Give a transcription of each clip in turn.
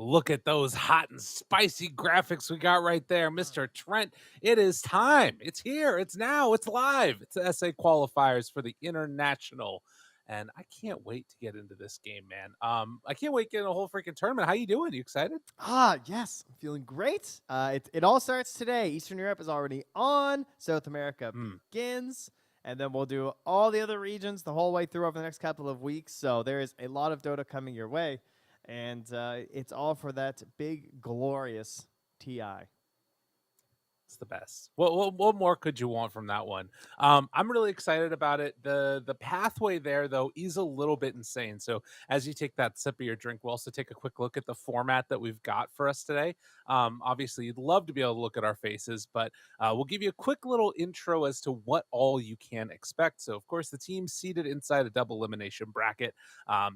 Look at those hot and spicy graphics we got right there, Mr. Trent. It is time. It's here. It's now. It's live. It's the SA qualifiers for the international. And I can't wait to get into this game, man. I can't wait to get in a whole freaking tournament. How you doing? You excited? Yes, I'm feeling great. It all starts today. Eastern Europe is already on. South America begins, and then we'll do all the other regions the whole way through over the next couple of weeks. So there is a lot of Dota coming your way, and it's all for that big, glorious TI. It's the best. What more could you want from that one? I'm really excited about it. The pathway there though is a little bit insane. So as you take that sip of your drink, we'll also take a quick look at the format that we've got for us today. Obviously, you'd love to be able to look at our faces, but we'll give you a quick little intro as to what all you can expect. So of course, the teams seated inside a double elimination bracket.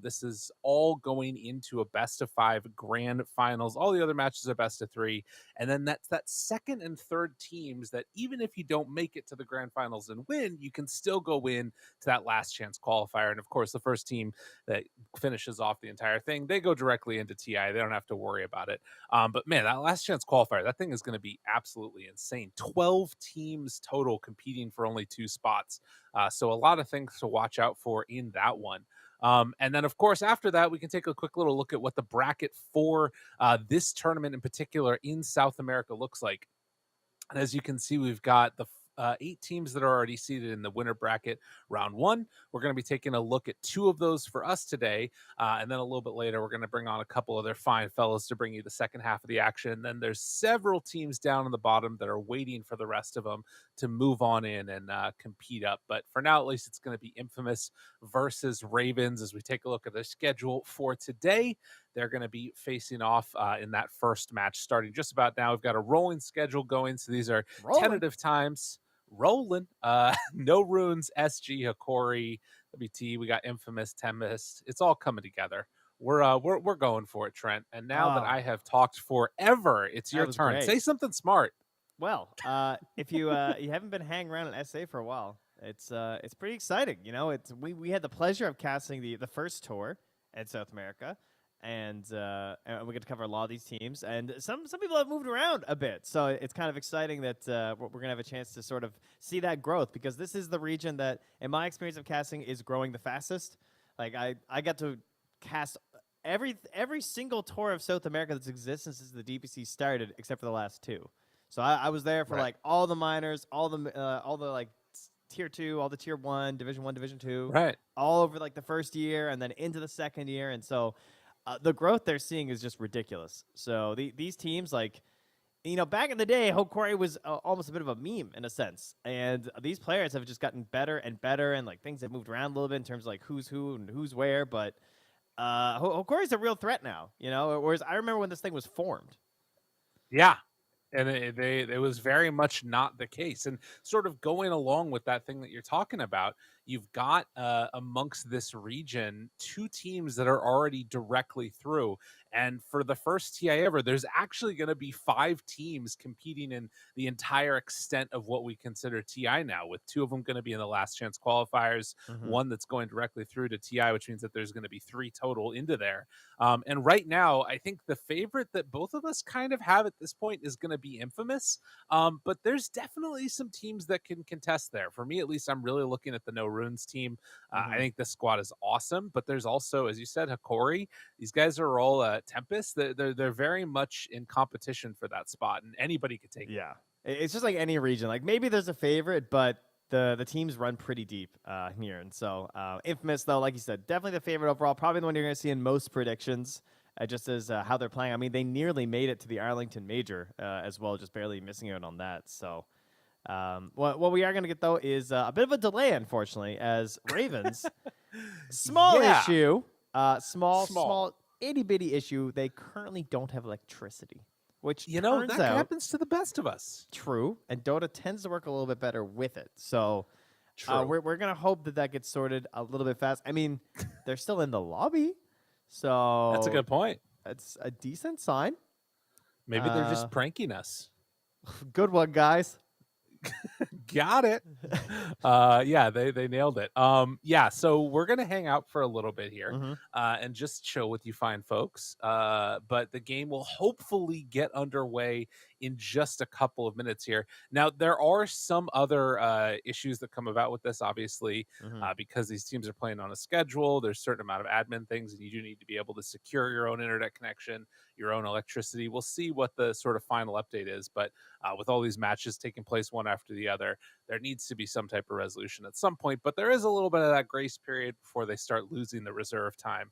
This is all going into a best of 5 grand finals. All the other matches are best of 3. And then that's that second and third teams that even if you don't make it to the grand finals and win, you can still go in to that last chance qualifier. And of course, the first team that finishes off the entire thing, they go directly into TI. They don't have to worry about it. But man, that last chance qualifier, that thing is going to be absolutely insane. 12 teams total competing for only 2 spots. So a lot of things to watch out for in that one. And then, of course, after that, we can take a quick little look at what the bracket for this tournament in particular in South America looks like. And as you can see, we've got the 8 teams that are already seated in the winner bracket round 1. We're going to be taking a look at 2 of those for us today. And then a little bit later, we're going to bring on a couple of their fine fellows to bring you the second half of the action. And then there's several teams down in the bottom that are waiting for the rest of them to move on in and compete up. But for now, at least, it's going to be Infamous versus Ravens as we take a look at their schedule for today. They're going to be facing off in that first match starting just about now. We've got a rolling schedule going. So these are tentative times. Rolling. No Runes, SG, Hikori, WT. We got Infamous, Tempest. It's all coming together. We're going for it, Trent. And now that I have talked forever, it's your turn. Great. Say something smart. Well, if you you haven't been hanging around in SA for a while, it's pretty exciting. You know, we had the pleasure of casting the first tour in South America. And we get to cover a lot of these teams, and some people have moved around a bit, so it's kind of exciting that we're gonna have a chance to sort of see that growth, because this is the region that, in my experience of casting, is growing the fastest. Like I got to cast every single tour of South America that's existed since the DPC started, except for the last 2. So I was there for like all the minors, all the like tier 2, all the tier 1, division 1, division 2, right, all over like the first year and then into the second year, and so. The growth they're seeing is just ridiculous. So these teams, like, you know, back in the day, Hokori was almost a bit of a meme in a sense. And these players have just gotten better and better, and like things have moved around a little bit in terms of like who's who and who's where. But Hokori's a real threat now, you know, whereas I remember when this thing was formed. Yeah. And it was very much not the case. And sort of going along with that thing that you're talking about, you've got amongst this region 2 teams that are already directly through. And for the first TI ever, there's actually going to be 5 teams competing in the entire extent of what we consider TI now, with 2 of them going to be in the last chance qualifiers, 1 that's going directly through to TI, which means that there's going to be 3 total into there. And right now, I think the favorite that both of us kind of have at this point is going to be Infamous. But there's definitely some teams that can contest there. For me, at least, I'm really looking at the No Runes team. I think this squad is awesome, but there's also, as you said, Hikori. These guys are all Tempest. They're very much in competition for that spot, and anybody could take it. Yeah, it's just like any region. Like maybe there's a favorite, but the teams run pretty deep here, and so Infamous, though, like you said, definitely the favorite overall. Probably the one you're going to see in most predictions. Just as how they're playing. I mean, they nearly made it to the Arlington Major as well, just barely missing out on that. So what we are going to get, though, is a bit of a delay, unfortunately, as Ravens, small issue, small itty-bitty issue. They currently don't have electricity, which that happens to the best of us. True, and Dota tends to work a little bit better with it. So we're going to hope that gets sorted a little bit fast. I mean, they're still in the lobby. So that's a good point. That's a decent sign. Maybe they're just pranking us. Good one, guys. Got it. Yeah, they nailed it. Yeah, so we're gonna hang out for a little bit here, Hmm. and just chill with you fine folks. But the game will hopefully get underway in just a couple of minutes here. Now, there are some other issues that come about with this, obviously, Hmm. because these teams are playing on a schedule. There's a certain amount of admin things, and you do need to be able to secure your own internet connection, your own electricity. We'll see what the sort of final update is, but with all these matches taking place one after the other, there needs to be some type of resolution at some point. But there is a little bit of that grace period before they start losing the reserve time.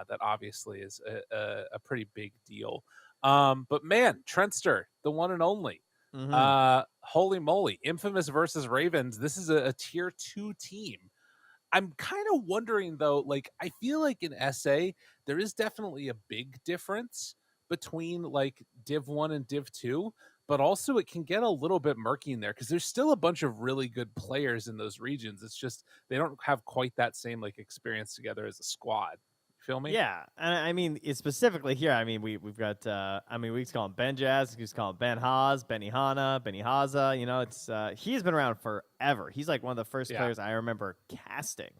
That obviously is a pretty big deal. But man, Trentster, the one and only. Hmm. Holy moly, Infamous versus Ravens. This is a tier 2 team. I'm kind of wondering though, like I feel like in SA there is definitely a big difference between like Div 1 and Div 2, but also it can get a little bit murky in there because there's still a bunch of really good players in those regions. It's just they don't have quite that same like experience together as a squad. You feel me? Yeah, and I mean specifically here. I mean we've got. I mean we just call him Ben Jazz. We just call him Ben Haas, Benny Hanna, Benny Haza. You know, it's he's been around forever. He's like one of the first Yeah, players I remember casting.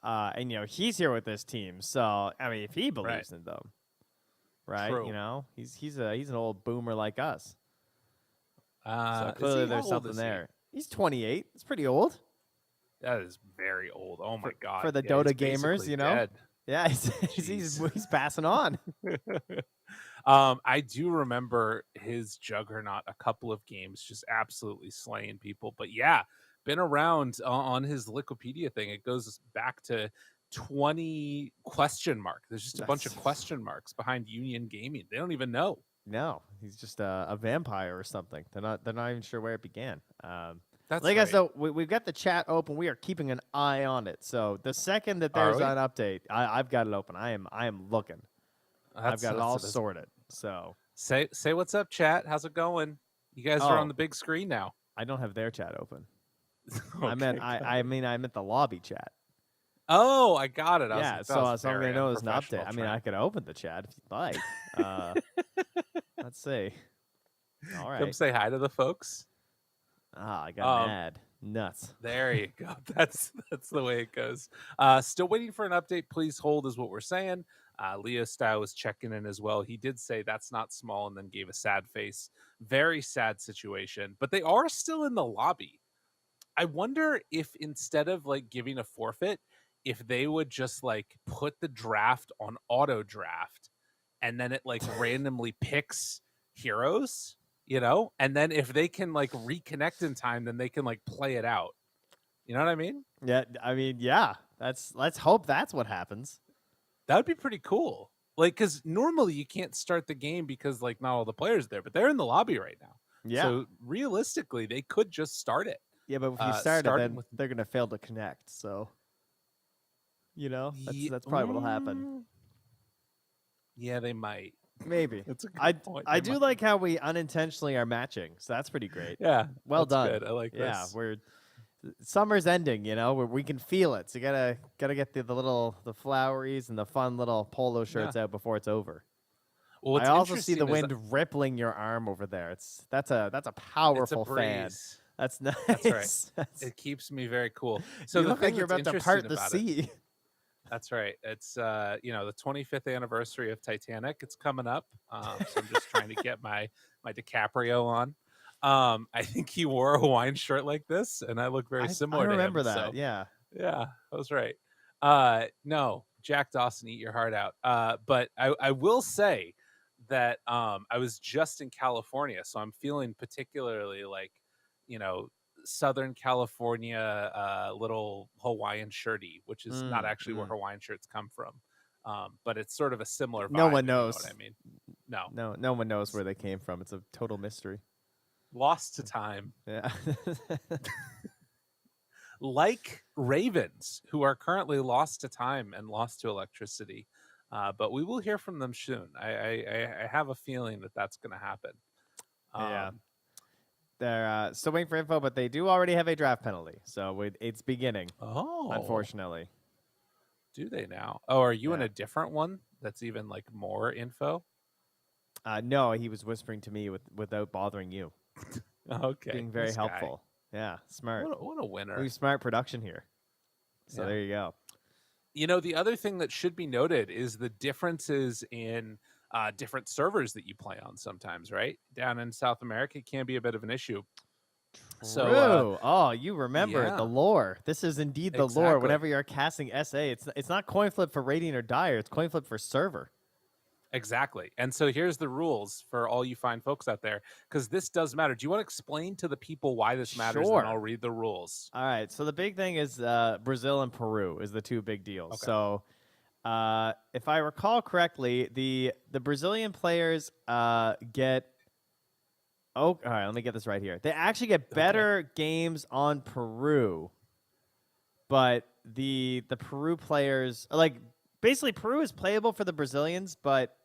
And you know he's here with this team. So I mean if he right. believes in them, right? You True. know he's an old boomer like us. So Is clearly he how there's old something is he? there. He's 28. It's pretty old That is very old. Oh my for god. the Yeah, he's Dota gamers. basically You know. dead. Yeah, Jeez. he's passing on. I do remember his Juggernaut a couple of games just absolutely slaying people. But yeah, been around on his Wikipedia thing. It goes back to 20 question mark. There's just a bunch of That's question marks behind Union Gaming. They don't even know. no, he's just a vampire or something. They're not even sure where it began. That's Like I right. said, we've got the chat open. We are keeping an eye on it. So the second that Are there's we? an update, I've got it open. I am looking. I've got it all That's sorted. So say what's up, chat. How's it going? You guys are on oh, the big screen now. I don't have their chat open. Okay, got it. I meant the lobby chat. Oh, I got it. I was Yeah, like, that was so I'm gonna very know there's an update. unprofessional, I mean, I Trent. could open the chat if you'd like. Let's see. All Come right. say hi to the folks. I got an Um, ad. Nuts. There you go. That's the way it goes. Still waiting for an update. Please hold is what we're saying. Leo Style was checking in as well. He did say that's not small and then gave a sad face. Very sad situation. But they are still in the lobby. I wonder if instead of like giving a forfeit, if they would just like put the draft on auto draft and then it like randomly picks heroes, and then if they can like reconnect in time, then they can like play it out. You know what I mean? Yeah, I mean, yeah. Let's hope that's what happens. That would be pretty cool. Like, because normally you can't start the game because like not all the players there, but they're in the lobby right now. Yeah. So realistically, they could just start it. Yeah, but if you start it, Starting then with they're gonna fail to connect. So yeah, that's probably what'll happen. yeah, they might. Maybe. That's a good I point. I They do might. like how we unintentionally are matching. So that's pretty great. Yeah, Well that's done. good. I like Yeah, this. we're summer's ending. We can feel it. So you gotta get the floweries and the fun little polo Yeah. shirts out before it's over. Well, I what's also see the interesting is wind rippling your arm over there. That's a it's a powerful fan. breeze. That's That's right. nice. It keeps me very cool. So You the look like thing you're that's about to interesting part the about it, sea. that's right. It's the 25th anniversary of Titanic. It's coming up. So I'm just trying to get my DiCaprio on. I think he wore a Hawaiian shirt like this, and I look very I similar to him. remember that. So Yeah. yeah, I was right. No, Jack Dawson, eat your heart out. But I will say that I was just in California, so I'm feeling particularly like, you know, Southern California little Hawaiian shirty, which is not Mm, actually where mm. Hawaiian shirts come from. But it's sort of a similar No vibe, one if you know what knows. I mean. No, No one knows where they came from. It's a total mystery. lost to time. Yeah. Like Ravens, who are currently lost to time and lost to electricity. But we will hear from them soon. I have a feeling that that's going to happen. Yeah. Um, They're still waiting for info, but they do already have a draft penalty. So it's beginning, oh, unfortunately. do they now? Oh, are you in Yeah. a different one that's even like more info? No, he was whispering to me without bothering you, Okay, being very this guy. helpful. Yeah, smart. What a winner. We smart production here. So Yeah. there you go. The other thing that should be noted is the differences in different servers that you play on sometimes, right? Down in South America, it can be a bit of an issue. So, True. Oh, you remember the yeah, lore. This is indeed the lore. exactly. Whenever you're casting SA, it's not coin flip for Radiant or Dire. It's coin flip for server. Exactly. And so here's the rules for all you fine folks out there, because this does matter. Do you want to explain to the people why this matters? Then I'll Sure. read the rules. All right. So the big thing is Brazil and Peru is the two big deals. Okay. So if I recall correctly, the Brazilian players get. Oh, all right. Let me get this right here. They actually get better games on Peru, but the Peru players basically Peru is playable for the Brazilians, but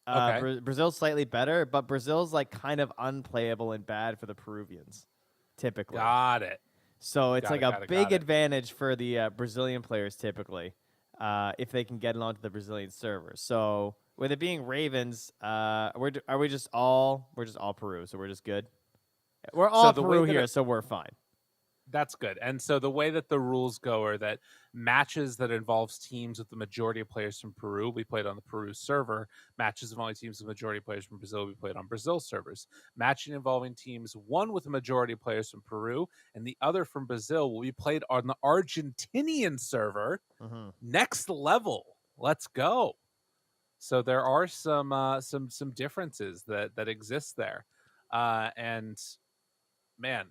Brazil's slightly better. But Brazil's kind of unplayable and bad for the Peruvians, typically. Got it. So it's Got a it. big advantage for the Brazilian players typically, if they can get it onto the Brazilian server. So with it being Ravens, we're just all Peru, so we're just good. We're all Peru here, so we're fine. That's good. And so the way that the rules go are that matches that involves teams with the majority of players from Peru, we played on the Peru server. Matches involving teams with majority of players from Brazil, we played on Brazil servers. Matching involving teams, one with a majority of players from Peru and the other from Brazil, will be played on the Argentinian server. Next level. Let's go. So there are some differences that exist there. And man,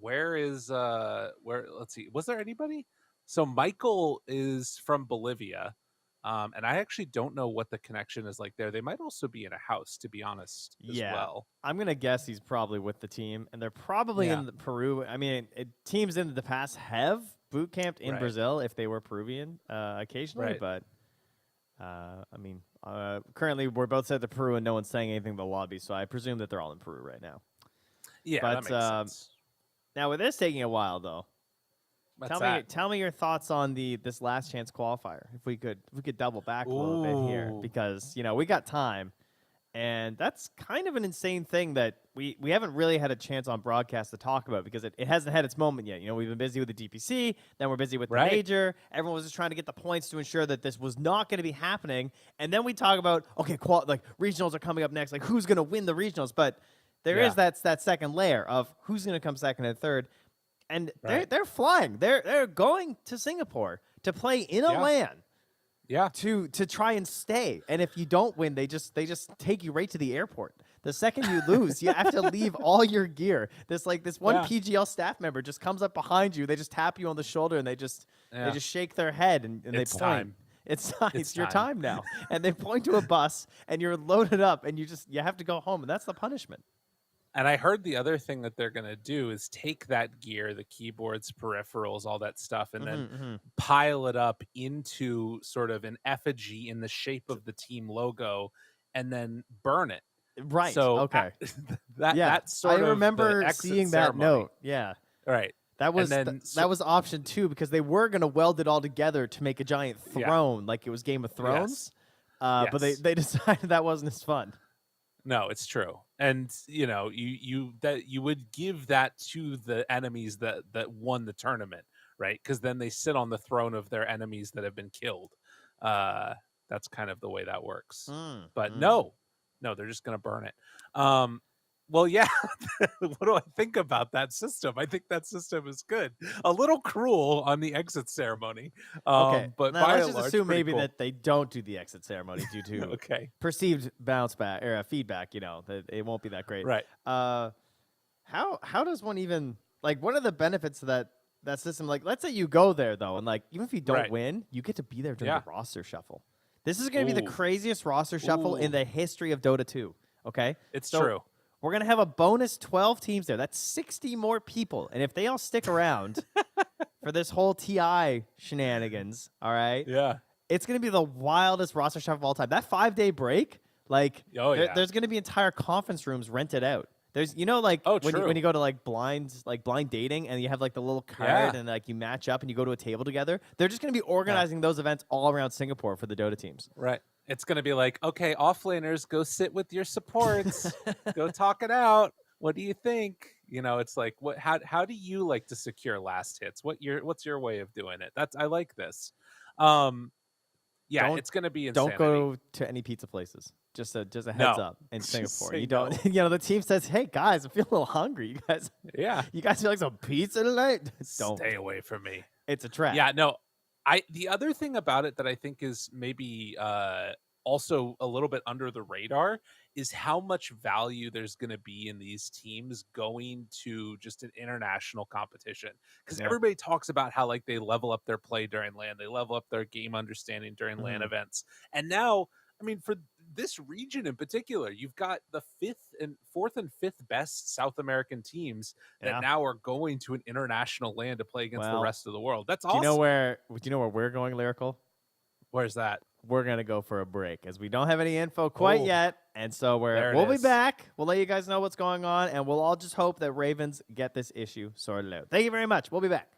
let's see, was there anybody? So Michael is from Bolivia, and I actually don't know what the connection is like there. They might also be in a house, to be honest, as well. I'm gonna guess he's probably with the team, and they're probably in Peru. I mean, teams in the past have boot camped in Brazil if they were Peruvian occasionally, but currently we're both set to Peru, and no one's saying anything in the lobby, so I presume that they're all in Peru right now. Yeah, but that makes sense. Now with this taking a while, though, tell me your thoughts on this last chance qualifier. If we could double back a little bit here, because we got time, and that's kind of an insane thing that we haven't really had a chance on broadcast to talk about, because it hasn't had its moment yet. We've been busy with the DPC, then we're busy with the major. Everyone was just trying to get the points to ensure that this was not going to be happening, and then we talk about regionals are coming up next, who's going to win the regionals, but there is that second layer of who's going to come second and third, and they're flying. They're going to Singapore to play in a LAN. Yeah. To try and stay. And if you don't win, they just take you right to the airport. The second you lose, you have to leave all your gear. This one PGL staff member just comes up behind you. They just tap you on the shoulder and they just shake their head and they point. Time. It's your time now. And they point to a bus and you're loaded up and you have to go home, and that's the punishment. And I heard the other thing that they're going to do is take that gear, the keyboards, peripherals, all that stuff, and then pile it up into sort of an effigy in the shape of the team logo and then burn it. Right. So okay. That's sort of I remember the exit seeing ceremony. that note. Yeah. Right. That was that was option 2, because they were going to weld it all together to make a giant throne like it was Game of Thrones. But they decided that wasn't as fun. No, it's true. And you would give that to the enemies that won the tournament, right? Because then they sit on the throne of their enemies that have been killed. That's kind of the way that works. But no, they're just gonna burn it. Well, yeah. What do I think about that system? I think that system is good. A little cruel on the exit ceremony. Okay, but now, by let's and just large, assume maybe cool. that they don't do the exit ceremony due to perceived bounce back or feedback. That it won't be that great. Right. How does one even what are the benefits of that system? Let's say you go there though, and even if you don't win, you get to be there during the roster shuffle. This is going to be the craziest roster shuffle in the history of Dota 2. Okay, it's true. We're going to have a bonus 12 teams there. That's 60 more people. And if they all stick around for this whole TI shenanigans, all right? Yeah. It's going to be the wildest roster shuffle of all time. That 5-day break, there's going to be entire conference rooms rented out. There's, when you go to blind dating and you have the little card and you match up and you go to a table together, they're just going to be organizing those events all around Singapore for the Dota teams. Right. It's going to be okay, offlaners, go sit with your supports. Go talk it out. What do you think? You know, it's like, what? How do you like to secure last hits? What's your way of doing it? That's I like this. Um, yeah, Don't it's gonna be don't insanity. go to any pizza places. Just a heads No, up in just Singapore. say You don't no. the team says, "Hey guys, I feel a little hungry. You guys Yeah, you guys feel like some pizza tonight?" Don't. stay away from me. It's a trap. Yeah, no. The other thing about it that I think is maybe also a little bit under the radar is how much value there's going to be in these teams going to just an international competition. Because Yeah. everybody talks about how like they level up their play during LAN, they level up their game understanding during LAN Mhm. events, and now, I mean, for this region in particular, you've got the fourth and fifth best South American teams that Yeah. now are going to an international land to play against the Well, rest of the world. That's do you know awesome. where we're going, Lyrical? Where's that? We're gonna go for a break as we don't have any info quite Oh, yet, and so there it we'll be is. back. We'll let you guys know what's going on, and we'll all just hope that Ravens get this issue sorted out. Thank you very much. We'll be back.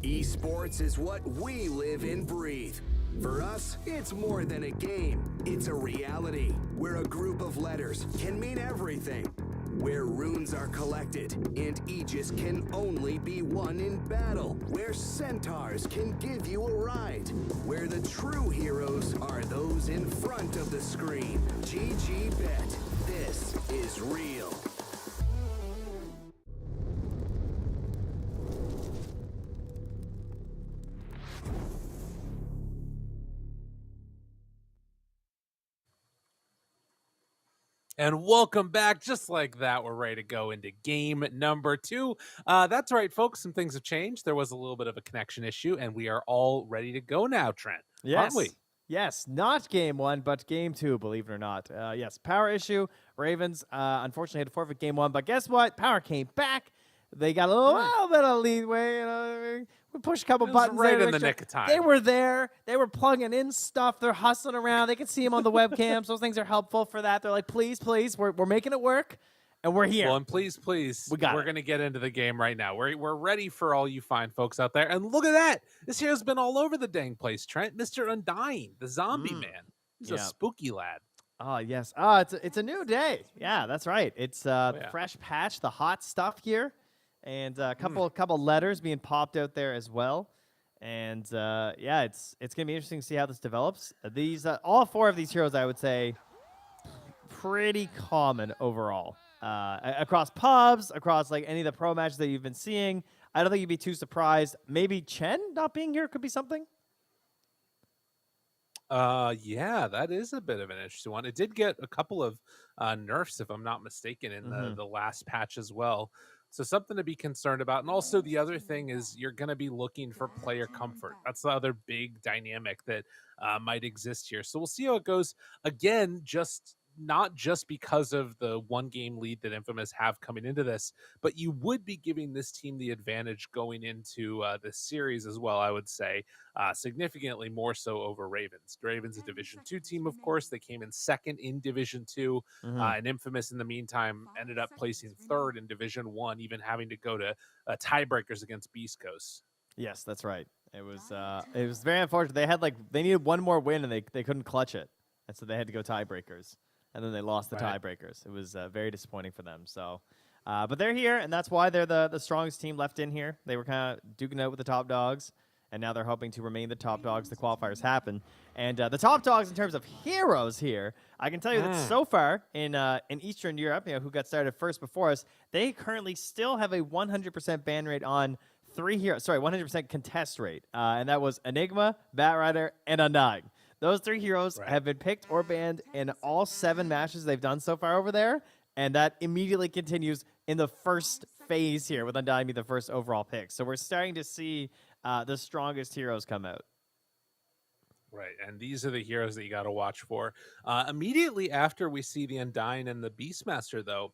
Esports is what we live and breathe. For us, it's more than a game. It's a reality where a group of letters can mean everything. Where runes are collected and Aegis can only be won in battle. Where centaurs can give you a ride. Where the true heroes are those in front of the screen. GG Bet. This is real. And welcome back. Just like that, we're ready to go into game number 2. That's right, folks. Some things have changed. There was a little bit of a connection issue, and we are all ready to go now, Trent. Aren't Yes. we? Yes, not game 1, but game 2, believe it or not. Yes, power issue. Ravens, unfortunately, had to forfeit game 1, but guess what? Power came back. They got a little bit of leeway. We pushed a couple buttons right there in the nick of time. They were there. They were plugging in stuff. They're hustling around. They can see them on the webcams. Those things are helpful for that. They're like, please, please, we're making it work, and we're here. Well, and please, we're going to get into the game right now. We're ready for all you fine folks out there. And look at that. This hero's been all over the dang place, Trent. Mr. Undying, the zombie man. He's a spooky lad. Oh, yes. It's a new day. Yeah, that's right. It's the fresh patch, the hot stuff here. And a couple letters being popped out there as well. And yeah, it's gonna be interesting to see how this develops. These all 4 of these heroes, I would say, pretty common overall across pubs, across like any of the pro matches that you've been seeing. I don't think you'd be too surprised. Maybe Chen not being here could be something. Yeah, that is a bit of an interesting one. It did get a couple of nerfs, if I'm not mistaken, in the last patch as well. So something to be concerned about. And also the other thing is you're going to be looking for player comfort. That's the other big dynamic that might exist here. So we'll see how it goes. Again, not just because of the 1-game lead that Infamous have coming into this, but you would be giving this team the advantage going into this series as well, I would say, significantly more so over Ravens. Ravens, a Division 2 team, of course. They came in second in Division 2, and Infamous, in the meantime, ended up placing third in Division 1, even having to go to tiebreakers against Beast Coast. Yes, that's right. It was very unfortunate. They needed one more win, and they couldn't clutch it. And so they had to go tiebreakers. And then they lost the tiebreakers. It was very disappointing for them. So, but they're here, and that's why they're the strongest team left in here. They were kind of duking out with the top dogs, and now they're hoping to remain the top dogs. The qualifiers happen, and the top dogs in terms of heroes here, I can tell you that so far in Eastern Europe, who got started first before us, they currently still have a 100% ban rate on 3 heroes. Sorry, 100% contest rate, and that was Enigma, Batrider, and Undying. Those 3 heroes have been picked or banned in all 7 matches they've done so far over there, and that immediately continues in the first phase here with Undying being the first overall pick. So we're starting to see the strongest heroes come out. Right, and these are the heroes that you got to watch for. Immediately after we see the Undying and the Beastmaster, though,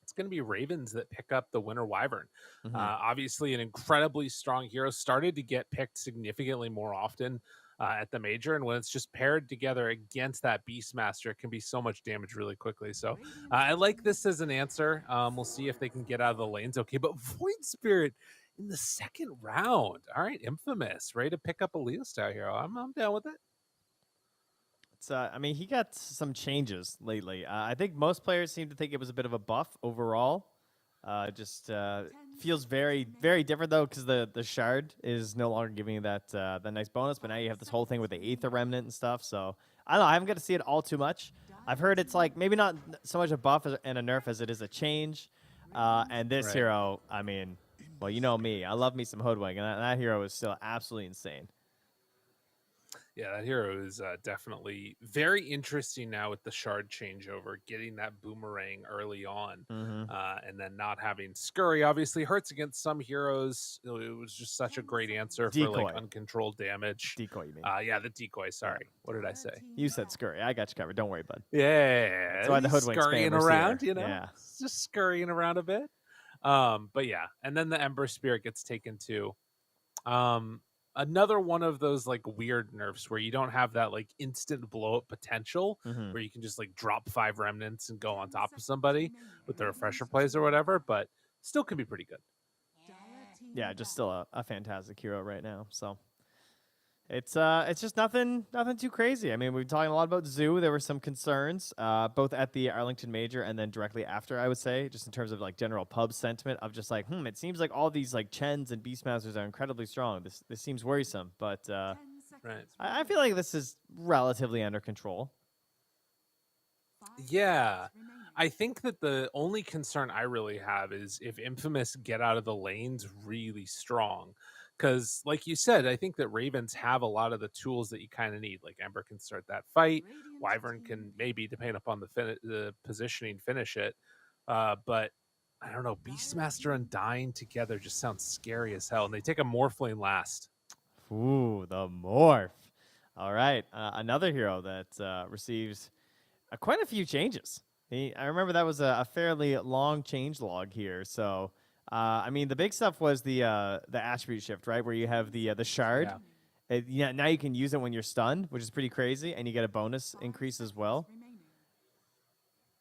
it's going to be Ravens that pick up the Winter Wyvern. Obviously, an incredibly strong hero, started to get picked significantly more often at the major, and when it's just paired together against that Beastmaster, it can be so much damage really quickly. So I like this as an answer. We'll see if they can get out of the lanes okay, but Void Spirit in the second round. All right, Infamous, ready to pick up a Leo style hero. I'm down with it. It's, I mean, he got some changes lately. I think most players seem to think it was a bit of a buff overall. Just feels very, very different though, because the shard is no longer giving you that nice bonus, but now you have this whole thing with the Aether Remnant and stuff. So I don't know. I haven't got to see it all too much. I've heard it's like maybe not so much a buff and a nerf as it is a change. And this hero, I mean, well, you know me. I love me some Hoodwink, and that hero is still absolutely insane. Yeah, that hero is definitely very interesting now with the shard changeover, getting that boomerang early on, and then not having Scurry. Obviously hurts against some heroes. It was just such a great answer for like uncontrolled damage. Decoy, you mean? Yeah, the decoy. Sorry, what did I say? You said Scurry. I got you covered. Don't worry, bud. Yeah, that's why the Hoodwink scurrying around, you know, yeah, just scurrying around a bit. But yeah, and then the Ember Spirit gets taken too. Another one of those like weird nerfs where you don't have that like instant blow up potential where you can just like drop 5 remnants and go on top of somebody with the refresher plays or whatever, but still can be pretty good. Yeah, just still a fantastic hero right now. So it's just nothing too crazy. I mean, we've been talking a lot about Zoo. There were some concerns, both at the Arlington Major and then directly after, I would say, just in terms of like general pub sentiment of just like, it seems like all these like Chens and Beastmasters are incredibly strong. This seems worrisome, but Right. I feel like this is relatively under control. Yeah. I think that the only concern I really have is if Infamous get out of the lanes really strong. Because, like you said, I think that Ravens have a lot of the tools that you kind of need. Like Ember can start that fight, Wyvern can maybe, depending upon the positioning, finish it. But I don't know, Beastmaster and Dying together just sounds scary as hell. And they take a Morphling last. Ooh, the morph. All right, another hero that receives quite a few changes. I remember that was a fairly long change log here. So, I mean, the big stuff was the attribute shift, right, where you have the shard. Yeah, now you can use it when you're stunned, which is pretty crazy, and you get a bonus increase as well.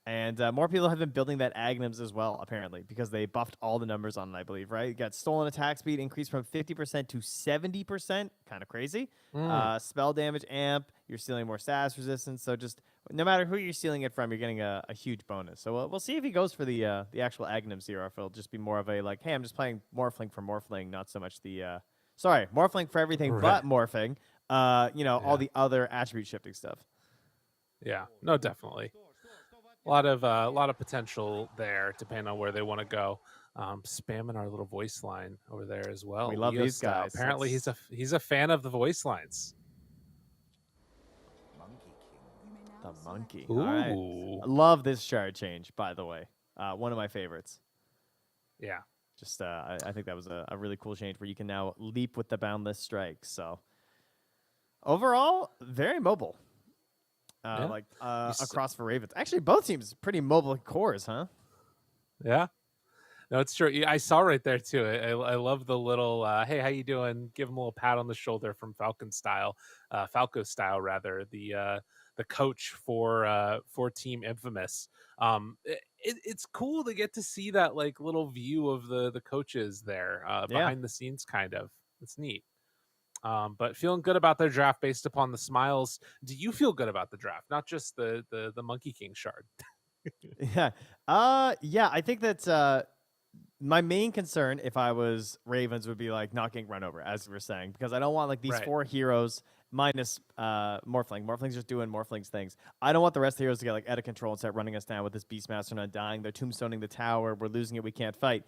And more people have been building that Agnums as well, apparently, because they buffed all the numbers on it, I believe, right? You got stolen attack speed increased from 50% to 70%. Kind of crazy. Spell damage amp. You're stealing more status resistance. So just no matter who you're stealing it from, you're getting a huge bonus. So we'll see if he goes for the actual Agnums here, or if it'll just be more of a, like, hey, I'm just playing Morphling for Morphling, not so much the... sorry, Morphling for everything but Morphing. All the other attribute shifting stuff. Yeah, no, definitely. A lot of potential there, depending on where they want to go. Spamming our little voice line over there as well. We love Leo these style. guys. Apparently, he's a fan of the voice lines. The monkey. Ooh. All right. I love this shard change, by the way. One of my favorites. Yeah. Just I think that was a really cool change where you can now leap with the boundless strike. So overall, very mobile. Across for Ravens. Actually, both teams pretty mobile cores, huh? Yeah. No, it's true. I saw right there too. I love the little hey, how you doing? Give him a little pat on the shoulder from Falco style rather. The coach for Team Infamous. It's cool to get to see that like little view of the coaches there behind the scenes, kind of. It's neat. But feeling good about their draft based upon the smiles. Do you feel good about the draft, not just the Monkey King shard? Yeah. I think that's my main concern if I was Ravens would be like not getting run over, as we were saying, because I don't want like these four heroes minus Morphling. Morphling's just doing Morphling's things. I don't want the rest of the heroes to get like out of control and start running us down with this Beastmaster not dying. They're tombstoning the tower. We're losing it. We can't fight.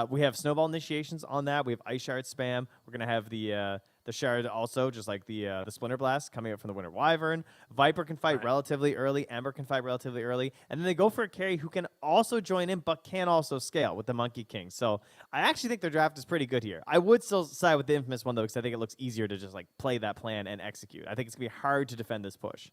We have snowball initiations on that. We have ice shard spam. We're gonna have the shard also, just like the Splinter Blast coming up from the Winter Wyvern. Viper can fight relatively early. Ember can fight relatively early. And then they go for a carry who can also join in, but can also scale with the Monkey King. So I actually think their draft is pretty good here. I would still side with the Infamous one, though, because I think it looks easier to just like play that plan and execute. I think it's going to be hard to defend this push.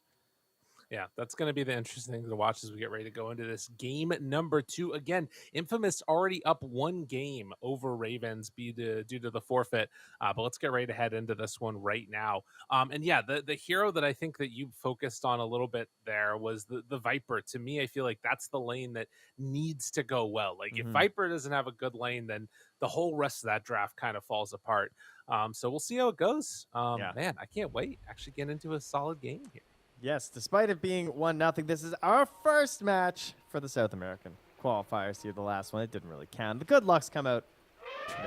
Yeah, that's going to be the interesting thing to watch as we get ready to go into this game number 2. Again, Infamous already up 1 game over Ravens due to the forfeit. But let's get ready to head into this one right now. And yeah, the hero that I think that you focused on a little bit there was the Viper. To me, I feel like that's the lane that needs to go well. Like if Viper doesn't have a good lane, then the whole rest of that draft kind of falls apart. So we'll see how it goes. Man, I can't wait. Actually get into a solid game here. Yes, despite it being 1-0, this is our first match for the South American qualifiers here. The last one, it didn't really count. The good luck's come out.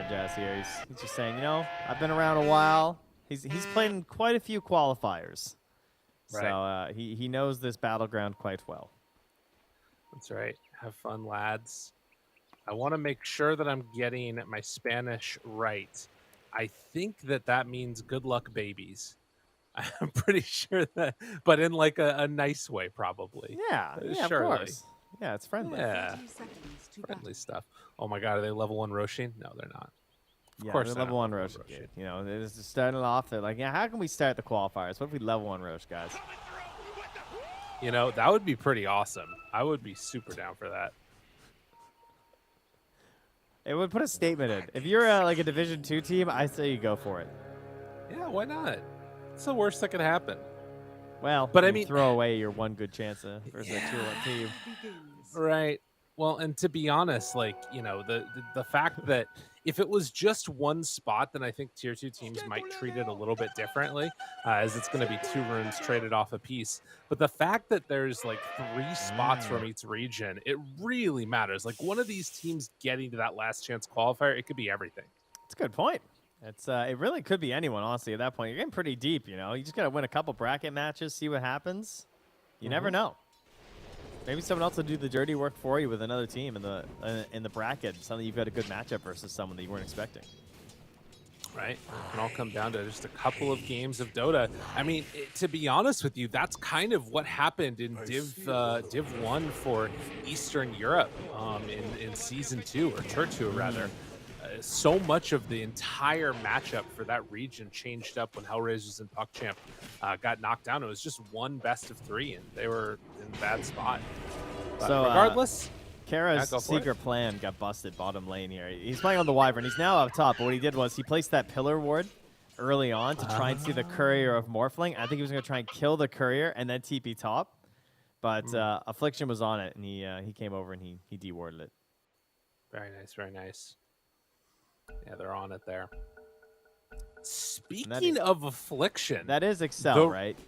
Jazz here. He's just saying, I've been around a while. He's played in quite a few qualifiers. So he knows this battleground quite well. That's right. Have fun, lads. I want to make sure that I'm getting my Spanish right. I think that means good luck, babies. I'm pretty sure that, but in like a nice way, probably. Yeah, of course. Yeah, it's friendly. Yeah, friendly stuff. Oh my God, are they level 1 Roshin? No, they're not. Of course, they're level 1 Rosh. They're just starting off. They're like, how can we start the qualifiers? What if we level 1 Rosh, guys? That would be pretty awesome. I would be super down for that. It would put a statement in. If you're like a Division 2 team, I say you go for it. Yeah, why not? It's the worst that could happen. Well, but I mean, throw away your one good chance versus a 2-1 team. Right. Well, and to be honest, like, the fact that If it was just one spot, then I think tier 2 teams might treat it a little bit differently, as it's going to be 2 runes traded off a piece. But the fact that there's like 3 spots from each region, it really matters. Like one of these teams getting to that last chance qualifier, it could be everything. That's a good point. It's it really could be anyone, honestly, at that point. You're getting pretty deep, you know. You just got to win a couple bracket matches, see what happens. You never know. Maybe someone else will do the dirty work for you with another team in the bracket. Something you've got a good matchup versus someone that you weren't expecting. Right? It can all come down to just a couple of games of Dota. I mean, to be honest with you, that's kind of what happened in Div 1 for Eastern Europe in Season 2, or Tour 2 rather. So much of the entire matchup for that region changed up when Hellraisers and PuckChamp got knocked down. It was just one best of 3, and they were in a bad spot. But so regardless, Kara's secret plan got busted bottom lane here. He's playing on the Wyvern. He's now up top, but what he did was he placed that pillar ward early on to try and see the courier of Morphling. I think he was going to try and kill the courier and then TP top, but Affliction was on it, and he came over and he de-warded it. Very nice, very nice. Yeah, they're on it there. Speaking of Affliction, that is Excel, right?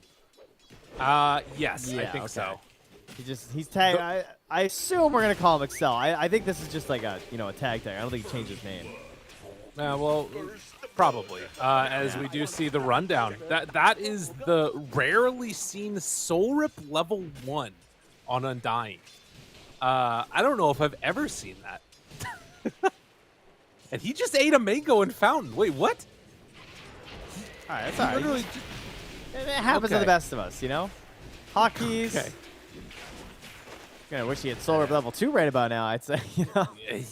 Yes, yeah, I think so. He's tagged. I assume we're gonna call him Excel. I think this is just like a tag. I don't think he changed his name. Well, probably. As we do see the rundown, that is the rarely seen Soul Rip level 1 on Undying. I don't know if I've ever seen that. And he just ate a mango in Fountain. Wait, what? All right, that's all right. It happens to the best of us, you know? Hotkeys. Okay. I wish he had Solar level 2 right about now, I'd say.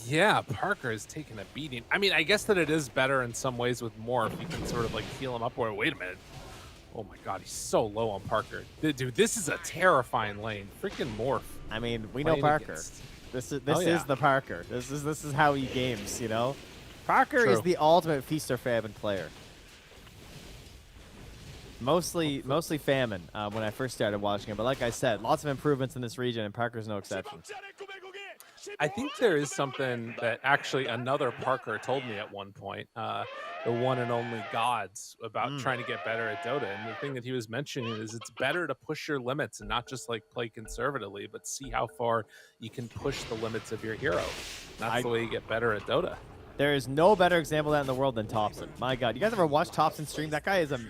Yeah, Parker is taking a beating. I mean, I guess that it is better in some ways with Morph. You can sort of like heal him up. Or wait a minute. Oh my God, he's so low on Parker. Dude, this is a terrifying lane. Freaking Morph. I mean, we know Parker. This is the Parker. This is how he games, you know? Parker is the ultimate feast or famine player. Mostly famine when I first started watching it, but like I said, lots of improvements in this region, and Parker's no exception. I think there is something that actually another Parker told me at one point, the one and only Gods, about trying to get better at Dota. And the thing that he was mentioning is it's better to push your limits and not just like play conservatively, but see how far you can push the limits of your hero. That's the way you get better at Dota. There is no better example of that in the world than Thompson. My God, you guys ever watch Thompson stream? That guy is a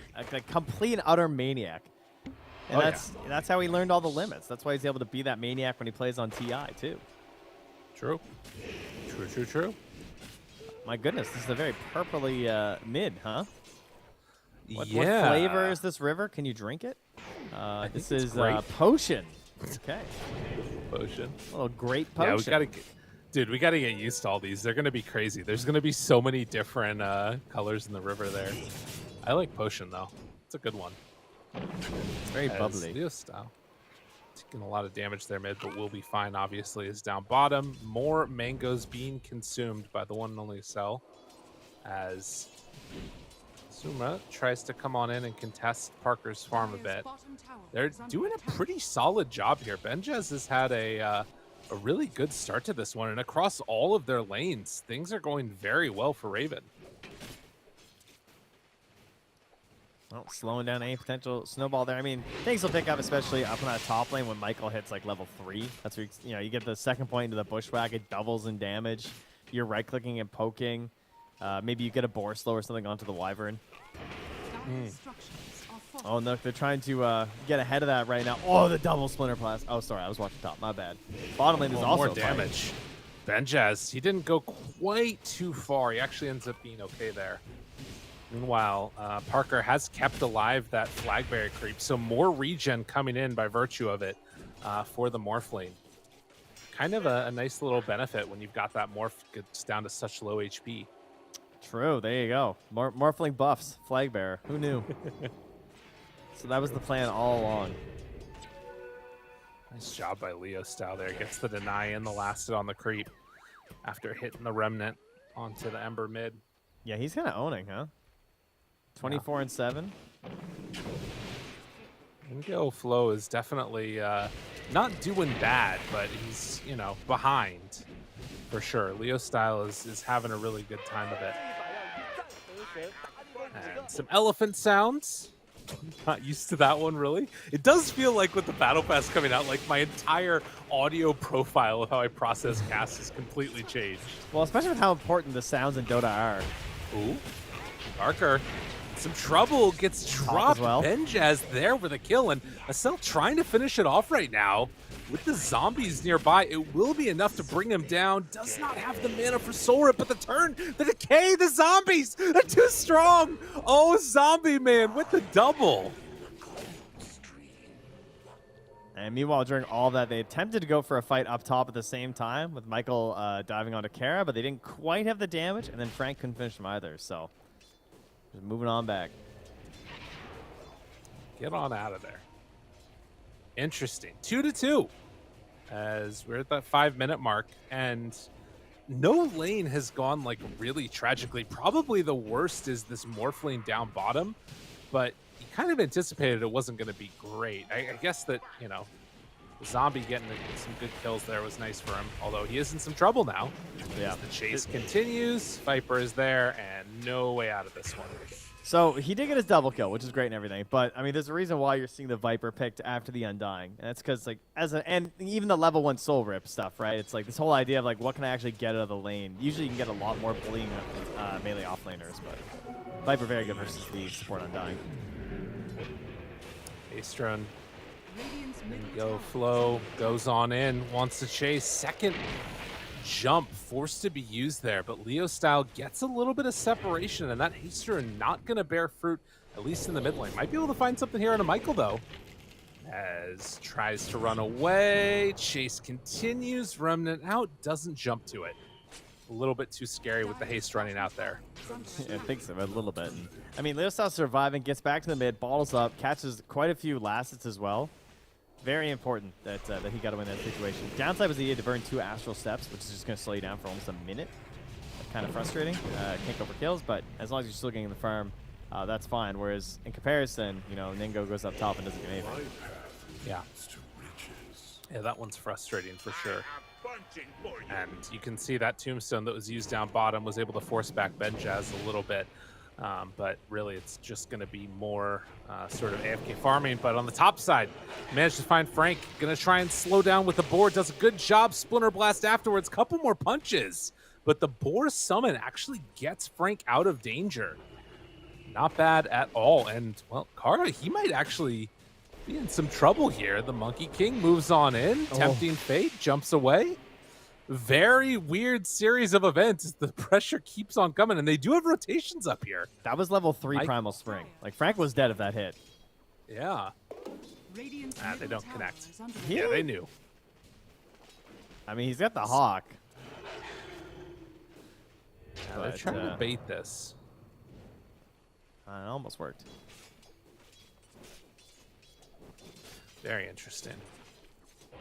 complete and utter maniac. And that's how he learned all the limits. That's why he's able to be that maniac when he plays on TI too. True. True. My goodness, this is a very purpley mid, huh? What flavor is this river? Can you drink it? This is potion. Okay. Potion. A little grape potion. Yeah, we gotta get used to all these. They're gonna be crazy. There's gonna be so many different colors in the river there. I like potion though. It's a good one. It's very bubbly. Leo style. Taking a lot of damage there mid, but we'll be fine. Obviously, is down bottom. More mangoes being consumed by the one and only Cell, as Suma tries to come on in and contest Parker's farm a bit. They're doing a pretty solid job here. Benjaz has had a really good start to this one, and across all of their lanes, things are going very well for Raven. Well, slowing down any potential snowball there. I mean, things will pick up, especially up on that top lane when Michael hits like level 3. That's where you get the second point into the bushwhack. It doubles in damage. You're right-clicking and poking. Maybe you get a boar slow or something onto the Wyvern. Oh, no, they're trying to get ahead of that right now. Oh, the double Splinter Blast. Oh, sorry, I was watching top. My bad. Bottom lane is also more damage. Benjaz, he didn't go quite too far. He actually ends up being okay there. Meanwhile, Parker has kept alive that flag barrier creep, so more regen coming in by virtue of it for the Morph lane. Kind of a nice little benefit when you've got that Morph gets down to such low HP. True, there you go. Morphling buffs, flag bearer. Who knew? So that was the plan all along. Nice job by Leo Style there. Gets the deny and the lasted on the creep after hitting the remnant onto the Ember mid. Yeah, he's kind of owning, huh? 24 and 7. Ingo Flow is definitely not doing bad, but he's, behind. for sure. Leo Style is having a really good time of it. And some elephant sounds. Not used to that one, really. It does feel like with the Battle Pass coming out, like my entire audio profile of how I process casts has completely changed. Well, especially with how important the sounds in Dota are. Ooh. Barker. Some trouble. Gets dropped. well. Benjaz there with a kill. And Acel trying to finish it off right now. With the zombies nearby, it will be enough to bring him down. Does not have the mana for Soul Rip, but the turn, the decay, the zombies, they're too strong. Oh, Zombie Man with the double. And meanwhile, during all that, they attempted to go for a fight up top at the same time with Michael diving onto Kara, but they didn't quite have the damage, and then Frank couldn't finish him either, so just moving on back. Get on out of there. Interesting. 2-2 as we're at that 5-minute mark, and no lane has gone like really tragically. Probably the worst is this Morph lane down bottom, but you kind of anticipated it wasn't going to be great. I guess that, you know, Zombie getting some good kills there was nice for him, although he is in some trouble now. Yeah. As the chase continues, Viper is there, and no way out of this one. So he did get his double kill, which is great and everything. But I mean, there's a reason why you're seeing the Viper picked after the Undying, and that's because like and even the level 1 Soul Rip stuff, right? It's like this whole idea of like what can I actually get out of the lane. Usually you can get a lot more bleeding melee offlaners, but Viper very good versus the support Undying. Astrun, go flow, goes on in, wants to chase. Second jump forced to be used there, but Leo Style gets a little bit of separation, and that Haster not going to bear fruit, at least in the mid lane. Might be able to find something here on a Michael, though, as tries to run away. Chase continues. Remnant out, doesn't jump to it. A little bit too scary with the haste running out there. Yeah, I think so, a little bit. I mean, Leo Style surviving, gets back to the mid, bottles up, catches quite a few last hits as well. Very important that that he got to win that situation. Downside was he had to burn 2 Astral Steps, which is just going to slow you down for almost a minute. Kind of frustrating. Can't go for kills, but as long as you're still getting the farm, that's fine. Whereas in comparison, you know, Ningo goes up top and doesn't get anything. Yeah. Yeah, that one's frustrating for sure. And you can see that tombstone that was used down bottom was able to force back Benjaz a little bit. But really, it's just going to be more sort of AFK farming. But on the top side, managed to find Frank. Going to try and slow down with the board. Does a good job. Splinter Blast afterwards. Couple more punches. But the boar summon actually gets Frank out of danger. Not bad at all. And, well, Kara, he might actually be in some trouble here. The Monkey King moves on in. Tempting fate. Jumps away. Very weird series of events as the pressure keeps on coming, and they do have rotations up here. That was level 3 Primal Spring. Like, Frank was dead if that hit. Yeah. They don't connect. Yeah, they knew. I mean, he's got the Hawk. Yeah, they're trying to bait this. It almost worked. Very interesting.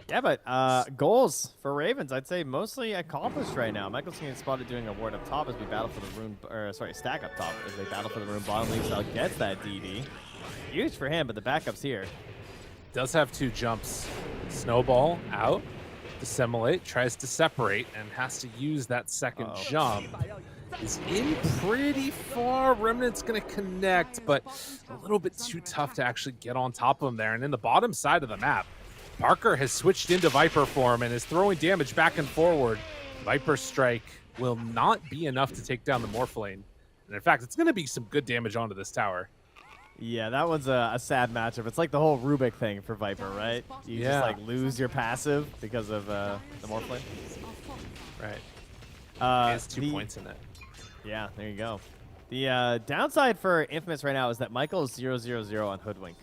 Yeah, but goals for Ravens, I'd say mostly accomplished right now. Michael's getting spotted doing a ward up top as we battle for the rune, stack up top as they battle for the rune bottom. Leo Style gets that DD. Huge for him, but the backup's here. Does have 2 jumps. Snowball out. Dissimulate, tries to separate, and has to use that second jump. Is in pretty far. Remnant's going to connect, but a little bit too tough to actually get on top of him there. And in the bottom side of the map, Parker has switched into Viper form and is throwing damage back and forward. Viper Strike will not be enough to take down the Morph lane. And in fact, it's going to be some good damage onto this tower. Yeah, that one's a sad matchup. It's like the whole Rubik thing for Viper, right? You just like lose your passive because of the Morph lane. Right. He has 2 points in it. Yeah, there you go. The downside for Infamous right now is that Michael is 0-0-0 on Hoodwink.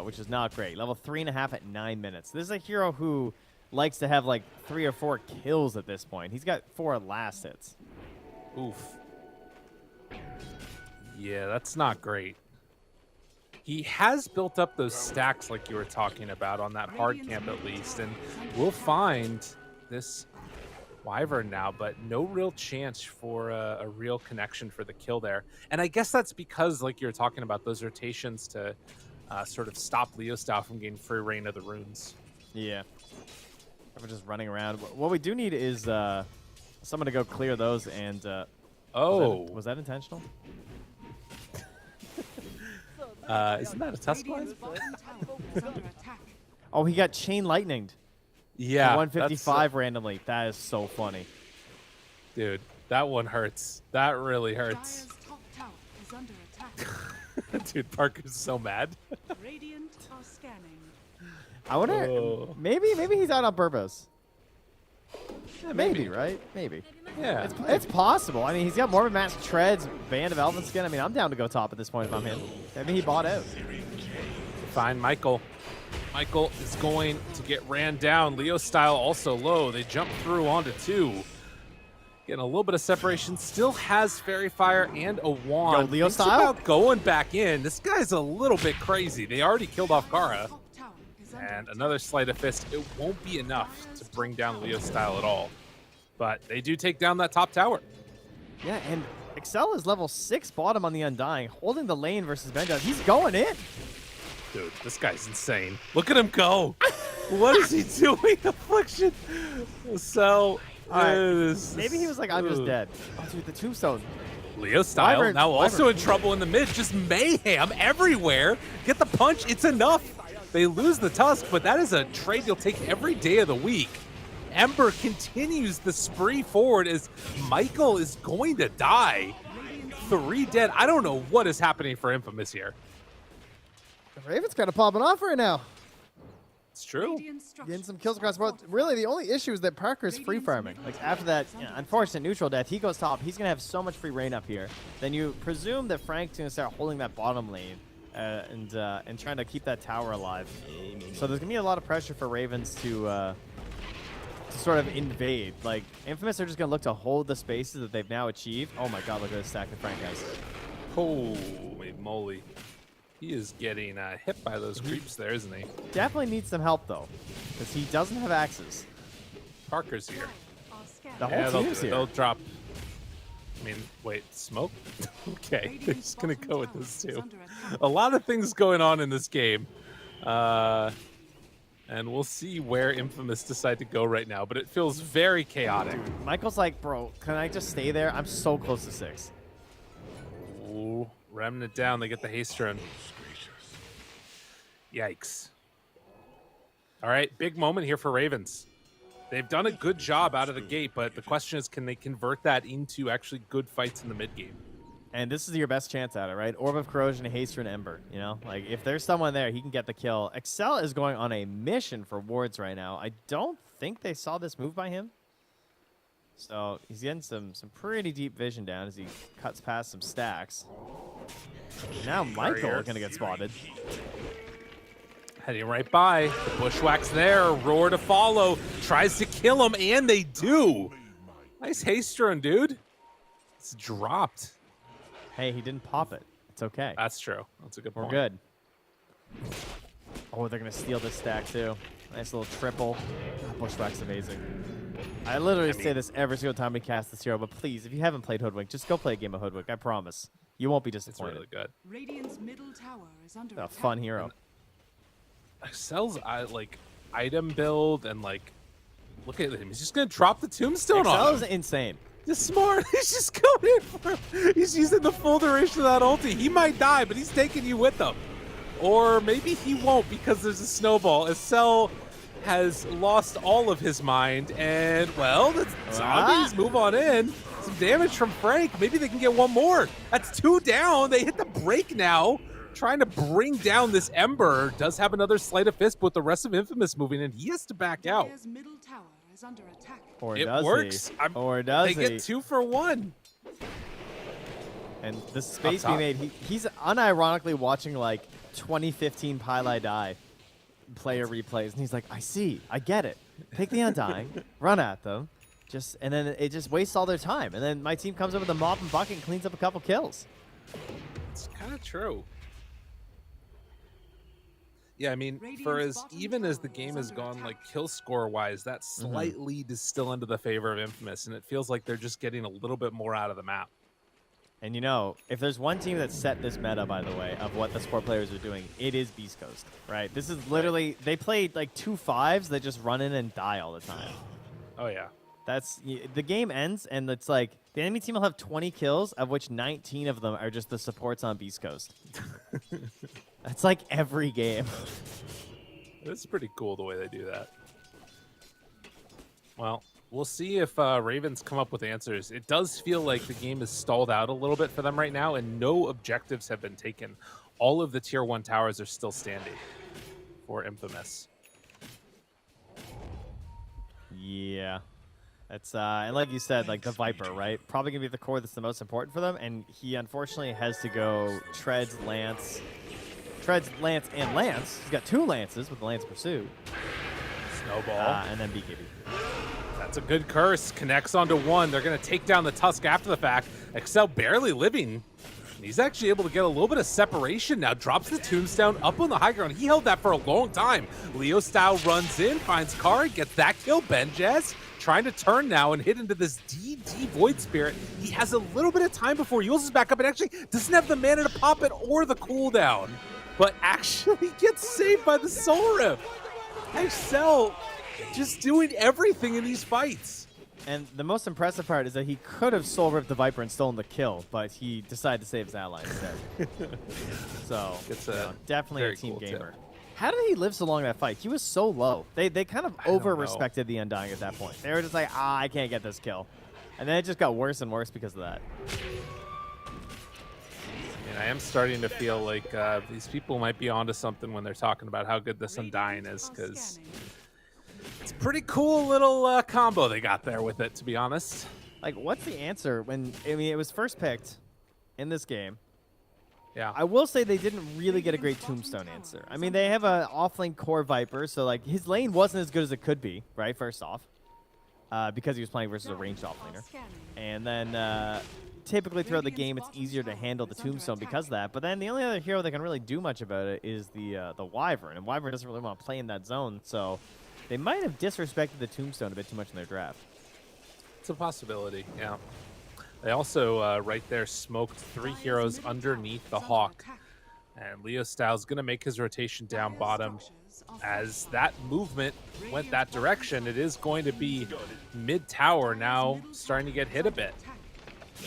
Which is not great. Level 3.5 at 9 minutes. This is a hero who likes to have like 3 or 4 kills at this point. He's got 4 last hits. Oof. Yeah, that's not great. He has built up those stacks like you were talking about on that hard camp at least, and we'll find this Wyvern now, but no real chance for a real connection for the kill there. And I guess that's because, like you were talking about, those rotations to sort of stop Leo Style from getting free reign of the runes. Yeah. We're just running around. What we do need is someone to go clear those. And was that intentional? Isn't that a Tusk line? Oh, he got chain lightninged. Yeah. 155 randomly. That is so funny. Dude, that one hurts. That really hurts. Dire's top tower is under attack. Dude, Parker's so mad. Radiant are scanning. I wonder. Oh. Maybe he's out on purpose. Yeah, maybe, right? Maybe. Yeah. It's possible. I mean, he's got Morbid Mask, Treads, Band of Elven Skin. I mean, I'm down to go top at this point if I'm him. Maybe he bought out. Fine, Michael. Michael is going to get ran down. Leo style also low. They jump through onto 2. Getting a little bit of separation. Still has Fairy Fire and a wand. Yo, Leo Thinks style? about going back in. This guy's a little bit crazy. They already killed off Kara. Top tower is under And attack. another sleight of fist. It won't be enough to bring down Leo style at all. But they do take down that top tower. Yeah, and Excel is level 6 bottom on the Undying, holding the lane versus Benja. He's going in. Dude, this guy's insane. Look at him go. What is he doing? Affliction. So, Maybe he was like, I'm just dead. Oh, dude, the tombstone. Leo style Wyvern- now also Wyvern. in trouble in the mid. Just mayhem everywhere. Get the punch. It's enough. They lose the Tusk, but that is a trade you'll take every day of the week. Ember continues the spree forward as Michael is going to die. 3 dead. I don't know what is happening for Infamous here. Raven's kind of popping off right now. It's true. Radiant structures Getting some kills across the board. Really, the only issue is that Parker's free farming. Like, after that unfortunate neutral death, he goes top. He's going to have so much free reign up here. Then you presume that Frank's going to start holding that bottom lane and trying to keep that tower alive. So there's going to be a lot of pressure for Ravens to sort of invade. Like, Infamous are just going to look to hold the spaces that they've now achieved. Oh my god, look at this stack that Frank has. Holy moly. He is getting hit by those creeps there, isn't he? Definitely needs some help, though, because he doesn't have axes. Parker's here. are scanning. The whole they'll, team's here. they'll drop. I mean, wait, smoke? Okay, they're just going to go with this too. A lot of things going on in this game. And we'll see where Infamous decide to go right now, but it feels very chaotic. Michael's like, bro, can I just stay there? I'm so close to 6. Ooh, ramming it down. They get the haste run. Yikes. All right, big moment here for Ravens. They've done a good job out of the gate, but the question is, can they convert that into actually good fights in the mid game? And this is your best chance at it, right? Orb of Corrosion, Haster, and Ember. You know, like if there's someone there, he can get the kill. Excel is going on a mission for wards right now. I don't think they saw this move by him. So he's getting some pretty deep vision down as he cuts past some stacks. Now Michael gonna get spotted. Heading right by. The bushwhack's there. Roar to follow. Tries to kill him, and they do. Nice haste run, dude. It's dropped. Hey, he didn't pop it. It's okay. That's true. That's a good We're point. good. Oh, they're gonna steal this stack too. Nice little triple. God, Bushwhack's amazing. I literally say this every single time we cast this hero, but please, if you haven't played Hoodwink, just go play a game of Hoodwink. I promise. You won't be It's disappointed. really good. Radiant's middle tower is under A attack. fun hero. Excel's like item build and like, look at him. He's just gonna drop the tombstone Excel on is him. insane. Just smart. He's just going in for him. He's using the full duration of that ulti. He might die, but he's taking you with him. Or maybe he won't because there's a snowball. Excel has lost all of his mind, and well, the zombies move on in. Some damage from Frank. Maybe they can get one more. That's 2 down. They hit the break now. Trying to bring down this Ember. Does have another sleight of fist, but with the rest of Infamous moving in, he has to back out. Dire's middle tower is under attack. Or It does works. he? I'm- Or does They he? get 2 for 1. And the space we top. made, he's unironically watching like 2015 Pile Die player replays, and he's like, I see, I get it. Take the Undying, run at them, and then it just wastes all their time. And then my team comes up with a mop and bucket and cleans up a couple kills. It's kind of true. Yeah, I mean, Radiant's for as bottom even as the tower game is has under gone, attack. like kill score wise, that slight lead is still into the favor of Infamous, and it feels like they're just getting a little bit more out of the map. And you know, if there's one team that set this meta, by the way, of what the sport players are doing, it is Beast Coast, right? This is literally, they played like 2 5s that just run in and die all the time. Oh yeah, The game ends, and it's like the enemy team will have 20 kills, of which 19 of them are just the supports on Beast Coast. That's like every game. It's pretty cool the way they do that. Well, we'll see if Ravens come up with answers. It does feel like the game is stalled out a little bit for them right now, and no objectives have been taken. All of the Tier 1 towers are still standing for Infamous. Yeah. It's and like you said, like the Viper, right? Probably gonna be the core that's the most important for them, and he unfortunately has to go Treads, Lance, and Lance. He's got 2 Lances with the Lance Pursuit. Snowball. And then BKB. That's a good curse. Connects onto 1. They're going to take down the Tusk after the fact. Excel barely living. He's actually able to get a little bit of separation now. Drops the tombstone up on the high ground. He held that for a long time. Leo Style runs in, finds Kari, gets that kill. Benjaz trying to turn now and hit into this DD Void Spirit. He has a little bit of time before Yules is back up and actually doesn't have the mana to pop it or the cooldown, but actually gets saved by the Soul Rip. Excel just doing everything in these fights. And the most impressive part is that he could have Soul Ripped the Viper and stolen the kill, but he decided to save his ally instead. So, It's definitely a very team cool tip. gamer. How did he live so long in that fight? He was so low. They kind of don't over-respected the Undying at that point. They were just like, I can't get this kill. And then it just got worse and worse because of that. I am starting to feel like these people might be onto something when they're talking about how good this Undying is, because it's a pretty cool little combo they got there with it, to be honest. Like, what's the answer when, I mean, it was first picked in this game. Yeah. I will say they didn't really get a great Tombstone answer. I mean, they have an off-lane core Viper, so, like, his lane wasn't as good as it could be, right, first off, because he was playing versus a ranged off-laner. And then typically throughout the game, it's easier to handle the Tombstone because of that. But then the only other hero that can really do much about it is the Wyvern, and Wyvern doesn't really want to play in that zone, so they might have disrespected the Tombstone a bit too much in their draft. It's a possibility, yeah. They also, right there, smoked 3 heroes underneath the Hawk. And Leo Styles going to make his rotation down bottom. As that movement went that direction, it is going to be mid-tower now starting to get hit a bit.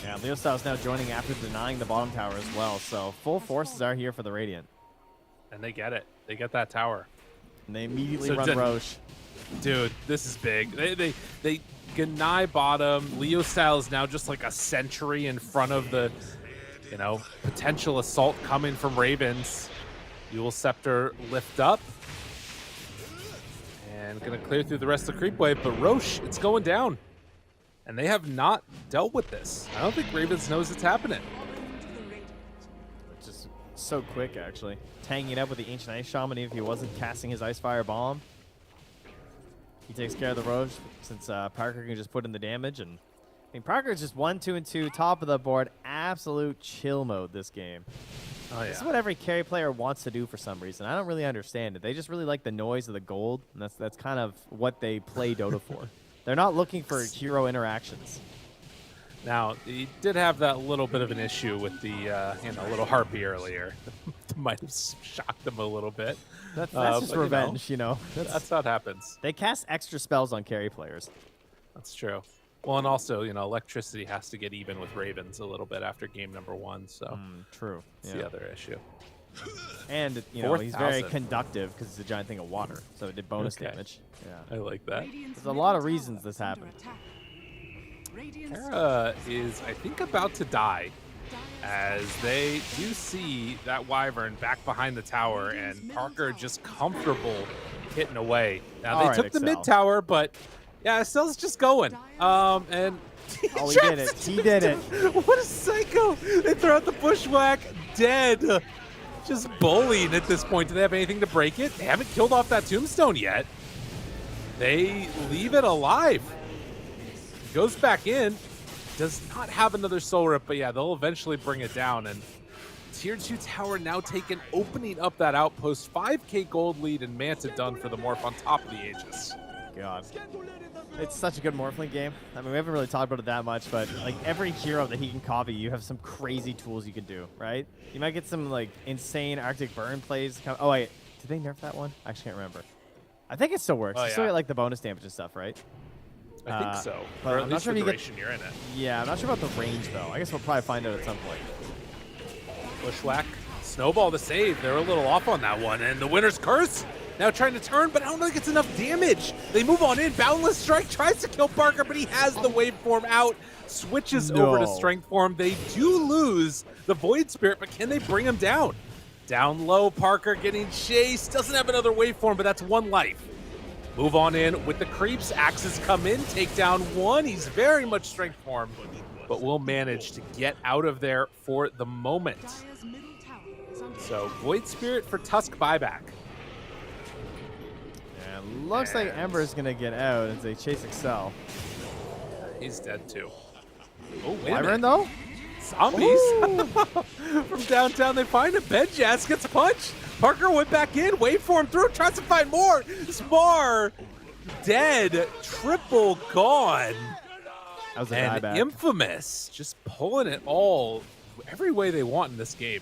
Yeah, Leo Styles now joining after denying the bottom tower as well, so full forces are here for the Radiant. And they get it. They get that tower. And they immediately So run Roche. Dude, this is big. They Ganai bottom. Leo Styles now just like a sentry in front of the, potential assault coming from Ravens. Eul Scepter lift up. And going to clear through the rest of the creep wave. But Roche, it's going down. And they have not dealt with this. I don't think Ravens knows it's happening. Just so quick, actually. Tagging it up with the Ancient Ice Shaman even if he wasn't casting his Ice Fire Bomb. He takes care of the Roche since Parker can just put in the damage. And I mean, Parker is just 1, 2, and 2, top of the board. Absolute chill mode this game. Oh, yeah. This is what every carry player wants to do for some reason. I don't really understand it. They just really like the noise of the gold, and that's kind of what they play Dota for. They're not looking for hero interactions. Now, he did have that little bit of an issue with the, little harpy earlier. Might have shocked him a little bit. That's just but, revenge, That's how it happens. They cast extra spells on carry players. That's true. Well, and also, electricity has to get even with Ravens a little bit after game number 1, so True. that's the other issue. And, he's 4,000. very conductive because it's a giant thing of water, so it did bonus Okay. damage. Yeah. I like that. There's a lot of reasons this happened. Terra is, I think, about to die as they do see that Wyvern back behind the tower and Parker just comfortable hitting away. Now, they All right, took the Excel. mid-tower, but yeah, Excel's just going. And He did it. He did it. What a psycho. They throw out the bushwhack, dead. Just bullying at this point. Do they have anything to break it? They haven't killed off that tombstone yet. They leave it alive. Goes back in. Does not have another soul rip, but yeah, they'll eventually bring it down. And Tier 2 tower now taken, opening up that outpost. 5k gold lead and Manta done for the Morph on top of the Aegis. God. It's such a good Morphling game. I mean, we haven't really talked about it that much, but like every hero that he can copy, you have some crazy tools you can do, right? You might get some like insane Arctic Burn plays. Oh wait, did they nerf that one? I actually can't remember. I think it still works. Oh, You still yeah. get like the bonus damage and stuff, right? I think so. but Or I'm at not least sure the if you get- duration you're in it. Yeah, I'm not sure about the range, though. I guess we'll probably find out at some point. Bushwhack. Snowball the save. They're a little off on that one. And the winner's curse now trying to turn, but I don't think it's enough damage. They move on in. Boundless Strike tries to kill Parker, but he has the waveform out. Switches over to No. Strength Form. They do lose the Void Spirit, but can they bring him down? Down low, Parker getting chased. Doesn't have another waveform, but that's one life. Move on in with the creeps. Axes come in, take down one. He's very much Strength Form, but will manage to get out of there for the moment. Dire's middle tower is under So Void Spirit for Tusk buyback. Yeah, looks like Ember's going to get out as they chase Excel. He's dead too. Oh, wait a Wyvern, minute. though? Zombies. From downtown, they find him. Benjaz gets punched. Parker went back in. Waveform through. Tries to find more. Spar dead. Triple gone. That was a And dieback. Infamous just pulling it all every way they want in this game.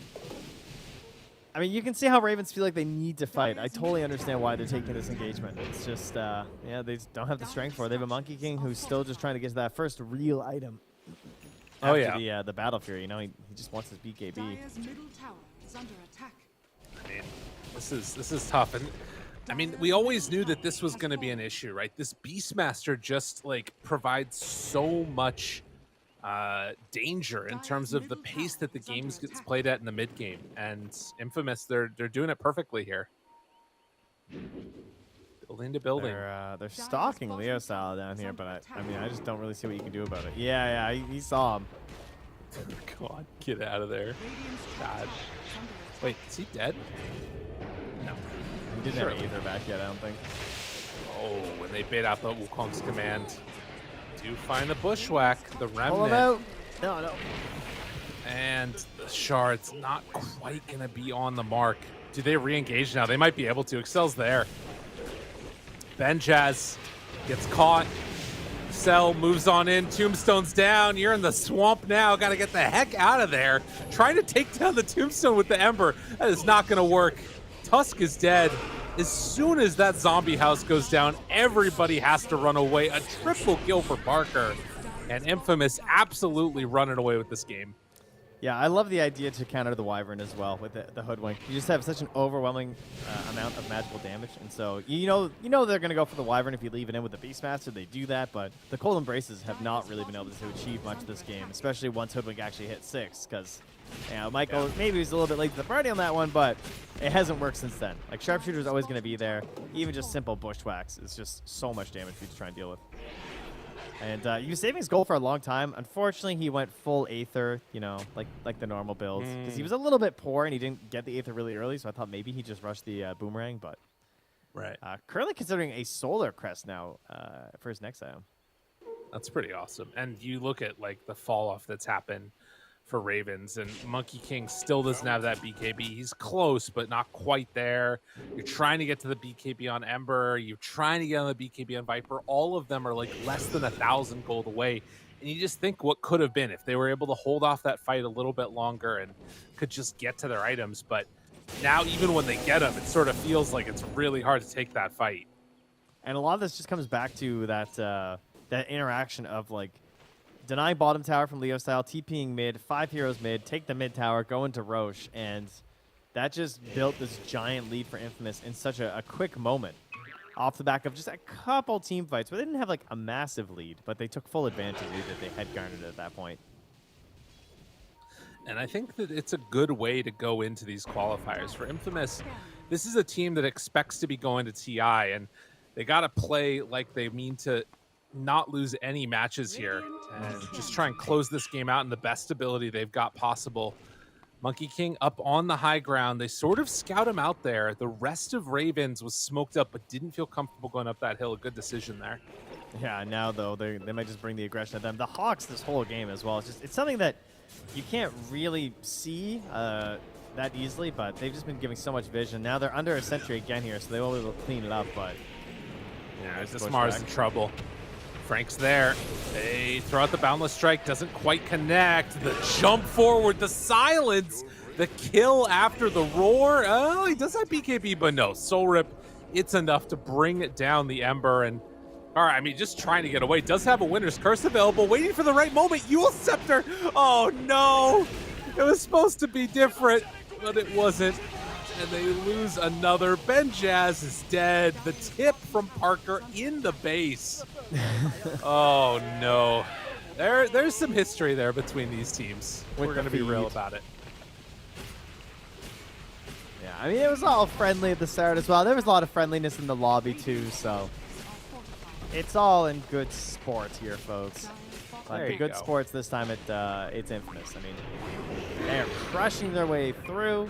I mean, you can see how Ravens feel like they need to fight. I totally understand why they're taking this engagement. It's just, yeah, they just don't have the strength for it. They have a Monkey King who's still just trying to get to that first real item. Oh, After yeah. the Battle Fury, you know, he just wants his BKB. Dire's middle tower is under attack. I mean, this is tough. And I mean, we always knew that this was going to be an issue, right? This Beastmaster just like provides so much danger in terms of the pace that the games gets played at in the mid game. And Infamous, they're doing it perfectly here. Building to building. They're stalking Leo style down here, but I mean, I just don't really see what you can do about it. Yeah, he saw him. God, get out of there. Radiant's God. top tower is under attack. Wait, is he dead? No. He didn't Sure. have Aether back yet, I don't think. Oh, when they bait out the Wukong's command. Do find the Bushwhack, the Pull him remnant. out. No. And the shard's not quite going to be on the mark. Do they re-engage now? They might be able to. Excel's there. Benjaz gets caught. Cell moves on in. Tombstone's down. You're in the swamp now. Got to get the heck out of there. Trying to take down the Tombstone with the Ember. That is not going to work. Tusk is dead. As soon as that zombie house goes down, everybody has to run away. A triple kill for Parker. And Infamous absolutely running away with this game. Yeah, I love the idea to counter the Wyvern as well with the Hoodwink. You just have such an overwhelming amount of magical damage, and so you know they're going to go for the Wyvern if you leave it in with the Beastmaster. They do that, but the Cold Embraces have not really been able to achieve much this game, especially once Hoodwink actually hit 6, because Michael maybe he's a little bit late to the party on that one, but it hasn't worked since then. Like, Sharpshooter's always going to be there. Even just simple Bushwhacks is just so much damage for you to try and deal with. And he was saving his gold for a long time. Unfortunately, he went full Aether, like the normal builds. Because he was a little bit poor and he didn't get the Aether really early, so I thought maybe he just rushed the Boomerang. But Right. currently considering a Solar Crest now for his next item. That's pretty awesome. And you look at like the fall off that's happened for Ravens, and Monkey King still doesn't have that BKB. He's close, but not quite there. You're trying to get to the BKB on Ember. You're trying to get on the BKB on Viper. All of them are like less than 1,000 gold away. And you just think what could have been if they were able to hold off that fight a little bit longer and could just get to their items. But now even when they get them, it sort of feels like it's really hard to take that fight. And a lot of this just comes back to that interaction of like denying bottom tower from Leo style, TPing mid, 5 heroes mid, take the mid tower, go into Roche, and that just built this giant lead for Infamous in such a quick moment. Off the back of just a couple team fights, where they didn't have like a massive lead, but they took full advantage of the lead that they had garnered at that point. And I think that it's a good way to go into these qualifiers. For Infamous, this is a team that expects to be going to TI, and they got to play like they mean to not lose any matches here and just try and close this game out in the best ability they've got possible. Monkey King up on the high ground. They sort of scout him out there. The rest of Ravens was smoked up but didn't feel comfortable going up that hill. A good decision there. Yeah, now though they might just bring the aggression at them. The Hawks this whole game as well. It's something that you can't really see that easily, but they've just been giving so much vision. Now they're under a sentry again here, so they will be able to clean it up. But Yeah, nice this push Mars back. in trouble. Frank's there. They throw out the Boundless Strike. Doesn't quite connect. The jump forward. The silence. The kill after the roar. Oh, he does have BKB, but no. Soul Rip. It's enough to bring down the Ember. And All right, I mean, just trying to get away. Does have a winner's curse available, waiting for the right moment. Yule Scepter. Oh, no. It was supposed to be different, but it wasn't. And they lose another. Ben Jazz is dead. The tip from Parker in the base. Oh, no. There's some history there between these teams. We're going to be real about it. Yeah, I mean, it was all friendly at the start as well. There was a lot of friendliness in the lobby, too, so it's all in good sports here, folks. But the good sports this time, it's Infamous. I mean, they're crushing their way through,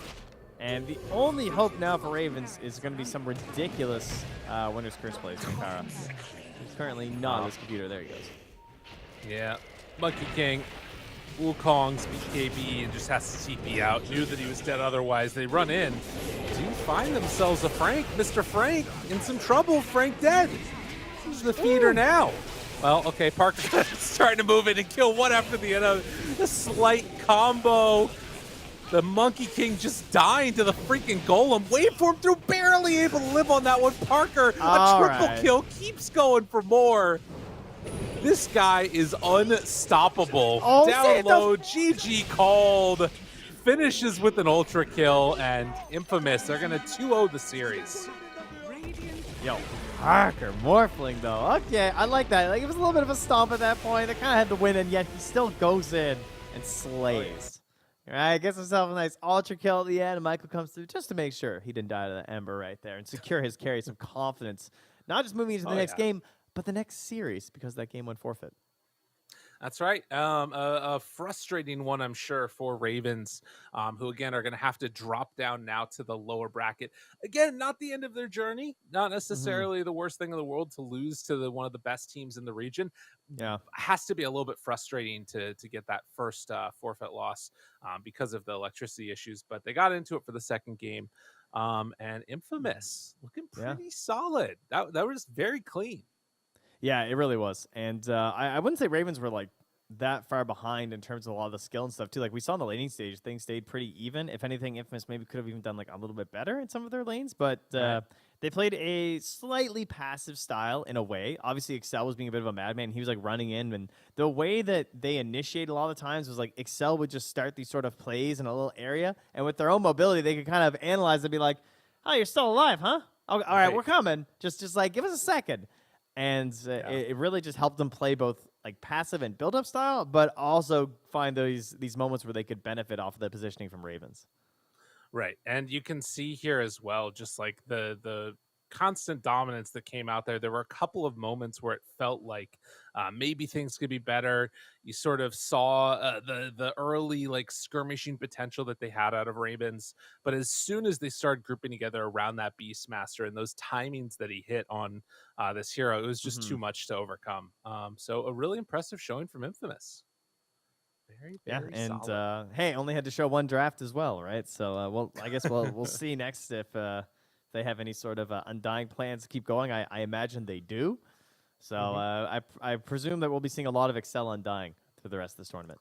and the only hope now for Ravens is going to be some ridiculous winner's curse plays from Kara. He's currently not on his computer. There he goes. Yeah, Monkey King, Wukong's BKB and just has to TP out. Knew that he was dead otherwise. They run in. Do find themselves a Frank. Mr. Frank in some trouble. Frank dead. Who's the feeder now? Well, okay, Parker's starting to move in and kill one after the other. The slight combo. The Monkey King just dying to the freaking golem. Wait for him through, barely able to live on that one. Parker, a triple kill, keeps going for more. This guy is unstoppable. Down low, GG called. Finishes with an ultra kill, and Infamous, they're going to 2-0 the series. Yo, Parker, Morphling, though. Okay, I like that. Like, it was a little bit of a stomp at that point. They kind of had the win, and yet he still goes in and slays. All right, gets himself a nice ultra kill at the end, and Michael comes through just to make sure he didn't die to the Ember right there and secure his carry, some confidence. Not just moving into the next game, but the next series, because that game went forfeit. That's right. A frustrating one, I'm sure, for Ravens, who, again, are going to have to drop down now to the lower bracket. Again, not the end of their journey. Not necessarily the worst thing in the world to lose to one of the best teams in the region. Yeah. Has to be a little bit frustrating to get that first forfeit loss because of the electricity issues. But they got into it for the second game. And Infamous, looking pretty solid. That was very clean. Yeah, it really was. And I wouldn't say Ravens were like that far behind in terms of a lot of the skill and stuff too. Like we saw in the laning stage, things stayed pretty even. If anything, Infamous maybe could have even done like a little bit better in some of their lanes, but they played a slightly passive style in a way. Obviously, Excel was being a bit of a madman. He was like running in, and the way that they initiate a lot of the times was like Excel would just start these sort of plays in a little area, and with their own mobility, they could kind of analyze and be like, "Oh, you're still alive, huh? Oh, all right, we're coming. Just like give us a second." And it really just helped them play both like passive and build-up style, but also find these moments where they could benefit off of the positioning from Ravens. Right. And you can see here as well, just like the constant dominance that came out there. There were a couple of moments where it felt like maybe things could be better. You sort of saw the early like skirmishing potential that they had out of Ravens. But as soon as they started grouping together around that Beastmaster and those timings that he hit on this hero, it was just too much to overcome. So a really impressive showing from Infamous. Very and solid. hey, only had to show one draft as well, right? So I guess we'll see next if they have any sort of undying plans to keep going. I imagine they do. So I presume that we'll be seeing a lot of Excel undying through the rest of this tournament.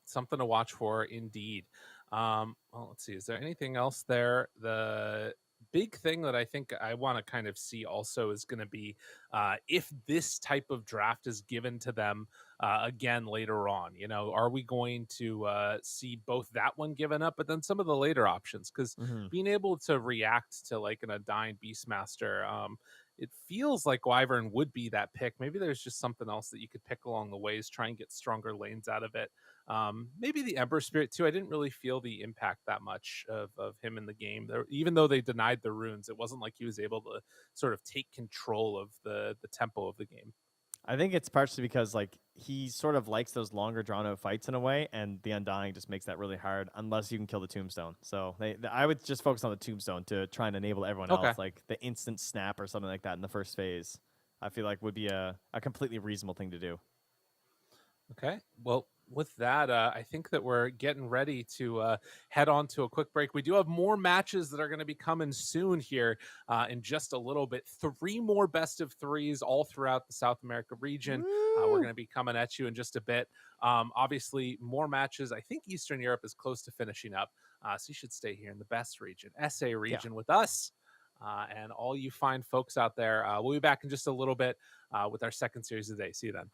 Something to watch for, indeed. Well, let's see. Is there anything else there? The big thing that I think I want to kind of see also is going to be if this type of draft is given to them again later on. You know, are we going to see both that one given up, but then some of the later options? Because being able to react to like an Undying Beastmaster, it feels like Wyvern would be that pick. Maybe there's just something else that you could pick along the ways, try and get stronger lanes out of it. Maybe the Ember Spirit too. I didn't really feel the impact that much of him in the game. Even though they denied the runes, it wasn't like he was able to sort of take control of the tempo of the game. I think it's partially because like he sort of likes those longer drawn out fights in a way, and the Undying just makes that really hard unless you can kill the Tombstone. So I would just focus on the Tombstone to try and enable everyone else, like the instant snap or something like that in the first phase. I feel like would be a completely reasonable thing to do. Okay, well, with that, I think that we're getting ready to head on to a quick break. We do have more matches that are going to be coming soon here in just a little bit. 3 more best of 3s all throughout the South America region. We're going to be coming at you in just a bit. Obviously, more matches. I think Eastern Europe is close to finishing up, so you should stay here in the best region, SA region, with us. And all you fine folks out there. We'll be back in just a little bit with our second series of the day. See you then.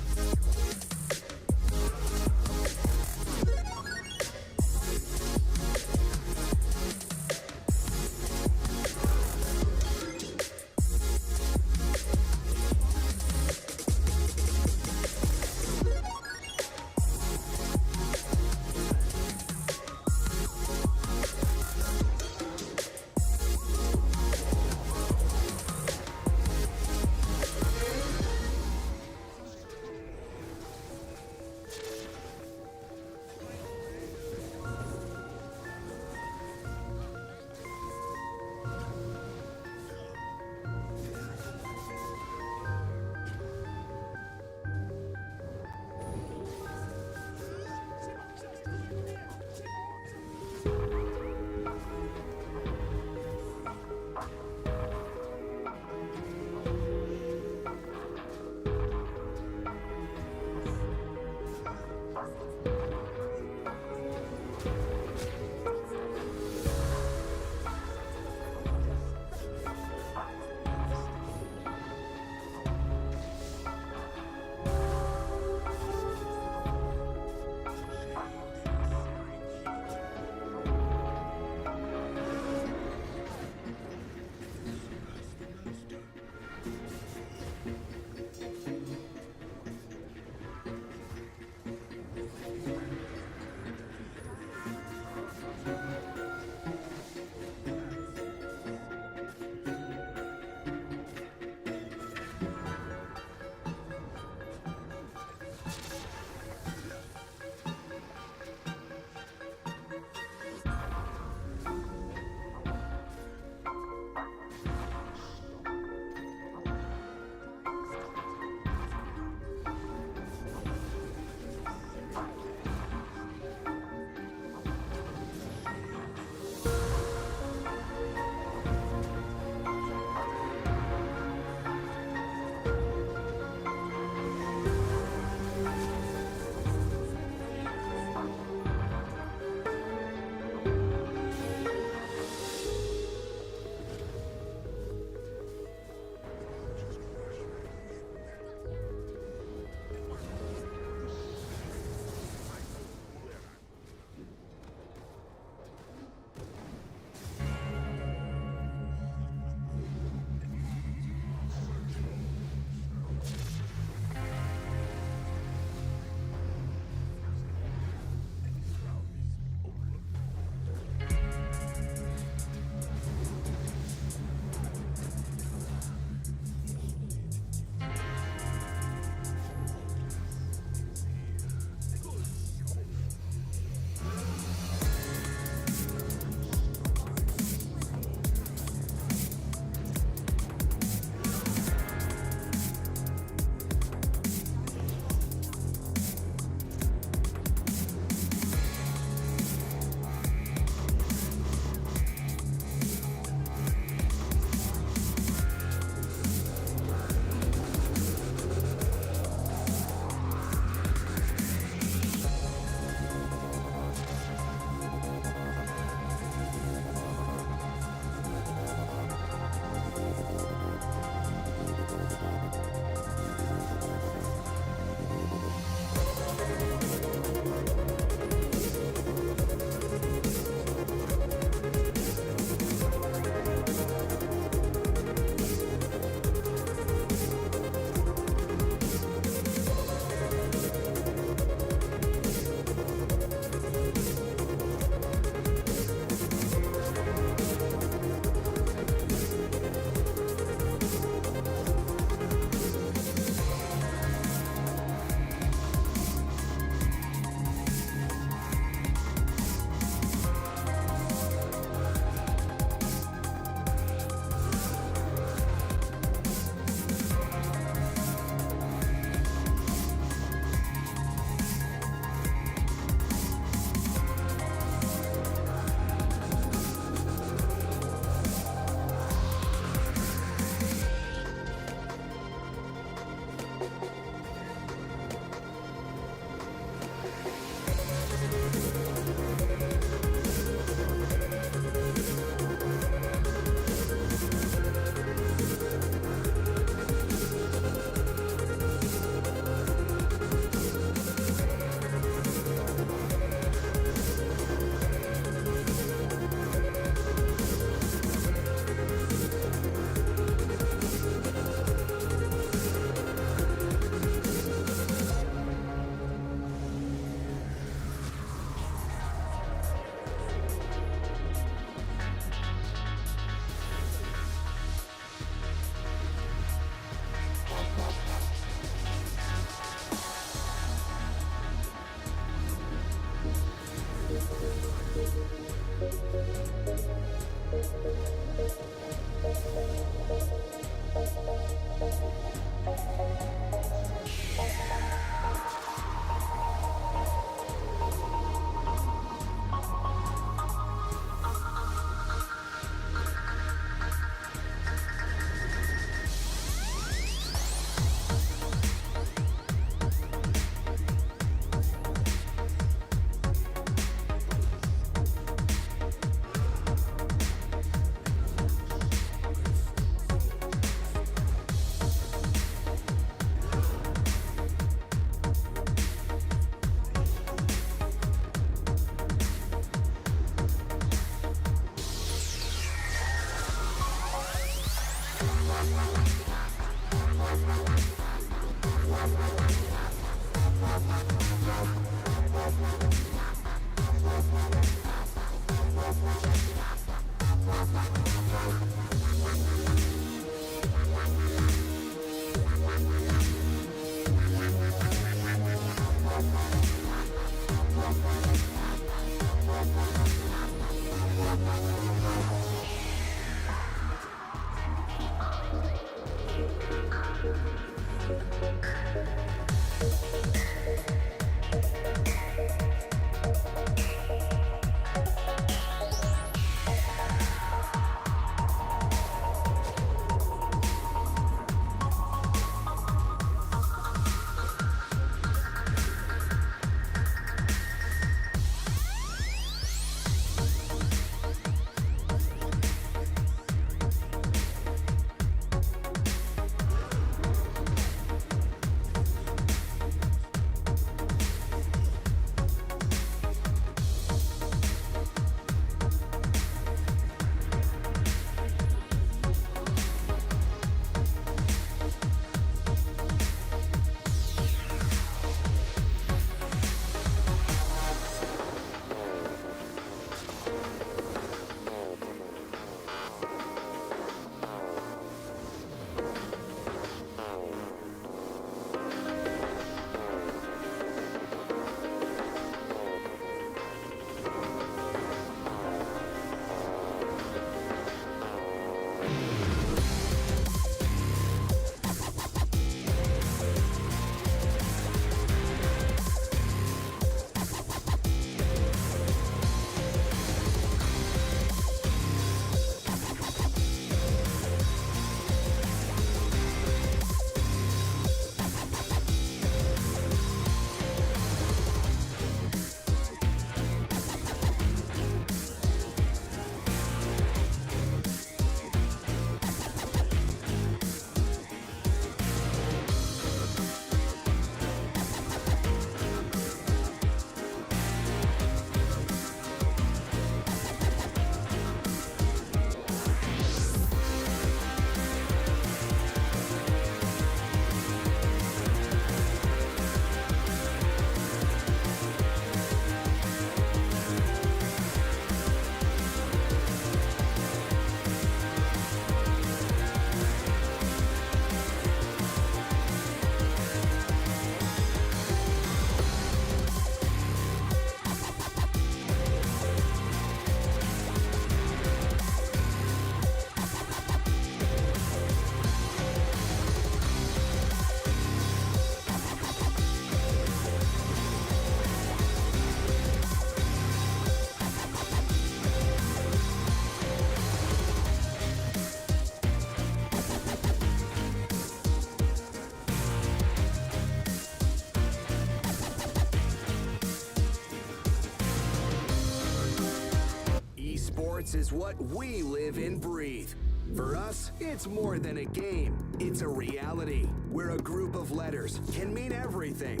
Sports is what we live and breathe. For us, it's more than a game. It's a reality where a group of letters can mean everything.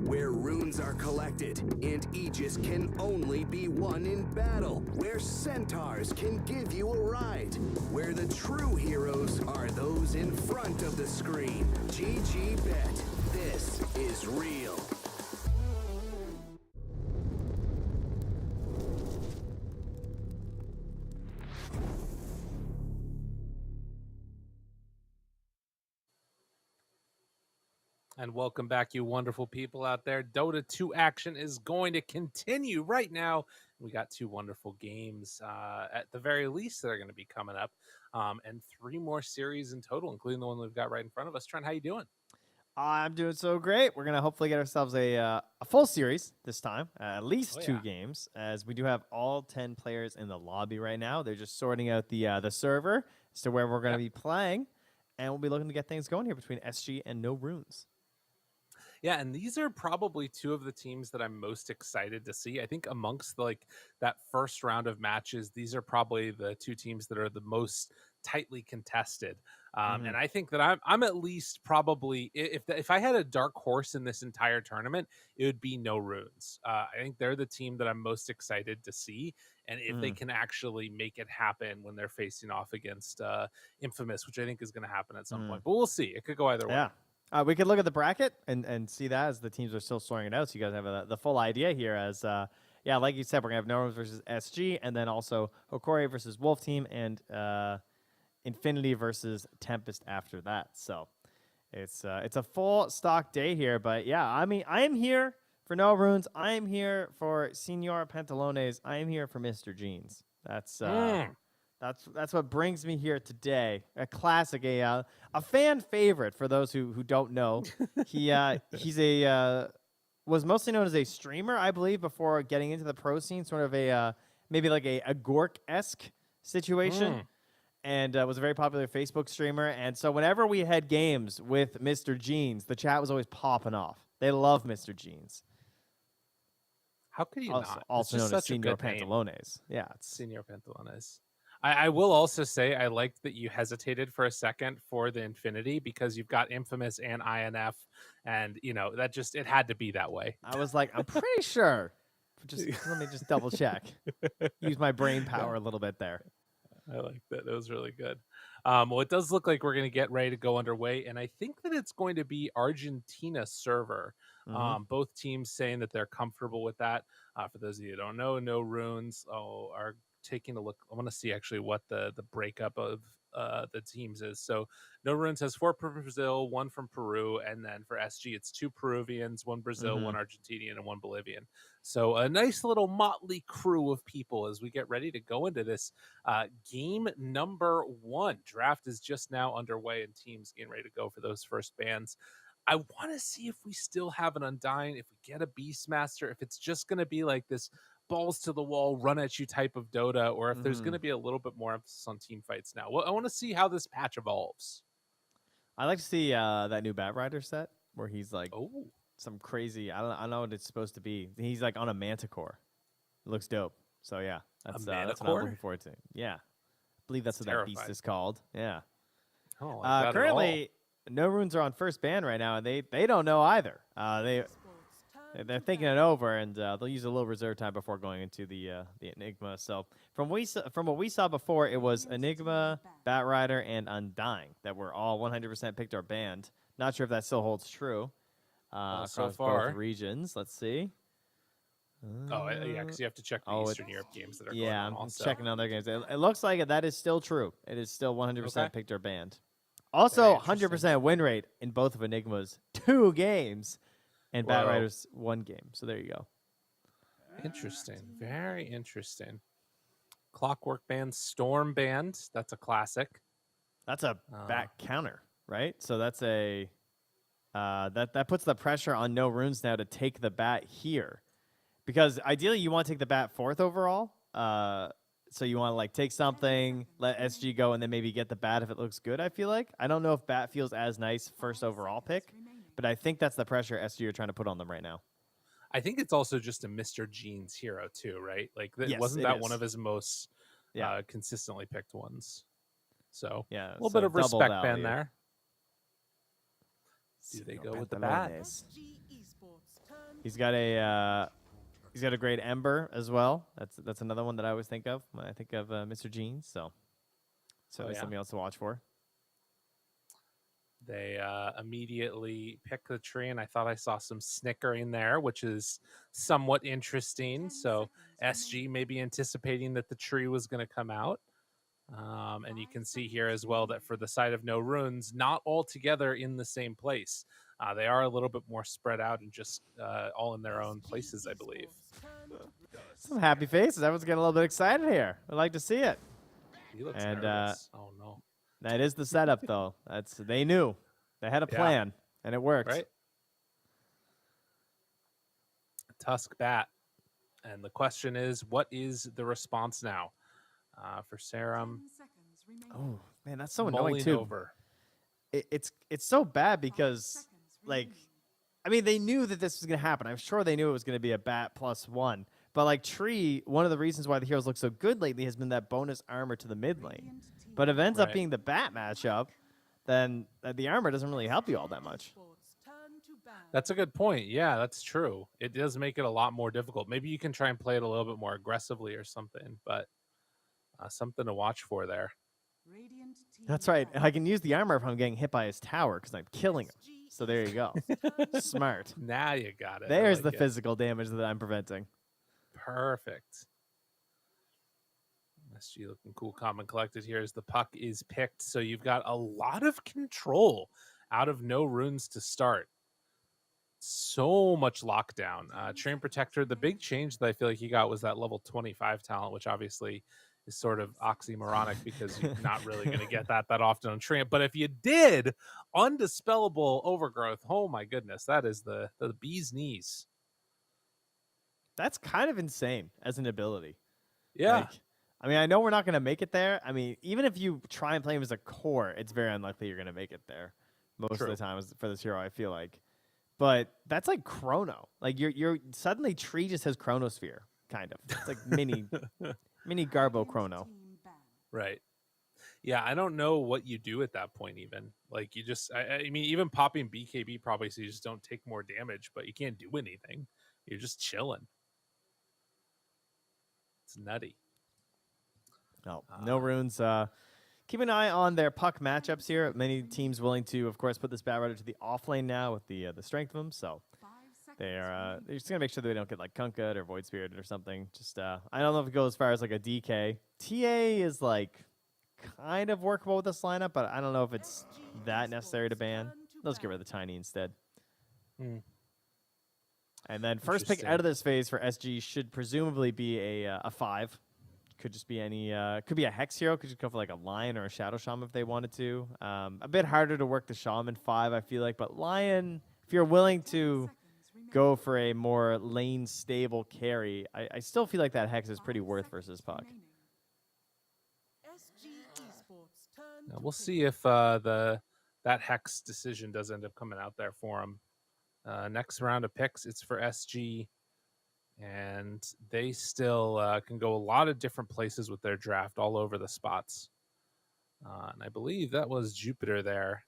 Where runes are collected and Aegis can only be won in battle. Where centaurs can give you a ride. Where the true heroes are those in front of the screen. GG Bet. This is real. And welcome back, you wonderful people out there. Dota 2 action is going to continue right now. We got two wonderful games at the very least that are going to be coming up, and three more series in total, including the one we've got right in front of us. Trent, how you doing? I'm doing so great. We're gonna hopefully get ourselves a full series this time, at least Oh, two yeah. games, as we do have all 10 players in the lobby right now. They're just sorting out the server as to where we're gonna Yep. be playing, and we'll be looking to get things going here between SG and No Runes. Yeah, and these are probably two of the teams that I'm most excited to see. I think amongst like that first round of matches, these are probably the two teams that are the most tightly contested. Mhm. And I think that I'm at least probably if I had a dark horse in this entire tournament, it would be No Runes. I think they're the team that I'm most excited to see, and if they Mm. can actually make it happen when they're facing off against Infamous, which I think is going to happen at some Mm. point. But we'll see. It could go either way. Yeah. We could look at the bracket and see that as the teams are still sorting it out, so you guys have the full idea here. As yeah, like you said, we're gonna have Norms versus SG, and then also Hokori versus Wolf Team, and Infinity versus Tempest after that. So it's a full stock day here. But yeah, I mean, I am here for No Runes. I am here for Senor Pantalones. I am here for Mr. Jeans. That's what brings me here today. A classic, a fan favorite for those who don't know. He's a was mostly known as a streamer, I believe, before getting into the pro scene. Sort of a maybe like a Gork-esque situation, and was a very popular Facebook streamer. And so whenever we had games with Mr. Jeans, the chat was always popping off. They love Mr. Jeans, How could you not? It's also just known as such a Senor good name, Pantalones. Yeah, it's Senor Pantalones. I will also say I liked that you hesitated for a second for the Infinity because you've got Infamous and INF, and that just it had to be that way. I was like, I'm pretty sure. Just let me just double check. Use my brain power a little bit there. I like that. It was really good. Well, it does look like we're going to get ready to go underway, and I think that it's going to be Argentina server. Mm-hmm. Both teams saying that they're comfortable with that. For those of you who don't know, No Runes are taking a look. I want to see actually what the breakup of the teams is. So No Runes has 4 from Brazil, 1 from Peru, and then for SG it's 2 Peruvians, 1 Brazil, Mm-hmm. 1 Argentinian, and 1 Bolivian. So a nice little motley crew of people as we get ready to go into this game number 1. Draft is just now underway, and teams getting ready to go for those first bans. I want to see if we still have an Undying, if we get a Beastmaster, if it's just going to be like this balls to the wall, run at you type of Dota, or if there's going to be a little bit more emphasis on team fights now. Well, I want to see how this patch evolves. I like to see that new Bat Rider set where he's like Oh, some crazy. I don't know what it's supposed to be. He's like on a Manticore. It looks dope. So yeah, that's what I'm Manticore? looking forward to. Yeah, I believe that's what that beast terrifying. is called. Yeah. I don't like that at all. Currently, No Runes are on first ban right now, and they don't know either. They're thinking it over, and they'll use a little reserve time before going into the Enigma. So from what we saw before, it was Enigma, Bat Rider, and Undying that were all 100% picked or banned. Not sure if that still holds true across so far. both regions. Let's see. Yeah, because you have to check the Eastern Europe games that are going Yeah, on I'm also. checking on their games. It looks like that is still true. It is still 100% Okay. picked or banned. Also, Very interesting. 100% win rate in both of Enigma's 2 games and Bat Whoa. Rider's 1 game. So there you go. Interesting. Very interesting. Clockwork Band, Storm Band. That's a classic. That's a back counter, right? So that's a that puts the pressure on No Runes now to take the bat here, because ideally you want to take the bat 4th overall. So you want to like take something, let SG go, and then maybe get the bat if it looks good. I feel like I don't know if bat feels as nice first overall pick, but I think that's the pressure SG are trying to put on them right now. I think it's also just a Mr. Jeans hero too, right? Like, Yes, wasn't it that is. one of his most Yeah. consistently picked ones? So Yeah, a little so bit of double respect value. Ben there. Do they go with the bat? He's got a great Ember as well. That's another one that I always think of when I think of Mr. Jeans. So certainly yeah. something else to watch for. They immediately pick the tree, and I thought I saw some snickering there, which is somewhat interesting. So SG may be anticipating that the tree was going to come out. And you can see here as well that for the side of no runes, not all together in the same place. They are a little bit more spread out and just all in their own places, I believe. Some happy faces. Everyone's getting a little bit excited here. I'd like to see it. He looks And, nervous. Oh no! That is the setup, though. They knew. They had a Yeah. plan, and it worked. Right? Tusk bat, and the question is, what is the response now for Serum? 10 seconds remaining. Oh, man, that's so annoying, Mulling too. over. It's so bad because, 5 seconds like, remaining. I mean, they knew that this was going to happen. I'm sure they knew it was going to be a bat +1. But, like, Tree, one of the reasons why the heroes look so good lately has been that bonus armor to the mid lane. Radiant team But if it ends up Right. being the bat matchup, then the armor doesn't really help you all that much. sports turn to ban. That's a good point. Yeah, that's true. It does make it a lot more difficult. Maybe you can try and play it a little bit more aggressively or something, but something to watch for there. Radiant team That's right. ban. I can use the armor if I'm getting hit by his tower because I'm killing him. SG So there you go. turn to Smart. Now you got it. I There's like the it. physical damage that I'm preventing. Perfect. SG looking cool, calm, and collected here as the puck is picked. So you've got a lot of control out of no runes to start. So much lockdown. Train Protector, the big change that I feel like he got was that level 25 talent, which obviously is sort of oxymoronic because you're not really going to get that often on Train. But if you did, Undispellable Overgrowth, oh my goodness, that is the bee's knees. That's kind of insane as an ability. Yeah. Like, I mean, I know we're not going to make it there. I mean, even if you try and play him as a core, it's very unlikely you're going to make it there most True. of the time for this hero, I feel like. But that's like Chrono. Like you're suddenly Tree just has Chronosphere, kind of. It's like mini Garbo Radiant Chrono. team ban. Right. Yeah, I don't know what you do at that point even. Like you just I mean even popping BKB probably so you just don't take more damage, but you can't do anything. You're just chilling. It's nutty. No runes. Keep an eye on their puck matchups here. Many teams willing to, of course, put this Bat Rider to the off lane now with the strength of them. So 5 seconds they're just gonna make sure that they don't get like Kunkka or Void Spirit or something. Just I don't know if it goes as far as like a DK. TA is like kind of workable with this lineup, but I don't know if it's that necessary to ban. Let's get rid of the Tiny instead. Hmm. And then first pick out of this phase for SG should presumably be a 5. Could just be any, could be a Hex hero. Could just go for like a Lion or a Shadow Shaman if they wanted to. A bit harder to work the Shaman 5, I feel like. But Lion, if you're willing 10 to seconds remaining. go for a more lane stable carry, I still feel like that Hex is pretty 5 worth seconds versus Puck. remaining. SG Esports turn Now to we'll ban. see if that Hex decision does end up coming out there for him. Next round of picks, it's for SG. And they still can go a lot of different places with their draft all over the spots. And I believe that was Jupiter there,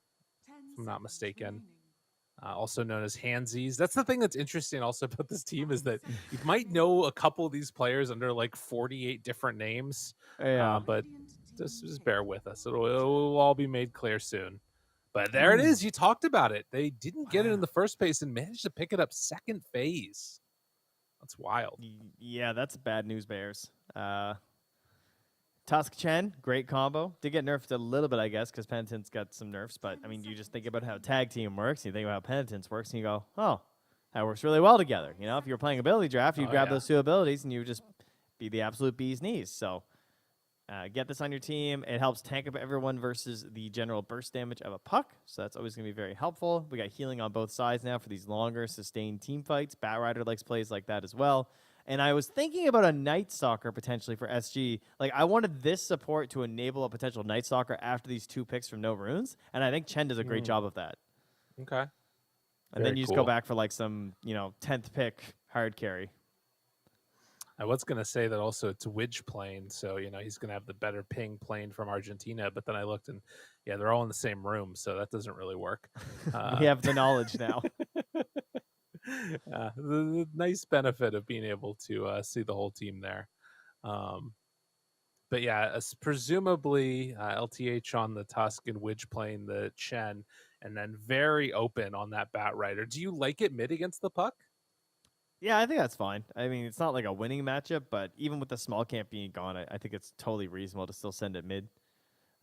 10 if I'm not seconds mistaken. remaining. Also known as Handsies. That's the thing that's interesting also about this team is that you might know a couple of these players under like 48 different names. But Radiant just team bear pick. with us. It'll all be made clear soon. But there it is. You talked about it. They didn't get it in Wow. the first phase and managed to pick it up second phase. That's wild. Yeah, that's bad news, Bears. Tusk Chen, great combo. Did get nerfed a little bit, I guess, because Penitence got some nerfs. But, I mean, you just think about how tag team works. You think about how Penitence works, and you go, oh, that works really well together. You know, if you were playing ability draft, you'd Oh, grab yeah. those two abilities, and you would just be the absolute bee's knees. So get this on your team. It helps tank up everyone versus the general burst damage of a puck. So that's always going to be very helpful. We got healing on both sides now for these longer, sustained team fights. Bat Rider likes plays like that as well. And I was thinking about a Night Stalker potentially for SG. Like, I wanted this support to enable a potential Night Stalker after these 2 picks from No Runes. And I think Chen does a great job of that. Okay. And Very then you just cool. go back for like some, 10th pick hard carry. I was going to say that also it's Widge plane. So, he's going to have the better ping plane from Argentina. But then I looked and, yeah, they're all in the same room. So that doesn't really work. We have the knowledge now. The nice benefit of being able to see the whole team there. But yeah, presumably LTH on the Tusk and Widge playing the Chen, and then very open on that Bat Rider. Do you like it mid against the puck? Yeah, I think that's fine. I mean, it's not like a winning matchup, but even with the small camp being gone, I think it's totally reasonable to still send it mid.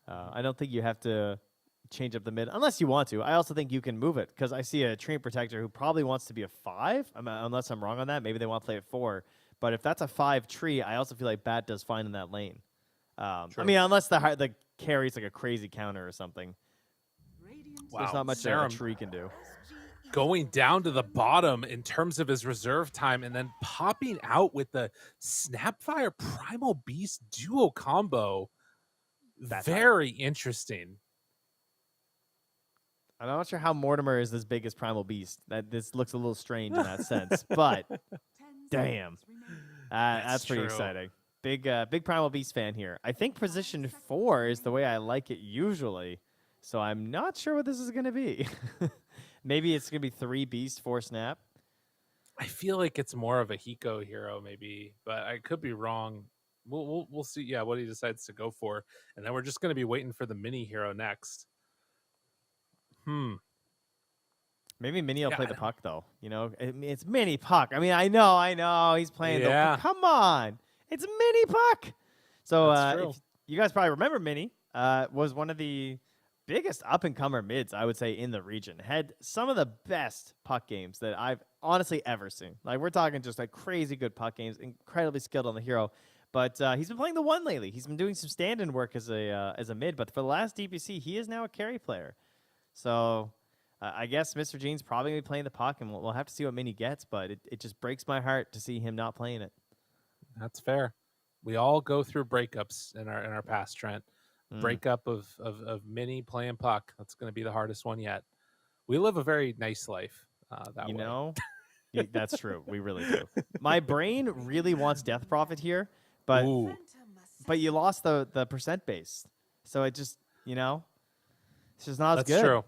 I don't think you have to change up the mid unless you want to. I also think you can move it because I see a Treant Protector who probably wants to be a 5, unless I'm wrong on that. Maybe they want to play at 4. But if that's a 5 tree, I also feel like Bat does fine in that lane. I True. mean, unless the carry's like a crazy counter or something. Radiant There's Wow, not much a Serum tree can do. SG going Esports down to the turn bottom in terms of his reserve time and then popping out with the Snapfire Primal Beast duo combo. That's Very interesting. I'm not sure how Mortimer is as big as Primal Beast. This looks a little strange in that sense, but 10 damn. seconds remaining. That's pretty true. exciting. Big Primal Beast fan here. I think position 4 is the way I like it usually, so I'm not sure what this is going to be. Maybe it's going to be 3 Beast, 4 Snap. I feel like it's more of a Hiko hero, maybe, but I could be wrong. We'll see. Yeah, what he decides to go for, and then we're just going to be waiting for the mini hero next. Maybe Mini will Yeah, play I the don't- puck though. You know, it's Mini Puck. I mean, I know he's playing the. Yeah. But come on, it's Mini Puck. So That's true. if you guys probably remember Mini was one of the biggest up and comer mids I would say in the region. Had some of the best puck games that I've honestly ever seen. Like we're talking just like crazy good puck games, incredibly skilled on the hero. But he's been playing the 1 lately. He's been doing some stand-in work as a mid. But for the last DPC, he is now a carry player. So I guess Mr. Gene's probably going to be playing the puck, and we'll have to see what Mini gets, but it just breaks my heart to see him not playing it. That's fair. We all go through breakups in our past, Trent. Breakup of mini playing puck. That's going to be the hardest one yet. We live a very nice life that You way. know, that's true. We really do. My brain really wants Death Prophet here, but Ooh, you lost the percent base, so it just it's just not as that's good. true.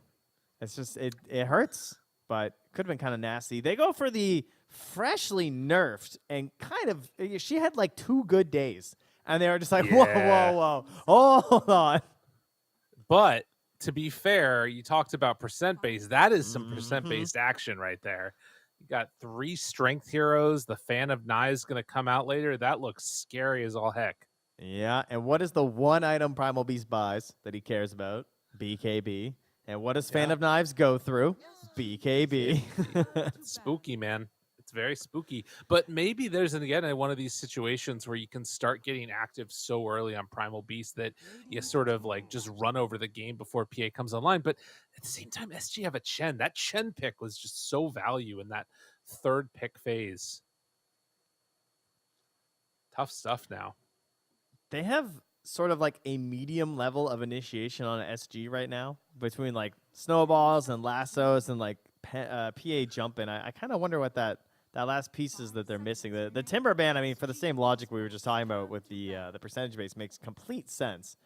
It's just it hurts, but could have been kind of nasty. They go for the freshly nerfed and kind of she had like 2 good days, and they were just like, Yeah. whoa, hold on. But to be fair, you talked about percent based. That is some percent Mhm. based action right there. You got 3 strength heroes. The Fan of Knives going to come out later. That looks scary as all heck. Yeah, and what is the one item Primal Beast buys that he cares about? BKB. And what does Fan Yeah. of Knives go through? BKB. It's spooky, man. It's very spooky. But maybe there's again one of these situations where you can start getting active so early on Primal Beast that you sort of like just run over the game before PA comes online. But at the same time, SG have a Chen. That Chen pick was just so value in that 3rd pick phase. Tough stuff now. They have sort of like a medium level of initiation on SG right now between like snowballs and lassos and like PA jumping. I kind of wonder what that last piece is that they're missing. The timber ban, I mean, for the same logic we were just talking about with the percentage base, makes complete sense.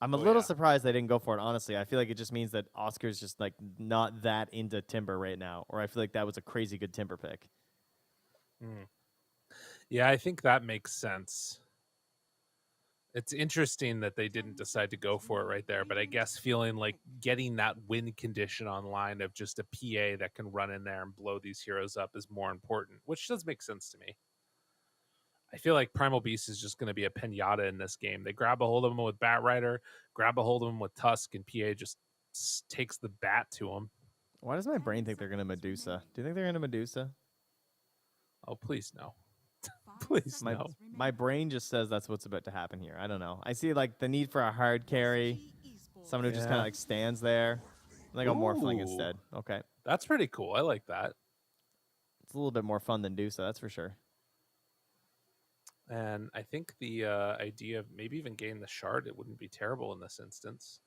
I'm a little surprised they didn't go for it, honestly. I feel like it just means that Oscar's just like not that into timber right now, or I feel like that was a crazy good timber pick. Yeah, I think that makes sense. It's interesting that they didn't decide to go for it right there, but I guess feeling like getting that win condition online of just a PA that can run in there and blow these heroes up is more important, which does make sense to me. I feel like Primal Beast is just going to be a pinata in this game. They grab a hold of him with Bat Rider, grab a hold of him with Tusk, and PA just takes the bat to him. Why does my brain think they're going to Medusa? Do you think they're going to Medusa? Oh, please no. Please My, no. my brain just says that's what's about to happen here. I don't know. I see like the need for a hard carry, someone who just kind Yeah. of like stands there. Like a Morphling Ooh. instead. Okay. That's pretty cool. I like that. It's a little bit more fun than Dusa, that's for sure. And I think the idea of maybe even getting the shard, it wouldn't be terrible in this instance.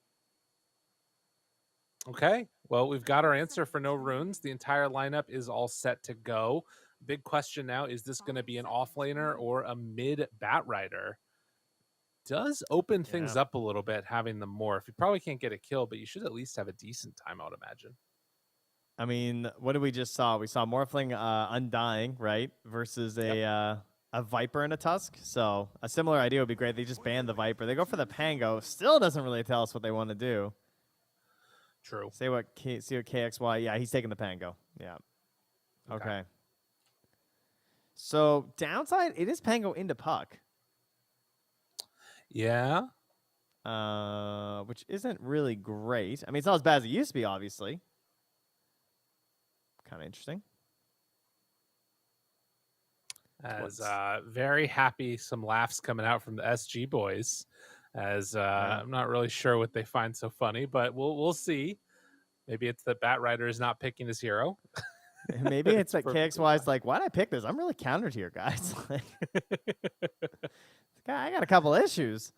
Okay, well, we've got our answer for no runes. The entire lineup is all set to go. Big question now, is this going to be an offlaner or a mid bat rider? Does open things up a little bit having the morph. You probably can't get a kill, but you should at least have a decent time, I would imagine. I mean, what did we just saw? We saw Morphling Undying, right? Versus a Viper and a Tusk. So a similar idea would be great. They just ban the Viper. They go for the Pango. Still doesn't really tell us what they want to do. True. See what KXY. Yeah, he's taking the Pango. Yeah. Okay. So downside, it is Pango into puck, Yeah. which isn't really great. I mean, it's not as bad as it used to be, obviously. Kind of interesting. As What's- very happy, some laughs coming out from the SG boys. As Yeah. I'm not really sure what they find so funny, but we'll see. Maybe it's that Bat Rider is not picking his hero. Maybe it's like perfectly KXY's fine. like, why did I pick this? I'm really countered here, guys. Like, I got a couple issues.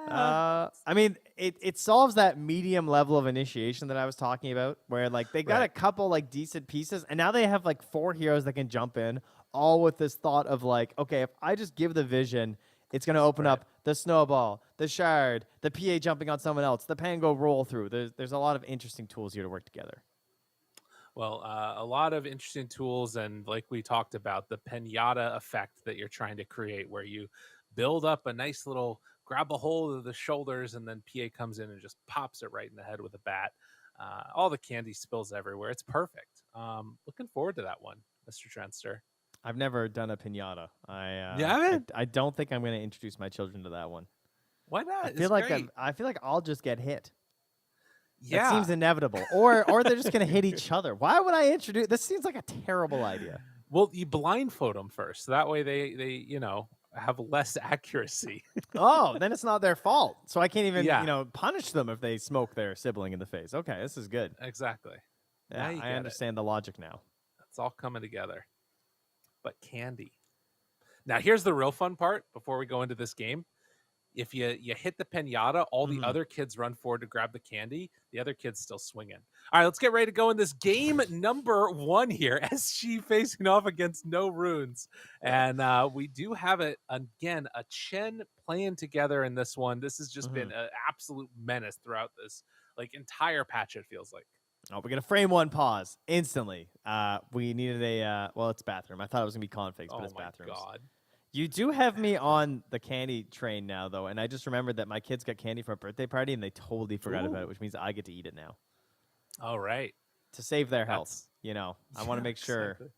I mean, it solves that medium level of initiation that I was talking about, where like they got a Right. couple like decent pieces, and now they have like 4 heroes that can jump in, all with this thought of like, okay, if I just give the vision, it's gonna open Right. up the snowball, the shard, the PA jumping on someone else, the Pango roll through. There's a lot of interesting tools here to work together. Well, a lot of interesting tools, and like we talked about, the pinata effect that you're trying to create, where you build up a nice little grab a hold of the shoulders, and then PA comes in and just pops it right in the head with a bat. All the candy spills everywhere. It's perfect. Looking forward to that one, Mr. Trenster. I've never done a pinata. You haven't? I don't think I'm gonna introduce my children to that one. Why not? I feel It's like great. I feel like I'll just get hit. Yeah. That seems inevitable. Or they're just gonna hit each other. Why would I introduce? This seems like a terrible idea. Well, you blindfold them first. That way they have less accuracy. Oh, then it's not their fault. So I can't even Yeah. punish them if they smoke their sibling in the face. Okay, this is good. Exactly. Yeah, Now you I get it. understand the logic now. It's all coming together. But candy. Now here's the real fun part before we go into this game. If you hit the pinata, all the Mhm. other kids run forward to grab the candy. The other kid's still swinging. All right, let's get ready to go in this game number 1 here. SG facing off against No Runes, and we do have it again. A Chen playing together in this one. This has just been an absolute menace throughout this like entire patch. It feels like. Oh, we're gonna frame one pause instantly. We needed a well, it's bathroom. I thought it was gonna be configs, but Oh it's my bathrooms. god. You do have me on the candy train now, though, and I just remembered that my kids got candy for a birthday party, and they totally forgot about Ooh. it, which means I get to eat it now All right. to save their health. That's- I want to make sure exactly.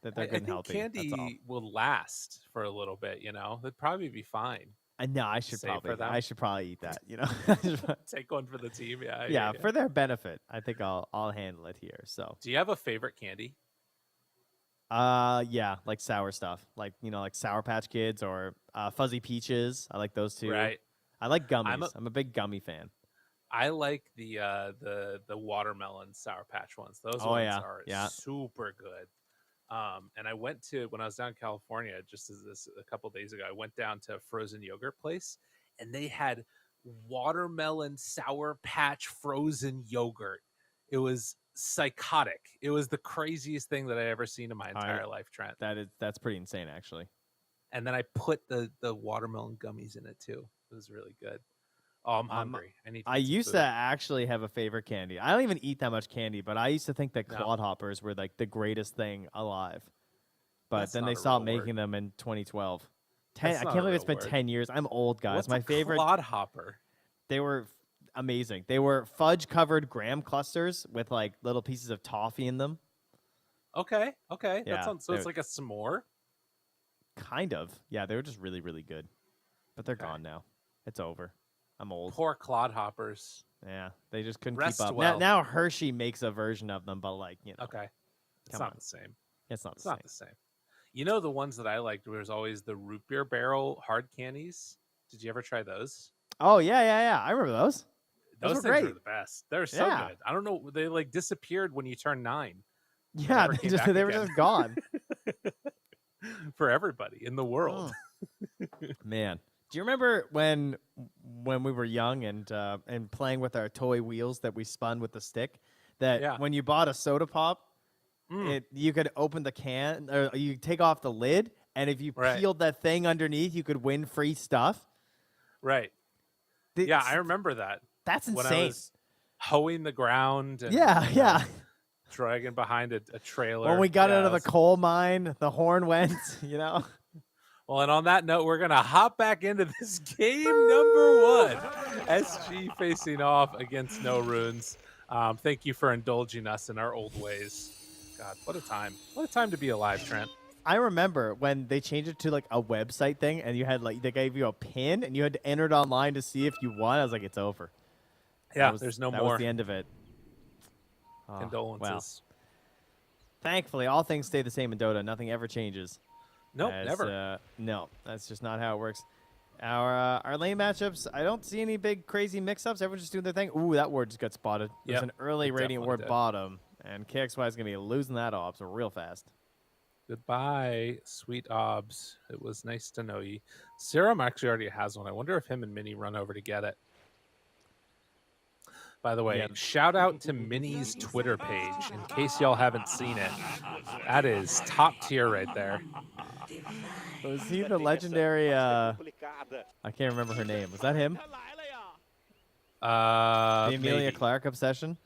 that they're I good and think healthy. That's all. candy will last for a little bit. They'd probably be fine. No, I should Save for them. probably eat that. Take one for the team. Yeah. Yeah, for their benefit, I think I'll handle it here. So, Do you have a favorite candy? yeah, like sour stuff, like like Sour Patch Kids or Fuzzy Peaches. I like those two. Right. I like gummies. I'm I'm a big gummy fan. I like the watermelon Sour Patch ones. Those Oh, ones yeah, are yeah. super good. And I went to when I was down in California just as this a couple days ago. I went down to a frozen yogurt place, and they had watermelon Sour Patch frozen yogurt. It was psychotic. It was the craziest thing that I ever seen in my entire life, Trent. That's pretty insane, actually. And then I put the watermelon gummies in it too. It was really good. Oh, I'm hungry. I need. To I get some used food. to actually have a favorite candy. I don't even eat that much candy, but I used to think that No. clodhoppers were like the greatest thing alive. But That's then not they a stopped real making word. them in 2012. That's I not can't a believe it's real been word. 10 years. I'm old, guys. What's My a favorite. clodhopper? They were amazing. They were fudge covered graham clusters with like little pieces of toffee in them. Okay. Yeah, That sounds so. It's they're- like a s'more. Kind of. Yeah, they were just really, really good. But they're Okay. gone now. It's over. I'm old. Poor clodhoppers. Yeah, they just couldn't Rest keep up. well. Now Hershey makes a version of them, but like, Okay. It's Come not on. the same. it's not It's the not same. the same. The ones that I liked was always the root beer barrel hard candies. Did you ever try those? Oh, yeah. I remember those. Those were things great. are the best. They're so Yeah. good. I don't know. They like disappeared when you turn 9 Yeah, never came back they were again. just gone. for everybody in the world. Man, do you remember when we were young and playing with our toy wheels that we spun with the stick? That Yeah. when you bought a soda pop, you could open the can or you take off the lid, and if you Right. peeled that thing underneath, you could win free stuff. Right. Th- Yeah, I remember that. That's When insane. I was hoeing the ground and Yeah. dragging behind a trailer. When we got Yeah, out of the it was- coal mine, the horn went. Well, and on that note, we're going to hop back into this game number 1. SG facing off against No Runes. Thank you for indulging us in our old ways. God, what a time. What a time to be alive, Trent. I remember when they changed it to like a website thing, and you had like they gave you a pin, and you had to enter it online to see if you won. I was like, it's over. Yeah, there's no that more. was the end of it. Oh, Condolences. Well, thankfully, all things stay the same in Dota. Nothing ever changes. Nope, never. No, that's just not how it works. Our lane matchups, I don't see any big crazy mix-ups. Everyone's just doing their thing. Ooh, that ward just got spotted. There's Yep, an early it Radiant definitely ward did. bottom, and KXY is going to be losing that ops real fast. Goodbye, sweet obs. It was nice to know you. Serum actually already has one. I wonder if him and Minnie run over to get it. By the way, Yep. shout out to Minnie's Twitter page in case y'all haven't seen it. That is top tier right there. Was he the legendary, I can't remember her name. Was that him? The Amelia Maybe. Clark obsession?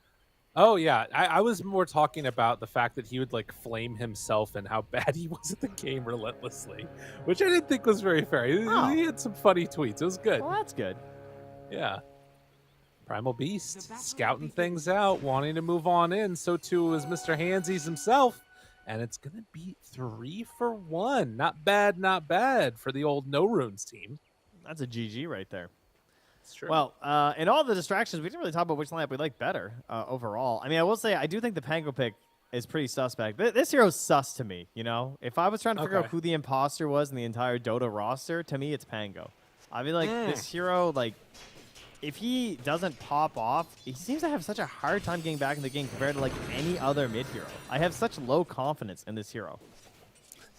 Oh yeah, I was more talking about the fact that he would like flame himself and how bad he was at the game relentlessly, which I didn't think was very fair. Oh. He had some funny tweets. It was good. Well, that's good. Yeah. Primal Beast scouting things out, wanting to move on in. So too is Mr. Handsies himself. And it's going to be 3-for-1. Not bad for the old No Runes team. That's a GG right there. It's true. Well, in all the distractions, we didn't really talk about which lineup we like better overall. I mean, I will say I do think the Pango pick is pretty suspect. This hero's sus to me, you know? If I was trying to figure out Okay. who the imposter was in the entire Dota roster, to me, it's Pango. I mean, like, this hero, like, if he doesn't pop off, he seems to have such a hard time getting back in the game compared to, like, any other mid hero. I have such low confidence in this hero.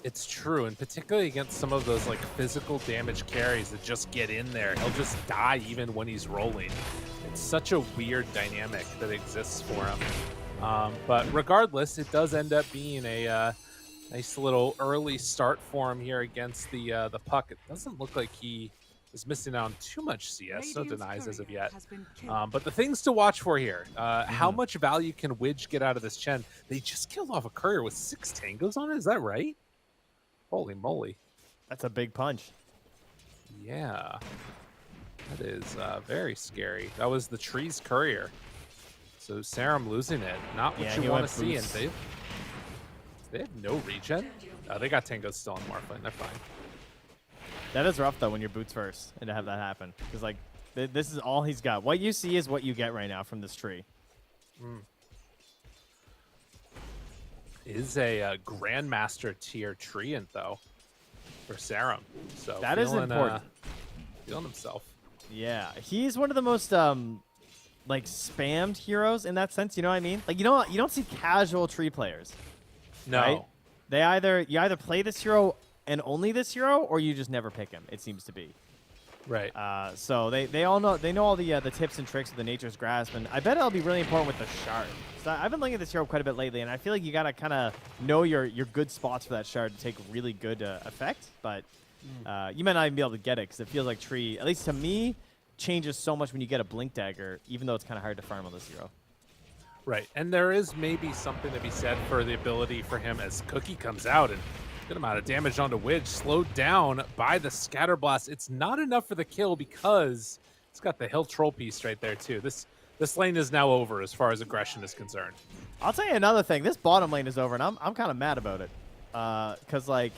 It's true, and particularly against some of those like physical damage carries that just get in there. He'll just die even when he's rolling. It's such a weird dynamic that exists for him. But regardless, it does end up being a nice little early start for him here against the puck. It doesn't look like he is missing out on too much CS, no denies as of yet. But the things to watch for here, how much value can Widge get out of this Chen? They just killed off a courier with 6 tangos on it, is that right? Holy moly. That's a big punch. Yeah. That is very scary. That was the tree's courier. So Serum losing it. Not what Yeah, you he want went to see. And boost. they have no regen? They got tangos still on Morphling. They're fine. That is rough, though, when you're boots first and to have that happen. Because, like, this is all he's got. What you see is what you get right now from this tree. Is a Grandmaster tier treant, though, for Serum. So That is important. Feeling himself. Yeah, he's one of the most like spammed heroes in that sense. You know what I mean? Like you don't see casual tree players. No. Right? You either play this hero and only this hero, or you just never pick him. It seems to be. Right. So they all know all the tips and tricks of the Nature's Grasp, and I bet it'll be really important with the shard. So I've been looking at this hero quite a bit lately, and I feel like you gotta kind of know your good spots for that shard to take really good effect. But you might not even be able to get it because it feels like tree, at least to me, changes so much when you get a blink dagger, even though it's kind of hard to farm on this hero. Right. And there is maybe something to be said for the ability for him as Cookie comes out and good amount of damage onto Widge, slowed down by the Scatter Blast. It's not enough for the kill because it's got the Hill Troll piece right there too. This lane is now over as far as aggression is concerned. I'll tell you another thing. This bottom lane is over, and I'm kind of mad about it. Because, like,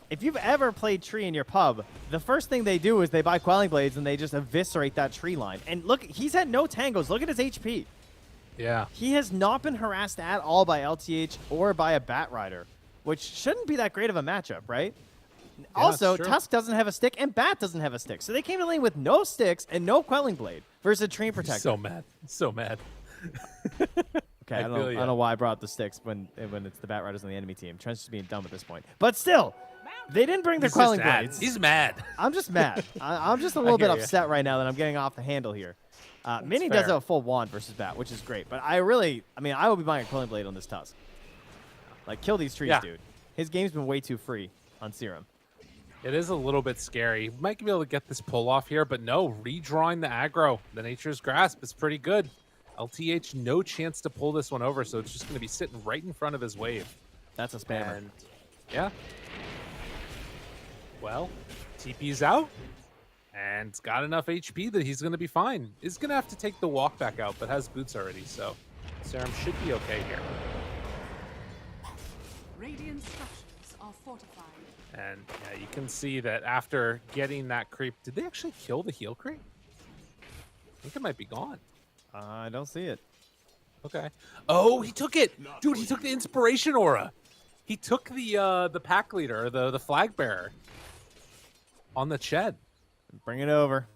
if you've ever played tree in your pub, the first thing they do is they buy Quelling Blades, and they just eviscerate that tree line. And look, he's had no tangos. Look at his HP. Yeah. He has not been harassed at all by LTH or by a Bat Rider, which shouldn't be that great of a matchup, right? Also, it's true. Tusk doesn't have a stick, and Bat doesn't have a stick. So they came to lane with no sticks and no Quelling Blade versus a Tree Protector. So mad. So mad. Okay, I feel don't ya. know why I brought up the sticks when it's the Bat Riders on the enemy team. Trent's just being dumb at this point. But still, they didn't bring their He's Quelling just mad. Blades. He's mad. I'm just mad. I'm just a little bit hear ya. upset right now that I'm getting off the handle here. Mini does fair. have a full wand versus Bat, which is great. But I will be buying a Quelling Blade on this Tusk. Like, kill these trees, Yeah. dude. His game's been way too free on Serum. It is a little bit scary. Might be able to get this pull off here, but no, redrawing the aggro. The Nature's Grasp is pretty good. LTH, no chance to pull this one over, so it's just going to be sitting right in front of his wave. That's a spammer. And yeah. Well, TP's out, and it's got enough HP that he's going to be fine. He's going to have to take the walk back out, but has boots already, so Serum should be okay here. Radiant structures fortified. And yeah, you can see that after getting that creep, did they actually kill the heal creep? I think it might be gone. I don't see it. Okay. Oh, he took it, dude. He took the inspiration aura. He took the pack leader, the flag bearer, on the Ched. Bring it over.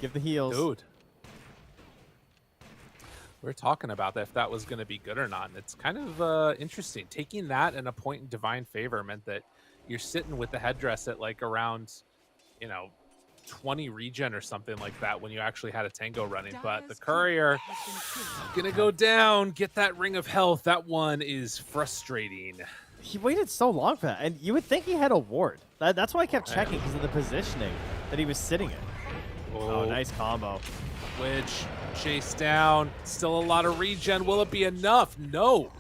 Give the heals. Dude. We were talking about that, if that was going to be good or not. And it's kind of interesting. Taking that and a point in divine favor meant that you're sitting with the headdress at like around, 20 regen or something like that when you actually had a tango running. But the courier gonna go down, get that ring of health. That one is frustrating. He waited so long for that, and you would think he had a ward. That's why I kept checking, because of the positioning that he was sitting in. Oh, nice combo. Which chase down, still a lot of regen. Will it be enough? No.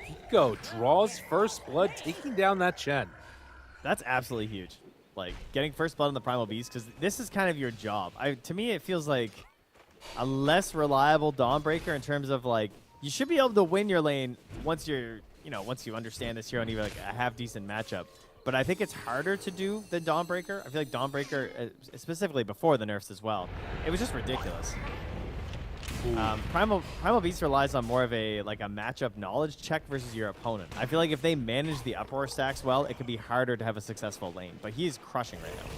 Pico draws first blood, taking down that Chen. That's absolutely huge. Like, getting first blood on the Primal Beast, because this is kind of your job. To me, it feels like a less reliable Dawnbreaker in terms of, like, you should be able to win your lane once you're, once you understand this hero and you're like a half-decent matchup. But I think it's harder to do than Dawnbreaker. I feel like Dawnbreaker, specifically before the nerfs as well, it was just ridiculous. Primal Beast relies on more of a matchup knowledge check versus your opponent. I feel like if they manage the uproar stacks well, it can be harder to have a successful lane. But he's crushing right now.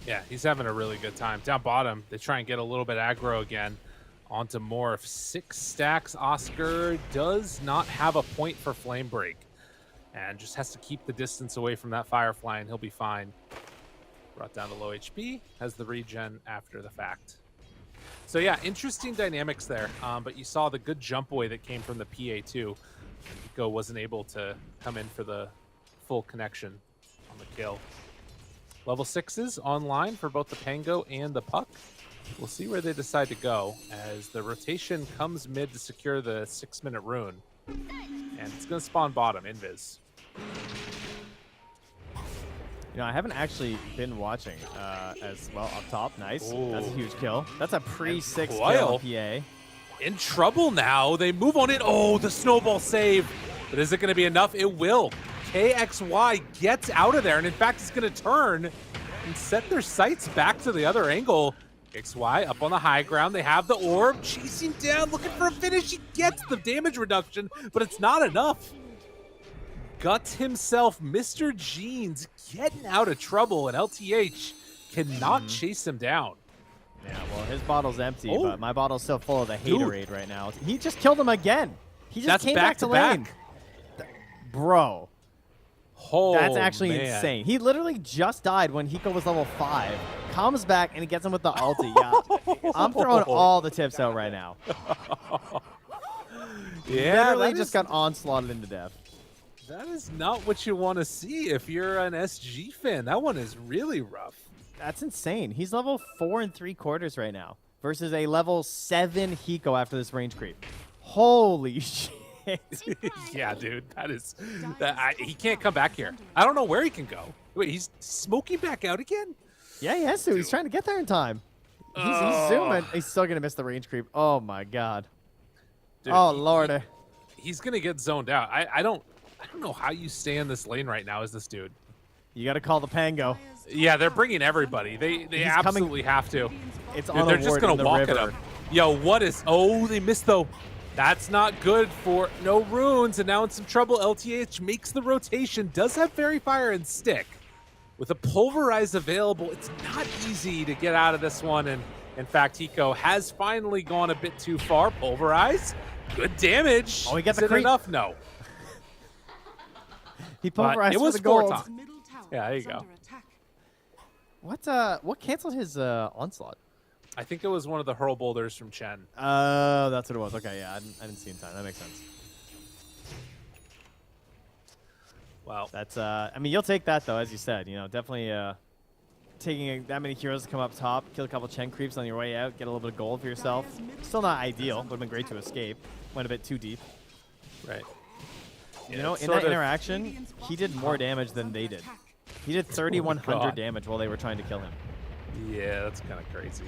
Yeah, he's having a really good time. Down bottom, they try and get a little bit aggro again. Onto Morph. 6 stacks. Oscar does not have a point for Flame Break. And just has to keep the distance away from that Firefly, and he'll be fine. Brought down to low HP. Has the regen after the fact. So yeah, interesting dynamics there. But you saw the good jump away that came from the PA too. Nico wasn't able to come in for the full connection on the kill. Level 6s online for both the Pango and the Puck. We'll see where they decide to go as the rotation comes mid to secure the 6-minute rune. And it's going to spawn bottom, Invis. I haven't actually been watching as well up top. Nice. Ooh. That's a huge kill. That's a pre-6 Coil. kill on PA. In trouble now. They move on it. Oh, the snowball save. But is it going to be enough? It will. KXY gets out of there. And in fact, it's going to turn and set their sights back to the other angle. KXY up on the high ground. They have the orb. Chasing down, looking for a finish. He gets the damage reduction, but it's not enough. Guts himself, Mr. Jeans, getting out of trouble, and LTH cannot chase him down. Yeah, well, his bottle's empty, but my bottle's still full of the haterade right now. He just killed him again. He just came back to lane. Bro. Oh, that's actually insane. He literally just died when Hiko was level 5. Comes back, and he gets him with the ulti. Yeah, I'm throwing all the tips out right now. Yeah, literally just got onslaughted into death. That is not what you want to see if you're an SG fan. That one is really rough. That's insane. He's level 4 3/4 right now versus a level 7 Hiko after this range creep. Holy shit. Yeah, dude. He can't come back here. I don't know where he can go. Wait, he's smoking back out again? Yeah, he has to. He's trying to get there in time. He's zooming. He's still going to miss the range creep. Oh, my God. Dude, oh, Lord. He's going to get zoned out. I don't know how you stay in this lane right now as this dude. You got to call the Pango. Yeah, they're bringing everybody. They absolutely have to. It's Dude, they're just going to walk it up. Yo, what is... Oh, they missed, though. That's not good for no runes, and now in some trouble. LTH makes the rotation, does have Fairy Fire and Stick. With a Pulverize available, it's not easy to get out of this one, and in fact, Hiko has finally gone a bit too far. Pulverize, good damage. Oh, he gets is it enough? No. He pulverized it was for the gold. Yeah, there you go. What canceled his onslaught? I think it was one of the hurl boulders from Chen. Oh, that's what it was. Okay, yeah, I didn't see in time. That makes sense. Well, that's I mean, you'll take that though, as you said. Definitely taking that many heroes to come up top, kill a couple Chen creeps on your way out, get a little bit of gold for yourself. Still not ideal. Would have been great to escape. Went a bit too deep. Right. In that interaction, he did more damage than they did. He did 3,100 damage while they were trying to kill him. Yeah, that's kind of crazy.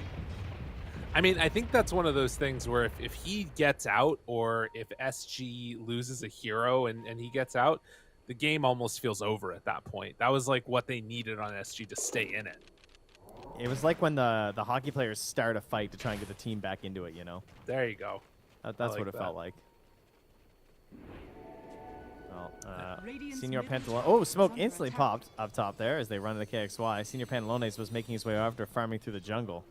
I mean, I think that's one of those things where if he gets out, or if SG loses a hero and he gets out, the game almost feels over at that point. That was like what they needed on SG to stay in it. It was like when the hockey players start a fight to try and get the team back into it, you know? There you go. That's like what it that. felt like. Well, Radiant's Senior middle Pantalone. tower Oh, is smoke under instantly attack. popped up top there as they run into KXY. Senior Pantalones was making his way after farming through the jungle.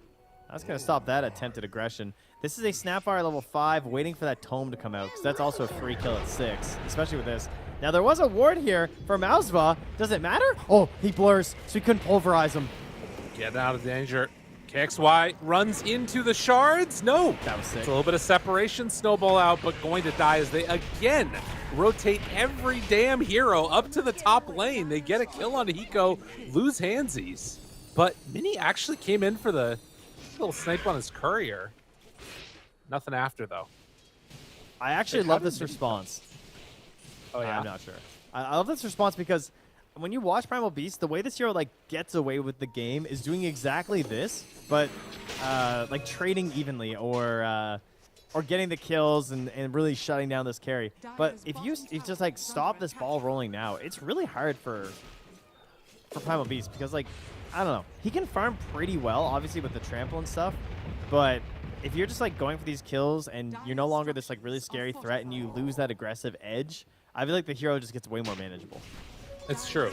That's going to stop that attempted aggression. This is a Snapfire level 5 waiting for that tome to come out because that's also a free kill at 6, especially with this. Now, there was a ward here for Mausva. Does it matter? Oh, he blurs, so he couldn't pulverize him. Get out of danger. KXY runs into the shards. No. That was sick. It's a little bit of separation, snowball out, but going to die as they again rotate every damn hero up to the top lane. They get a kill on Hiko, lose handsies. But Mini actually came in for the little snipe on his courier. Nothing after, though. I actually How love did this Mini- response. Oh, yeah? I'm not sure. I love this response because when you watch Primal Beast, the way this hero like gets away with the game is doing exactly this, but like trading evenly or getting the kills and really shutting down this carry. But if you just like stop this ball rolling now, it's really hard for Primal Beast because like I don't know, he can farm pretty well, obviously with the trample and stuff, but if you're just like going for these kills and you're no longer this like really scary threat and you lose that aggressive edge, I feel like the hero just gets way more manageable. It's true.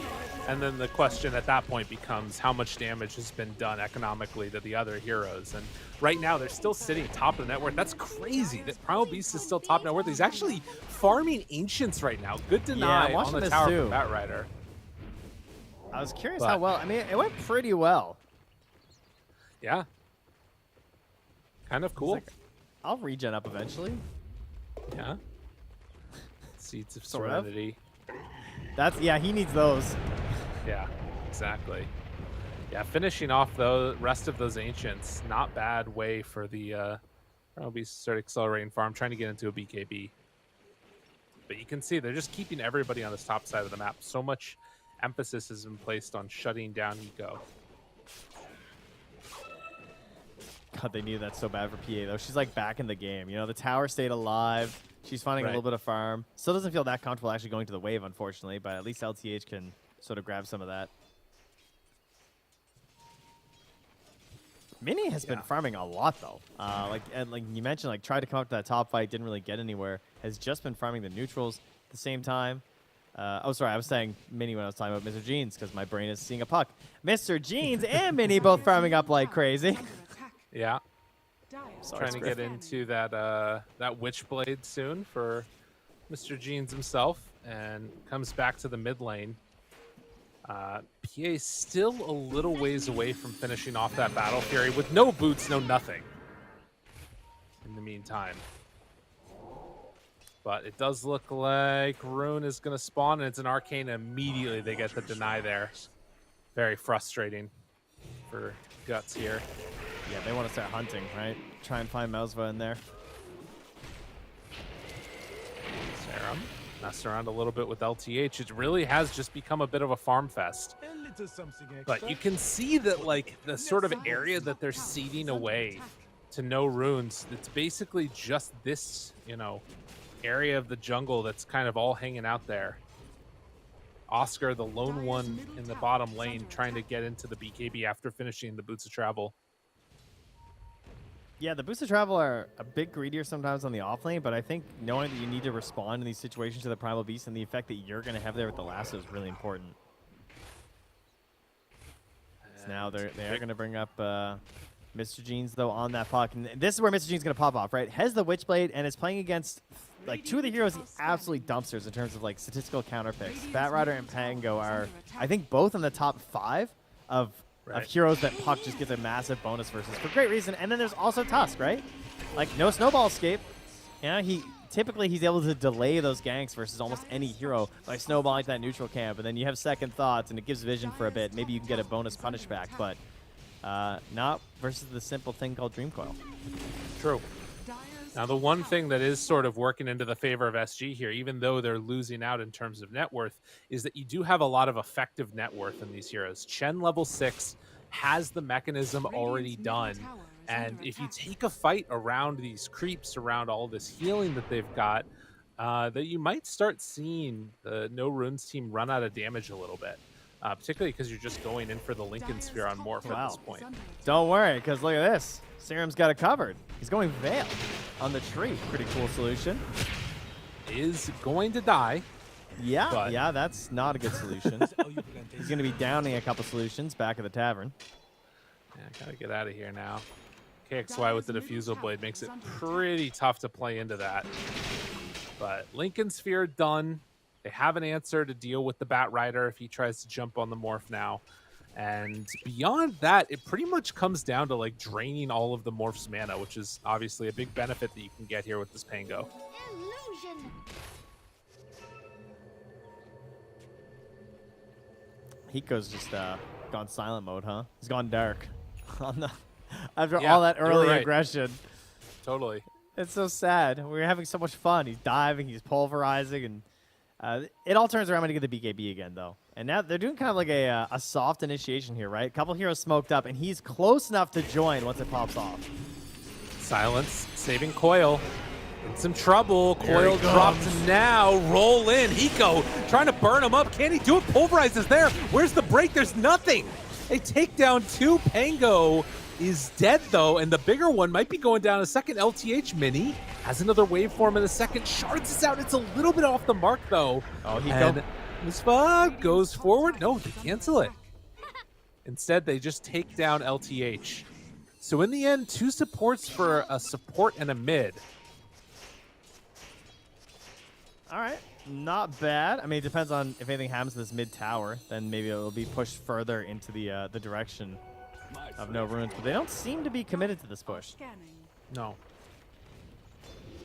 And then the question at that point becomes how much damage has been done economically to the other heroes. And right now, they're still sitting top of the net worth. That's crazy that Primal Beast is still top net worth. He's actually farming Ancients right now. Good deny I'm on watching the this tower too. from Batrider. I was curious But- how well. I mean, it went pretty well. Yeah. Kind of cool. like- I'll regen up eventually. Yeah. Seeds of Sort of. Serenity. Yeah, he needs those. Yeah, exactly. Yeah, finishing off the rest of those Ancients, not bad way for the Primal Beast to start accelerating farm, trying to get into a BKB. But you can see they're just keeping everybody on this top side of the map. So much emphasis has been placed on shutting down Eco. God, they needed that so bad for PA though. She's like back in the game. You know, the tower stayed alive. She's finding a Right. little bit of farm. Still doesn't feel that comfortable actually going to the wave, unfortunately, but at least LTH can sort of grab some of that. Mini has been Yeah. farming a lot though. Like you mentioned, like tried to come up to that top fight, didn't really get anywhere. Has just been farming the neutrals at the same time. Oh, sorry, I was saying Mini when I was talking about Mr. Jeans because my brain is seeing a puck. Mr. Jeans and Mini both farming up like crazy. Under attack. Yeah, Dire Sorry, trying to get into that that Witchblade soon for Mr. Jeans himself, and comes back to the mid lane. PA still a little ways away from finishing off that Battle Fury with no boots, no nothing. In the meantime. But it does look like Rune is going to spawn, and it's an Arcane. Immediately they get the deny there. Very frustrating for Guts here. Yeah, they want to start hunting, right? Try and find Mausva in there. Serum messed around a little bit with LTH. It really has just become a bit of a farm fest. But you can see that, like, the sort of area that they're seeding away to no runes, it's basically just this, you know, area of the jungle that's kind of all hanging out there. Oscar, the lone one in the bottom lane, trying to get into the BKB after finishing the Boots of Travel. Yeah, the Boots of Travel are a bit greedier sometimes on the off lane, but I think knowing that you need to respond in these situations to the Primal Beast and the effect that you're going to have there with the lasso is really important. So now they are going to bring up Mr. Jeans, though, on that puck. And this is where Mr. Jeans going to pop off, right? Has the Witchblade and is playing against like two of the heroes absolutely dumpsters in terms of like statistical counter picks. Batrider and Pango are, I think, both in the top 5 of heroes that Puck just gets a massive bonus versus for great reason. And then there's also Tusk, right? Like, no snowball escape. Yeah, typically he's able to delay those ganks versus almost any hero by snowballing that neutral camp. And then you have second thoughts, and it gives vision for a bit. Maybe you can get a bonus punish back, but not versus the simple thing called Dream Coil. True. Now, the one thing that is sort of working into the favor of SG here, even though they're losing out in terms of net worth, is that you do have a lot of effective net worth in these heroes. Chen level 6 has the mechanism already done. And if you take a fight around these creeps, around all this healing that they've got, that you might start seeing the No Runes team run out of damage a little bit, particularly because you're just going in for the Lincoln Sphere on Morph at this point. Don't worry, because look at this. Serum's got it covered. He's going Veil on the tree. Pretty cool solution. Is going to die. Yeah, But- yeah, that's not a good solution. He's going to be downing a couple solutions back at the tavern. Yeah, gotta get out of here now. KXY with the Diffusal Blade makes it pretty tough to play into that. But Lincoln Sphere done. They have an answer to deal with the Bat Rider if he tries to jump on the Morph now. And beyond that, it pretty much comes down to like draining all of the Morph's mana, which is obviously a big benefit that you can get here with this Pango. Illusion. Hiko's just gone silent mode, huh? He's gone dark. On the after Yeah, all that you were early right. aggression. Totally. It's so sad. We were having so much fun. He's diving, he's pulverizing, and it all turns around when you get the BKB again, though. And now they're doing kind of like a soft initiation here, right? A couple heroes smoked up, and he's close enough to join once it pops off. Silence, saving Coil. In some trouble. There Coil he dropped comes. now. Roll in. Hiko trying to burn him up. Can he do it? Pulverize is there. Where's the break? There's nothing. They take down 2. Pango is dead, though, and the bigger one might be going down a second. LTH Mini has another waveform in a second. Shards is out. It's a little bit off the mark, though. Oh, Hiko. And Musfa goes forward. No, they cancel it. Instead, they just take down LTH. So in the end, 2 supports for a support and a mid. All right, not bad. I mean, it depends on if anything happens to this mid tower, then maybe it'll be pushed further into the direction of No Runes. But they don't seem to be committed to this push. Scanning. No.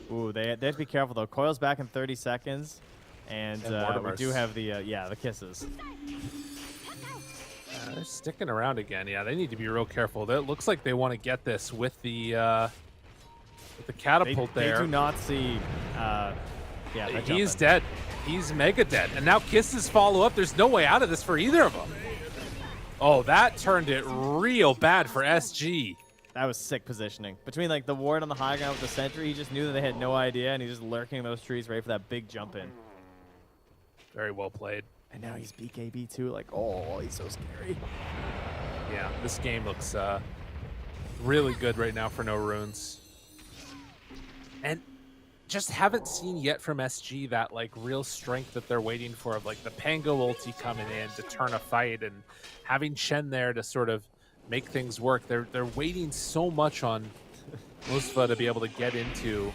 Ooh, they have to be careful though. Coil's back in 30 seconds, and we Mortimer's. do have the the kisses. They're sticking around again. Yeah, they need to be real careful. It looks like they want to get this with the catapult They there. do not see. Yeah, that He is jumping. dead. He's mega dead. And now kisses follow up. There's no way out of this for either of them. Oh, that turned it real bad for SG. That was sick positioning. Between like the ward on the high ground with the sentry, he just knew that they had no idea, and he's just lurking in those trees, ready for that big jump in. Very well played. And now he's BKB too. Like, oh, he's so scary. Yeah, this game looks really good right now for No Runes. And just haven't seen yet from SG that like real strength that they're waiting for, of like the Pango ulti coming in to turn a fight and having Shen there to sort of make things work. They're waiting so much on Musfa to be able to get into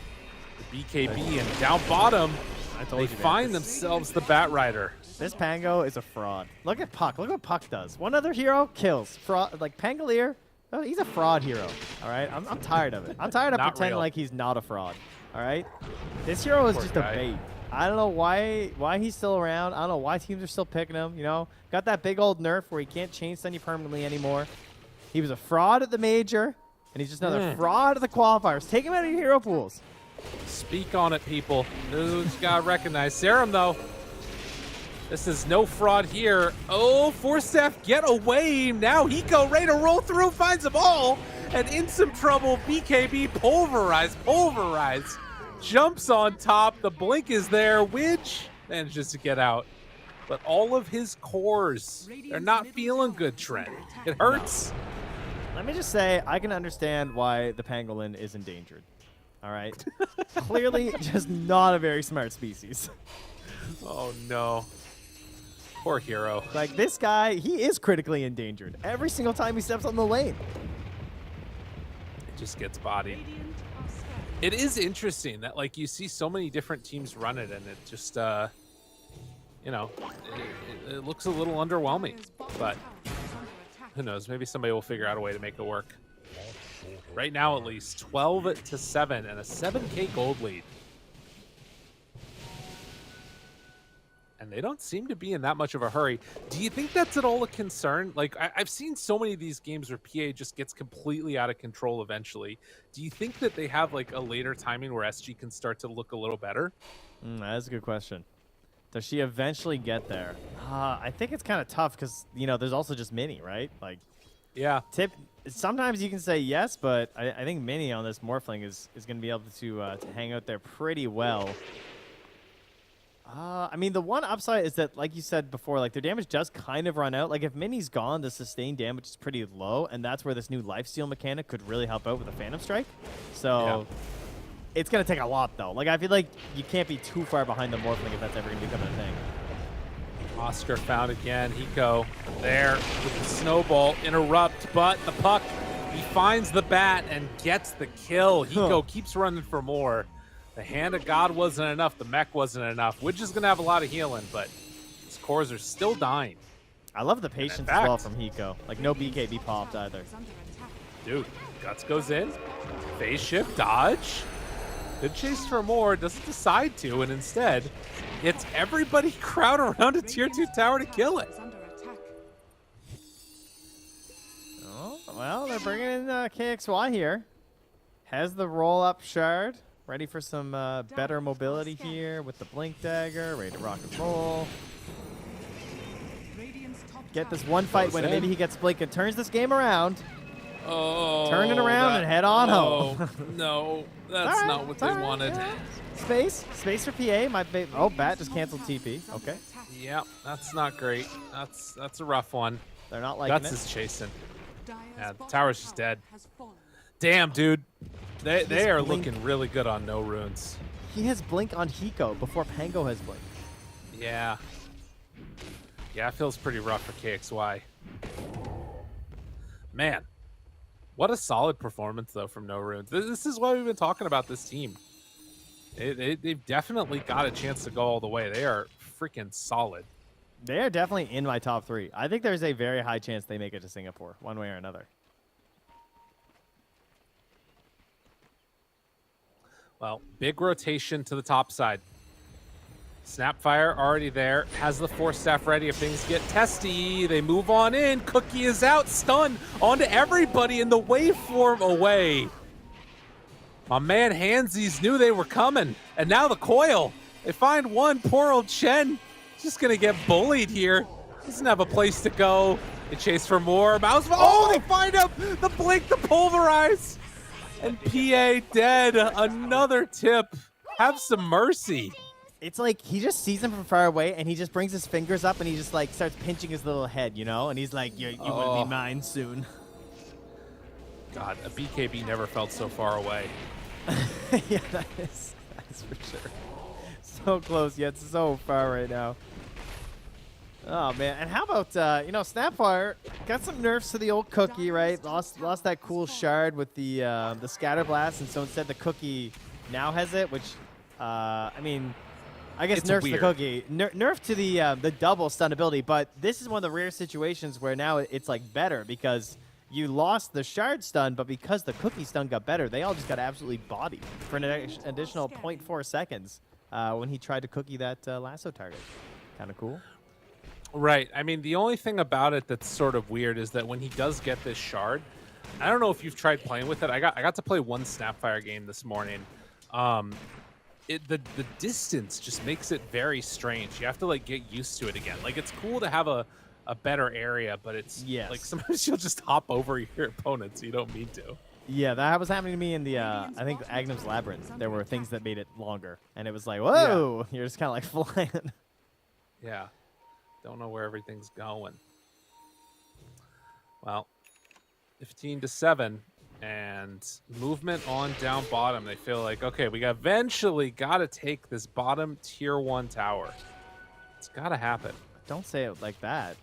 the BKB, and down bottom I told they you, man. find themselves the Bat Rider. This Pango is a fraud. Look at Puck. Look what Puck does. One other hero kills. Fraud, like Pangolier, oh, he's a fraud hero. All right, I'm tired of it. I'm tired of Not pretending real. like he's not a fraud. All right, this hero is Poor just guy. a bait. I don't know why he's still around. I don't know why teams are still picking him. You know, got that big old nerf where he can't chain stun you permanently anymore. He was a fraud at the major, and he's just another fraud at the qualifiers. Take him out of your hero pools. Speak on it, people. You gotta recognize Serum, though. This is no fraud here. Oh, Forstaff, get away. Now Hiko ready to roll through, finds them all. And in some trouble, BKB pulverize. Jumps on top. The blink is there. Widge manages to get out. But all of his cores, they're not feeling good, Trent. It hurts. Let me just say, I can understand why the pangolin is endangered. All right? Clearly just not a very smart species. Oh, no. Poor hero. Like, this guy, he is critically endangered every single time he steps on the lane. It just gets bodied. Radiant are scanning. It is interesting that like you see so many different teams run it, and it just you know, it looks a little underwhelming. But who knows? Maybe somebody will figure out a way to make it work. Right now, at least 12-7 and a 7K gold lead. And they don't seem to be in that much of a hurry. Do you think that's at all a concern? Like, I've seen so many of these games where PA just gets completely out of control eventually. Do you think that they have, like, a later timing where SG can start to look a little better? That's a good question. Does she eventually get there? I think it's kind of tough because, you know, there's also just Mini, right? Like, Yeah. sometimes you can say yes, but I think Mini on this Morphling is going to be able to hang out there pretty well. I mean, the one upside is that, like you said before, like their damage does kind of run out. Like if Mini's gone, the sustained damage is pretty low, and that's where this new lifesteal mechanic could really help out with a Phantom Strike. So it's gonna take a lot though. Like I feel like you can't be too far behind the Morphling if that's ever gonna become a thing. Oscar found again. Hiko there with the snowball. Interrupt, but the puck, he finds the bat and gets the kill. Hiko keeps running for more. The hand of God wasn't enough. The mech wasn't enough. Widge is going to have a lot of healing, but his cores are still dying. I love the patience as well from Hiko. Like no BKB popped either. Dude, Guts goes in. Phase shift, dodge. Good chase for more. Doesn't decide to, and instead, it's everybody crowd around a tier 2 tower to kill it. Oh, well, they're bringing in KXY here. Has the roll-up shard. Ready for some better mobility here with the Blink Dagger. Ready to rock and roll. Get this one fight win, and maybe he gets Blink and turns this game around. Oh, Turn it around and head on home. No, that's not what they wanted. Yeah. Space for PA. Oh, Bat just canceled TP. Okay. Yeah, that's not great. That's a rough one. They're not liking Guts it. is chasing. Yeah, the tower's just dead. Damn, dude. They are Blink. looking really good on no runes. He has Blink on Hiko before Pango has Blink. Yeah. Yeah, it feels pretty rough for KXY. Man, what a solid performance, though, from No Runes. This is why we've been talking about this team. They've definitely got a chance to go all the way. They are freaking solid. They are definitely in my top 3. I think there's a very high chance they make it to Singapore, one way or another. Well, big rotation to the top side. Snapfire already there. Has the Force Staff ready if things get testy. They move on in. Cookie is out. Stun onto everybody in the waveform away. My man Handsies knew they were coming. And now the coil. They find one. Poor old Chen. Just going to get bullied here. Doesn't have a place to go. They chase for more. Mouse. Oh, they find him. The blink, the pulverize. And PA dead. Another tip. Have some mercy. It's like he just sees him from far away, and he just brings his fingers up, and he just like starts pinching his little head, you know? And he's like, you will be mine soon. God, a BKB never felt so far away. Yeah, that's for sure. So close, yet so far right now. Oh, man. And how about, Snapfire got some nerfs to the old Cookie, right? Lost that cool shard with the Scatter Blast, and so instead the Cookie now has it, which, I guess It's nerfs weird. the Cookie. Nerf to the double stun ability, but this is one of the rare situations where now it's like better because you lost the shard stun, but because the Cookie stun got better, they all just got absolutely bodied for an additional 0.4 seconds when he tried to Cookie that lasso target. Kind of cool. Right. I mean, the only thing about it that's sort of weird is that when he does get this shard, I don't know if you've tried playing with it. I got to play one Snapfire game this morning. The distance just makes it very strange. You have to like get used to it again. Like it's cool to have a better area, but it's like sometimes you'll just hop over your opponents. You don't mean to. Yeah, that was happening to me in the I think Agnum's Labyrinth. There were things that made it longer, and it was like, whoa, you're just kind of like flying. Yeah. Don't know where everything's going. Well, 15-7. And movement on down bottom. They feel like, okay, we eventually got to take this bottom tier 1 tower. It's got to happen. Don't say it like that.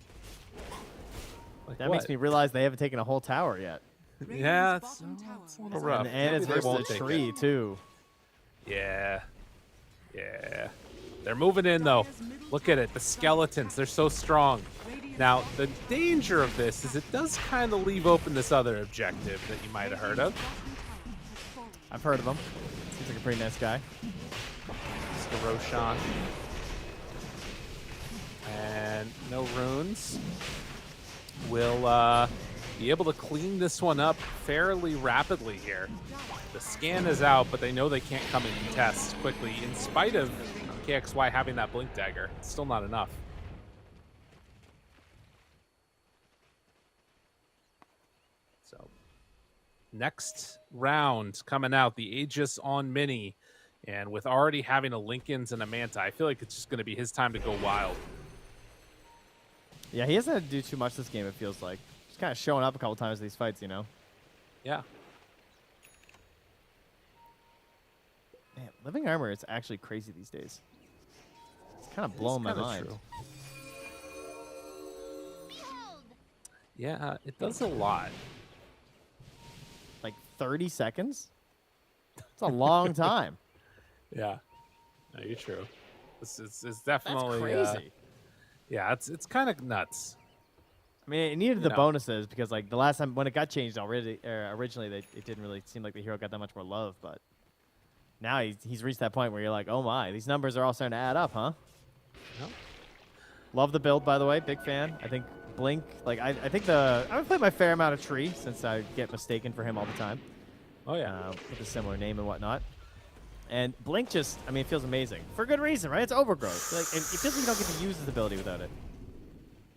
Like That what? makes me realize they haven't taken a whole tower yet. Yeah, it's a little rough. And it's Maybe they versus won't a take tree, it. too. Yeah. Yeah. They're moving in, though. Look at it. The skeletons, they're so strong. Now, the danger of this is it does kind of leave open this other objective that you might have heard of. I've heard of him. Seems like a pretty nice guy. Mr. Roshan. And no runes. Will be able to clean this one up fairly rapidly here. The scan is out, but they know they can't come and contest quickly in spite of KXY having that blink dagger. It's still not enough. So next round coming out, the Aegis on Mini And with already having a Lincoln's and a Manta, I feel like it's just going to be his time to go wild. Yeah, he hasn't had to do too much this game, it feels like. Just kind of showing up a couple times in these fights, you know? Yeah. Man, living armor is actually crazy these days. It's kind of blowing my mind. True. Yeah, it does a lot. Like 30 seconds? It's a long time. Yeah. No, you're true. It's definitely That's crazy. Yeah, it's kind of nuts. I mean, it needed the know. bonuses because, like, the last time when it got changed already, originally, it didn't really seem like the hero got that much more love. But now he's reached that point where you're like, oh my, these numbers are all starting to add up, huh? Yep. Love the build, by the way. Big fan. I think Blink, like, I think I've played my fair amount of Tree since I get mistaken for him all the time. Oh yeah. With a similar name and whatnot. And Blink just, I mean, it feels amazing for good reason, right? It's overgrowth. Like, it feels like you don't get to use his ability without it.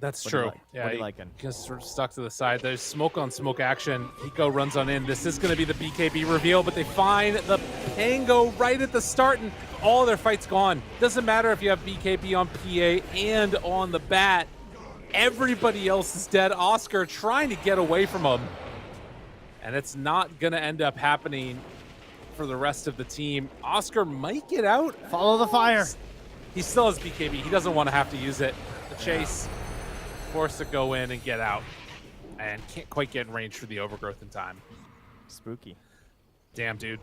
That's What do you true. like? Yeah, What do you he liking? just sort of stuck to the side. There's smoke on smoke action. Hiko runs on in. This is going to be the BKB reveal, but they find the Pango right at the start, and all their fight's gone. Doesn't matter if you have BKB on PA and on the bat. Everybody else is dead. Oscar trying to get away from him, and it's not going to end up happening for the rest of the team. Oscar might get out. Follow the fire. He still has BKB. He doesn't want to have to use it. The chase. Forced to go in and get out, and can't quite get in range for the overgrowth in time. Spooky. Damn, dude.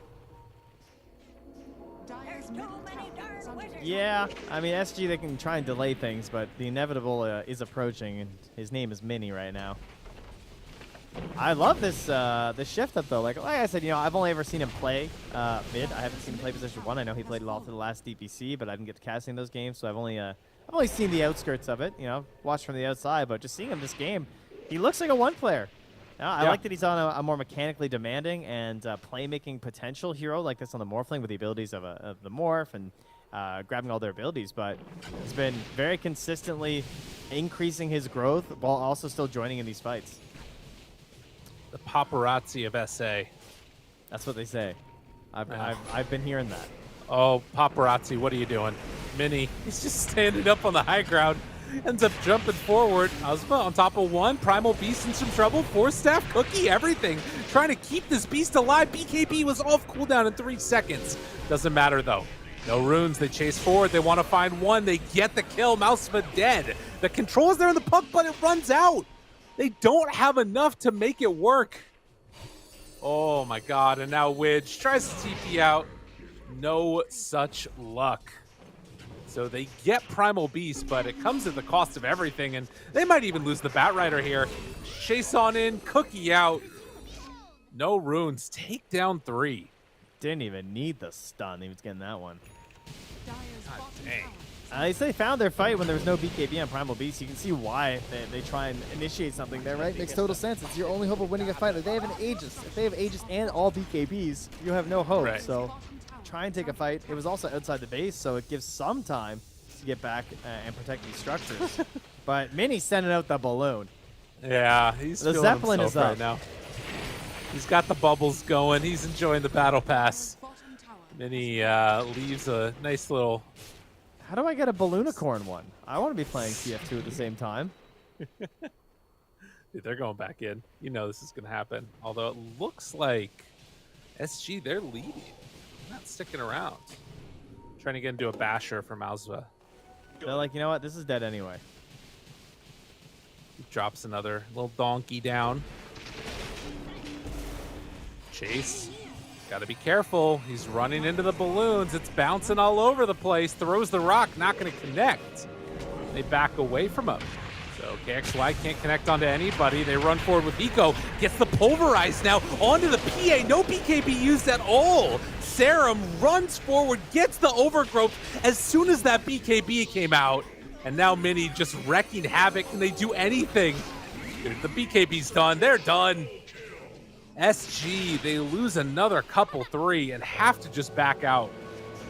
Yeah, I mean, SG, they can try and delay things, but the inevitable is approaching, and his name is Mini right now. I love this this shift up, though. Like I said, you know, I've only ever seen him play mid. I haven't seen him play position 1. I know he played it all for the last DPC, but I didn't get to casting those games, so I've only seen the outskirts of it, you know, watched from the outside, but just seeing him this game, he looks like a 1 player. I like that he's on a more mechanically demanding and playmaking potential hero like this on the Morphling with the abilities of the Morph and grabbing all their abilities, but he's been very consistently increasing his growth while also still joining in these fights. The paparazzi of SA. That's what they say. I've been hearing that. Oh, paparazzi, what are you doing? Mini, he's just standing up on the high ground. Ends up jumping forward. Ozma on top of 1. Primal Beast in some trouble. 4 staff, Cookie, everything. Trying to keep this beast alive. BKB was off cooldown in 3 seconds. Doesn't matter, though. No runes. They chase forward. They want to find 1. They get the kill. Mousema dead. The control is there in the puck, but it runs out. They don't have enough to make it work. Oh, my God. And now Widge tries to TP out. No such luck. So they get Primal Beast, but it comes at the cost of everything, and they might even lose the Batrider here. Chase on in, Cookie out. No runes. Take down 3. Didn't even need the stun. He was getting that one. God dang. They say they found their fight when there was no BKB on Primal Beast. You can see why they try and initiate something there, right? Makes total sense. It's your only hope of winning a fight. Like, they have an Aegis. If they have Aegis and all BKBs, you have no hope. Right. So try and take a fight. It was also outside the base, so it gives some time to get back and protect these structures. But Mini's sending out the balloon. Yeah, he's The feeling Zeppelin himself is up. right now. He's got the bubbles going. He's enjoying the battle pass. Mini leaves a nice little... How do I get a Balloonicorn one? I want to be playing TF2 at the same time. Dude, they're going back in. You know this is going to happen. Although it looks like SG, they're leading. They're not sticking around. Trying to get into a basher from Alzva. They're like, you know what? This is dead anyway. He drops another little donkey down. Chase. Got to be careful. He's running into the balloons. It's bouncing all over the place. Throws the rock. Not going to connect. They back away from him. So KXY can't connect onto anybody. They run forward with Eco. Gets the pulverize now onto the PA. No BKB used at all. Serum runs forward, gets the overgrowth as soon as that BKB came out. And now Mini just wrecking havoc. Can they do anything? Dude, the BKB's done. They're done. SG, they lose another couple 3 and have to just back out.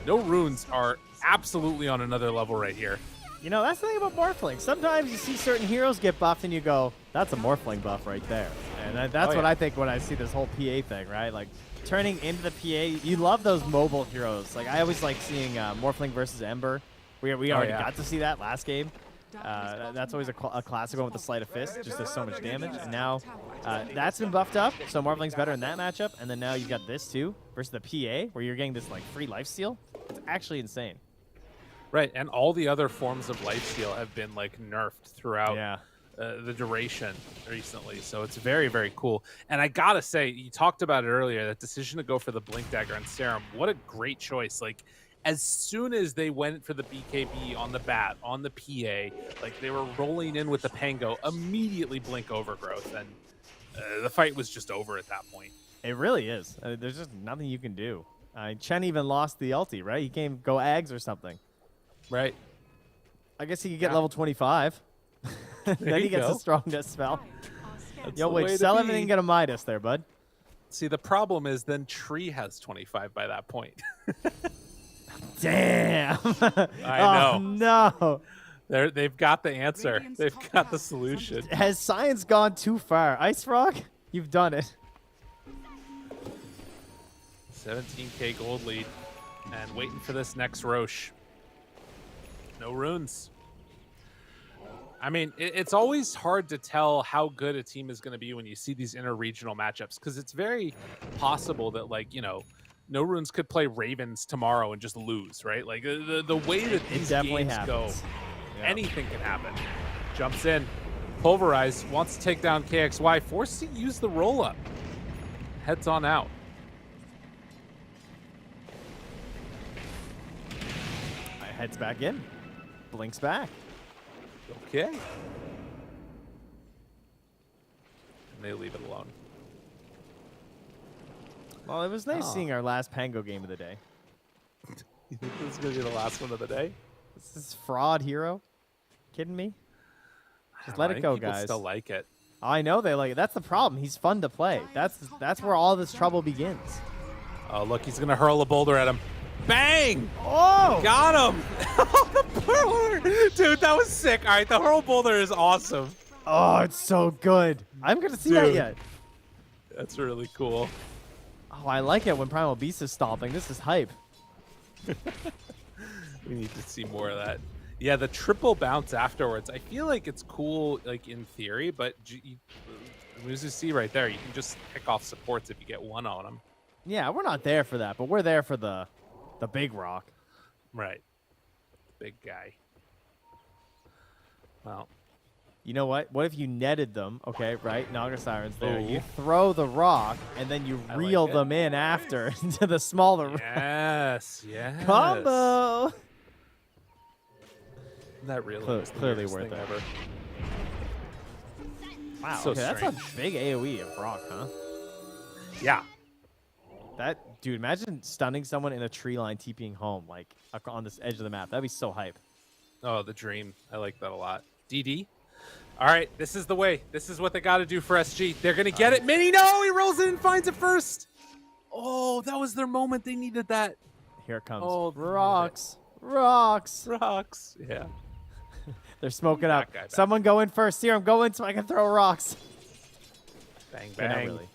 No runes are absolutely on another level right here. You know, that's the thing about Morphling. Sometimes you see certain heroes get buffed and you go, that's a Morphling buff right there. And that's Oh, what yeah. I think when I see this whole PA thing, right? Like, turning into the PA, you love those mobile heroes. Like, I always like seeing Morphling versus Ember. We already yeah. got to see that last game. That's always a classic one with the Sleight of Fist. Just does so much damage. And now that's been buffed up, so Morphling's better in that matchup. And then now you've got this, too, versus the PA, where you're getting this, like, free lifesteal. It's actually insane. Right, and all the other forms of lifesteal have been like nerfed throughout Yeah. the duration recently, so it's very, very cool. And I gotta say, you talked about it earlier, that decision to go for the Blink Dagger and Serum, what a great choice. Like, as soon as they went for the BKB on the bat, on the PA, like they were rolling in with the Pango, immediately Blink Overgrowth, and the fight was just over at that point. It really is. There's just nothing you can do. Chen even lost the ulti, right? He can't go Ags or something. Right. I guess he could get Yeah. level 25. Then There he you gets go. a strong death spell. That's Yo, the wait, way to sell be. everything, get a Midas there, bud. See, the problem is then Tree has 25 by that point. Damn. I Oh, no. They've got the answer. They've got the solution. Has science gone too far? Ice Rock, you've done it. 17k gold lead, and waiting for this next Roche. No runes. I mean, it's always hard to tell how good a team is going to be when you see these interregional matchups, because it's very possible that, like, you know, No Runes could play Ravens tomorrow and just lose, right? Like, the way that these definitely games go, happens. Yeah. anything can happen. Jumps in, Pulverize, wants to take down KXY, forced to use the roll-up. Heads on out. Heads back in. Blinks back. Okay. And they leave it alone. Well, it was nice Oh. seeing our last Pango game of the day. You think this is going to be the last one of the day? This is fraud hero. Kidding me? Just I let think it go, people guys. still like it. I know they like it. That's the problem. He's fun to play. That's where all this trouble begins. Oh, look, he's going to hurl a boulder at him. Bang! Oh! Got him! The boulder! Dude, that was sick. All right, the hurl boulder is awesome. Oh, it's so good. I'm gonna see that Dude. yet. That's really cool. Oh, I like it when Primal Beast is stomping. This is hype. We need to see more of that. Yeah, the triple bounce afterwards. I feel like it's cool, like, in theory, but as you see right there, you can just pick off supports if you get one on them. Yeah, we're not there for that, but we're there for the big rock. Right. Big guy. Well, You know what? What if you netted them? Okay, right? Naga Siren's there. Ooh. You throw the rock, and then you I like reel it. them in after into the smaller yes, yes. combo. That really is the Clearly weirdest worth thing it. ever. Wow, So okay, that's strange. a big AoE of rock, huh? Yeah. That dude, imagine stunning someone in a tree line, TPing home, like on this edge of the map. That'd be so hype. Oh, the dream. I like that a lot. DD. All right, this is the way. This is what they got to do for SG. They're going to get it. Mini, no! He rolls in and finds it first. Oh, that was their moment. They needed that. Here it comes. Oh, Rocks. Rocks. Rocks. Yeah. They're smoking That up. guy back. Someone go in first. Serum, go in so I can throw rocks. Bang, Okay, not bang. really.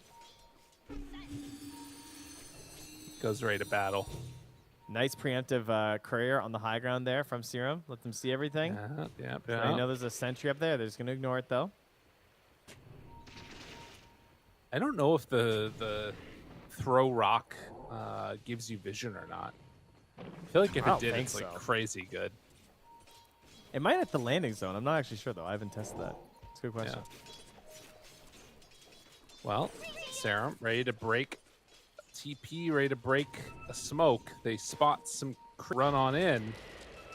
Goes right to battle. Nice preemptive courier on the high ground there from Serum. Let them see everything. Yeah. I know there's a sentry up there. They're just going to ignore it, though. I don't know if the throw rock gives you vision or not. I feel like if I it don't did, think it's like so. crazy good. It might at the landing zone. I'm not actually sure, though. I haven't tested that. It's a good question. Well, Serum ready to break TP, ready to break a smoke. They spot some run on in,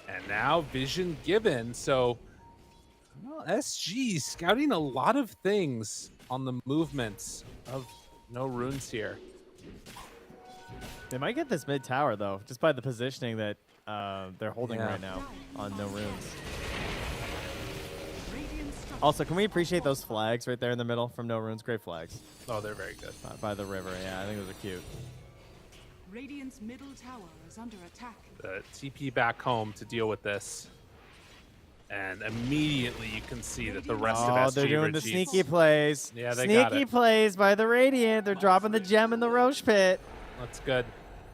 and now vision given. So, well, SG scouting a lot of things on the movements of No Runes here. They might get this mid tower, though, just by the positioning that they're holding Yeah. right now on No Runes. Also, can we appreciate those flags right there in the middle from No Runes? Great flags. Oh, they're very good. By the river, yeah, I think those are cute. Radiant's middle tower is under attack. The TP back home to deal with this. And immediately you can see that the rest of Oh, SG they're doing the retreats. sneaky plays. Yeah, they got Sneaky it. plays by the Radiant. They're dropping the gem in the Roche pit. That's good.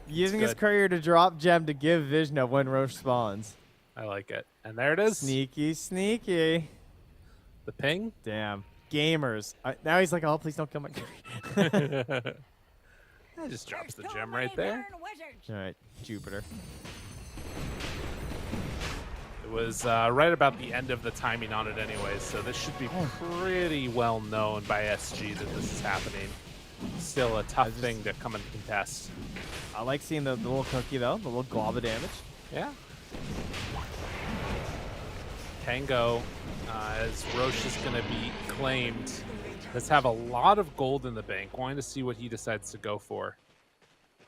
Using his good. courier to drop gem to give vision of when Roche spawns. I like it. And there it is. Sneaky, sneaky. The ping. Damn. Gamers. Now he's like, oh, please don't kill my courier. That just drops the gem right there. All right, Jupiter. It was right about the end of the timing on it anyways, so this should be pretty well known by SG that this is happening. Still a tough thing to come and contest. I like seeing the little cookie, though, the little glob of damage. Yeah. Tango, as Roche is going to be claimed, does have a lot of gold in the bank. Wanting to see what he decides to go for.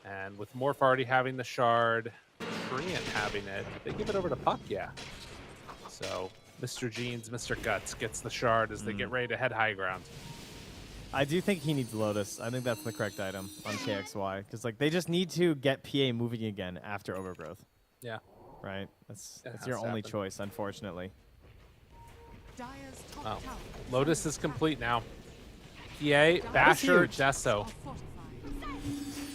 And with Morph already having the shard, Treant having it, they give it over to Puck, yeah. So Mr. Jeans, Mr. Guts gets the shard as they get ready to head high ground. I do think he needs Lotus. I think that's the correct item on KXY. Because like they just need to get PA moving again after Overgrowth. Yeah. Right? That's has your to only happen. choice, unfortunately. Dire's top Wow. tower Lotus is complete now. PA, Basher, huge. Deso. are fortified.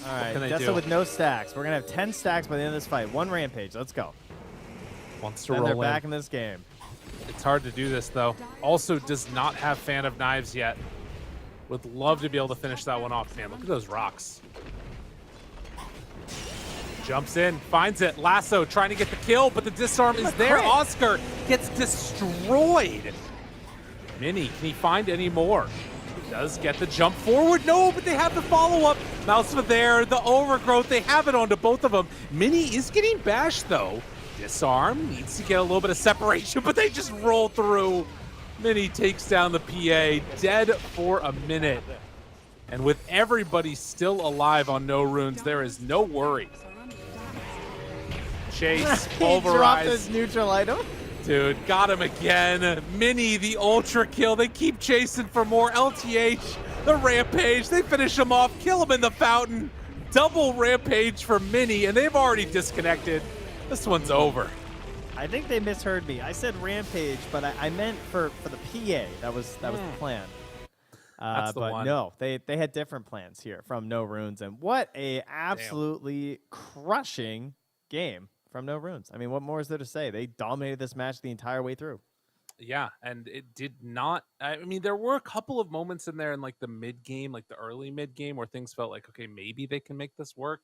All right, can they Deso do? with no stacks. We're going to have 10 stacks by the end of this fight. One Rampage. Let's go. Wants to And they're roll back in. in this game. It's hard to do this, though. Also does not have Fan of Knives yet. Would love to be able to finish that one off. Man, look at those rocks. Jumps in, finds it. Lasso trying to get the kill, but the disarm is there. crit. Oscar gets destroyed. Mini, can he find any more? He does get the jump forward. No, but they have the follow-up. Mousema there, the overgrowth. They have it onto both of them. Mini is getting bashed, though. Disarm needs to get a little bit of separation, but they just roll through. Mini takes down the PA, dead for a minute. And with everybody still alive on no runes, there is no worry. Chase, He dropped pulverize. his neutral item. Dude, got him again. Mini, the ultra kill. They keep chasing for more. LTH, the rampage. They finish him off, kill him in the fountain. Double rampage for Mini, and they've already disconnected. This one's over. I think they misheard me. I said Rampage, but I meant for the PA. That was the plan. That's the but one. no, they had different plans here from No Runes, and what a absolutely crushing game from No Runes. I mean, what more is there to say? They dominated this match the entire way through. Yeah, and it did not. I mean, there were a couple of moments in there in like the mid game, like the early mid game, where things felt like, okay, maybe they can make this work.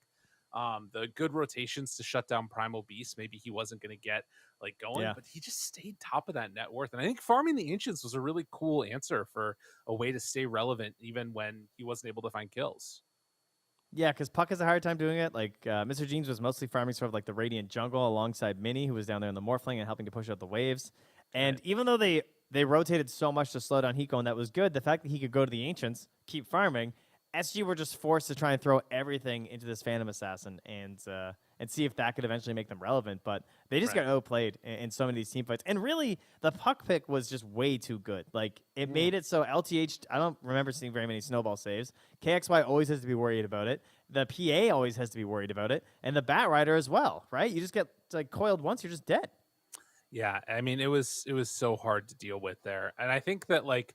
The good rotations to shut down Primal Beast, maybe he wasn't going to get like going, Yeah. but he just stayed top of that net worth. And I think farming the Ancients was a really cool answer for a way to stay relevant, even when he wasn't able to find kills. Yeah, because Puck has a hard time doing it. Like, Mr. Jeans was mostly farming sort of like the Radiant jungle alongside Mini, who was down there in the Morphling and helping to push out the waves. And even though they rotated so much to slow down Hiko, and that was good, the fact that he could go to the Ancients, keep farming, SG were just forced to try and throw everything into this Phantom Assassin and see if that could eventually make them relevant. But they just got outplayed in so many of these team fights. And really, the Puck pick was just way too good. Like, it made it so LTH, I don't remember seeing very many snowball saves. KXY always has to be worried about it. The PA always has to be worried about it. And the Bat Rider as well, right? You just get like coiled once, you're just dead. Yeah, I mean, it was so hard to deal with there. And I think that like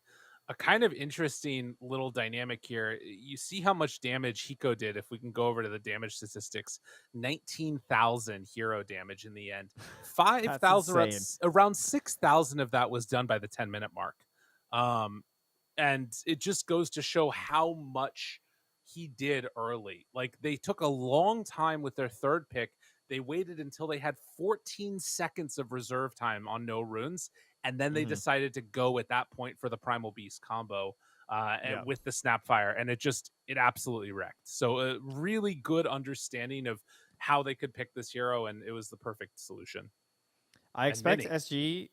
a kind of interesting little dynamic here, you see how much damage Hiko did. If we can go over to the damage statistics, 19,000 hero damage in the end. 5,000, around 6,000 of that was done by the 10-minute mark. And it just goes to show how much he did early. Like, they took a long time with their third pick. They waited until they had 14 seconds of reserve time on no runes, and then they decided to go at that point for the Primal Beast combo and with the Snapfire, and it absolutely wrecked. So a really good understanding of how they could pick this hero, and it was the perfect solution. I expect Mini. SG,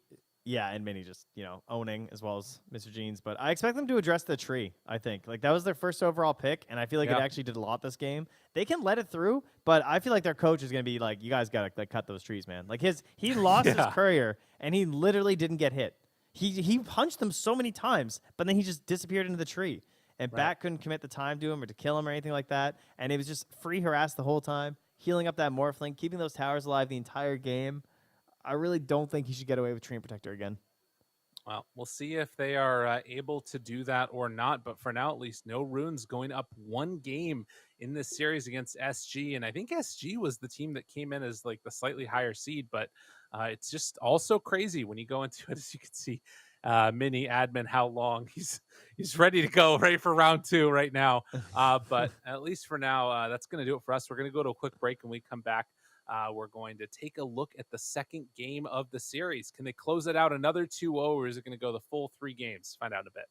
and Mini just, owning as well as Mr. Jeans. But I expect them to address the tree, I think. Like, that was their first overall pick, and I feel like it actually did a lot this game. They can let it through, but I feel like their coach is going to be like, you guys got to like cut those trees, man. Like, he lost his courier, and he literally didn't get hit. He punched them so many times, but then he just disappeared into the tree. And Bat couldn't commit the time to him or to kill him or anything like that. And it was just free harass the whole time, healing up that Morphling, keeping those towers alive the entire game. I really don't think he should get away with Treant Protector again. Well, we'll see if they are able to do that or not. But for now, at least, no runes going up one game in this series against SG. And I think SG was the team that came in as like the slightly higher seed. But it's just also crazy when you go into it, as you can see, mini admin, how long he's ready to go right for round 2 right now. But at least for now, that's going to do it for us. We're going to go to a quick break, and we come back. We're going to take a look at the second game of the series. Can they close it out another 2-0, or is it going to go the full 3 games? Find out in a bit.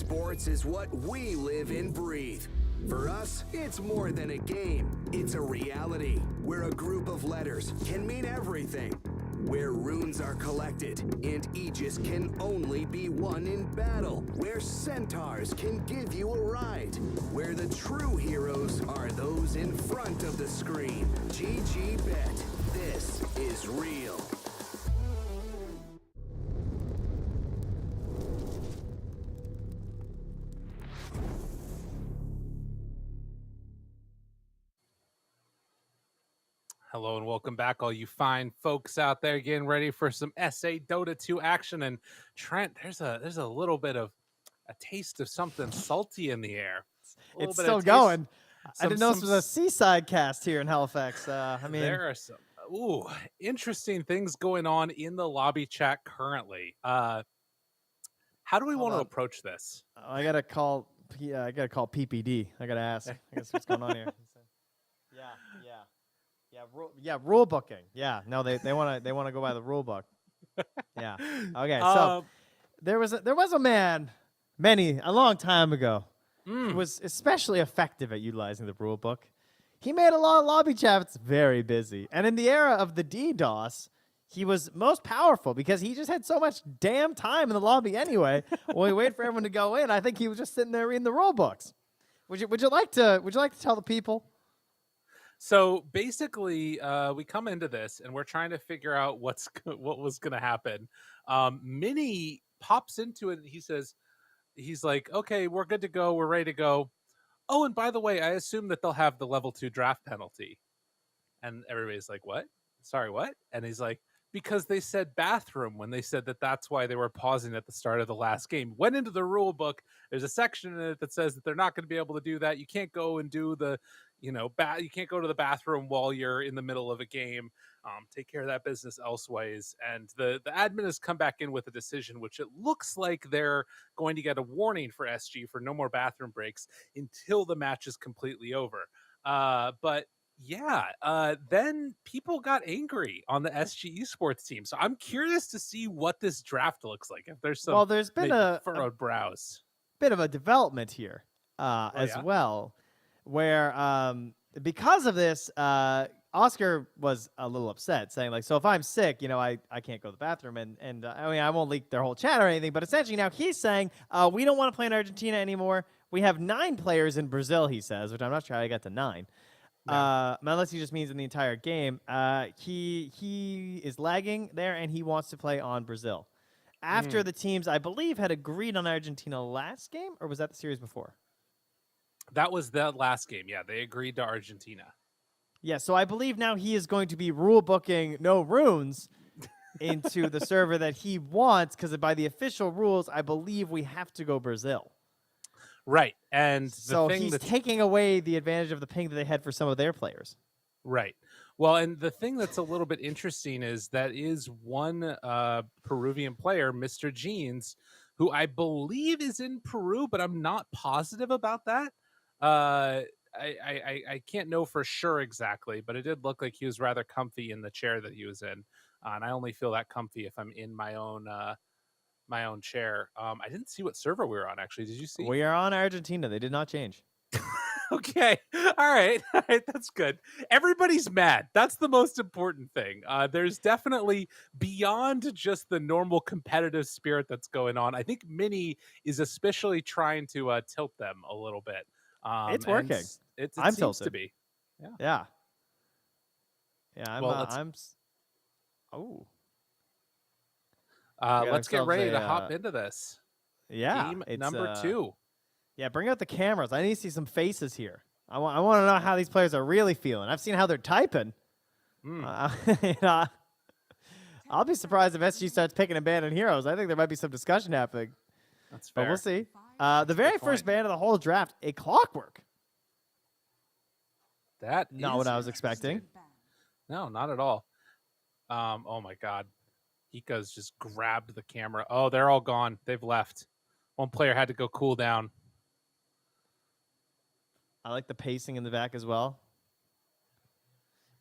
Esports is what we live and breathe. For us, it's more than a game. It's a reality where a group of letters can mean everything. Where runes are collected and Aegis can only be won in battle. Where centaurs can give you a ride. Where the true heroes are those in front of the screen. GG Bet. This is real. Hello and welcome back, all you fine folks out there getting ready for some SA Dota 2 action. And Trent, there's a little bit of a taste of something salty in the air. It's still going. I didn't know this was a s- seaside cast here in Halifax. I mean, there are some interesting things going on in the lobby chat currently. How do we Hold want to on. approach this? I gotta call. I gotta call PPD. I gotta ask. I guess what's going on here. Rule booking. Yeah, no, they want to go by the rule book. Yeah. Okay. So Um, there was a man a long time ago mm, who was especially effective at utilizing the rule book. He made a lot of lobby chats very busy, and in the era of the DDoS, he was most powerful because he just had so much damn time in the lobby anyway. While we wait for everyone to go in, I think he was just sitting there reading the rule books. Would you like to tell the people? So basically, we come into this and we're trying to figure out what was going to happen. Minnie pops into it and he's like, "Okay, we're good to go. We're ready to go. Oh, and by the way, I assume that they'll have the level 2 draft penalty." And everybody's like, "What? Sorry, what?" And he's like, "Because they said bathroom when they said that that's why they were pausing at the start of the last game." Went into the rule book. There's a section in it that says that they're not going to be able to do that. You can't go and do the, you can't go to the bathroom while you're in the middle of a game. Take care of that business elseways. And the admin has come back in with a decision, which it looks like they're going to get a warning for SG for no more bathroom breaks until the match is completely over. But yeah, then people got angry on the SG esports team. So I'm curious to see what this draft looks like. If there's some Well, there's been a furrowed brows. bit of a development here as yeah? well, where because of this, Oscar was a little upset, saying like, "So if I'm sick, I can't go to the bathroom, and I mean I won't leak their whole chat or anything, but essentially now he's saying we don't want to play in Argentina anymore. We have 9 players in Brazil," he says, which I'm not sure how he got to 9. No. Unless he just means in the entire game. He is lagging there, and he wants to play on Brazil. After the teams, I believe, had agreed on Argentina last game, or was that the series before? That was the last game. Yeah, they agreed to Argentina. Yeah, so I believe now he is going to be rule booking no runes into the server that he wants, because by the official rules, I believe we have to go Brazil. Right. And So the thing he's that's taking away the advantage of the ping that they had for some of their players. right. Well, and the thing that's a little bit interesting is that is one Peruvian player, Mr. Jeans, who I believe is in Peru, but I'm not positive about that. I can't know for sure exactly, but it did look like he was rather comfy in the chair that he was in, and I only feel that comfy if I'm in my own chair. I didn't see what server we were on actually. Did you see? We are on Argentina. They did not change. Okay. All right. All right. That's good. Everybody's mad. That's the most important thing. There's definitely beyond just the normal competitive spirit that's going on. I think Minnie is especially trying to tilt them a little bit. It's and working. It I'm seems to tilted. be. Yeah. Yeah, Well, let's Oh. let's get ourselves ready a, to hop into this. Yeah. Game it's, number 2. Yeah, bring out the cameras. I need to see some faces here. I want to know how these players are really feeling. I've seen how they're typing. You know, I'll be surprised if SG starts picking abandoned heroes. I think there might be some discussion happening. That's But fair. we'll see. The very first ban of the whole draft, a clockwork. That Not is what I was interesting. expecting. No, not at all. Oh my God. Hika's just grabbed the camera. Oh, they're all gone. They've left. One player had to go cool down. I like the pacing in the back as well.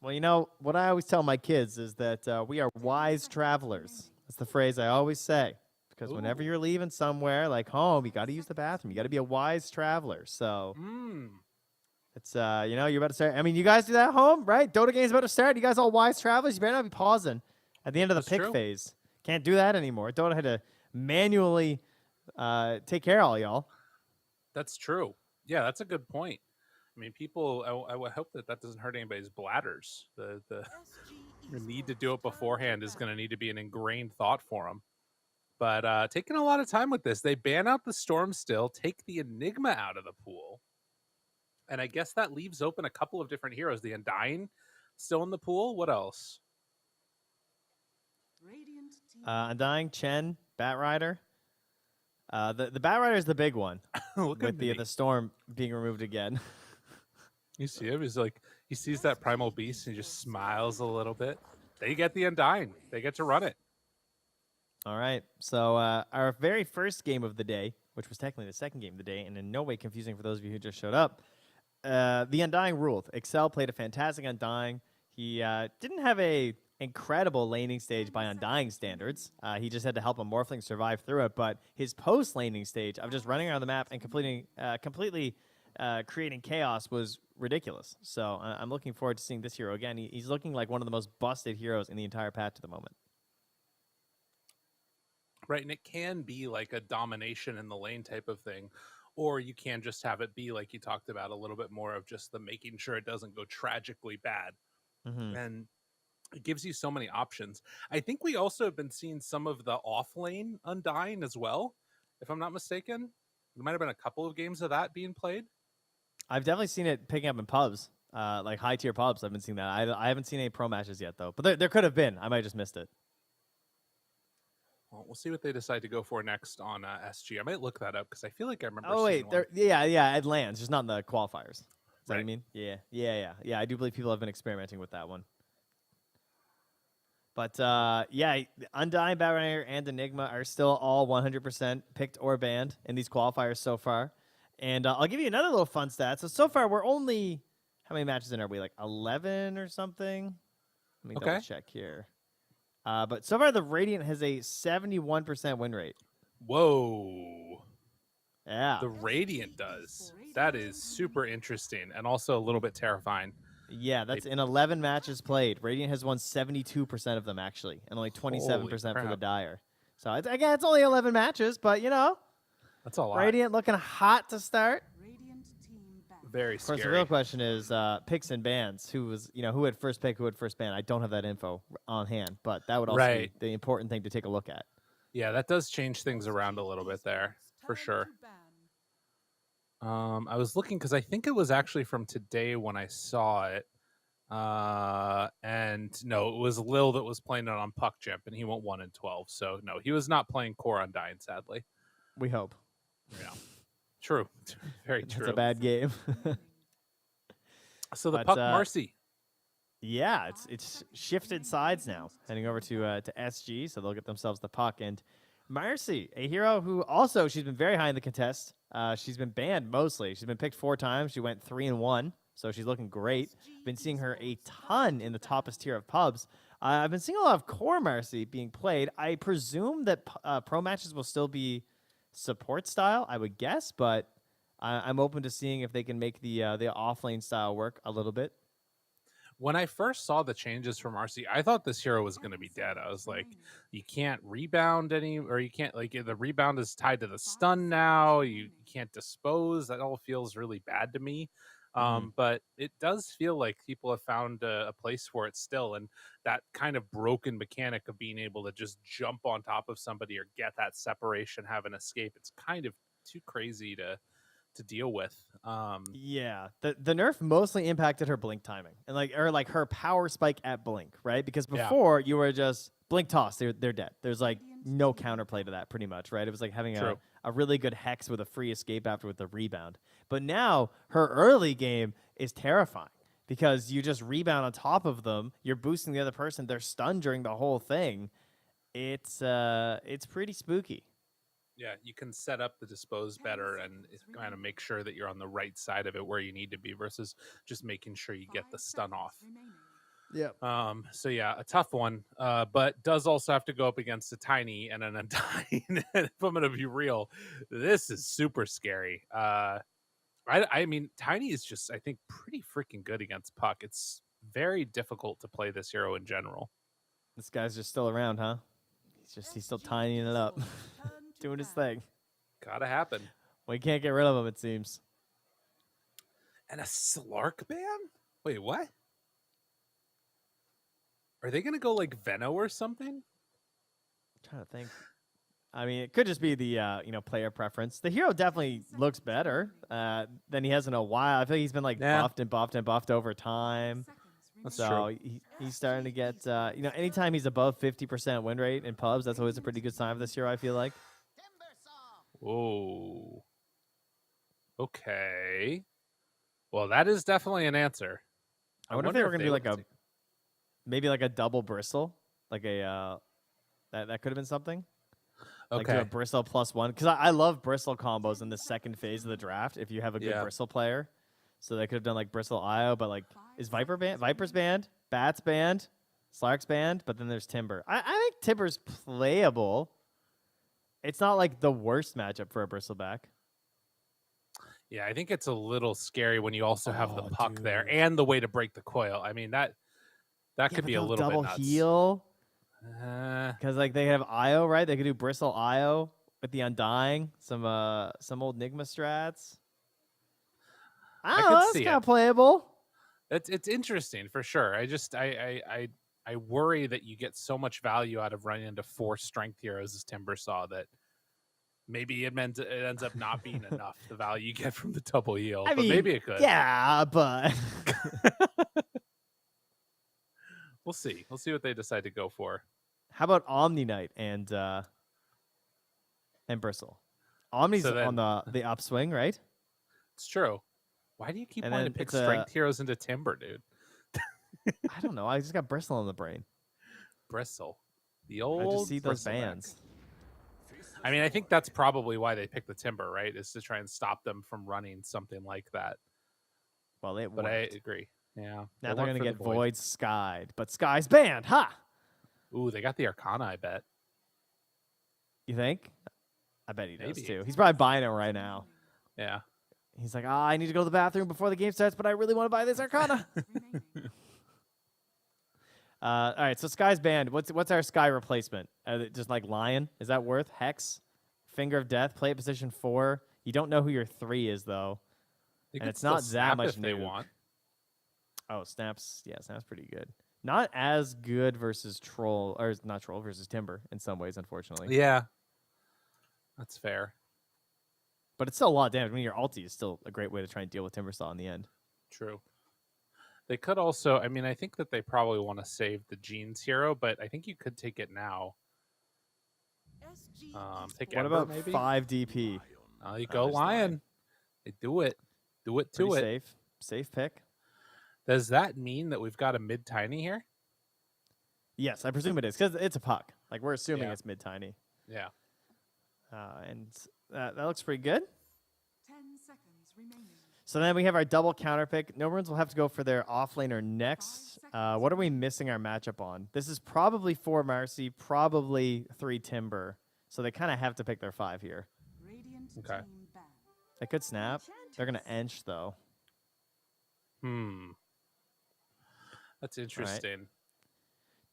Well, what I always tell my kids is that we are wise travelers. That's the phrase I always say. because whenever Ooh. you're leaving somewhere like home, you got to use the bathroom. You got to be a wise traveler. So it's you're about to start. I mean, you guys do that at home, right? Dota game's about to start. You guys all wise travelers. You better not be pausing at the end of the That's pick true. phase. Can't do that anymore. Dota had to manually take care of all y'all. That's true. Yeah, that's a good point. I mean, people. I would hope that doesn't hurt anybody's bladders. The need to do it beforehand is going to need to be an ingrained thought for them. But taking a lot of time with this, they ban out the Storm still, take the Enigma out of the pool, and I guess that leaves open a couple of different heroes. The Undying still in the pool. What else? Radiant team. Undying, Chen, Batrider. The Batrider is the big one Look at with the storm being removed again. You see him? He's like, he sees that primal beast and he just smiles a little bit. They get the Undying. They get to run it. All right. So our very first game of the day, which was technically the second game of the day, and in no way confusing for those of you who just showed up, the Undying ruled. Excel played a fantastic Undying. He didn't have a incredible laning stage by Undying standards. He just had to help a Morphling survive through it. But his post laning stage of just running around the map and completely creating chaos was ridiculous. So I'm looking forward to seeing this hero again. He's looking like one of the most busted heroes in the entire patch at the moment. Right, and it can be like a domination in the lane type of thing, or you can just have it be like you talked about, a little bit more of just the making sure it doesn't go tragically bad. And it gives you so many options. I think we also have been seeing some of the off lane Undying as well, if I'm not mistaken. There might have been a couple of games of that being played. I've definitely seen it picking up in pubs, like high tier pubs. I've been seeing that. I haven't seen any pro matches yet though, but there could have been. I might have just missed it. Well, we'll see what they decide to go for next on SG. I might look that up because I feel like I remember. Oh seeing wait, one. yeah, it lands, just not in the qualifiers. Is that what Right. you mean? Yeah. I do believe people have been experimenting with that one. But yeah, Undying, Batrider, and Enigma are still all 100% picked or banned in these qualifiers so far. And I'll give you another little fun stat. So far, we're only, how many matches in are we? Like 11 or something? Let me double check here. But so far, the Radiant has a 71% win rate. Whoa. Yeah. The Radiant does. That is super interesting and also a little bit terrifying. Yeah, that's in 11 matches played. Radiant has won 72% of them, actually, and only 27% for the crap. Dire. So, it's only 11 matches, but, That's a lot. Radiant looking hot to start. Radiant team back. Very Of course, scary. the real question is picks and bans. Who had first pick, who had first ban? I don't have that info on hand, but that would also Right. be the important thing to take a look at. Yeah, that does change things around a little bit there, for Turn sure. to ban. I was looking because I think it was actually from today when I saw it. And no, it was Lil that was playing it on Puck Jump, and he went 1-12. So no, he was not playing Core Undying, sadly. We hope. Yeah, true, very true. It's a bad game. So the But, Puck Marcy. Yeah, it's shifted sides now, heading over to SG, so they'll get themselves the Puck. And Marcy, a hero who also, she's been very high in the contest. She's been banned mostly. She's been picked 4 times. She went 3-1, so she's looking great. Been seeing her a ton in the toppest tier of pubs. I've been seeing a lot of core Marcy being played. I presume that pro matches will still be support style, I would guess, but I'm open to seeing if they can make the off lane style work a little bit. When I first saw the changes from RC, I thought this hero was going to be dead. I was like, you can't rebound or you can't, like, the rebound is tied to the stun now. You can't dispose. That all feels really bad to me. But it does feel like people have found a place for it still. And that kind of broken mechanic of being able to just jump on top of somebody or get that separation, have an escape, it's kind of too crazy to deal with. Yeah, the nerf mostly impacted her blink timing and like her power spike at blink, right? Because before you were just blink toss, they're dead. There's like no counterplay to that, pretty much, right? It was like having a really good hex with a free escape after with the rebound. But now her early game is terrifying because you just rebound on top of them. You're boosting the other person. They're stunned during the whole thing. It's pretty spooky. Yeah, you can set up the dispose better and kind of make sure that you're on the right side of it where you need to be versus just making sure you get the stun off. Yep. So yeah, a tough one. But does also have to go up against a tiny and an undying. And if I'm gonna be real, this is super scary. I mean, tiny is just I think pretty freaking good against puck. It's very difficult to play this hero in general. This guy's just still around, huh? He's still tinying it up, doing his thing. Gotta happen. We can't get rid of him, it seems. And a Slark ban? Wait, what? Are they gonna go like Veno or something? I'm trying to think. I mean, it could just be the player preference. The hero definitely looks better than he has in a while. I feel like he's been like Yeah. buffed and buffed and buffed over time. That's So true. he's starting to get anytime he's above 50% win rate in pubs, that's always a pretty good sign for this hero. I feel like. Whoa. Okay. Well, that is definitely an answer. I wonder if they were gonna do would like take- maybe like a double bristle, like a that could have been something. Like do Okay. a bristle +1 because I love bristle combos in the second phase of the draft. If you have a good Yeah. bristle player, so they could have done like bristle IO, but like is Viper's banned, Bats banned, Slark's banned, but then there's Timber. I think Timber's playable. It's not like the worst matchup for a bristleback. Yeah, I think it's a little scary when you also have the Oh, puck there dude. and the way to break the coil. I mean that could be a little double bit nuts. heal Uh, because like they have IO, right? They could do bristle IO with the Undying, some old Nigma strats. I could don't know, that's see kind it. of playable. it's interesting for sure. I worry that you get so much value out of running into 4 strength heroes as Timber saw that maybe it ends up not being enough the value you get from the double heal. I But mean, maybe it could. Yeah, but We'll see. We'll see what they decide to go for. how about Omni Knight and Bristle? Omni's So then- on the upswing, right? It's true. Why do you keep And wanting to then pick it's a- strength heroes into Timber, dude? I don't know. I just got Bristle on the brain. Bristle. The I old just see those bristleback. bands. I mean, I think that's probably why they picked the Timber, right? Is to try and stop them from running something like that. Well, it But worked. I agree. Yeah. Now they they're went gonna for the get Void Skied, but Sky's banned. Ha! Ooh, they got the Arcana, I bet. You think? I bet he does Maybe. too. He's probably buying it right now. Yeah. He's like, I need to go to the bathroom before the game starts, but I really want to buy this Arcana. All right, so Sky's banned. What's our Sky replacement? Just like Lion? Is that worth? Hex? Finger of Death? Play at position 4? You don't know who your 3 is, though. They And could it's not still that snap much if they nuke. want. Oh, Snap's pretty good. Not as good versus Troll, or not Troll versus Timber in some ways, unfortunately. Yeah. That's fair. But it's still a lot of damage. I mean, your ulti is still a great way to try and deal with Timbersaw in the end. True. They could also, I mean, I think that they probably want to save the Jeans hero, but I think you could take it now. Take What Ember, about maybe? 5 DP? You go there's Lion. They do it. Do it to Pretty it. safe pick. Does that mean that we've got a mid tiny here? Yes, I presume it is because it's a puck. Like we're assuming Yeah. it's mid tiny, Yeah. and that looks pretty good. 10 seconds remaining. So then we have our double counter pick. No runes will have to go for their offlaner next. 5 seconds What are we missing our matchup on? This is probably 4 Marcy, probably 3 Timber. So they kind of have to pick their 5 here. Radiant Okay. team ban. They could snap. They're gonna ench though. That's interesting.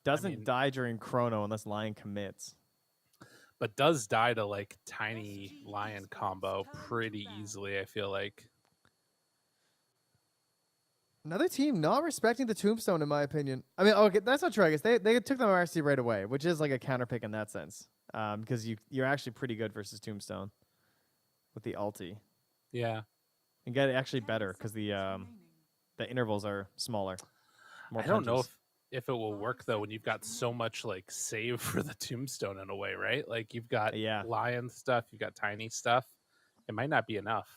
Doesn't mean- die during chrono unless Lion commits. But does die to like tiny lion combo pretty easily, I feel like. Another team not respecting the tombstone, in my opinion. I mean, okay, that's not true. I guess they took the RC right away, which is like a counter pick in that sense, because you're actually pretty good versus tombstone with the ulti. Yeah. And get actually 10 better because the seconds remaining. intervals are smaller. More I don't know punches. if it will work though when you've got so much like save for the tombstone in a way, right? Like you've got Yeah. lion stuff, you've got tiny stuff. It might not be enough.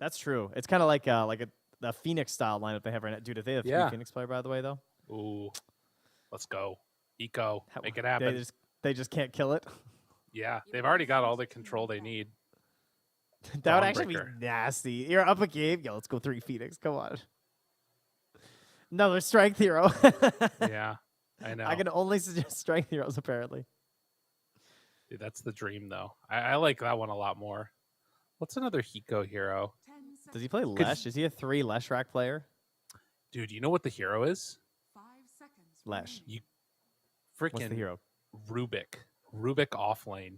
That's true. It's kind of like the Phoenix style lineup they have right now. Dude, if they have 3 Yeah. Phoenix player, by the way, though, Ooh. Let's go. Eco. Make it they happen. they just can't kill it. Yeah. They've already got all the control they need. That would actually be Dawnbreaker. nasty. You're up a game. Yo, let's go 3 Phoenix. Come on. Another strength hero. Yeah, I know. I can only suggest strength heroes, apparently. Dude, that's the dream, though. I like that one a lot more. What's another Hiko hero? 10 seconds. Does he play Could- Lesh? Is he a 3 Lesh rack player? Dude, you know what the hero is? 5 seconds. Lesh. remaining. Freaking What's the hero? Rubik. Rubik offlane.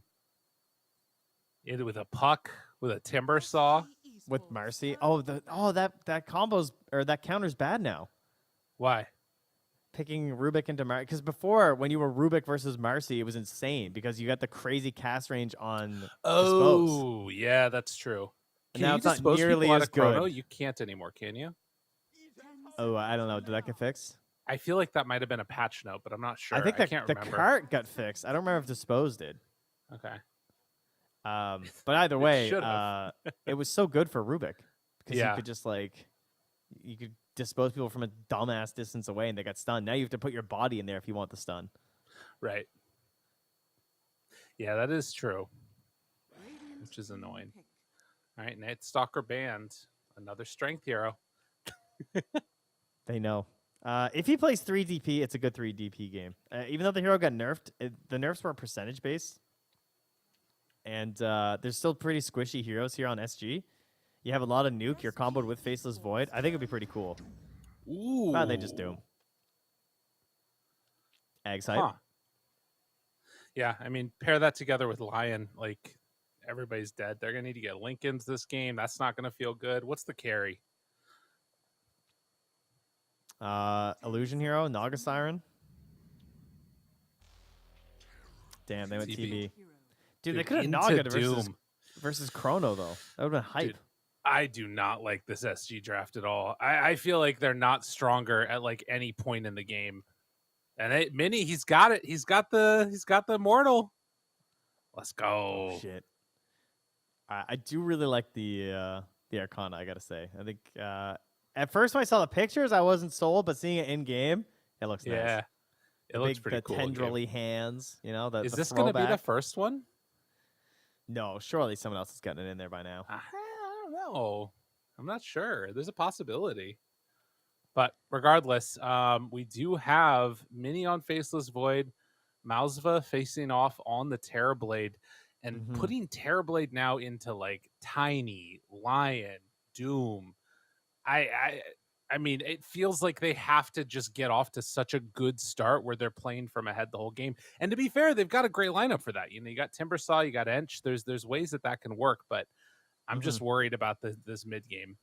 It with a puck, with a timber saw. With Esports. Marcy? Oh, that combos or that counter's bad now. Why? Picking Rubik into Marcy, because before when you were Rubik versus Marcy, it was insane because you got the crazy cast range on Dispose. Oh, yeah, that's true. And Can now you it's not dispose nearly people out as of Chrono? good. You can't anymore, can you? 10 Oh, I seconds don't know. Did that get fixed? I feel like that might have been a patch note, but I'm not sure. I think can't the remember. cart got fixed. I don't remember if Dispose did. Okay. But either It way, should've. it was so good for Rubik because Yeah. you could just you could dispose people from a dumbass distance away and they got stunned. Now you have to put your body in there if you want the stun. Right. Yeah, that is true. Radiant Which is team annoying. pick. All right, Night Stalker banned. Another strength hero. They know. If he plays 3 DP, it's a good 3 DP game. Even though the hero got nerfed, the nerfs were percentage based. And there's still pretty squishy heroes here on SG. You have a lot of nuke. You're comboed with Faceless Void. I think it'd be pretty cool. Ooh. But they just do. Eggs hype. Huh. Yeah, I mean, pair that together with Lion, like everybody's dead. They're gonna need to get Lincolns this game. That's not gonna feel good. What's the carry? Illusion Hero, Naga Siren. Damn, they went TB. TB. Hero. Dude, they Dude, could have into Naga versus, Doom. versus Chrono, though. That would have been hype. Dude, I do not like this SG draft at all. I feel like they're not stronger at like any point in the game. And Mini, he's got it. He's got the immortal. Let's go. Oh, shit. I do really like the Arcana, I gotta say. I think at first when I saw the pictures, I wasn't sold, but seeing it in game, it looks Yeah. nice. It The looks big, pretty the cool. in game. tendrily hands, you know, Is the this going to be the throwback. first one? No, surely someone else has gotten it in there by now. I don't know. I'm not sure. There's a possibility. But regardless, we do have Mini on Faceless Void, Mausva facing off on the Terrorblade, and Mhm. putting Terrorblade now into like Tiny, Lion, Doom. I mean, it feels like they have to just get off to such a good start where they're playing from ahead the whole game. And to be fair, they've got a great lineup for that. You know, you got Timbersaw, you got Ench. There's ways that can work, but I'm just worried about this mid game.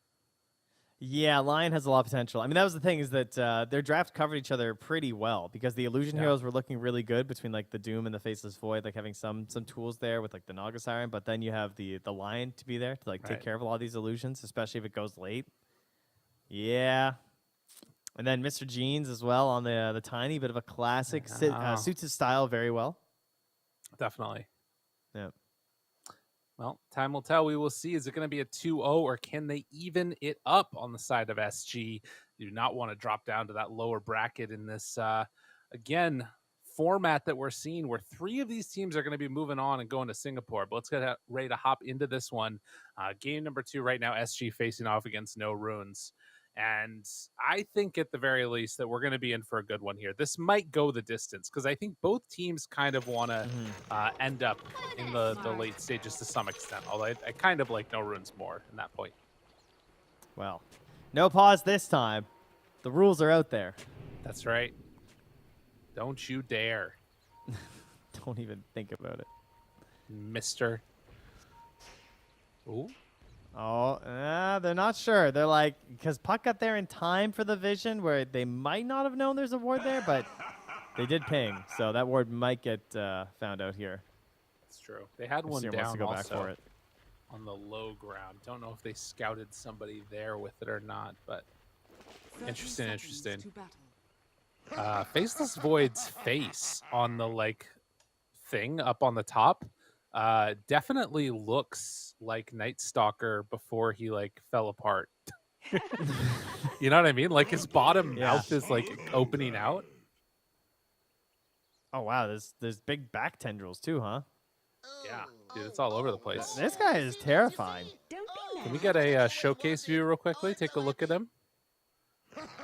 Yeah, Lion has a lot of potential. I mean, that was the thing is that their draft covered each other pretty well because the Illusion Heroes were looking really good between like the Doom and the Faceless Void, like having some tools there with like the Naga Siren, but then you have the Lion to be there to like take Right. care of a lot of these illusions, especially if it goes late. Yeah. And then Mr. Jeans as well on the Tiny, bit of a classic. Yeah. Suits his style very well. Definitely. Yeah. Well, time will tell. We will see. Is it going to be a 2-0 or can they even it up on the side of SG? You do not want to drop down to that lower bracket in this, again, format that we're seeing where 3 of these teams are going to be moving on and going to Singapore. But let's get ready to hop into this one. Game number 2 right now, SG facing off against No Runes. And I think at the very least that we're going to be in for a good one here. This might go the distance because I think both teams kind of want to end up in the late stages to some extent. Although I kind of like No Runes more in that point. Well, no pause this time. The rules are out there. That's right. Don't you dare, Don't even think about it. Mister. Ooh. Oh, they're not sure. They're like, because Puck got there in time for the vision where they might not have known there's a ward there, but they did ping. So that ward might get found out here. That's true. They had one Seer down wants to go back also for it. on the low ground. Don't know if they scouted somebody there with it or not, but 30 Interesting, seconds interesting. to battle. Faceless Void's face on the like thing up on the top definitely looks like Night Stalker before he like fell apart. You know what I mean? Like his bottom Yeah. mouth is like opening out. Oh wow, there's big back tendrils too, huh? Yeah, dude, it's all over the place. This guy is terrifying. Don't be Can we get a showcase view real quickly? Take a look at him.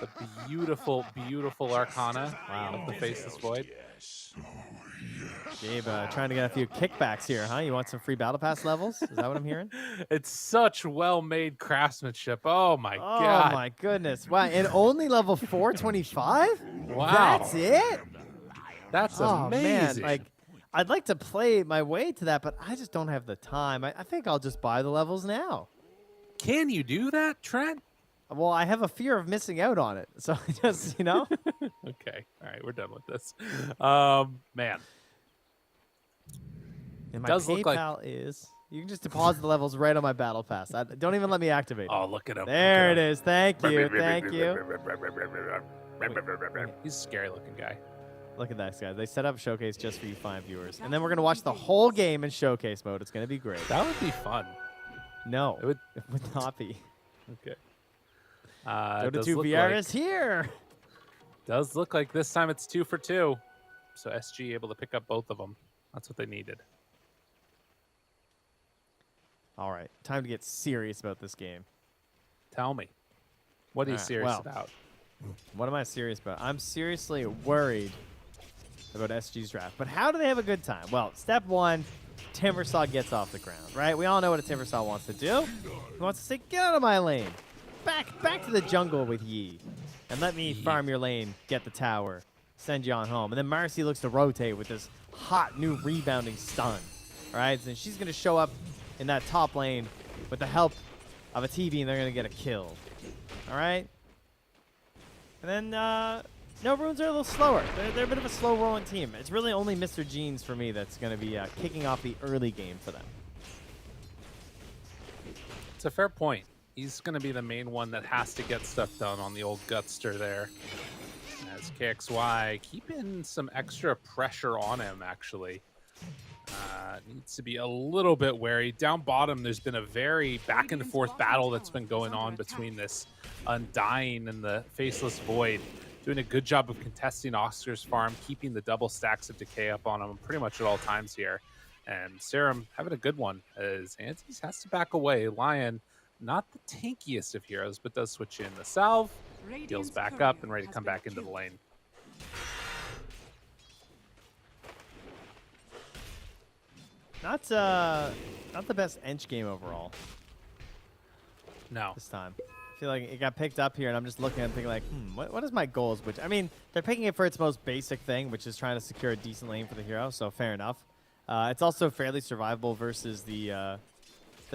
The beautiful, beautiful Arcana of the Faceless Void. Gabe, trying to get a few kickbacks here, huh? You want some free battle pass levels? Is that what I'm hearing? It's such well-made craftsmanship. Oh my Oh god. my goodness! Wow, and only level 425? Wow. That's it? That's Oh amazing. man, like I'd like to play my way to that, but I just don't have the time. I think I'll just buy the levels now. Can you do that, Trent? Well, I have a fear of missing out on it, so I just Okay. All right, we're done with this. Man. And my Does look like- PayPal is. You can just deposit the levels right on my battle pass. Don't even let me activate it. Oh, look at him. There it is. Thank you. Thank you. He's a scary looking guy. Look at that, guys. They set up showcase just for you fine viewers, and then we're gonna watch the whole game in showcase mode. It's gonna be great. That would be fun. No, It would. it would not be. Okay. Dota does 2 look VR like- is here. Does look like this time it's 2 for 2. So SG able to pick up both of them. That's what they needed. All right, time to get serious about this game. Tell me. What are you All right, serious well. about? What am I serious about? I'm seriously worried about SG's draft. But how do they have a good time? Well, step one, Timbersaw gets off the ground, right? We all know what a Timbersaw wants to do. He wants to say, get out of my lane. Back to the jungle with Yi. And let me farm your lane, get the tower, send you on home. And then Marcy looks to rotate with this hot new rebounding stun. All right, and she's going to show up in that top lane with the help of a TV, and they're going to get a kill. All right? And then, no, Runes are a little slower. They're a bit of a slow-rolling team. It's really only Mr. Jeans for me that's going to be kicking off the early game for them. It's a fair point. He's going to be the main one that has to get stuff done on the old Gutster there. As KXY keeping some extra pressure on him, actually. Needs to be a little bit wary. Down bottom, there's been a very back-and-forth battle that's been going on between this Undying and the Faceless Void. Doing a good job of contesting Oscar's farm, keeping the double stacks of decay up on him pretty much at all times here. And Serum having a good one as Antes has to back away. Lion, not the tankiest of heroes, but does switch in the salve, heals back up, and ready to come back into the lane. Not the best Ench game overall No. this time. I feel like it got picked up here, and I'm just looking and thinking like, what is my goals? Which, I mean, they're picking it for its most basic thing, which is trying to secure a decent lane for the hero, so fair enough. It's also fairly survivable versus the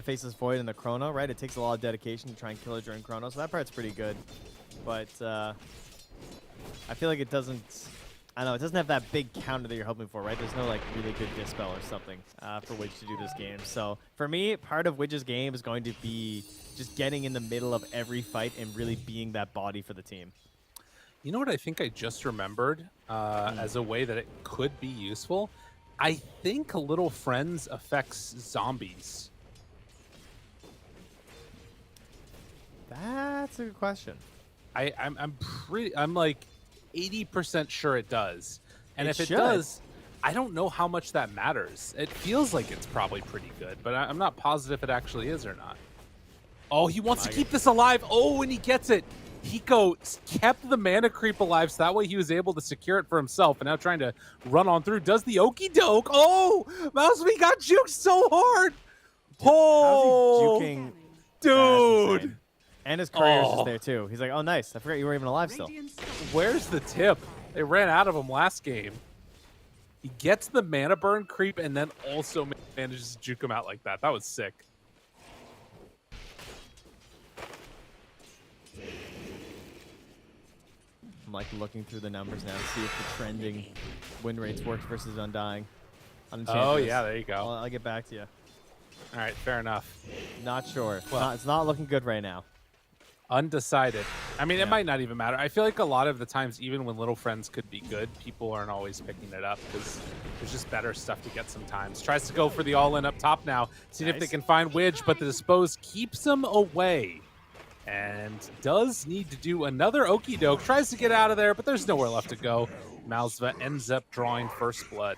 Faceless Void and the Chrono, right? It takes a lot of dedication to try and kill it during Chrono, so that part's pretty good. But I feel like it doesn't... I don't know, it doesn't have that big counter that you're hoping for, right? There's no, like, really good dispel or something for Widge to do this game. So, for me, part of Widge's game is going to be just getting in the middle of every fight and really being that body for the team. You know what I think I just remembered as a way that it could be useful? I think Little Friends affects zombies. That's a good question. I'm like 80% sure it does. And It if it should. does, I don't know how much that matters. It feels like it's probably pretty good, but I'm not positive it actually is or not. Oh, he wants to keep this alive. Oh, and he gets it. Hiko kept the mana creep alive, so that way he was able to secure it for himself, and now trying to run on through. Does the okie doke. Oh, Mouseby got juked so hard. Oh, How's he juking? dude. That's insane. And his courier's Oh. just there, too. He's like, oh, nice. I forgot you were even alive still. Where's the tip? They ran out of him last game. He gets the mana burn creep and then also manages to juke him out like that. That was sick. I'm like looking through the numbers now to see if the trending win rates worked versus Undying. Oh, Enchantress. yeah, there you go. I'll get back to you. All right, fair enough. Not sure. Well- It's not looking good right now. Undecided. I mean, Yeah. it might not even matter. I feel like a lot of the times, even when Little Friends could be good, people aren't always picking it up because there's just better stuff to get sometimes. Tries to go for the all-in up top now, seeing if they Nice. can find Widge, but the Dispose keeps him away. And does need to do another okie doke. Tries to get out of there, but there's nowhere left to go. Malzva ends up drawing first blood.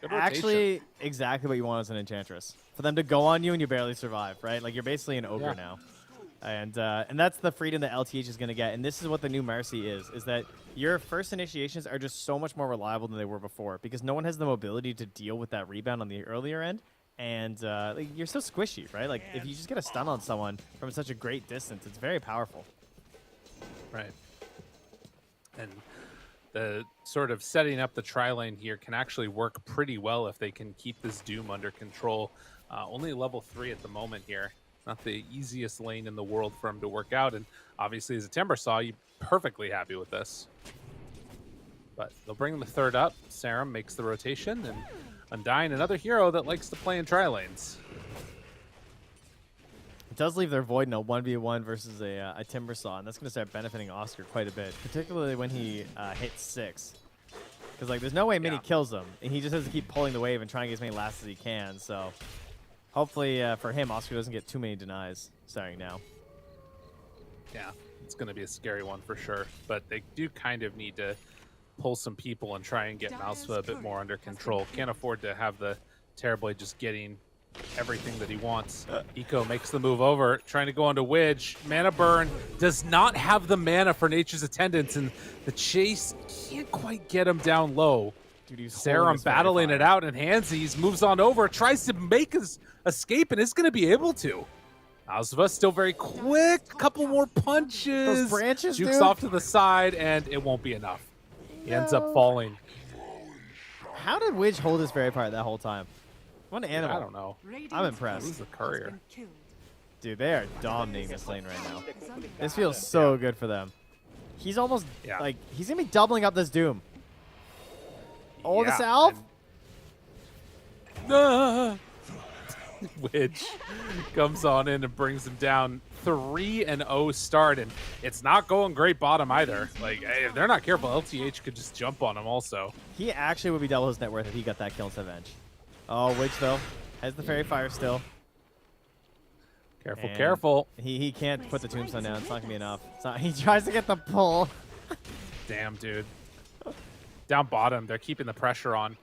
Good rotation. Actually, exactly what you want as an Enchantress. For them to go on you and you barely survive, right? Like, you're basically an ogre Yeah. now. And that's the freedom that LTH is going to get. And this is what the new Mercy is that your first initiations are just so much more reliable than they were before because no one has the mobility to deal with that rebound on the earlier end. And like, you're so squishy, right? Like, if you just get a stun on someone from such a great distance, it's very powerful. Right. And the sort of setting up the tri-lane here can actually work pretty well if they can keep this Doom under control. Only level 3 at the moment here. Not the easiest lane in the world for him to work out. And obviously, as a Timber Saw, you're perfectly happy with this. But they'll bring the third up. Serum makes the rotation. And Undying, another hero that likes to play in tri-lanes. It does leave their Void in a 1v1 versus a Timber Saw, and that's going to start benefiting Oscar quite a bit, particularly when he hits 6. Because like, there's no way Mini kills him, and he just has to keep pulling the wave and trying to get as many lasts as he can. So hopefully for him, Oscar doesn't get too many denies starting now. Yeah, it's going to be a scary one for sure. But they do kind of need to pull some people and try and get Mouseba a bit more under control. Can't afford to have the Terrorblade just getting everything that he wants. Eco makes the move over, trying to go onto Widge. Mana burn, does not have the mana for Nature's Attendants, and the chase can't quite get him down low. Dude, he's Serum battling it out, and Hansies moves on over, tries to make his escape, and is going to be able to. Mouseba still very quick, couple more punches. Those branches, Jukes dude. off to the side, and it won't be enough. He ends up falling. How did Widge hold his fairy part that whole time? What an animal. I don't know. I'm impressed. Who's the courier? Dude, they are dominating this lane right now. This feels so good for them. He's almost, like, he's going to be doubling up this Doom. Oh, the Salve? Widge comes on in and brings him down. 3-0 start, and it's not going great bottom either. Like, if they're not careful, LTH could just jump on him also. He actually would be double his net worth if he got that kill instead of Venge. Oh, Widge, though, has the Fairy Fire still. Careful, And careful. He can't put the Tombstone down. It's not going to be enough. He tries to get the pull. Damn, dude. Down bottom, they're keeping the pressure on.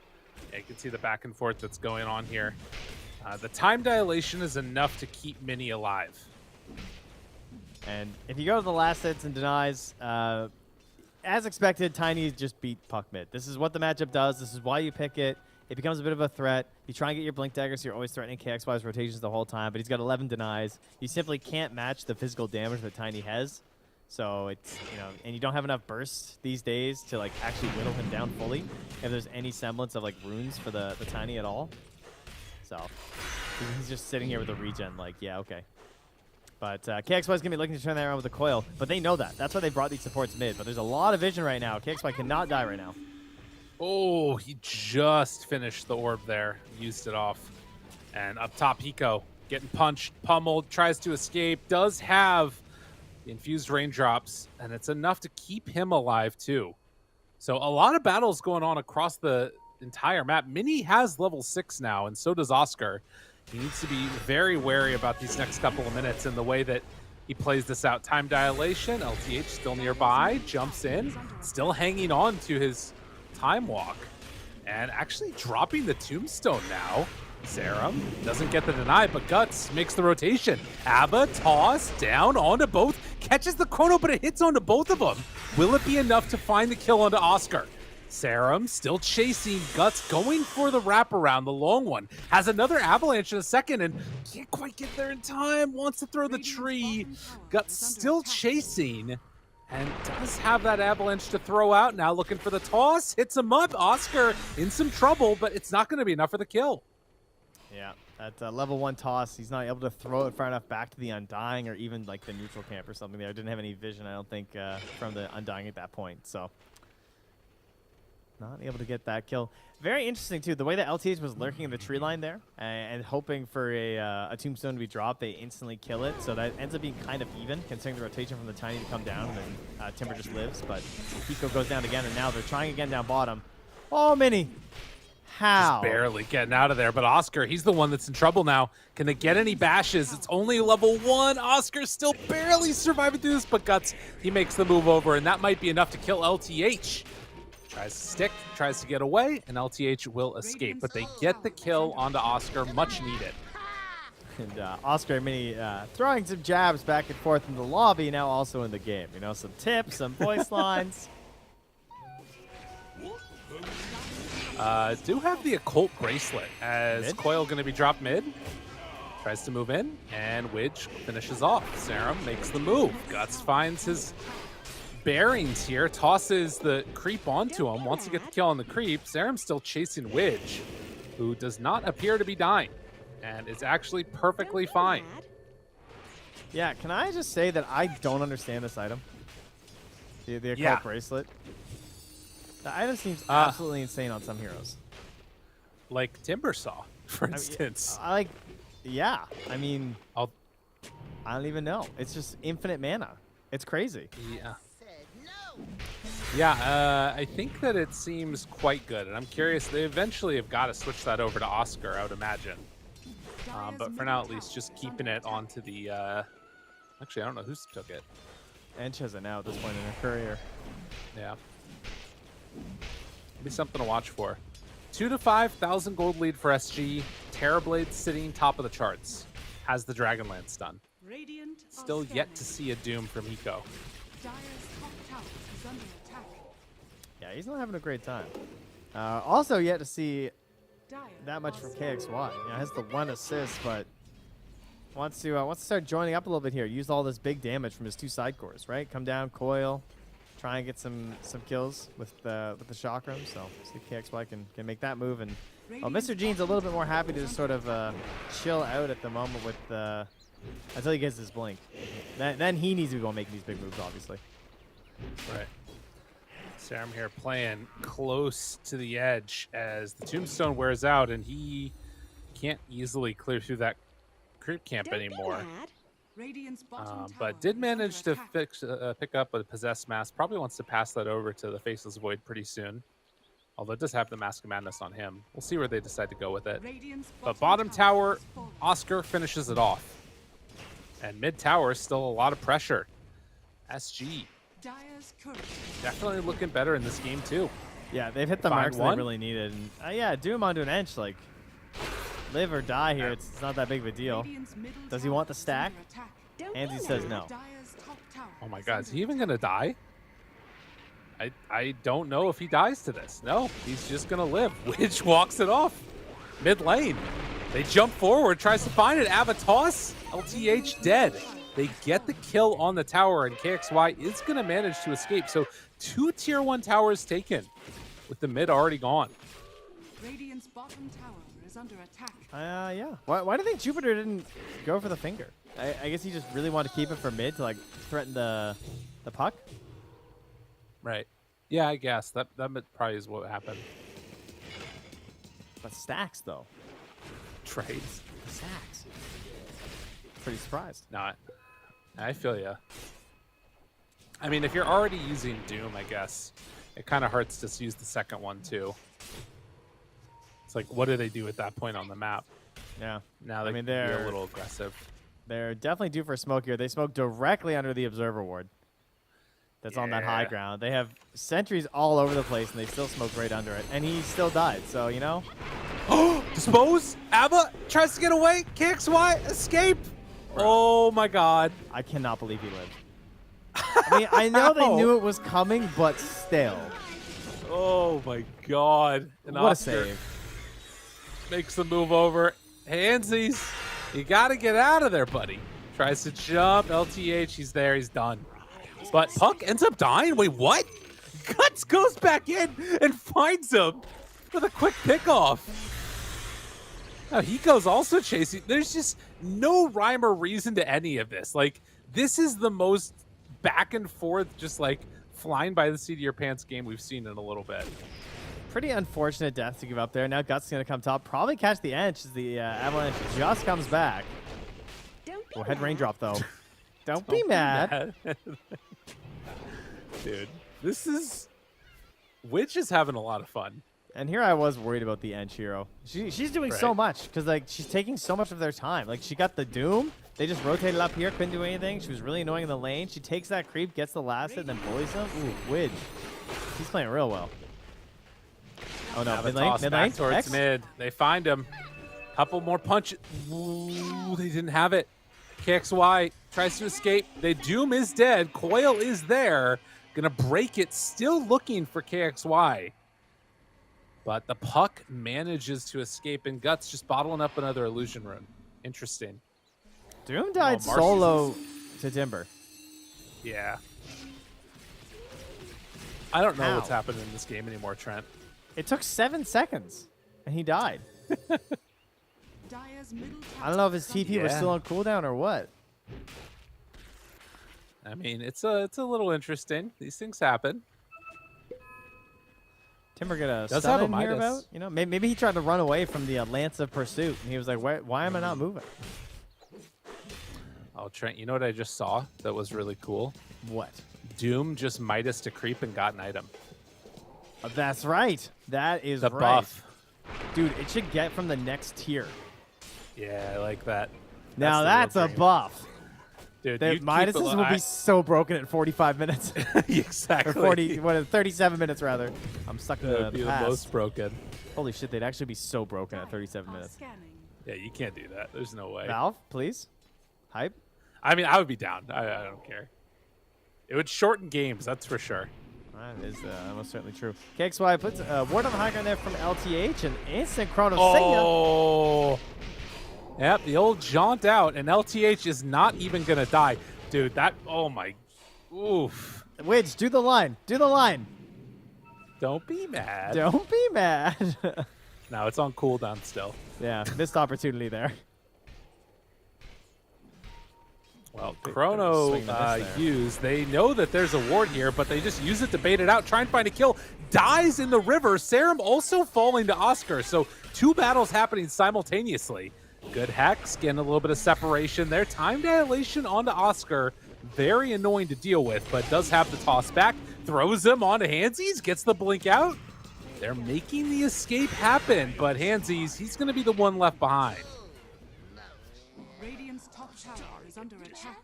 Yeah, you can see the back and forth that's going on here. The time dilation is enough to keep Mini alive. And if you go to the last hits and denies, as expected, Tiny just beat Puck mid. This is what the matchup does. This is why you pick it. It becomes a bit of a threat. You try and get your Blink Dagger, so you're always threatening KXY's rotations the whole time, but he's got 11 denies. You simply can't match the physical damage that Tiny has. So it's, you know, and you don't have enough bursts these days to like actually whittle him down fully if there's any semblance of like runes for the Tiny at all. So he's just sitting here with a regen like, yeah, okay. But KXY is going to be looking to turn that around with a coil, but they know that. That's why they brought these supports mid. But there's a lot of vision right now. KXY cannot die right now. Oh, he just finished the orb there. Used it off. And up top, Hiko getting punched, pummeled, tries to escape. Does have the infused raindrops, and it's enough to keep him alive too. So a lot of battles going on across the entire map. Mini has level 6 now, and so does Oscar. He needs to be very wary about these next couple of minutes in the way that he plays this out. Time dilation, LTH still nearby, jumps in, still hanging on to his time walk, and actually dropping the tombstone now. Serum doesn't get the deny, but Guts makes the rotation. Abba, toss, down onto both, catches the chrono, but it hits onto both of them. Will it be enough to find the kill onto Oscar? Serum still chasing, Guts going for the wraparound, the long one. Has another avalanche in a second and can't quite get there in time. Wants to throw the tree. Guts still chasing and does have that avalanche to throw out. Now looking for the toss, hits him up. Oscar in some trouble, but it's not going to be enough for the kill. Yeah, at level 1 toss, he's not able to throw it far enough back to the Undying or even like the neutral camp or something there. Didn't have any vision, I don't think, from the Undying at that point. So not able to get that kill. Very interesting, too. The way that LTH was lurking in the tree line there and hoping for a tombstone to be dropped, they instantly kill it. So that ends up being kind of even, considering the rotation from the Tiny to come down, and then Timber just lives. But Hiko goes down again, and now they're trying again down bottom. Oh, Mini! How? Just barely getting out of there. But Oscar, he's the one that's in trouble now. Can they get any bashes? It's only level 1. Oscar still barely surviving through this, but Guts, he makes the move over, and that might be enough to kill LTH. Tries to stick, tries to get away, and LTH will escape. But they get the kill onto Oscar, much needed. And Oscar and Mini throwing some jabs back and forth in the lobby, now also in the game. You know, some tips, some voice lines. Do have the occult bracelet as Mid? Coil going to be dropped mid. Tries to move in, and Widge finishes off. Serum makes the move. Guts finds his bearings here, tosses the creep onto him. Wants to get the kill on the creep. Serum's still chasing Widge, who does not appear to be dying, and is actually perfectly fine. Yeah, can I just say that I don't understand this item? The occult Yeah. bracelet. The item seems absolutely insane on some heroes. Like Timbersaw, for I mean, instance. yeah. I mean, I'll- I don't even know. It's just infinite mana. It's crazy. Yeah. Yeah, I think that it seems quite good, and I'm curious. They eventually have got to switch that over to Oscar, I would imagine. But for now, at least, just keeping it onto the. Actually, I don't know who took it. Ench has it now at this point in her career. Yeah. Be something to watch for. 2 to 5,000 gold lead for SG. Terrorblade sitting top of the charts. Has the Dragonlance done. Radiant are Still yet to scanning. see a Doom from Hiko. Dire's top tower is under attack. Yeah, he's not having a great time. Also, yet to see Dire that much are from scanning. KXY. You know, has the 1 assist, but wants to start joining up a little bit here. Use all this big damage from his 2 side cores, right? Come down, coil, try and get some kills with the chakram. So see if KXY can make that move. And Mr. Gene's a little bit more happy to just sort of chill out at the moment with until he gets his blink. Then he needs to go making these big moves, obviously. Right. Serum here playing close to the edge as the Tombstone wears out, and he can't easily clear through that creep camp anymore. Radiant's bottom But tower did is manage under to attack. pick up a Possessed Mask. Probably wants to pass that over to the Faceless Void pretty soon. Although it does have the Mask of Madness on him. We'll see where they decide to go with it. Radiant's But bottom tower, has fallen. Oscar finishes it off. And mid tower, still a lot of pressure. SG Dire's courage. definitely looking better in this game too. Yeah, they've hit the Find marks they one. really needed. And, yeah, Doom onto an Ench, like, live or die here. It's not that big of a deal. Radiant's middle Does he tower want the is stack? under attack. Andy says no. Dire's top tower Oh my is god, is under he even attack. gonna die? I don't know if he dies to this. No, he's just gonna live. Widge walks it off. Mid lane. They jump forward, tries to find it. Avatos, LTH dead. They get the kill on the tower, and KXY is gonna manage to escape. So 2 tier 1 towers taken, with the mid already gone. Radiant's bottom tower is under attack. Yeah. Why do you think Jupiter didn't go for the finger? I guess he just really wanted to keep it for mid to like threaten the puck. Right. Yeah, I guess that probably is what happened. But stacks though. Trades. Stacks. Pretty surprised. No, I feel ya. I mean, if you're already using Doom, I guess it kind of hurts to use the second one too. It's like, what do they do at that point on the map? Yeah. Now they I mean, can be a they're little aggressive. they're definitely due for a smoke here. They smoke directly under the observer ward. That's on that high Yeah. ground. They have sentries all over the place, and they still smoke right under it. And he still died. So you know. Dispose. Abba tries to get away. KXY escape. Oh my god. I cannot believe he lived. I mean, I know they How? knew it was coming, but still. Oh my god. And What a Oscar save. makes the move over. Handsies, you got to get out of there, buddy. Tries to jump. LTH, he's there. He's done. But Puck ends up dying. Wait, what? Guts goes back in and finds him with a quick pickoff. Now Hiko's also chasing. There's just no rhyme or reason to any of this. Like, this is the most back and forth, just like flying by the seat of your pants game we've seen in a little bit. Pretty unfortunate death to give up there. Now Guts going to come top. Probably catch the Ench as the Avalanche just comes back. Oh, head raindrop, though. Don't be mad. Dude, this is... Witch is having a lot of fun. And here I was worried about the Ench hero. She's doing so Right. much because like she's taking so much of their time. Like she got the Doom. They just rotated up here, couldn't do anything. She was really annoying in the lane. She takes that creep, gets the last hit, then bullies him. Ooh, Widge. He's playing real well. Oh no, mid lane, Toss mid back lane. towards X? mid. They find him. Couple more punches. Ooh, they didn't have it. KXY tries to escape. The Doom is dead. Coil is there. Gonna break it. Still looking for KXY. But the puck manages to escape, and Guts just bottling up another illusion rune. Interesting. Doom died Marcy's solo to Timber. Yeah. I don't know Ow. what's happening in this game anymore, Trent. It took 7 seconds, and he died. Dire's middle I don't know if his tower is TP was Yeah. still on cooldown or what. I mean, it's a little interesting. These things happen. Timber get a Does stun have a in here Midas. about? You know, maybe he tried to run away from the Lance of Pursuit, and he was like, why am I not moving? Oh, Trent, you know what I just saw that was really cool? What? Doom just Midas to creep and got an item. That's right. That is The right. buff. Dude, it should get from the next tier. Yeah, I like that. Now the real that's a dream. buff. Dude, The you keep Midases it- will be so broken in 45 minutes. exactly. Or 40, 37 minutes rather. I'm stuck in That the would be the past. most broken. Holy shit, they'd actually be so broken at 37 are minutes. scanning. Yeah, you can't do that. There's no way. Valve, please. Hype. I mean, I would be down. I don't care. It would shorten games, that's for sure. That is most certainly true. KXY puts ward on the high ground there from LTH and instant chrono. Oh. Yep, the old jaunt out, and LTH is not even going to die. Dude, that, oh my, oof. Widge, do the line. Do the line. Don't be mad. Don't be mad. No, it's on cooldown still. Yeah, missed opportunity there. Well, Big Chrono swing and a miss there. used. They know that there's a ward here, but they just use it to bait it out, try and find a kill. Dies in the river. Serum also falling to Oscar. So 2 battles happening simultaneously. Good Hex, getting a little bit of separation there. Time dilation onto Oscar. Very annoying to deal with, but does have the toss back. Throws him onto Handsies, gets the blink out. They're making the escape happen, but Handsies, he's going to be the one left behind. Radiant's top tower is under attack.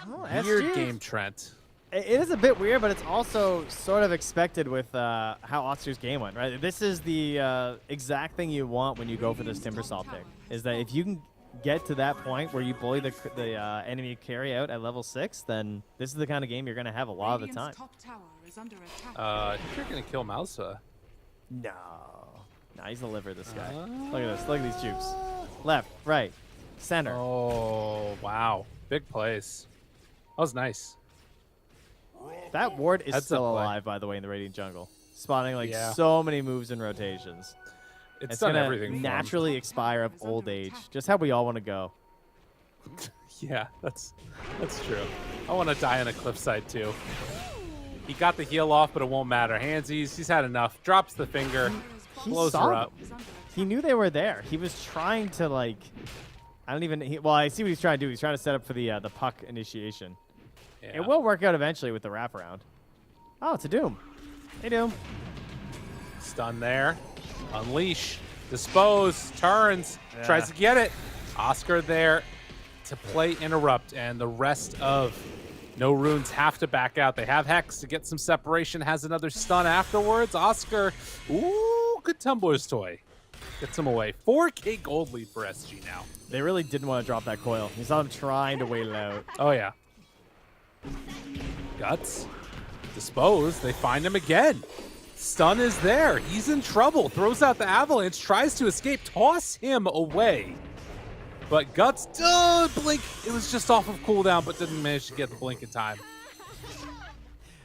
Oh, Weird SG. game, Trent. It is a bit weird, but it's also sort of expected with how Oscar's game went, right? This is the exact thing you want when you go for this Timbersaw pick, is that if you can get to that point where you bully the enemy carry out at level 6, then this is the kind of game you're going to have a lot of the Radiant's time. top tower is under attack. I think you're going to kill Mousa. No. Nah, he's the liver, this guy. Look at this. Look at these jukes. Left, right, center. Oh, wow. Big place. That was nice. That ward is Heads still up play. alive, by the way, in the Radiant jungle. Spawning like Yeah. so many moves and rotations. It's It's done gonna everything for him. naturally expire of old age. Just how we all want to go. Yeah, that's true. I want to die on a cliffside too. He got the heal off, but it won't matter. Handsies, he's had enough. Drops the finger, He blows saw her up. Is under attack. He knew they were there. He was trying to like, I don't even. Well, I see what he's trying to do. He's trying to set up for the puck initiation. Yeah. It will work out eventually with the wraparound. Oh, it's a Doom. Hey, Doom. Stun there. Unleash. Dispose. Turns. Tries to get it. Oscar there to play interrupt, and the rest of No Runes have to back out. They have Hex to get some separation. Has another stun afterwards. Oscar. Ooh, good Tumbler's toy. Gets him away. 4K gold lead for SG now. They really didn't want to drop that coil. You saw them trying to wait it out. Oh, yeah. Guts. Dispose. They find him again. Stun is there. He's in trouble. Throws out the avalanche. Tries to escape. Toss him away. But Guts, blink. It was just off of cooldown, but didn't manage to get the blink in time.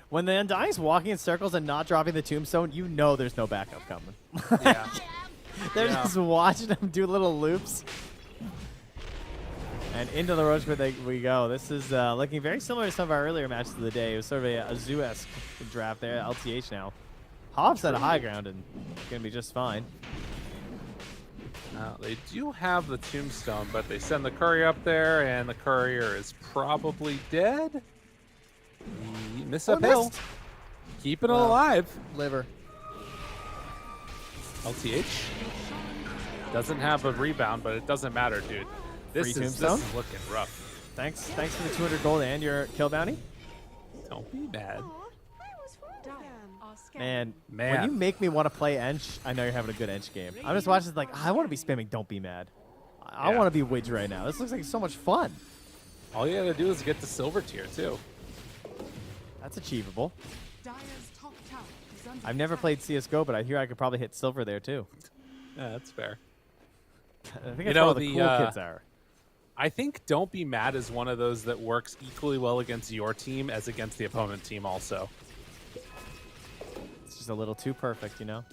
When the Undying's walking in circles and not dropping the tombstone, you know there's no backup coming. Yeah. They're Yeah. just watching them do little loops. And into the Roach Pit we go. This is looking very similar to some of our earlier matches of the day. It was sort of a Zoo-esque draft there. LTH now. Hobbs at a high ground and going to be just fine. They do have the tombstone, but they send the courier up there, and the courier is probably dead. Miss Oh, uphill. missed. Keeping it Wow. alive. Liver. LTH doesn't have a rebound, but it doesn't matter, dude. This Free is tombstone? looking rough. Thanks for the 200 gold and your kill bounty. Don't be mad. Dire are Man, Man. when you make me want to play Ench, I know you're having a good Ench game. I'm just watching like, I want to be spamming Don't Be Mad. I Yeah. want to be Widge right now. This looks like so much fun. All you gotta do is get to silver tier too. That's achievable. Dire's top tower is under I've never attack. played CSGO, but I hear I could probably hit silver there too. Yeah, that's fair. I think You that's know, where all the the, cool kids are. I think Don't Be Mad is one of those that works equally well against your team as against the opponent team also. It's just a little too perfect, you know?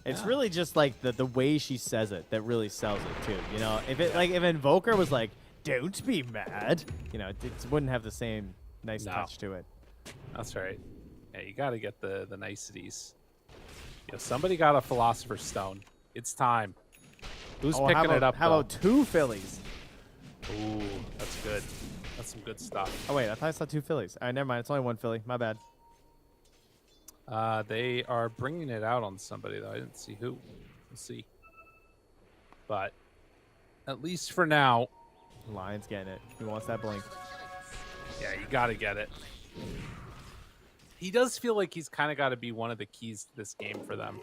It's Yeah. really just like the way she says it that really sells it too. You know, if it like if Invoker was like, "Don't be mad," you know, it wouldn't have the same nice No. touch to it. That's right. Yeah, you gotta get the niceties. You know, somebody got a Philosopher's Stone. It's time. Who's Oh, picking it up? How though? about 2 Phillies? Ooh, that's good. That's some good stuff. Oh wait, I thought I saw 2 Phillies. All right, never mind. It's only 1 Philly. My bad. They are bringing it out on somebody though. I didn't see who. We'll see. But at least for now, Lion's getting it. He wants that blink. yeah, you gotta get it. He does feel like he's kind of got to be one of the keys to this game for them.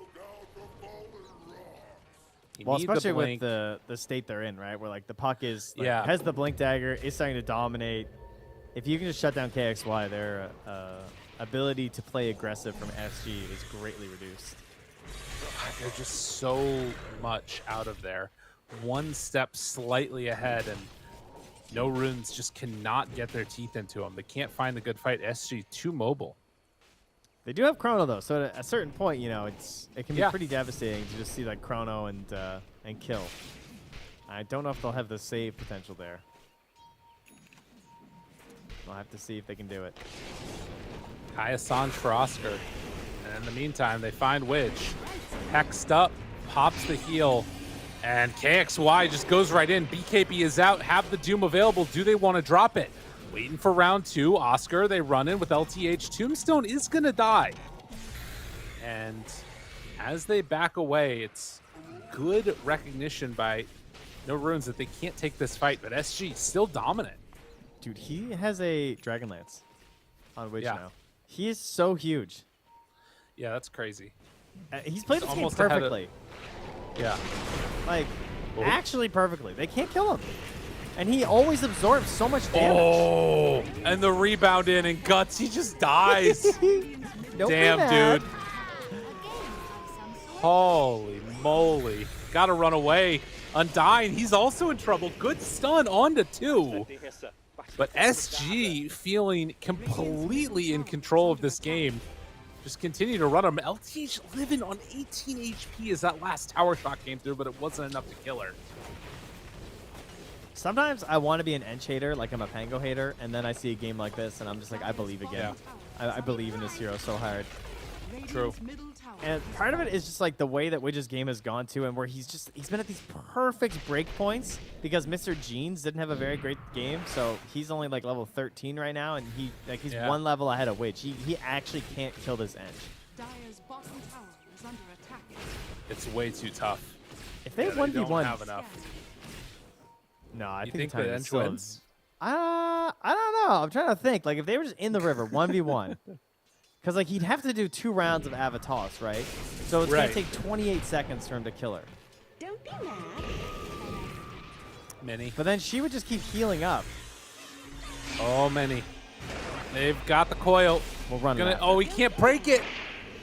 You Well, need especially the with blink. the state they're in, right? Where like the puck is Yeah. has the blink dagger, is starting to dominate. If you can just shut down KXY, their ability to play aggressive from SG is greatly reduced. They're just so much out of there. One step slightly ahead, and no runes just cannot get their teeth into them. They can't find a good fight. SG too mobile. They do have Chrono though, so at a certain point, you know, it can be Yeah. pretty devastating to just see like Chrono and kill. I don't know if they'll have the save potential there. We'll have to see if they can do it. High Assange for Oscar. And in the meantime, they find Widge. Hexed up, pops the heal, and KXY just goes right in. BKB is out, have the Doom available. Do they want to drop it? Waiting for round 2. Oscar, they run in with LTH. Tombstone is going to die. And as they back away, it's good recognition by No Runes that they can't take this fight, but SG still dominant. Dude, he has a Dragonlance on Witch Yeah. now. He is so huge. Yeah, that's crazy. He's played He's this game almost ahead of- perfectly. Yeah. Like, Oh. actually perfectly. They can't kill him. And he always absorbs so much damage. Oh, and the rebound in, and Guts, he just dies. Don't be Damn, mad. dude. Holy moly. Gotta run away. Undying, he's also in trouble. Good stun onto 2. But SG feeling completely in control of this game. Just continue to run him. LTH living on 18 HP as that last tower shot came through, but it wasn't enough to kill her. Sometimes I want to be an Ench hater, like I'm a Pango hater, and then I see a game like this, and I'm just like, I believe again. I believe in this hero so hard. True. Radiant's middle tower And part of it is just like the way that Widge's game has gone to, and where he's been at these perfect break points because Mr. Jeans didn't have a very great game, so he's only like level 13 right now, and he's Yeah. 1 level ahead of Widge. He actually can't kill this Ench. Dire's bottom tower is under attack. It's way too tough. If they Yeah, they don't 1v1, have enough. no, I You think think the the time is Ench still. wins? I don't know. I'm trying to think. Like if they were just in the river 1v1, because like he'd have to do 2 rounds of Avatos, right? So it's Right. gonna take 28 seconds for him to kill her. Don't be mad. Many. But then she would just keep healing up. Oh, many. They've got the coil. We'll run Gonna, that. oh, he can't break it.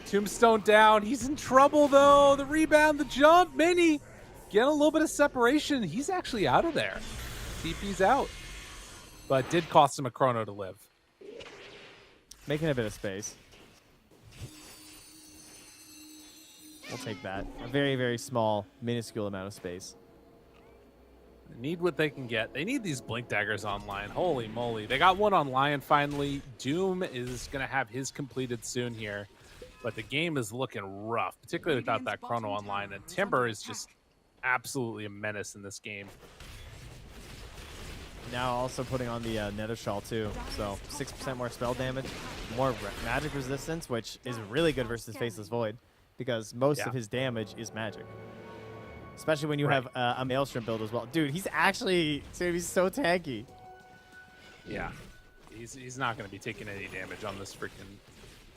Tombstone down. He's in trouble, though. The rebound, the jump. Mini. Get a little bit of separation. He's actually out of there. TP's out. But did cost him a chrono to live. Making a bit of space. We'll take that. A very, very small, minuscule amount of space. They need what they can get. They need these blink daggers online. Holy moly. They got one on Lion finally. Doom is going to have his completed soon here. But the game is looking rough, particularly without that chrono online. And Timber is just absolutely a menace in this game. Now also putting on the Nether Shawl too. So 6% more spell damage, more magic resistance, which is really good versus Faceless Void because most Yeah. of his damage is magic. Especially when you Right. have a Maelstrom build as well. Dude, he's actually, dude, he's so tanky. Yeah. He's not going to be taking any damage on this freaking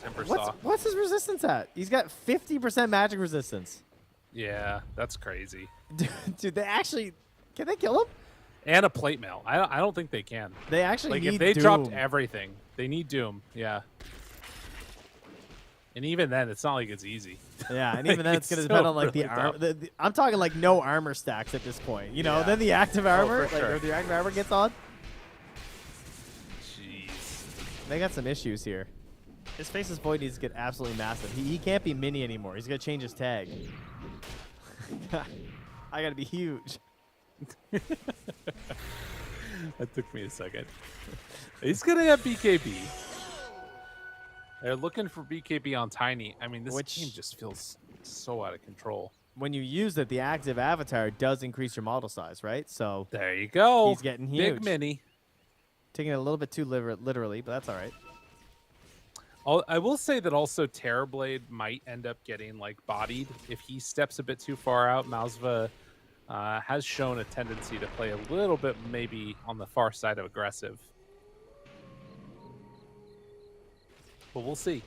Timbersaw. What's his resistance at? He's got 50% magic resistance. Yeah, that's crazy. Dude, they actually can they kill him? And a plate mail. I don't think they can. They actually Like need if they Doom. dropped everything, they need Doom. Yeah. And even then, it's not like it's easy. Yeah, and even then, it's gonna It's depend so on like really the armor. tough. I'm talking like no armor stacks at this point. You know, Yeah. then the active armor, for like sure. or the active armor gets on. Jeez. They got some issues here. His Faceless Void needs to get absolutely massive. He can't be mini anymore. He's gonna change his tag. I gotta be huge. That took me a second. He's gonna have BKB. They're looking for BKB on Tiny. I mean, this game just feels so out of control. When you use it, the active avatar does increase your model size, right? So There you go. he's getting Big huge. mini. Taking it a little bit too literally, but that's all right. I will say that also Terrorblade might end up getting like bodied if he steps a bit too far out. Malzva has shown a tendency to play a little bit maybe on the far side of aggressive. But we'll see.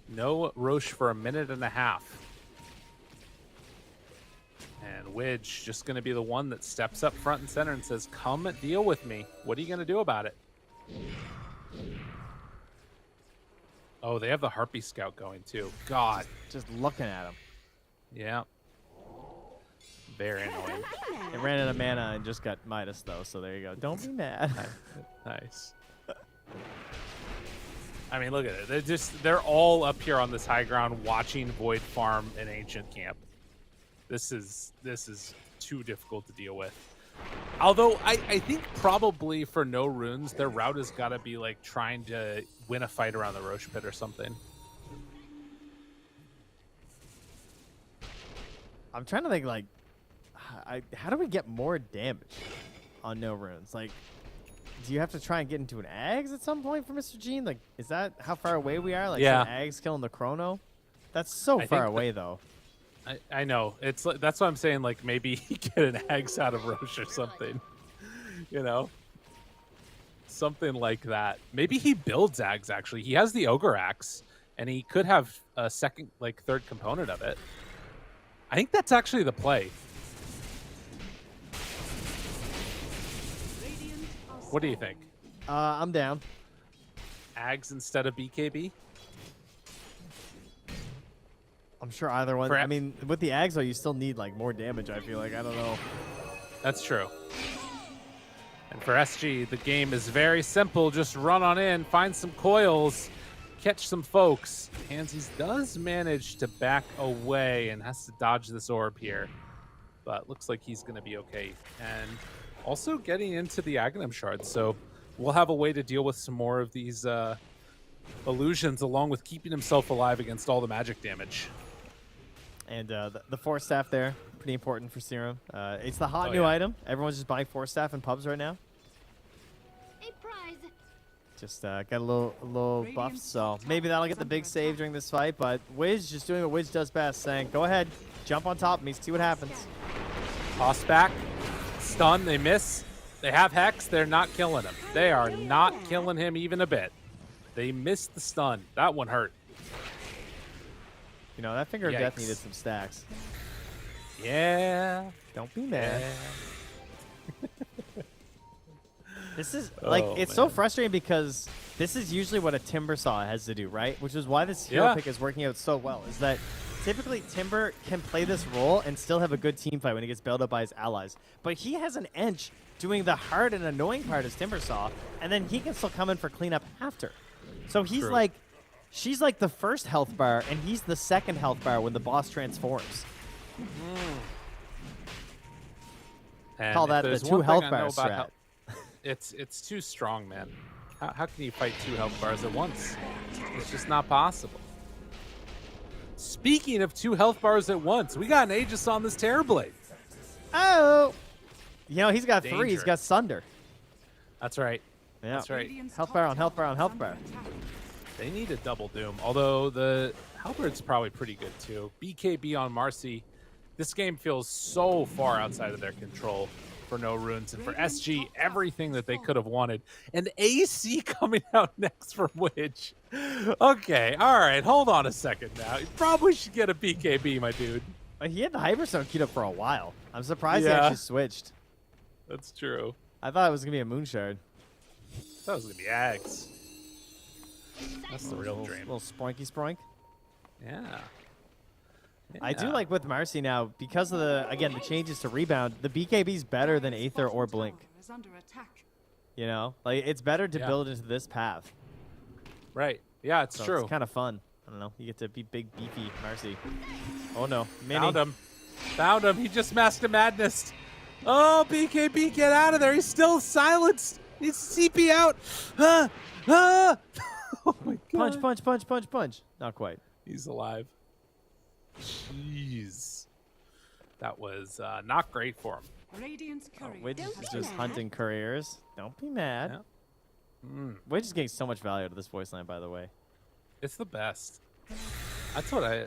No Roche for a minute and a half. And Widge just going to be the one that steps up front and center and says, come deal with me. What are you going to do about it? Oh, they have the Harpy Scout going too. God. Just looking at him. Yeah. Very annoying. It ran out of mana and just got Midas though, so there you go. Don't be mad. Nice. I mean, look at it. They're all up here on this high ground watching Void farm an Ancient Camp. This is too difficult to deal with. Although I think probably for no runes, their route has got to be like trying to win a fight around the Roche Pit or something. I'm trying to think like, how do we get more damage on no runes? Like, do you have to try and get into an Ags at some point for Mr. Gene? Like, is that how far away we are? Like, Yeah. some Ags killing the Chrono? That's so I far think away though. I know. It's that's what I'm saying. Like maybe get an Axe out of Roche or something. You know, something like that. Maybe he builds Axe. Actually, he has the Ogre Axe, and he could have a second, like third component of it. I think that's actually the play. What do you think? I'm down. Ags instead of BKB? I'm sure either one. For- I mean, with the Ags though, you still need like more damage. I feel like I don't know. That's true. And for SG, the game is very simple. Just run on in, find some coils, catch some folks. Pansies does manage to back away and has to dodge this orb here. But looks like he's going to be okay. And also getting into the Aghanim Shards. So we'll have a way to deal with some more of these illusions along with keeping himself alive against all the magic damage. And the Force Staff there, pretty important for Serum. It's the hot Oh, new yeah. item. Everyone's just buying Force Staff in pubs right now. A prize. Just got a little buff, so maybe that'll get the big save during this fight. But Wiz just doing what Wiz does best, saying, "Go ahead, jump on top of me, see what happens." Toss back, stun, they miss. They have Hex, they're not killing him. They are not killing him even a bit. They missed the stun. That one hurt. You know that Finger of Death Yikes. needed some stacks. Yeah. Don't be mad. Yeah. This is like Oh, it's so man. frustrating because this is usually what a Timber Saw has to do, right? Which is why this hero Yeah. pick is working out so well. Is that typically Timber can play this role and still have a good team fight when he gets bailed up by his allies. But he has an Ench doing the hard and annoying part as Timber Saw, and then he can still come in for cleanup after. So he's True. like, she's like the first health bar, and he's the second health bar when the boss transforms. And Call if that the there's two one thing health I know bar about strat. it's too strong, man. How can you fight two health bars at once? It's just not possible. Speaking of two health bars at once, we got an Aegis on this Terrorblade. Oh! You know, he's got three. He's Danger. got Sunder. That's right. Yeah. That's right. Radiant's Health top bar on health tower bar on is health under bar. attack. They need a double Doom, although the Halberd's probably pretty good too. BKB on Marcy. This game feels so far outside of their control. for No Runes, and for SG, everything that they could have wanted. And AC coming out next from Witch. Okay, all right, hold on a second now. You probably should get a BKB, my dude. He had the Hyperstone queued up for a while. I'm surprised he Yeah. actually switched. That's true. I thought it was going to be a Moonshard. That was going to be Ags. That's the real Little dream. spoinky sproink. Yeah. I do Yeah. like with Marcy now, because of the changes to rebound, the BKB's better than Aether or Blink. Is under attack. You know? Like, it's better to Yeah. build into this path. Right. Yeah, it's So true. It's kind of fun. I don't know. You get to be big, beefy Marcy. Oh, no. Mini. Found him. Found him. He just masked a madness. Oh, BKB, get out of there. He's still silenced. He's CP out. Ah, ah. Oh, my God. Punch. Not quite. He's alive. Jeez. That was not great for him. Radiant's courier. Witch has is been just hunting couriers. Don't be mad. Yeah. Witch is getting so much value out of this voice line, by the way. It's the best. That's what I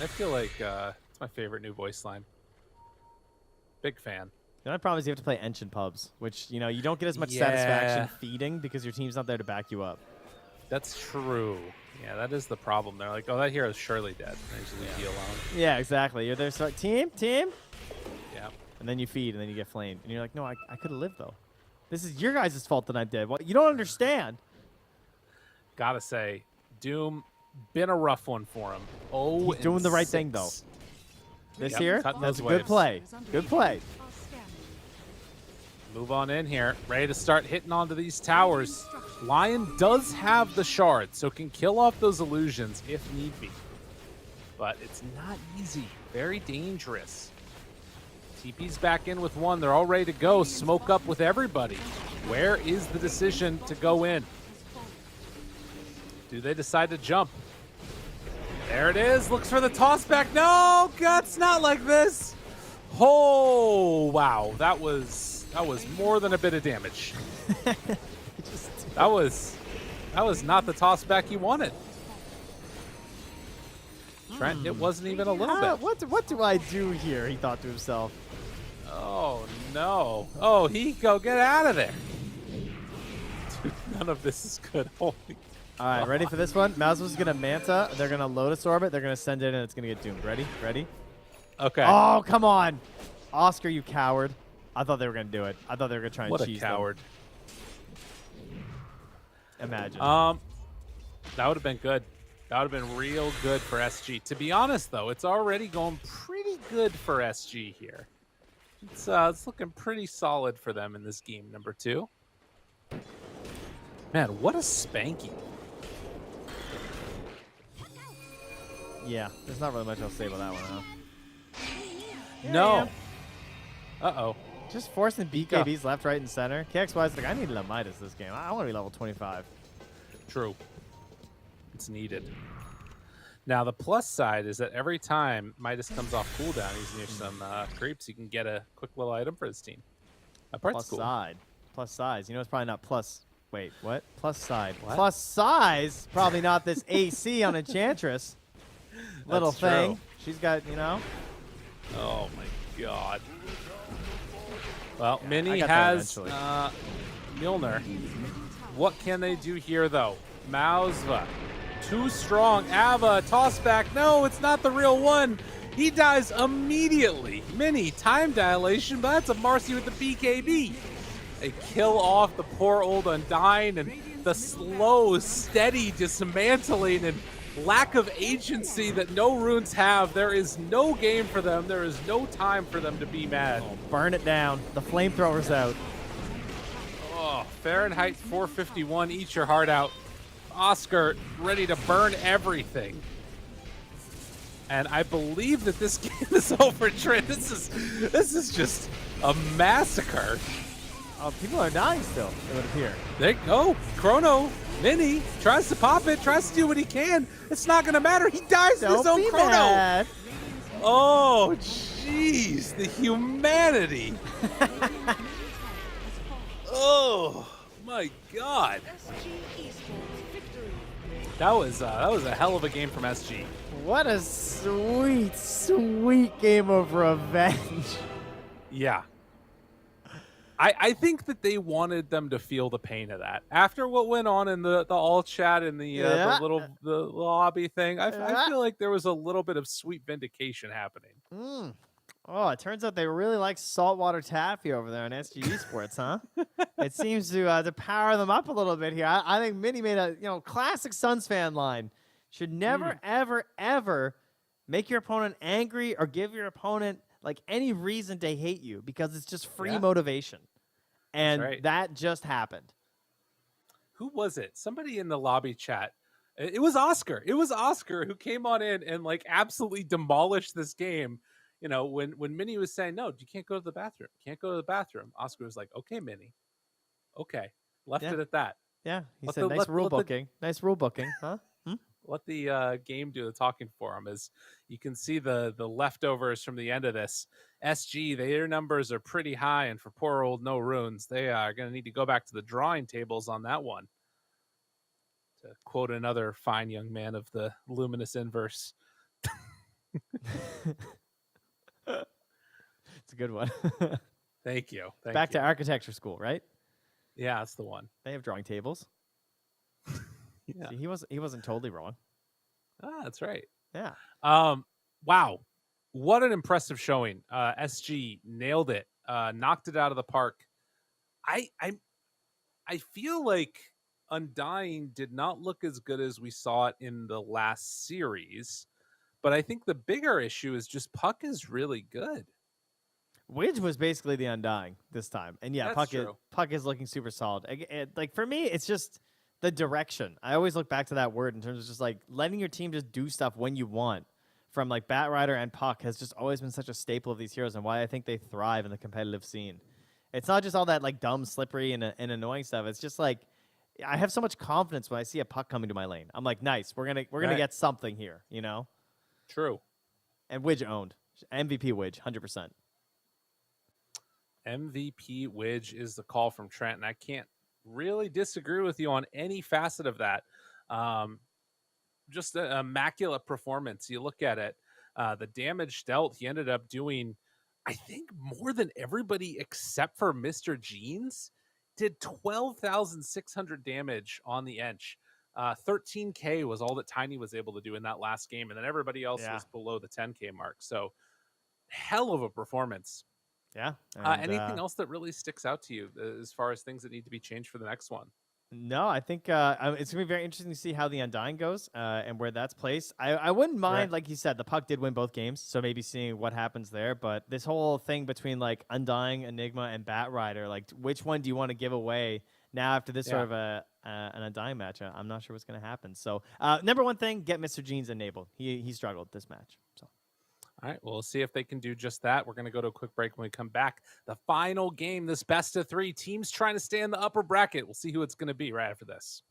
feel like it's my favorite new voice line. Big fan. The only problem is you have to play Ancient pubs, which, you know, you don't get as much Yeah. satisfaction feeding because your team's not there to back you up. That's true. Yeah, that is the problem. They're like, oh, that hero's surely dead. And they just leave you alone. Yeah, exactly. You're there, so team, Yeah. and then you feed, and then you get flamed, and you're like, no, I could have lived though. This is your guys' fault that I'm dead. Well, you don't understand. Gotta say, Doom, been a rough one for him. Oh, He's doing the right thing though. This Yep, here, cutting that's a those good waves. play. Good play. Move on in here. Ready to start hitting onto these towers. Lion does have the shard, so can kill off those illusions if need be. But it's not easy. Very dangerous. TP's back in with one. They're all ready to go. Smoke up with everybody. Where is the decision to go in? Do they decide to jump? There it is. Looks for the toss back. No, Guts, not like this. Oh, wow. That was more than a bit of damage. That was not the toss back you wanted. Trent, it wasn't even a little bit. What do I do here? He thought to himself. Oh no. Oh, Hiko, get out of there. Dude, none of this is good. Holy. All right, ready for this one? Mauser's gonna Manta. They're gonna Lotus Orbit. They're gonna send it, and it's gonna get doomed. Ready? Okay. Oh, come on, Oscar, you coward! I thought they were gonna do it. I thought they were gonna try and What a cheese coward. them. Imagine. That would have been good. That would have been real good for SG. To be honest, though, it's already going pretty good for SG here. It's looking pretty solid for them in this game, number 2. Man, what a spanky. Yeah, there's not really much else to say about that one, huh? No. Uh-oh. Just forcing BKBs left, right, and center. KXY's like, I need Midas this game. I want to be level 25. True. It's needed. Now, the plus side is that every time Midas comes off cooldown, he's near some creeps, he can get a quick little item for his team. That part's Plus cool. side. Plus size. You know, it's probably not plus. Wait, what? Plus side. What? Plus size. Probably not this AC on Enchantress. Little That's thing. true. She's got, you know. Oh, my God. Well, I Mini got that has eventually. Milner. What can they do here, though? Mausva. Too strong. Ava, toss back. No, it's not the real one. He dies immediately. Mini, time dilation, but that's a Marcy with the BKB. They kill off the poor old Undying, and the slow, steady dismantling and lack of agency that no runes have. There is no game for them. There is no time for them to be mad. Burn it down. The flamethrower's out. Oh, Fahrenheit 451, eat your heart out. Oscar ready to burn everything. And I believe that this game is over, Trent. This is just a massacre. Oh, people are dying still, it would appear. There you go. Chrono, Mini, tries to pop it, tries to do what he can. It's not going to matter. He dies in his Don't own be Chrono. mad. Oh, jeez. The humanity. Oh, my God. SG Esports victory. That was a hell of a game from SG. What a sweet, sweet game of revenge. Yeah. I think that they wanted them to feel the pain of that after what went on in the all chat and Yeah. the lobby thing. I Yeah. feel like there was a little bit of sweet vindication happening. Mm. Oh, it turns out they really like saltwater taffy over there on SG Esports, huh? It seems to power them up a little bit here. I think Minnie made a classic Suns fan line. Should never, ever, ever make your opponent angry or give your opponent like any reason to hate you because it's just free Yeah. motivation. And right. that just happened. Who was it? Somebody in the lobby chat. It was Oscar. It was Oscar who came on in and like absolutely demolished this game. You know, when Minnie was saying, "No, you can't go to the bathroom. Can't go to the bathroom." Oscar was like, "Okay, Minnie. Okay." Left Yeah. it at that. Yeah, he Let said, the- "Nice let- rule let the- booking. Nice rule booking, huh?" Let the game do the talking for him. As you can see, the leftovers from the end of this SG, their numbers are pretty high, and for poor old No Runes, they are going to need to go back to the drawing tables on that one. To quote another fine young man of the luminous inverse. It's a good one. Thank you. Back to architecture school, right? Yeah, that's the one. They have drawing tables. Yeah. See, he wasn't totally wrong. That's right. Yeah. Wow. What an impressive showing. SG nailed it. Knocked it out of the park. I feel like Undying did not look as good as we saw it in the last series, but I think the bigger issue is just Puck is really good. Widge was basically the Undying this time, and yeah, That's true. Puck is looking super solid. Like for me, it's just the direction. I always look back to that word in terms of just like letting your team just do stuff when you want. From like Batrider and Puck has just always been such a staple of these heroes, and why I think they thrive in the competitive scene. It's not just all that like dumb, slippery, and annoying stuff. It's just like I have so much confidence when I see a puck coming to my lane. I'm like, nice, we're gonna Right. get something here, you know. True. And Widge owned MVP Widge, 100%. MVP Widge is the call from Trent, and I can't really disagree with you on any facet of that. Just an immaculate performance. You look at it, the damage dealt, he ended up doing, I think, more than everybody except for Mr. Jeans. Did 12,600 damage on the Ench. 13K was all that Tiny was able to do in that last game, and then everybody else was below the 10K mark. So, hell of a performance. Yeah. Anything else that really sticks out to you as far as things that need to be changed for the next one? No, I think it's going to be very interesting to see how the Undying goes and where that's placed. I wouldn't mind, like you said, the Puck did win both games, so maybe seeing what happens there. But this whole thing between like Undying, Enigma, and Batrider, like which one do you want to give away now after this sort of an Undying match? I'm not sure what's going to happen. So number one thing, get Mr. Jeans enabled. He struggled this match. So. All right, well, we'll see if they can do just that. We're going to go to a quick break. When we come back, the final game, this best of three, teams trying to stay in the upper bracket. We'll see who it's going to be right after this.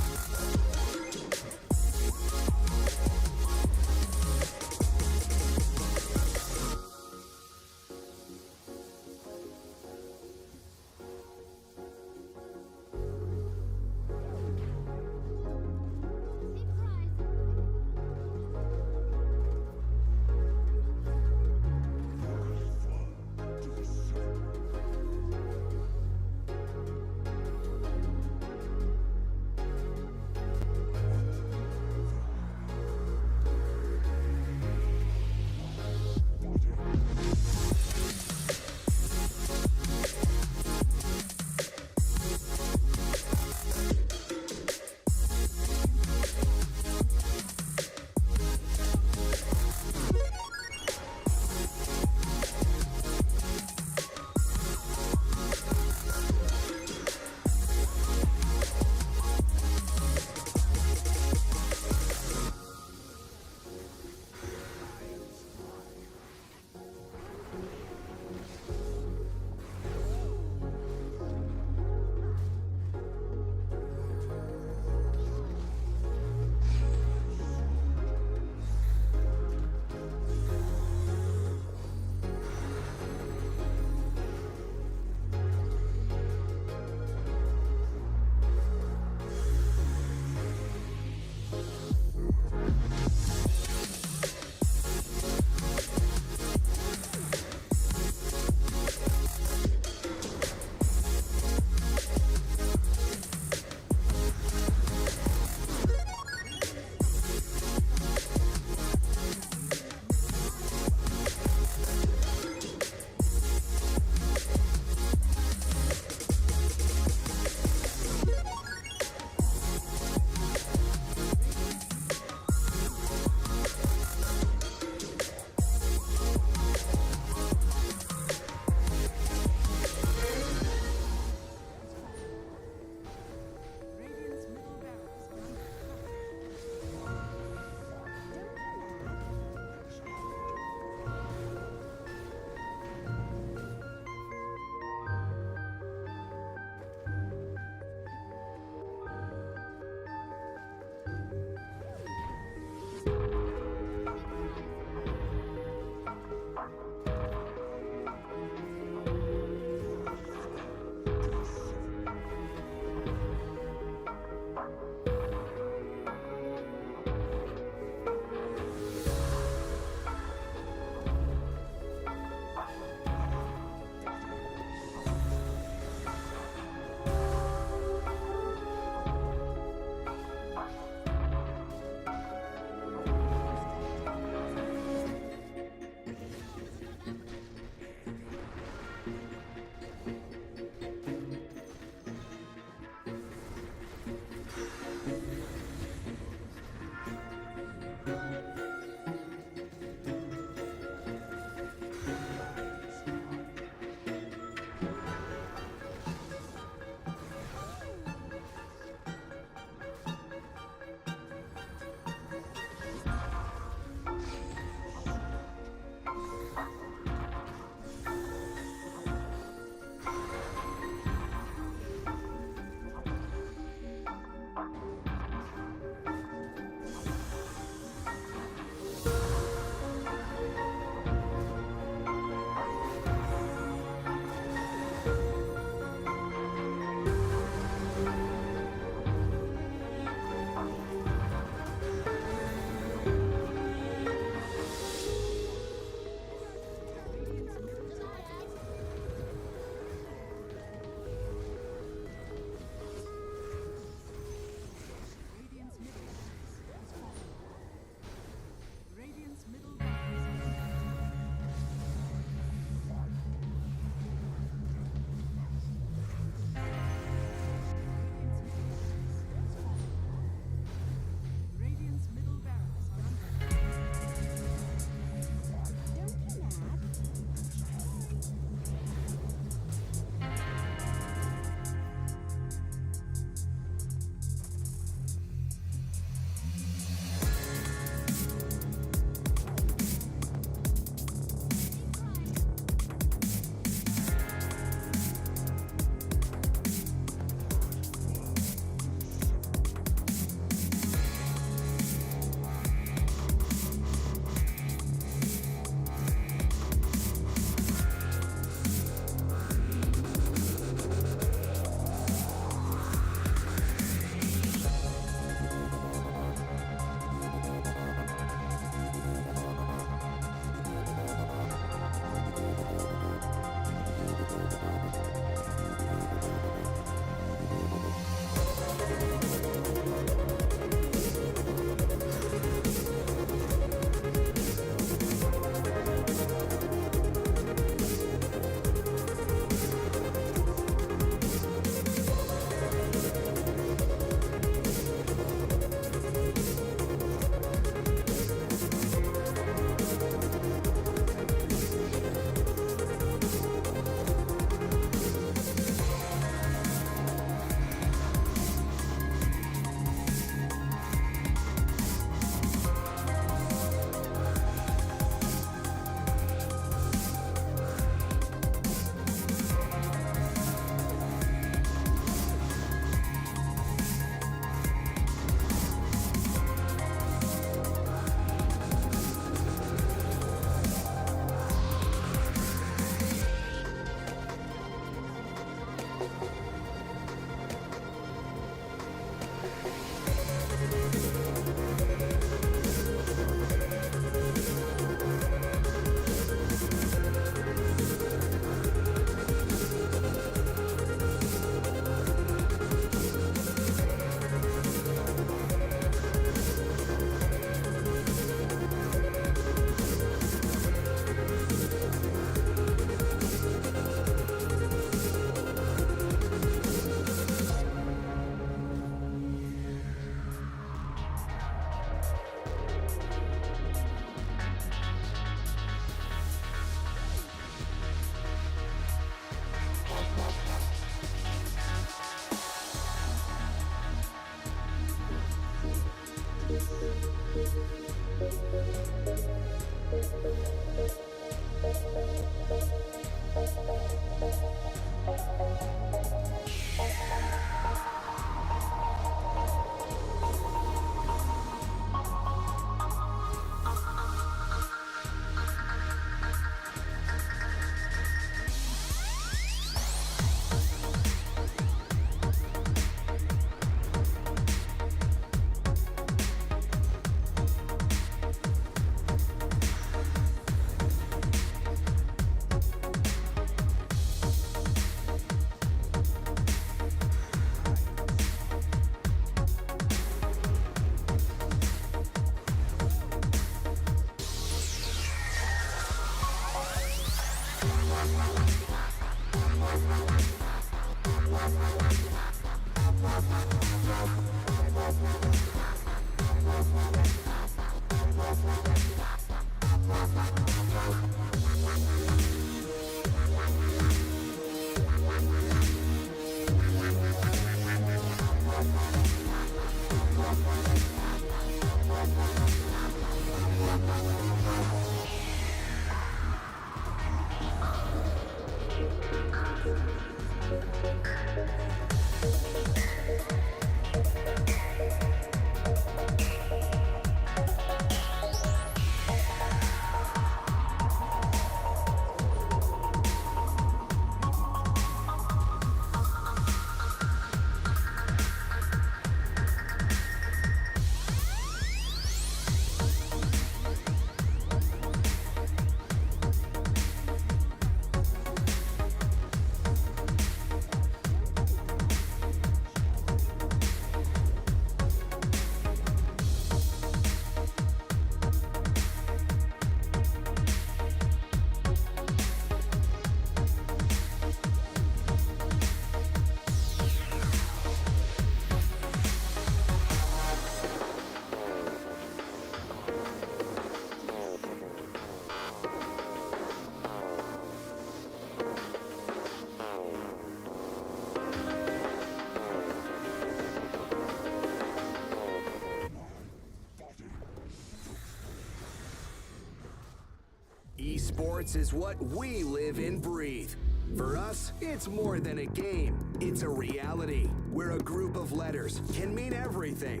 Esports is what we live and breathe. For us, it's more than a game. It's a reality where a group of letters can mean everything.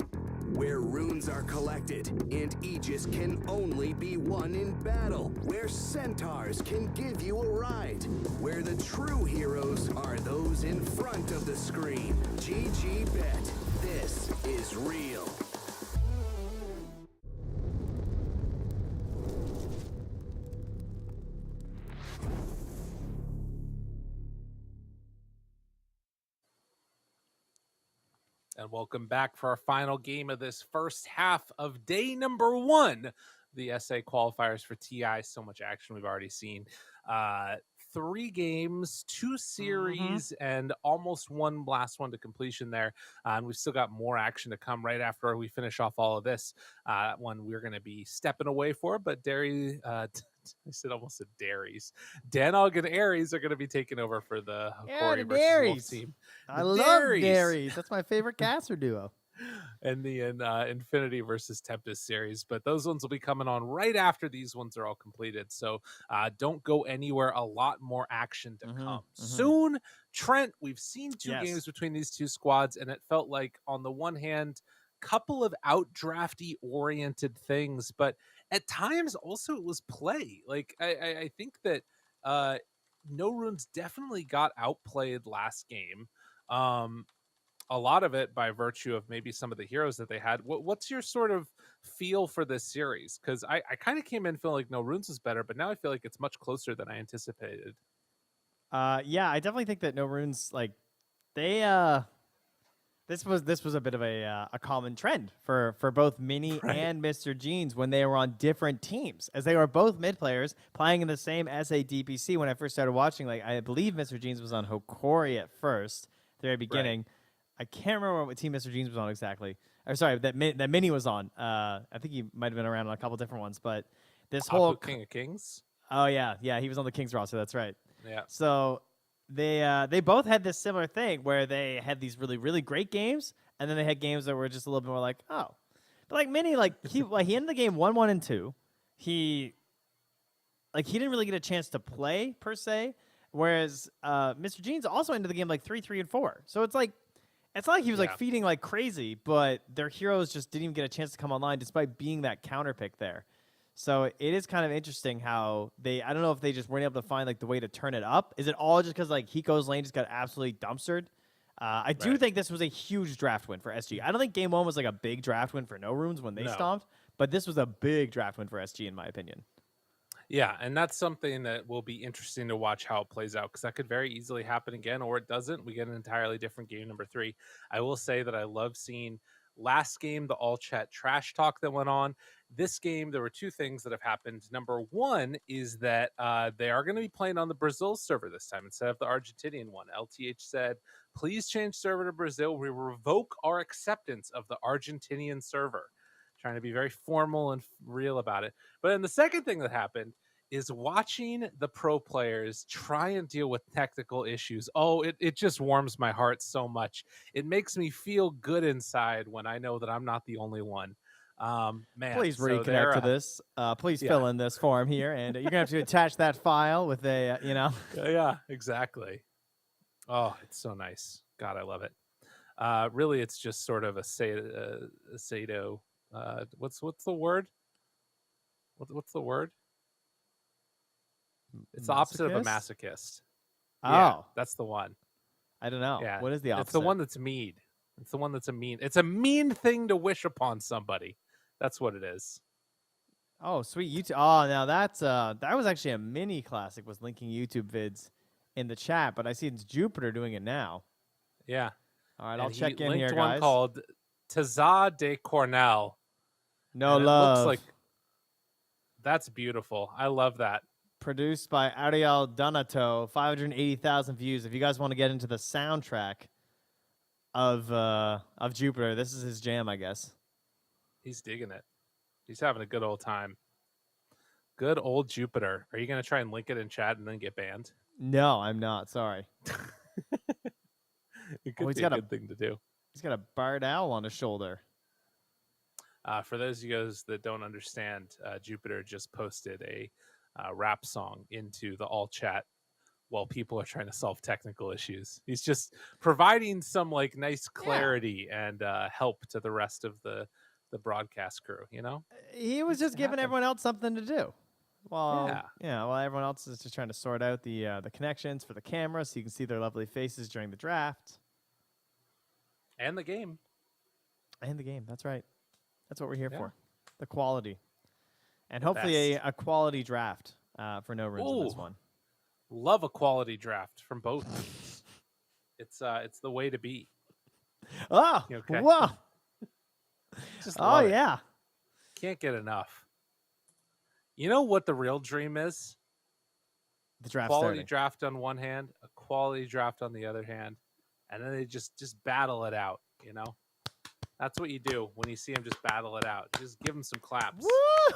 Where runes are collected and Aegis can only be won in battle. Where centaurs can give you a ride. Where the true heroes are those in front of the screen. GG Bet. This is real. And welcome back for our final game of this first half of day number 1, the SA qualifiers for TI. So much action we've already seen. 3 games, 2 series, and almost one last one to completion there. And we've still got more action to come right after we finish off all of this. One we're going to be stepping away for, but almost said Dairies. Danog and Aries are going to be taking over for the Hokori versus Wolf Dairies. team. I The love Dairies. Dairies. That's my favorite caster duo. And the Infinity versus Tempest series, but those ones will be coming on right after these ones are all completed. So don't go anywhere. A lot more action to come soon. Trent, we've seen 2 games between these 2 squads, and it felt like on the one hand, couple of outdrafty oriented things, but at times also it was play. Like I think that No Runes definitely got outplayed last game. A lot of it by virtue of maybe some of the heroes that they had. What's your sort of feel for this series? Because I kind of came in feeling like No Runes is better, but now I feel like it's much closer than I anticipated. Yeah, I definitely think that No Runes, like, they this was a bit of a common trend for both Mini and Mr. Jeans when they were on different teams, as they were both mid players playing in the same SA DPC. When I first started watching, like, I believe Mr. Jeans was on Hokori at first, the very beginning. I can't remember what team Mr. Jeans was on exactly. Or sorry, that Mini was on. I think he might have been around on a couple different ones, but this whole King of Kings. Oh yeah, he was on the Kings roster. That's right. Yeah. So they both had this similar thing where they had these really, really great games, and then they had games that were just a little bit more like, oh. But like Mini, he ended the game 1-1 and 2. He didn't really get a chance to play per se, whereas Mr. Jeans also ended the game like 3-3 and 4. So it's not like he was like feeding like crazy, but their heroes just didn't even get a chance to come online despite being that counter pick there. So it is kind of interesting how I don't know if they just weren't able to find like the way to turn it up. Is it all just because like Hiko's lane just got absolutely dumpstered? I do think this was a huge draft win for SG. I don't think game 1 was like a big draft win for No Runes when they stomped, but this was a big draft win for SG in my opinion. Yeah, and that's something that will be interesting to watch how it plays out, because that could very easily happen again, or it doesn't. We get an entirely different game number 3. I will say that I love seeing Last game, the all chat trash talk that went on. This game, there were two things that have happened. Number one is that they are going to be playing on the Brazil server this time instead of the Argentinian one. LTH said, please change server to Brazil. We revoke our acceptance of the Argentinian server. Trying to be very formal and real about it. But then the second thing that happened is watching the pro players try and deal with technical issues. Oh, it just warms my heart so much. It makes me feel good inside when I know that I'm not the only one. Man, Please so reconnect to this. Please fill in this form here, and you're gonna have to attach that file with a, Yeah, exactly. Oh, it's so nice. God, I love it. Really, it's just sort of a sado. What's the word? What's the word? It's the opposite of a masochist. Oh, Yeah, that's the one. I don't know. Yeah, What is the opposite? It's the one that's mean. It's the one that's It's a mean thing to wish upon somebody. That's what it is. Oh, sweet YouTube. Oh, now that's that was actually a mini classic. Was linking YouTube vids in the chat, but I see it's Jupiter doing it now. Yeah. All right, And I'll he check in linked here, one guys. called Taza de Cornell. No and love. It looks like that's beautiful. I love that. Produced by Ariel Donato, 580,000 views. If you guys want to get into the soundtrack of Jupiter, this is his jam, I guess. He's digging it. He's having a good old time. Good old Jupiter. Are you going to try and link it in chat and then get banned? No, I'm not. Sorry. It could be a good thing to do. He's got a barred owl on his shoulder. For those of you guys that don't understand, Jupiter just posted a rap song into the all chat while people are trying to solve technical issues. He's just providing some like nice clarity and help to the rest of the broadcast crew. He was just giving everyone else something to do. Well, while everyone else is just trying to sort out the connections for the camera so you can see their lovely faces during the draft. And the game. That's right. That's what we're here for. The quality. And The hopefully best. a quality draft for no runes in this one. Love a quality draft from both teams. It's the way to be. Oh, okay? Whoa. Just Oh, love it. yeah. Can't get enough. You know what the real dream is? The draft quality starting. draft on one hand, a quality draft on the other hand, and then they just battle it out. That's what you do when you see them just battle it out. Just give them some claps.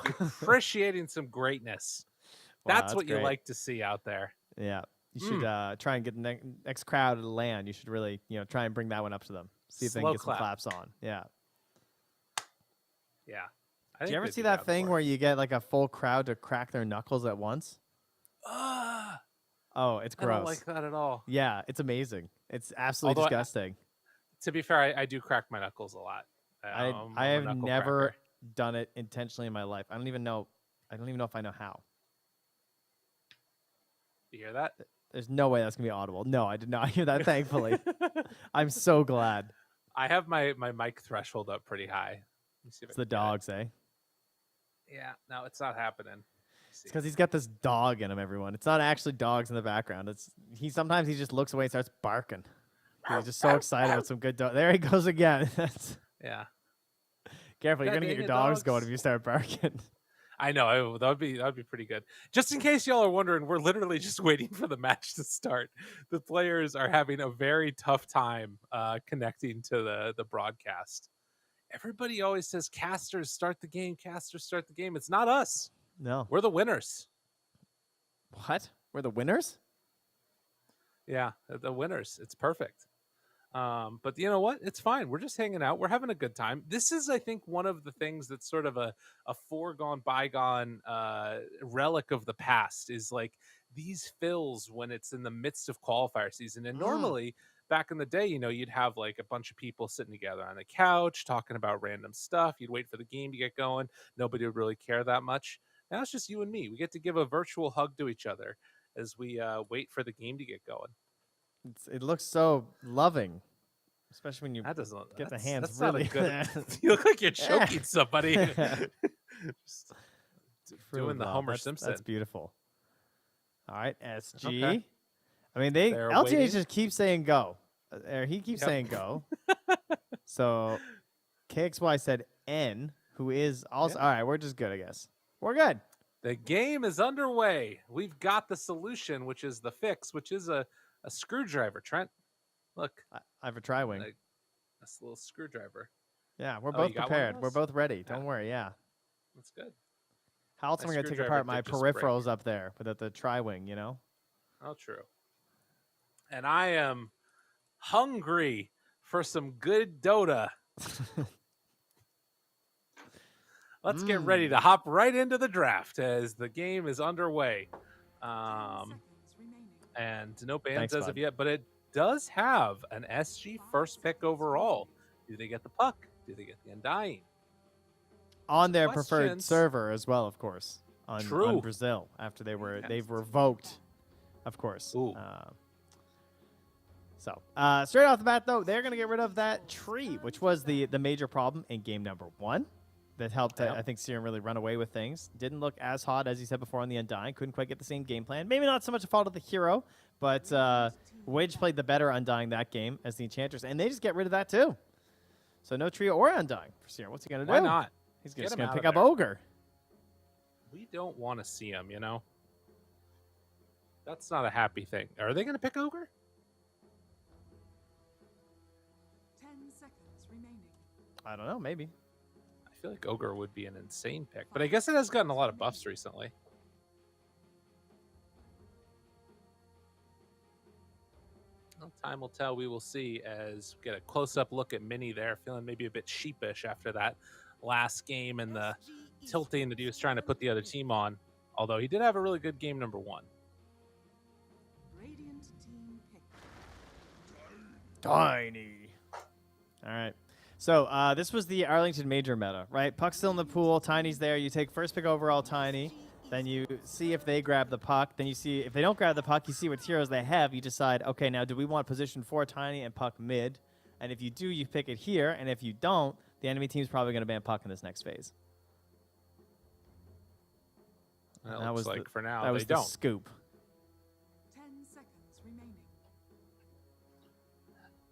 You're appreciating some greatness. Wow, that's what great. you like to see out there. Yeah. You should try and get the next crowd to land. You should really, try and bring that one up to them. See if they can get some claps on. Yeah. Yeah. Do you ever see that thing where you get like a full crowd to crack their knuckles at once? Oh, it's gross. I don't like that at all. Yeah, it's amazing. It's absolutely disgusting. To be fair, I do crack my knuckles a lot. I have never done it intentionally in my life. I don't even know if I know how. You hear that? There's no way that's gonna be audible. No, I did not hear that. Thankfully, I'm so glad. I have my mic threshold up pretty high. Let me see if It's the dogs, eh? Yeah, no, it's not happening. It's because he's got this dog in him. Everyone, it's not actually dogs in the background. Sometimes he just looks away and starts barking. He's just so excited with some good dog. There he goes again. Yeah. Careful, you're gonna get your dogs going if you start barking. I know that would be pretty good. Just in case y'all are wondering, we're literally just waiting for the match to start. The players are having a very tough time connecting to the broadcast. Everybody always says, "Casters start the game. Casters start the game." It's not us. No, we're the winners. What? We're the winners? Yeah, the winners. It's perfect. But you know what? It's fine. We're just hanging out. We're having a good time. This is, I think, one of the things that's sort of a foregone, bygone relic of the past is like these fills when it's in the midst of qualifier season. And normally, back in the day, you'd have like a bunch of people sitting together on the couch talking about random stuff. You'd wait for the game to get going. Nobody would really care that much. Now it's just you and me. We get to give a virtual hug to each other as we wait for the game to get going. It looks so loving, especially when you get the hands that's really. Not a good, you look like you're choking somebody. Just doing the Homer Simpson. That's beautiful. All right, SG. Okay. I mean, LTA just keeps saying go. He keeps saying go. So KXY said N, who is also all right. We're just good, I guess. We're good. The game is underway. We've got the solution, which is the fix, which is a screwdriver. Trent, look, I have a tri-wing. This little screwdriver. Yeah, we're Oh, both you got one of prepared. We're those? both ready. Yeah. Don't worry. Yeah. That's good. How else My am I going to take screwdriver apart my did just break. peripherals up there without the tri-wing, you know? Oh, true. And I am hungry for some good Dota. Let's get ready to hop right into the draft as the game is underway. 10 seconds remaining. And no bans Thanks, as bud. of yet, but it does have an SG first pick overall. Do they get the puck? Do they get the Undying? On their preferred Questions. server as well, of course. On True. Brazil after they've Yes. revoked, of course. Ooh. Straight off the bat, though, they're going to get rid of that tree, which was the major problem in game number 1. That helped, Yeah. I think, Serum really run away with things. Didn't look as hot, as you said before, on the Undying. Couldn't quite get the same game plan. Maybe not so much a fault of the hero, but Wedge played the better Undying that game as the Enchantress, and they just get rid of that, too. So no trio or Undying for Serum. What's he going to do? Why not? He's Get just him going out to of pick up there. Ogre. We don't want to see him, you know? That's not a happy thing. Are they going to pick Ogre? 10 seconds remaining. I don't know, maybe. I feel like Ogre would be an insane pick, but I guess it has gotten a lot of buffs recently. Well, time will tell. We will see as we get a close-up look at Mini there, feeling maybe a bit sheepish after that last game and the tilting that he was trying to put the other team on. Although he did have a really good game number 1. Radiant team pick. Tiny. All right. So this was the Arlington Major meta, right? Puck's still in the pool. Tiny's there. You take first pick overall Tiny. Then you see if they grab the puck. Then you see if they don't grab the puck, you see what heroes they have. You decide, okay, now do we want position 4 Tiny and puck mid? And if you do, you pick it here. And if you don't, the enemy team's probably going to ban puck in this next phase. That That looks was like the- for now that was they the don't. scoop. 10 seconds remaining.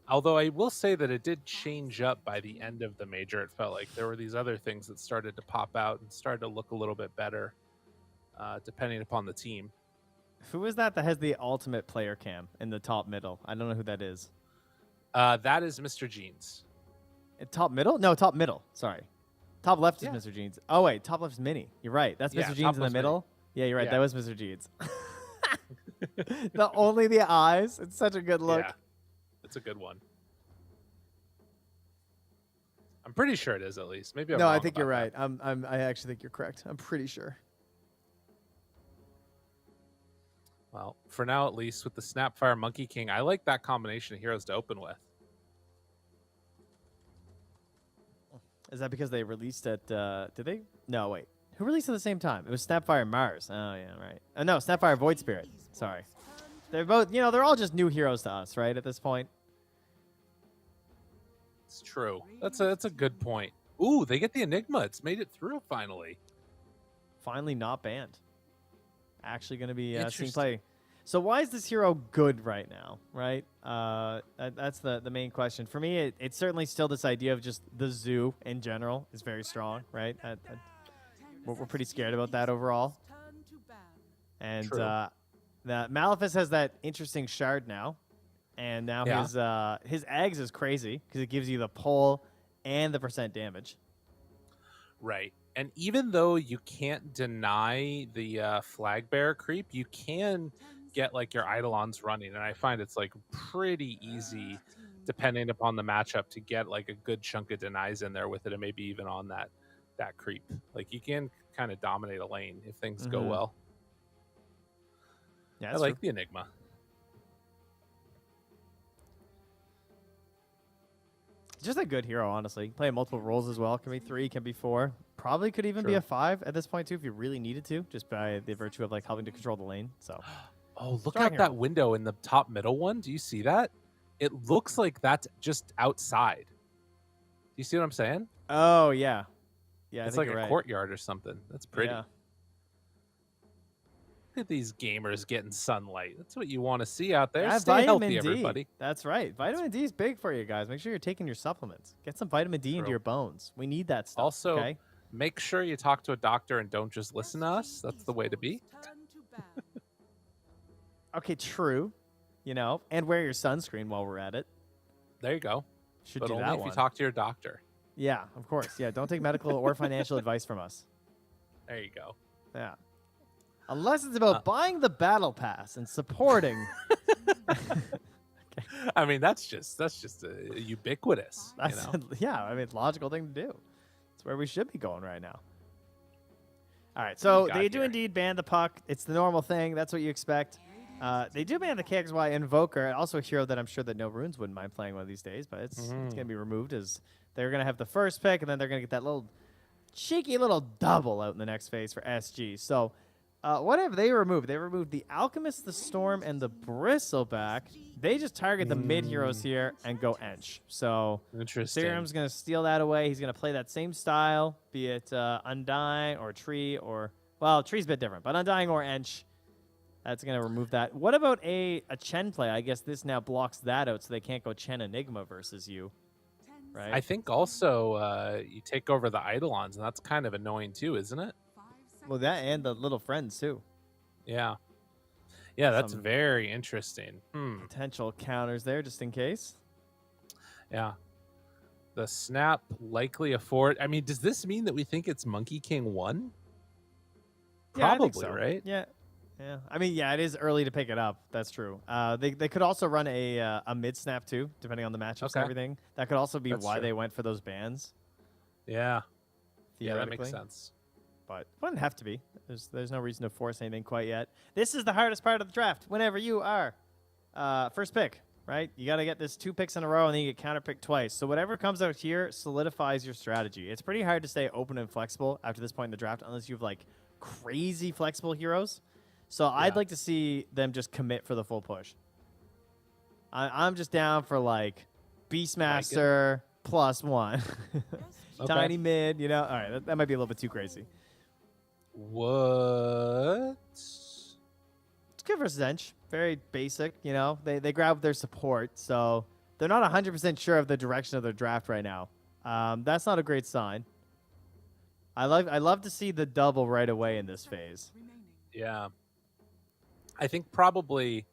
Although I will say that it did change up by the end of the major. It felt like there were these other things that started to pop out and started to look a little bit better, depending upon the team. Who is that has the ultimate player cam in the top middle? I don't know who that is. That is Mr. Jeans. Top middle? No, top middle. Sorry. Top left is Yeah. Mr. Jeans. Oh, wait. Top left is Mini. You're right. That's Yeah, Mr. top Jeans in the left's Mini. middle. Yeah, you're right. Yeah. That was Mr. Jeans. Only the eyes. It's such a good look. Yeah, it's a good one. I'm pretty sure it is, at least. Maybe I'm No, wrong I think you're about right. I actually think you're correct. I'm pretty sure. that. Well, for now, at least, with the Snapfire Monkey King, I like that combination of heroes to open with. Is that because they released it? Did they? No, wait. Who released at the same time? It was Snapfire and Mars. Oh, yeah, right. No, Snapfire Void Spirit. Sorry. They're both, they're all just new heroes to us, right, at this point? It's true. That's a good point. Ooh, they get the Enigma. It's made it through finally. Finally not banned. Actually going to be seen Interesting. play. So why is this hero good right now, right? That's the main question. For me, it's certainly still this idea of just the zoo in general is very strong, right? We're pretty scared about that overall. Turn to ban. And True. the Maleficus has that interesting shard now. And now Yeah. his eggs is crazy because it gives you the pull and the % damage. Right. And even though you can't deny the flag bearer creep, you can get like your Eidolons running. And I find it's like pretty easy, depending upon the matchup, to get like a good chunk of denies in there with it, and maybe even on that creep. Like you can kind of dominate a lane if things go Mhm. well. Yeah, I that's like true. the Enigma. Just a good hero, honestly. Play multiple roles as well. Can be 3, can be 4. Probably could even be True. a 5 at this point too if you really needed to, just by the virtue of like helping to control the lane. So Oh, look Strong out hero. that window in the top middle one. Do you see that? It looks like that's just outside. Do you see what I'm saying? oh yeah, yeah. It's I like think a you're right. courtyard or something. That's pretty. Yeah. Look at these gamers getting sunlight. That's what you want to see out there. Yeah, Stay vitamin healthy, D. everybody. That's right. Vitamin D is big for you guys. Make sure you're taking your supplements. Get some vitamin D into True. your bones. We need that stuff. Also, okay. make sure you talk to a doctor and don't just listen to us. That's the way to be. Turn to ban. Okay, true. You know, and wear your sunscreen while we're at it. There you go. Should But do only that if one. you talk to your doctor. Yeah, of course. Yeah, don't take medical or financial advice from us. There you go. Yeah. Unless it's about buying the battle pass and supporting. I mean, that's just ubiquitous. You That's know? yeah, I mean, logical thing to do. It's where we should be going right now. All right, so got they do here? indeed ban the puck. It's the normal thing. That's what you expect. They do ban the KXY Invoker, also a hero that I'm sure that no runes wouldn't mind playing one of these days, but it's going to be removed as they're going to have the first pick, and then they're going to get that little cheeky little double out in the next phase for SG. So what have they removed? They removed the Alchemist, the Storm, and the Bristleback. They just target the mid heroes here and go Ench. So Interesting. Serum's going to steal that away. He's going to play that same style, be it Undying or Tree or, well, Tree's a bit different, but Undying or Ench. That's going to remove that. What about a Chen play? I guess this now blocks that out so they can't go Chen Enigma versus you, right? I think also you take over the Eidolons, and that's kind of annoying too, isn't it? Well, that and the little friends, too. Yeah. Yeah, that's Some- very interesting. Potential counters there just in case. Yeah. The snap likely afford. I mean, does this mean that we think it's Monkey King 1? Yeah, I think Probably, so. right? Yeah. Yeah. I mean, yeah, it is early to pick it up. That's true. They could also run a mid snap, too, depending on the matchups Okay. and everything. That could also be That's why true. they went for those bans. Yeah. Yeah, that makes theoretically. sense. But it wouldn't have to be. There's no reason to force anything quite yet. This is the hardest part of the draft. Whenever you are first pick, right? You got to get this 2 picks in a row, and then you get counter picked twice. So whatever comes out here solidifies your strategy. It's pretty hard to stay open and flexible after this point in the draft unless you have like crazy flexible heroes. So I'd like to see them just commit for the full push. I'm just down for like Beastmaster +1. Okay. Tiny mid, you know. All right, that might be a little bit too crazy. What? It's good versus Ench. Very basic, you know. They grab their support, so they're not 100% sure of the direction of their draft right now. That's not a great sign. I love to see the double right away in this phase. Yeah. I think probably,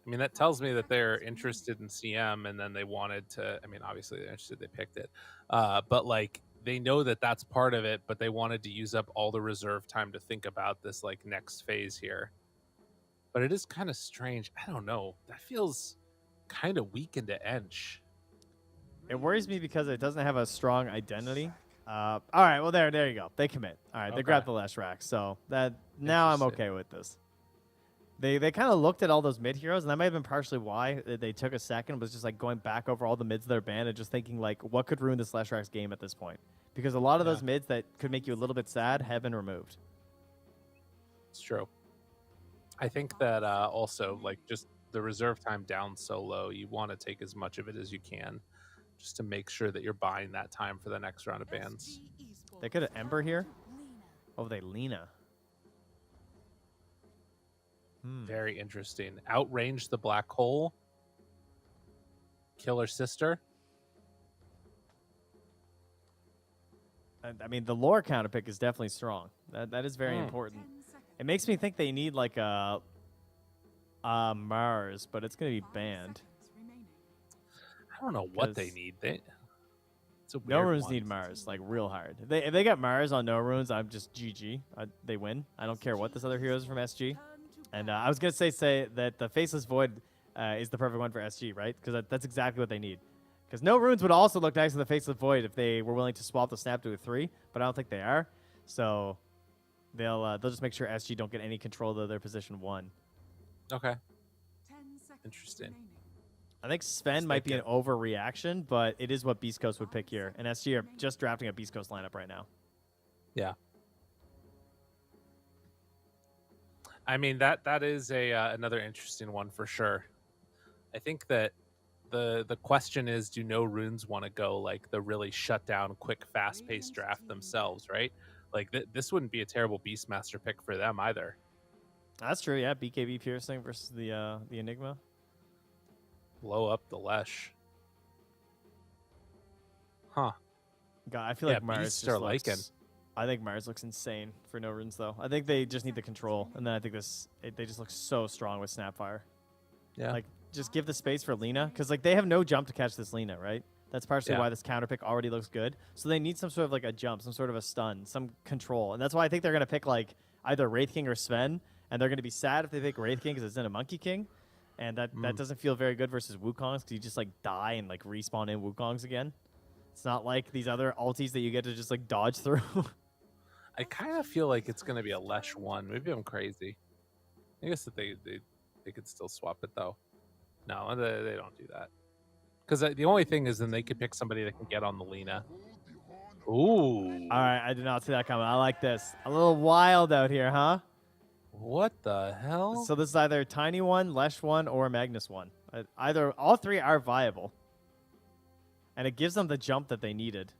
I mean, that tells me that they're interested in CM, and then they wanted to, I mean, obviously they're interested, they picked it. But like, they know that that's part of it, but they wanted to use up all the reserve time to think about this like next phase here. But it is kind of strange. I don't know. That feels kind of weak into Ench. It worries me because it doesn't have a strong identity. All right, well there you go. They commit. All right, they Okay. grab the last rack. So that now I'm Interesting. okay with this. They kind of looked at all those mid heroes, and that might have been partially why they took a second, was just like going back over all the mids that are banned and just thinking like, what could ruin this Leshrax game at this point? Because a lot of those mids that could make you a little bit sad have been removed. It's true. I think that also like just the reserve time down so low, you want to take as much of it as you can just to make sure that you're buying that time for the next round of bans. They could have Ember here. Oh, they Lena. Very interesting. Outrange the black hole. Kill her sister. I mean, the lore counter pick is definitely strong. That is very important. It makes me think they need like a Mars, but it's going to be banned. I don't know what they 'Cause need. It's a No weird runes one. need Mars, like real hard. If they got Mars on no runes, I'm just GG. They win. I don't care what this other hero is from SG. And I was gonna say that the Faceless Void is the perfect one for SG, right? Because that's exactly what they need. Because no runes would also look nice with the Faceless Void if they were willing to swap the snap to a 3, but I don't think they are. So they'll just make sure SG don't get any control of their position 1. Okay. Interesting. I think Sven might be an overreaction, but it is what Beast Coast would pick here. And SG are just drafting a Beast Coast lineup right now. Yeah. I mean that is a another interesting one for sure. I think that the question is, do no runes want to go like the really shut down, quick, fast paced draft themselves, right? Like this wouldn't be a terrible Beastmaster pick for them either. That's true. Yeah, BKB piercing versus the Enigma. Blow up the Lesh. Huh. God, I feel Yeah, like Mars beasts just are liking. looks. I think Mars looks insane for no runes though. I think they just need the control, and then I think they just look so strong with Snapfire. Yeah. Like, just give the space for Lina, because like they have no jump to catch this Lina, right? That's partially Yeah. why this counter pick already looks good. So they need some sort of like a jump, some sort of a stun, some control, and that's why I think they're gonna pick like either Wraith King or Sven, and they're gonna be sad if they pick Wraith King because it's in a Monkey King, and that doesn't feel very good versus Wukongs because you just like die and like respawn in Wukongs again. It's not like these other ultis that you get to just like dodge through. I kind of feel like it's going to be a Lesh 1. Maybe I'm crazy. I guess that they could still swap it, though. No, they don't do that. Because the only thing is then they could pick somebody that can get on the Lina. Ooh. All right, I did not see that coming. I like this. A little wild out here, huh? What the hell? So this is either Tiny One, Lesh One, or Magnus One. Either all three are viable, and it gives them the jump that they needed.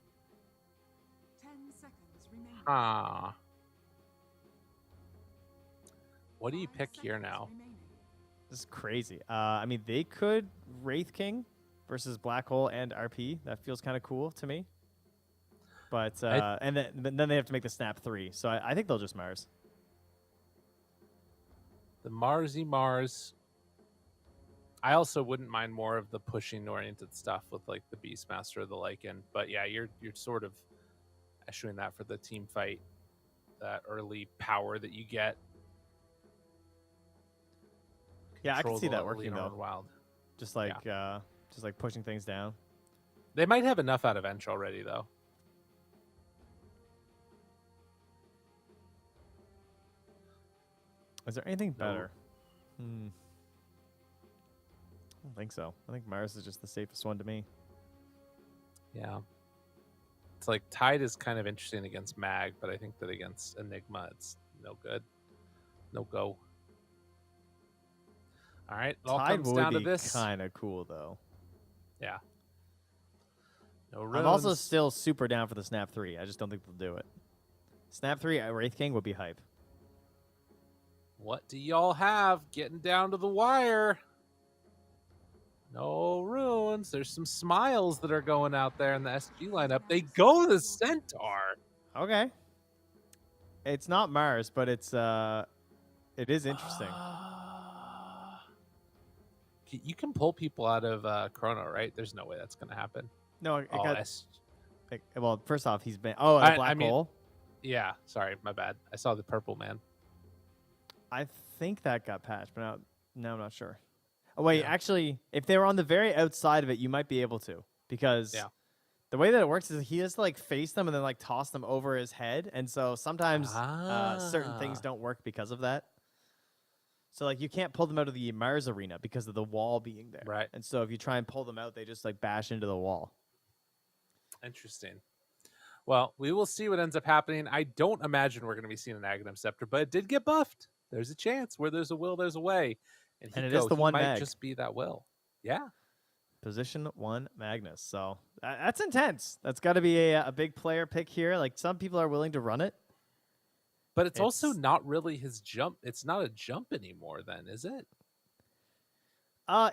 10 seconds remaining. Ah. What do you 5 pick here seconds now? remaining. This is crazy. I mean, they could Wraith King versus Black Hole and RP. That feels kind of cool to me. But and then they have to make the snap 3. So I think they'll just Mars. The Marsy Mars. I also wouldn't mind more of the pushing oriented stuff with like the Beastmaster or the Lycan. But yeah, you're sort of eschewing that for the team fight, that early power that you get. Yeah, I can Control see the that working Lina though. Run Wild. Just like pushing things down. They might have enough out of Ench already though. Is there anything No. better? I don't think so. I think Mars is just the safest one to me. Yeah. It's like Tide is kind of interesting against Mag, but I think that against Enigma it's no good. No go. All right, it all Tide comes would down to be this. kind of cool though. Yeah. No I'm also runes. still super down for the Snap 3. I just don't think they'll do it. Snap 3 at Wraith King would be hype. What do y'all have? Getting down to the wire. No runes. There's some smiles that are going out there in the SG lineup. They go the Centaur. Okay. It's not Mars, but it is interesting. You can pull people out of Chrono, right? There's no way that's going to happen. No, it Oh, got. Well, first off, he's been. Oh, I a black mean- hole. yeah, sorry, my bad. I saw the purple man. I think that got patched, but now I'm not sure. Oh wait, Yeah. actually, if they were on the very outside of it, you might be able to, because Yeah. the way that it works is he has to like face them and then like toss them over his head, and so sometimes certain things Ah. don't work because of that. So like you can't pull them out of the Mars arena because of the wall being there. Right. And so if you try and pull them out, they just like bash into the wall. Interesting. Well, we will see what ends up happening. I don't imagine we're going to be seeing an Aghanim Scepter, but it did get buffed. There's a chance. Where there's a will, there's a way. And And it is Hiko, the he one might mag. just be that will. Yeah. Position 1 Magnus. So that's intense. That's got to be a big player pick here. Like some people are willing to run it. But it's also It's- not really his jump. It's not a jump anymore then, is it?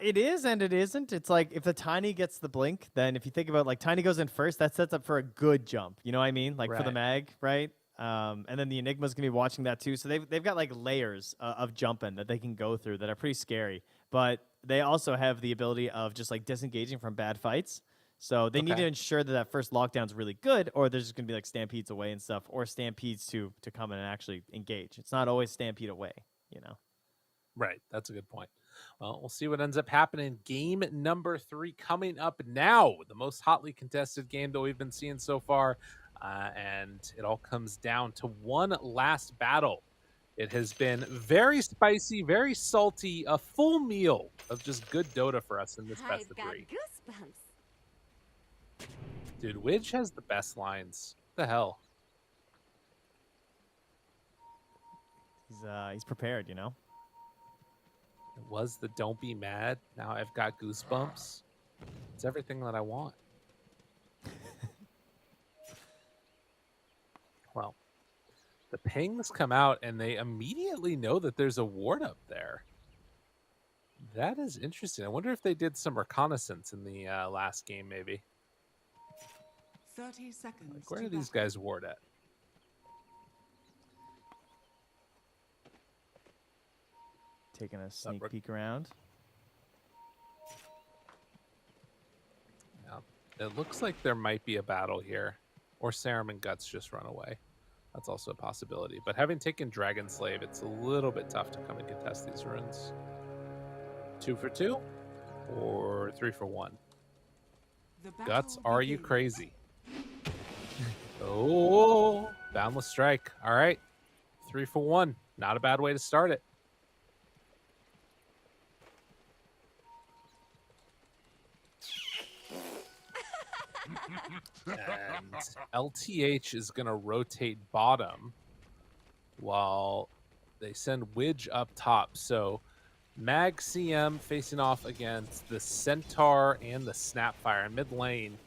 It is and it isn't. It's like if the Tiny gets the blink, then if you think about like Tiny goes in first, that sets up for a good jump. You know what I mean? Like for the Right. mag, right? And then the Enigma's gonna be watching that too. So they've got like layers of jumping that they can go through that are pretty scary. But they also have the ability of just like disengaging from bad fights. So they need Okay. to ensure that that first lockdown's really good, or there's just gonna be like stampedes away and stuff, or stampedes to come in and actually engage. It's not always stampede away, you know. Right. That's a good point. Well, we'll see what ends up happening. Game number 3 coming up now. The most hotly contested game that we've been seeing so far. And it all comes down to one last battle. It has been very spicy, very salty, a full meal of just good Dota for us in this best I've of got 3. goosebumps. Dude, Widge has the best lines. What the hell? He's prepared, you know. It was the don't be mad. Now I've got goosebumps. It's everything that I want. Well, The pings come out, and they immediately know that there's a ward up there. That is interesting. I wonder if they did some reconnaissance in the last game, maybe. 30 seconds. Like, where to are these battle. guys ward at? Taking a sneak peek around. Yeah. It looks like there might be a battle here. Or Sarum and Guts just run away. That's also a possibility. But having taken Dragon Slave, it's a little bit tough to come and contest these runes. 2 for 2 or 3 for 1? The battle Guts, are you begins. crazy? Oh, Boundless Strike. All right. 3 for 1. Not a bad way to start it. And LTH is going to rotate bottom while they send Widge up top. So Mag CM facing off against the Centaur and the Snapfire in mid lane.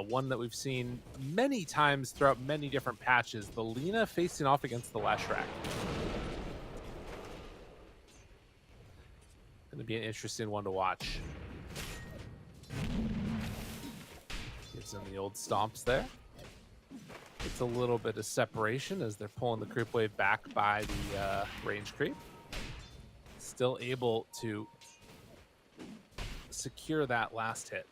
One that we've seen many times throughout many different patches. The Lina facing off against the Leshrac. Going to be an interesting one to watch. Gives them the old stomps there. It's a little bit of separation as they're pulling the creep wave back by the range creep. Still able to secure that last hit.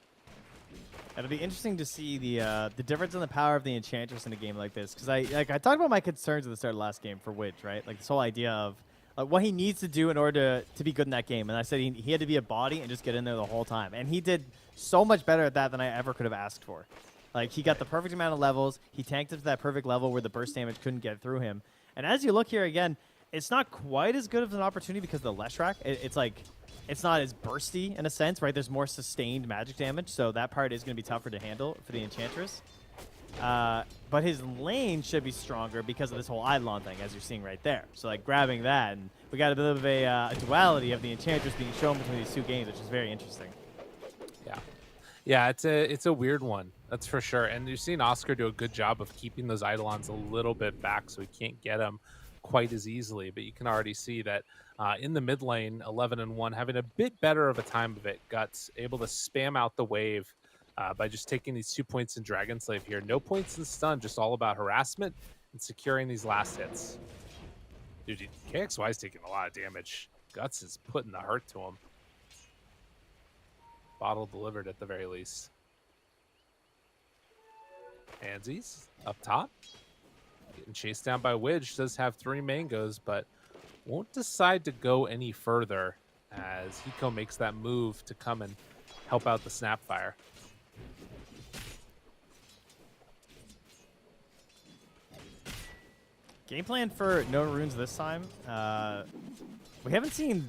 It'll be interesting to see the difference in the power of the Enchantress in a game like this, because I talked about my concerns at the start of the last game for Widge, right? Like this whole idea of what he needs to do in order to be good in that game, and I said he had to be a body and just get in there the whole time, and he did so much better at that than I ever could have asked for. Like he got the perfect amount of levels, he tanked it to that perfect level where the burst damage couldn't get through him, and as you look here again, it's not quite as good of an opportunity because of the Leshrac. It's like it's not as bursty in a sense, right? There's more sustained magic damage, so that part is going to be tougher to handle for the Enchantress. But his lane should be stronger because of this whole Eidolon thing, as you're seeing right there. So, like, grabbing that, and we got a bit of a duality of the Enchantress being shown between these two games, which is very interesting. Yeah. Yeah, it's a weird one, that's for sure. And you've seen Oscar do a good job of keeping those Eidolons a little bit back so he can't get them quite as easily. But you can already see that in the mid lane, 11-1, having a bit better of a time of it. Guts able to spam out the wave by just taking these 2 points in Dragon Slave here. No points in stun, just all about harassment and securing these last hits. Dude, KXY is taking a lot of damage. Guts is putting the hurt to him. Bottle delivered at the very least. Pansies up top. Getting chased down by Widge. Does have 3 mangoes, but won't decide to go any further as Hiko makes that move to come and help out the Snapfire. Game plan for no runes this time. We haven't seen,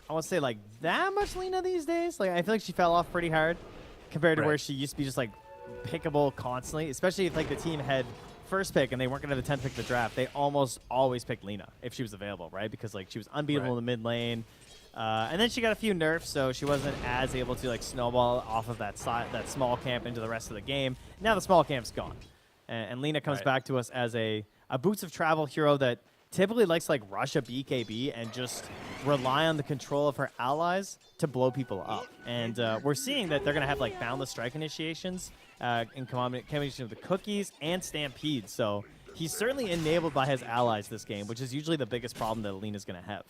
I want to say, like, that much Lina these days. Like, I feel like she fell off pretty hard compared to Right. where she used to be just, like, pickable constantly, especially if, like, the team had first pick and they weren't going to have the 10th pick of the draft. They almost always picked Lina if she was available, right? Because, like, she was unbeatable Right. in the mid lane. And then she got a few nerfs, so she wasn't as able to, like, snowball off of that small camp into the rest of the game. Now the small camp's gone. And Lina comes Right. back to us as a boots of travel hero that typically likes to, like, rush a BKB and just rely on the control of her allies to blow people up. And we're seeing that they're going to have, like, Boundless Strike initiations in combination with the cookies and Stampede. So he's certainly enabled by his allies this game, which is usually the biggest problem that Alina's going to have.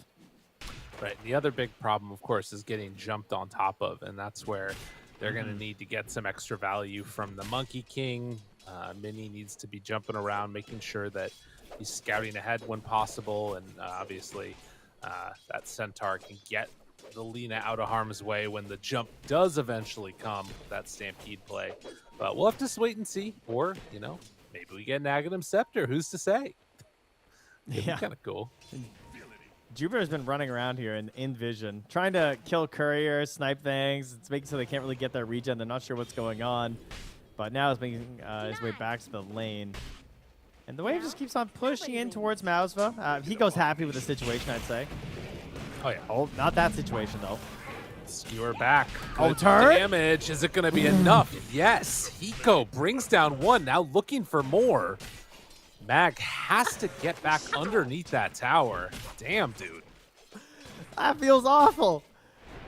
Right. The other big problem, of course, is getting jumped on top of, and that's where they're going to need to get some extra value from the Monkey King. Mini needs to be jumping around, making sure that he's scouting ahead when possible, and obviously that Centaur can get the Lina out of harm's way when the jump does eventually come, that Stampede play. But we'll have to wait and see, or, you know, maybe we get an Aghanim Scepter. Who's to say? It'd be kind of cool. Jupiter's been running around here in vision, trying to kill couriers, snipe things. It's making so they can't really get their regen. They're not sure what's going on. But now he's making his way back to the lane. And the wave just keeps on pushing in towards Mausva. He goes happy with the situation, I'd say. Oh, yeah. Oh, not that situation, though. Skewer back. Oh, Good turn? damage. Is it going to be enough? Yes. Hiko brings down one. Now looking for more. Mag has to get back underneath that tower. Damn, dude. That feels awful.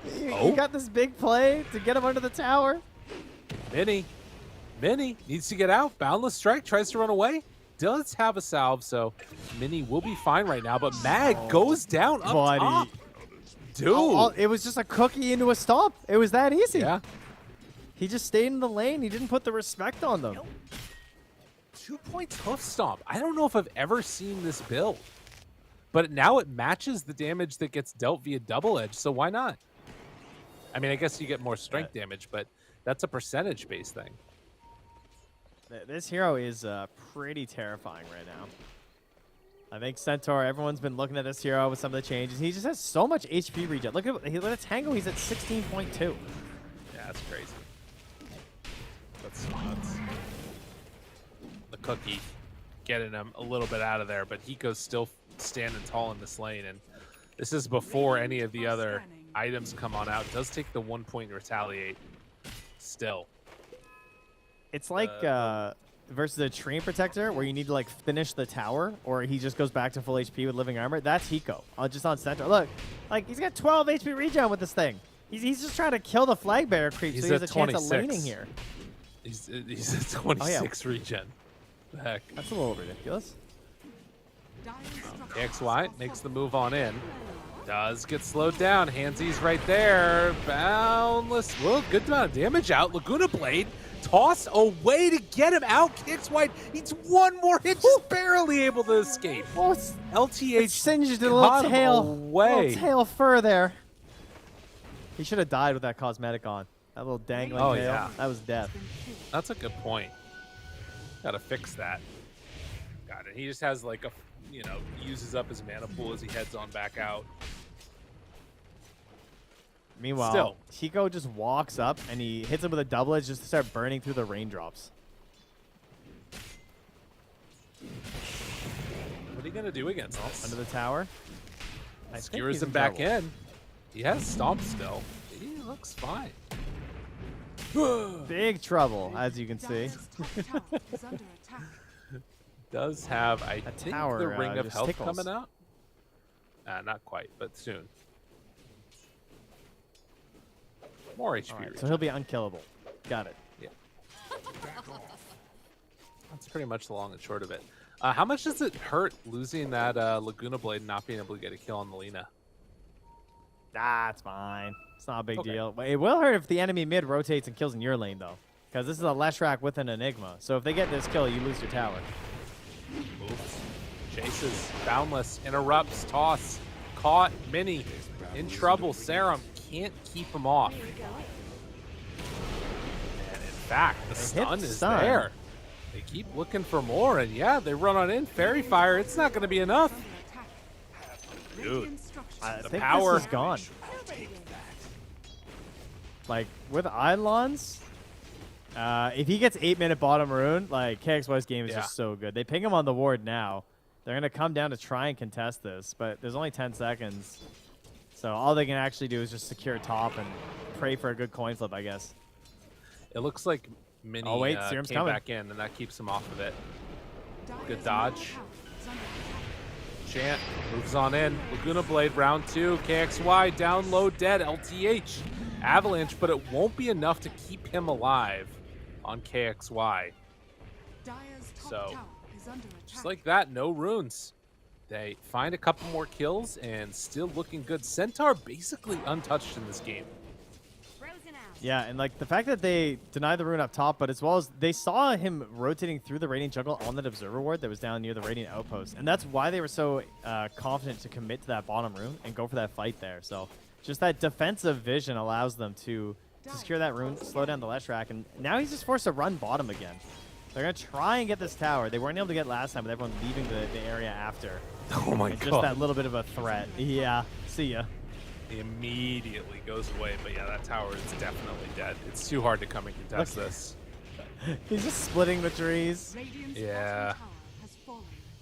Oh. You got this big play to get him under the tower. Mini needs to get out. Boundless Strike tries to run away. Does have a salve, so Mini will be fine right now. But Mag goes down up Buddy. top. Dude. It was just a cookie into a stomp. It was that easy. Yeah. He just stayed in the lane. He didn't put the respect on them. 2-point hoof stomp. I don't know if I've ever seen this build. But now it matches the damage that gets dealt via double edge, so why not? I mean, I guess you get more strength damage, but that's a percentage-based thing. This hero is pretty terrifying right now. I think Centaur, everyone's been looking at this hero with some of the changes. He just has so much HP regen. Look at Tango, he's at 16.2. Yeah, that's crazy. That's nuts. The cookie getting him a little bit out of there, but Hiko's still standing tall in this lane, and this is before any of the other items come on out. Does take the 1 point retaliate still. It's like versus a Train Protector where you need to like finish the tower, or he just goes back to full HP with living armor. That's Hiko, just on Centaur. Look, like he's got 12 HP regen with this thing. He's just trying to kill the flag bearer creep, so he has a chance of laning here. He's at 26 regen. The heck. That's a little ridiculous. XY makes the move on in. Does get slowed down. Handsy's right there. Boundless. Well, good amount of damage out. Laguna Blade. Toss away to get him out. Kicks wide. Needs one more hit. Just barely able to escape. Oh, LTH singed a caught little him tail. away. Little tail fur there. He should have died with that cosmetic on. That little dangling tail. Yeah. That was death. That's a good point. Gotta fix that. Got it. He just has like a, uses up his mana pool as he heads on back out. Meanwhile, Hiko just walks up and he hits him with a double edge just to start burning through the raindrops. What are you gonna do against us? Under the tower. Skewers him back in. He has stomp still. He looks fine. Big trouble, as you can see. Does have, I think, tower, the Ring of just Health tickles. coming out? Not quite, but soon. More HP. Right, so he'll be unkillable. Got it. Yeah. That's pretty much the long and short of it. How much does it hurt losing that Laguna Blade and not being able to get a kill on the Lina? That's fine. It's not a big deal. But it will hurt if the enemy mid rotates and kills in your lane, though. Because this is a Leshrac with an Enigma. So if they get this kill, you lose your tower. Moves. Chases. Boundless. Interrupts. Toss. Caught. Mini. In trouble. Serum can't keep him off. And in fact, the stun is there. They keep looking for more, and yeah, they run on in. Fairy Fire. It's not going to be enough. Dude. I The think power. this is gone. Like, with Eidolons, if he gets 8-minute bottom rune, like, KXY's game is just so good. They ping him on the ward now. They're going to come down to try and contest this, but there's only 10 seconds. So all they can actually do is just secure top and pray for a good coin flip, I guess. It looks like Mini Serum's came coming. back in, and that keeps him off of it. Good dodge. Chant moves on in. Laguna Blade round 2. KXY down low dead. LTH. Avalanche, but it won't be enough to keep him alive on KXY. So, just like that, no runes. They find a couple more kills and still looking good. Centaur basically untouched in this game. Yeah, and like the fact that they denied the rune up top, but as well as they saw him rotating through the Radiant jungle on that Observer ward that was down near the Radiant outpost. And that's why they were so confident to commit to that bottom rune and go for that fight there. So just that defensive vision allows them to secure that rune, slow down the Leshrac, and now he's just forced to run bottom again. They're going to try and get this tower. They weren't able to get last time with everyone leaving the area after. Oh my and god. Just that little bit of a threat. Yeah, see ya. He immediately goes away, but yeah, that tower is definitely dead. It's too hard to come and contest this. He's just splitting the trees. Yeah.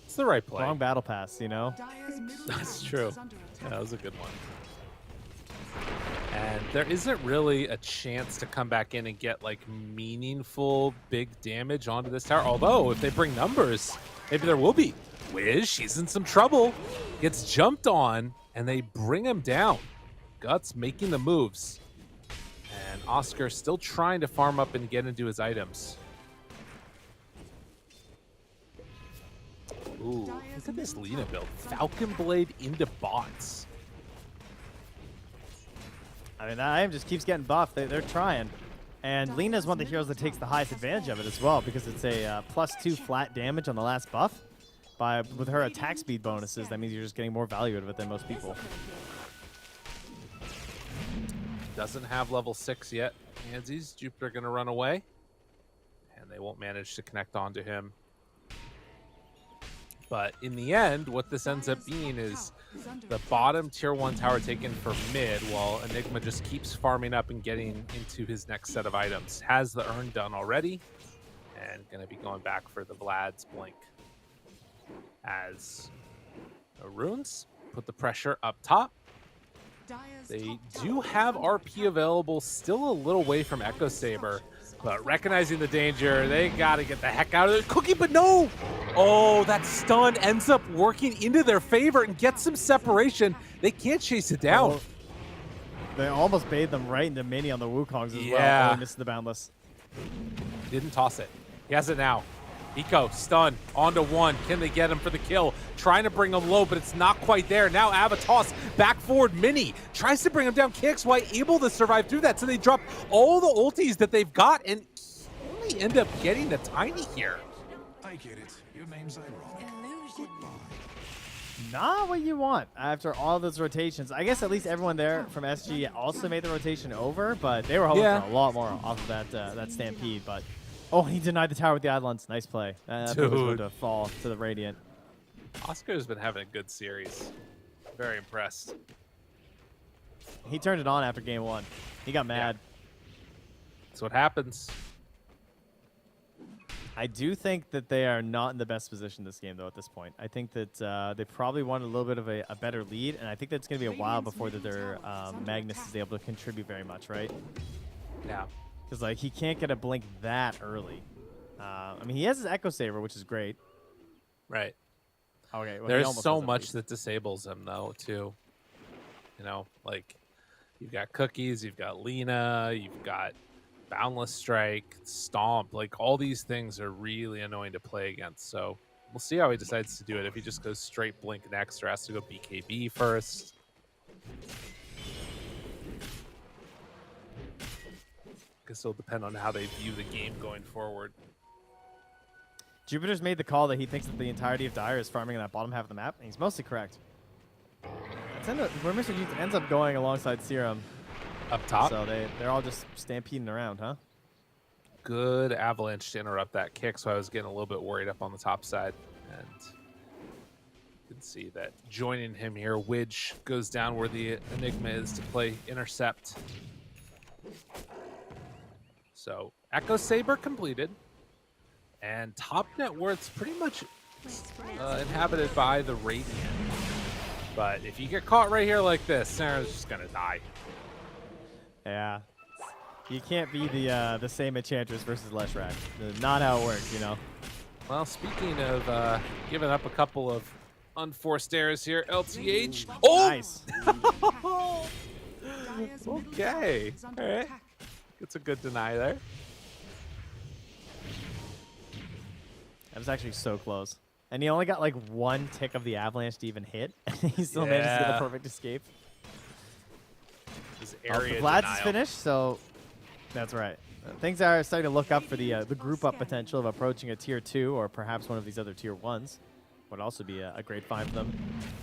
It's the right play. Wrong battle pass, you know? That's true. Yeah, that was a good one. And there isn't really a chance to come back in and get like meaningful big damage onto this tower. Although if they bring numbers, maybe there will be. Wiz, she's in some trouble, gets jumped on, and they bring him down. Guts making the moves. And Oscar still trying to farm up and get into his items. Ooh, look at this Lina build. Falcon Blade into bots. I mean, that item just keeps getting buffed. They're trying. And Lina's one of the heroes that takes the highest advantage of it as well, because it's a +2 flat damage on the last buff. With her attack speed bonuses, that means you're just getting more value out of it than most people. Doesn't have level 6 yet. Hansies, Jupiter gonna run away. And they won't manage to connect onto him. But in the end, what this ends up being is the bottom tier 1 tower taken for mid, while Enigma just keeps farming up and getting into his next set of items. Has the urn done already, and gonna be going back for the Vlad's Blink. As the runes put the pressure up top. They do have RP available, still a little way from Echo Saber, but recognizing the danger, they gotta get the heck out of it. Cookie, but no! Oh, that stun ends up working into their favor and gets some separation. They can't chase it down. Oh, they almost baited them right into mini on the Wukongs as well. Yeah. Oh, they missed the Boundless. Didn't toss it. He has it now. Eco, stun, onto 1. Can they get him for the kill? Trying to bring him low, but it's not quite there. Now Avatos, back forward, Mini. Tries to bring him down. KXY able to survive through that, so they drop all the ultis that they've got and only end up getting the Tiny here. I get it. Your name's ironic. Goodbye. Not what you want after all those rotations. I guess at least everyone there from SG also made the rotation over, but they were hoping for a lot more off of that Stampede. But oh, he denied the tower with the Eidolons. Nice play. That was going to fall to the Radiant. Oscar's been having a good series. Very impressed. He turned it on after game 1. He got mad. That's what happens. I do think that they are not in the best position this game, though, at this point. I think that they probably wanted a little bit of a better lead, and I think that it's going to be a while before that their Magnus is able to contribute very much, right? Yeah. Because, like, he can't get a blink that early. I mean, he has his Echo Saber, which is great. Right. Okay, well, There's so much that disables him, though, too. You know, like, you've got Cookies, you've got Lina, you've got Boundless Strike, Stomp. Like, all these things are really annoying to play against. So we'll see how he decides to do it. If he just goes straight Blink next or has to go BKB first. Guess it'll depend on how they view the game going forward. Jupiter's made the call that he thinks that the entirety of Dire is farming in that bottom half of the map, and he's mostly correct. Where Mr. Jeets ends up going alongside Serum. Up top. So they're all just stampeding around, huh? Good avalanche to interrupt that kick, so I was getting a little bit worried up on the top side. And you can see that joining him here, Widge goes down where the Enigma is to play intercept. So Echo Saber completed. And top net worth's pretty much inhabited by the Radiant. But if you get caught right here like this, Sarah's just going to die. Yeah. You can't be the same Enchantress versus Leshrac. Not how it works, you know? Well, speaking of giving up a couple of unforced errors here, LTH. Oh! Nice. Okay. All right. It's a good deny there. That was actually so close. And he only got like 1 tick of the avalanche to even hit, and he still managed to get a perfect escape. Area Vlad's is finished, so that's right. Things are starting to look up for the group up potential of approaching a tier 2 or perhaps one of these other tier 1s. Would also be a great find for them.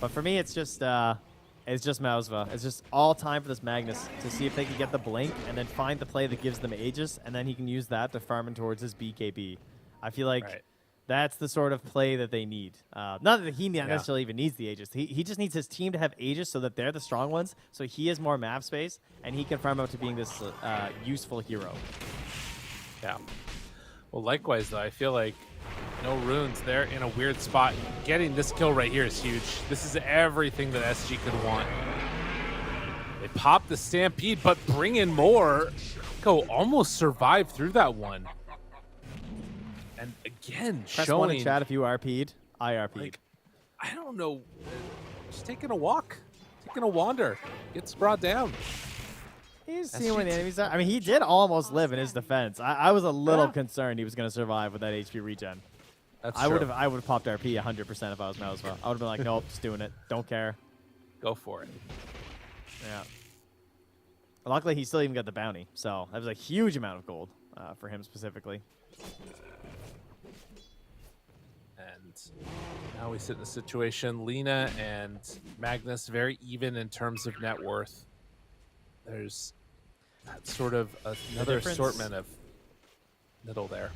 But for me, it's just Mausva. It's just all time for this Magnus to see if they can get the blink and then find the play that gives them Aegis, and then he can use that to farm in towards his BKB. I feel like that's the sort of play that they need. Not that he necessarily even needs the Aegis. He just needs his team to have Aegis so that they're the strong ones, so he has more map space, and he can farm up to being this useful hero. Yeah. Well, likewise, though, I feel like no runes. They're in a weird spot. Getting this kill right here is huge. This is everything that SG could want. They pop the Stampede, but bring in more. Go almost survived through that one. And again, Press showing 1 in chat if you RP'd. I RP'd. like, I don't know, just taking a walk, taking a wander, gets brought down. He's seeing where the enemies are. I mean, he did almost live in his defense. I was a little concerned he was going to survive with that HP regen. That's I true. would have popped RP 100% if I was Mouseville. I would have been like, nope, just doing it. Don't care. Go for it. Yeah. Luckily, he still even got the bounty, so that was a huge amount of gold for him specifically. And now we sit in a situation, Lena and Magnus very even in terms of net worth. There's that sort of another assortment of middle there.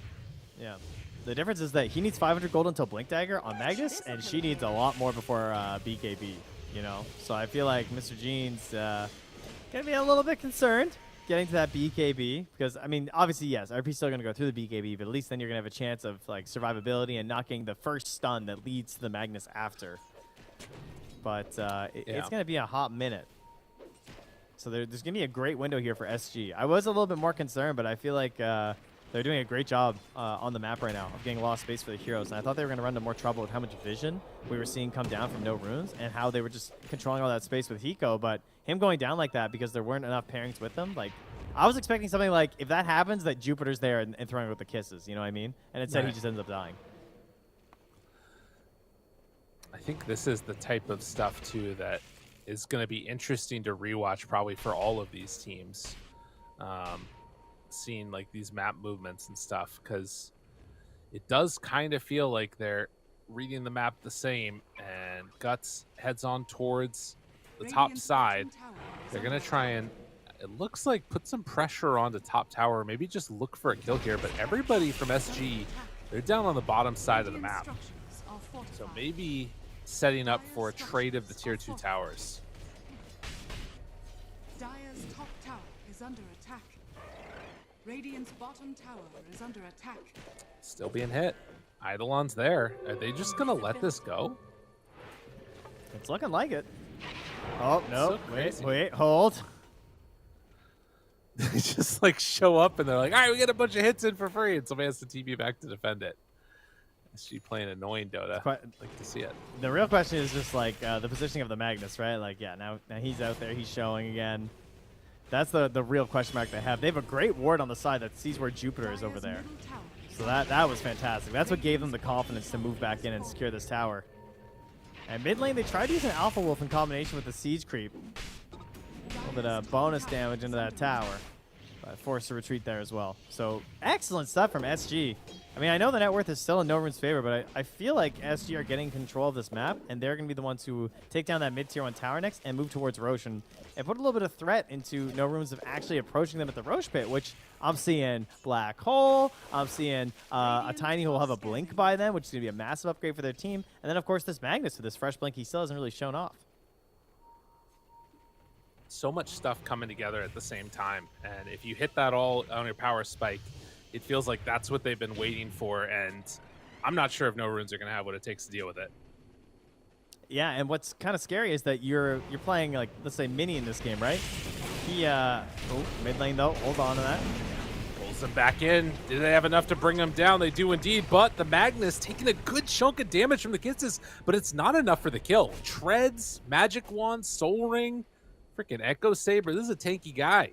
Yeah. The difference is that he needs 500 gold until Blink Dagger on Magnus, and she needs a lot more before BKB, you know? So I feel like Mr. Gene's going to be a little bit concerned getting to that BKB because, I mean, obviously, yes, RP's still going to go through the BKB, but at least then you're going to have a chance of, like, survivability and not getting the first stun that leads to the Magnus after. But it's going to be a hot minute. So there's going to be a great window here for SG. I was a little bit more concerned, but I feel like they're doing a great job on the map right now of getting a lot of space for the heroes. And I thought they were going to run into more trouble with how much vision we were seeing come down from no runes and how they were just controlling all that space with Hiko. But him going down like that because there weren't enough pairings with him, like, I was expecting something like, if that happens, that Jupiter's there and throwing with the kisses, you know what I mean? And instead he just ends up dying. I think this is the type of stuff, too, that is going to be interesting to rewatch probably for all of these teams. Seeing like these map movements and stuff, because it does kind of feel like they're reading the map the same, and Guts heads on towards the top side. They're going to try and, it looks like, put some pressure on the top tower, maybe just look for a kill here, but everybody from SG, they're down on the bottom side of the map. So maybe setting up for a trade of the tier 2 towers. Dire's top tower is under attack. Radiant's bottom tower is under attack. Still being hit. Eidolon's there. Are they just going to let this go? It's looking like it. Oh, no. So wait, hold. They just like show up and they're like, all right, we get a bunch of hits in for free. And somebody has to TP back to defend it. Is she playing annoying Dota? I'd like to see it. The real question is just like the positioning of the Magnus, right? Like, yeah, now he's out there. He's showing again. That's the real question mark they have. They have a great ward on the side that sees where Jupiter is over there. So that was fantastic. That's what gave them the confidence to move back in and secure this tower. And mid lane, they tried to use an Alpha Wolf in combination with the Siege Creep. A little bit of bonus damage into that tower. But forced to retreat there as well. So excellent stuff from SG. I mean, I know the net worth is still in No Rune's favor, but I feel like SG are getting control of this map, and they're going to be the ones who take down that mid-tier 1 tower next and move towards Roche and put a little bit of threat into No Runes of actually approaching them at the Roche pit, which I'm seeing Black Hole. I'm seeing a Tiny who will have a Blink by them, which is going to be a massive upgrade for their team. And then, of course, this Magnus with this fresh Blink he still hasn't really shown off. So much stuff coming together at the same time, and if you hit that all on your power spike, it feels like that's what they've been waiting for, and I'm not sure if No Runes are going to have what it takes to deal with it. Yeah, and what's kind of scary is that you're playing, like, let's say Mini in this game, right? He mid lane though, hold on to that. Pulls them back in. Do they have enough to bring them down? They do indeed, but the Magnus taking a good chunk of damage from the kisses, but it's not enough for the kill. Treads, Magic Wand, Soul Ring, freaking Echo Saber. This is a tanky guy.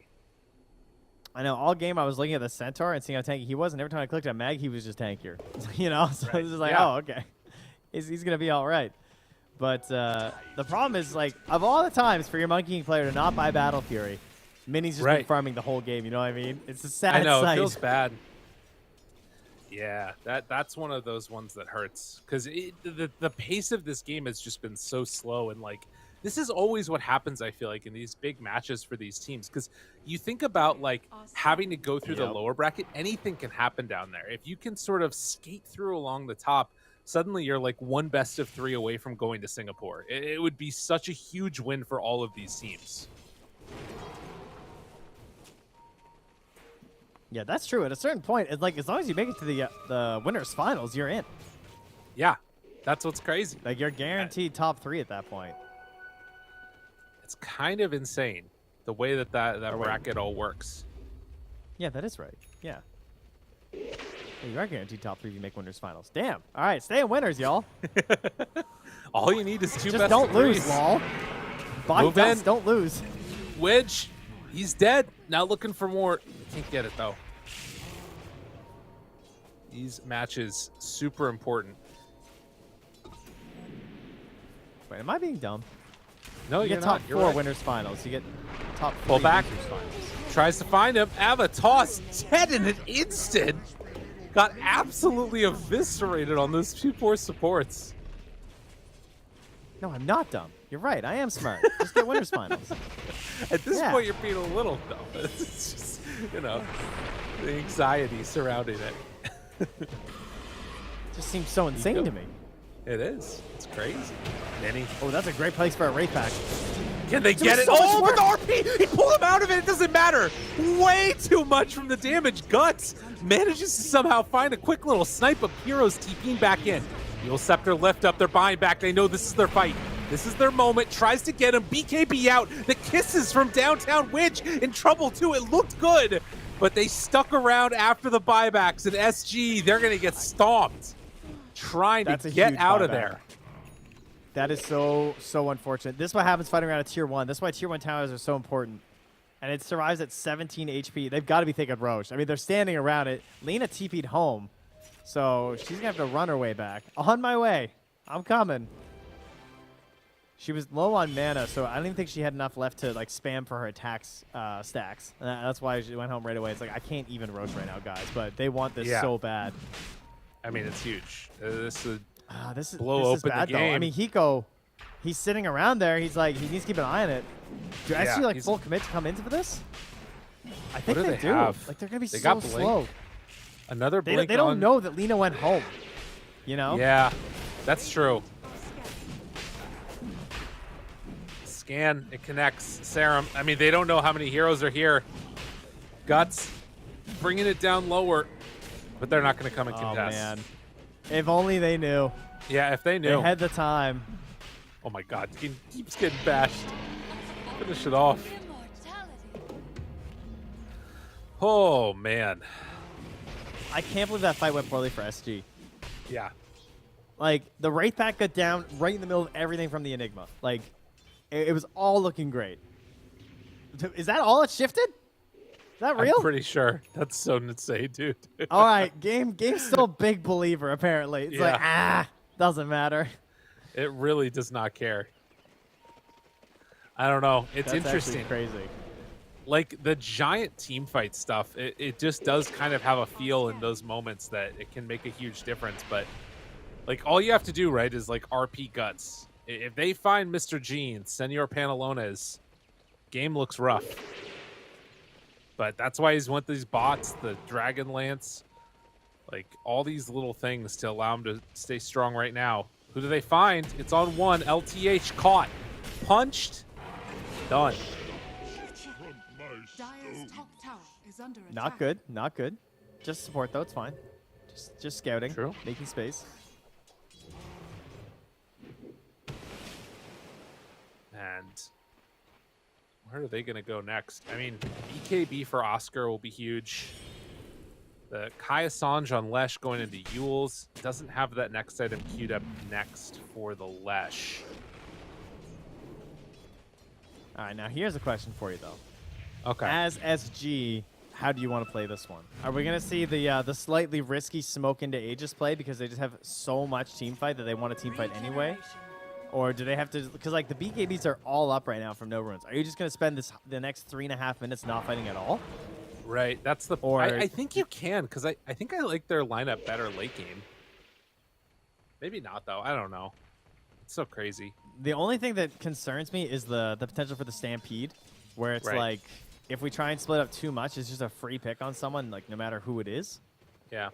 I know, all game I was looking at the Centaur and seeing how tanky he was, and every time I clicked on Mag, he was just tankier. You know? So Right. it's just like, Yeah. oh, okay. He's going to be all right. But the problem is, like, of all the times for your Monkey King player to not buy Battle Fury, Mini's just been farming the whole game, you know what I mean? It's a sad I know, sight. it feels bad. Yeah, that's one of those ones that hurts, because the pace of this game has just been so slow, and like, this is always what happens, I feel like, in these big matches for these teams, because you think about like having to go through the lower bracket, anything can happen down there. If you can sort of skate through along the top, suddenly you're like one best of 3 away from going to Singapore. It would be such a huge win for all of these teams. Yeah, that's true. At a certain point, it's like, as long as you make it to the winners finals, you're in. Yeah, that's what's crazy. Like, you're guaranteed top 3 at that point. It's kind of insane. The way that Or wait. bracket all works. Yeah, that is right. Yeah. Hey, you are guaranteed top 3 if you make winners finals. Damn. All right, stay in winners, y'all. All you need is 2 Just best don't of lose, threes. lol. Buy Move dust, in. don't lose. Wedge, he's dead. Now looking for more. Can't get it though. These matches super important. Wait, am I being dumb? No, You you're get top not. You're 4 right. winners finals. You get top 3 Pull back. losers finals. Tries to find him. Ava toss dead in an instant. Got absolutely eviscerated on those 2-4 supports. No, I'm not dumb. You're right. I am smart. Just get winners finals. At this Yeah. point, you're being a little dumb. It's just, the anxiety surrounding it. Just seems so insane to me. It is. It's crazy. Nenny. Oh, that's a great place for a Wraith Pack. Can they get it? so much Oh, work. with the RP! He pulled him out of it. It doesn't matter. Way too much from the damage. Guts manages to somehow find a quick little snipe of Heroes TPing back in. Eagle Scepter lift up. They're buying back. They know this is their fight. This is their moment. Tries to get him. BKB out. The kisses from downtown Witch in trouble too. It looked good, but they stuck around after the buybacks. And SG, they're going to get stomped. Trying That's to a get huge out of buyback. there. That is so unfortunate. This is what happens fighting around a tier 1. This is why tier 1 towers are so important. And it survives at 17 HP. They've got to be thinking Roche. I mean, they're standing around it. Lena TP'd home, so she's going to have to run her way back. On my way. I'm coming. She was low on mana, so I don't even think she had enough left to like spam for her attacks stacks. That's why she went home right away. It's like, I can't even Roche right now, guys, but they want this Yeah. so bad. I mean, it's huge. This is This is blow this is open the bad, though. I game. mean, Hiko, he's sitting around there. He's like, he needs to keep an eye on it. Do I Yeah, see like he's- full commit to come into this? I think do they they do. have? Like they're gonna be They so got Blink. slow. another They, blink they don't on- know that Lena went home. You know? Yeah, that's true. Scan, it connects. Serum. I mean, they don't know how many heroes are here. Guts, bringing it down lower, but they're not going to come and Oh contest. man. If only they knew. Yeah, if they They knew. had the time. Oh my God, he keeps getting bashed. Finish it off. Oh man. I can't believe that fight went poorly for SG. Yeah. Like the Wraith Pack got down right in the middle of everything from the Enigma. Like it was all looking great. Is that all it shifted? Is that real? I'm pretty sure. That's so insane, dude. All right, game's still a big believer apparently. It's like Yeah. doesn't matter. It really does not care. I don't know. It's That's interesting. actually crazy. Like the giant team fight stuff, it just does kind of have a feel in those moments that it can make a huge difference. But like all you have to do, right, is like RP Guts. If they find Mr. G and Senor Panelones, game looks rough. But that's why he's went these bots, the Dragon Lance, like all these little things to allow him to stay strong right now. Who do they find? It's on one. LTH caught, punched, done. Dire's top tower is under attack. Not good, not good. Just support though, it's fine. Just scouting, True. making space. And where are they going to go next? I mean, BKB for Oscar will be huge. The Kai Assange on Lesh going into Yule's doesn't have that next item queued up next for the Lesh. All right, now here's a question for you though. Okay. As SG, how do you want to play this one? Are we gonna see the slightly risky smoke into Aegis play because they just have so much team fight that they want to team fight anyway? Or do they have to? Because like the BKBs are all up right now from no runes. Are you just gonna spend the next 3.5 minutes not fighting at all? Right. That's the. Or- I think you can because I think I like their lineup better late game. Maybe not though. I don't know. It's so crazy. The only thing that concerns me is the potential for the Stampede, where it's Right. like if we try and split up too much, it's just a free pick on someone, like no matter who it is. Yeah.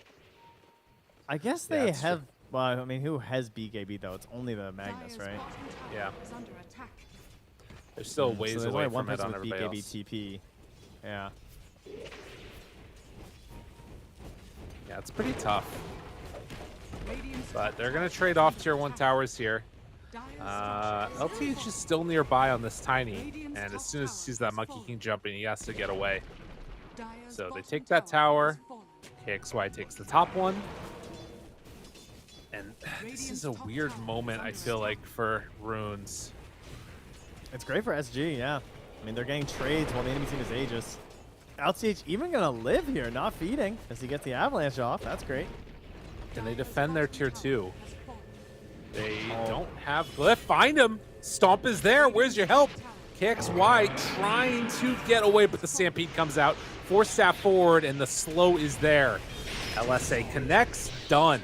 I guess Yeah, they that's true. have. Well, I mean, who has BKB though? It's only the Magnus, Dire's right? bottom tower Yeah. is under attack. There's still So ways there's away only one from it person on with everybody BKB else. TP. Yeah. Yeah, it's pretty tough. Radiant's But top they're going tower to trade is off under tier 1 attack. towers here. LTH is still nearby on this tiny, and as soon as he sees that Monkey King jumping, he has to get away. So they take that tower. KXY takes the top one. And this is a weird moment, I feel like, for Runes. It's great for SG, yeah. I mean, they're getting trades while the enemy team is Aegis. LCH even going to live here, not feeding, as he gets the Avalanche off. That's great. And they defend their tier 2. They don't have Glyph. Find him. Stomp is there. Where's your help? KXY trying to get away, but the Stampede comes out. 4-staff forward, and the slow is there. LSA connects. Done.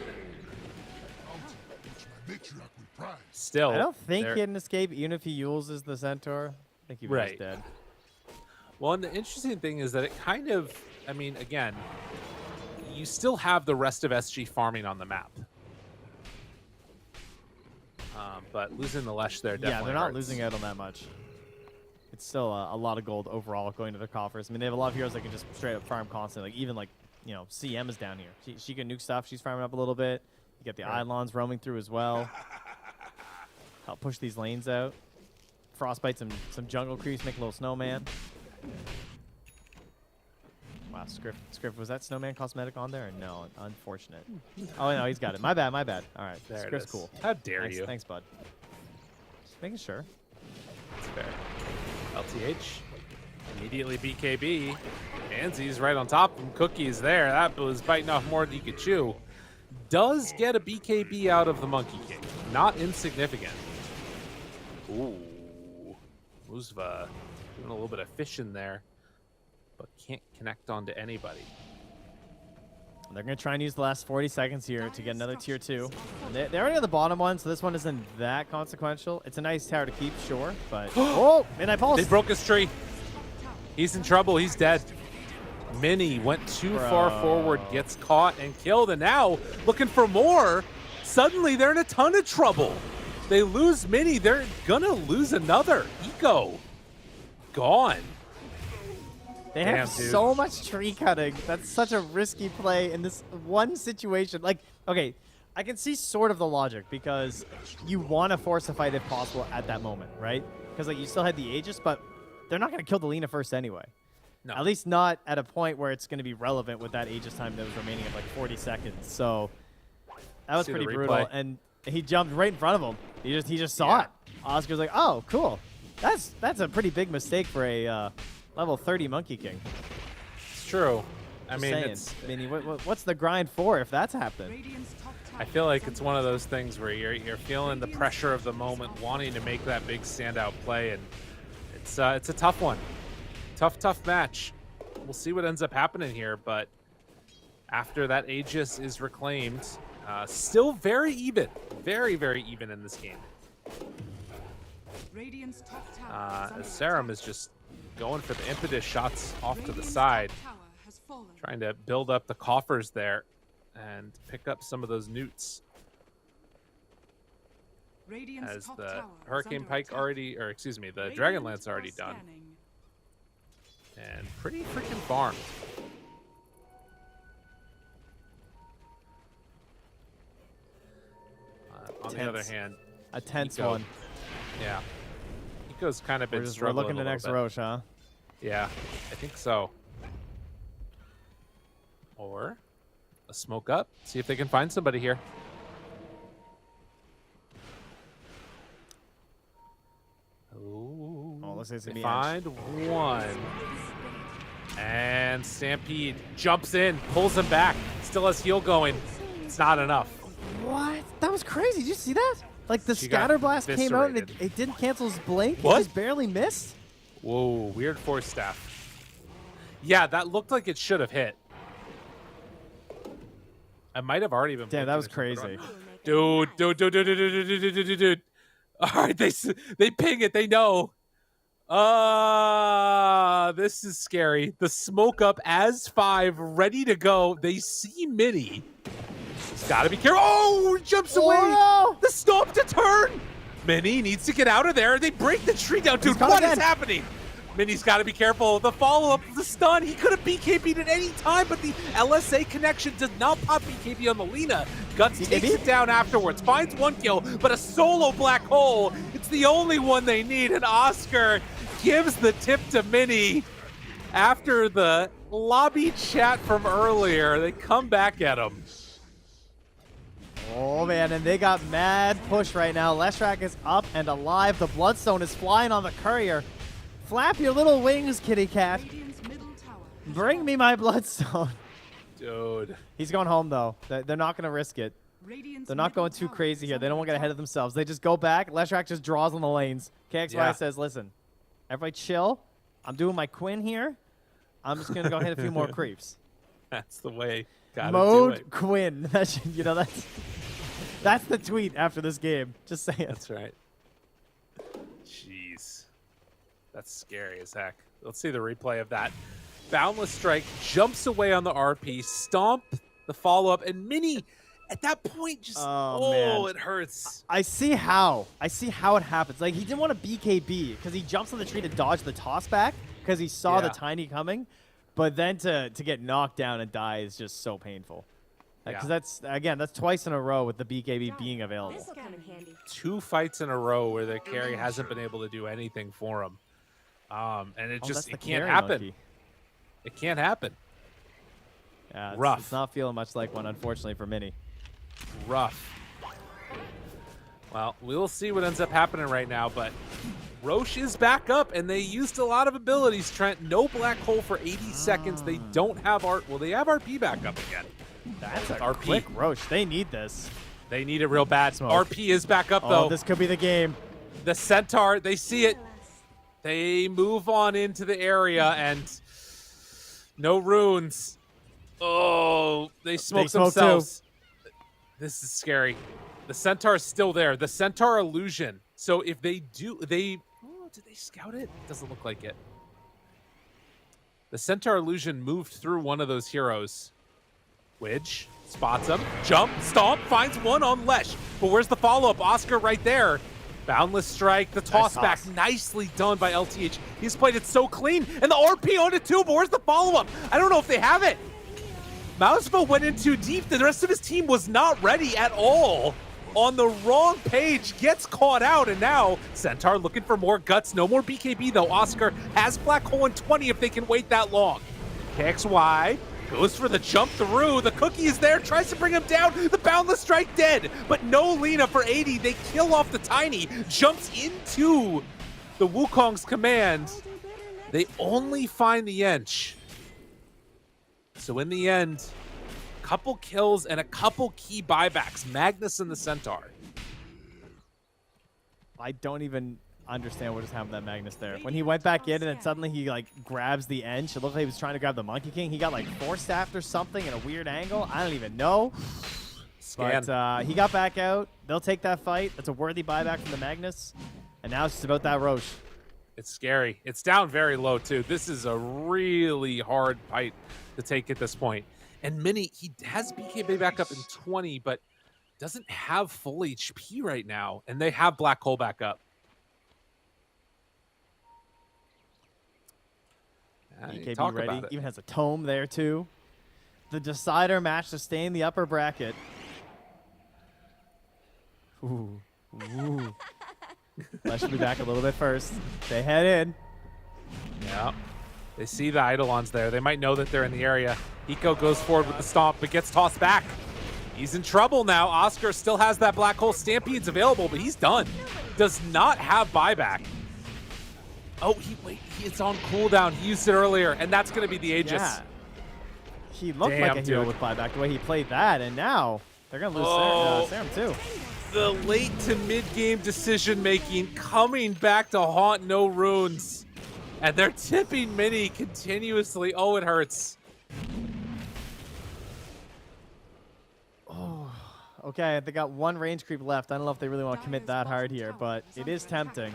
Still, I don't think he can escape, even if he uses the Centaur. I think he's right. dead. Well, and the interesting thing is that it kind of, I mean, again, you still have the rest of SG farming on the map. But losing the Lesh there definitely Yeah, they're not hurts. losing out on that much. It's still a lot of gold overall going to their coffers. I mean, they have a lot of heroes that can just straight up farm constantly. Like, even, like, you know, CM is down here. She can nuke stuff. She's farming up a little bit. You get the Eidolons roaming through as well. Help push these lanes out. Frostbite some jungle creeps, make a little snowman. Wow, Scriff, was that snowman cosmetic on there? Or no, unfortunate. Oh, no, he's got it. My bad. All right, There it Scriff's is. cool. How dare Thanks, you? Thanks, bud. Just making sure. That's fair. LTH immediately BKB. Anzi's right on top of him. Cookie's there. That was biting off more than he could chew. Does get a BKB out of the Monkey King. Not insignificant. Ooh. Muzva doing a little bit of fishing there, but can't connect onto anybody. They're going to try and use the last 40 seconds here to get another tier 2. They're already on the bottom one, so this one isn't that consequential. It's a nice tower to keep, sure, but... oh, Midnight Pulse! They broke his tree. He's in trouble. He's dead. Mini went too far forward, gets caught and killed, and now looking for more. Suddenly, they're in a ton of trouble. They lose Mini. They're going to lose another. Eco. Gone. They Damn, have dude. so much tree cutting. That's such a risky play in this one situation. Like, okay, I can see sort of the logic because you want to force a fight if possible at that moment, right? Because, like, you still had the Aegis, but they're not going to kill the Lina first anyway. No. At least not at a point where it's going to be relevant with that Aegis time that was remaining of like 40 seconds. So that was See the pretty brutal. replay. And he jumped right in front of him. He just saw it. Oscar's like, oh, cool. That's a pretty big mistake for a level 30 Monkey King. It's true. I Just mean, saying. it's. I mean, what's the grind for if that's happened? I feel like it's one of those things where you're feeling the pressure of the moment, wanting to make that big standout play, and it's a tough one. Tough match. We'll see what ends up happening here, but after that Aegis is reclaimed, still very even. Very, very even in this game. Radiant's top tower is under Serum is just going for the impetus shots off to the side, top tower has fallen. trying to build up the coffers there and pick up some of those newts. Radiant's As top the tower is Hurricane under Pike attack. already, or excuse me, the Radiant Dragonlance are already done. scanning. And pretty freaking farmed. On the other Tense. hand, A tense Eco. one. yeah, Eco's kind of been We're struggling looking a to little next bit. Roche, huh? Yeah, I think so. Or a smoke up, see if they can find somebody here. Ooh, Oh, looks like it's they gonna be find one. And Stampede jumps in, pulls him back, still has heal going. It's not enough. What? That was crazy. Did you see that? Like the She got scatter blast came out and eviscerated. it didn't cancel his blink. What? It just barely missed. Whoa, weird force staff. Yeah, that looked like it should have hit. I might have already been. Damn, that was blinking or something. crazy. Dude. All right, they ping it. They know. This is scary. The smoke up as 5, ready to go. They see Mini. He's got to be careful. Oh, he jumps away. Oh, no. The stomp to turn. Mini needs to get out of there. They break the tree down, dude. caught What is again. happening? Minnie's got to be careful. The follow-up, the stun, he could have BKB'd at any time, but the LSA connection does not pop BKB on the Lina. Guts takes it down afterwards, finds 1 kill, but a solo black hole. It's the only one they need, and Oscar gives the tip to Minnie. After the lobby chat from earlier, they come back at him. Oh, man, and they got mad push right now. Leshrac is up and alive. The Bloodstone is flying on the courier. Flap your little wings, kitty cat. Radiant's middle tower is Bring me my Bloodstone. Dude. He's going home, though. They're not going to risk it. Radiant's They're not middle going too tower crazy is here. They don't under want to get ahead attack. of themselves. They just go back. Leshrac just draws on the lanes. KXY Yeah. says, listen, everybody chill. I'm doing my Quinn here. I'm just going to go hit a few more creeps. That's the way. Gotta do Mode it. Quinn. That's the tweet after this game. Just saying. That's right. Jeez. That's scary as heck. Let's see the replay of that. Boundless Strike jumps away on the RP, stomp the follow-up, and Minnie at that point just, man. it hurts. I see how it happens. Like, he didn't want to BKB because he jumps on the tree to dodge the toss back because he saw the Yeah. tiny coming. But then to get knocked down and die is just so painful. Because that's twice in a row with the BKB being available. This'll come in handy. 2 fights in a row where the carry hasn't been able to do anything for him. And it Oh, just, that's the it can't carry happen. monkey. It can't happen. Yeah, Rough. It's not feeling much like one, unfortunately, for Minnie. Rough. Well, we'll see what ends up happening right now, but Roche is back up, and they used a lot of abilities, Trent. No black hole for 80 seconds. They don't have art. Well, they have RP back up again. That's a RP. quick Roche. They need this. They need it real bad. Smoke. RP is back up, Oh, though. this could be the game. The Centaur, they see it. They move on into the area, and no runes. Oh, they smoke smoke too. themselves. This is scary. The Centaur is still there. The Centaur illusion. So if they do, did they scout it? Doesn't look like it. The Centaur illusion moved through one of those heroes. Widge spots him. Jump, stomp, finds one on Lesh. But where's the follow-up? Oscar right there. Boundless Strike, the toss back, nicely done by LTH. He's played it so clean, and the RP on it too, but where's the follow-up? I don't know if they have it. Mousebo went in too deep. The rest of his team was not ready at all. On the wrong page, gets caught out, and now Centaur looking for more guts. No more BKB though. Oscar has Black Hole in 20 if they can wait that long. KXY goes for the jump through. The cookie is there, tries to bring him down. The Boundless Strike dead, but no Lina for 80. They kill off the Tiny, jumps into the Wukong's command. They only find the Ench. So in the end, a couple kills and a couple key buybacks. Magnus and the Centaur. I don't even understand what just happened to that Magnus there. When he went back in and then suddenly he like grabs the Ench, it looked like he was trying to grab the Monkey King. He got like force-staffed or something in a weird angle. I don't even know. Scan. But he got back out. They'll take that fight. That's a worthy buyback from the Magnus. And now it's just about that Roche. It's scary. It's down very low too. This is a really hard fight to take at this point. And Minnie, he has BKB back up in 20, but doesn't have full HP right now. And they have Black Hole back up. BKB Talk ready. about it. Even has a tome there too. The decider match to stay in the upper bracket. Ooh. Ooh. Lesh should be back a little bit first. They head in. Yeah. They see the Eidolons there. They might know that they're in the area. Hiko goes forward with the stomp, but gets tossed back. He's in trouble now. Oscar still has that Black Hole Stampedes available, but he's done. Does not have buyback. Oh, it's on cooldown. He used it earlier, and that's going to be the Aegis. Yeah. He looked Damn, like a hero dude. with buyback the way he played that, and now they're going to lose Serum too. The late to mid-game decision-making coming back to haunt no runes. And they're tipping Minnie continuously. Oh, it hurts. Okay, they got one range creep left. I don't know if they really want to commit that hard here, but it is tempting.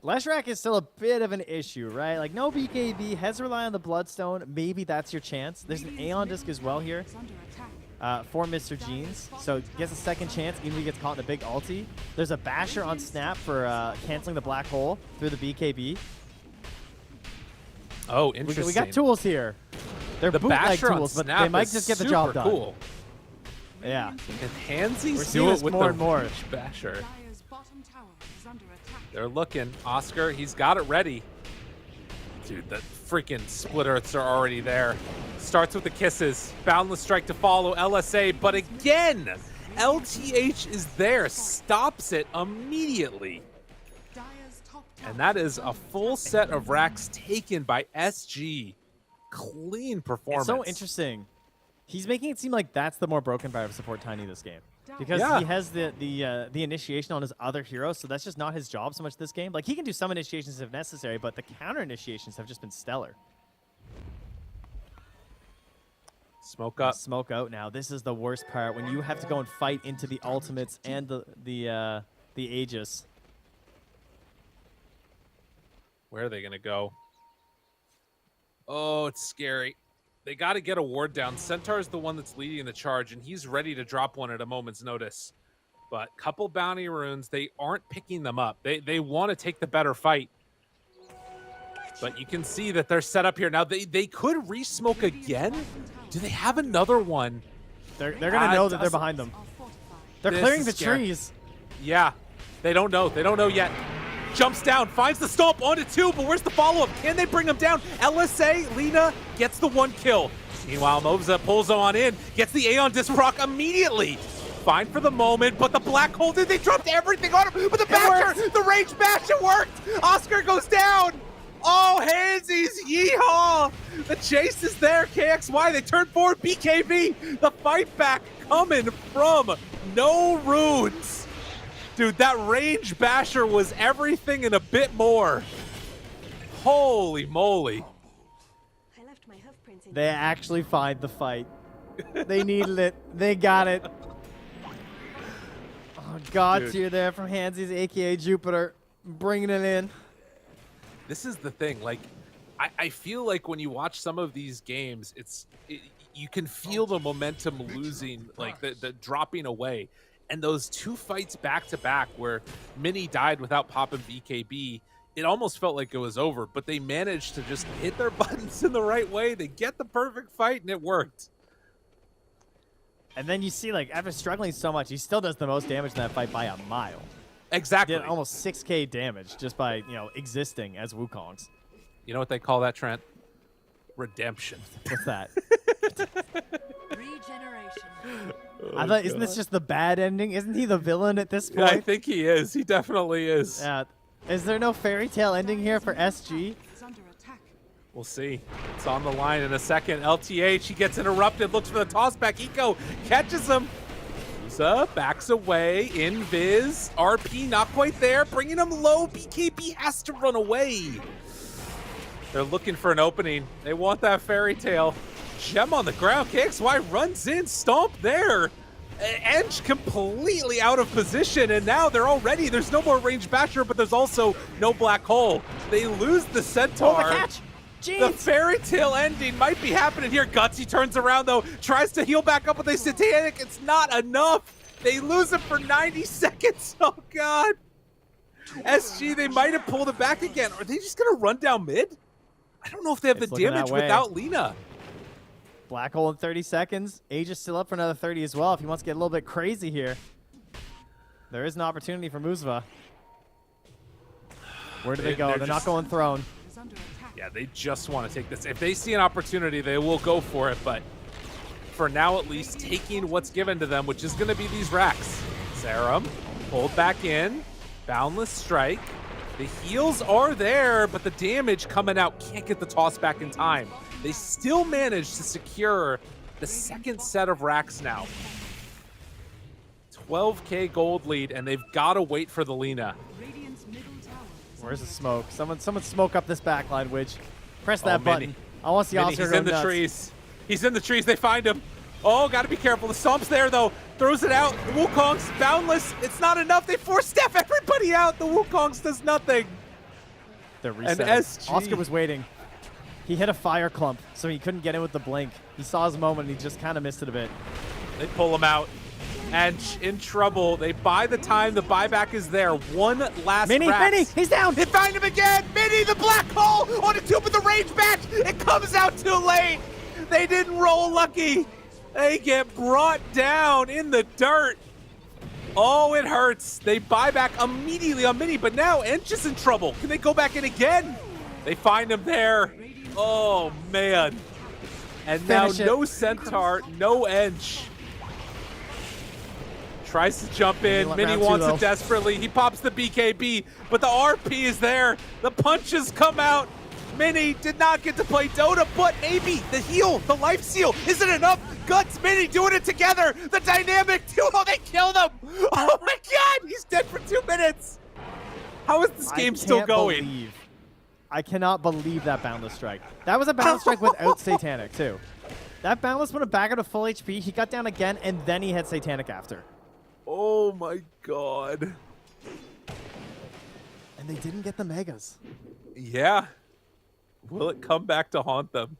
Leshrac is still a bit of an issue, right? Like, no BKB, has to rely on the Bloodstone. Maybe that's your chance. There's an Aeon Disc as well here Is under attack. for Mr. Jeans, so gets a second chance even if he gets caught in a big ulti. There's a Basher on Snap for canceling the Black Hole through the BKB. Oh, We interesting. got tools here. They're The bootleg basher on tools, but Snap they might is just get the super job done. cool. Yeah. And We're Handsies seeing do this it with more the and more. Rage basher. Dire's bottom tower is under attack. They're looking. Oscar, he's got it ready. Dude, the freaking split earths are already there. Starts with the kisses. Boundless strike to follow LSA, but again, LTH is there. Stops it immediately. Dire's top tower And that is is a under full attack. set of racks taken by SG. Clean performance. It's so interesting. He's making it seem like that's the more broken part of support Tiny this game. Because Yeah. he has the initiation on his other heroes, so that's just not his job so much this game. Like, he can do some initiations if necessary, but the counter initiations have just been stellar. Smoke up. Smoke out now. This is the worst part when you have to go and fight into the ultimates and the Aegis. Where are they going to go? Oh, it's scary. They got to get a ward down. Centaur's the one that's leading the charge, and he's ready to drop one at a moment's notice. But couple bounty runes, they aren't picking them up. They want to take the better fight. But you can see that they're set up here. Now, they could re-smoke again. Do they have another one? They're going to know that they're behind them. Are fortified. They're This clearing is the scary. trees. Yeah, they don't know. They don't know yet. Jumps down, finds the stomp onto 2, but where's the follow-up? Can they bring him down? LSA, Lina gets the 1 kill. Meanwhile, Moza pulls on in, gets the Aeon disc proc immediately. Fine for the moment, but the black hole, they dropped everything on him. But the basher, the range bash, it worked. Oscar goes down. Oh, Handsies, yeehaw. The chase is there, KXY. They turn forward, BKB. The fight back coming from no runes. Dude, that range basher was everything and a bit more. Holy moly. I left my hoof prints in They actually find the fight. They needed it. They got it. Oh, God Dude. tier there from Handsies, a.k.a. Jupiter, bringing it in. This is the thing. Like, I feel like when you watch some of these games, you can feel the momentum losing, like the dropping away. And those 2 fights back to back where Mini died without popping BKB, it almost felt like it was over. But they managed to just hit their buttons in the right way. They get the perfect fight, and it worked. And then you see, like, after struggling so much, he still does the most damage in that fight by a mile. Exactly. Did almost 6k damage just by, existing as Wukongs. You know what they call that, Trent? Redemption. What's that? Regeneration. I thought, isn't this just the bad ending? Isn't he the villain at this Yeah, I point? think he is. He definitely is. Yeah. Is there no fairy tale ending here for SG? Is under attack. We'll see. It's on the line in a second. LTH, he gets interrupted, looks for the toss back. Eco catches him. Usa backs away. Invis. RP not quite there. Bringing him low. BKB has to run away. They're looking for an opening. They want that fairy tale. Gem on the ground. KXY runs in. Stomp there. Edge completely out of position, and now there's no more range basher, but there's also no black hole. They lose the centaur. Oh, the catch! The Jeez! fairy tale ending might be happening here. Gutsy turns around though, tries to heal back up with a satanic. It's not enough. They lose it for 90 seconds. Oh God. SG, they might have pulled it back again. Are they just gonna run down mid? I don't know if they have It's the looking that damage way. without Lina. Black hole in 30 seconds. Age is still up for another 30 as well if he wants to get a little bit crazy here. There is an opportunity for Muzva. Where do they go? They're not going throne. Is under attack. Yeah, they just want to take this. If they see an opportunity, they will go for it. But for now, at least, taking what's given to them, which is going to be these racks. Serum, pulled back in. Boundless strike. The heals are there, but the damage coming out can't get the toss back in time. They still manage to secure the second set of racks now. 12k gold lead, and they've got to wait for the Lina. Radiant's middle tower is Where's the under smoke? Someone smoke up this backline, Widge. Press that Mini. button. I want to see Mini, Oscar he's go in the nuts. trees. He's in the trees. They find him. Oh, got to be careful. The stomp's there, though. Throws it out. The Wukong's boundless. It's not enough. They force Steph everybody out. The Wukong's does nothing. They're And resetting. SG. Oscar was waiting. He hit a fire clump, so he couldn't get in with the blink. He saw his moment, and he just kind of missed it a bit. They pull him out. Ench in trouble. They buy the time. The buyback is there. One last Mini, Rax. he's down. They find him again. Mini, the black hole on a tube with the range match. It comes out too late. They didn't roll lucky. They get brought down in the dirt. Oh, it hurts. They buy back immediately on Mini, but now Ench is in trouble. Can they go back in again? They find him there. Oh, man. And now no Centaur, no Ench. Tries to jump in. Mini wants it desperately. He pops the BKB, but the RP is there. The punches come out. Mini did not get to play Dota, but maybe the heal, the life seal, isn't enough. Guts, Mini doing it together. The dynamic duo, they killed him. Oh my God, he's dead for 2 minutes. How is this game still going? I cannot believe that Boundless Strike. That was a Boundless Strike without Satanic, too. That Boundless put him back out of full HP. He got down again, and then he had Satanic after. Oh my God. And they didn't get the Megas. Yeah. Will it come back to haunt them?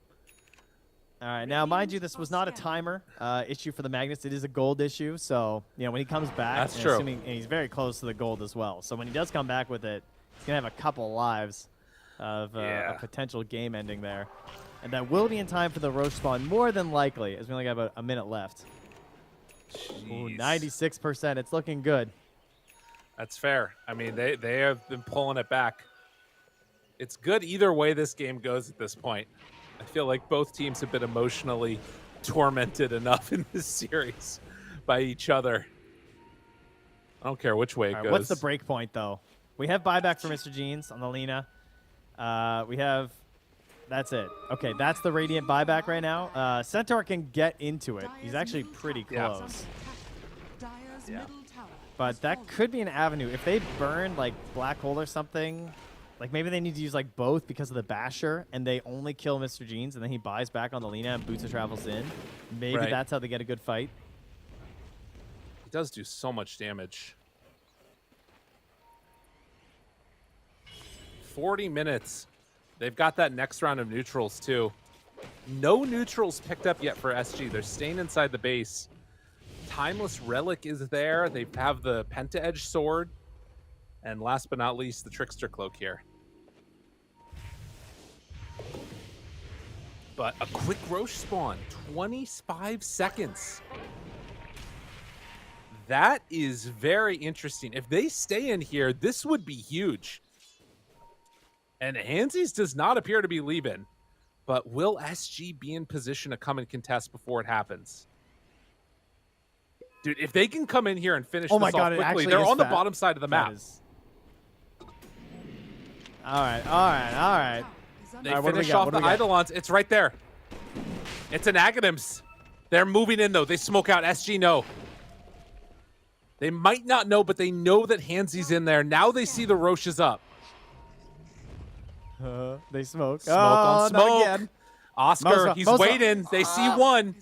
All right, now, mind you, this was not a timer issue for the Magnus. It is a gold issue, so, you know, when he comes back, that's true. And he's very close to the gold as well. So when he does come back with it, he's going to have a couple lives of a potential game ending there. And that will be in time for the Roche spawn, more than likely, as we only got about a minute left. Ooh, 96%. It's looking good. That's fair. I mean, they have been pulling it back. It's good either way this game goes at this point. I feel like both teams have been emotionally tormented enough in this series by each other. I don't care which way it goes. What's the break point, though? We have buyback for Mr. Jeans on the Lina. We have... That's it. Okay, that's the Radiant buyback right now. Centaur can get into it. He's actually pretty close. Yeah. But that could be an avenue. If they burn, like, Black Hole or something, like, maybe they need to use, like, both because of the Basher, and they only kill Mr. Jeans, and then he buys back on the Lina and Boots travels in. Maybe that's how they get a good fight. He does do so much damage. 40 minutes. They've got that next round of neutrals, too. No neutrals picked up yet for SG. They're staying inside the base. Timeless Relic is there. They have the Penta Edge Sword. And last but not least, the Trickster Cloak here. But a quick Roche spawn. 25 seconds. That is very interesting. If they stay in here, this would be huge. And Hansies does not appear to be leaving. But will SG be in position to come and contest before it happens? Dude, if they can come in here and finish this off quickly, they're on the bottom side of the map. All right. They finish off the Eidolons. It's right there. It's an Aghanims. They're moving in, though. They smoke out. SG, no. They might not know, but they know that Hansi's in there. Now they see the Roches up. They smoke. Smoke on smoke. Oscar, he's waiting. They see one.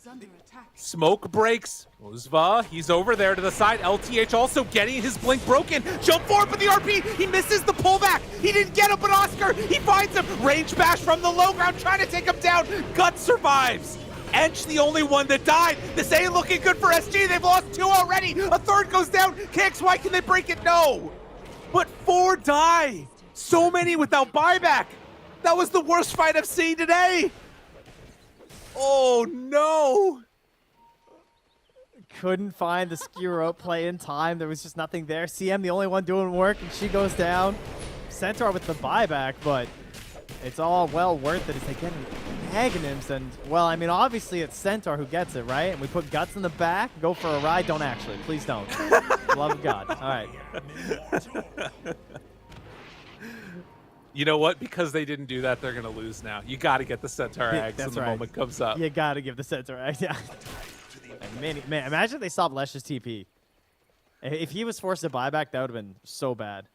Smoke breaks. Uzva, he's over there to the side. LTH also getting his blink broken. Jump forward for the RP. He misses the pullback. He didn't get him, but Oscar, he finds him. Range bash from the low ground, trying to take him down. Gut survives. Ench, the only one that died. This ain't looking good for SG. They've lost 2 already. A third goes down. KXY, can they break it? No. But 4 die. So many without buyback. That was the worst fight I've seen today. Oh, no. Couldn't find the skew rope play in time. There was just nothing there. CM, the only one doing work, and she goes down. Centaur with the buyback, but it's all well worth it as they get Aghanims. And, well, I mean, obviously it's Centaur who gets it, right? And we put Guts in the back, go for a ride. Don't actually. Please don't. Love of God. All right. You know what? Because they didn't do that, they're going to lose now. You got to get the Centaur Ags when the moment comes up. You got to give the Centaur Ags. Yeah. Man, imagine if they stopped Lesh's TP. If he was forced to buy back, that would have been so bad.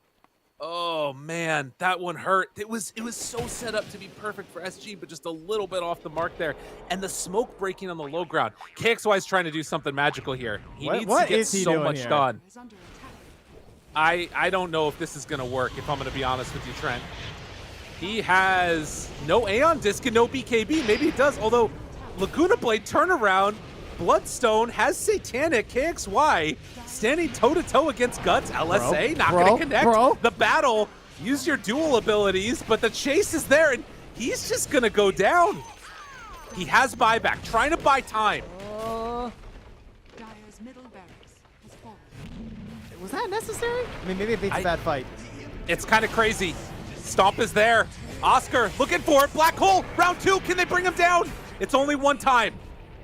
Oh, man. That one hurt. It was so set up to be perfect for SG, but just a little bit off the mark there. And the smoke breaking on the low ground. KXY is trying to do something magical here. He needs to get so much done. I don't know if this is going to work, if I'm going to be honest with you, Trent. He has no Aeon Disc and no BKB. Maybe it does, although Laguna Blade turnaround, Bloodstone, has Satanic, KXY standing toe-to-toe against Guts. LSA not going to connect. The battle, use your dual abilities, but the chase is there, and he's just going to go down. He has buyback, trying to buy time. Dire's middle barracks has fallen. Was that necessary? I mean, maybe it beats a bad fight. It's kind of crazy. Stomp is there. Oscar looking for it. Black hole, round 2. Can they bring him down? It's only one time.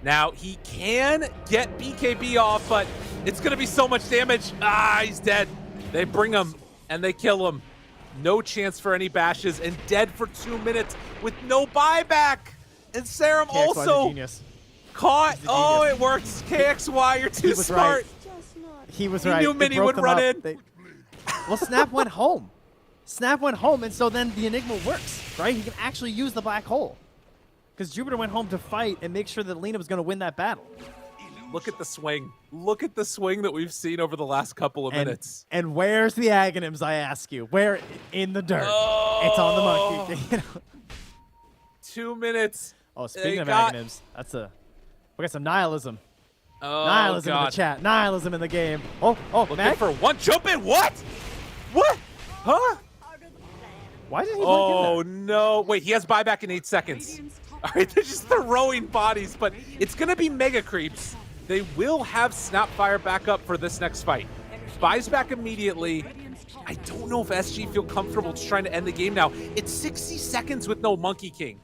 Now, he can get BKB off, but it's going to be so much damage. He's dead. They bring him, and they kill him. No chance for any bashes, and dead for 2 minutes with no buyback. And Serum also caught. Oh, it works. KXY, you're too smart. Right. He was right. He knew Mini would run in. Well, Snap went home. Snap went home, and so then the Enigma works, right? He can actually use the black hole. Because Jupiter went home to fight and make sure that Lena was going to win that battle. Look at the swing. Look at the swing that we've seen over the last couple of minutes. And where's the Aghanims, I ask you? Where? In the dirt. It's on the monkey. 2 minutes. Oh, speaking of Aghanims, we got some nihilism. Nihilism in the chat. Nihilism in the game. Looking for one jump in. What? Huh? Why did he Oh, no. Wait, he has buyback in 8 seconds. All right, they're just throwing bodies, but it's going to be mega creeps. They will have Snapfire back up for this next fight. Buys back immediately. I don't know if SG feel comfortable just trying to end the game now. It's 60 seconds with no Monkey King.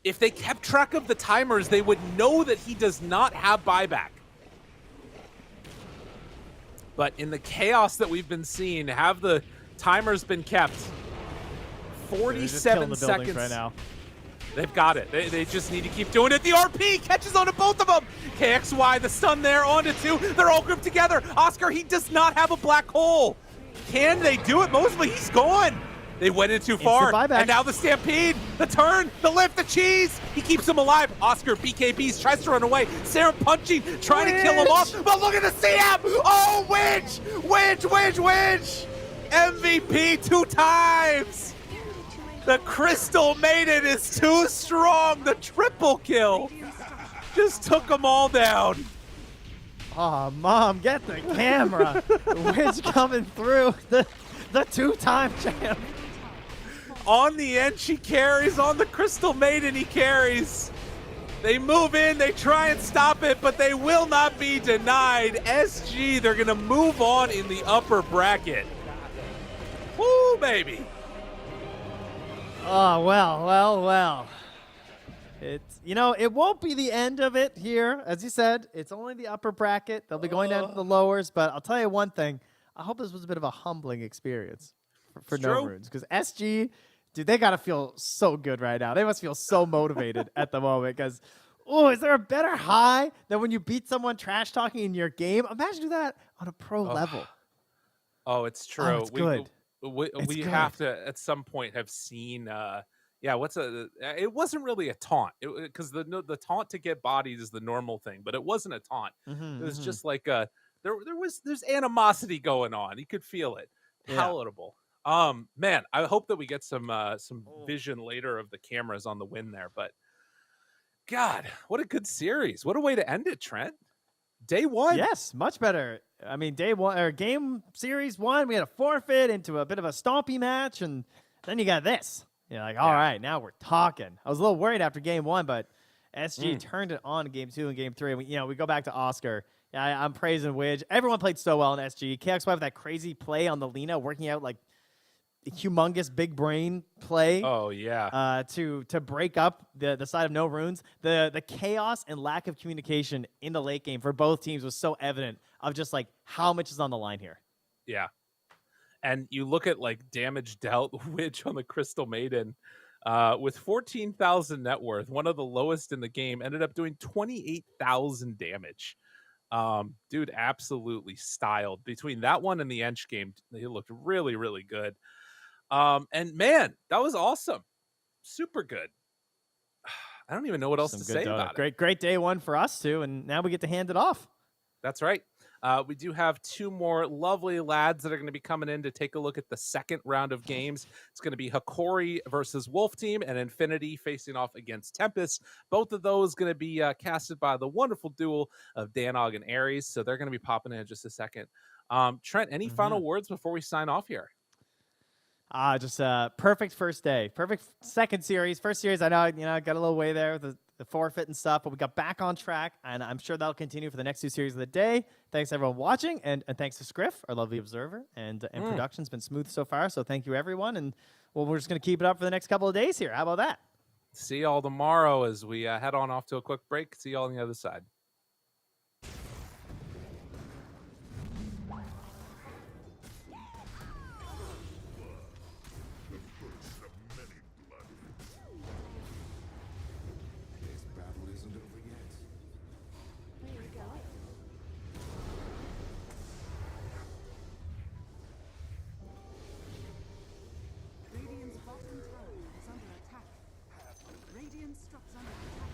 If they kept track of the timers, they would know that he does not have buyback. But in the chaos that we've been seeing, have the timers been kept? 47 seconds right now. They've got it. They just need to keep doing it. The RP catches onto both of them. KXY, the stun there, onto 2. They're all grouped together. Oscar, he does not have a black hole. Can they do it? Mostly, he's gone. They went in too far. And now the stampede, the turn, the lift, the cheese. He keeps him alive. Oscar, BKBs, tries to run away. Serum punching, trying to kill him off. But look at the CM. Oh, Winch. MVP 2 times. The Crystal Maiden is too strong. The triple kill just took them all down. Oh, Mom, get the camera. Winch coming through. The 2-time champ. On the end, she carries. On the Crystal Maiden, he carries. They move in. They try and stop it, but they will not be denied. SG, they're going to move on in the upper bracket. Woo, baby. Oh, well. It's, it won't be the end of it here. As you said, it's only the upper bracket. They'll be going down to the lowers, but I'll tell you one thing. I hope this was a bit of a humbling experience for No Runes, because SG, dude, they got to feel so good right now. They must feel so motivated at the moment, because, is there a better high than when you beat someone trash talking in your game? Imagine that on a pro level. Oh, it's true. Oh, it's good. We have to at some point have seen it wasn't really a taunt, because the taunt to get bodied is the normal thing, but it wasn't a taunt. It was just like there's animosity going on. You could feel it. Palatable. Man, I hope that we get some vision later of the cameras on the win there, but God, what a good series. What a way to end it, Trent. Day 1. Yes, much better. I mean, day 1 or game series 1, we had a forfeit into a bit of a stompy match, and then you got this. You're like, all right, now we're talking. I was a little worried after game 1, but SG turned it on in game 2 and game 3. And we go back to Oscar. I'm praising Widge. Everyone played so well in SG. KXY with that crazy play on the Lena, working out like a humongous big brain play. Oh yeah. To break up the side of No Runes. The chaos and lack of communication in the late game for both teams was so evident of just like how much is on the line here. Yeah. And you look at like damage dealt, which on the Crystal Maiden, with 14,000 net worth, one of the lowest in the game, ended up doing 28,000 damage. Dude, absolutely styled. Between that one and the Ench game, he looked really, really good. And man, that was awesome. Super good. I don't even know what else to say about it. Great day 1 for us too, and now we get to hand it off. That's right. We do have two more lovely lads that are going to be coming in to take a look at the second round of games. It's going to be Hikori versus Wolf Team and Infinity facing off against Tempest. Both of those going to be casted by the wonderful duel of Danog and Ares. So they're going to be popping in just a second. Trent, any final words before we sign off here? Just perfect first day, perfect second series. First series, I know, I got a little way there with the forfeit and stuff, but we got back on track, and I'm sure that'll continue for the next two series of the day. Thanks everyone watching, and thanks to Scriff, our lovely observer, and production's been smooth so far. So thank you everyone, and well, we're just gonna keep it up for the next couple of days here. How about that? See y'all tomorrow as we head on off to a quick break. See y'all on the other side. This battle isn't over yet. Where are you going? Radiant's bottom tower is under attack. Radiant structures under attack.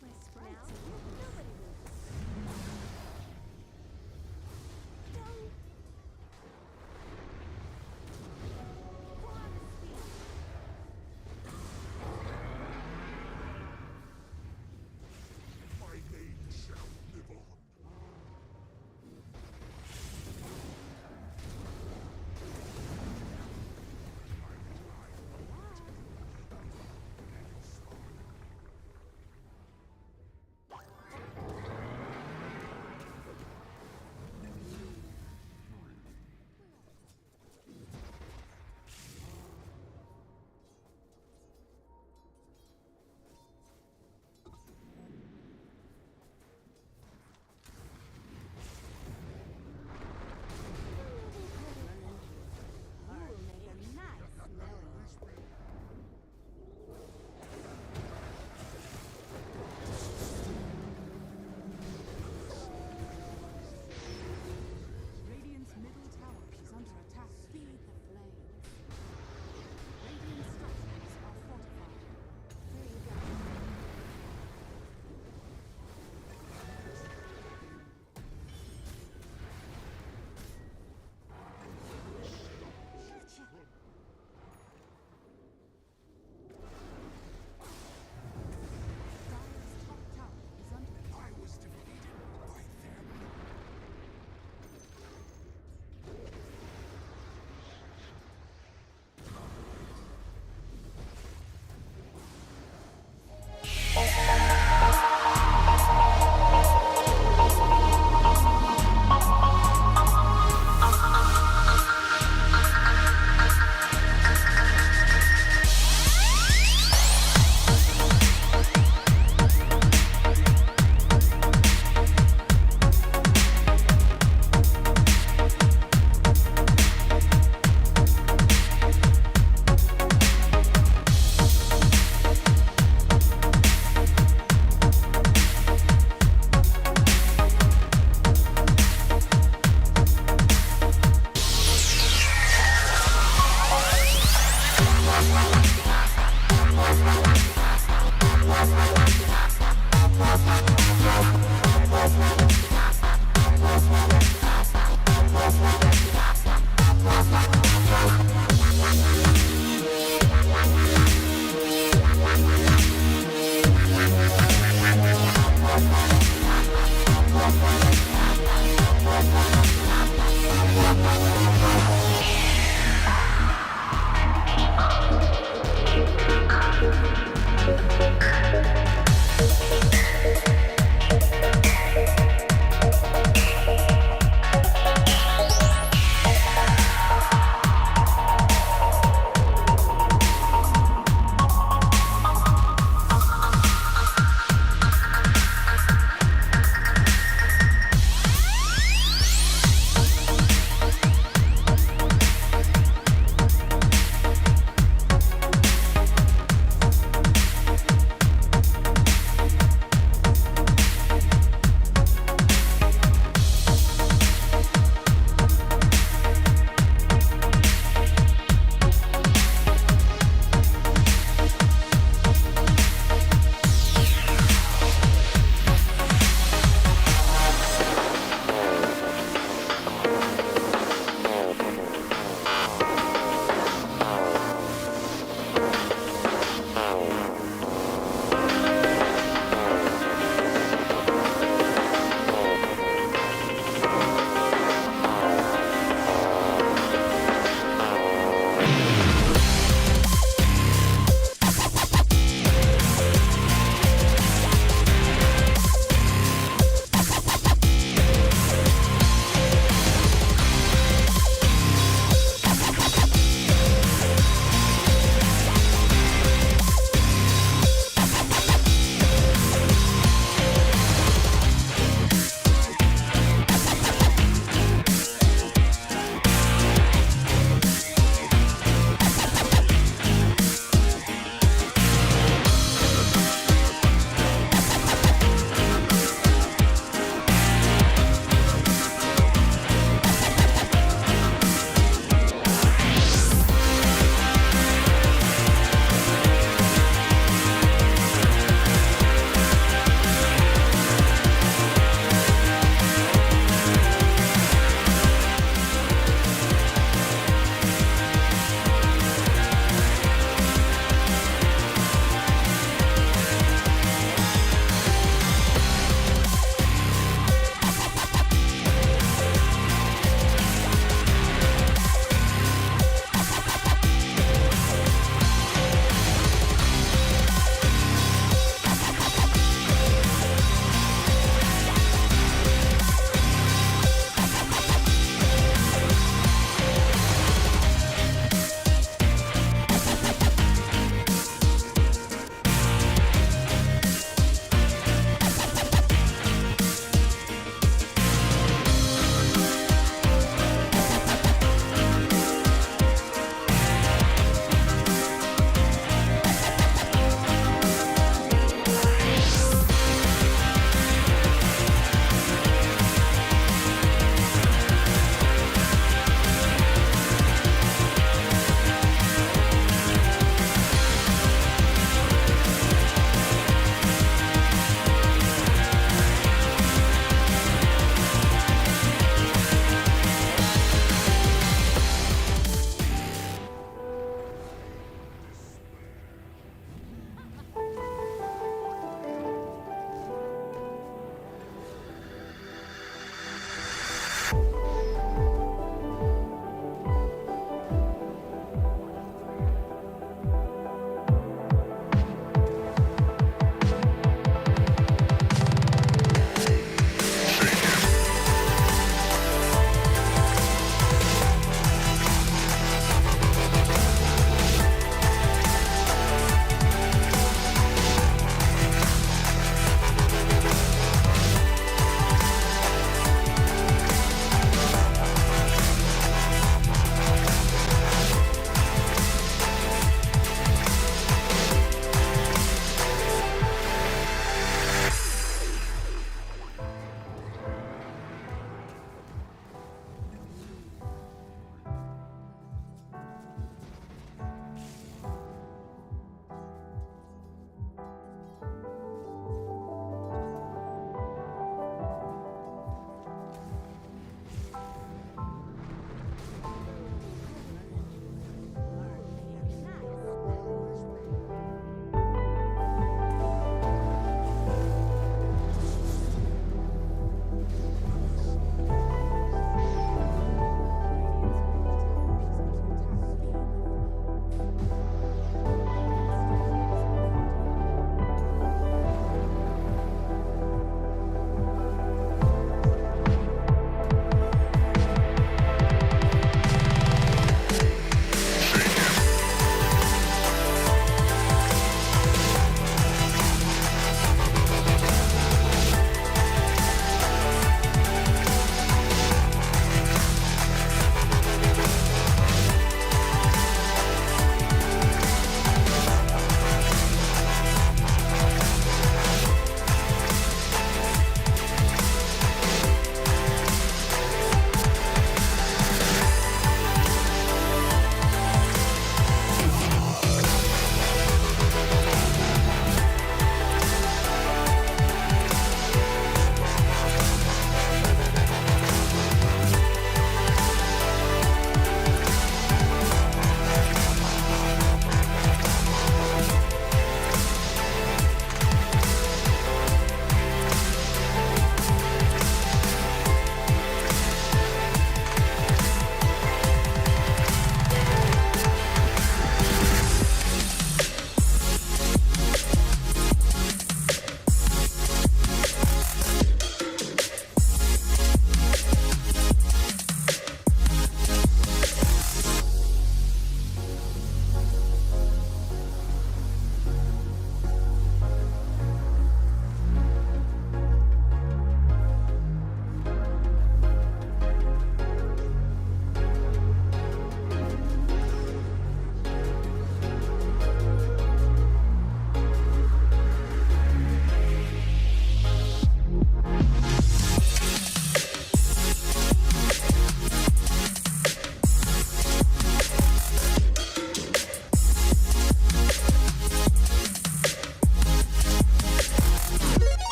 My sprites. Nobody moves.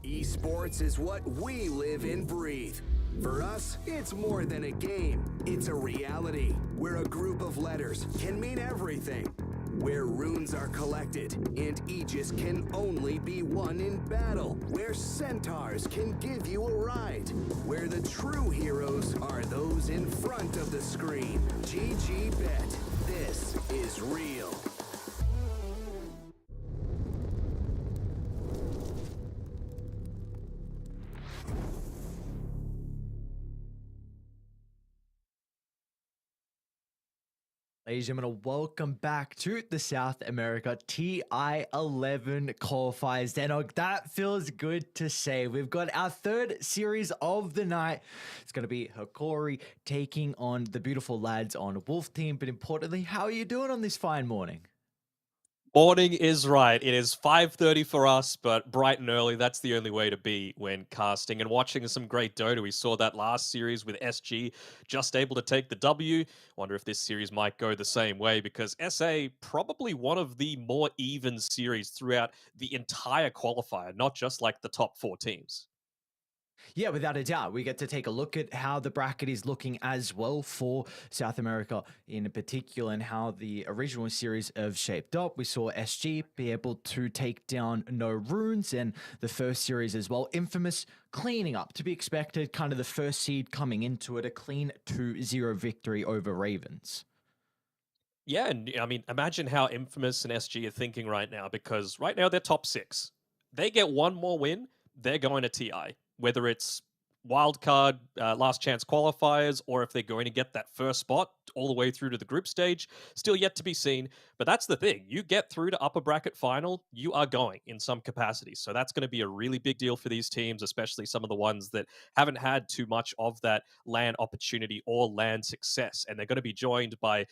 Esports is what we live and breathe. For us, it's more than a game. It's a reality where a group of letters can mean everything. Where runes are collected and Aegis can only be won in battle. Where centaurs can give you a ride. Where the true heroes are those in front of the screen. GG Bet. This is real. Ladies and gentlemen, welcome back to the South America TI-11 qualifiers. Denog, that feels good to say. We've got our third series of the night. It's going to be Hikori taking on the beautiful lads on Wolf Team. But importantly, how are you doing on this fine morning? Morning is right. It is 5:30 for us, but bright and early. That's the only way to be when casting and watching some great Dota. We saw that last series with SG just able to take the W. Wonder if this series might go the same way because SA probably one of the more even series throughout the entire qualifier, not just like the top 4 teams. Yeah, without a doubt. We get to take a look at how the bracket is looking as well for South America in particular and how the original series have shaped up. We saw SG be able to take down No Runes and the first series as well. Infamous cleaning up to be expected, kind of the first seed coming into it, a clean 2-0 victory over Ravens. Yeah, and I mean, imagine how Infamous and SG are thinking right now because right now they're top 6. They get one more win, they're going to TI. Whether it's wildcard, last chance qualifiers, or if they're going to get that first spot all the way through to the group stage, still yet to be seen. But that's the thing. You get through to upper bracket final, you are going in some capacity. So that's going to be a really big deal for these teams, especially some of the ones that haven't had too much of that LAN opportunity or LAN success. And they're going to be joined by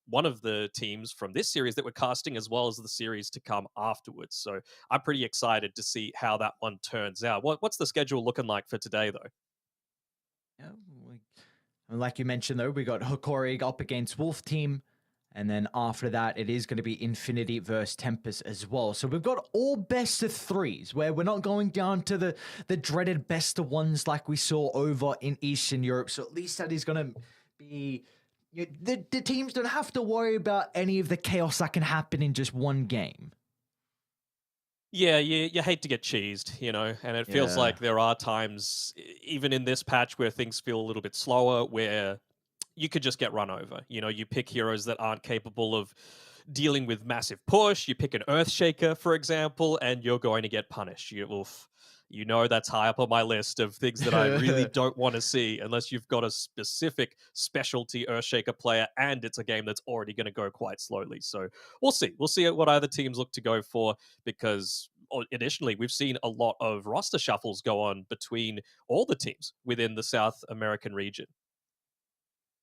one of the teams from this series that we're casting, as well as the series to come afterwards. So I'm pretty excited to see how that one turns out. What's the schedule looking like for today, though? Yeah, like you mentioned, though, we got Hikori up against Wolf Team. And then after that, it is going to be Infinity versus Tempest as well. So we've got all best of 3s, where we're not going down to the dreaded best of 1s like we saw over in Eastern Europe. So at least that is going to be... The teams don't have to worry about any of the chaos that can happen in just one game. Yeah, you hate to get cheesed, and it feels like there are times, even in this patch, where things feel a little bit slower, where you could just get run over. You pick heroes that aren't capable of dealing with massive push. You pick an Earthshaker, for example, and you're going to get punished. That's high up on my list of things that I really don't want to see unless you've got a specific specialty Earthshaker player and it's a game that's already going to go quite slowly. So we'll see. We'll see what other teams look to go for because additionally, we've seen a lot of roster shuffles go on between all the teams within the South American region.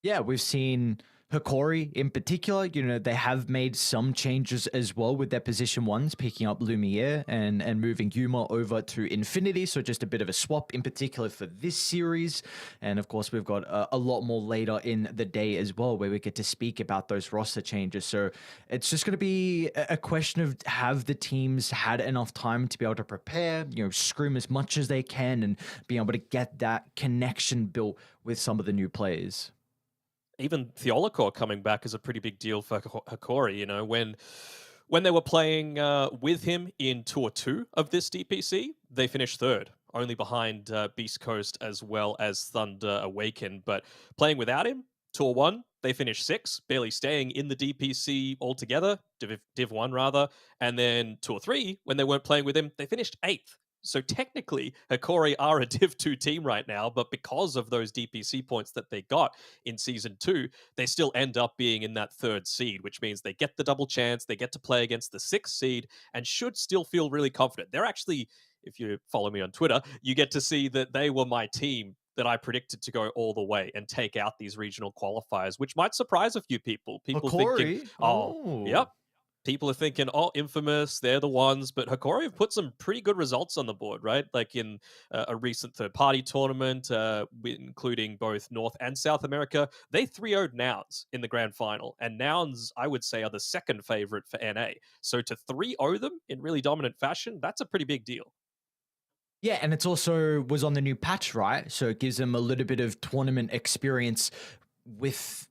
Yeah, we've seen Hikori in particular, they have made some changes as well with their position ones, picking up Lumiere and moving Yuma over to Infinity. So just a bit of a swap in particular for this series. And of course, we've got a lot more later in the day as well, where we get to speak about those roster changes. So it's just going to be a question of, have the teams had enough time to be able to prepare, scrim as much as they can and being able to get that connection built with some of the new players. Even Theolacor coming back is a pretty big deal for Hikori. When they were playing with him in Tour 2 of this DPC, they finished third, only behind Beast Coast as well as Thunder Awaken. But playing without him, Tour 1, they finished 6th, barely staying in the DPC altogether, Div 1 rather. And then Tour 3, when they weren't playing with him, they finished 8th. So technically, Hikori are a Div 2 team right now, but because of those DPC points that they got in Season 2, they still end up being in that 3rd seed, which means they get the double chance, they get to play against the 6th seed, and should still feel really confident. They're actually, if you follow me on Twitter, you get to see that they were my team that I predicted to go all the way and take out these regional qualifiers, which might surprise a few people. People thinking, yep. People are thinking, Infamous, they're the ones. But Hikori have put some pretty good results on the board, right? Like in a recent third-party tournament, including both North and South America, they 3-0'd Nouns in the grand final. And Nouns, I would say, are the second favorite for NA. So to 3-0 them in really dominant fashion, that's a pretty big deal. Yeah, and it's also was on the new patch, right? So it gives them a little bit of tournament experience with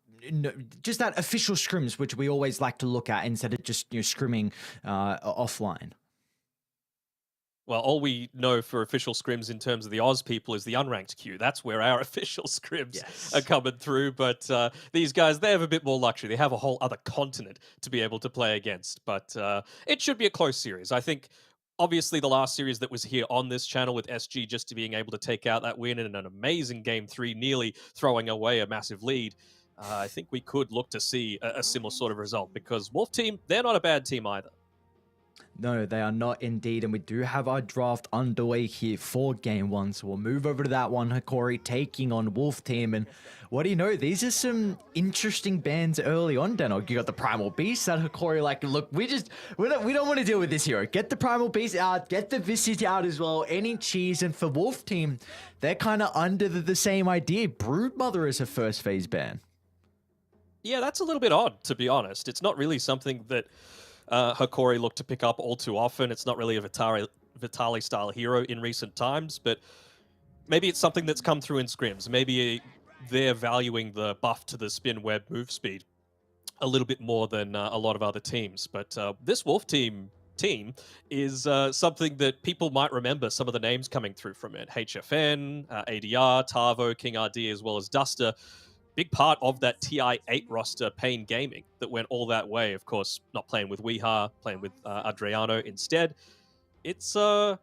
just that official scrims, which we always like to look at instead of just scrimming offline. Well, all we know for official scrims in terms of the Oz people is the unranked queue. That's where our official scrims are coming through. But these guys, they have a bit more luxury. They have a whole other continent to be able to play against. But it should be a close series. I think, obviously, the last series that was here on this channel with SG just being able to take out that win in an amazing Game 3, nearly throwing away a massive lead, I think we could look to see a similar sort of result, because Wolf Team, they're not a bad team either. No, they are not indeed, and we do have our draft underway here for Game 1, so we'll move over to that one. Hikori taking on Wolf Team, and what do you know, these are some interesting bands early on, Denog. You got the Primal Beast that Hikori like, look, we don't want to deal with this hero. Get the Primal Beast out, get the Visage out as well, any cheese, and for Wolf Team, they're kind of under the same idea. Broodmother is a first phase ban. Yeah, that's a little bit odd, to be honest. It's not really something that Hikori look to pick up all too often. It's not really a Vitali-style hero in recent times, but maybe it's something that's come through in scrims. Maybe they're valuing the buff to the spin web move speed a little bit more than a lot of other teams. But this Wolf team is something that people might remember some of the names coming through from it. HFN, ADR, Tavo, King RD, as well as Duster. Big part of that TI8 roster, Pain Gaming, that went all that way. Of course, not playing with Weeha, playing with Adriano instead. It's still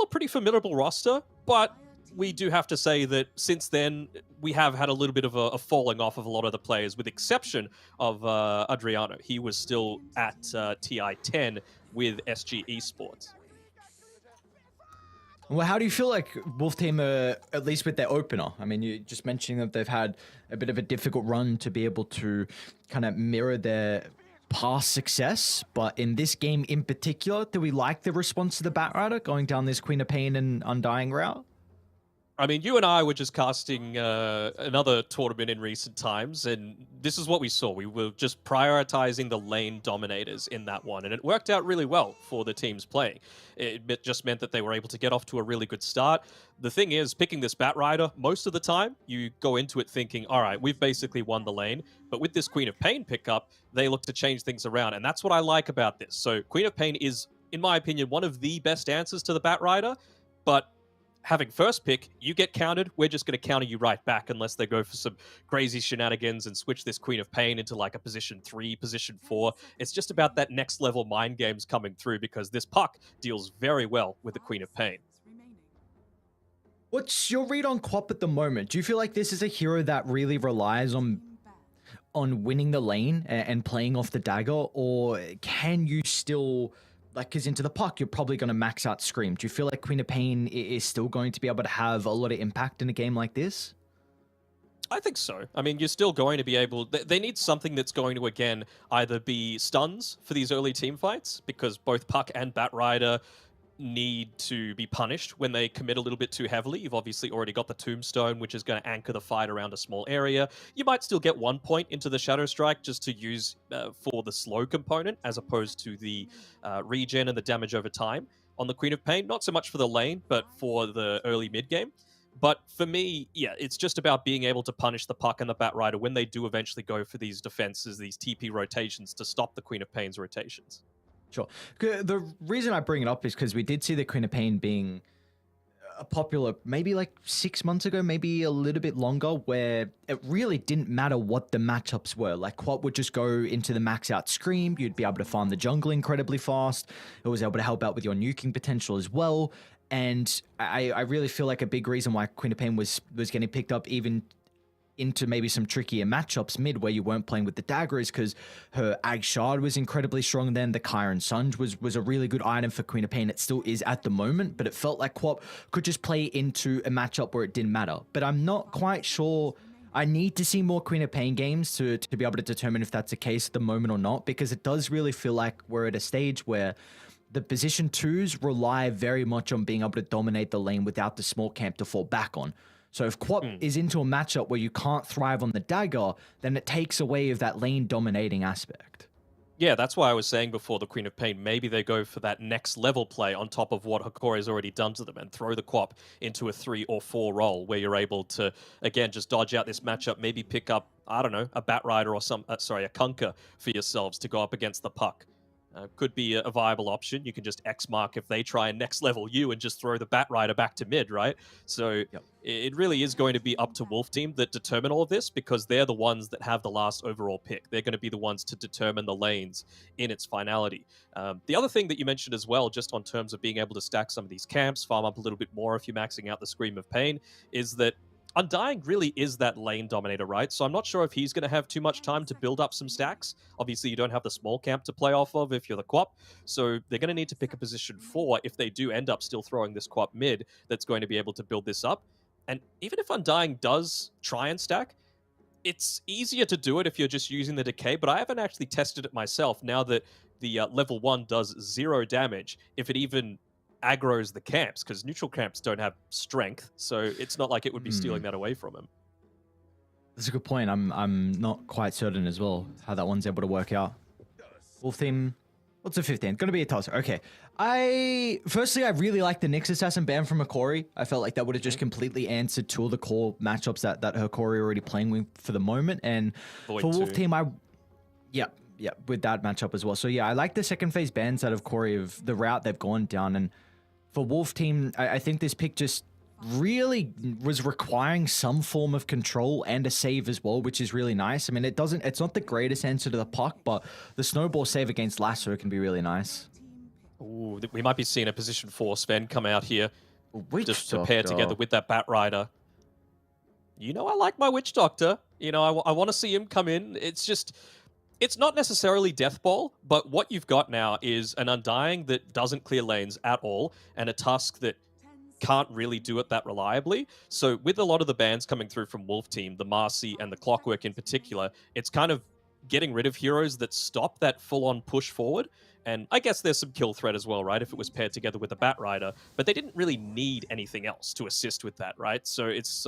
a pretty formidable roster, but we do have to say that since then, we have had a little bit of a falling off of a lot of the players, with exception of Adriano. He was still at TI10 with SG Esports. Well, how do you feel like Wolf Team are, at least with their opener? I mean, you just mentioning that they've had a bit of a difficult run to be able to kind of mirror their past success. But in this game in particular, do we like the response to the Batrider going down this Queen of Pain and Undying route? I mean, you and I were just casting another tournament in recent times, and this is what we saw. We were just prioritizing the lane dominators in that one, and it worked out really well for the teams playing. It just meant that they were able to get off to a really good start. The thing is, picking this Batrider, most of the time, you go into it thinking, all right, we've basically won the lane, but with this Queen of Pain pickup, they look to change things around, and that's what I like about this. So Queen of Pain is, in my opinion, one of the best answers to the Batrider, but having first pick, you get countered, we're just going to counter you right back unless they go for some crazy shenanigans and switch this Queen of Pain into like a position 3, position 4. It's just about that next level mind games coming through, because this puck deals very well with the Queen of Pain. What's your read on Quap at the moment? Do you feel like this is a hero that really relies on winning the lane and playing off the dagger, or can you still... Like, because into the puck, you're probably going to max out Scream. Do you feel like Queen of Pain is still going to be able to have a lot of impact in a game like this? I think so. I mean, you're still going to be able. They need something that's going to, again, either be stuns for these early team fights, because both Puck and Batrider need to be punished when they commit a little bit too heavily. You've obviously already got the Tombstone, which is going to anchor the fight around a small area. You might still get 1 point into the Shadow Strike just to use for the slow component, as opposed to the regen and the damage over time on the Queen of Pain. Not so much for the lane, but for the early mid game. But for me, yeah, it's just about being able to punish the Puck and the Batrider when they do eventually go for these defenses, these TP rotations, to stop the Queen of Pain's rotations. Sure. The reason I bring it up is because we did see the Queen of Pain being a popular maybe like 6 months ago, maybe a little bit longer, where it really didn't matter what the matchups were. Like, Quap would just go into the max out Scream. You'd be able to farm the jungle incredibly fast. It was able to help out with your nuking potential as well. And I really feel like a big reason why Queen of Pain was getting picked up even into maybe some trickier matchups mid where you weren't playing with the dagger is because her Ag Shard was incredibly strong then. The Chiron Sunge was a really good item for Queen of Pain. It still is at the moment, but it felt like Quap could just play into a matchup where it didn't matter. But I'm not quite sure. I need to see more Queen of Pain games to be able to determine if that's the case at the moment or not, because it does really feel like we're at a stage where the position 2s rely very much on being able to dominate the lane without the small camp to fall back on. So if Quap is into a matchup where you can't thrive on the dagger, then it takes away of that lane dominating aspect. Yeah, that's why I was saying before the Queen of Pain, maybe they go for that next level play on top of what Hikori's already done to them and throw the Quap into a 3 or 4 role where you're able to, again, just dodge out this matchup, maybe pick up, I don't know, a Batrider or a Kunkka for yourselves to go up against the Puck. Could be a viable option. You can just X mark if they try and next level you and just throw the Batrider back to mid, right? So it really is going to be up to Wolf Team that determine all of this, because they're the ones that have the last overall pick. They're going to be the ones to determine the lanes in its finality. The other thing that you mentioned as well, just on terms of being able to stack some of these camps, farm up a little bit more if you're maxing out the Scream of Pain, is that Undying really is that lane dominator, right? So I'm not sure if he's going to have too much time to build up some stacks. Obviously, you don't have the small camp to play off of if you're the Quap. So they're going to need to pick a position 4 if they do end up still throwing this Quap mid that's going to be able to build this up. And even if Undying does try and stack, it's easier to do it if you're just using the Decay, but I haven't actually tested it myself now that the level 1 does 0 damage, if it even aggroes the camps, because neutral camps don't have strength, so it's not like it would be stealing that away from him. That's a good point. I'm not quite certain as well how that one's able to work out. Wolf Team, what's the 15th? Gonna be a tosser. Okay. Firstly, I really like the Nyx Assassin ban from Hikori. I felt like that would have just completely answered two of the core matchups that Hikori already playing with for the moment. And Void for Wolf 2. Team, yeah, with that matchup as well. So yeah, I like the second phase bans out of Corey of the route they've gone down. And for Wolf Team, I think this pick just really was requiring some form of control and a save as well, which is really nice. I mean, it's not the greatest answer to the Puck, but the snowball save against Lasso can be really nice. Ooh, we might be seeing a position 4 Sven come out here, just to Doctor. pair together with that Batrider. You know, I like my Witch Doctor. You know, I want to see him come in. It's not necessarily Death Ball, but what you've got now is an Undying that doesn't clear lanes at all, and a Tusk that can't really do it that reliably. So with a lot of the bans coming through from Wolf Team, the Marcy and the Clockwork in particular, it's kind of getting rid of heroes that stop that full-on push forward. And I guess there's some kill threat as well, right, if it was paired together with a Batrider, but they didn't really need anything else to assist with that, right? So it's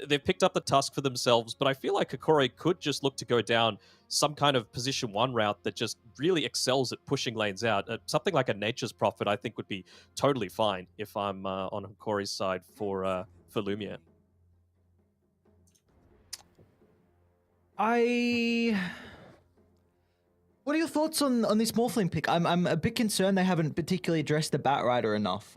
they've picked up the Tusk for themselves, but I feel like Hikori could just look to go down some kind of position 1 route that just really excels at pushing lanes out. Something like a Nature's Prophet, I think, would be totally fine if I'm on Hikori's side for Lumiere. What are your thoughts on this Morphling pick? I'm a bit concerned they haven't particularly addressed the Batrider enough.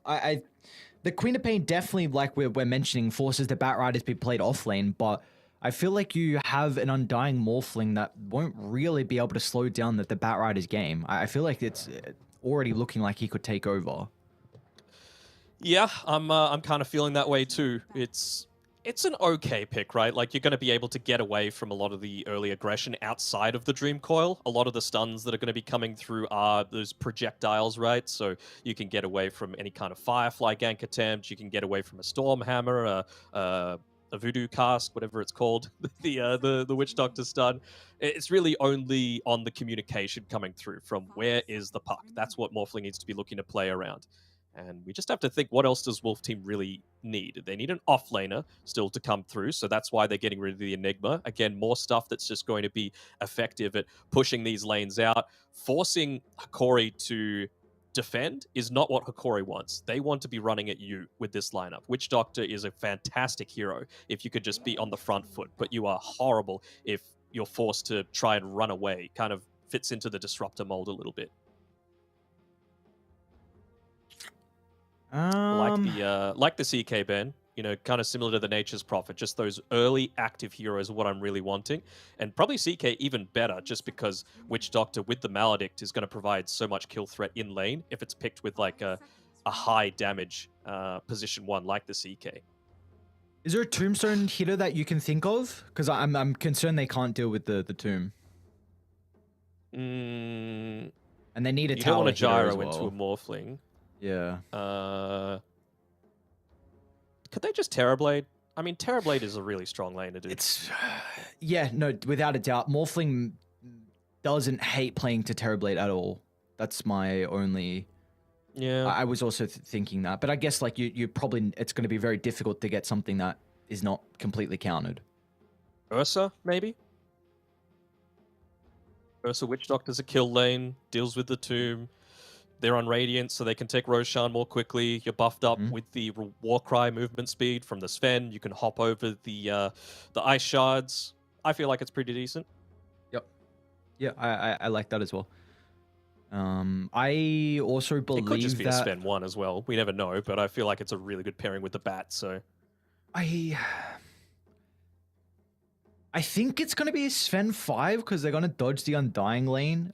The Queen of Pain definitely, like we're mentioning, forces the Batrider to be played off lane, but I feel like you have an Undying Morphling that won't really be able to slow down the Batrider's game. I feel like it's already looking like he could take over. Yeah, I'm kind of feeling that way too. It's an okay pick, right? Like, you're going to be able to get away from a lot of the early aggression outside of the Dream Coil. A lot of the stuns that are going to be coming through are those projectiles, right? So you can get away from any kind of Firefly gank attempt. You can get away from a Storm Hammer, a voodoo cask, whatever it's called, the witch doctor stun. It's really only on the communication coming through from where is the puck. That's what Morphling needs to be looking to play around. And we just have to think, what else does Wolf Team really need? They need an offlaner still to come through, so that's why they're getting rid of the Enigma. Again, more stuff that's just going to be effective at pushing these lanes out. Forcing Hikori to defend is not what Hikori wants. They want to be running at you with this lineup. Witch Doctor is a fantastic hero if you could just be on the front foot, but you are horrible if you're forced to try and run away. Kind of fits into the disruptor mold a little bit. Like the CK Ben, kind of similar to the Nature's Prophet. Just those early active heroes are what I'm really wanting, and probably CK even better, just because Witch Doctor with the Maledict is going to provide so much kill threat in lane if it's picked with like a high damage position 1 like the CK. Is there a Tombstone hitter that you can think of? Because I'm concerned they can't deal with the tomb. And they need a you tower don't want a gyro as well. into a Morphling. Yeah. Could they just Terrorblade? I mean, Terrorblade is a really strong laner, dude. Yeah, no, without a doubt. Morphling doesn't hate playing to Terrorblade at all. That's my only... Yeah. I was also thinking that. But I guess like you probably... It's going to be very difficult to get something that is not completely countered. Ursa, maybe? Ursa Witch Doctor's a kill lane, deals with the tomb. They're on Radiant, so they can take Roshan more quickly. You're buffed up with the Warcry movement speed from the Sven. You can hop over the Ice Shards. I feel like it's pretty decent. Yep. Yeah, I like that as well. I also believe it could just be that... a Sven 1 as well. We never know, but I feel like it's a really good pairing with the Bat, so... I think it's going to be a Sven 5 because they're going to dodge the Undying lane.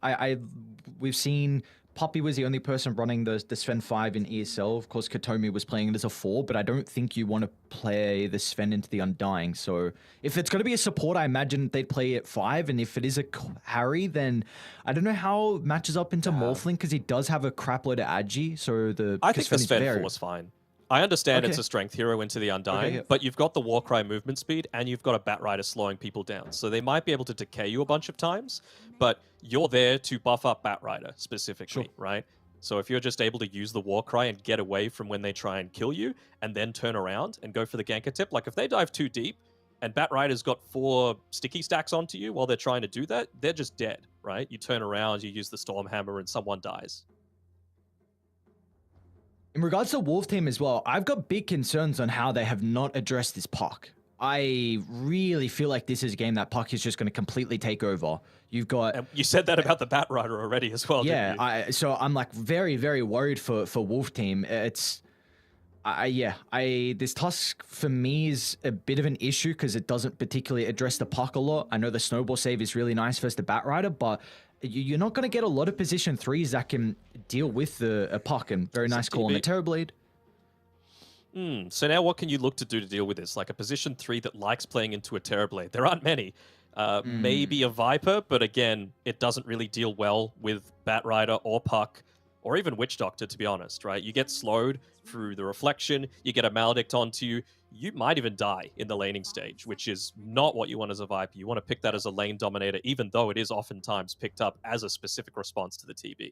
We've seen... Puppy was the only person running the Sven 5 in ESL. Of course, Katomi was playing it as a 4, but I don't think you want to play the Sven into the Undying. So if it's going to be a support, I imagine they'd play it 5. And if it is a Harry, then I don't know how it matches up into Morphling because he does have a crap load of Agi. So I think the Sven 4 is fine. I understand it's a strength hero into the Undying, but you've got the Warcry movement speed and you've got a Batrider slowing people down. So they might be able to decay you a bunch of times, but you're there to buff up Batrider specifically, right? So if you're just able to use the Warcry and get away from when they try and kill you and then turn around and go for the ganker tip, like if they dive too deep and Batrider's got 4 sticky stacks onto you while they're trying to do that, they're just dead, right? You turn around, you use the Stormhammer and someone dies. In regards to Wolf Team as well, I've got big concerns on how they have not addressed this puck. I really feel like this is a game that puck is just going to completely take over. You've got... And you said that about the Batrider already as well, didn't you? So I'm like very, very worried for Wolf Team. It's... this Tusk for me is a bit of an issue because it doesn't particularly address the puck a lot. I know the snowball save is really nice versus the Batrider, but you're not going to get a lot of position 3s that can deal with a puck, and very nice call on the Terrorblade. So now what can you look to do to deal with this? Like a position 3 that likes playing into a Terrorblade. There aren't many. Maybe a Viper, but again, it doesn't really deal well with Batrider or puck, or even Witch Doctor, to be honest, right? You get slowed through the reflection, you get a Maledict onto you, you might even die in the laning stage, which is not what you want as a Viper. You want to pick that as a lane dominator, even though it is oftentimes picked up as a specific response to the TB.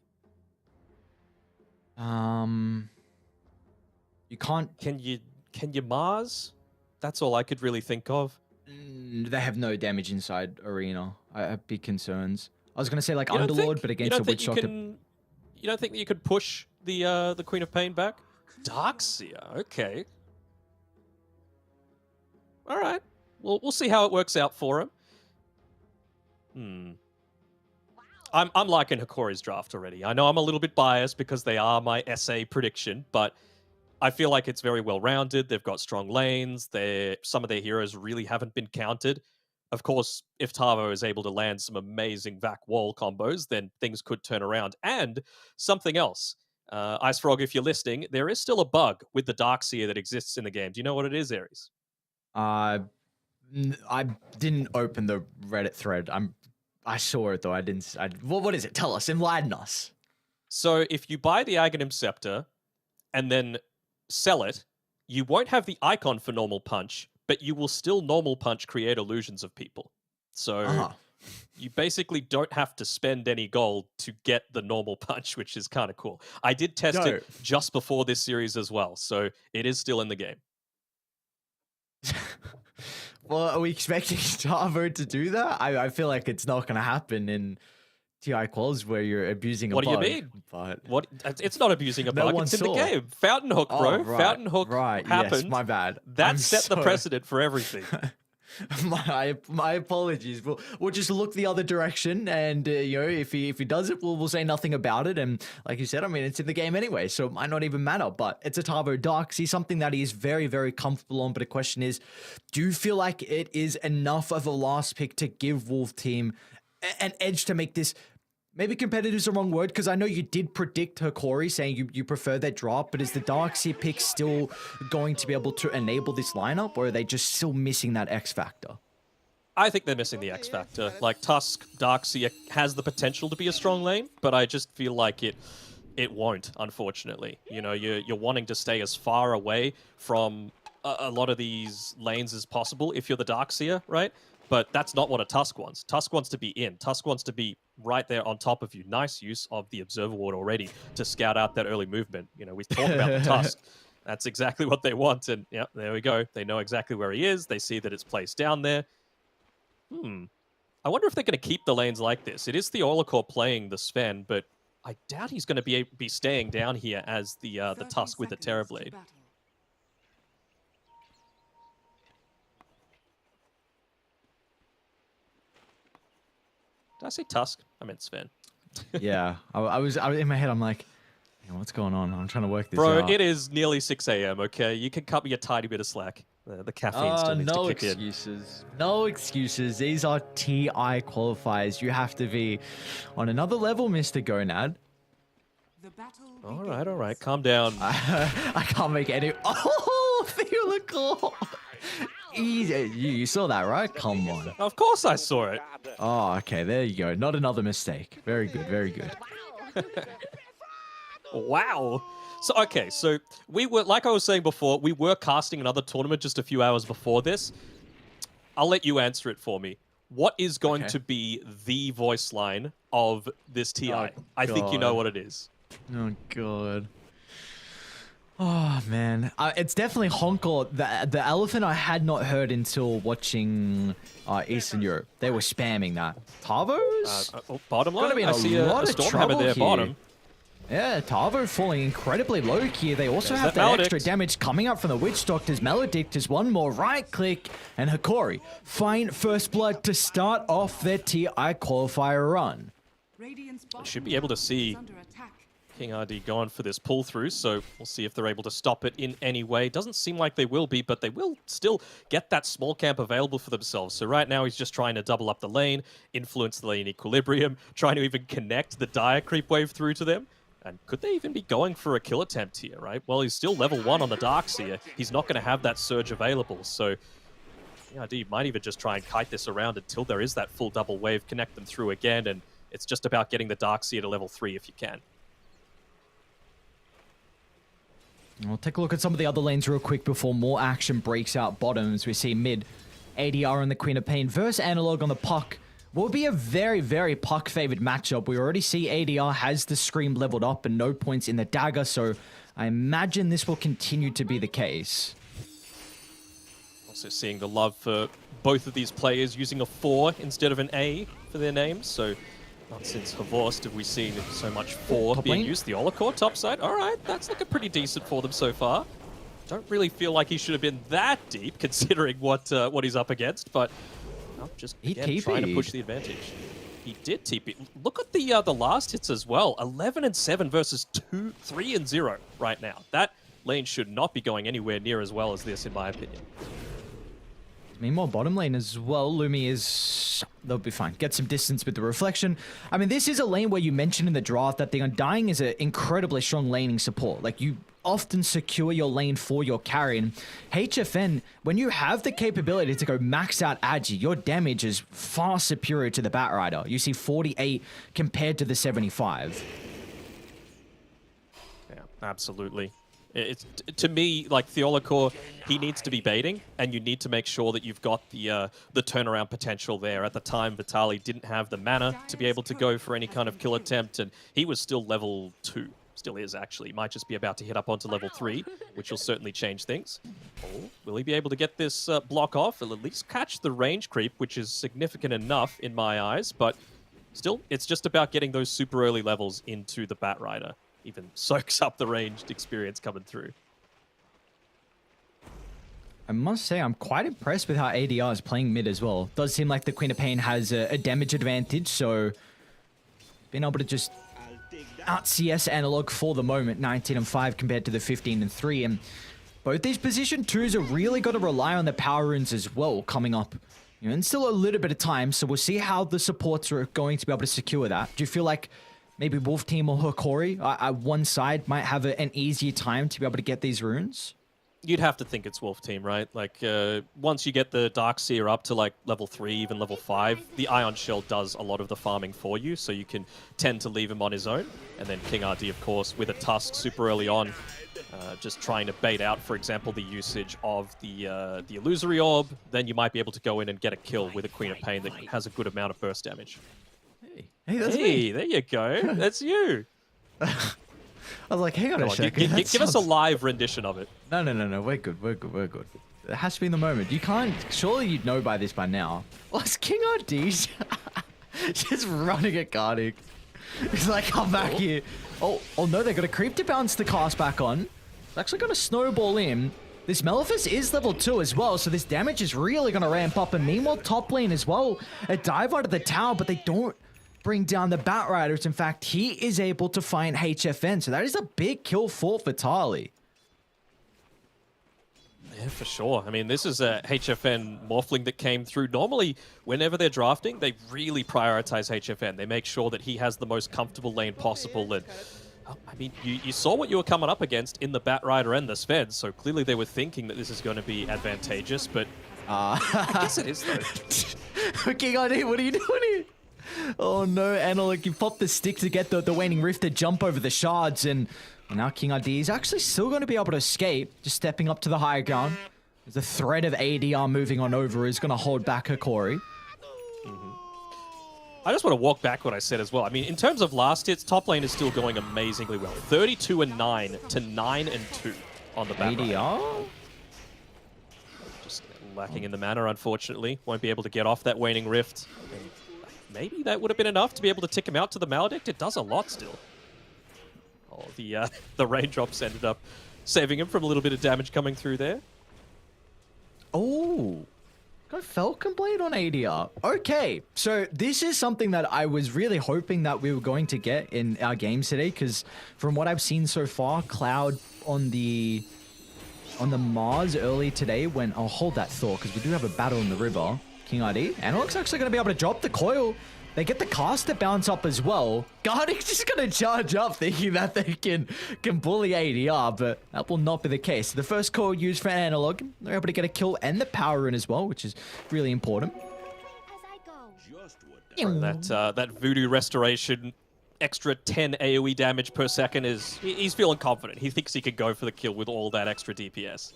You can't... Can you Mars? That's all I could really think of. They have no damage inside Arena. I have big concerns. I was going to say like Underlord, but against a Witch Doctor... You don't think that you could push the Queen of Pain back? Darkseer, okay. All right. Well, we'll see how it works out for him. I'm liking Hikori's draft already. I know I'm a little bit biased because they are my SA prediction, but I feel like it's very well-rounded. They've got strong lanes. Some of their heroes really haven't been counted. Of course, if Tavo is able to land some amazing Vac Wall combos, then things could turn around. And something else. Ice Frog, if you're listening, there is still a bug with the Darkseer that exists in the game. Do you know what it is, Ares? I didn't open the Reddit thread. I saw it though. I didn't. What is it? Tell us. Enlighten us. So if you buy the Aghanim Scepter and then sell it, you won't have the icon for normal punch, but you will still normal punch create illusions of people. So you basically don't have to spend any gold to get the normal punch, which is kind of cool. I did test it just before this series as well, so it is still in the game. Well, are we expecting Tavo to do that? I feel like it's not going to happen in TI quals where you're abusing a bug. What do you mean? But What? It's not abusing a No bug. one It's in the saw. game. Fountain hook, bro. right. Fountain hook happened. Yes, my bad. That I'm set the sorry. precedent for everything. My apologies. We'll just look the other direction, and if he does it, we'll say nothing about it. And like you said, I mean, it's in the game anyway, so it might not even matter. But it's a Tavo Darksea, something that he is very, very comfortable on. But the question is, do you feel like it is enough of a last pick to give Wolf Team an edge to make this? Maybe competitive is the wrong word, because I know you did predict Hikori, saying you prefer that drop, but is the Darkseer pick still going to be able to enable this lineup, or are they just still missing that X factor? I think they're missing the X factor. Like, Tusk, Darkseer has the potential to be a strong lane, but I just feel like it won't, unfortunately. You know, you're wanting to stay as far away from a lot of these lanes as possible if you're the Darkseer, right? But that's not what a Tusk wants. Tusk wants to be in. Tusk wants to be right there on top of you. Nice use of the Observer Ward already to scout out that early movement. You know, we talk about the Tusk. That's exactly what they want. And yeah, there we go. They know exactly where he is. They see that it's placed down there. I wonder if they're going to keep the lanes like this. It is the Orlacore playing the Sven, but I doubt he's going to be staying down here as the Tusk with the Terrorblade. Did I say Tusk? I meant Sven. Yeah, I was in my head. I'm like, what's going on? I'm trying to work this out. Bro, it is nearly 6 a.m., okay? You can cut me a tiny bit of slack. The caffeine still needs to kick excuses. No excuses. These are TI qualifiers. You have to be on another level, Mr. Gonad. All right. Calm down. I can't make any... Oh, theoretical. Easy. You saw that, right? Come on. Of course I saw it. Oh, okay. There you go. Not another mistake. Very good. Very good. Wow. So we were, like I was saying before, we were casting another tournament just a few hours before this. I'll let you answer it for me. What is going to be the voice line of this TI? I think you know what it is. Oh, God. Oh, man. It's definitely Honko. The elephant I had not heard until watching Eastern Europe. They were spamming that. Tavo's? Bottom line? Gonna be in I see a lot of Stormhammer trouble there, here. bottom. Yeah, Tavo falling incredibly low here. They also There's have that that extra Maledict. damage coming up from the Witch Doctors. Maledict is one more right click, and Hikori find first blood to start off their TI qualifier run. Should be able to see King RD going for this pull through, so we'll see if they're able to stop it in any way. Doesn't seem like they will be, but they will still get that small camp available for themselves. So right now he's just trying to double up the lane, influence the lane equilibrium, trying to even connect the dire creep wave through to them. And could they even be going for a kill attempt here, right? Well, he's still level 1 on the Darkseer. He's not going to have that surge available, so RD might even just try and kite this around until there is that full double wave, connect them through again, and it's just about getting the Darkseer to level 3 if you can. We'll take a look at some of the other lanes real quick before more action breaks out bottoms. We see mid ADR and the Queen of Pain versus Analog on the Puck. Will be a very, very Puck-favored matchup. We already see ADR has the Scream leveled up and no points in the Dagger, so I imagine this will continue to be the case. Also seeing the love for both of these players using a 4 instead of an A for their names, so not since Havorst have we seen so much 4 being lane? used. The Olacore topside, all right, that's looking pretty decent for them so far. Don't really feel like he should have been that deep considering what he's up against, but just again, trying to push the advantage. He did TP. Look at the last hits as well. 11-7 versus 3-0 right now. That lane should not be going anywhere near as well as this, in my opinion. Meanwhile, bottom lane as well, Lumi is... They'll be fine. Get some distance with the reflection. I mean, this is a lane where you mentioned in the draft that the Undying is an incredibly strong laning support. Like, you often secure your lane for your carry. And HFN, when you have the capability to go max out Agi, your damage is far superior to the Batrider. You see 48 compared to the 75. Yeah, absolutely. It's to me like Theolacor. He needs to be baiting, and you need to make sure that you've got the turnaround potential there. At the time, Vitaly didn't have the mana to be able to go for any kind of kill attempt, and he was still level 2. Still is, actually. Might just be about to hit up onto level 3, which will certainly change things. Oh, will he be able to get this block off? He'll at least catch the range creep, which is significant enough in my eyes, but still, it's just about getting those super early levels into the Batrider. Even soaks up the ranged experience coming through. I must say, I'm quite impressed with how ADR is playing mid as well. Does seem like the Queen of Pain has a damage advantage, so being able to just out-CS Analog for the moment, 19-5 compared to the 15-3, and both these position 2s are really got to rely on the power runes as well coming up. You know, and still a little bit of time, so we'll see how the supports are going to be able to secure that. Do you feel like maybe Wolf Team or Hikori at one side might have an easier time to be able to get these runes? You'd have to think it's Wolf Team, right? Like, once you get the Dark Seer up to, like, level 3, even level 5, the Ion Shell does a lot of the farming for you, so you can tend to leave him on his own. And then King RD, of course, with a Tusk super early on, just trying to bait out, for example, the usage of the Illusory Orb, then you might be able to go in and get a kill with a Queen of Pain that has a good amount of burst damage. Hey, that's me. There you go. That's you. I was like, hang on a second. Give us a live rendition of it. No. We're good. It has to be in the moment. You can't... Surely you'd know by this by now. Well, it's King RD just running at Gardic. He's like, come back here. Oh no, they got a creep to bounce the cast back on. It's actually going to snowball in. This Malefice is level 2 as well, so this damage is really going to ramp up. And meanwhile, top lane as well. A dive out of the tower, but they don't bring down the Batriders. In fact, he is able to find HFN, so that is a big kill for Vitaly. Yeah, for sure. I mean, this is a HFN Morphling that came through. Normally, whenever they're drafting, they really prioritize HFN. They make sure that he has the most comfortable lane possible. And I mean, you saw what you were coming up against in the Batrider and the Sved, so clearly they were thinking that this is going to be advantageous, but I guess it is, though. King RD, what are you doing here? Oh no, Analog, you popped the stick to get the Waning Rift to jump over the shards, and now King RD is actually still going to be able to escape, just stepping up to the higher ground. The threat of ADR moving on over is going to hold back Hikori. I just want to walk back what I said as well. I mean, in terms of last hits, top lane is still going amazingly well. 32-9 to 9-2 on the Batrider. ADR? Just lacking in the mana, unfortunately. Won't be able to get off that Waning Rift. And maybe that would have been enough to be able to tick him out to the Maledict. It does a lot still. Oh, the raindrops ended up saving him from a little bit of damage coming through there. Oh, got Falcon Blade on ADR. Okay, so this is something that I was really hoping that we were going to get in our games today, because from what I've seen so far, Cloud on the Mars early today went... Oh, hold that thought, because we do have a battle in the river. King RD. Analog's actually going to be able to drop the coil. They get the cast to bounce up as well. Guardic's just going to charge up thinking that they can bully ADR, but that will not be the case. The first coil used for Analog, they're able to get a kill and the power in as well, which is really important. That Voodoo Restoration, extra 10 AoE damage per second he's feeling confident. He thinks he can go for the kill with all that extra DPS.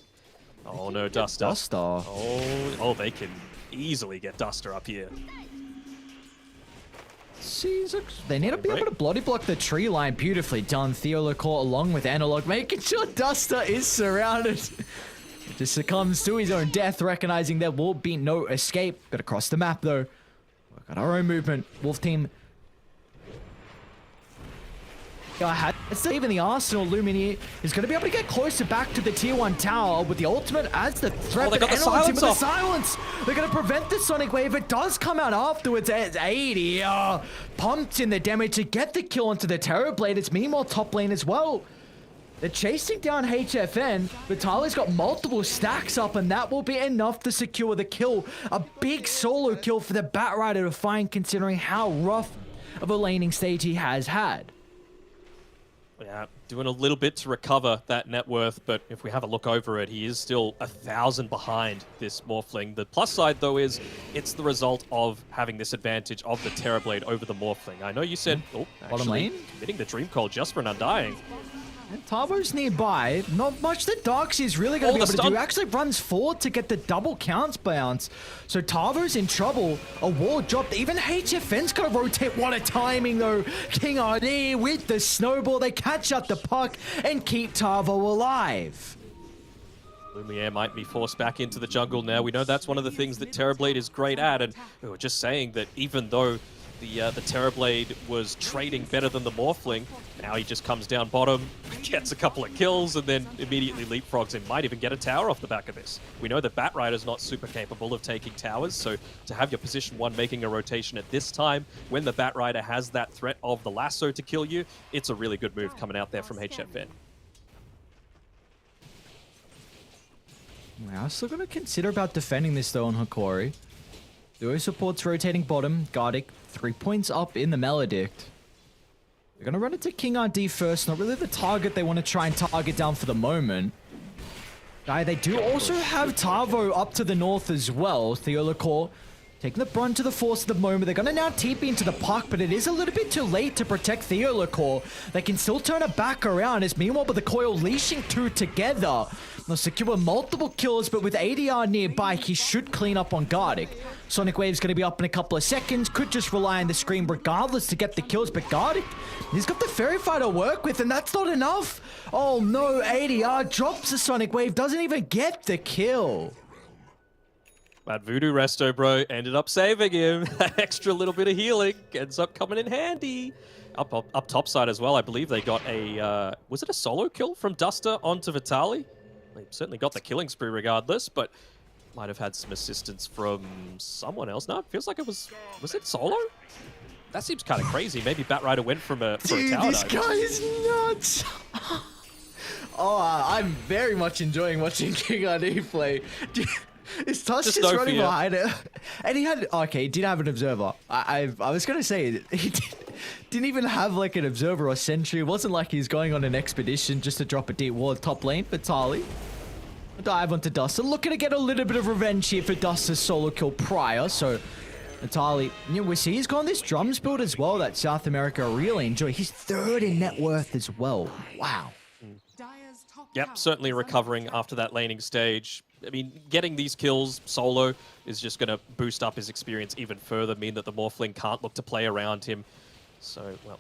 Oh no, Duster. Oh, they can easily get Duster up here. They need to be able to bloody block the tree line. Beautifully done. Theolacor along with Analog, making sure Duster is surrounded. Just succumbs to his own death, recognizing there will be no escape. Got to cross the map though. Work on our own movement. Wolf Team. Even the Arsenal Lumini is going to be able to get closer back to the tier 1 tower with the ultimate as the threat. They got the silence off. Silence. They're going to prevent the Sonic Wave. It does come out afterwards as ADR pumped in the damage to get the kill onto the Terrorblade. It's meanwhile top lane as well. They're chasing down HFN. Vitaly's got multiple stacks up, and that will be enough to secure the kill. A big solo kill for the Batrider to find, considering how rough of a laning stage he has had. Yeah, doing a little bit to recover that net worth, but if we have a look over it, he is still 1,000 behind this Morphling. The plus side, though, is it's the result of having this advantage of the Terrorblade over the Morphling. I know you said, bottom lane? Committing the Dream Call just for an Undying. And Tavo's nearby. Not much that Darks is really going to be able to do. Actually runs forward to get the double counts bounce. So Tavo's in trouble. A wall dropped. Even HFN's going to rotate. What a timing, though. King RD with the snowball. They catch up the puck and keep Tavo alive. Lumiere might be forced back into the jungle now. We know that's one of the things that Terrorblade is great at, and we were just saying that even though the Terrorblade was trading better than the Morphling, now he just comes down bottom, gets a couple of kills, and then immediately leapfrogs and might even get a tower off the back of this. We know that Batrider's not super capable of taking towers, so to have your position 1 making a rotation at this time, when the Batrider has that threat of the lasso to kill you, it's a really good move coming out there from HFN. Wow, still going to consider about defending this though on Hikori. Duo supports rotating bottom. Gardic 3 points up in the Maledict. They're going to run it to King RD first. Not really the target they want to try and target down for the moment. They do also have Tavo up to the north as well. Theolacor taking the brunt to the force at the moment. They're going to now TP into the puck, but it is a little bit too late to protect Theolacor. They can still turn it back around as meanwhile with the coil leashing 2 together. They'll secure multiple kills, but with ADR nearby, he should clean up on Gardic. Sonic Wave's going to be up in a couple of seconds. Could just rely on the screen regardless to get the kills, but Gardic, he's got the Fairy Fire to work with, and that's not enough. Oh no, ADR drops the Sonic Wave, doesn't even get the kill. That Voodoo Resto, bro, ended up saving him. That extra little bit of healing ends up coming in handy. Up top side as well, I believe they got a... was it a solo kill from Duster onto Vitali? They certainly got the killing spree regardless, but might have had some assistance from someone else. No, it feels like it was... Was it solo? That seems kind of crazy. Maybe Batrider went for a tower This dive. guy is nuts. I'm very much enjoying watching King RD play. His touch just running behind it. And he had... Okay, he did have an observer. I was going to say, he didn't even have like an observer or sentry. It wasn't like he's going on an expedition just to drop a deep ward top lane. Vitali. Dive onto Duster. Looking to get a little bit of revenge here for Duster's solo kill prior. So, Vitali, you know, we see he's got this drums build as well that South America really enjoy. He's 3rd in net worth as well. Wow. Yep, certainly recovering after that laning stage. I mean, getting these kills solo is just going to boost up his experience even further, mean that the Morphling can't look to play around him. So, well,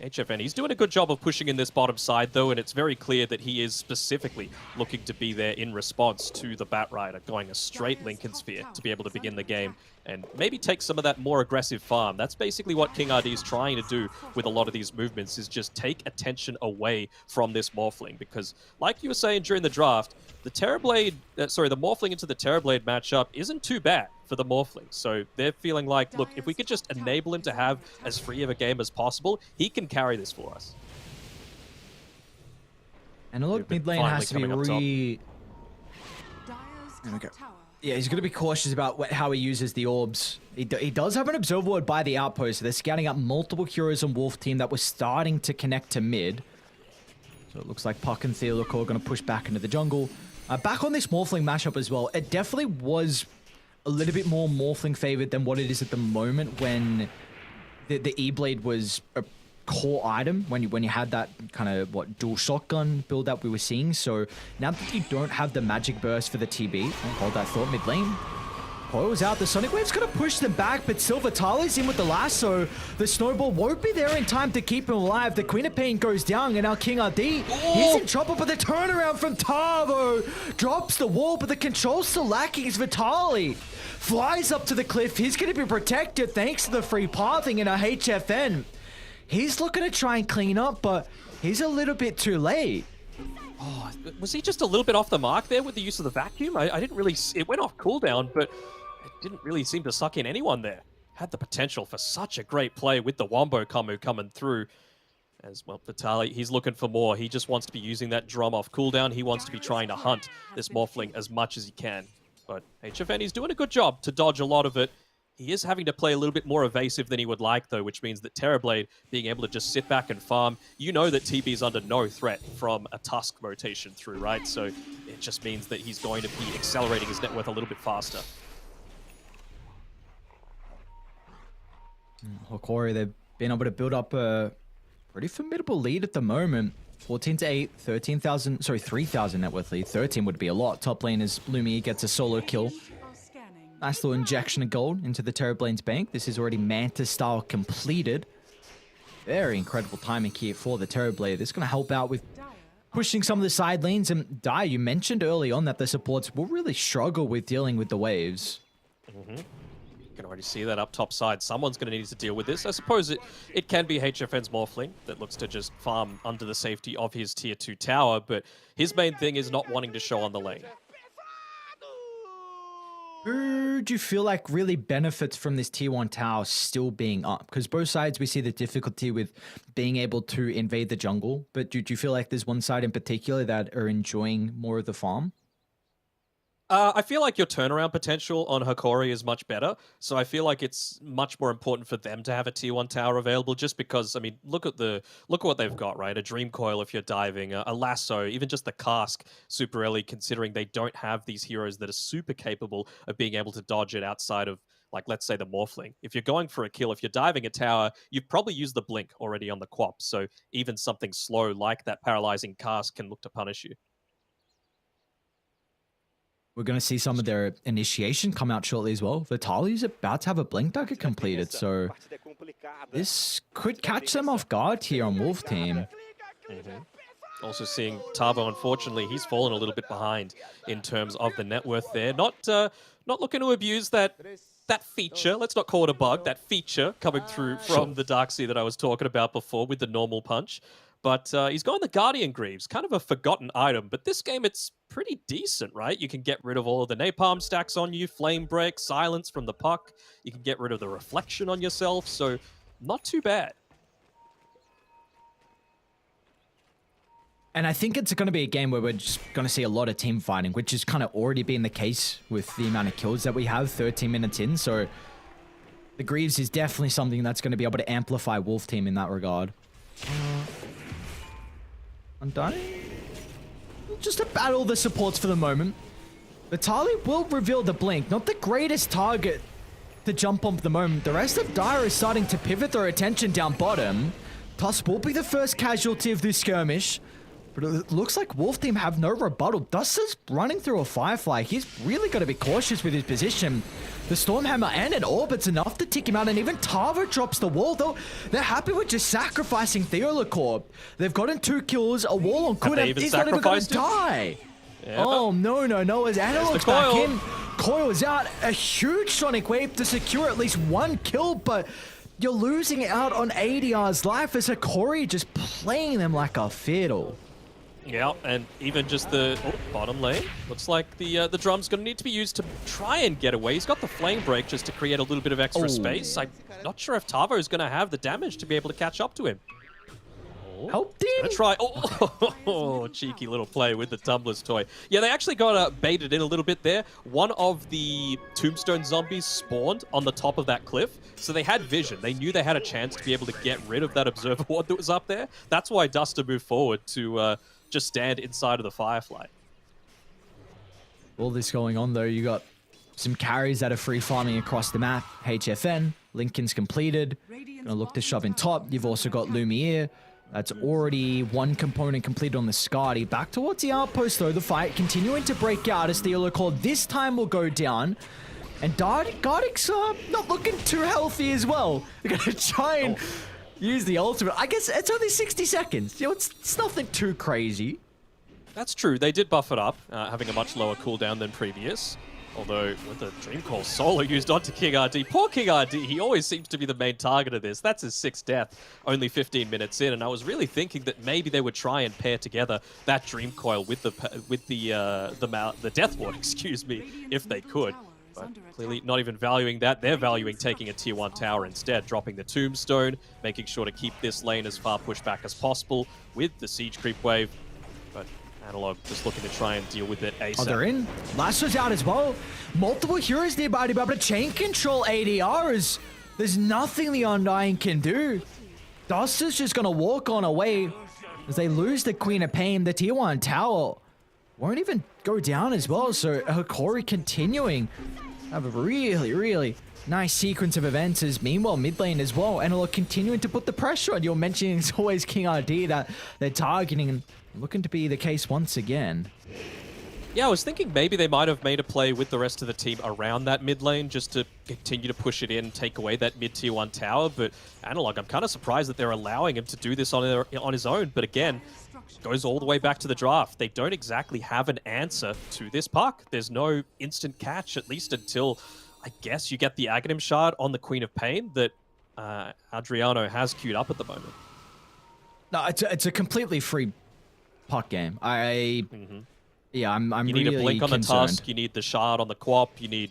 HFN, he's doing a good job of pushing in this bottom side, though, and it's very clear that he is specifically looking to be there in response to the Batrider, going a straight Lincoln Sphere to be able to begin the game and maybe take some of that more aggressive farm. That's basically what King RD is trying to do with a lot of these movements, is just take attention away from this Morphling, because like you were saying during the draft, the Terrorblade, the Morphling into the Terrorblade matchup isn't too bad for the Morphling. So they're feeling like, look, if we could just enable him to have as free of a game as possible, he can carry this for us. And look, mid lane has to be Yeah, he's going to be cautious about how he uses the orbs. He does have an observer ward by the outpost, so they're scouting up multiple heroes on Wolf team that was starting to connect to mid. So it looks like Puck and Theolacor are going to push back into the jungle. Back on this Morphling matchup as well, it definitely was a little bit more Morphling favored than what it is at the moment when the E-Blade was a core item, when you had that kind of dual shotgun build up we were seeing. So now that you don't have the magic burst for the TB, hold that thought, mid lane. Coil's out, the Sonic Wave's gonna push them back, but still Vitali's in with the lasso. The snowball won't be there in time to keep him alive. The Queen of Pain goes down, and now King RD, he's in trouble, but the turnaround from Tavo drops the wall, but the control's still lacking as Vitali flies up to the cliff. He's gonna be protected thanks to the free pathing in a HFN. He's looking to try and clean up, but he's a little bit too late. Oh, was he just a little bit off the mark there with the use of the vacuum? I didn't really... It went off cooldown, but it didn't really seem to suck in anyone there. Had the potential for such a great play with the Wombo Kamu coming through. As well, Vitali, he's looking for more. He just wants to be using that drum off cooldown. He wants to be trying to hunt this Morphling as much as he can. But HFN, he's doing a good job to dodge a lot of it. He is having to play a little bit more evasive than he would like, though, which means that Terrorblade being able to just sit back and farm, you know that TB is under no threat from a Tusk rotation through, right? So it just means that he's going to be accelerating his net worth a little bit faster. Hikori, they've been able to build up a pretty formidable lead at the moment. 14 to 8, 13,000, sorry, 3,000 net worth lead. 13 would be a lot. Top lane is Lumiere gets a solo kill. Nice little injection of gold into the Terrablane's bank. This is already Manta style completed. Very incredible timing here for the Terrorblade. This is going to help out with pushing some of the side lanes. And Dai, you mentioned early on that the supports will really struggle with dealing with the waves. You can already see that up top side. Someone's going to need to deal with this. I suppose it can be HFN's Morphling that looks to just farm under the safety of his tier 2 tower, but his main thing is not wanting to show on the lane. Who do you feel like really benefits from this tier 1 tower still being up? Because both sides, we see the difficulty with being able to invade the jungle. But do you feel like there's one side in particular that are enjoying more of the farm? I feel like your turnaround potential on Hikori is much better, so I feel like it's much more important for them to have a tier 1 tower available, just because, I mean, look at what they've got, right? A Dream Coil if you're diving, a Lasso, even just the Cask super early, considering they don't have these heroes that are super capable of being able to dodge it outside of, like, let's say the Morphling. If you're going for a kill, if you're diving a tower, you've probably used the Blink already on the Quap, so even something slow like that Paralyzing Cask can look to punish you. We're going to see some of their initiation come out shortly as well. Vitali's about to have a Blink Dagger completed, so this could catch them off guard here on Wolf Team. Also seeing Tavo, unfortunately, he's fallen a little bit behind in terms of the net worth there. Not looking to abuse that feature, let's not call it a bug, that feature coming through from the Darkseer that I was talking about before with the normal punch. But he's gone the Guardian Greaves, kind of a forgotten item. But this game, it's pretty decent, right? You can get rid of all of the Napalm stacks on you, Flame Break, Silence from the Puck. You can get rid of the Reflection on yourself, so not too bad. And I think it's going to be a game where we're just going to see a lot of team fighting, which has kind of already been the case with the amount of kills that we have 13 minutes in. So the Greaves is definitely something that's going to be able to amplify Wolf Team in that regard. Undying? Just to battle the supports for the moment. Vitali will reveal the Blink. Not the greatest target to jump on for the moment. The rest of Dire is starting to pivot their attention down bottom. Tusk will be the first casualty of this skirmish. But it looks like Wolf Team have no rebuttal. Dust is running through a Firefly. He's really got to be cautious with his position. The Stormhammer and an Orbit's enough to tick him out, and even Tavo drops the wall, though they're happy with just sacrificing Theolacor. They've gotten 2 kills, a wall on Kuda. He's not even going to die. Yeah. Oh, no. As Analog's back in, Coil is out. A huge Sonic Wave to secure at least 1 kill, but you're losing out on ADR's life as Hikori just playing them like a fiddle. Yeah, and even just the bottom lane. Looks like the drum's going to need to be used to try and get away. He's got the Flame Break just to create a little bit of extra space. I'm not sure if Tavo is going to have the damage to be able to catch up to him. Help him! Try. Cheeky little play with the Tumbler's toy. Yeah, they actually got baited in a little bit there. One of the Tombstone zombies spawned on the top of that cliff, so they had vision. They knew they had a chance to be able to get rid of that Observer Ward that was up there. That's why Duster moved forward to just stand inside of the Firefly. All this going on, though, you got some carries that are free farming across the map. HFN, Lincoln's completed. Gonna look to shove in top. You've also got Lumiere. That's already 1 component completed on the Skadi. Back towards the outpost, though. The fight continuing to break out as Theolacor this time will go down. And Gardic's not looking too healthy as well. They're going to try and use the ultimate. I guess it's only 60 seconds. You know, it's nothing too crazy. That's true. They did buff it up, having a much lower cooldown than previous. Although, with the Dream Call solo used onto King RD. Poor King RD, he always seems to be the main target of this. That's his 6th death, only 15 minutes in. And I was really thinking that maybe they would try and pair together that Dream Coil with the Death Ward, excuse me, if they could. But clearly not even valuing that. They're valuing taking a tier 1 tower instead, dropping the Tombstone, making sure to keep this lane as far pushed back as possible with the Siege Creep wave. But Analog just looking to try and deal with it ASAP. Oh, they're in. Lasso's out as well. Multiple heroes nearby to be able to chain control ADRs. There's nothing the Undying can do. Duster's just going to walk on away as they lose the Queen of Pain. The tier 1 tower won't even go down as well. So Hikori continuing to have a really nice sequence of events as meanwhile mid lane as well, Analog continuing to put the pressure on. You're mentioning it's always King RD that they're targeting, and looking to be the case once again. Yeah, I was thinking maybe they might have made a play with the rest of the team around that mid lane just to continue to push it in, take away that mid tier 1 tower, but Analog, I'm kind of surprised that they're allowing him to do this on his own, but again, goes all the way back to the draft. They don't exactly have an answer to this puck. There's no instant catch, at least until, I guess, you get the Aghanim shard on the Queen of Pain that Adriano has queued up at the moment. No, it's a completely free puck game. Yeah, I'm you really need a blink on concerned. the Tusk, you need the shard on the Quap, you need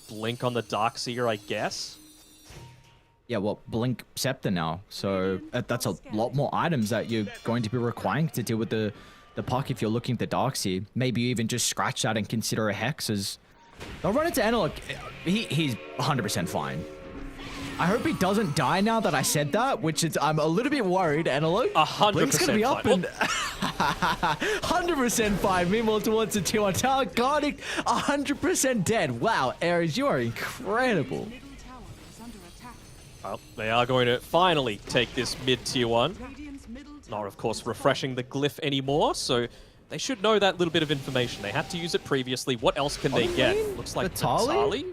blink on the Darkseer, I guess. Yeah, well, Blink Scepter now, so that's a lot more items that you're going to be requiring to deal with the puck if you're looking at the Darkseer. Maybe you even just scratch that and consider a Hex as... They'll run into Analog. He's 100% fine. I hope he doesn't die now that I said that, which is... I'm a little bit worried, Analog. 100% Blink's gonna be up fine. and... 100% fine. Meanwhile, towards the 2-1 tower, Gardic 100% dead. Wow, Ares, you are incredible. Middle tower is under attack. Well, they are going to finally take this mid tier 1. Radiant's middle Not, tower of course, is refreshing the glyph anymore, so they should know that little bit of information. They had to use it previously. What else can they get? Looks like Vitaly? Vitaly?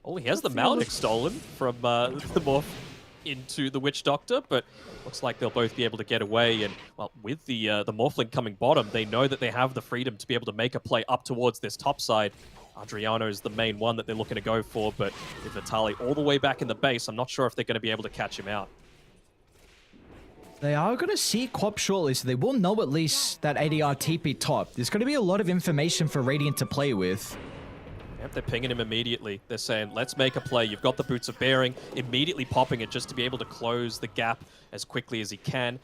Oh, he has the Maldic stolen from the morph into the Witch Doctor, but looks like they'll both be able to get away. And, well, with the Morphling coming bottom, they know that they have the freedom to be able to make a play up towards this top side. Adriano is the main one that they're looking to go for, but with Vitaly all the way back in the base, I'm not sure if they're going to be able to catch him out. They are going to see Quap shortly, so they will know at least that ADR TP top. There's going to be a lot of information for Radiant to play with. Yep, they're pinging him immediately. They're saying, let's make a play. You've got the Boots of Bearing, immediately popping it just to be able to close the gap as quickly as he can.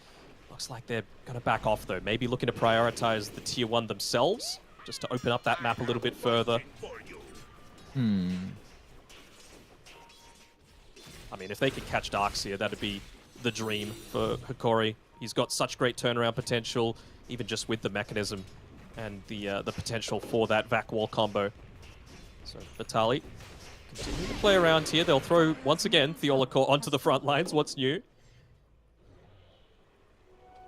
Looks like they're going to back off, though. Maybe looking to prioritize the Tier 1 themselves, just to open up that map a little bit further. I mean, if they could catch Darkseer, that'd be the dream for Hikori. He's got such great turnaround potential, even just with the mechanism and the potential for that Vac Wall combo. So Vitaly continue to play around here. They'll throw, once again, Theolacor onto the front lines. What's new?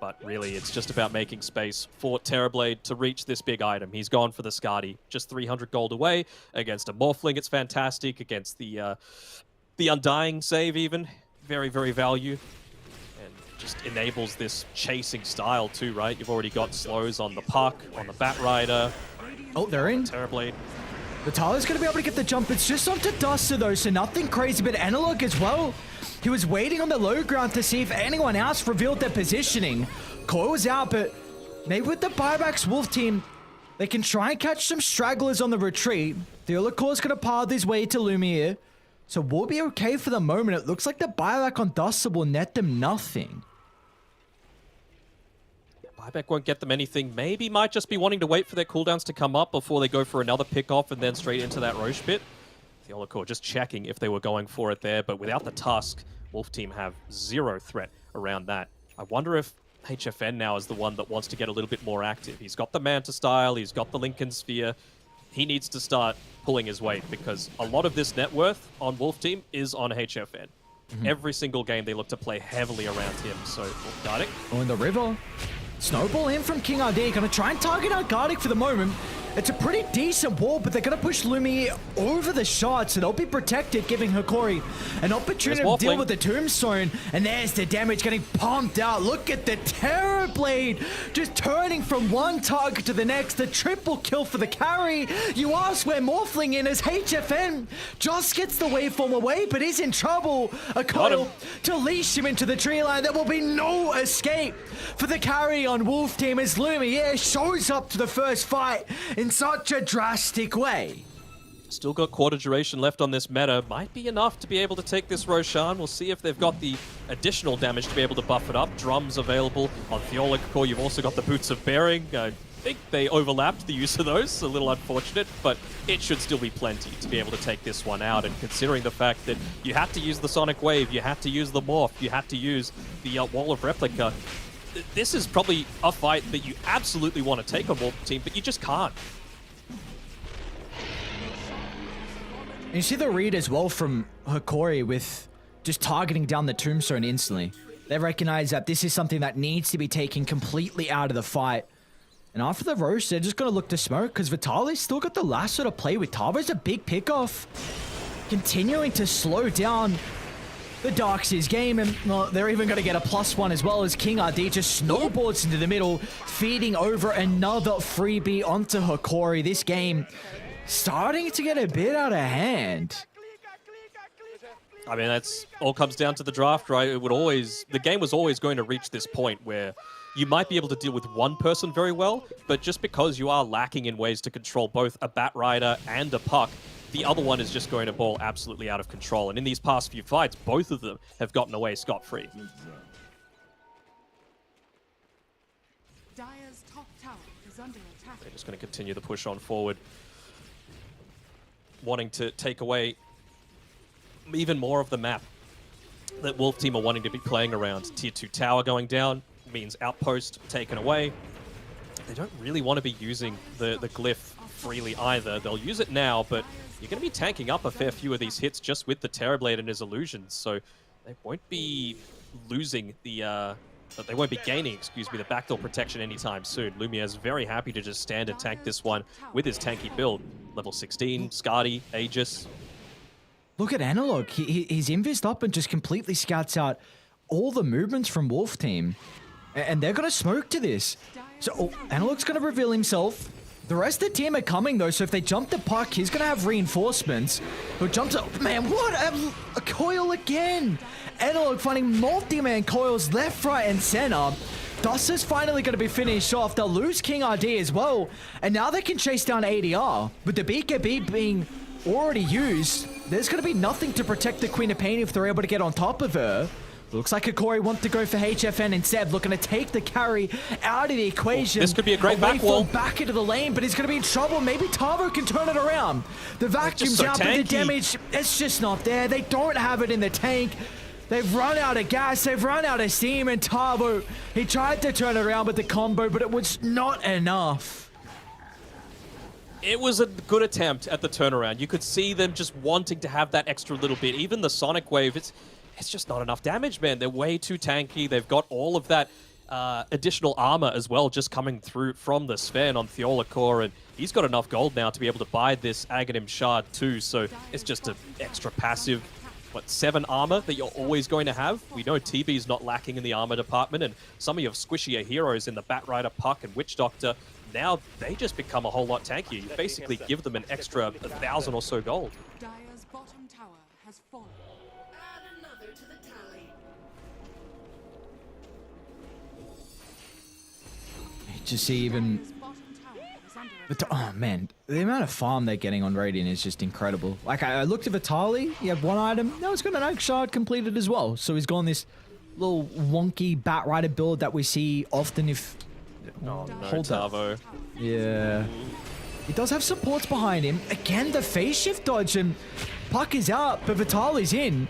But really, it's just about making space for Terrorblade to reach this big item. He's gone for the Skadi, just 300 gold away. Against a Morphling, it's fantastic. Against the Undying save even, very, very value. And just enables this chasing style too, right? You've already got slows on the Puck, on the Batrider. Oh, they're in. Terrorblade. Vitaly's going to be able to get the jump. It's just onto Duster, though, so nothing crazy. But Analog as well. He was waiting on the low ground to see if anyone else revealed their positioning. Coil's out, but maybe with the buybacks Wolf team, they can try and catch some stragglers on the retreat. Theolacor's going to path his way to Lumiere. So we'll be okay for the moment. It looks like the buyback on Duster will net them nothing. Buyback won't get them anything. Maybe might just be wanting to wait for their cooldowns to come up before they go for another pick-off and then straight into that Roche pit. Theolacor just checking if they were going for it there, but without the Tusk, Wolf team have zero threat around that. I wonder if HFN now is the one that wants to get a little bit more active. He's got the Manta style, he's got the Lincoln Sphere. He needs to start pulling his weight because a lot of this net worth on Wolf team is on HFN. Every single game they look to play heavily around him, so Wolf Gardic. Oh, in the river. Snowball in from King RD. Gonna try and target out Gardic for the moment. It's a pretty decent wall, but they're gonna push Lumiere over the shot, so they'll be protected, giving Hikori an opportunity to deal with the Tombstone. And there's the damage getting pumped out. Look at the Terrorblade just turning from one target to the next. The triple kill for the carry. You ask where Morphling in as HFN just gets the waveform away, but is in trouble. A coil to leash him into the tree line. There will be no escape for the carry on Wolf team as Lumiere shows up to the first fight in such a drastic way. Still got quarter duration left on this meta. Might be enough to be able to take this Roshan. We'll see if they've got the additional damage to be able to buff it up. Drums available on Theolacor. You've also got the Boots of Bearing. I think they overlapped the use of those. A little unfortunate, but it should still be plenty to be able to take this one out. And considering the fact that you had to use the Sonic Wave, you had to use the Morph, you had to use the Wall of Replica, this is probably a fight that you absolutely want to take on Wolf team, but you just can't. And you see the read as well from Hikori with just targeting down the tombstone instantly. They recognize that this is something that needs to be taken completely out of the fight. And after the roast, they're just going to look to smoke because Vitaly's still got the lasso to play with. Tavo's a big pickoff. Continuing to slow down the Darkseers game. And well, they're even going to get a +1 as well as King RD just snowboards into the middle, feeding over another freebie onto Hikori. This game starting to get a bit out of hand. I mean, that's all comes down to the draft, right? The game was always going to reach this point where you might be able to deal with one person very well, but just because you are lacking in ways to control both a Bat Rider and a Puck, the other one is just going to ball absolutely out of control. And in these past few fights, both of them have gotten away scot-free. Dire's top tower is under attack. They're just going to continue the push on forward, wanting to take away even more of the map that Wolf Team are wanting to be playing around. Tier 2 tower going down means outpost taken away. They don't really want to be using the glyph freely either. They'll use it now, but you're going to be tanking up a fair few of these hits just with the Terrorblade and his illusions, so they won't be losing the... they won't be gaining, excuse me, the backdoor protection anytime soon. Lumiere's very happy to just stand and tank this one with his tanky build. Level 16, Skadi, Aegis. Look at Analog. He's invised up and just completely scouts out all the movements from Wolf Team. And they're going to smoke to this. So Analog's going to reveal himself. The rest of the team are coming, though, so if they jump the Puck, he's going to have reinforcements. Who jumps up? Man, what? A coil again. Analog finding multi-man coils left, right, and center. Duster's finally going to be finished off. They'll lose King RD as well. And now they can chase down ADR. With the BKB being already used, there's going to be nothing to protect the Queen of Pain if they're able to get on top of her. Looks like Hikori wants to go for HFN instead, looking to take the carry out of the equation. This could be a great back wall. Back into the lane, but he's going to be in trouble. Maybe Tavo can turn it around. The vacuum's so out, but the tanky. damage, it's just not there. They don't have it in the tank. They've run out of gas, they've run out of steam, and Tavo, he tried to turn it around with the combo, but it was not enough. It was a good attempt at the turnaround. You could see them just wanting to have that extra little bit. Even the Sonic Wave, it's just not enough damage, man. They're way too tanky. They've got all of that additional armor as well just coming through from the Sven on Thiola Core, and he's got enough gold now to be able to buy this Aghanim Shard too, so it's just an extra passive, 7 armor that you're always going to have. We know TB's not lacking in the armor department, and some of your squishier heroes in the Bat Rider, Puck, and Witch Doctor, now they just become a whole lot tankier. You basically give them an extra 1,000 or so gold. Dire's bottom tower has fallen. Add another to the tally. Just see even... Dire's bottom tower is under attack. Oh man, the amount of farm they're getting on Radiant is just incredible. Like I looked at Vitaly, he had 1 item, now he's got an Egg Shard completed as well. So he's gone this little wonky Bat Rider build that we see often if... Oh no, hold that. Tavo. Yeah. He does have supports behind him. Again, the phase shift dodge, and Puck is out, but Vitaly's in.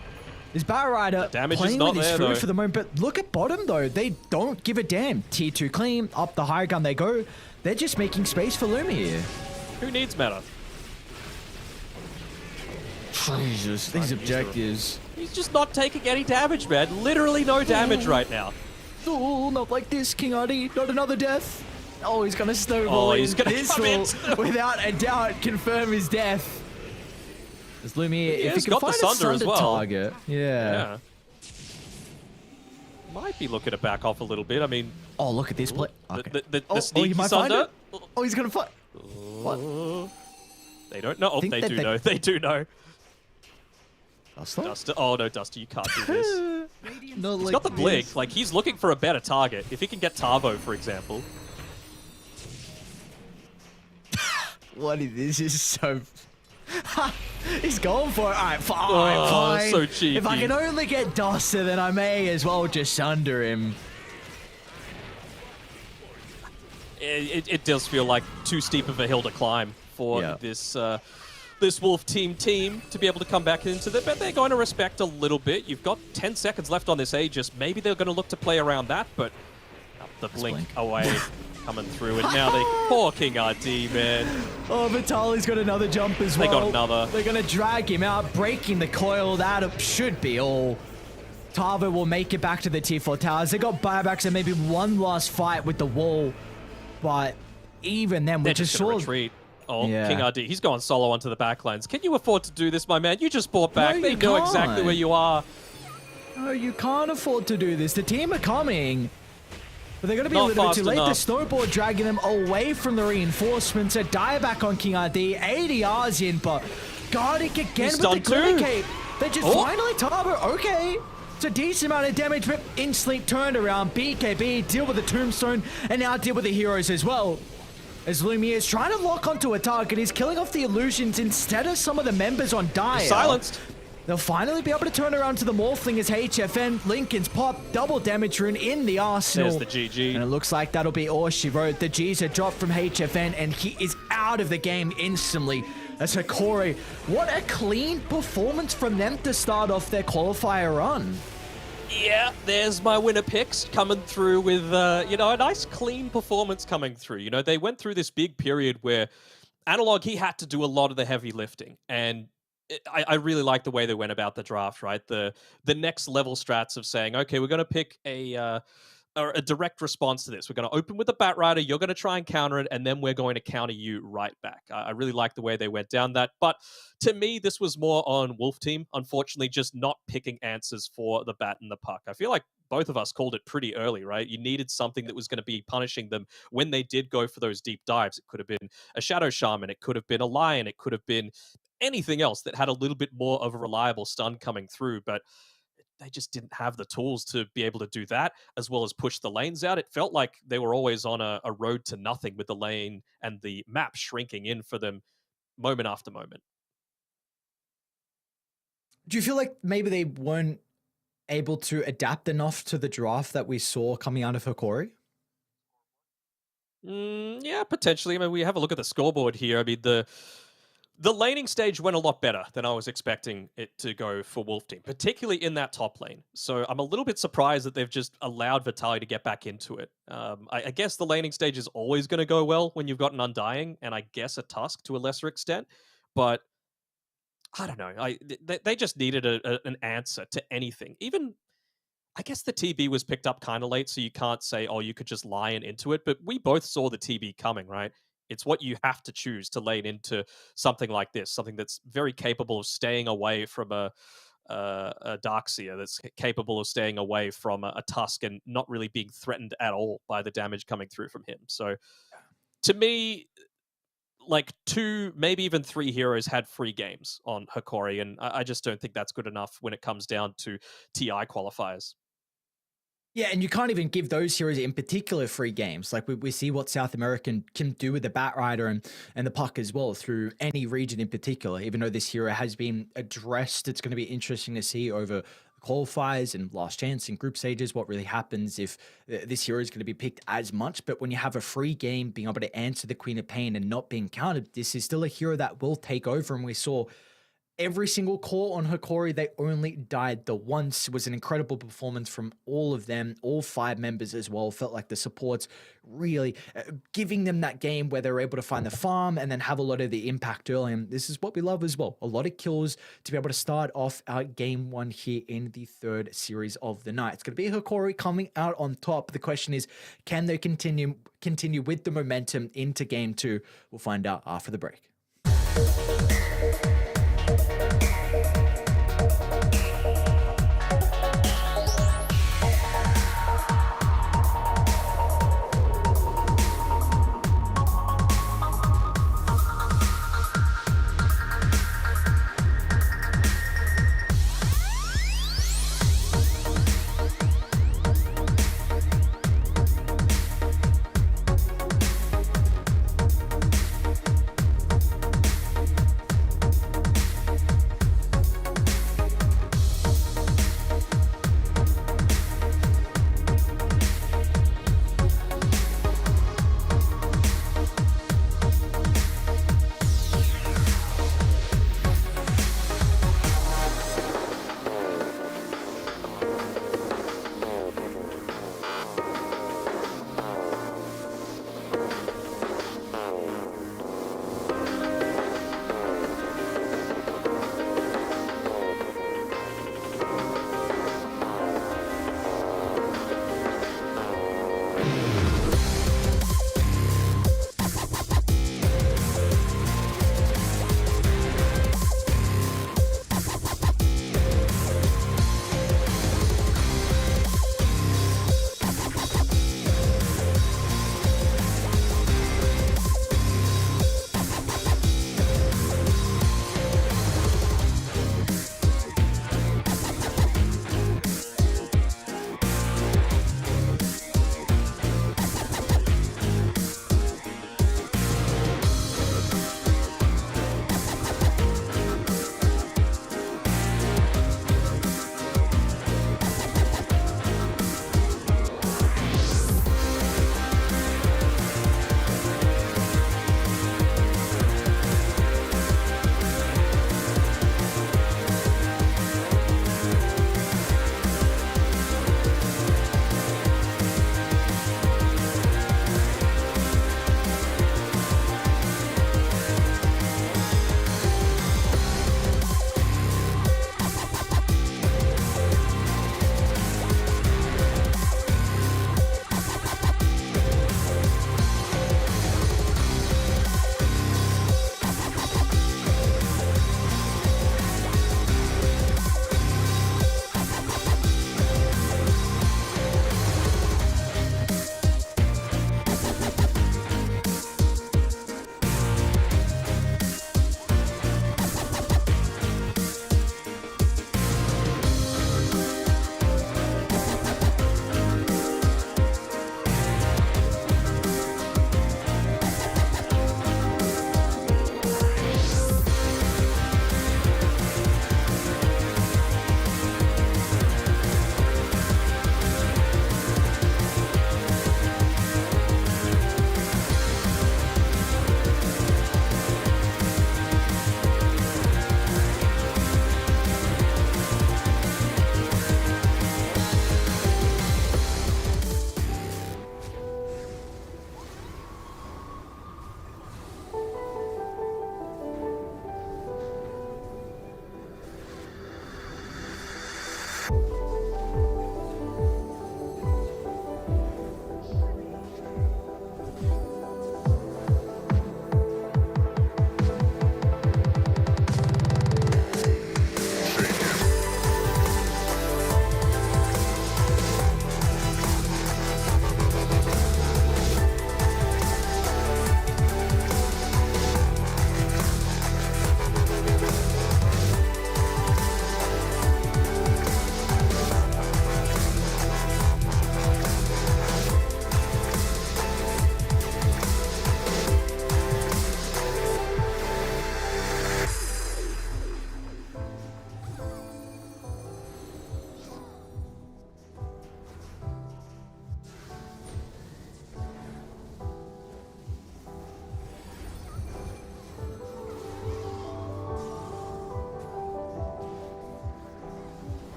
This Bat Rider damage is playing not with his there, food though. for the moment, but look at bottom though. They don't give a damn. Tier 2 clean, up the high gun they go. They're just making space for Lumiere. Who needs meta? Jesus, these objectives. He's just not taking any damage, man. Literally no damage right now. Oh, not like this, King RD. Not another death. Oh, he's gonna snowball. Oh, he's gonna this come will, in. without a doubt, confirm his death. As Lumiere, if he has can got the find a Sunder as Sunder well. target, yeah. Might be looking to back off a little bit. I mean, Oh, look at this play. Okay. the he sneaky might find Sunder. it. Oh, he's gonna fight. What? They don't know. Oh, Think they that do they- know. They do know. Duster? Duster. Oh no, Duster, you can't do this. Not He's like got the blink. this. Like, he's looking for a better target. If he can get Tavo, for example. What is this? Is so. He's going for it. Alright, fine. Oh, Fine. so cheeky. If I can only get Duster, then I may as well just Sunder him. It does feel like too steep of a hill to climb for Yeah. this Wolf team to be able to come back into it, but they're going to respect a little bit. You've got 10 seconds left on this Aegis. Maybe they're going to look to play around that, but the blink blink. away. coming through, and now they poor King RD, man. Oh, Vitali's got another jump as They well. got another. They're going to drag him out, breaking the coil. That should be all. Tavo will make it back to the T4 towers. They got buybacks and maybe one last fight with the wall. But even then, They're we just just going saw... to retreat. Oh, Yeah. King RD, he's going solo onto the backlines. Can you afford to do this, my man? You just bought back. No, They you know can't. exactly where you are. No, you can't afford to do this. The team are coming. But they're going to be Not a little bit fast too late. The enough. snowboard dragging them away from the reinforcements. A dieback on King RD. ADR's in, but Gardic again He's with the stunned too. Clinicate. They just Oh. finally Tavo. Okay. It's a decent amount of damage, but instantly turned around. BKB deal with the tombstone and now deal with the heroes as well. As Lumiere is trying to lock onto a target, he's killing off the illusions instead of some of the members on Dire. Silenced. They'll finally be able to turn around to the Morphling as HFN. Lincoln's pop, double damage rune in the arsenal. There's the GG. And it looks like that'll be all she wrote. The G's are dropped from HFN and he is out of the game instantly. As Hikori, what a clean performance from them to start off their qualifier run. Yeah, there's my winner picks coming through with, a nice clean performance coming through. They went through this big period where Analog, he had to do a lot of the heavy lifting. And I really like the way they went about the draft, right? The next level strats of saying, okay, we're going to pick a direct response to this. We're going to open with the Batrider, you're going to try and counter it, and then we're going to counter you right back. I really like the way they went down that. But to me, this was more on Wolf Team, unfortunately, just not picking answers for the Bat and the Puck. I feel like both of us called it pretty early, right? You needed something that was going to be punishing them when they did go for those deep dives. It could have been a Shadow Shaman, it could have been a Lion, it could have been anything else that had a little bit more of a reliable stun coming through, but they just didn't have the tools to be able to do that, as well as push the lanes out. It felt like they were always on a road to nothing with the lane and the map shrinking in for them moment after moment. Do you feel like maybe they weren't able to adapt enough to the draft that we saw coming out of Hikori? Yeah, potentially. I mean, we have a look at the scoreboard here. I mean, the laning stage went a lot better than I was expecting it to go for Wolf Team, particularly in that top lane. So I'm a little bit surprised that they've just allowed Vitaly to get back into it. I guess the laning stage is always going to go well when you've got an Undying, and I guess a Tusk to a lesser extent. But I don't know. They just needed an answer to anything. Even, I guess the TB was picked up kind of late, so you can't say, oh, you could just Lion into it. But we both saw the TB coming, right? It's what you have to choose to lane into something like this, something that's very capable of staying away from a Darkseer, that's capable of staying away from a Tusk and not really being threatened at all by the damage coming through from him. So to me, like 2, maybe even 3 heroes had free games on Hikori, and I just don't think that's good enough when it comes down to TI qualifiers. Yeah, and you can't even give those heroes in particular free games. Like we see what South American can do with the Batrider and the Puck as well through any region in particular. Even though this hero has been addressed, it's going to be interesting to see over qualifiers and last chance and group stages what really happens if this hero is going to be picked as much. But when you have a free game, being able to answer the Queen of Pain and not being countered, this is still a hero that will take over. And we saw every single call on Hikori, they only died the once. It was an incredible performance from all of them, all 5 members as well. Felt like the supports really giving them that game where they were able to find the farm and then have a lot of the impact early. And this is what we love as well. A lot of kills to be able to start off our game 1 here in the 3rd series of the night. It's going to be Hikori coming out on top. The question is, can they continue with the momentum into game 2? We'll find out after the break.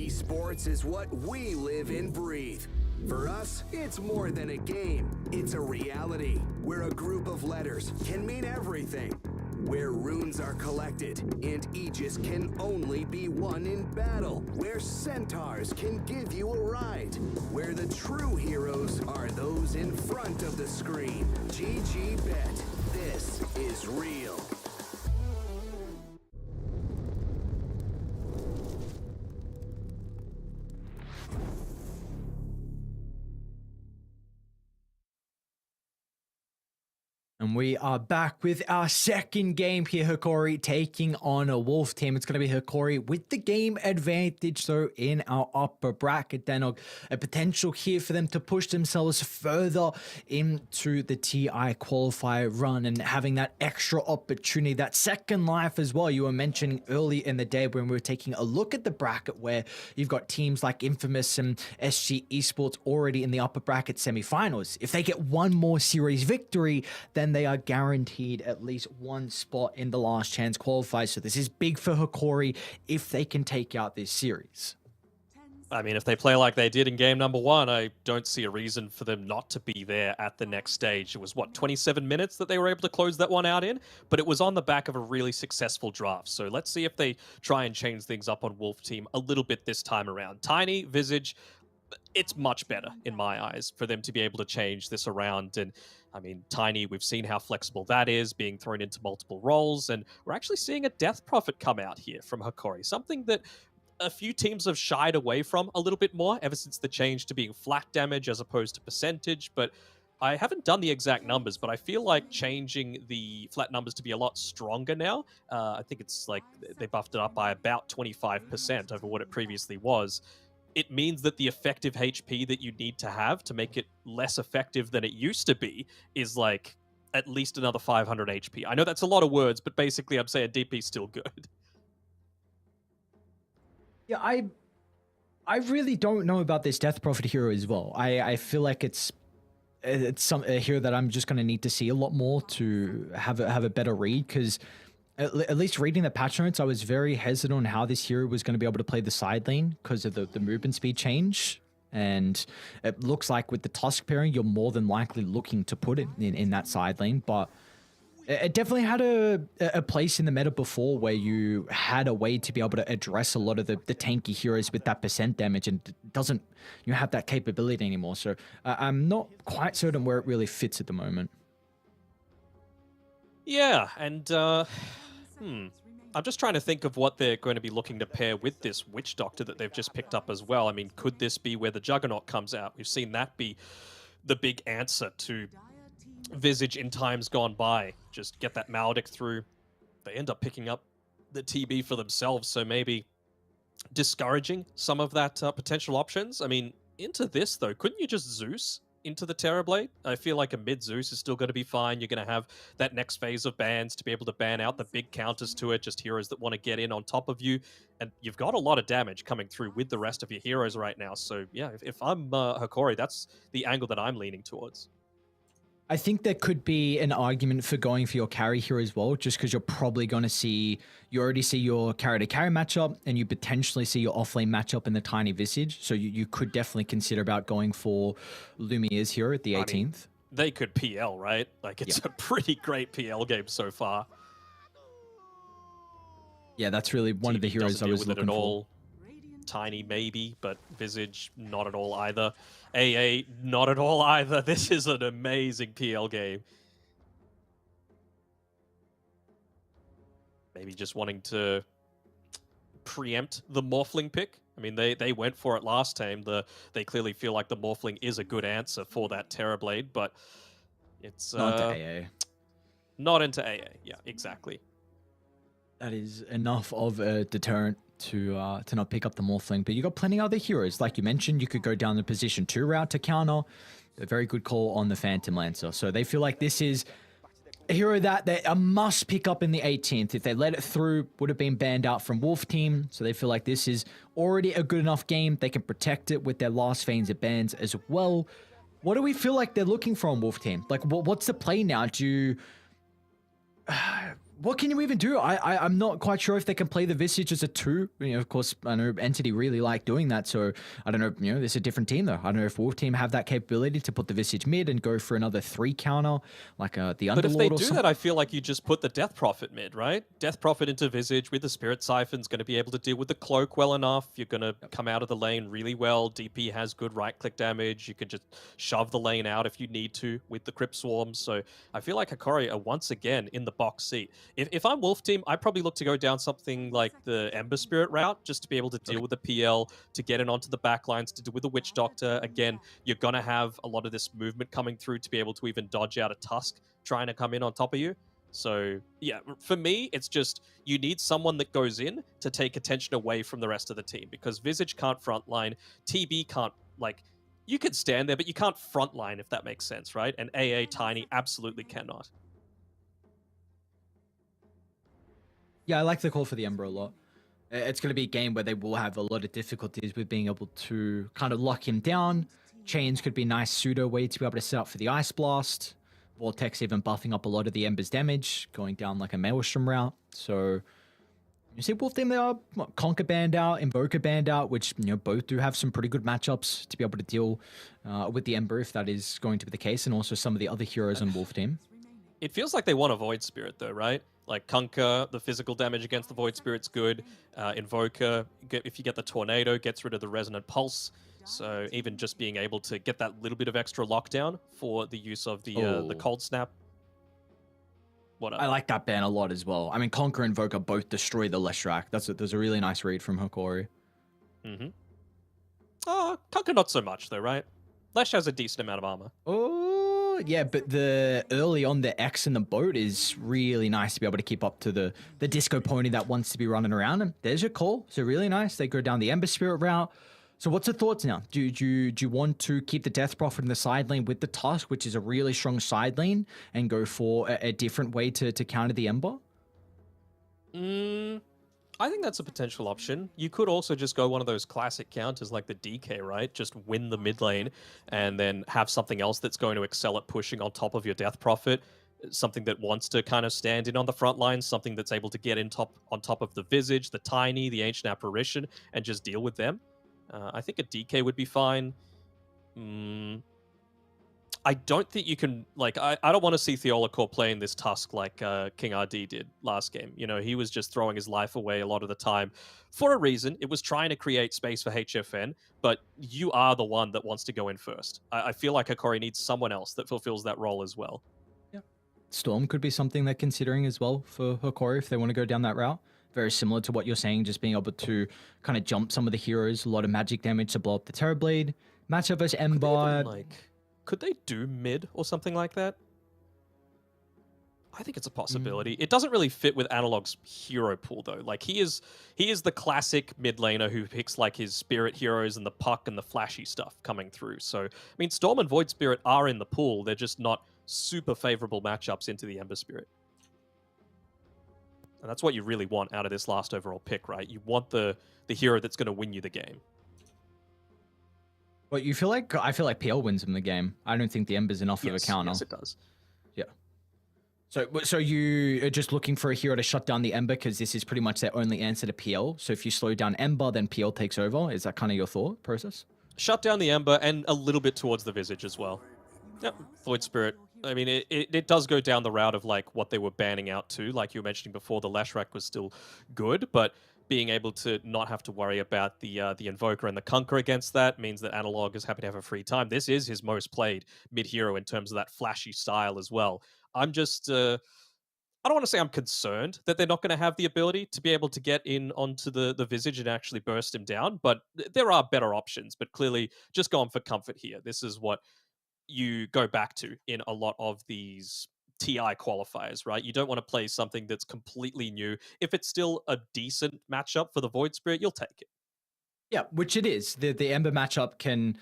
Sports is what we live and breathe. For us, it's more than a game. It's a reality where a group of letters can mean everything. Where runes are collected and Aegis can only be won in battle. Where centaurs can give you a ride. Where the true heroes are those in front of the screen. GG Bet. This is real. And we are back with our second game here, Hikori taking on a Wolf team. It's going to be Hikori with the game advantage, so in our upper bracket. Then a potential here for them to push themselves further into the TI qualifier run and having that extra opportunity, that second life as well. You were mentioning early in the day when we were taking a look at the bracket where you've got teams like Infamous and SG Esports already in the upper bracket semifinals. If they get one more series victory, then they are guaranteed at least one spot in the last chance qualifier. So this is big for Hikori if they can take out this series. I mean, if they play like they did in game number one, I don't see a reason for them not to be there at the next stage. It was, 27 minutes that they were able to close that one out in? But it was on the back of a really successful draft. So let's see if they try and change things up on Wolf Team a little bit this time around. Tiny, Visage, it's much better in my eyes for them to be able to change this around. And I mean, Tiny, we've seen how flexible that is, being thrown into multiple roles. And we're actually seeing a Death Prophet come out here from Hikori, something that a few teams have shied away from a little bit more ever since the change to being flat damage as opposed to percentage. But I haven't done the exact numbers, but I feel like changing the flat numbers to be a lot stronger now. I think it's like they buffed it up by about 25% over what it previously was. it means that the effective HP that you need to have to make it less effective than it used to be is like at least another 500 HP. I know that's a lot of words, but basically I'm saying DP's still good. Yeah, I really don't know about this Death Prophet hero as well. I feel like it's a hero that I'm just going to need to see a lot more to have a better read, because at least reading the patch notes, I was very hesitant on how this hero was going to be able to play the side lane because of the movement speed change. And it looks like with the Tusk pairing, you're more than likely looking to put it in that side lane. But it definitely had a place in the meta before where you had a way to be able to address a lot of the tanky heroes with that percent damage, and doesn't you have that capability anymore. So I'm not quite certain where it really fits at the moment. Yeah, and I'm just trying to think of what they're going to be looking to pair with this Witch Doctor that they've just picked up as well. I mean, could this be where the Juggernaut comes out? We've seen that be the big answer to Visage in times gone by. Just get that Maledict through. They end up picking up the TB for themselves, so maybe discouraging some of that potential options. I mean, into this, though, couldn't you just Zeus into the Terrorblade? I feel like a mid Zeus is still going to be fine. You're going to have that next phase of bans to be able to ban out the big counters to it, just heroes that want to get in on top of you. And you've got a lot of damage coming through with the rest of your heroes right now. So yeah, if I'm Hikori, that's the angle that I'm leaning towards. I think there could be an argument for going for your carry here as well, just because you're probably going to see, you already see your carry to carry matchup, and you potentially see your offlane matchup in the Tiny Visage. So you could definitely consider about going for Lumier's hero at the 18th. mean, they could PL, right? Like, it's a pretty great PL game so far. Yeah, that's really one of the heroes I was looking for. Tiny maybe, but Visage not at all either. AA not at all either. This is an amazing PL game. Maybe just wanting to preempt the Morphling pick. I mean, they went for it last time. They clearly feel like the Morphling is a good answer for that Terrorblade, but it's not to AA. Not into AA. Yeah, exactly. That is enough of a deterrent to not pick up the Morphling. But you got plenty of other heroes. Like you mentioned, you could go down the position 2 route to counter. A very good call on the Phantom Lancer. So they feel like this is a hero that they a must pick up in the 18th. If they let it through, would have been banned out from Wolf Team. So they feel like this is already a good enough game. They can protect it with their last Phanes of bans as well. What do we feel like they're looking for on Wolf Team? Like, what's the play now? Do you... what can you even do? I'm not quite sure if they can play the Visage as a 2. You know, of course, I know Entity really like doing that, so I don't know, you know, there's a different team though. I don't know if Wolf Team have that capability to put the Visage mid and go for another 3 counter, like the Underlord. But if they do something. that, I feel like you just put the Death Prophet mid, right? Death Prophet into Visage with the Spirit Siphon's going to be able to deal with the Cloak well enough. You're going to come out of the lane really well. DP has good right-click damage. You can just shove the lane out if you need to with the Crypt Swarms. So I feel like Hikori are once again in the box seat. If I'm Wolf Team, I'd probably look to go down something like the Ember Spirit route, just to be able to deal with the PL, to get in onto the backlines, to deal with the Witch Doctor. Again, you're going to have a lot of this movement coming through to be able to even dodge out a Tusk trying to come in on top of you. So, yeah, for me, it's just you need someone that goes in to take attention away from the rest of the team, because Visage can't frontline, TB can't, like, you could stand there, but you can't frontline, if that makes sense, right? And AA Tiny absolutely cannot. Yeah, I like the call for the Ember a lot. It's going to be a game where they will have a lot of difficulties with being able to kind of lock him down. Chains could be a nice pseudo way to be able to set up for the Ice Blast. Vortex even buffing up a lot of the Ember's damage, going down like a Maelstrom route. So you see Wolf Team, they are Conquer banned out, Invoker banned out, which, you know, both do have some pretty good matchups to be able to deal with the Ember if that is going to be the case, and also some of the other heroes on Wolf Team. It feels like they want a Void Spirit though, right? Like Conquer, the physical damage against the Void Spirit's good. Invoker, if you get the Tornado, gets rid of the Resonant Pulse. So even just being able to get that little bit of extra lockdown for the use of the Cold Snap. I like that ban a lot as well. I mean, Conquer and Invoker both destroy the Leshrac. That's a really nice read from Hikori. Mm-hmm. Conquer not so much though, right? Lesh has a decent amount of armor. Oh, yeah, but the early on the X in the boat is really nice to be able to keep up to the Disco Pony that wants to be running around. And there's your call. So really nice. They go down the Ember Spirit route. So what's the thoughts now? Do you want to keep the Death Prophet in the side lane with the Tusk, which is a really strong side lane, and go for a different way to counter the Ember? I think that's a potential option. You could also just go one of those classic counters like the DK, right? Just win the mid lane and then have something else that's going to excel at pushing on top of your Death Prophet. Something that wants to kind of stand in on the front line, something that's able to get on top of the Visage, the Tiny, the Ancient Apparition, and just deal with them. I think a DK would be fine. I don't think you can, like, I don't want to see Theolacor playing this Tusk like King RD did last game. You know, he was just throwing his life away a lot of the time for a reason. It was trying to create space for HFN, but you are the one that wants to go in first. I feel like Hikori needs someone else that fulfills that role as well. Yeah. Storm could be something they're considering as well for Hikori if they want to go down that route. Very similar to what you're saying, just being able to kind of jump some of the heroes, a lot of magic damage to blow up the Terrorblade. Matchup versus Ember. Could they do mid or something like that? I think it's a possibility. It doesn't really fit with Analog's hero pool though. Like he is the classic mid laner who picks like his spirit heroes and the puck and the flashy stuff coming through. So I mean, Storm and Void Spirit are in the pool. They're just not super favorable matchups into the Ember Spirit. And that's what you really want out of this last overall pick, right? You want the hero that's going to win you the game. Well, I feel like PL wins him the game. I don't think the Ember's enough of a counter. Yes, it does. Yeah. So you are just looking for a hero to shut down the Ember because this is pretty much their only answer to PL. So if you slow down Ember, then PL takes over. Is that kind of your thought process? Shut down the Ember and a little bit towards the Visage as well. Yep, Void Spirit. I mean, it does go down the route of like what they were banning out to. Like you were mentioning before, the Lashrak was still good, but being able to not have to worry about the Invoker and the Conquer against that means that Analog is happy to have a free time. This is his most played mid-hero in terms of that flashy style as well. I'm just... I don't want to say I'm concerned that they're not going to have the ability to be able to get in onto the Visage and actually burst him down, but there are better options. But clearly, just going for comfort here. This is what you go back to in a lot of these TI qualifiers, right? You don't want to play something that's completely new. If it's still a decent matchup for the Void Spirit, you'll take it. Yeah, which it is. The Ember matchup can...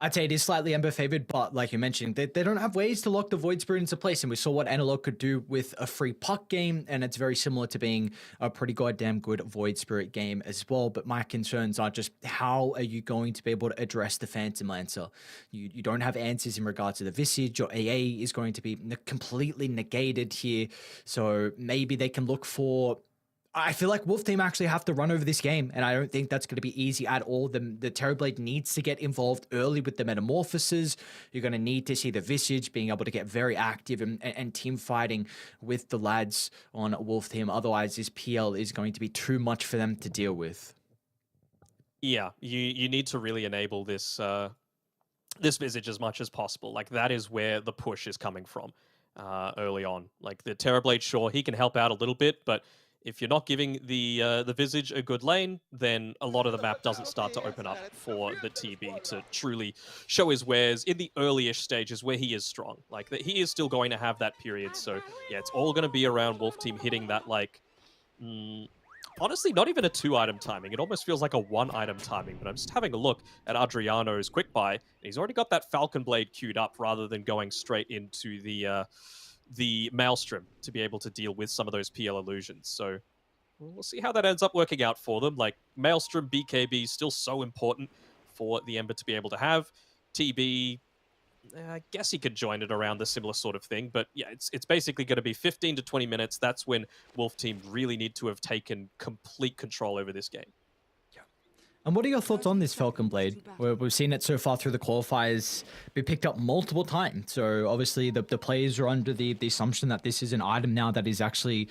I'd say it is slightly Ember favored, but like you mentioned, they don't have ways to lock the Void Spirit into place. And we saw what Analog could do with a free puck game, and it's very similar to being a pretty goddamn good Void Spirit game as well. But my concerns are just how are you going to be able to address the Phantom Lancer? You don't have answers in regards to the Visage. Your AA is going to be completely negated here. So maybe they can look for... I feel like Wolf Team actually have to run over this game, and I don't think that's going to be easy at all. The Terrorblade needs to get involved early with the Metamorphoses. You're going to need to see the Visage being able to get very active and team fighting with the lads on Wolf Team. Otherwise, this PL is going to be too much for them to deal with. Yeah, you need to really enable this this Visage as much as possible. Like, that is where the push is coming from early on. Like, the Terrorblade, sure, he can help out a little bit, but if you're not giving the Visage a good lane, then a lot of the map doesn't start to open up for the TB to truly show his wares in the early-ish stages where he is strong. Like, he is still going to have that period, so yeah, it's all going to be around Wolf Team hitting that, like, honestly, not even a 2-item timing. It almost feels like a 1-item timing, but I'm just having a look at Adriano's quick buy, and he's already got that Falcon Blade queued up rather than going straight into the Maelstrom to be able to deal with some of those PL illusions. So we'll see how that ends up working out for them. Like, Maelstrom, BKB still so important for the Ember to be able to have. TB, I guess he could join it around the similar sort of thing. But yeah, it's basically going to be 15 to 20 minutes. That's when Wolf Team really need to have taken complete control over this game. And what are your thoughts on this Falcon Blade? We've seen it so far through the qualifiers be picked up multiple times. So obviously the players are under the assumption that this is an item now that is actually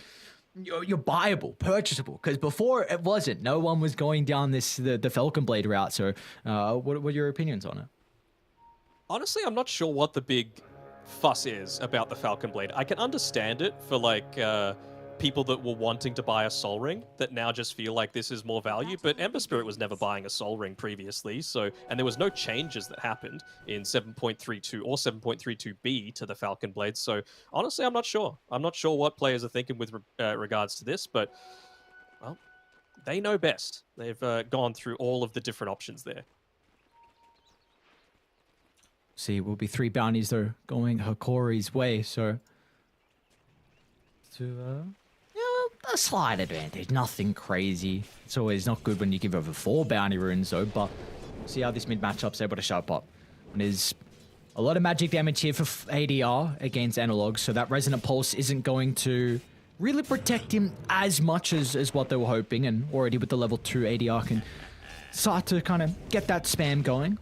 you're buyable, purchasable. Because before it wasn't. No one was going down the Falcon Blade route. So what are your opinions on it? Honestly, I'm not sure what the big fuss is about the Falcon Blade. I can understand it for like people that were wanting to buy a Soul Ring that now just feel like this is more value, but Ember Spirit was never buying a Soul Ring previously, so, and there was no changes that happened in 7.32 or 7.32b to the Falcon Blade, so honestly, I'm not sure. I'm not sure what players are thinking with regards to this, but, well, they know best. They've gone through all of the different options there. See, it will be 3 bounties though going Hokori's way, so a slight advantage, nothing crazy. It's always not good when you give over 4 bounty runes though, but see how this mid matchup's able to show up. And there's a lot of magic damage here for ADR against Analog, so that Resonant Pulse isn't going to really protect him as much as what they were hoping, and already with the level 2 ADR can start to kind of get that spam going.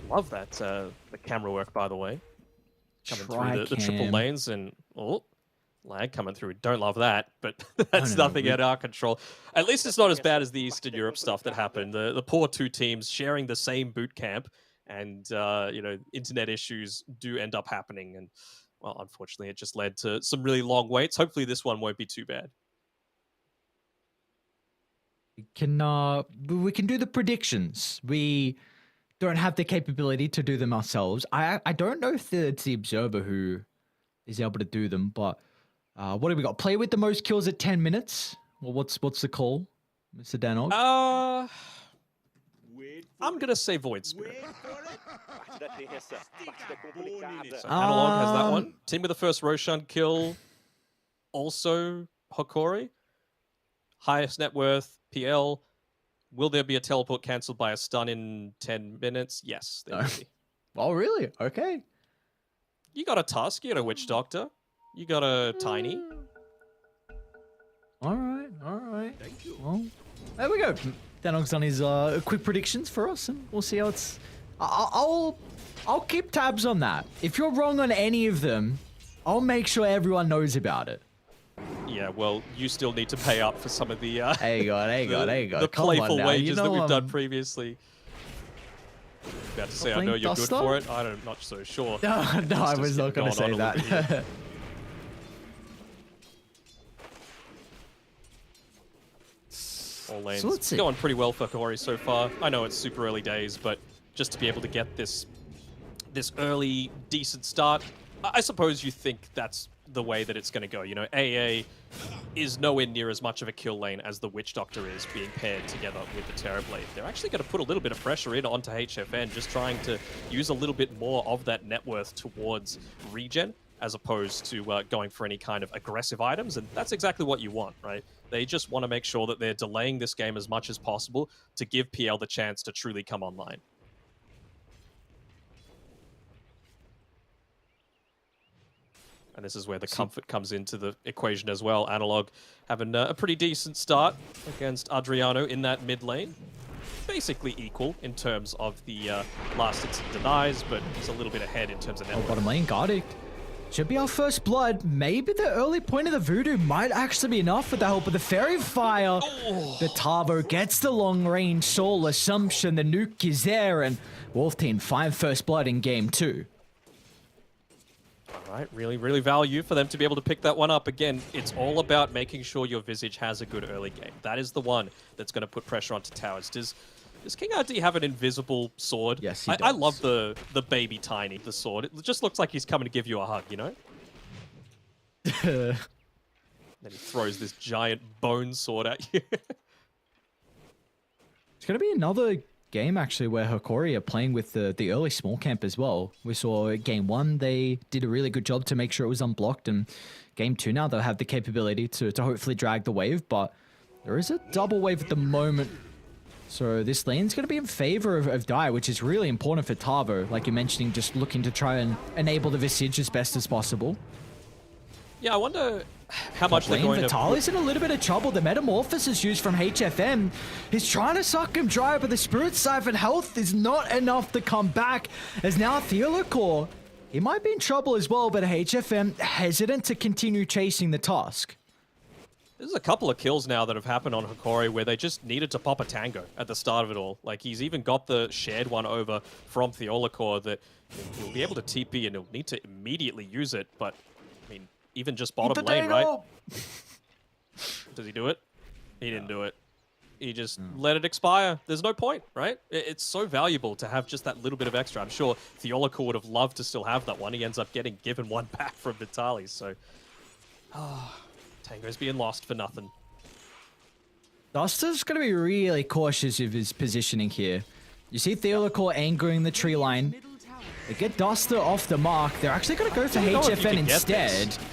Love that the camera work, by the way. Coming through the triple lanes and lag coming through. Don't love that, but that's nothing at our control. At least it's not as bad as the Eastern Europe stuff that happened. The poor 2 teams sharing the same boot camp, and you know, internet issues do end up happening. And well, unfortunately, it just led to some really long waits. Hopefully, this one won't be too bad. We can do the predictions. We don't have the capability to do them ourselves. I don't know if it's the Observer who is able to do them, but what have we got? Play with the most kills at 10 minutes? Well, what's the call, Mr. Danog? I'm going to say Void Spirit. So Analog has that one. Team with the first Roshan kill, also Hokori. Highest net worth, PL. Will there be a teleport cancelled by a stun in 10 minutes? Yes, there will be. Oh, really? Okay. You got a Tusk, you got a Witch Doctor, you got a Tiny. All right. Thank you. Well, there we go. Danog's done his quick predictions for us, and we'll see how it's... I'll keep tabs on that. If you're wrong on any of them, I'll make sure everyone knows about it. Yeah, well, you still need to pay up for some of the the playful wages that we've done previously. About to say, I know you're good for it. I'm not so sure. No, I was not going to say that. All lanes going pretty well for Hokori so far. I know it's super early days, but just to be able to get this early decent start, I suppose you think that's the way that it's going to go. You know, AA is nowhere near as much of a kill lane as the Witch Doctor is being paired together with the Terrorblade. They're actually going to put a little bit of pressure in onto HFN, just trying to use a little bit more of that net worth towards regen, as opposed to going for any kind of aggressive items, and that's exactly what you want, right? They just want to make sure that they're delaying this game as much as possible to give PL the chance to truly come online. And this is where the comfort comes into the equation as well. Analog having a pretty decent start against Adriano in that mid lane. Basically equal in terms of the last hits and denies, but it's a little bit ahead in terms of network. Bottom lane, Gardic. Should be our first blood. Maybe the early point of the Voodoo might actually be enough with the help of the Fairy Fire. Oh. The Tavo gets the long range Soul Assumption. The nuke is there, and Wolf Team find first blood in game 2. All right, really value for them to be able to pick that one up. Again, it's all about making sure your Visage has a good early game. That is the one that's going to put pressure onto towers. Does King RD have an invisible sword? Yes, he does. I love the baby Tiny, the sword. It just looks like he's coming to give you a hug, you know? Then he throws this giant bone sword at you. It's going to be another game, actually, where Hokori are playing with the early small camp as well. We saw game 1, they did a really good job to make sure it was unblocked, and game 2 now, they'll have the capability to hopefully drag the wave, but there is a double wave at the moment. So this lane's going to be in favor of Dire, which is really important for Tavo. Like you're mentioning, just looking to try and enable the Visage as best as possible. Yeah, I wonder how much they're going Vitalis in a little bit of trouble. The Metamorphosis used from HFM. He's trying to suck him dry, but the Spirit Siphon health is not enough to come back. As now Theolocor, he might be in trouble as well, but HFM hesitant to continue chasing the task. There's a couple of kills now that have happened on Hokori where they just needed to pop a tango at the start of it all. Like, he's even got the shared one over from Theolocor that he'll be able to TP and he'll need to immediately use it, but, I mean, even just bottom lane, right? Does he do it? He didn't do it. He just let it expire. There's no point, right? It's so valuable to have just that little bit of extra. I'm sure Theolocor would have loved to still have that one. He ends up getting given one back from Vitalis, so Tango's being lost for nothing. Duster's going to be really cautious of his positioning here. You see Theolacor angering the tree line. Middle tower They get Duster off the mark. They're actually going to go for don't know if you HFN can get this. instead.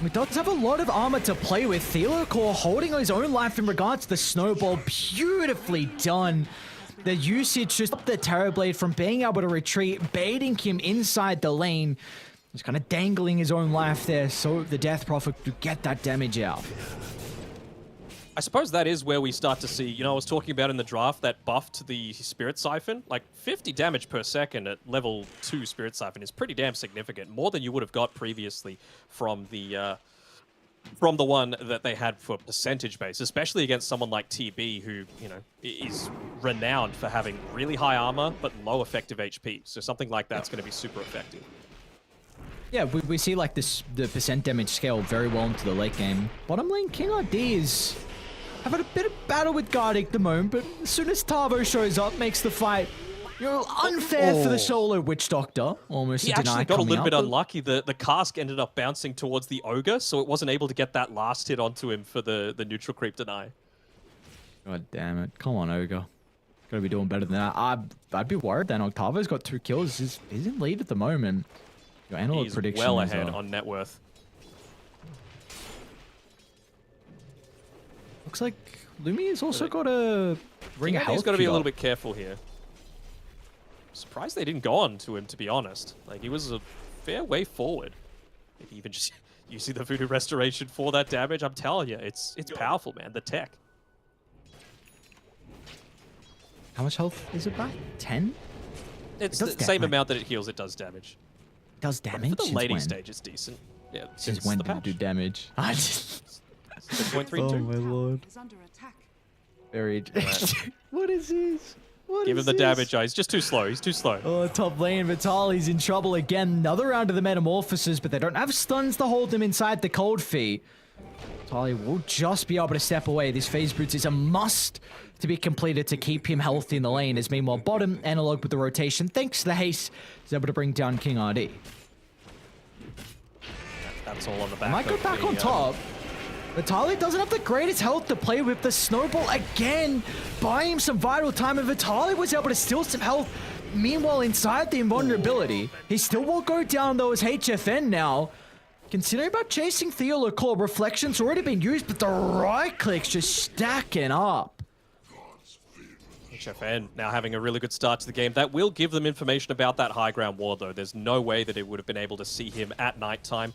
He does have a lot of armor to play with. Theolacor holding his own life in regards to the snowball. Beautifully done. The usage just stopped the Terrorblade from being able to retreat, baiting him inside the lane. Just kind of dangling his own life there so the Death Prophet could get that damage out. I suppose that is where we start to see, I was talking about in the draft, that buff to the Spirit Siphon. Like, 50 damage per second at level 2 Spirit Siphon is pretty damn significant. More than you would have got previously from the one that they had for percentage base, especially against someone like TB, who, is renowned for having really high armor, but low effective HP. So something like that's going to be super effective. Yeah, we see like this the percent damage scale very well into the late game. Bottom lane, King RD is having a bit of battle with Gardic at the moment, but as soon as Tavo shows up, makes the fight unfair for the solo Witch Doctor. Almost He a deny actually got a coming little bit up, but- unlucky. The cask ended up bouncing towards the Ogre, so it wasn't able to get that last hit onto him for the neutral creep deny. God damn it. Come on, Ogre. Gotta be doing better than that. I'd be worried then. Octavo's got 2 kills. He's in lead at the moment. Your analog He's prediction well is, ahead on net worth. looks like Lumia's also got a ring of health. He's got to be a cure. little bit careful here. Surprised they didn't go on to him, to be honest. Like, he was a fair way forward. Maybe even just using the Voodoo Restoration for that damage. I'm telling you, it's powerful, man. The tech. How much health is it back? 10? It's does the same damage. amount that it heals, it does damage. It does damage? For the Since lating when? stage, it's decent. Yeah, Since since when the did it patch. do damage? I just... 6.32. my lord. is under attack. Very... What is this? What Give is him the this? damage. Oh, he's just too slow. He's too slow. Oh, top lane, Vitali's in trouble again. Another round of the Metamorphosis, but they don't have stuns to hold him inside the Cold Feet. Vitali will just be able to step away. This Phase Boots is a must to be completed to keep him healthy in the lane, as meanwhile, bottom, Analog with the rotation, thanks to the haste, is able to bring down King RD. That's all on the back. Might go of back the, on top. Vitali doesn't have the greatest health to play with. The snowball again, buying him some vital time, and Vitali was able to steal some health. Meanwhile, inside the invulnerability, he still will go down though as HFN now. Considering about chasing Theolacor, Reflection's already been used, but the right click's just stacking up. HFN now having a really good start to the game. That will give them information about that high ground ward, though. There's no way that it would have been able to see him at nighttime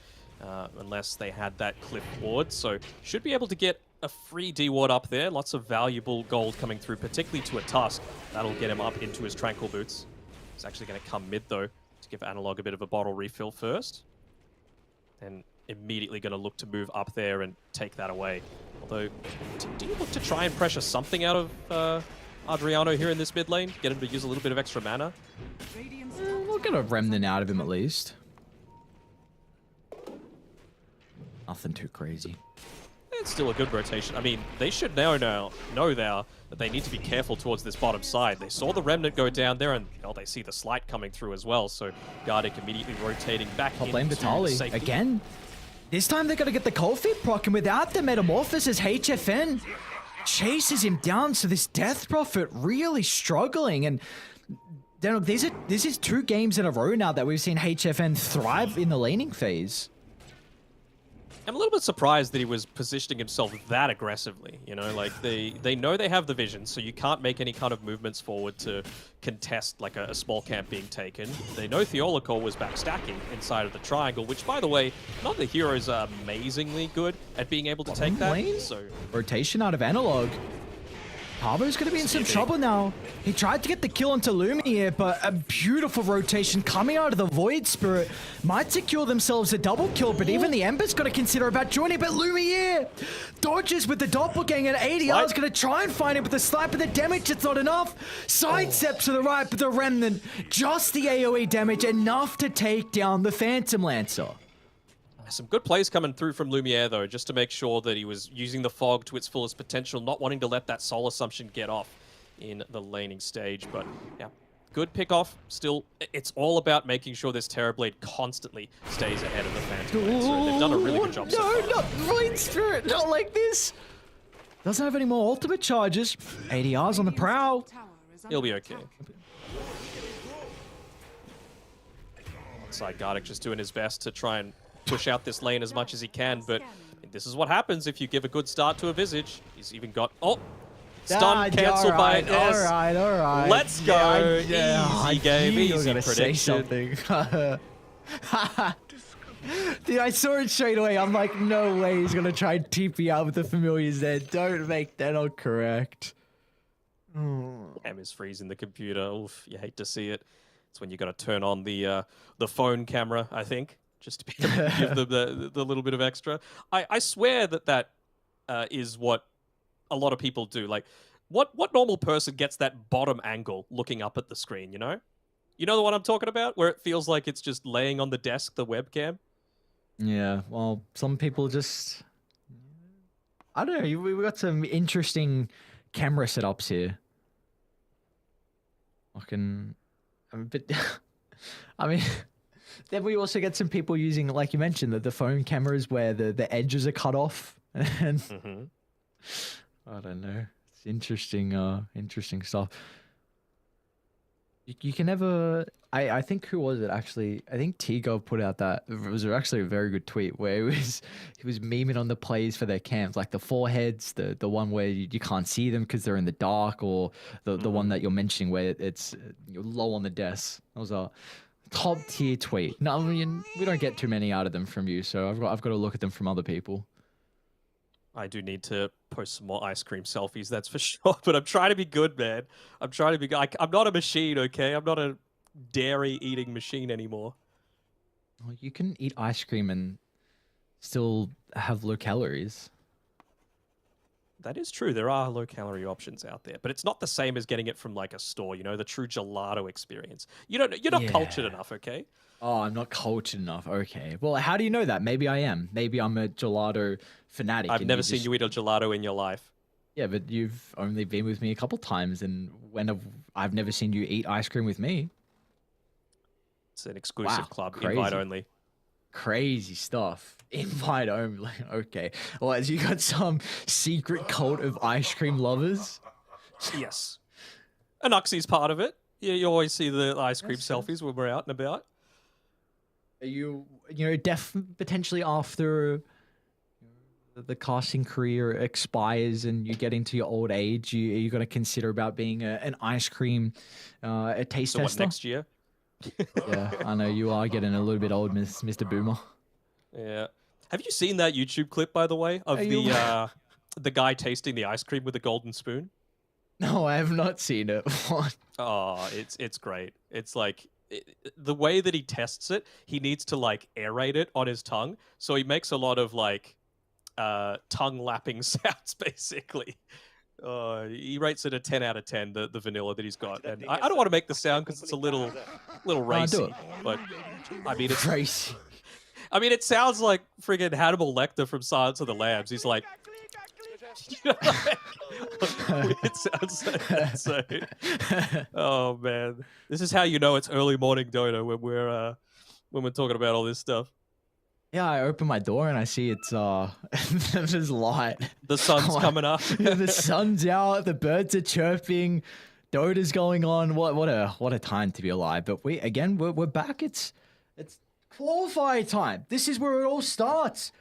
unless they had that cliff ward. So should be able to get a free D ward up there. Lots of valuable gold coming through, particularly to a Tusk. That'll get him up into his Tranquil Boots. He's actually going to come mid, though, to give Analog a bit of a bottle refill first. And immediately going to look to move up there and take that away. Although, do you look to try and pressure something out of Adriano here in this mid lane? Get him to use a little bit of extra mana? Radiant's We'll get a remnant out of him at least. Nothing too crazy. It's still a good rotation. I mean, they should know now that they need to be careful towards this bottom side. They saw the Remnant go down there, and they see the Slight coming through as well. So Gardic immediately rotating back Top lane into Vitali safety. again. This time they're gonna get the Cold Feet proc, and without the Metamorphosis, HFN chases him down. So this Death Prophet really struggling, and then this is 2 games in a row now that we've seen HFN thrive in the laning phase. I'm a little bit surprised that he was positioning himself that aggressively. Like they know they have the vision, so you can't make any kind of movements forward to contest like a small camp being taken. They know Theolacor was back stacking inside of the triangle, which, by the way, none of the heroes are amazingly good at being able to take that. lane? So Rotation out of Analog. Pavo's gonna be in some trouble now. He tried to get the kill onto Lumiere, but a beautiful rotation coming out of the Void Spirit might secure themselves a double kill, but even the Ember's gonna consider about joining, but Lumiere dodges with the Doppelganger at 80. I was gonna try and find him with the snipe, but the damage, it's not enough. Sidestep to the right, but the Remnant, just the AoE damage, enough to take down the Phantom Lancer. some good plays coming through from Lumiere, though, just to make sure that he was using the fog to its fullest potential, not wanting to let that soul assumption get off in the laning stage. But yeah, Good pickoff. Still, it's all about making sure this Terrorblade constantly stays ahead of the Phantom Blade. So they've done a really good job so far. No, not Blade Spirit, not like this. Doesn't have any more ultimate charges. ADR's on the prowl. He'll be okay. Side Gardic just doing his best to try and push out this lane as much as he can, but this is what happens if you give a good start to a Visage. He's even got... Oh! Stun cancelled by an S. All right. Let's go. Yeah, easy game, you were easy gonna say prediction. something. Dude, I saw it straight away. I'm like, no way he's gonna try and TP out with the familiars there. Don't make that not correct. Damn, is freezing the computer. Oof, you hate to see it. It's when you got to turn on the phone camera, I think, just to give them the little bit of extra. I swear that is what a lot of people do. Like, what normal person gets that bottom angle looking up at the screen, you know? You know the one I'm talking about? Where it feels like it's just laying on the desk, the webcam? Yeah, well, some people just... I don't know, we got some interesting camera setups here. I'm a bit... I mean... Then we also get some people using, like you mentioned, the phone cameras where the edges are cut off. And I don't know. It's interesting, interesting stuff. You can never... I think, who was it actually? I think Tigo put out that... It was actually a very good tweet where he was memeing on the plays for their camps, like the foreheads, the one where you can't see them because they're in the dark, or the one that you're mentioning where it's you're low on the desk. That was a top tier tweet. No, I mean, we don't get too many out of them from you, so I've got to look at them from other people. I do need to post some more ice cream selfies, that's for sure. But I'm trying to be good, man. I'm trying to be good. I'm not a machine, okay? I'm not a dairy-eating machine anymore. Well, you can eat ice cream and still have low calories. That is true. There are low-calorie options out there. But it's not the same as getting it from, like, a store, you know? The true gelato experience. You're not cultured enough, okay? Oh, I'm not cultured enough. Okay. Well, how do you know that? Maybe I am. Maybe I'm a gelato fanatic. I've never seen you eat a gelato in your life. Yeah, but you've only been with me a couple times, and I've never seen you eat ice cream with me. It's an exclusive club, crazy. invite only. Crazy stuff. Invite only. Okay. Well, as you got some secret cult of ice cream lovers? Yes. Anuxie's part of it. You always see the ice cream selfies when we're out and about. Are you potentially after the casting career expires and you get into your old age, are you going to consider about being an ice cream a taste tester? What, next year? Yeah, I know you are getting a little bit old, Mr. Boomer. Yeah. Have you seen that YouTube clip, by the way, of the guy tasting the ice cream with a golden spoon? No, I have not seen it. What? Oh, it's great. It's like the way that he tests it, he needs to like aerate it on his tongue, so he makes a lot of like tongue lapping sounds, basically. He rates it a 10 out of 10, the vanilla that he's got. And I don't want to make the sound because it's a little racy. But I mean, it's racy. I mean, it sounds like friggin' Hannibal Lecter from Silence of the Lambs. He's like, it sounds like that. So, oh man, this is how you know it's early morning Dota when we're talking about all this stuff. Yeah, I open my door and I see it's there's light. The sun's coming up. The sun's out. The birds are chirping. Dota's going on. What a time to be alive. But we're back. It's qualifier time. This is where it all starts.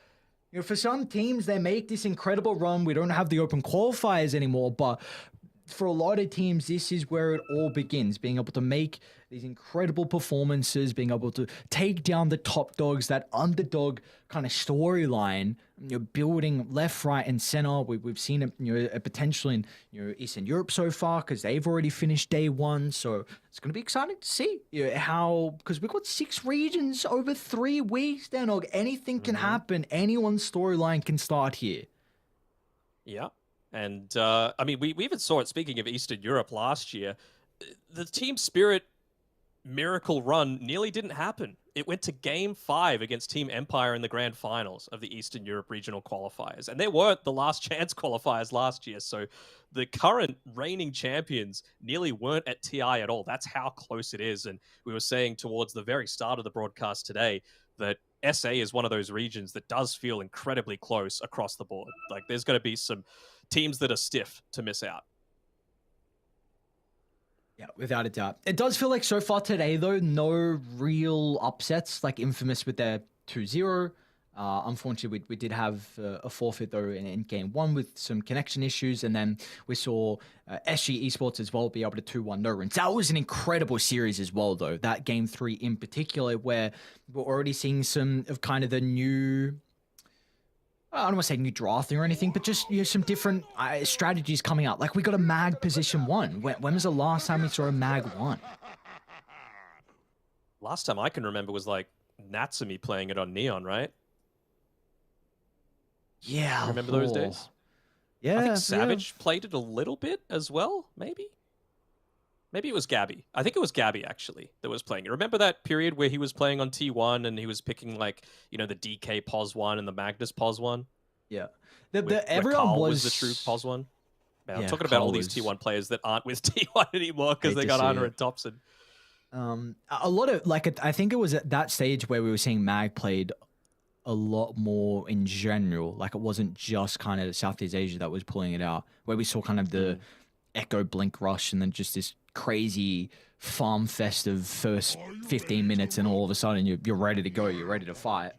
You know, for some teams, they make this incredible run. We don't have the open qualifiers anymore, but for a lot of teams, this is where it all begins. Being able to make these incredible performances, being able to take down the top dogs, that underdog kind of storyline, building left, right, and center. We've seen it, a potential in Eastern Europe so far because they've already finished day one. So it's going to be exciting to see how, because we've got 6 regions over 3 weeks. Then anything can happen. Anyone's storyline can start here. Yeah. And, I mean, we even saw it, speaking of Eastern Europe last year, the Team Spirit miracle run nearly didn't happen. It went to Game 5 against Team Empire in the Grand Finals of the Eastern Europe Regional Qualifiers. And they weren't the last chance qualifiers last year, so the current reigning champions nearly weren't at TI at all. That's how close it is. And we were saying towards the very start of the broadcast today that SA is one of those regions that does feel incredibly close across the board. Like there's going to be some teams that are stiff to miss out. Yeah, without a doubt. It does feel like so far today, though, no real upsets, like Infamous with their 2-0. Unfortunately, we did have a forfeit, though, in game one with some connection issues. And then we saw SG Esports as well be able to 2-1 no runs. That was an incredible series as well, though. That game 3 in particular, where we're already seeing some of kind of the new... I don't want to say new drafting or anything, but just some different strategies coming out. Like we got a mag position 1. When was the last time we saw a mag 1? Last time I can remember was like Natsumi playing it on Neon, right? Yeah. Remember those days? Yeah. I think Savage played it a little bit as well, maybe? Maybe it was Gabby. I think it was Gabby, actually, that was playing it. Remember that period where he was playing on T1 and he was picking, like, the DK POS 1 and the Magnus POS 1? Yeah. Where Everyone Carl was the true POS 1? Man, I'm Yeah, talking about all Carl these was- T1 players that aren't with T1 anymore because Hate they to got see Ana it. and Thompson. a lot of, like, I think it was at that stage where we were seeing mag played a lot more in general. Like, it wasn't just kind of Southeast Asia that was pulling it out, where we saw kind of the Echo Blink Rush and then just this crazy farm fest of first 15 minutes, and all of a sudden you're ready to go, you're ready to fight.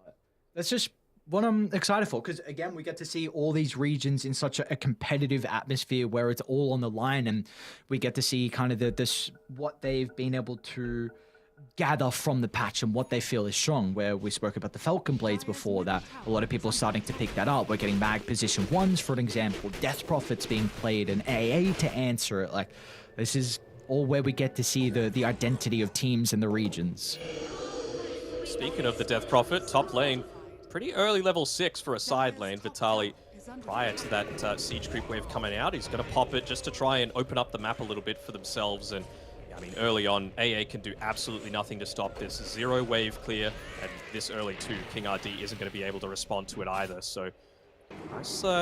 But that's just what I'm excited for, because again, we get to see all these regions in such a competitive atmosphere where it's all on the line, and we get to see kind of this what they've been able to gather from the patch and what they feel is strong. Where we spoke about the Falcon Blades before, that a lot of people are starting to pick that up. We're getting mag position 1s, for an example, Death Prophets being played, and AA to answer it. Like, this is all where we get to see the identity of teams in the regions. Speaking of the Death Prophet, top lane, pretty early level 6 for a side lane. Vitali, prior to that siege creep wave coming out, he's going to pop it just to try and open up the map a little bit for themselves. And I mean, early on, AA can do absolutely nothing to stop this. 0 wave clear, and this early too, King RD isn't going to be able to respond to it either. So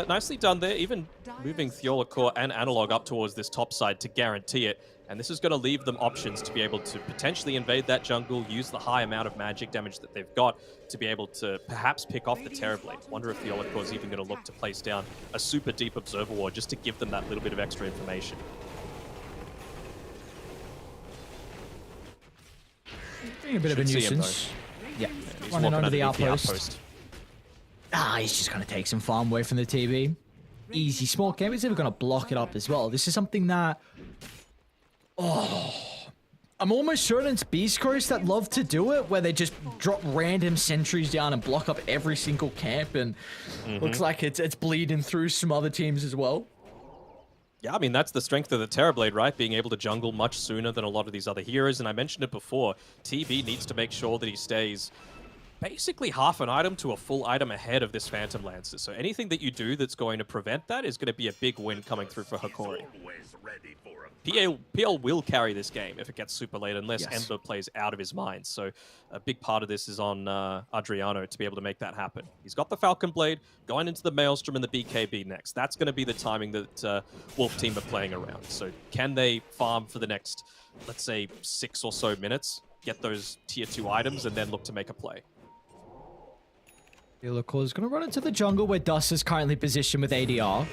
nicely done there, even moving Theolacor and Analog up towards this top side to guarantee it. And this is going to leave them options to be able to potentially invade that jungle, use the high amount of magic damage that they've got to be able to perhaps pick off the Terrorblade. Wonder if Theolacor is even going to look to place down a super deep Observer Ward just to give them that little bit of extra information. Being a bit of a Should see him, nuisance. Yeah, He's running walking under the underneath outpost. He's just going to take some farm away from the TV. Easy small camp. He's even going to block it up as well. This is something that... I'm almost certain it's Beast Coast that love to do it, where they just drop random sentries down and block up every single camp, and looks like it's bleeding through some other teams as well. Yeah, I mean, that's the strength of the Terrorblade, right? Being able to jungle much sooner than a lot of these other heroes. And I mentioned it before, TB needs to make sure that he stays basically half an item to a full item ahead of this Phantom Lancer. So anything that you do that's going to prevent that is going to be a big win coming through for Hikori. PL will carry this game if it gets super late, unless Ember plays out of his mind. So a big part of this is on Adriano to be able to make that happen. He's got the Falcon Blade, going into the Maelstrom and the BKB next. That's going to be the timing that Wolf Team are playing around. So can they farm for the next, let's say, 6 or so minutes, get those tier 2 items, and then look to make a play? Theolacor is going to run into the jungle where Dust is currently positioned with ADR.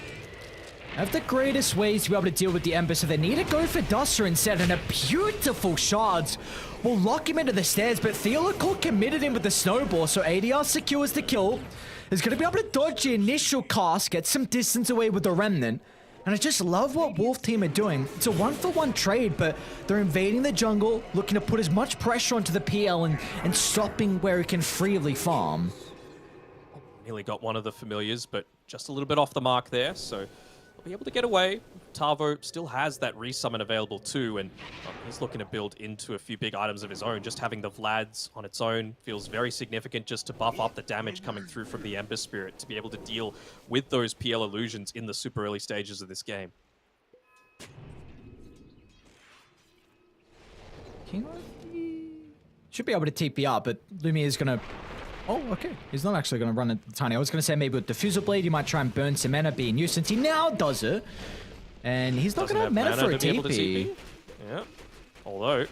Have the greatest ways to be able to deal with the Ember, so they need to go for Duster instead, and a beautiful shards will lock him into the stairs, but Theolacor committed him with the snowball, so ADR secures the kill. Is going to be able to dodge the initial cast, get some distance away with the Remnant, and I just love what Wolf Team are doing. It's a 1-for-1 trade, but they're invading the jungle, looking to put as much pressure onto the PL and stopping where he can freely farm. Nearly got one of the familiars, but just a little bit off the mark there, so they'll be able to get away. Tavo still has that resummon available too, and he's looking to build into a few big items of his own. Just having the Vlads on its own feels very significant, just to buff up the damage coming through from the Ember Spirit, to be able to deal with those PL illusions in the super early stages of this game. King should be able to TP up, but Lumia is going to Oh, okay. He's not actually going to run a tiny. I was going to say maybe with Diffusal Blade, you might try and burn some mana, be a nuisance. He now does it. And he's not going to have mana for a to be able to TP. TP. Yeah. Although,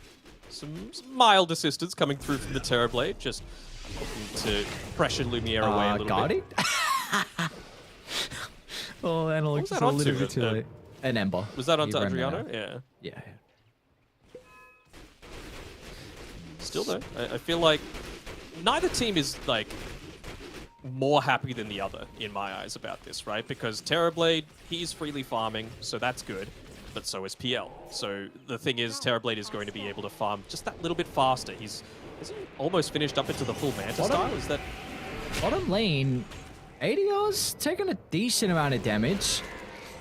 some mild assistance coming through from the Terrorblade, just looking to pressure Lumiere away a little Guarding? bit. Oh, Analog was is that a onto? little bit too late. An Ember. Was that He onto ran Adriano? out. Yeah. Yeah. Still though, I feel like neither team is like more happy than the other in my eyes about this, right? Because Terrorblade, he's freely farming, so that's good, but so is PL. So the thing is, Terrorblade is going to be able to farm just that little bit faster. Has he almost finished up into the full Manta style? Is that Bottom lane, ADR's taking a decent amount of damage.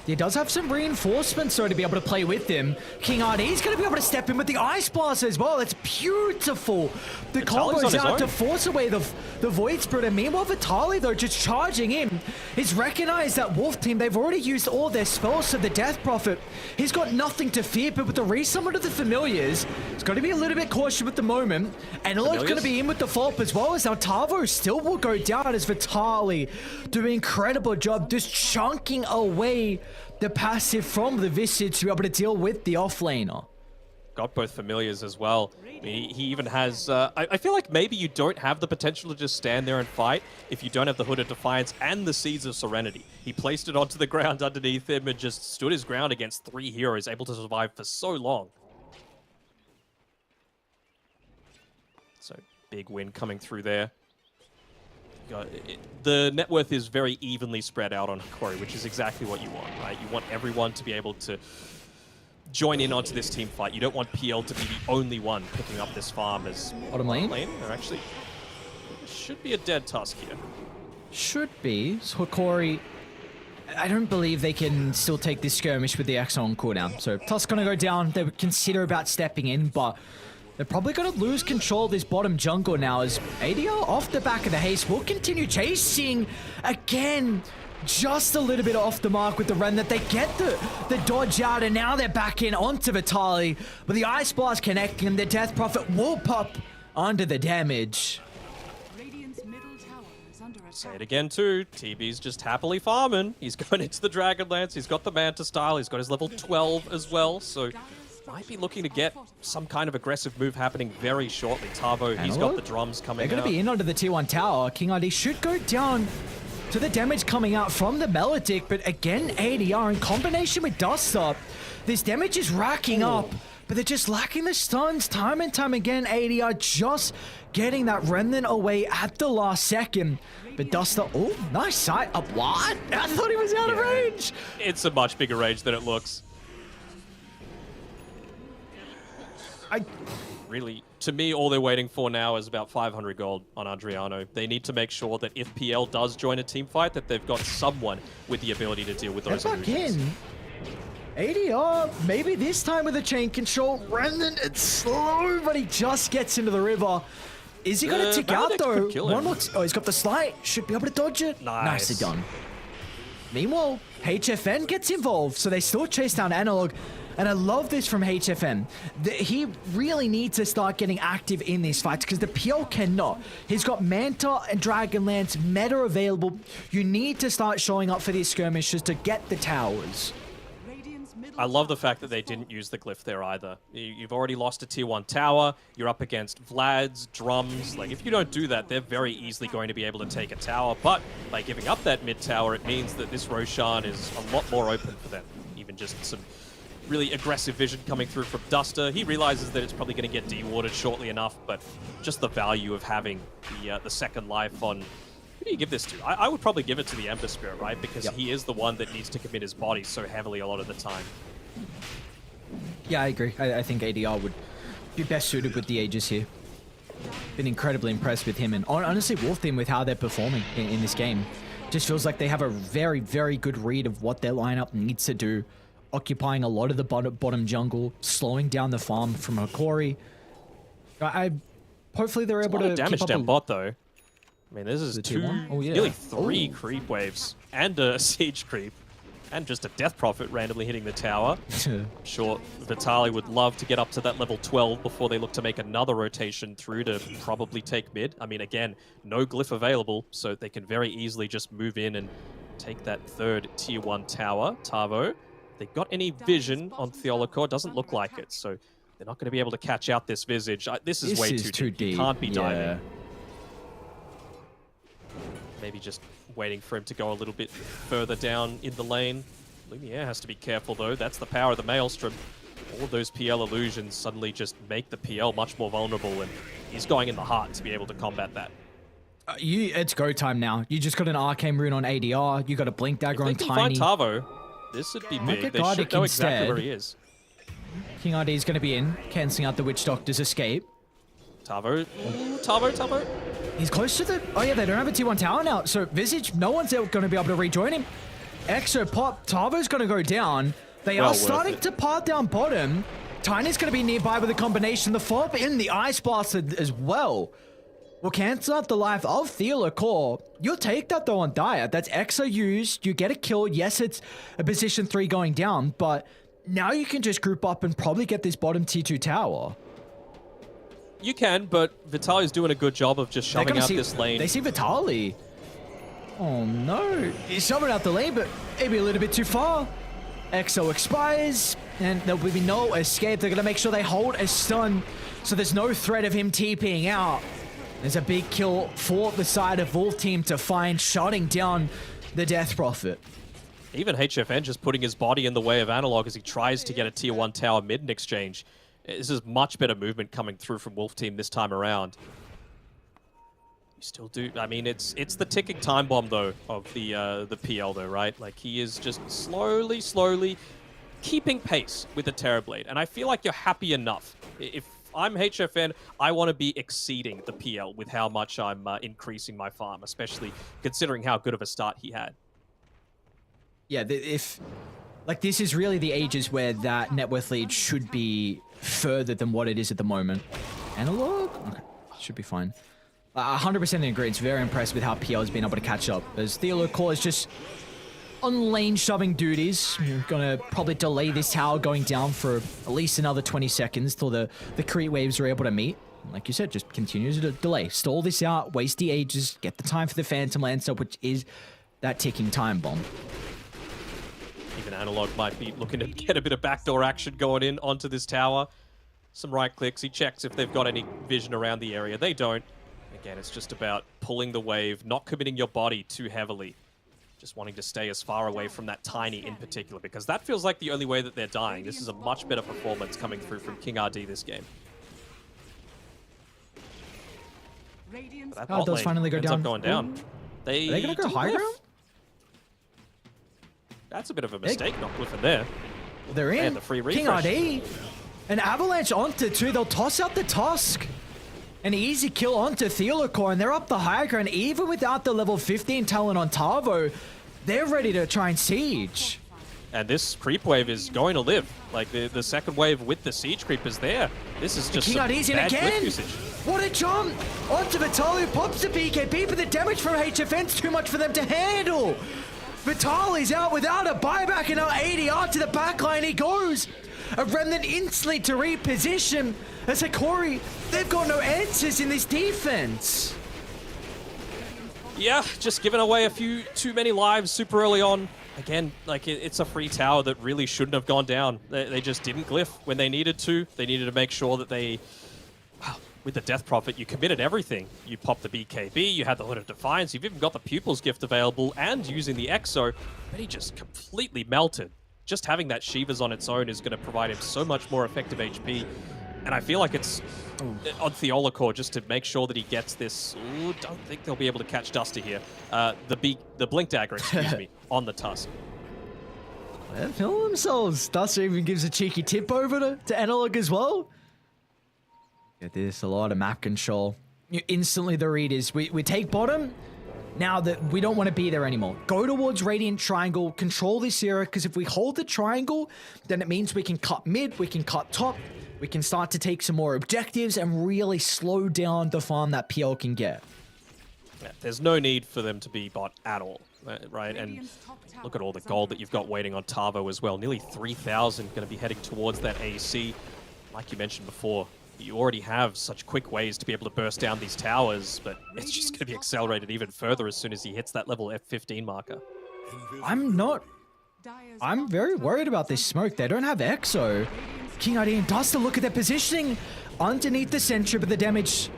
He does have some reinforcements though to be able to play with him. King RD's going to be able to step in with the Ice Blast as well. It's beautiful. The Vitaly's combo's on his out to own. force away the Void Spirit. And meanwhile, Vitaly though just charging in. He's recognized that Wolf team, they've already used all their spells, so the Death Prophet, he's got nothing to fear. But with the resummon of the Familiars, he's got to be a little bit cautious with the moment. And Analog's going to be in with the Folp as well, as now Tavo still will go down as Vitaly doing an incredible job just chunking away the passive from the Visage to be able to deal with the offlaner. got both familiars as well? I mean, he even has... I feel like maybe you don't have the potential to just stand there and fight if you don't have the Hood of Defiance and the Seeds of Serenity. He placed it onto the ground underneath him and just stood his ground against 3 heroes, able to survive for so long. So, big win coming through there. The net worth is very evenly spread out on Hikori, which is exactly what you want, right? You want everyone to be able to join in onto this team fight. You don't want PL to be the only one picking up this farm as Bottom lane? Or actually, should be a dead Tusk here. Should be. So Hikori, I don't believe they can still take this skirmish with the Axel on cooldown. So Tusk gonna go down. They would consider about stepping in, but they're probably going to lose control of this bottom jungle now as ADR off the back of the haste will continue chasing again. Just a little bit off the mark with the Remnant. They get the dodge out and now they're back in onto Vitaly. But the Ice Blast connecting and the Death Prophet will pop under the damage. Radiant's middle tower is under attack. Say it again too. TB's just happily farming. He's going into the Dragonlance. He's got the Manta style. He's got his level 12 as well. So might be looking to get some kind of aggressive move happening very shortly. Tavo, he's got the drums coming They're going to be in onto the T1 tower. King RD should go down to the damage coming out from the Melodic, but again, ADR in combination with Duster, this damage is racking up, but they're just lacking the stuns time and time again. ADR just getting that Remnant away at the last second. But Duster, oh, nice sight up. What? I thought he was out of range. It's a much bigger range than it looks. Really, to me, all they're waiting for now is about 500 gold on Adriano. They need to make sure that if PL does join a team fight, that they've got someone with the ability to deal with those Get back illusions. in. ADR, maybe this time with the chain control. Remnant, it's slow, but he just gets into the river. Is he going to tick out, Maledict though? could kill him. One more oh, he's got the slide. Should be able to dodge it. Nice. Nicely done. Meanwhile, HFN gets involved, so they still chase down Analog. And I love this from HFN. He really needs to start getting active in these fights because the PL cannot. He's got Manta and Dragonlance meta available. You need to start showing up for these skirmishes to get the towers. Radiant's middle I love the tower fact that has they fallen. didn't use the glyph there either. You've already lost a tier 1 tower. You're up against Vlad's, drums. Like, if you don't do that, they're very easily going to be able to take a tower. But by giving up that mid tower, it means that this Roshan is a lot more open for them. Even just some really aggressive vision coming through from Duster. He realizes that it's probably going to get dewatered shortly enough, but just the value of having the second life on... Who do you give this to? I would probably give it to the Ember Spirit, right? Because he is the one that needs to commit his body so heavily a lot of the time. Yeah, I agree. I think ADR would be best suited with the Aegis here. Been incredibly impressed with him and honestly Wolf Team with how they're performing in this game. Just feels like they have a very, very good read of what their lineup needs to do. Occupying a lot of the bottom jungle, slowing down the farm from Hikori. Hopefully they're able to damage keep up down bot though. I mean, this is The tier one? Oh, yeah. nearly 3 creep waves and a siege creep. And just a Death Prophet randomly hitting the tower. I'm sure Vitaly would love to get up to that level 12 before they look to make another rotation through to probably take mid. I mean, again, no glyph available, so they can very easily just move in and take that third tier 1 tower. Tavo, they got any vision on Theolacor? Doesn't look like it, so they're not going to be able to catch out this Visage. This is way too deep. He can't be diving. Maybe just waiting for him to go a little bit further down in the lane. Lumiere has to be careful, though. That's the power of the Maelstrom. All of those PL illusions suddenly just make the PL much more vulnerable, and he's going in the heart to be able to combat that. It's go time now. You just got an Arcane Rune on ADR. You got a Blink Dagger on Tiny. If they can find Tavo, this would be big. They should know exactly where he is. King RD is going to be in, cancelling out the Witch Doctor's escape. Tavo. Ooh, Tavo. He's close to the... Oh, yeah, they don't have a T1 tower now. So, Visage, no one's going to be able to rejoin him. Exo pop. Tavo's going to go down. They are starting to part down bottom. Tiny's going to be nearby with a combination. The follow-up in the Ice Blast as well will cancel out the life of Theolacor. You'll take that, though, on Dire. That's Exo used. You get a kill. Yes, it's a position 3 going down, but now you can just group up and probably get this bottom T2 tower. You can, but Vitaly's doing a good job of just shoving out this lane. They see Vitaly. Oh no. He's shoving out the lane, but maybe a little bit too far. Exo expires, and there will be no escape. They're going to make sure they hold a stun, so there's no threat of him TPing out. There's a big kill for the side of Wolf Team to find, shutting down the Death Prophet. Even HFN just putting his body in the way of Analog as he tries to get a tier 1 tower mid in exchange. This is much better movement coming through from Wolf Team this time around. You still do... I mean, it's the ticking time bomb, though, of the PL, though, right? Like, he is just slowly keeping pace with the Terrorblade. And I feel like you're happy enough. If I'm HFN, I want to be exceeding the PL with how much I'm increasing my farm, especially considering how good of a start he had. Yeah, like, this is really the ages where that net worth lead should be further than what it is at the moment. Analog? Okay, should be fine. 100% in agreement. Very impressed with how PL has been able to catch up. As Theolacor is just on lane shoving duties. You're gonna probably delay this tower going down for at least another 20 seconds till the creep waves are able to meet. Like you said, just continue to delay. Stall this out, waste the ages, get the time for the Phantom Lancer, which is that ticking time bomb. Even Analog might be looking to get a bit of backdoor action going in onto this tower. Some right clicks. He checks if they've got any vision around the area. They don't. Again, it's just about pulling the wave, not committing your body too heavily. Just wanting to stay as far away from that Tiny in particular, because that feels like the only way that they're dying. This is a much better performance coming through from King RD this game. Oh, those finally go down. Going down. Are they gonna go high ground? That's a bit of a mistake, not glyphing there. They're in. The free refresh. King RD. An avalanche onto 2. They'll toss out the Tusk. An easy kill onto Theolacor, and they're up the high ground. Even without the level 15 talent on Tavo, they're ready to try and siege. And this creep wave is going to live. Like, the second wave with the siege creep is there. This is just King RD's in again. What a jump! Onto Vitaly, pops the BKB, but the damage from HFN's too much for them to handle. Vitaly's out without a buyback, and now ADR to the backline he goes. A Remnant instantly to reposition. As Hikori, they've got no answers in this defense. Yeah, just giving away a few too many lives super early on. Again, like, it's a free tower that really shouldn't have gone down. They just didn't glyph when they needed to. They needed to make sure that they... Wow, with the Death Prophet, you committed everything. You popped the BKB, you had the Hood of Defiance, you've even got the Pupil's Gift available, and using the Exo, but he just completely melted. Just having that Shiva's on its own is going to provide him so much more effective HP. And I feel like it's on Theolacor just to make sure that he gets this. Ooh, don't think they'll be able to catch Duster here. The Blink Dagger, excuse me, on the Tusk. They're feeling themselves. Duster even gives a cheeky tip over to Analog as well. Get this, a lot of map control. Instantly the read is, we take bottom. Now that we don't want to be there anymore. Go towards Radiant Triangle, control this area, because if we hold the triangle, then it means we can cut mid, we can cut top, we can start to take some more objectives and really slow down the farm that PL can get. Yeah, there's no need for them to be bot at all. right? And Radiant's top tower look at all the is gold under that you've got waiting on Tavo as well. Nearly 3,000 going to be heading towards that AC. Like you mentioned before, you already have such quick ways to be able to burst down these towers, but it's just going to be accelerated even further as soon as he hits that level F15 marker. I'm very worried about this smoke. They don't have EXO. King Arden does to look at their positioning underneath the sentry, but the damage...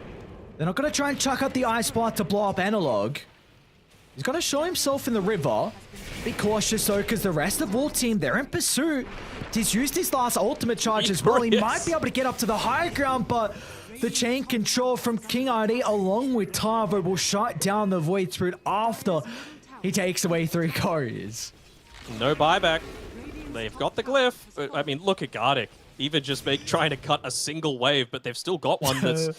They're not going to try and chuck up the ice bar to blow up Analog. He's going to show himself in the river. Be cautious though, because the rest of Wolf team, they're in pursuit. He's used his last ultimate charge as well. He might be able to get up to the high ground, but the chain control from King RD along with Tavo will shut down the Void Spirit after he takes away 3 couriers. No buyback. They've got the glyph, but I mean, look at Gardic. Even just trying to cut a single wave, but they've still got one that's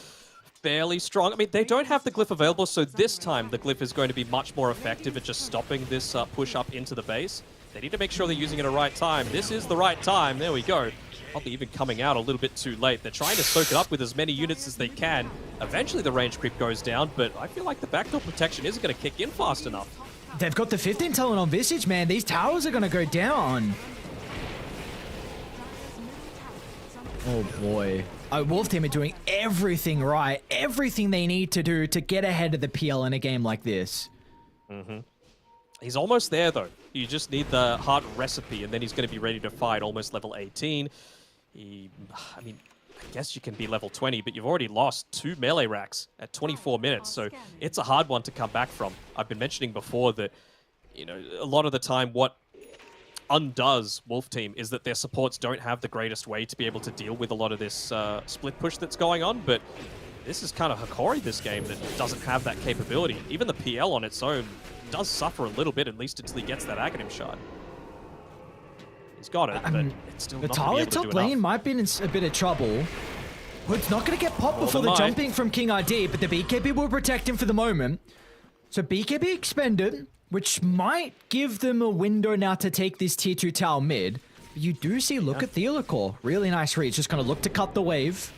fairly strong. I mean, they don't have the glyph available, so this time the glyph is going to be much more effective at just stopping this push up into the base. They need to make sure they're using it at the right time. This is the right time. There we go. Probably even coming out a little bit too late. They're trying to soak it up with as many units as they can. Eventually the range creep goes down, but I feel like the backdoor protection isn't going to kick in fast enough. They've got the 15 talent on Visage, man. These towers are going to go down. Oh boy. Wolf team are doing everything right. Everything they need to do to get ahead of the PL in a game like this. He's almost there, though. You just need the heart recipe, and then he's going to be ready to fight almost level 18. I mean, I guess you can be level 20, but you've already lost 2 melee racks at 24 minutes, so it's a hard one to come back from. I've been mentioning before that, you know, a lot of the time what undoes Wolf Team is that their supports don't have the greatest way to be able to deal with a lot of this split push that's going on, but this is kind of Hikori this game that doesn't have that capability. Even the PL on its own does suffer a little bit, at least until he gets that Aghanim shard. He's got it, but it's still not going to be able to do top lane enough. might be in a bit of trouble. Hood's not going to get popped before the jumping from King RD, but the BKB will protect him for the moment. So BKB expended, which might give them a window now to take this tier 2 tower mid. But you do see, look at Theolacor. Really nice reach. Just going to look to cut the wave.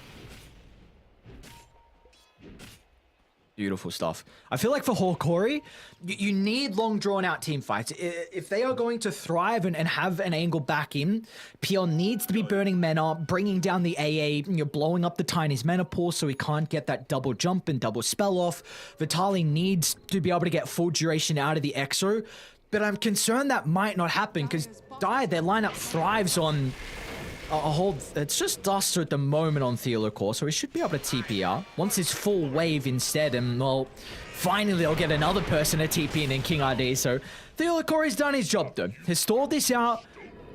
Beautiful stuff. I feel like for Hikori, you need long drawn-out team fights. If they are going to thrive and have an angle back in, PL needs to be burning mana, bringing down the AA, blowing up the Tiny's mana pool so he can't get that double jump and double spell off. Vitali needs to be able to get full duration out of the Exo, but I'm concerned that might not happen because their lineup thrives on a whole... It's just Duster at the moment on Theolacor, so he should be able to TP out. Once his full wave instead, and well, finally they'll get another person to TP in King RD, so Theolacor has done his job though. He's stalled this out,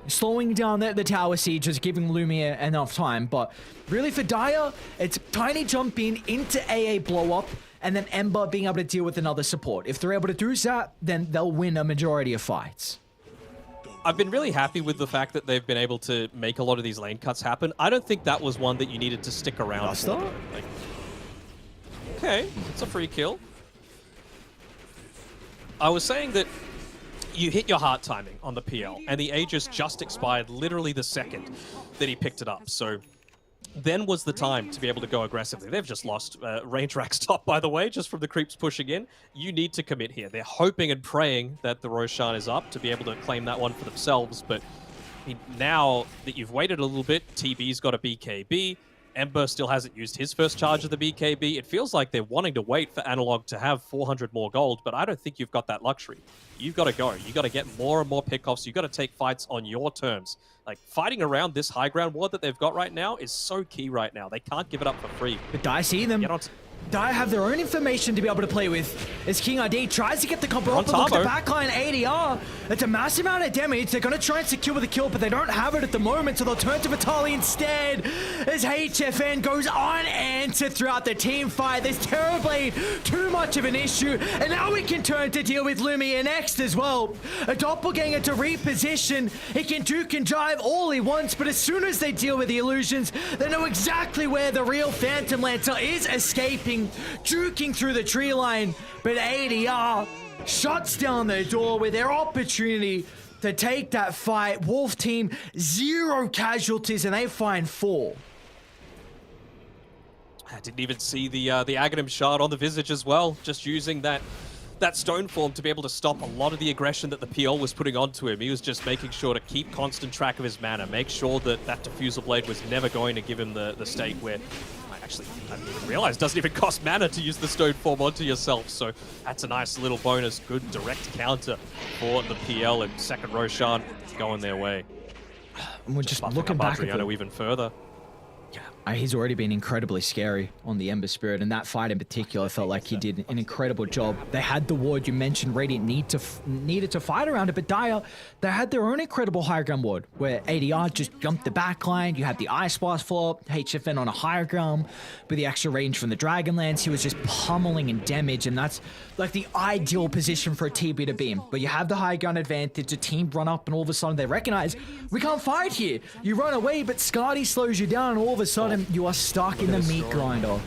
slowing down the tower siege, just giving Lumia enough time, but really for Dire, it's Tiny jump in into AA blow up, and then Ember being able to deal with another support. If they're able to do that, then they'll win a majority of fights. I've been really happy with the fact that they've been able to make a lot of these lane cuts happen. I don't think that was one that you needed to stick around for. Like, okay, it's a free kill. I was saying that you hit your heart timing on the PL, and the Aegis just expired literally the second that he picked it up. So then was the time to be able to go aggressively. They've just lost range rack stop, by the way, just from the creeps pushing in. You need to commit here. They're hoping and praying that the Roshan is up to be able to claim that one for themselves, but I mean, now that you've waited a little bit, TB's got a BKB, Ember still hasn't used his first charge of the BKB. It feels like they're wanting to wait for Analog to have 400 more gold, but I don't think you've got that luxury. You've got to go. You've got to get more and more pickoffs. You've got to take fights on your terms. Like, fighting around this high ground ward that they've got right now is so key right now. They can't give it up for free. But I see them. Dire have their own information to be able to play with. As King RD tries to get the combo up, but look at the backline ADR. It's a massive amount of damage. They're going to try and secure the kill, but they don't have it at the moment, so they'll turn to Vitali instead. As HFN goes unanswered throughout the team fight. There's Terrorblade, too much of an issue, and now we can turn to deal with Lumia next as well. A doppelganger to reposition. He can duke and drive all he wants, but as soon as they deal with the illusions, they know exactly where the real Phantom Lancer is escaping, juking through the tree line, but ADR shuts down their door with their opportunity to take that fight. Wolf team, 0 casualties, and they find 4. I didn't even see the Aghanim shard on the Visage as well, just using that that stone form to be able to stop a lot of the aggression that the PL was putting onto him. He was just making sure to keep constant track of his mana, make sure that that diffusal blade was never going to give him the state where I didn't even realize it doesn't even cost mana to use the stone form onto yourself. So that's a nice little bonus, good direct counter for the PL, and second Roshan going their way. And we're just Buffing looking up back at Adriano even further. he's already been incredibly scary on the Ember Spirit, and that fight in particular felt like he did an incredible job. They had the ward you mentioned, Radiant needed to fight around it, but Dire, they had their own incredible high ground ward where ADR just jumped the backline. You had the Ice Blast follow-up, HFN on a higher ground with the extra range from the Dragonlance. He was just pummeling in damage, and that's like the ideal position for a TB to be in. But you have the high ground advantage, the team run up, and all of a sudden they recognize, we can't fight here. You run away, but Skadi slows you down, and all of a sudden you are stuck in the meat grinder.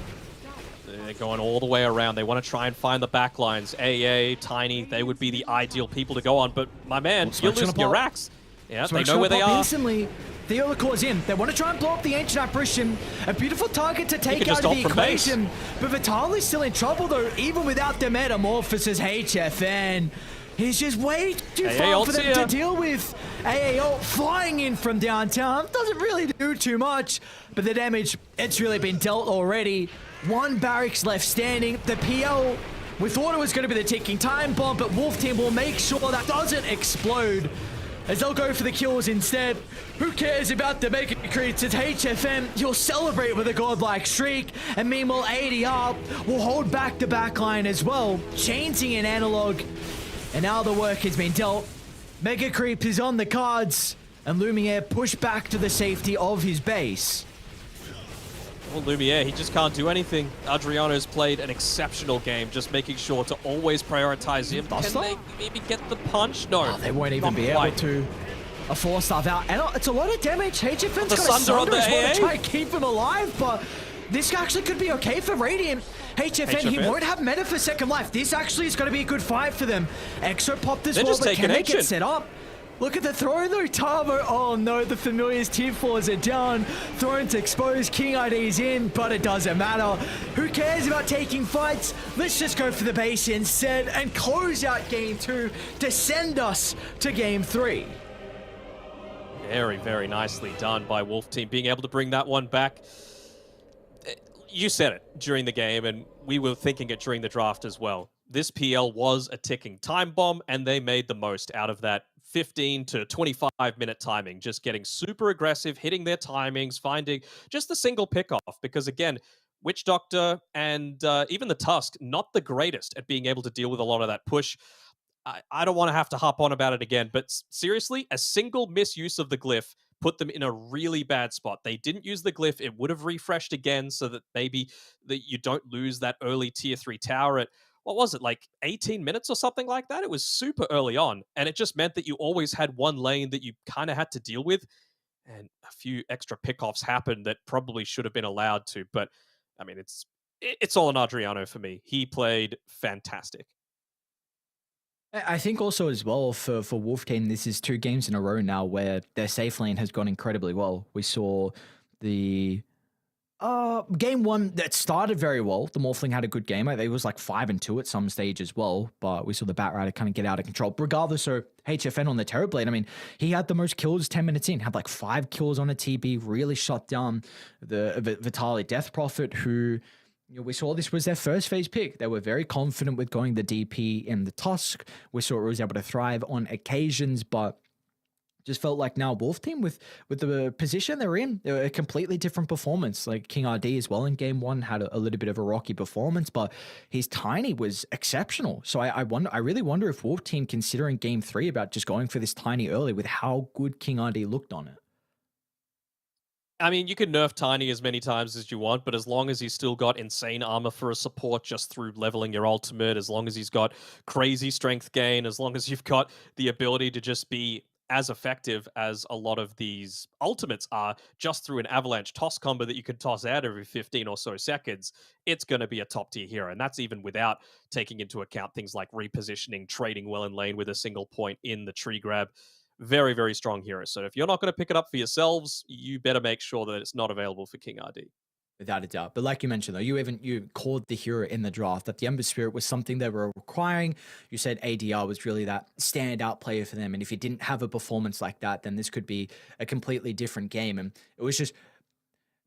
They're going all the way around. They want to try and find the backlines. AA, Tiny, they would be the ideal people to go on. But my man, you're losing your racks. Yeah, they know where they are. Instantly. Theolicor's in. They want to try and blow up the Ancient Apparition. A beautiful target to take out of the equation. But Vitaly's still in trouble though, even without the Metamorphosis HFN. He's just way too far for them to deal with. AAO flying in from downtown. Doesn't really do too much, but the damage, it's really been dealt already. One barracks left standing. The PL, we thought it was going to be the ticking time bomb, but Wolf Team will make sure that doesn't explode, as they'll go for the kills instead. Who cares about the Mega Creeps? It's HFN. He'll celebrate with a godlike streak. And meanwhile, ADR will hold back the backline as well, changing an analog. And now the work has been dealt. Mega Creep is on the cards, and Lumiere pushed back to the safety of his base. Well, Lumiere, he just can't do anything. Adriano's played an exceptional game, just making sure to always prioritize him. Can they maybe get the punch? No. Oh, they won't even be able to. A 4-star out. And it's a lot of damage. HFN's got a Sunder as well to try and keep him alive, but this actually could be okay for Radiant. HFN, he won't have meta for second life. This actually is going to be a good fight for them. Exo popped as well, but can they get set up? Look at the throw though, Tavo. Oh no, the Familiar's tier 4s are down. Throne's exposed, King ID's in, but it doesn't matter. Who cares about taking fights? Let's just go for the base instead and close out game 2 to send us to game 3. Very, very nicely done by Wolf Team, being able to bring that one back. You said it during the game, and we were thinking it during the draft as well. This PL was a ticking time bomb, and they made the most out of that 15 to 25 minute timing, just getting super aggressive, hitting their timings, finding just the single pick-off. Because again, Witch Doctor and even the Tusk, not the greatest at being able to deal with a lot of that push. I don't want to have to hop on about it again, but seriously, a single misuse of the glyph put them in a really bad spot. They didn't use the glyph. It would have refreshed again so that maybe that you don't lose that early tier 3 tower at, what was it, like 18 minutes or something like that? It was super early on, and it just meant that you always had one lane that you kind of had to deal with, and a few extra pickoffs happened that probably should have been allowed to. But, I mean, it's all on Adriano for me. He played fantastic. I think also as well for Wolf Team, this is 2 games in a row now where their safe lane has gone incredibly well. We saw the game 1 that started very well. The Morphling had a good game. I think it was like 5-2 at some stage as well, but we saw the Bat Rider kind of get out of control. Regardless, so HFN on the Terrorblade, I mean, he had the most kills 10 minutes in, had like 5 kills on a TB, really shut down the Vitaly Death Prophet, who, you know, we saw this was their first phase pick. They were very confident with going the DP in the Tusk. We saw it was able to thrive on occasions, but just felt like now Wolf Team with the position they're in, a completely different performance. Like King RD as well in game 1 had a little bit of a rocky performance, but his Tiny was exceptional. So I really wonder if Wolf Team considering game 3 about just going for this Tiny early with how good King RD looked on it. I mean, you can nerf Tiny as many times as you want, but as long as he's still got insane armor for a support just through leveling your ultimate, as long as he's got crazy strength gain, as long as you've got the ability to just be as effective as a lot of these ultimates are just through an avalanche toss combo that you can toss out every 15 or so seconds, it's going to be a top tier hero. And that's even without taking into account things like repositioning, trading well in lane with a single point in the tree grab. Very, very strong hero. So if you're not going to pick it up for yourselves, you better make sure that it's not available for King RD. Without a doubt. But like you mentioned, though, you called the hero in the draft that the Ember Spirit was something they were requiring. You said ADR was really that standout player for them. And if he didn't have a performance like that, then this could be a completely different game. And it was just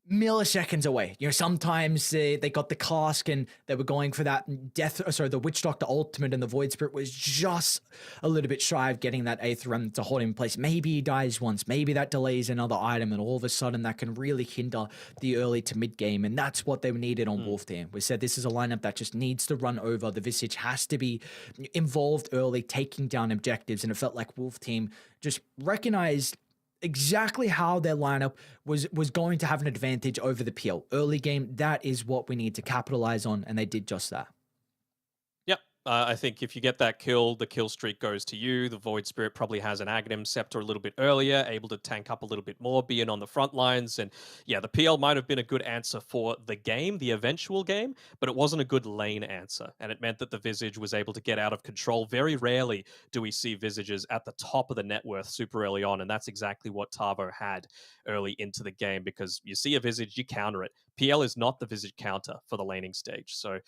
milliseconds away. Sometimes they got the cask and they were going for that the Witch Doctor ultimate, and the Void Spirit was just a little bit shy of getting that 8th remnant to hold him in place. Maybe he dies once, maybe that delays another item, and all of a sudden that can really hinder the early to mid game, and that's what they needed on Wolf Team. We said this is a lineup that just needs to run over. The Visage has to be involved early, taking down objectives, and it felt like Wolf Team just recognized exactly how their lineup was going to have an advantage over the PL. Early game, that is what we need to capitalize on, and they did just that. Yep. I think if you get that kill, the kill streak goes to you. The Void Spirit probably has an Aghanim Scepter a little bit earlier, able to tank up a little bit more, being on the front lines. And yeah, the PL might have been a good answer for the game, the eventual game, but it wasn't a good lane answer. And it meant that the Visage was able to get out of control. Very rarely do we see Visages at the top of the net worth super early on. And that's exactly what Tavo had early into the game, because you see a Visage, you counter it. PL is not the Visage counter for the laning stage. So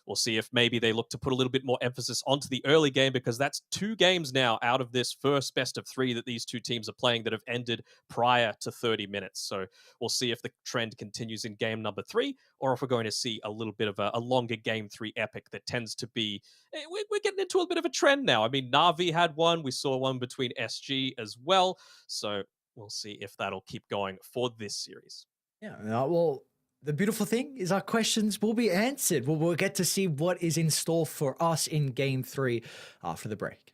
we'll see if maybe they look to put a little bit more emphasis onto the early game, because that's 2 games now out of this first best of 3 that these 2 teams are playing that have ended prior to 30 minutes. So we'll see if the trend continues in game number 3, or if we're going to see a little bit of a longer game 3 epic that tends to be, we're getting into a bit of a trend now. I mean, Na'Vi had one. We saw one between SG as well. So we'll see if that'll keep going for this series. Yeah, well, the beautiful thing is our questions will be answered. We'll get to see what is in store for us in game 3 after the break.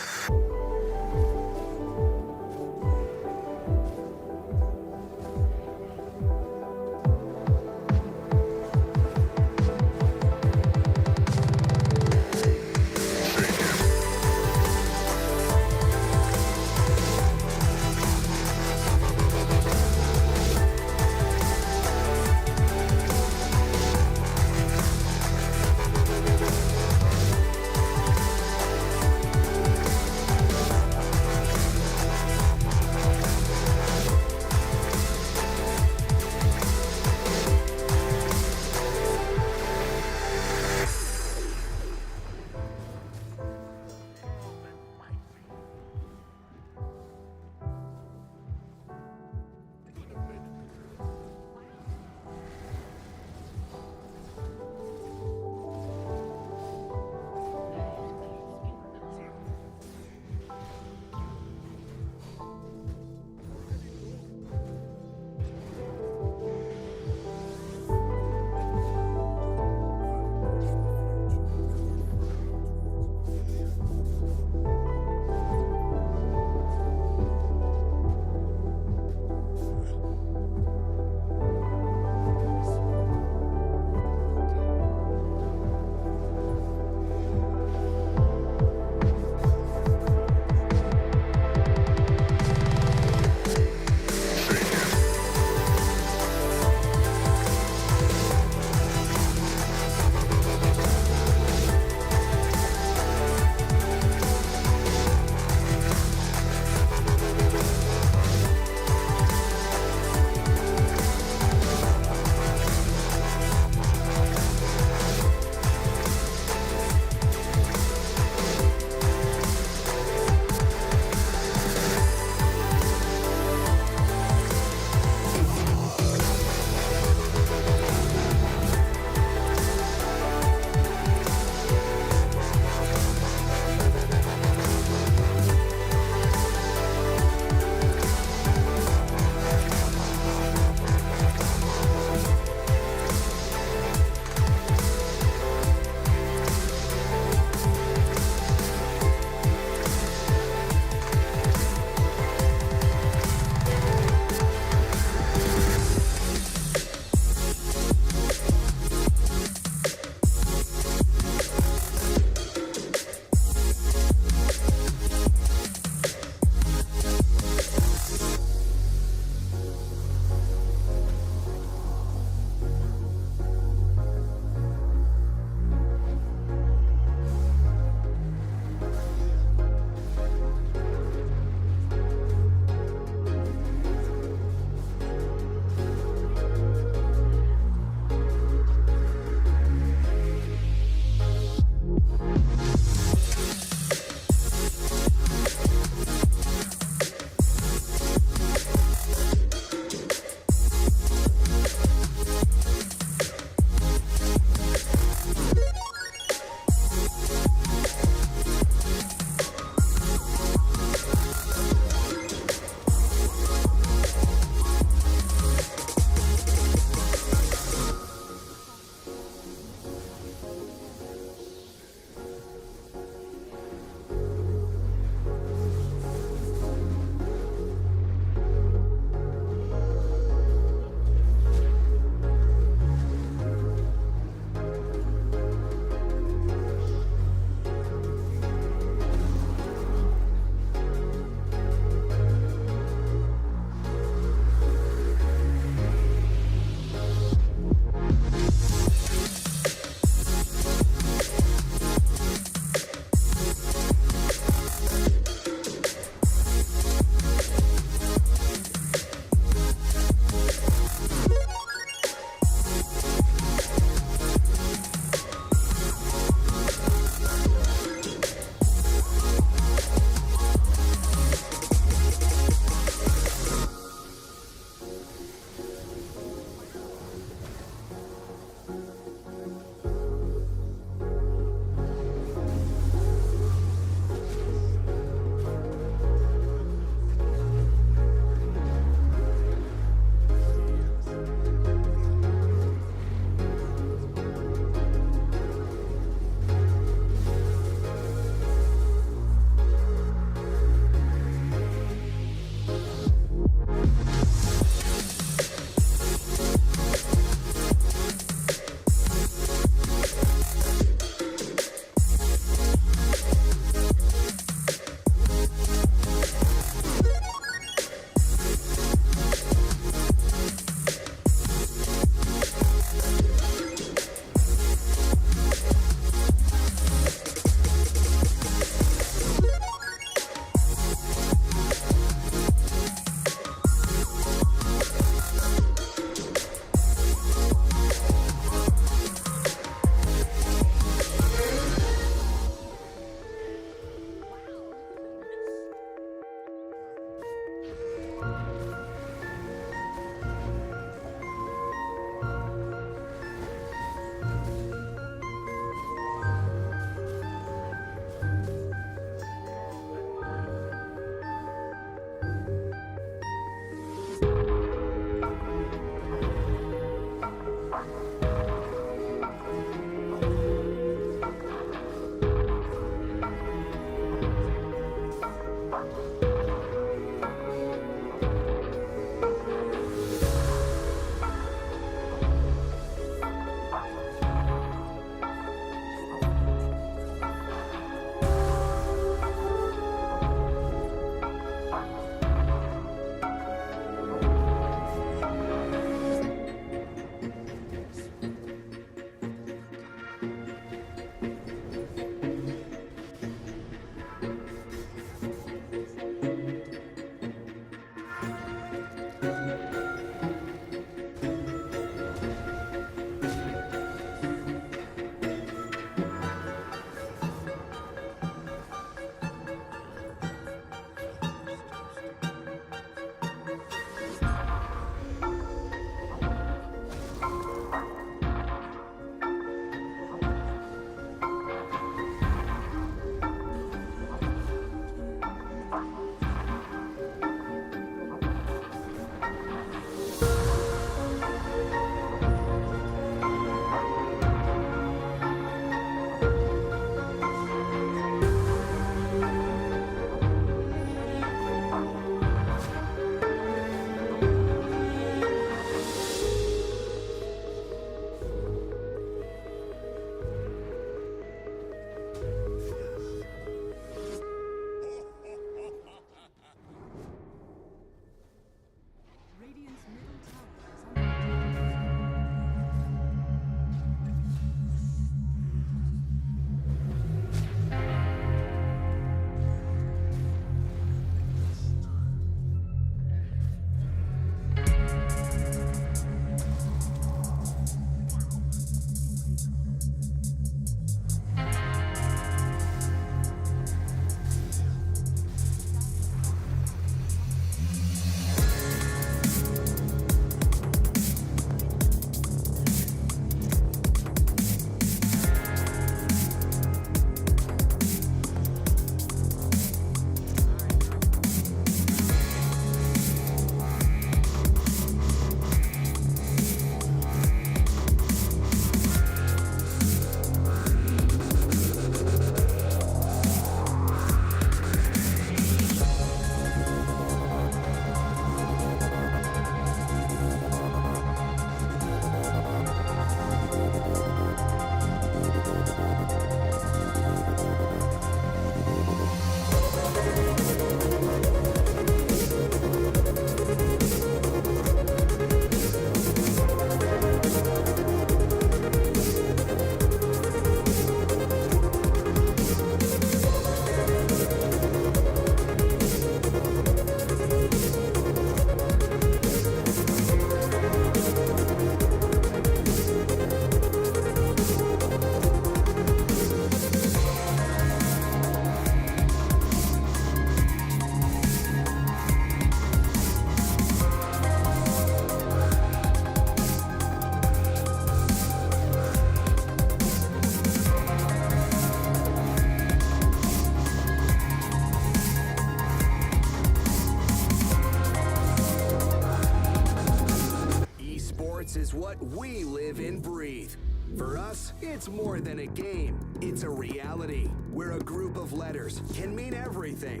Esports is what we live and breathe. For us, it's more than a game. It's a reality where a group of letters can mean everything.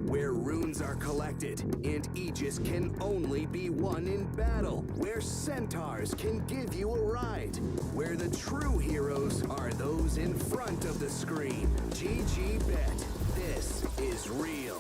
Where runes are collected and Aegis can only be won in battle. Where centaurs can give you a ride. Where the true heroes are those in front of the screen. GG Bet. This is real.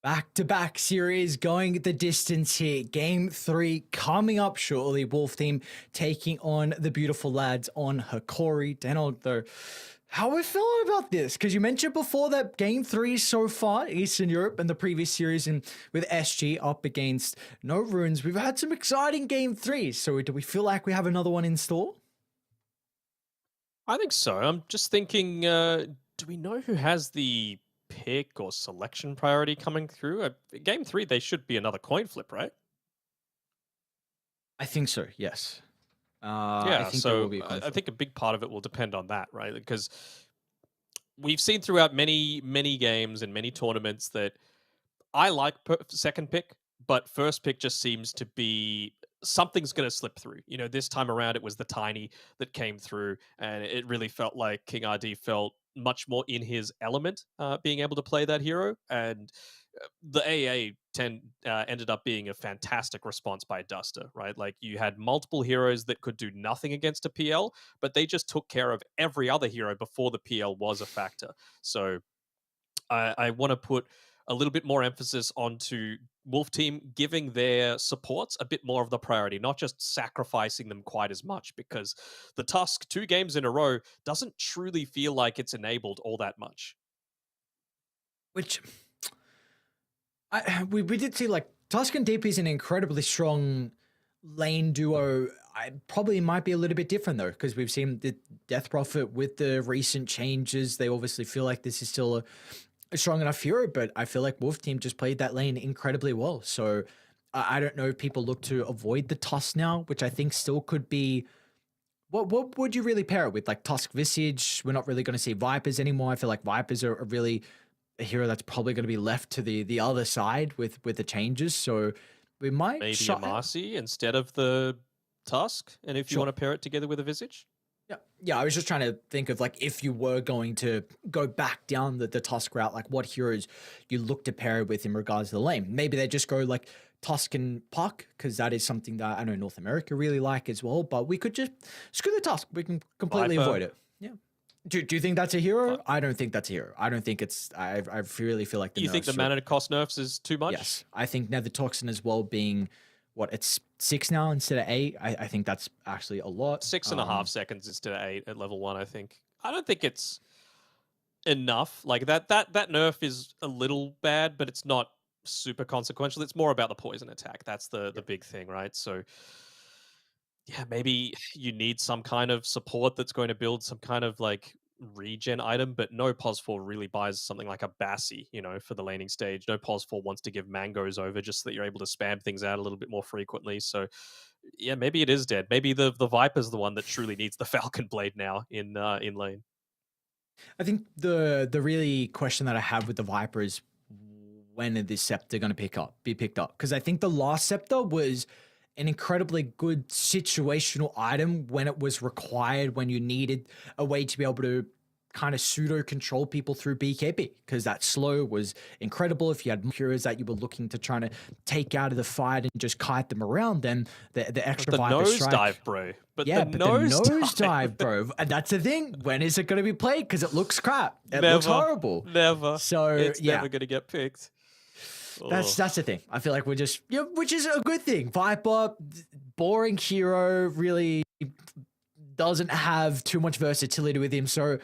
Back-to-back series going the distance here. Game 3 coming up shortly. Wolf team taking on the beautiful lads on Hikori. Daniel, though, how are we feeling about this? Because you mentioned before that game 3 so far, Eastern Europe and the previous series and with SG up against No Runes. We've had some exciting game 3s. So do we feel like we have another one in store? I think so. I'm just thinking, do we know who has the pick or selection priority coming through? Game 3, they should be another coin flip, right? I think so, yes. Yeah, I think so there will be a I conflict. think a big part of it will depend on that, right? Because we've seen throughout many games and many tournaments that I like second pick, but first pick just seems to be something's going to slip through. You know, this time around it was the tiny that came through, and it really felt like King RD felt much more in his element, being able to play that hero. And the ended up being a fantastic response by Duster, right? Like you had multiple heroes that could do nothing against a PL, but they just took care of every other hero before the PL was a factor. So I want to put a little bit more emphasis onto Wolf Team giving their supports a bit more of the priority, not just sacrificing them quite as much, because the Tusk 2 games in a row doesn't truly feel like it's enabled all that much. Which we did see, like, Tusk and DP is an incredibly strong lane duo. I probably might be a little bit different though, because we've seen the Death Prophet with the recent changes. They obviously feel like this is still a strong enough hero, but I feel like Wolf Team just played that lane incredibly well. So I don't know if people look to avoid the Tusk now, which I think still could be. What would you really pair it with? Like Tusk Visage? We're not really going to see Vipers anymore. I feel like Vipers are really a hero that's probably going to be left to the other side with the changes. So we might maybe a Marcy instead of the Tusk, and if you want to pair it together with a Visage. Yeah, I was just trying to think of, like, if you were going to go back down the Tusk route, like what heroes you look to pair it with in regards to the lane. Maybe they just go like Tusk and Puck, because that is something that I know North America really like as well, but we could just screw the Tusk. We can completely avoid it. Yeah. Do you think that's a hero? I don't think that's a hero. I don't think it's. I really feel like the. You think the mana cost nerfs is too much? Yes, I think Nether Toxin as well being it's 6 now instead of 8. I think that's actually a lot. 6.5 seconds instead of 8 at level 1. I think. I don't think it's enough. Like that nerf is a little bad, but it's not super consequential. It's more about the poison attack. That's the big thing, right? So. Yeah, maybe you need some kind of support that's going to build some kind of like regen item, but no POS4 really buys something like a Bassi, for the laning stage. No POS4 wants to give mangoes over just so that you're able to spam things out a little bit more frequently. So yeah, maybe it is dead. Maybe the Viper's the one that truly needs the Falcon Blade now in lane. I think the really question that I have with the Viper is when is this scepter going to be picked up? Because I think the last scepter was an incredibly good situational item when it was required, when you needed a way to be able to kind of pseudo control people through BKB, because that slow was incredible. If you had heroes that you were looking to try to take out of the fight and just kite them around, then the extra the Viper nose strike, dive, bro. But yeah, the but nose the nose dive, bro. And that's the thing. When is it going to be played? Because it looks crap. It looks horrible. Never. So it's yeah. never going to get picked. That's the thing. I feel like we're just, which is a good thing. Viper, boring hero, really doesn't have too much versatility with him. So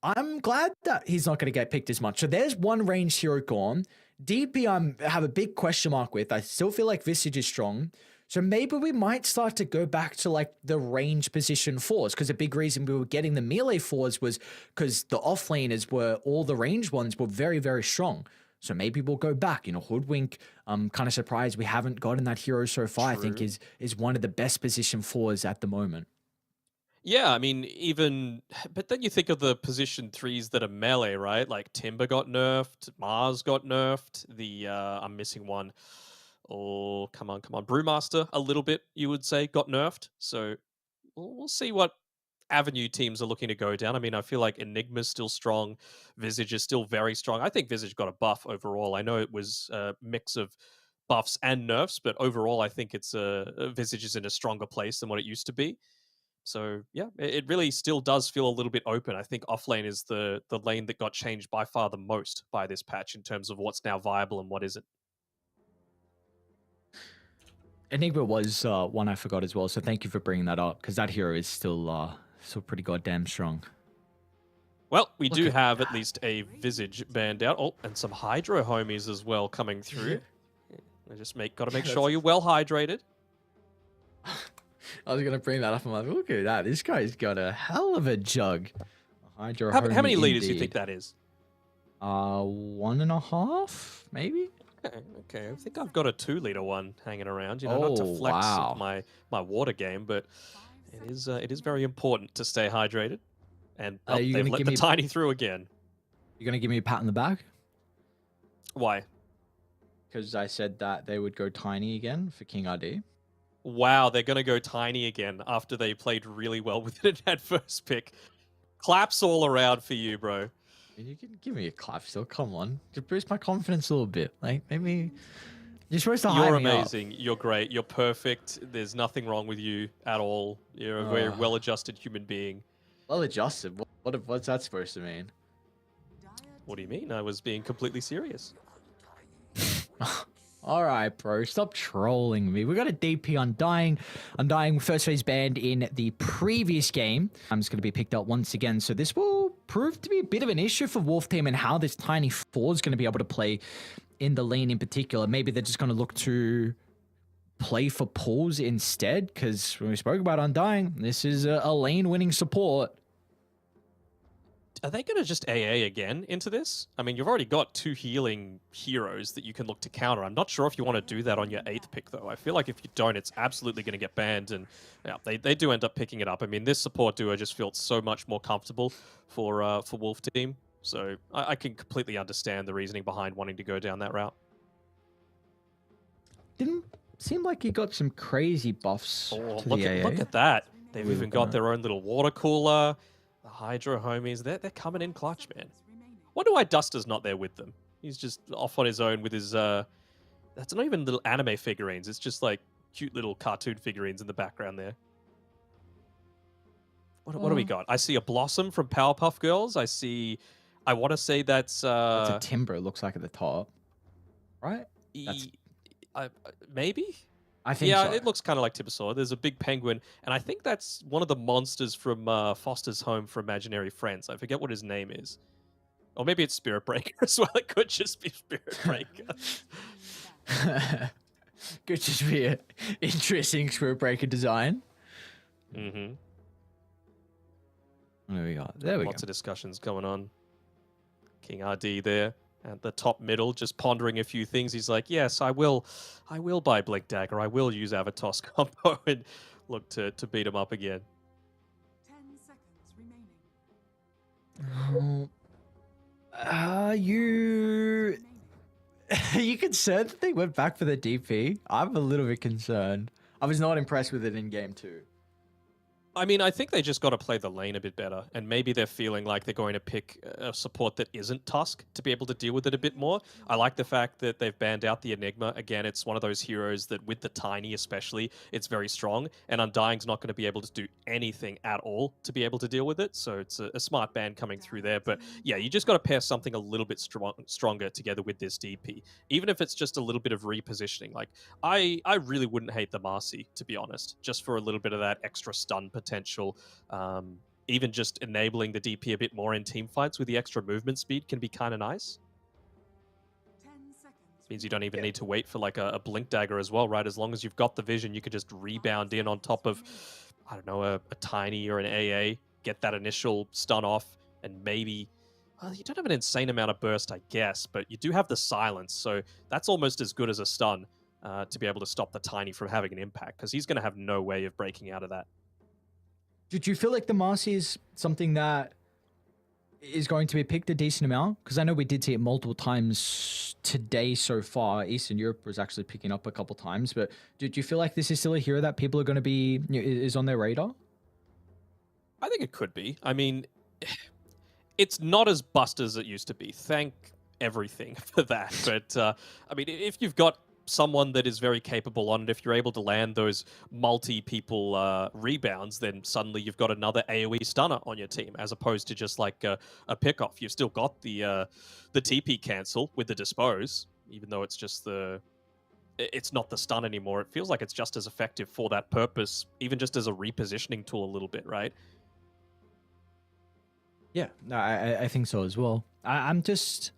I'm glad that he's not going to get picked as much. So there's one range hero gone. DP, I have a big question mark with. I still feel like Visage is strong. So maybe we might start to go back to like the range position 4s, because a big reason we were getting the melee 4s was because the offlaners were, all the range ones were very, very strong. So maybe we'll go back, Hoodwink. I'm kind of surprised we haven't gotten that hero so far. True. I think is one of the best position 4s at the moment. Yeah, I mean, even, but then you think of the position threes that are melee, right? Like Timber got nerfed, Mars got nerfed. I'm missing one. Oh, come on, Brewmaster a little bit, you would say, got nerfed. So we'll see what avenue teams are looking to go down. I mean, I feel like Enigma's still strong, Visage is still very strong. I think Visage got a buff overall. I know it was a mix of buffs and nerfs, but overall, I think it's Visage is in a stronger place than what it used to be. So yeah, it really still does feel a little bit open. I think offlane is the lane that got changed by far the most by this patch in terms of what's now viable and what isn't. Enigma was one I forgot as well, so thank you for bringing that up, because that hero is still pretty goddamn strong. Well, we Look do at have at least a Visage banned out. Oh, and some Hydro homies as well coming through. I just got to make sure you're well hydrated. I was gonna bring that up. I'm like, look at that. This guy's got a hell of a jug. Hydro How many homie liters do you indeed. think that is? 1.5, maybe. Okay. I think I've got a 2-liter one hanging around. You know, not to Oh, flex wow. my water game, but it is very important to stay hydrated. And Are you they've gonna let give the me- tiny through again. You're gonna give me a pat on the back? Why? Because I said that they would go tiny again for King RD. Wow, they're going to go tiny again after they played really well with it at first pick. Claps all around for you, bro. You can give me a clap still. Come on, just boost my confidence a little bit. Like maybe you're supposed to. You're hype me up. amazing. You're great. You're perfect. There's nothing wrong with you at all. You're a very well-adjusted human being. Well adjusted. What's that supposed to mean? What do you mean? I was being completely serious. All right, bro. Stop trolling me. We got a DP Undying. Undying first phase banned in the previous game. I'm just going to be picked up once again. So this will prove to be a bit of an issue for Wolf Team and how this tiny 4 is going to be able to play in the lane in particular. Maybe they're just going to look to play for pulls instead, because when we spoke about Undying, this is a lane winning support. Are they going to just AA again into this? I mean, you've already got 2 healing heroes that you can look to counter. I'm not sure if you want to do that on your 8th pick, though. I feel like if you don't, it's absolutely going to get banned, and yeah, they do end up picking it up. I mean, this support duo just feels so much more comfortable for Wolf Team, so I can completely understand the reasoning behind wanting to go down that route. Didn't seem like he got some crazy buffs Oh, to look the AA. at that. They've We even were got gonna- their own little water cooler. The Hydro homies, they're coming in clutch, man. Wonder why Duster's not there with them. He's just off on his own with his that's not even little anime figurines. It's just like cute little cartoon figurines in the background there. What do we got? I see a Blossom from Powerpuff Girls. I want to say that's It's a timber, it looks like at the top. Right? That's- maybe? I think Yeah, so. it looks kind of like Tibasaur. There's a big penguin, and I think that's one of the monsters from Foster's Home for Imaginary Friends. I forget what his name is. Or maybe it's Spirit Breaker as well. It could just be Spirit Breaker. Could just be an interesting Spirit Breaker design. Mm-hmm. What do we got? There we Lots go. of discussions going on. King RD there at the top middle, just pondering a few things. He's like, yes, I will buy Blink Dagger. I will use Avatos combo and look to beat him up again. 10 seconds remaining. You you concerned that they went back for the DP? I'm a little bit concerned. I was not impressed with it in game 2. I mean, I think they just got to play the lane a bit better, and maybe they're feeling like they're going to pick a support that isn't Tusk to be able to deal with it a bit more. I like the fact that they've banned out the Enigma. Again, it's one of those heroes that, with the Tiny especially, it's very strong, and Undying's not going to be able to do anything at all to be able to deal with it, so it's a smart ban coming through there. But yeah, you just got to pair something a little bit stronger together with this DP, even if it's just a little bit of repositioning. Like, I really wouldn't hate the Marcy, to be honest, just for a little bit of that extra stun potential. Even just enabling the DP a bit more in team fights with the extra movement speed can be kind of nice. 10 seconds. Means you don't even need to wait for like a Blink Dagger as well, right? As long as you've got the vision, you could just rebound in on top of, I don't know, a Tiny or an AA, get that initial stun off, and maybe, well, you don't have an insane amount of burst, I guess, but you do have the silence, so that's almost as good as a stun to be able to stop the Tiny from having an impact, because he's going to have no way of breaking out of that. Do you feel like the Marcy is something that is going to be picked a decent amount? Because I know we did see it multiple times today so far. Eastern Europe was actually picking up a couple times, but do you feel like this is still a hero that people are going to be is on their radar? I think it could be. I mean, it's not as bust as it used to be. Thank everything for that. But I mean, if you've got someone that is very capable on it, if you're able to land those multi-people rebounds, then suddenly you've got another AoE stunner on your team, as opposed to just like a pick-off. You've still got the TP cancel with the dispose, even though it's just it's not the stun anymore. It feels like it's just as effective for that purpose, even just as a repositioning tool a little bit, right? Yeah, no, I think so as well. I'm just...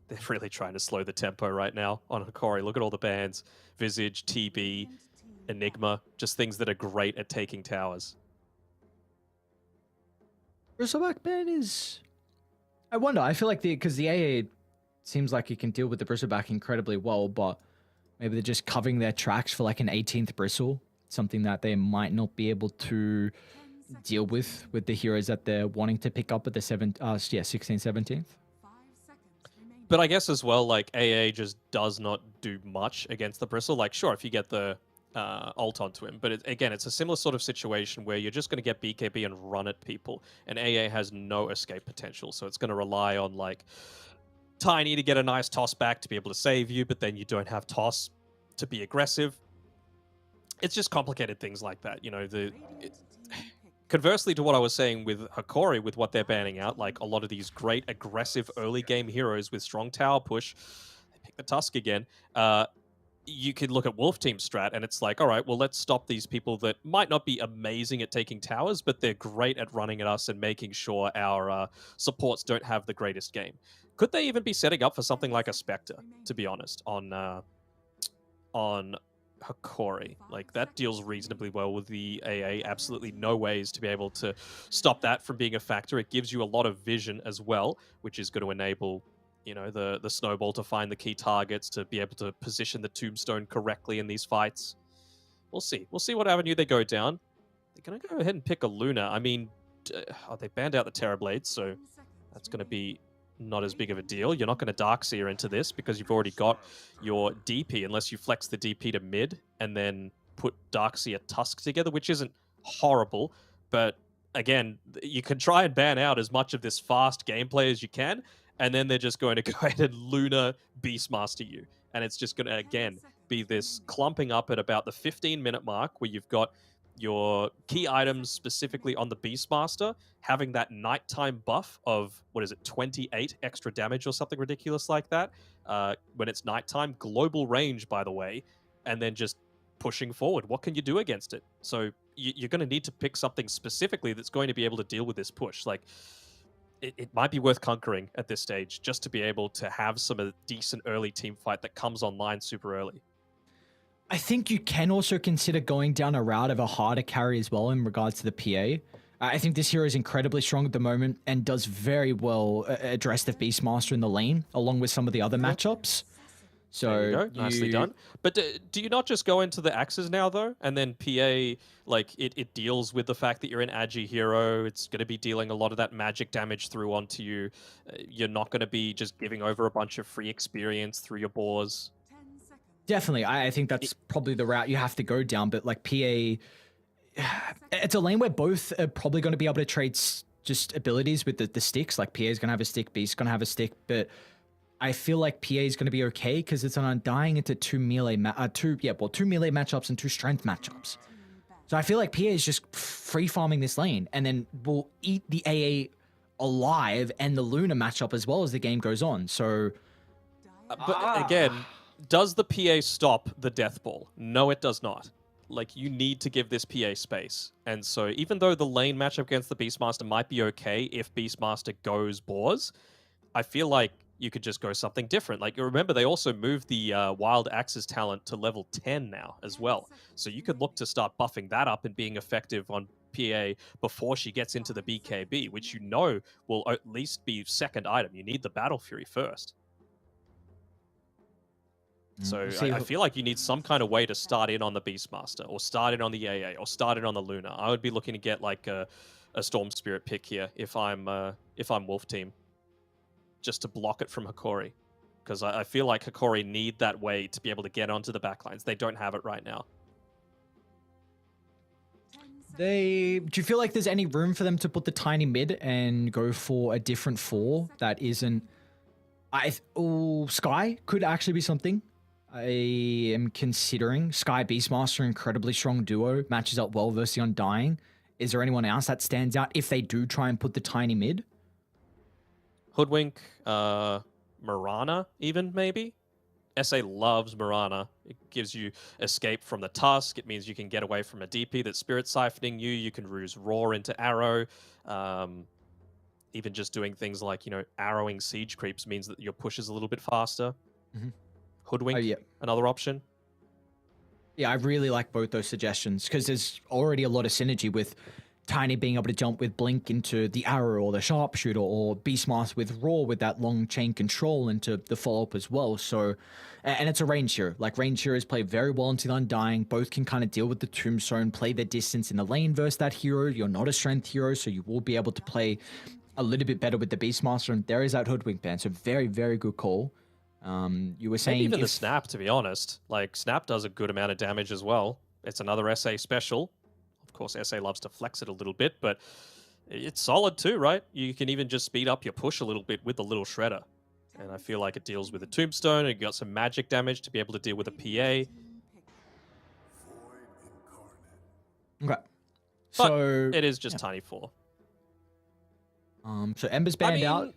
They're really trying to slow the tempo right now on Hikori. Look at all the bans. Visage, TB, Enigma. Just things that are great at taking towers. Bristleback ban is... I wonder. I feel like because the AA seems like it can deal with the Bristleback incredibly well, but maybe they're just covering their tracks for like an 18th Bristle. Something that they might not be able to deal with the heroes that they're wanting to pick up at the 16th, 17th. But I guess as well, like, AA just does not do much against the Bristle. Like, sure, if you get the ult onto him. But again, it's a similar sort of situation where you're just going to get BKB and run at people. And AA has no escape potential. So it's going to rely on, like, Tiny to get a nice toss back to be able to save you. But then you don't have toss to be aggressive. It's just complicated things like that. You know, conversely to what I was saying with Hikori, with what they're banning out, like a lot of these great aggressive early game heroes with strong tower push, they pick the Tusk again. You could look at Wolf Team strat, and it's like, all right, well, let's stop these people that might not be amazing at taking towers, but they're great at running at us and making sure our supports don't have the greatest game. Could they even be setting up for something like a Spectre, to be honest, on Hikori? Like, that deals reasonably well with the AA. Absolutely no ways to be able to stop that from being a factor. It gives you a lot of vision as well, which is going to enable, you know, the snowball to find the key targets, to be able to position the tombstone correctly in these fights. We'll see. We'll see what avenue they go down. They're going to go ahead and pick a Luna. I mean, they banned out the Terrorblades, so that's going to be not as big of a deal. You're not going to Darkseer into this because you've already got your DP, unless you flex the DP to mid and then put Darkseer Tusk together, which isn't horrible. But again, you can try and ban out as much of this fast gameplay as you can, and then they're just going to go ahead and Luna Beastmaster you. And it's just going to, again, be this clumping up at about the 15-minute mark where you've got your key items specifically on the Beastmaster having that nighttime buff of, 28 extra damage or something ridiculous like that when it's nighttime. Global range, by the way, and then just pushing forward. What can you do against it? So you're going to need to pick something specifically that's going to be able to deal with this push. Like, it might be worth conquering at this stage just to be able to have some of the decent early team fight that comes online super early. I think you can also consider going down a route of a harder carry as well in regards to the PA. I think this hero is incredibly strong at the moment and does very well address the Beastmaster in the lane, along with some of the other matchups. So there you go. Nicely done. But do you not just go into the axes now, though? And then PA, like, it deals with the fact that you're an Agi hero. It's going to be dealing a lot of that magic damage through onto you. You're not going to be just giving over a bunch of free experience through your boars. Definitely. I think that's probably the route you have to go down. But, like, PA... It's a lane where both are probably going to be able to trade just abilities with the sticks. Like, PA is going to have a stick, Beast's going to have a stick, but I feel like PA is going to be okay because it's an Undying into two melee matchups and two strength matchups. So I feel like PA is just free farming this lane and then will eat the AA alive and the Luna matchup as well as the game goes on. So, but again, does the PA stop the death ball? No, it does not. Like, you need to give this PA space. And so even though the lane matchup against the Beastmaster might be okay if Beastmaster goes boars, I feel like you could just go something different. Like, you remember, they also moved the Wild Axes talent to level 10 now as well. So you could look to start buffing that up and being effective on PA before she gets into the BKB, which you know will at least be second item. You need the Battle Fury first. So See, I feel like you need some kind of way to start in on the Beastmaster, or start in on the AA, or start in on the Luna. I would be looking to get like a Storm Spirit pick here if I'm Wolf Team, just to block it from Hikori, because I feel like Hikori need that way to be able to get onto the backlines. They don't have it right now. do you feel like there's any room for them to put the tiny mid and go for a different 4 that isn't? Sky could actually be something I am considering. Sky Beastmaster, incredibly strong duo, matches up well versus the Undying. Is there anyone else that stands out if they do try and put the tiny mid? Hoodwink, Mirana, even maybe. SA loves Mirana. It gives you escape from the Tusk. It means you can get away from a DP that's Spirit Siphoning you. You can ruse Raw into Arrow. Even just doing things like, arrowing siege creeps means that your push is a little bit faster. Mm-hmm. Hoodwink, another option. Yeah, I really like both those suggestions because there's already a lot of synergy with Tiny being able to jump with Blink into the Arrow or the Sharpshooter, or Beastmaster with Raw with that long chain control into the follow-up as well. So, and it's a range hero. Like, range heroes play very well into the Undying. Both can kind of deal with the Tombstone, play their distance in the lane versus that hero. You're not a strength hero, so you will be able to play a little bit better with the Beastmaster, and there is that Hoodwink ban. So very, very good call. You were saying maybe even the Snap, to be honest. Like, Snap does a good amount of damage as well. It's another SA special. Of course, SA loves to flex it a little bit, but it's solid too, right? You can even just speed up your push a little bit with the little Shredder. And I feel like it deals with a Tombstone. It got some magic damage to be able to deal with a PA. Okay. But So it is just Tiny 4. So Ember's banned out.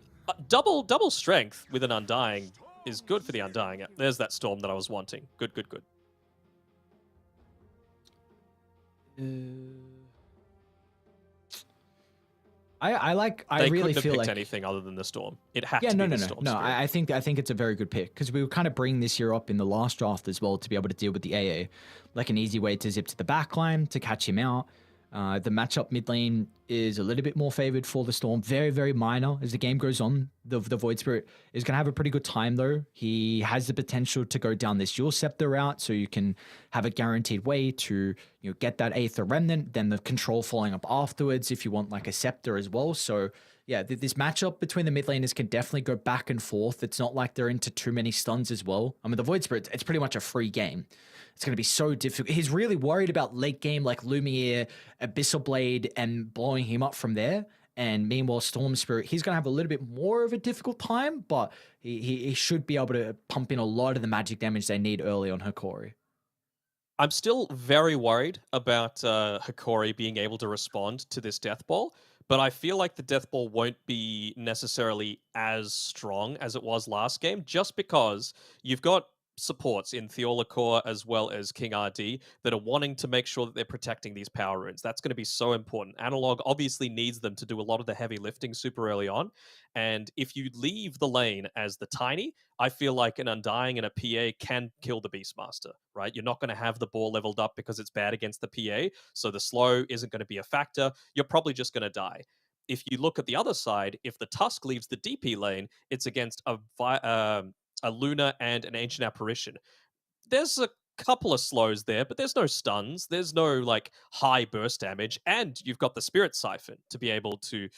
Double strength with an Undying is good for the Undying. There's that Storm that I was wanting. Good. I They really couldn't have feel picked like anything other than the Storm. It had to be the Storm. No. Spirit. I think it's a very good pick because we were kind of bringing this year up in the last draft as well to be able to deal with the AA, like an easy way to zip to the backline to catch him out. The matchup mid lane is a little bit more favored for the Storm. Very, very minor as the game goes on. The Void Spirit is going to have a pretty good time, though. He has the potential to go down this Dual Scepter route, so you can have a guaranteed way to get that Aether Remnant, then the control following up afterwards if you want like a Scepter as well. So yeah, this matchup between the mid laners can definitely go back and forth. It's not like they're into too many stuns as well. I mean, the Void Spirit, it's pretty much a free game. It's going to be so difficult. He's really worried about late game like Lumiere, Abyssal Blade, and blowing him up from there. And meanwhile, Storm Spirit, he's going to have a little bit more of a difficult time, but he should be able to pump in a lot of the magic damage they need early on Hikori. I'm still very worried about Hikori being able to respond to this Death Ball, but I feel like the Death Ball won't be necessarily as strong as it was last game, just because you've got supports in Theolacor as well as King RD that are wanting to make sure that they're protecting these power runes. That's going to be so important. Analog obviously needs them to do a lot of the heavy lifting super early on. And if you leave the lane as the Tiny, I feel like an Undying and a PA can kill the Beastmaster, right? You're not going to have the ball leveled up because it's bad against the PA. So the slow isn't going to be a factor. You're probably just going to die. If you look at the other side, if the Tusk leaves the DP lane, it's against a Luna and an Ancient Apparition. There's a couple of slows there, but there's no stuns. There's no like high burst damage, and you've got the Spirit Siphon to be able to,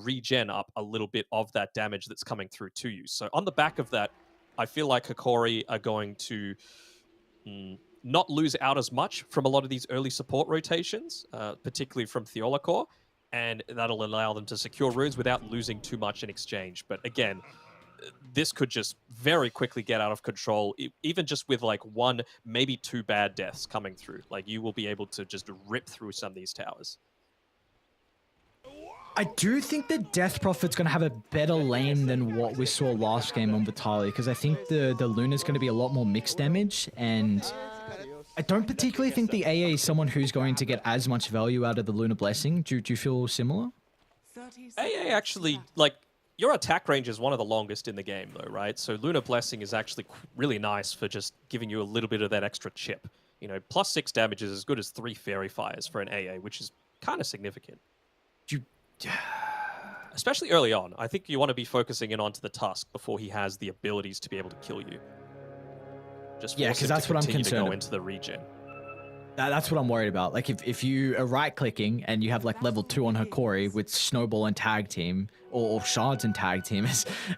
regen up a little bit of that damage that's coming through to you. So on the back of that, I feel like Hikori are going to not lose out as much from a lot of these early support rotations, particularly from Theolacor, and that'll allow them to secure runes without losing too much in exchange. But again, this could just very quickly get out of control, even just with like one, maybe two bad deaths coming through. Like, you will be able to just rip through some of these towers. I do think the Death Prophet's going to have a better lane than what we saw last game on Vitali, because I think the Luna's going to be a lot more mixed damage, and I don't particularly think the AA is someone who's going to get as much value out of the Luna Blessing. Do you feel similar? AA actually, like, your attack range is one of the longest in the game, though, right? So Luna Blessing is actually really nice for just giving you a little bit of that extra chip. Plus 6 damage is as good as 3 Fairy Fires for an AA, which is kind of significant. Especially early on. I think you want to be focusing in onto the Tusk before he has the abilities to be able to kill you. Just Yeah, force 'cause him that's to what I'm continue to concerned go ab- into the regen. That's what I'm worried about. Like, if you are right-clicking and you have, like, level 2 on Hikori with Snowball and Tag Team, or Shards and Tag Team,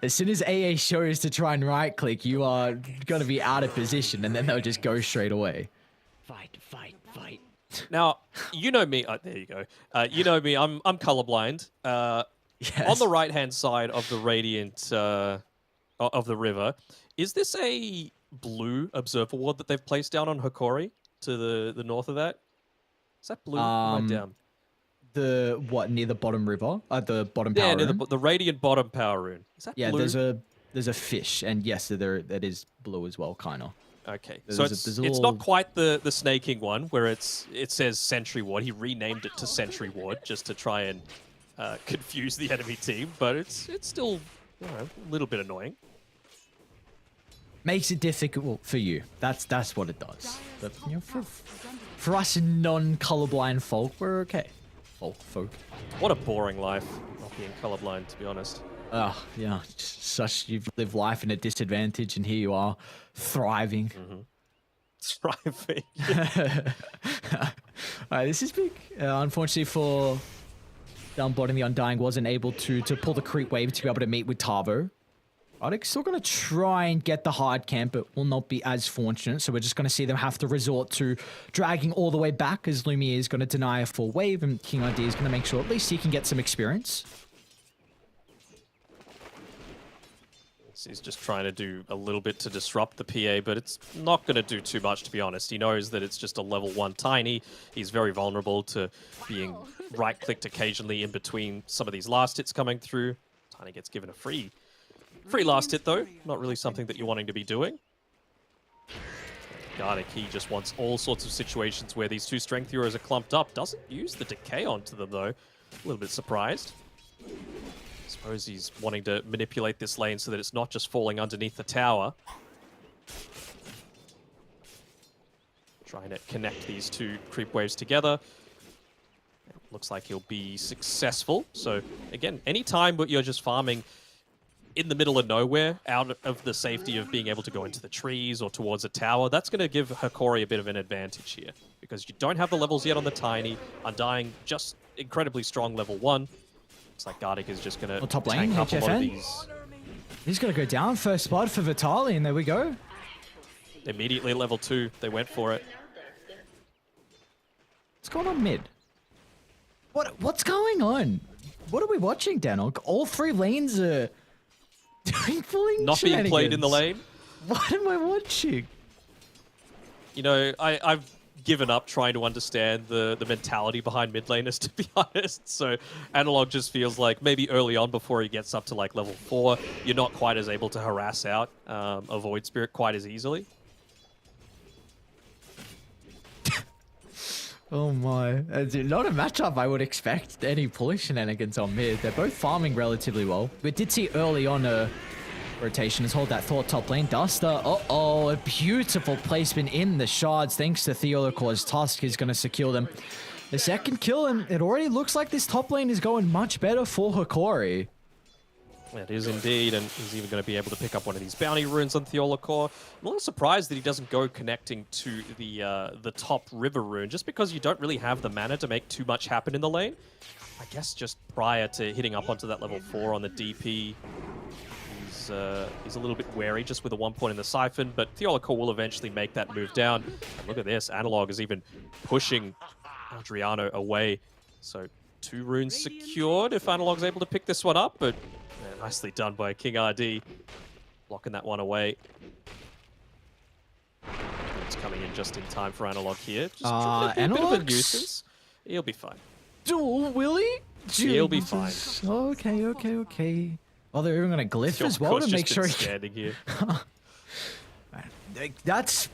as soon as AA shows to try and right-click, you are going to be out of position, and then they'll just go straight away. Fight, fight, fight. Now, you know me. There you go. You know me. I'm colorblind. On Yes. the right-hand side of the Radiant of the river, is this a blue observer ward that they've placed down on Hikori to the north of that? Is that blue? Or am I down? The, what, near the bottom river? The bottom Yeah, power near room? the Radiant bottom power rune. Is that Yeah, blue? there's a fish, and yes, that is blue as well, kind of. Okay, There's so a- it's there's a it's little- not quite the snaking one where it says Sentry Ward. He renamed it to Sentry Ward just to try and confuse the enemy team, but it's still a little bit annoying. Makes it difficult for you. That's what it does. But for us non-colorblind folk, we're okay. Folk. What a boring life, not being colorblind, to be honest. Yeah, you've lived life in a disadvantage, and here you are, thriving. Thriving. Alright, this is big. Unfortunately for down bottom, the Undying wasn't able to pull the creep wave to be able to meet with Tavo. Radek's still going to try and get the hard camp, but will not be as fortunate. So we're just going to see them have to resort to dragging all the way back, as Lumiere is going to deny a full wave, and King ID is going to make sure at least he can get some experience. So he's just trying to do a little bit to disrupt the PA, but it's not going to do too much, to be honest. He knows that it's just a level 1 tiny. He's very vulnerable to being right-clicked occasionally in between some of these last hits coming through. Tiny gets given a free last hit, though. Not really something that you're wanting to be doing. Garlic, he just wants all sorts of situations where these two strength heroes are clumped up. Doesn't use the decay onto them, though. A little bit surprised. Suppose he's wanting to manipulate this lane so that it's not just falling underneath the tower. Trying to connect these two creep waves together. It looks like he'll be successful. So, again, anytime you're just farming in the middle of nowhere, out of the safety of being able to go into the trees or towards a tower, that's going to give Hikori a bit of an advantage here. Because you don't have the levels yet on the Tiny. Undying, just incredibly strong level 1. Looks like Gardic is just going to top lane, tank up a lot of HFN. these. He's going to go down. First blood for Vitali, and there we go. Immediately at level 2, they went for it. What's going on mid? What's going on? What are we watching, Danok? All three lanes are doing fully Not being played in the lane. What am I watching? You know, I've given up trying to understand the mentality behind mid laners, to be honest. So Analog just feels like maybe early on before he gets up to like level 4, you're not quite as able to harass out a Void Spirit quite as easily. Oh my. Not a matchup I would expect any pulley shenanigans on mid. They're both farming relatively well. We did see early on a rotation as hold that thought top lane. Duster, uh-oh, a beautiful placement in the shards thanks to Theolocor's Tusk is going to secure them. The second kill, and it already looks like this top lane is going much better for Hikori. It is indeed, and he's even going to be able to pick up one of these bounty runes on Theolocor. I'm a little surprised that he doesn't go connecting to the top river rune, just because you don't really have the mana to make too much happen in the lane. I guess just prior to hitting up onto that level 4 on the DP, he's a little bit wary just with a 1 point in the siphon, but Theolocor will eventually make that move down. And look at this, Analog is even pushing Adriano away. So 2 runes secured if Analog's able to pick this one up, but nicely done by King RD, blocking that one away. It's coming in just in time for Analog here. Just a bit of a nuisance. He'll be fine. Duel, Willie? He'll be fine. Okay. Well, they're even going to glyph as well to make sure he standing here. That's...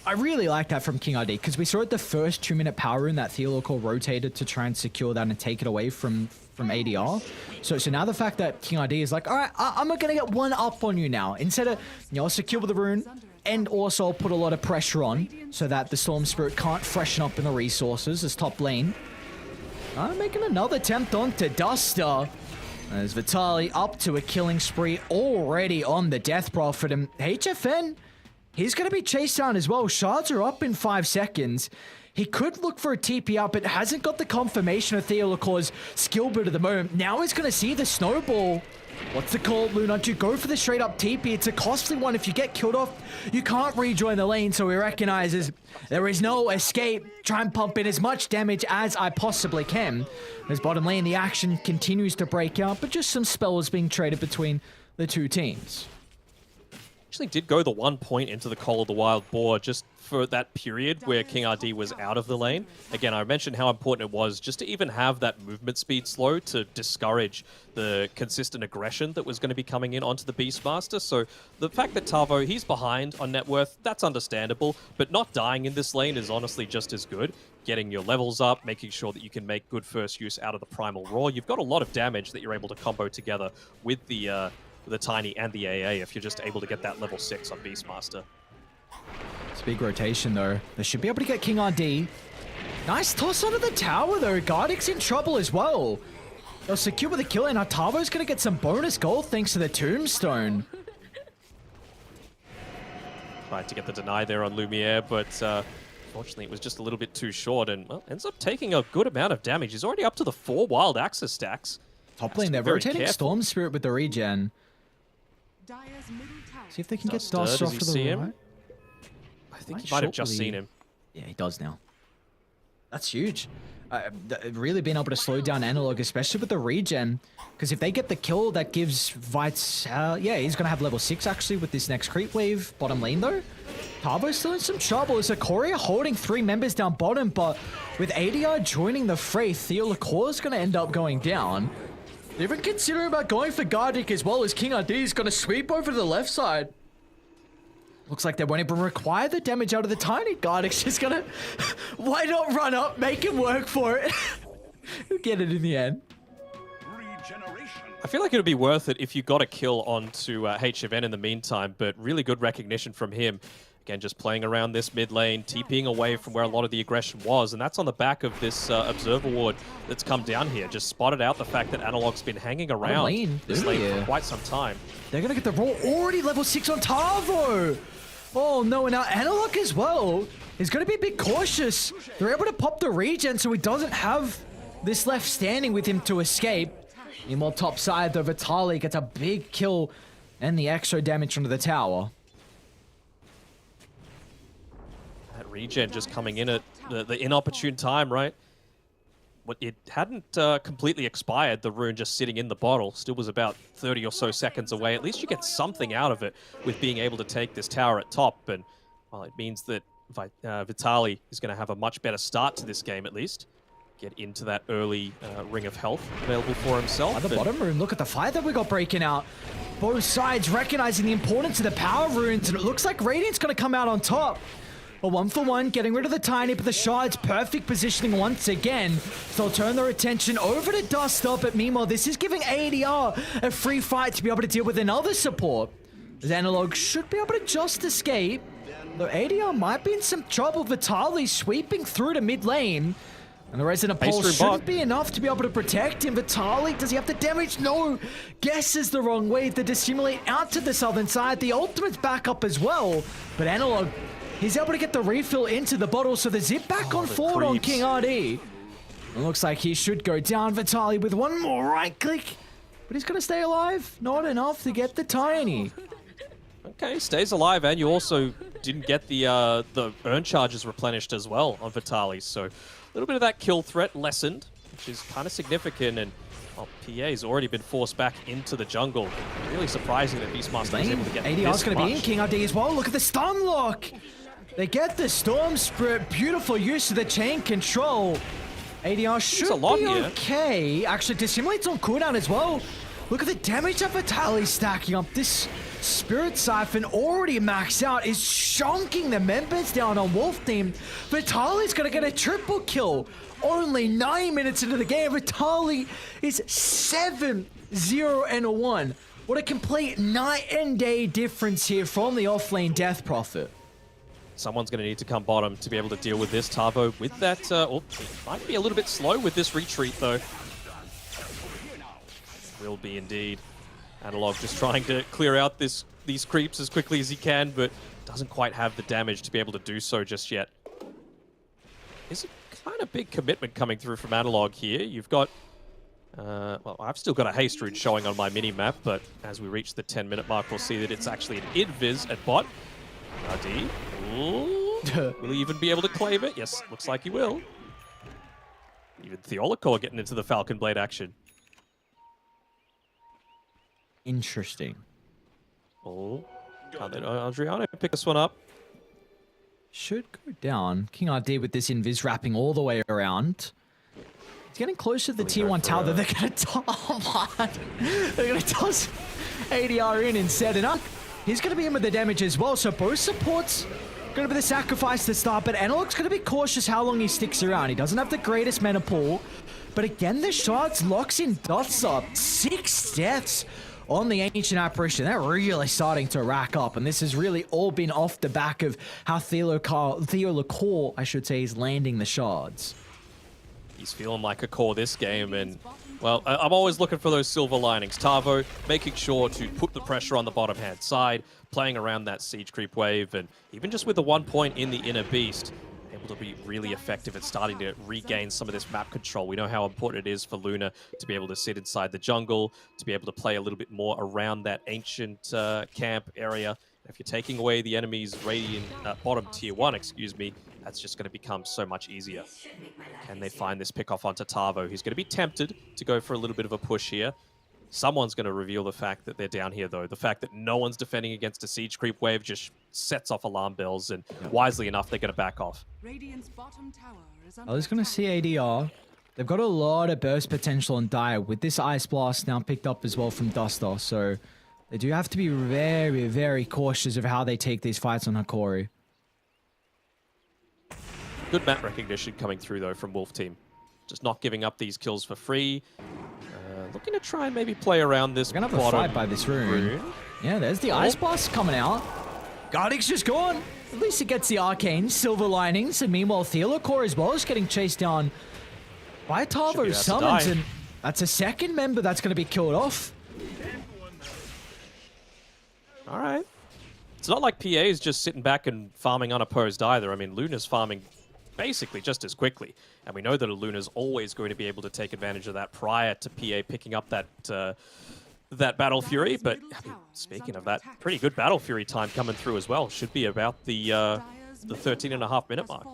I really like that from King ID, because we saw it the first 2-minute power rune that Theolocor rotated to try and secure that and take it away from ADR. So now the fact that King ID is like, all right, I'm going to get one up on you now. Instead of, secure the rune and also put a lot of pressure on so that the Storm Spirit can't freshen up in the resources as top lane. Making another attempt onto Duster. As Vitali up to a killing spree already on the Death Prophet, and HFN He's going to be chased down as well. Shards are up in 5 seconds. He could look for a TP out, but hasn't got the confirmation of Theo Lacour's skill build at the moment. Now he's going to see the snowball. What's the call, Luna? Do you go for the straight up TP? It's a costly one. If you get killed off, you can't rejoin the lane, so he recognizes there is no escape. Try and pump in as much damage as I possibly can. As bottom lane, the action continues to break out, but just some spells being traded between the two teams. Actually did go the 1 point into the Call of the Wild Boar just for that period where King RD was out of the lane. Again, I mentioned how important it was just to even have that movement speed slow to discourage the consistent aggression that was going to be coming in onto the Beastmaster. So the fact that Tavo, he's behind on net worth, that's understandable, but not dying in this lane is honestly just as good. Getting your levels up, making sure that you can make good first use out of the Primal Roar. You've got a lot of damage that you're able to combo together with the Tiny and the AA if you're just able to get that level 6 on Beastmaster. It's a big rotation though. They should be able to get King RD. Nice toss onto the tower though. Gardic's in trouble as well. They'll secure with a kill, and Tavo's going to get some bonus gold thanks to the tombstone. Tried to get the deny there on Lumiere, but fortunately it was just a little bit too short, and well, ends up taking a good amount of damage. He's already up to the 4 wild access stacks. Top lane, they're rotating Storm Spirit with the regen. See if they can get Duster off Does he to see the him? right. I think he might have just seen him. Yeah, he does now. That's huge. Really being able to slow down Analog, especially with the regen. Because if they get the kill, that gives Vites... yeah, he's going to have level 6 actually with this next creep wave. Bottom lane though. Tavo's still in some trouble. As Ikoria holding 3 members down bottom, but with ADR joining the fray, Theo Lacour's going to end up going down. They're even considering about going for Gardic as well, as King RD is going to sweep over to the left side. Looks like they won't even require the damage out of the Tiny. Gardic's just going to... Why not run up, make him work for it? Get it in the end. I feel like it would be worth it if you got a kill onto HFN in the meantime, but really good recognition from him. Again, just playing around this mid lane, TPing away from where a lot of the aggression was, and that's on the back of this Observer Ward that's come down here. Just spotted out the fact that Analog's been hanging around this lane for quite some time. They're going to get the roll already level 6 on Tavo. Oh no, and now Analog as well is going to be a bit cautious. They're able to pop the regen so he doesn't have this left standing with him to escape. Meanwhile, top side though, Vitali gets a big kill and the extra damage onto the tower. That regen just coming in at the inopportune time, right? It hadn't completely expired, the rune just sitting in the bottle. Still was about 30 or so seconds away. At least you get something out of it with being able to take this tower at top. And, well, it means that Vitali is going to have a much better start to this game, at least. Get into that early ring of health available for himself. At the bottom room, look at the fight that we got breaking out. Both sides recognizing the importance of the power runes, and it looks like Radiant's going to come out on top. A 1-for-1, getting rid of the Tiny, but the Shards, perfect positioning once again. So they'll turn their attention over to Duster, but meanwhile, this is giving ADR a free fight to be able to deal with another support. As Analog should be able to just escape, though ADR might be in some trouble. Vitali sweeping through to mid lane. And the Resonant Pulse shouldn't be enough to be able to protect him. Vitali, does he have the damage? No! Guesses the wrong way. The Dissimulate out to the southern side. The ultimate's back up as well. But Analog, he's able to get the refill into the bottle, so the zip back on forward on King RD. It looks like he should go down. Vitali with one more right click. But he's going to stay alive. Not enough to get the Tiny. Okay, stays alive, and you also didn't get the urn charges replenished as well on Vitali, so a little bit of that kill threat lessened, which is kind of significant, and PA's already been forced back into the jungle. Really surprising that Beastmaster was able to get ADR's going to be in King RD as well. Look at the stun lock. They get the Storm Spirit. Beautiful use of the chain control. ADR should be okay. Actually, Dissimulate's on cooldown as well. Look at the damage that Vitali's stacking up. This Spirit Siphon already maxed out is chunking the members down on Wolf Team. Vitali's going to get a triple kill. Only 9 minutes into the game, Vitali is 7-0-1. What a complete night and day difference here from the offlane Death Prophet. Someone's going to need to come bottom to be able to deal with this. Tavo with that, he might be a little bit slow with this retreat though. Will be indeed. Analog just trying to clear out these creeps as quickly as he can, but doesn't quite have the damage to be able to do so just yet. It's a kind of big commitment coming through from Analog here. You've got, well, I've still got a haste rune showing on my mini-map, but as we reach the 10-minute mark, we'll see that it's actually an invis at bot. RD. Will he even be able to claim it? Yes, looks like he will. Even Theolicor getting into the Falcon Blade action. Interesting. Oh, can't let Adriano pick this one up. Should go down. King RD with this invis wrapping all the way around. He's getting close to the tier 1 tower that they're going to toss. They're going to toss ADR in instead. And he's going to be in with the damage as well. So both supports going to be the sacrifice to start. But Analog's going to be cautious how long he sticks around. He doesn't have the greatest mana pool. But again, the shards locks in Dots up. 6 deaths on the Ancient Apparition. They're really starting to rack up, and this has really all been off the back of how Theolicor, I should say, is landing the shards. He's feeling like a core this game, and, well, I'm always looking for those silver linings. Tavo making sure to put the pressure on the bottom-hand side, playing around that siege creep wave, and even just with the 1 point in the Inner Beast, able to be really effective at starting to regain some of this map control. We know how important it is for Luna to be able to sit inside the jungle, to be able to play a little bit more around that ancient camp area. If you're taking away the enemy's Radiant bottom tier 1, excuse me, that's just going to become so much easier. Can they find this pick off onto Tavo? He's going to be tempted to go for a little bit of a push here. Someone's going to reveal the fact that they're down here, though. The fact that no one's defending against a siege creep wave just sets off alarm bells, and wisely enough, they're going to back off. Radiant's bottom tower is under I was going to see ADR. They've got a lot of burst potential on Dire with this Ice Blast now picked up as well from Duster, so they do have to be very, very cautious of how they take these fights on Hakori. Good map recognition coming through, though, from Wolf Team. Just not giving up these kills for free. Looking to try and maybe play around this. We're going to have a fight by this rune. Yeah, there's the Ice Blast coming out. Gardick's just gone. At least it gets the Arcane Silver Linings. And meanwhile, Theolicor as well is getting chased down by Tavo's summons. And that's a second member that's going to be killed off. All right. It's not like PA is just sitting back and farming unopposed either. I mean, Luna's farming basically just as quickly. And we know that a Luna's always going to be able to take advantage of that prior to PA picking up that that Battle Fury. But I mean, speaking of that, pretty good Battle Fury time coming through as well. Should be about the 13.5-minute mark.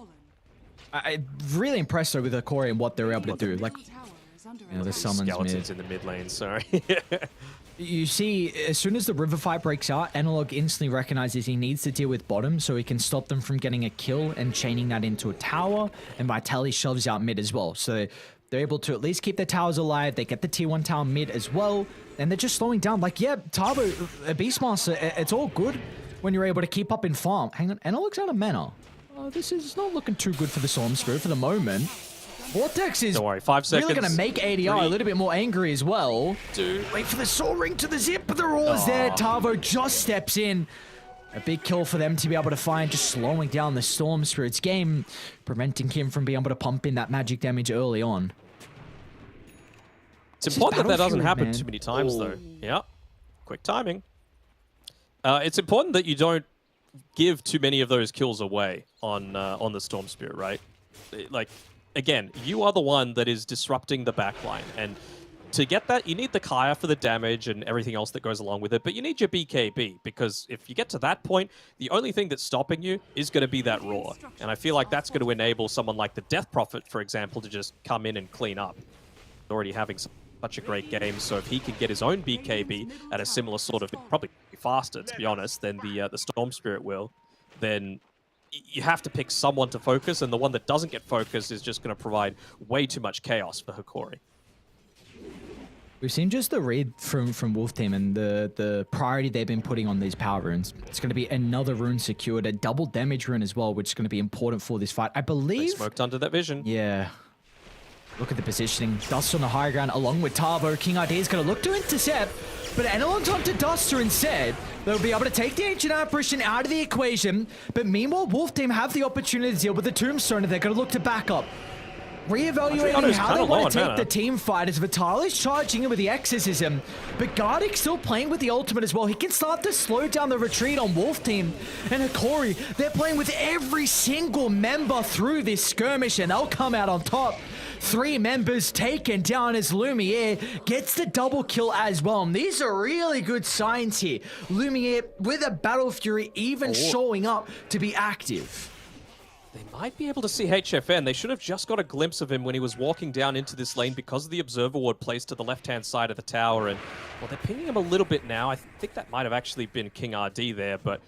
I'm really impressed though with Hakori and what they're able to do. Like, you know, the summons skeletons in the mid lane, sorry. You see, as soon as the river fight breaks out, Analog instantly recognizes he needs to deal with bottom so he can stop them from getting a kill and chaining that into a tower. And Vitaly shoves out mid as well. So they're able to at least keep their towers alive. They get the tier 1 tower mid as well. And they're just slowing down. Like, yeah, Tavo, a Beastmaster, it's all good when you're able to keep up in farm. Hang on, Analog's out of mana. This is not looking too good for the Storm Spirit for the moment. Vortex is Don't worry, 5 seconds. really going to make ADR a little bit more angry as well. Wait for the Soul Ring to the zip, but they're all there. Tavo just steps in. A big kill for them to be able to find, just slowing down the Storm Spirit's game, preventing him from being able to pump in that magic damage early on. It's important that doesn't happen too many times, though. Yeah, quick timing. It's important that you don't give too many of those kills away on the Storm Spirit, right? Like, again, you are the one that is disrupting the backline, and to get that, you need the Kaya for the damage and everything else that goes along with it, but you need your BKB, because if you get to that point, the only thing that's stopping you is going to be that Roar. And I feel like that's going to enable someone like the Death Prophet, for example, to just come in and clean up. Already having such a great game, so if he can get his own BKB at a similar sort of, probably faster, to be honest, than the Storm Spirit will, then you have to pick someone to focus, and the one that doesn't get focused is just going to provide way too much chaos for Hakori. We've seen just the read from Wolf Team and the priority they've been putting on these power runes. It's going to be another rune secured, a double damage rune as well, which is going to be important for this fight. I believe... They smoked under that vision. Yeah. Look at the positioning. Dust on the high ground along with Tavo. King RD is going to look to intercept, but Analog's onto Duster instead. They'll be able to take the Ancient Apparition out of the equation, but meanwhile, Wolf Team have the opportunity to deal with the Tombstone, and they're going to look to back up. reevaluating Adriano's how they kinda low want on to take mana. the team fight as Vitaly's charging in with the Exorcism, but Gardic still playing with the ultimate as well. He can start to slow down the retreat on Wolf Team. And Hikori, they're playing with every single member through this skirmish, and they'll come out on top. 3 members taken down as Lumiere gets the double kill as well. And these are really good signs here. Lumiere with a Battle Fury even showing up to be active. They might be able to see HFN. They should have just got a glimpse of him when he was walking down into this lane because of the Observer Ward placed to the left-hand side of the tower. And, well, they're pinging him a little bit now. I think that might have actually been King RD there, but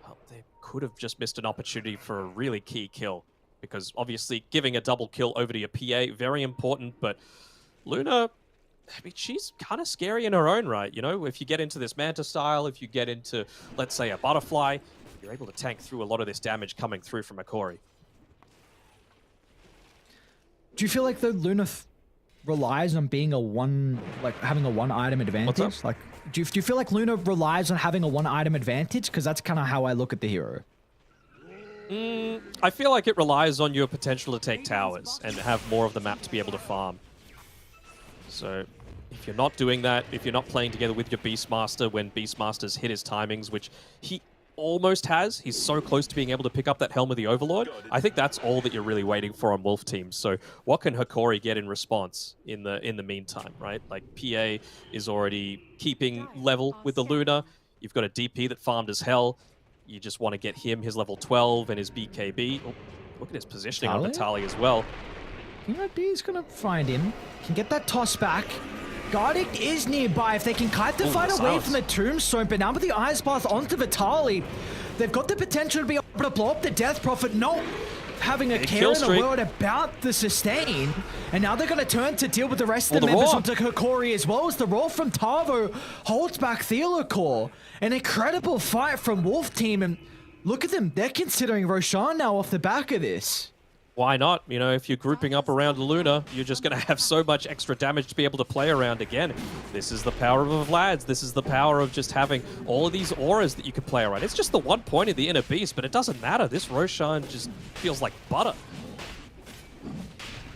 well, they could have just missed an opportunity for a really key kill. Because obviously giving a double kill over to your PA, very important, but Luna, I mean, she's kind of scary in her own right, you know? If you get into this Manta style, if you get into, let's say, a Butterfly, you're able to tank through a lot of this damage coming through from Hikori. Do you feel like the Luna relies on being having a one item advantage? Like, do you feel like Luna relies on having a one item advantage? Because that's kind of how I look at the hero. I feel like it relies on your potential to take towers and have more of the map to be able to farm. So if you're not doing that, if you're not playing together with your Beastmaster when Beastmaster's hit his timings, which he almost has, he's so close to being able to pick up that Helm of the Overlord, I think that's all that you're really waiting for on Wolf Team. So what can Hikori get in response in the meantime, right? Like PA is already keeping level with the Luna. You've got a DP that farmed as hell. You just want to get him his level 12 and his BKB. Oh, look at his positioning on Vitaly as well. King RD is going to find him. Can get that toss back. Gardic is nearby. If they can kite the fight away from the Tombstone, but now with the Ice Blast onto Vitaly, they've got the potential to be able to blow up the Death Prophet. No, having a care in the world about the sustain. And now they're going to turn to deal with the rest of the members onto Hikori as well as the roll from Tavo holds back Theolocor. An incredible fight from Wolf Team. And look at them. They're considering Roshan now off the back of this. Why not? You know, if you're grouping up around Luna, you're just going to have so much extra damage to be able to play around again. This is the power of Vlad's. This is the power of just having all of these auras that you can play around. It's just the one point of the Inner Beast, but it doesn't matter. This Roshan just feels like butter.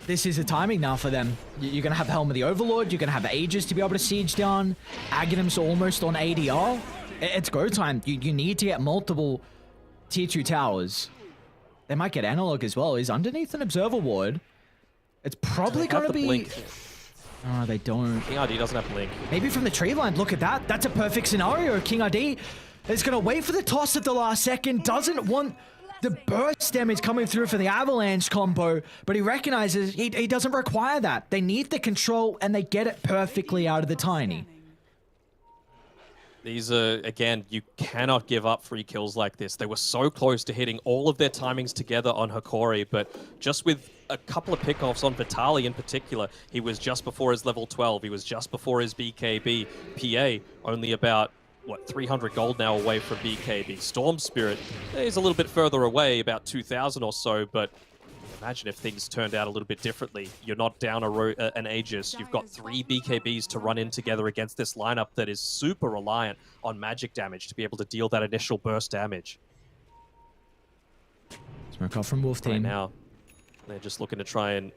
This is the timing now for them. You're going to have Helm of the Overlord. You're going to have Aegis to be able to siege down. Aghanim's almost on ADR. It's go time. You need to get multiple tier 2 towers. They might get Analog as well. He's underneath an Observer Ward. It's probably going to be... Blink. Oh, they don't. King RD doesn't have Blink. Maybe from the tree line. Look at that. That's a perfect scenario. King RD is going to wait for the toss at the last second. Doesn't want the burst damage coming through for the Avalanche combo, but he recognizes he doesn't require that. They need the control, and they get it perfectly out of the Tiny. These are, again, you cannot give up free kills like this. They were so close to hitting all of their timings together on Hikori, but just with a couple of pickoffs on Vitaly in particular, he was just before his level 12, he was just before his BKB. PA, only about, 300 gold now away from BKB. Storm Spirit is a little bit further away, about 2,000 or so, but imagine if things turned out a little bit differently. You're not down an Aegis. You've got 3 BKBs to run in together against this lineup that is super reliant on magic damage to be able to deal that initial burst damage. Smoke off from Wolf Team. Right now, they're just looking to try and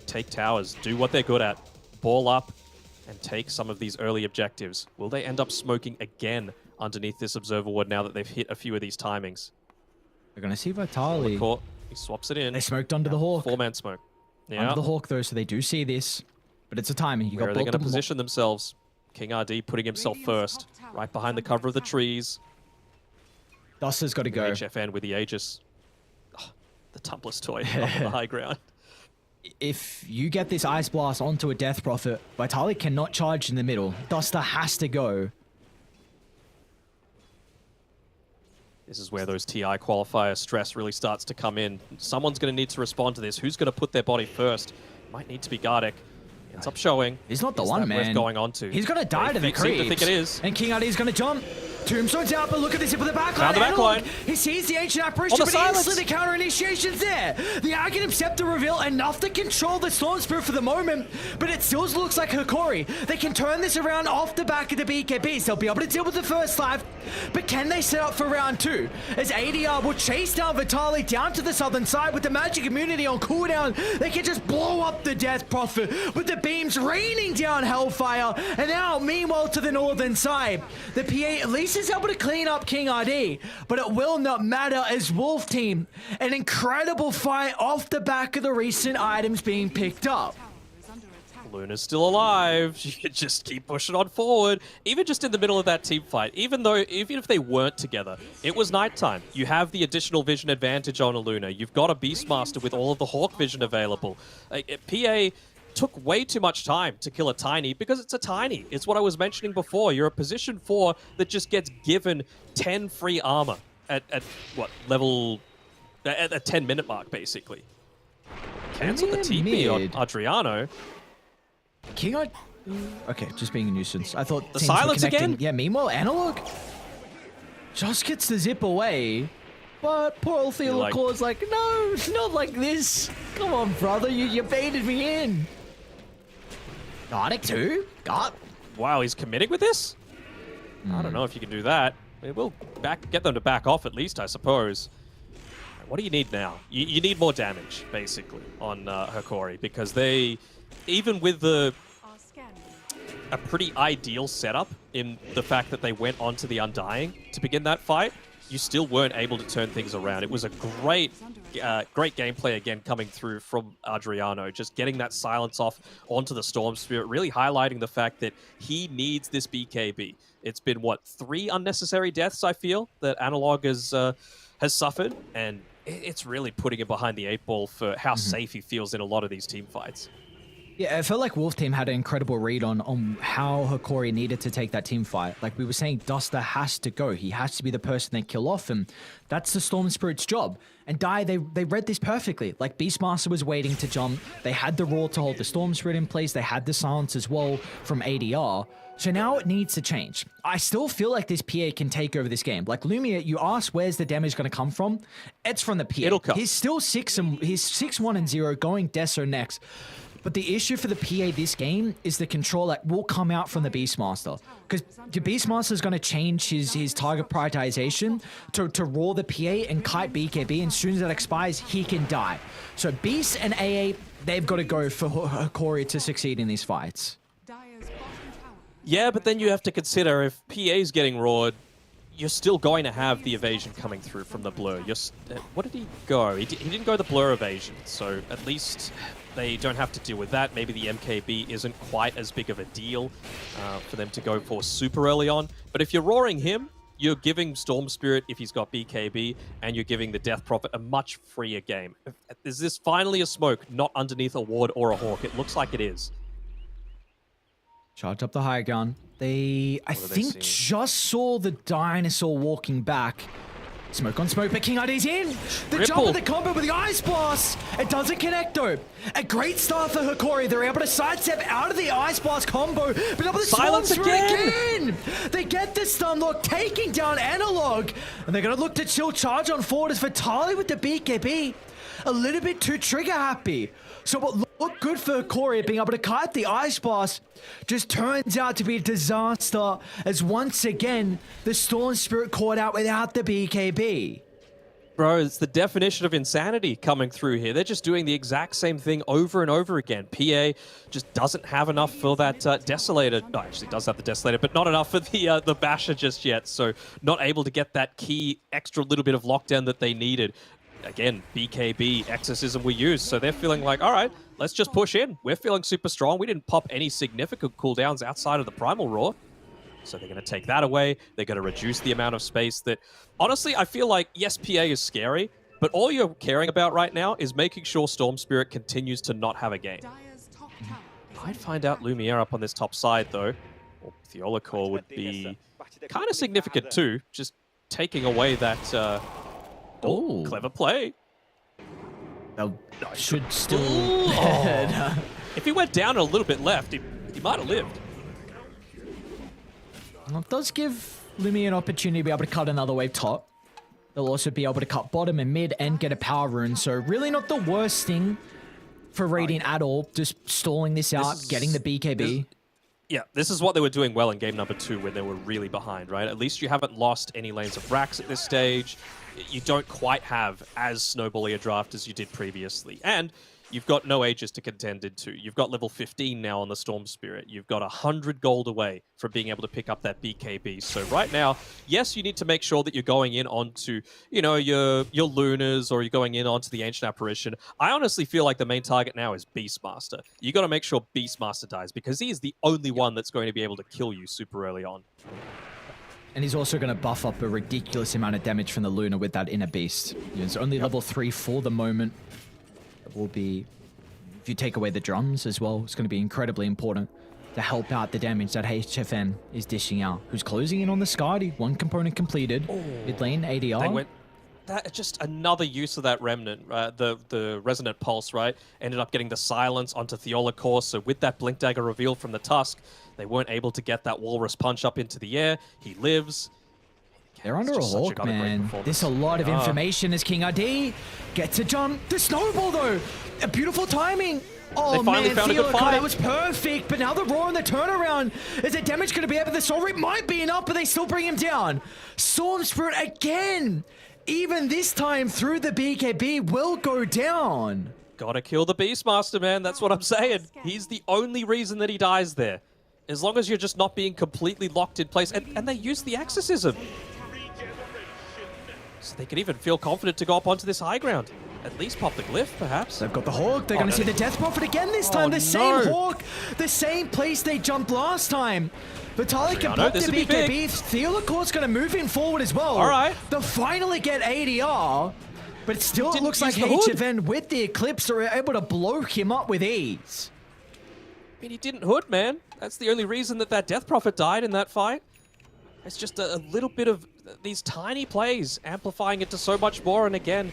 take towers, do what they're good at, ball up, and take some of these early objectives. Will they end up smoking again underneath this Observer Ward now that they've hit a few of these timings? They're going to see Vitaly. He swaps it in. They smoked under the Hawk. 4-man smoke. Yeah. Under the Hawk, though, so they do see this. But it's a timing. Where are they going to position themselves? King RD putting himself first, right behind the cover of the trees. Duster's got to go. HFN with the Aegis. Oh, the Tumbless toy up on the high ground. If you get this Ice Blast onto a Death Prophet, Vitaly cannot charge in the middle. Duster has to go. This is where those TI qualifier stress really starts to come in. Someone's going to need to respond to this. Who's going to put their body first? Might need to be Gardic. Ends up showing. He's not the one, man. Worth going on to. He's going to die to the creeps. I think it is. And King RD is going to jump. Tombstone's out, but look at this with the backline. Found the back line. He sees the Ancient Apparition, the but silence. instantly the counter initiation's there. The Aghanim Scepter reveal enough to control the Storm Spirit for the moment, but it still looks like Hikori. They can turn this around off the back of the BKBs. They'll be able to deal with the first life, but can they set up for round 2? As ADR will chase down Vitali down to the southern side with the magic immunity on cooldown, they can just blow up the Death Prophet with the beams raining down Hellfire. And now, meanwhile, to the northern side, the PA at least is able to clean up King RD, but it will not matter as Wolf Team, an incredible fight off the back of the recent items being picked up. Luna's still alive. She could just keep pushing on forward. Even just in the middle of that team fight, even if they weren't together, it was nighttime. You have the additional vision advantage on a Luna. You've got a Beastmaster with all of the Hawk vision available. PA took way too much time to kill a Tiny because it's a Tiny. It's what I was mentioning before. You're a position 4 that just gets given 10 free armor at what level? At a 10-minute mark, basically. Cancel the TP on Adriano. Okay, just being a nuisance. I thought the teams were silence connecting. again? Yeah, meanwhile, Analog just gets the zip away. But poor old Theolacor like, no, not like this. Come on, brother, you baited me in. Gardic too? God. Wow, he's committing with this? I don't know if you can do that. It will get them to back off at least, I suppose. What do you need now? You need more damage, basically, on Hikori, because they, even with a pretty ideal setup in the fact that they went onto the Undying to begin that fight, you still weren't able to turn things around. It was a great gameplay again coming through from Adriano, just getting that silence off onto the Storm Spirit, really highlighting the fact that he needs this BKB. It's been, what, 3 unnecessary deaths, I feel, that Analog has suffered, and it's really putting him behind the 8 ball for how safe he feels in a lot of these team fights. Yeah, it felt like Wolf Team had an incredible read on how Hikori needed to take that team fight. Like we were saying, Duster has to go. He has to be the person they kill off, and that's the Storm Spirit's job. And they read this perfectly. Like Beastmaster was waiting to jump. They had the Roar to hold the Storm Spirit in place. They had the silence as well from ADR. So now it needs to change. I still feel like this PA can take over this game. Like Lumia, you ask where's the damage going to come from? It's from the PA. It'll come. He's still 6-1-0 going Deso next. But the issue for the PA this game is the control that will come out from the Beastmaster. Because the Beastmaster is going to change his target prioritization to roar the PA and kite BKB, and as soon as that expires, he can die. So Beast and AA, they've got to go for Hikori to succeed in these fights. Yeah, but then you have to consider if PA's getting roared, you're still going to have the evasion coming through from the blur. What did he go? He didn't go the blur evasion, so at least they don't have to deal with that. Maybe the MKB isn't quite as big of a deal for them to go for super early on. But if you're roaring him, you're giving Storm Spirit, if he's got BKB, and you're giving the Death Prophet a much freer game. Is this finally a smoke, not underneath a ward or a hawk? It looks like it is. Charge up the high gun. I think just saw the dinosaur walking back. Smoke on smoke, but King ID's in. The jump of the combo with the Ice Blast. It doesn't connect though. A great start for Hikori. They're able to sidestep out of the Ice Blast combo, but able to silence again. They get the stun lock, taking down Analog, and they're gonna look to chill charge on forward as Vitali with the BKB. A little bit too trigger happy. So what looked good for Hikori being able to kite the Ice Blast just turns out to be a disaster, as once again, the Storm Spirit caught out without the BKB. Bro, it's the definition of insanity coming through here. They're just doing the exact same thing over and over again. PA just doesn't have enough for that Desolator. No, actually does have the Desolator, but not enough for the Basher just yet. So not able to get that key extra little bit of lockdown that they needed. Again, BKB, Exorcism we used, so they're feeling like, all right, let's just push in. We're feeling super strong. We didn't pop any significant cooldowns outside of the Primal Roar. So they're going to take that away. They're going to reduce the amount of space that... Honestly, I feel like, yes, PA is scary, but all you're caring about right now is making sure Storm Spirit continues to not have a game. Might find out Lumiere up on this top side, though. Or Theolacor would be kind of significant, too. Just taking away that... Oh, clever play. That should still... If he went down a little bit left, he might have lived. Well, it does give Lumiere an opportunity to be able to cut another wave top. They'll also be able to cut bottom and mid and get a power rune. So really not the worst thing for Radiant at all. Just stalling this out, getting the BKB. Yeah, this is what they were doing well in game number 2 when they were really behind, right? At least you haven't lost any lanes of racks at this stage. You don't quite have as snowbally a draft as you did previously. And you've got no ages to contend into. You've got level 15 now on the Storm Spirit. You've got 100 gold away from being able to pick up that BKB. So right now, yes, you need to make sure that you're going in onto, you know, your Lunas, or you're going in onto the Ancient Apparition. I honestly feel like the main target now is Beastmaster. You got to make sure Beastmaster dies, because he is the only one that's going to be able to kill you super early on. And he's also going to buff up a ridiculous amount of damage from the Luna with that Inner Beast. You know, it's only level 3 for the moment. It will be, if you take away the drums as well, it's going to be incredibly important to help out the damage that HFN is dishing out. Who's closing in on the Skadi? One component completed. Mid lane, ADR. They went, that just another use of that Remnant, the Resonant Pulse, right? Ended up getting the silence onto Theolacor, so with that Blink Dagger reveal from the Tusk, they weren't able to get that Walrus Punch up into the air. He lives. They're under a hawk, man. There's a lot of information as King RD gets a jump. The snowball, though. A beautiful timing. Oh, man, Theolacor, that was perfect. But now the roar and the turnaround. Is the damage going to be able to solve it? Might be enough, but they still bring him down. Storm Spirit again. Even this time through the BKB will go down. Gotta kill the Beastmaster, man. That's what I'm saying. He's the only reason that he dies there. As long as you're just not being completely locked in place. And they use the Exorcism. So they can even feel confident to go up onto this high ground. At least pop the glyph, perhaps. They've got the Hawk. They're going to see the Death Prophet again this time. The same Hawk. The same place they jumped last time. Vitalik can pop the BKB. Theolacor's going to move him forward as well. All right. They'll finally get ADR. But still, it looks like HFN with the Eclipse are able to blow him up with ease. I mean, he didn't hood, man. That's the only reason that that Death Prophet died in that fight. It's just a little bit of these tiny plays amplifying it to so much more. And again,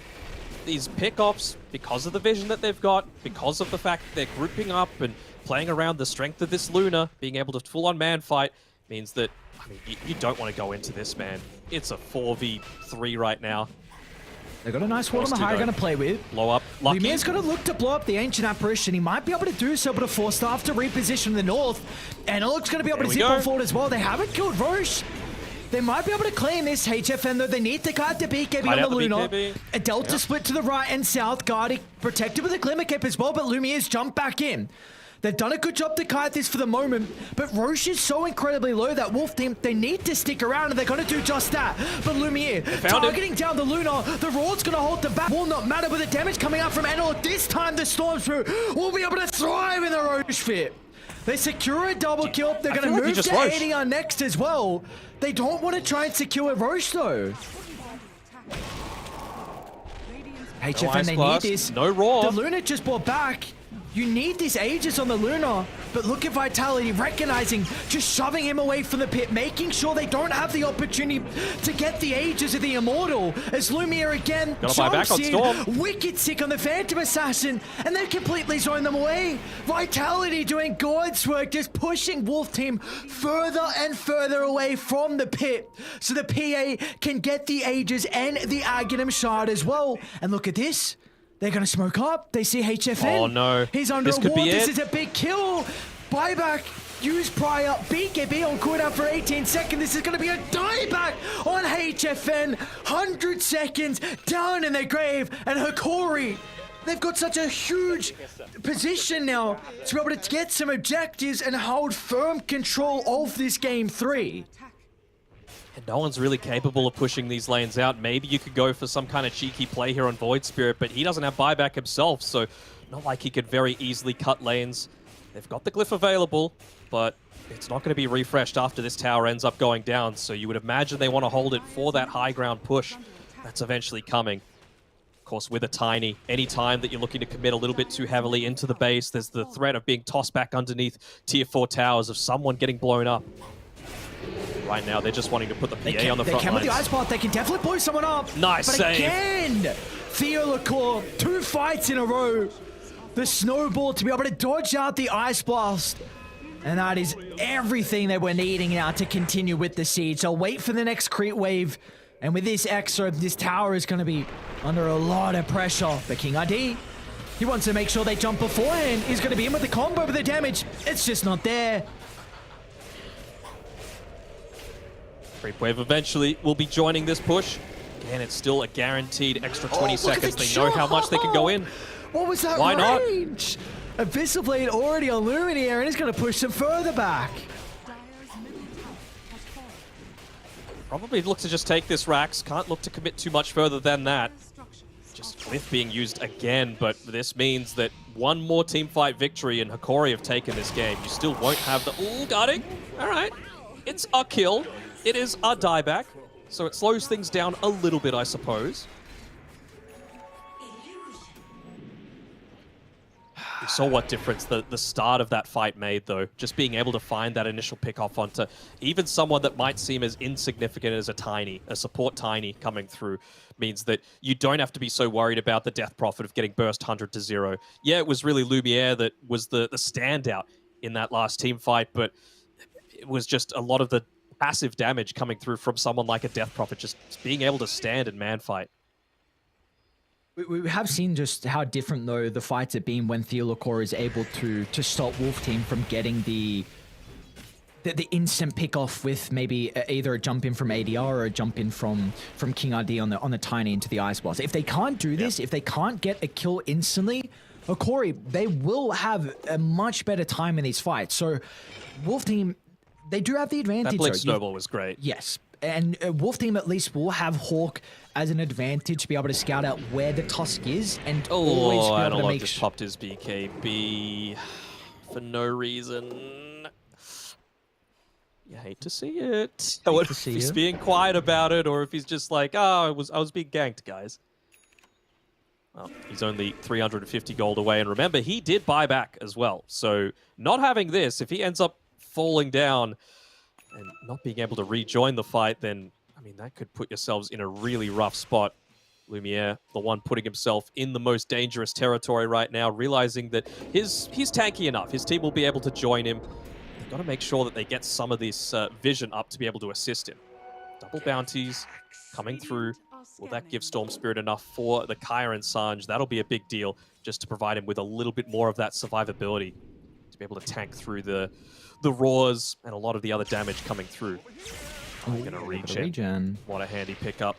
these pickoffs, because of the vision that they've got, because of the fact that they're grouping up and playing around the strength of this Luna, being able to full-on man fight, means that, I mean, you don't want to go into this, man. It's a 4v3 right now. They've got a nice wall on the high going to play with. Blow up. Lucky. Lumiere's going to look to blow up the Ancient Apparition. He might be able to do so, but a Force Staff to reposition in the north. And Alok's going to be able to zip on forward as well. They haven't killed Roche. They might be able to claim this HFN, though. They need to cut the BKB on the Luna. A Delta split to the right and south. Guarding protected with a Glimmer Cape as well, but Lumiere's jumped back in. They've done a good job to kite this for the moment, but Roche is so incredibly low that Wolf team, they need to stick around, and they're going to do just that. But Lumiere targeting down the Luna. The Roar's going to hold them back. Will not matter with the damage coming out from Enel. This time the Storm Spirit will be able to thrive in the Roche fit. They secure a double kill. They're going to move to ADR next as well. They don't want to try and secure a Roche though. HFN, they need this. No Roar. The Luna just brought back. You need this Aegis on the Luna, but look at Vitality recognizing, just shoving him away from the pit, making sure they don't have the opportunity to get the Aegis of the Immortal. As Lumiere again jumps in, wicked sick on the Phantom Assassin, and they completely zone them away. Vitality doing God's work, just pushing Wolf Team further and further away from the pit, so the PA can get the Aegis and the Aghanim Shard as well. And look at this. They're going to smoke up. They see HFN. Oh, no. He's under a wall. This is a big kill. Buyback. Use prior. BKB on cooldown for 18 seconds. This is going to be a dieback on HFN. 100 seconds down in their grave. And Hikori, they've got such a huge position now to be able to get some objectives and hold firm control of this game 3. And no one's really capable of pushing these lanes out. Maybe you could go for some kind of cheeky play here on Void Spirit, but he doesn't have buyback himself, so not like he could very easily cut lanes. They've got the glyph available, but it's not going to be refreshed after this tower ends up going down, so you would imagine they want to hold it for that high ground push that's eventually coming. Of course, with a Tiny, any time that you're looking to commit a little bit too heavily into the base, there's the threat of being tossed back underneath tier 4 towers, of someone getting blown up. Right now, they're just wanting to put the PA on the front lines. They can with the Ice Path. They can definitely blow someone up. Nice save. Again, Theolacor, 2 fights in a row. The snowball to be able to dodge out the Ice Blast. And that is everything that we're needing now to continue with the siege. So wait for the next creep wave. And with this extra, this tower is going to be under a lot of pressure. But King ID, he wants to make sure they jump beforehand. He's going to be in with the combo, but the damage, it's just not there. Creep Wave eventually will be joining this push. Again, it's still a guaranteed extra 20 seconds. They know how much they can go in. What was that Why not? range? Abyssal Blade already on Luminaire, and he's going to push them further back. Dire's middle tower has fallen. Probably look to just take this Rax. Can't look to commit too much further than that. Structures Just Glyph being used again, but this means that one more team fight victory and Hikori have taken this game. You still won't have the... Ooh, guarding. All right. It's a kill. It is a dieback. So it slows things down a little bit, I suppose. We saw what difference the start of that fight made, though. Just being able to find that initial pick-off onto even someone that might seem as insignificant as a support Tiny coming through, means that you don't have to be so worried about the death profit of getting burst 100 to 0. Yeah, it was really Lumiere that was the standout in that last team fight, but it was just a lot of the passive damage coming through from someone like a death profit, just being able to stand and man fight. We have seen just how different, though, the fights have been when Theolokor is able to stop Wolf Team from getting the instant pick off with maybe either a jump in from ADR or a jump in from King RD on the Tiny into the Ice Blast. If they can't do this, if they can't get a kill instantly, Hikori, they will have a much better time in these fights. So Wolf Team, they do have the advantage. That Blink Snowball was great. Yes. And Wolf Team at least will have Hawk as an advantage to be able to scout out where the Tusk is and always be able to Analog make just popped his BKB for no reason. You hate to see it. If he's being quiet about it, or if he's just like, oh, I was being ganked, guys. Well, he's only 350 gold away, and remember, he did buy back as well. So not having this, if he ends up falling down and not being able to rejoin the fight, then, I mean, that could put yourselves in a really rough spot. Lumiere, the one putting himself in the most dangerous territory right now, realizing that he's tanky enough. His team will be able to join him. They've got to make sure that they get some of this vision up to be able to assist him. Double bounties coming through. Will that give Storm Spirit enough for the Kyra and Sanj? That'll be a big deal, just to provide him with a little bit more of that survivability to be able to tank through the roars and a lot of the other damage coming through. You're going to regen. What a handy pickup.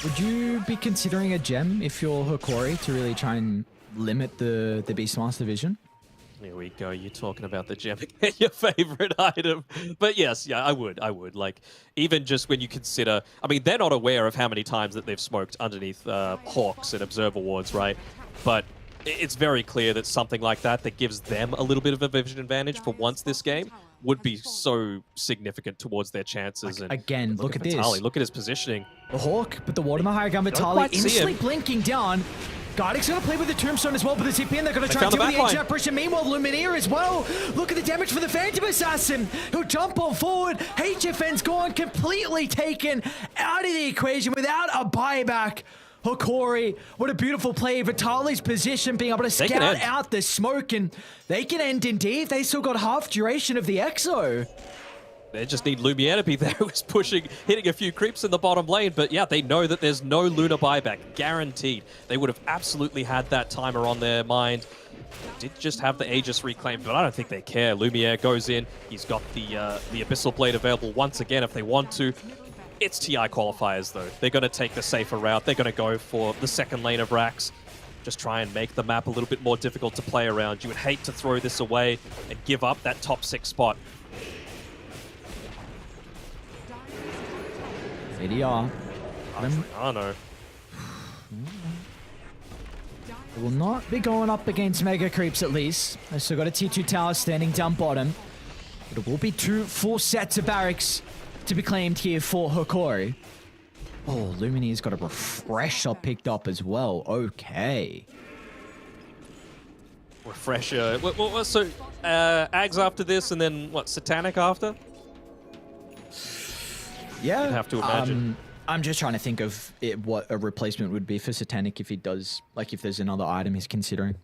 Would you be considering a gem if you're Hikori to really try and limit the Beastmaster vision? Here we go. You're talking about the gem again, your favorite item. But yes, yeah, I would. Like, even just when you consider... I mean, they're not aware of how many times that they've smoked underneath Hawks and Observer wards, right? But it's very clear that something like that gives them a little bit of a vision advantage for once this game would be so significant towards their chances. Like, and again, look at Vitali. this. Look at his positioning. The Hawk, but the Water Higher Gun Don't Vitali quite see instantly him. blinking down. Gardick's going to play with the Tombstone as well, but the CPN, they're going to try and found deal the with the backline. HF pressure. Meanwhile, Lumineer as well. Look at the damage for the Phantom Assassin. He'll jump on forward. HFN's gone, completely taken out of the equation without a buyback. Hikori, what a beautiful play. Vitali's position, being able to They can scout end. out the smoke, and they can end indeed. They still got half duration of the Exo. They just need Lumiere to be there, who's pushing, hitting a few creeps in the bottom lane. But yeah, they know that there's no Luna buyback, guaranteed. They would have absolutely had that timer on their mind. They did just have the Aegis reclaimed, but I don't think they care. Lumiere goes in. He's got the Abyssal Blade available once again if they want to. It's TI qualifiers, though. They're going to take the safer route. They're going to go for the second lane of Rax. Just try and make the map a little bit more difficult to play around. You would hate to throw this away and give up that top 6 spot. ADR. I know. They will not be going up against Mega Creeps at least. They've still got a T2 tower standing down bottom. But it will be 2 full sets of barracks to be claimed here for Hikori. Oh, Lumineer's got a refresher picked up as well. Okay. Refresher. So, Ags after this, and then what? Satanic after? Yeah. You'd have to imagine. I'm just trying to think of what a replacement would be for Satanic if he does, like if there's another item he's considering.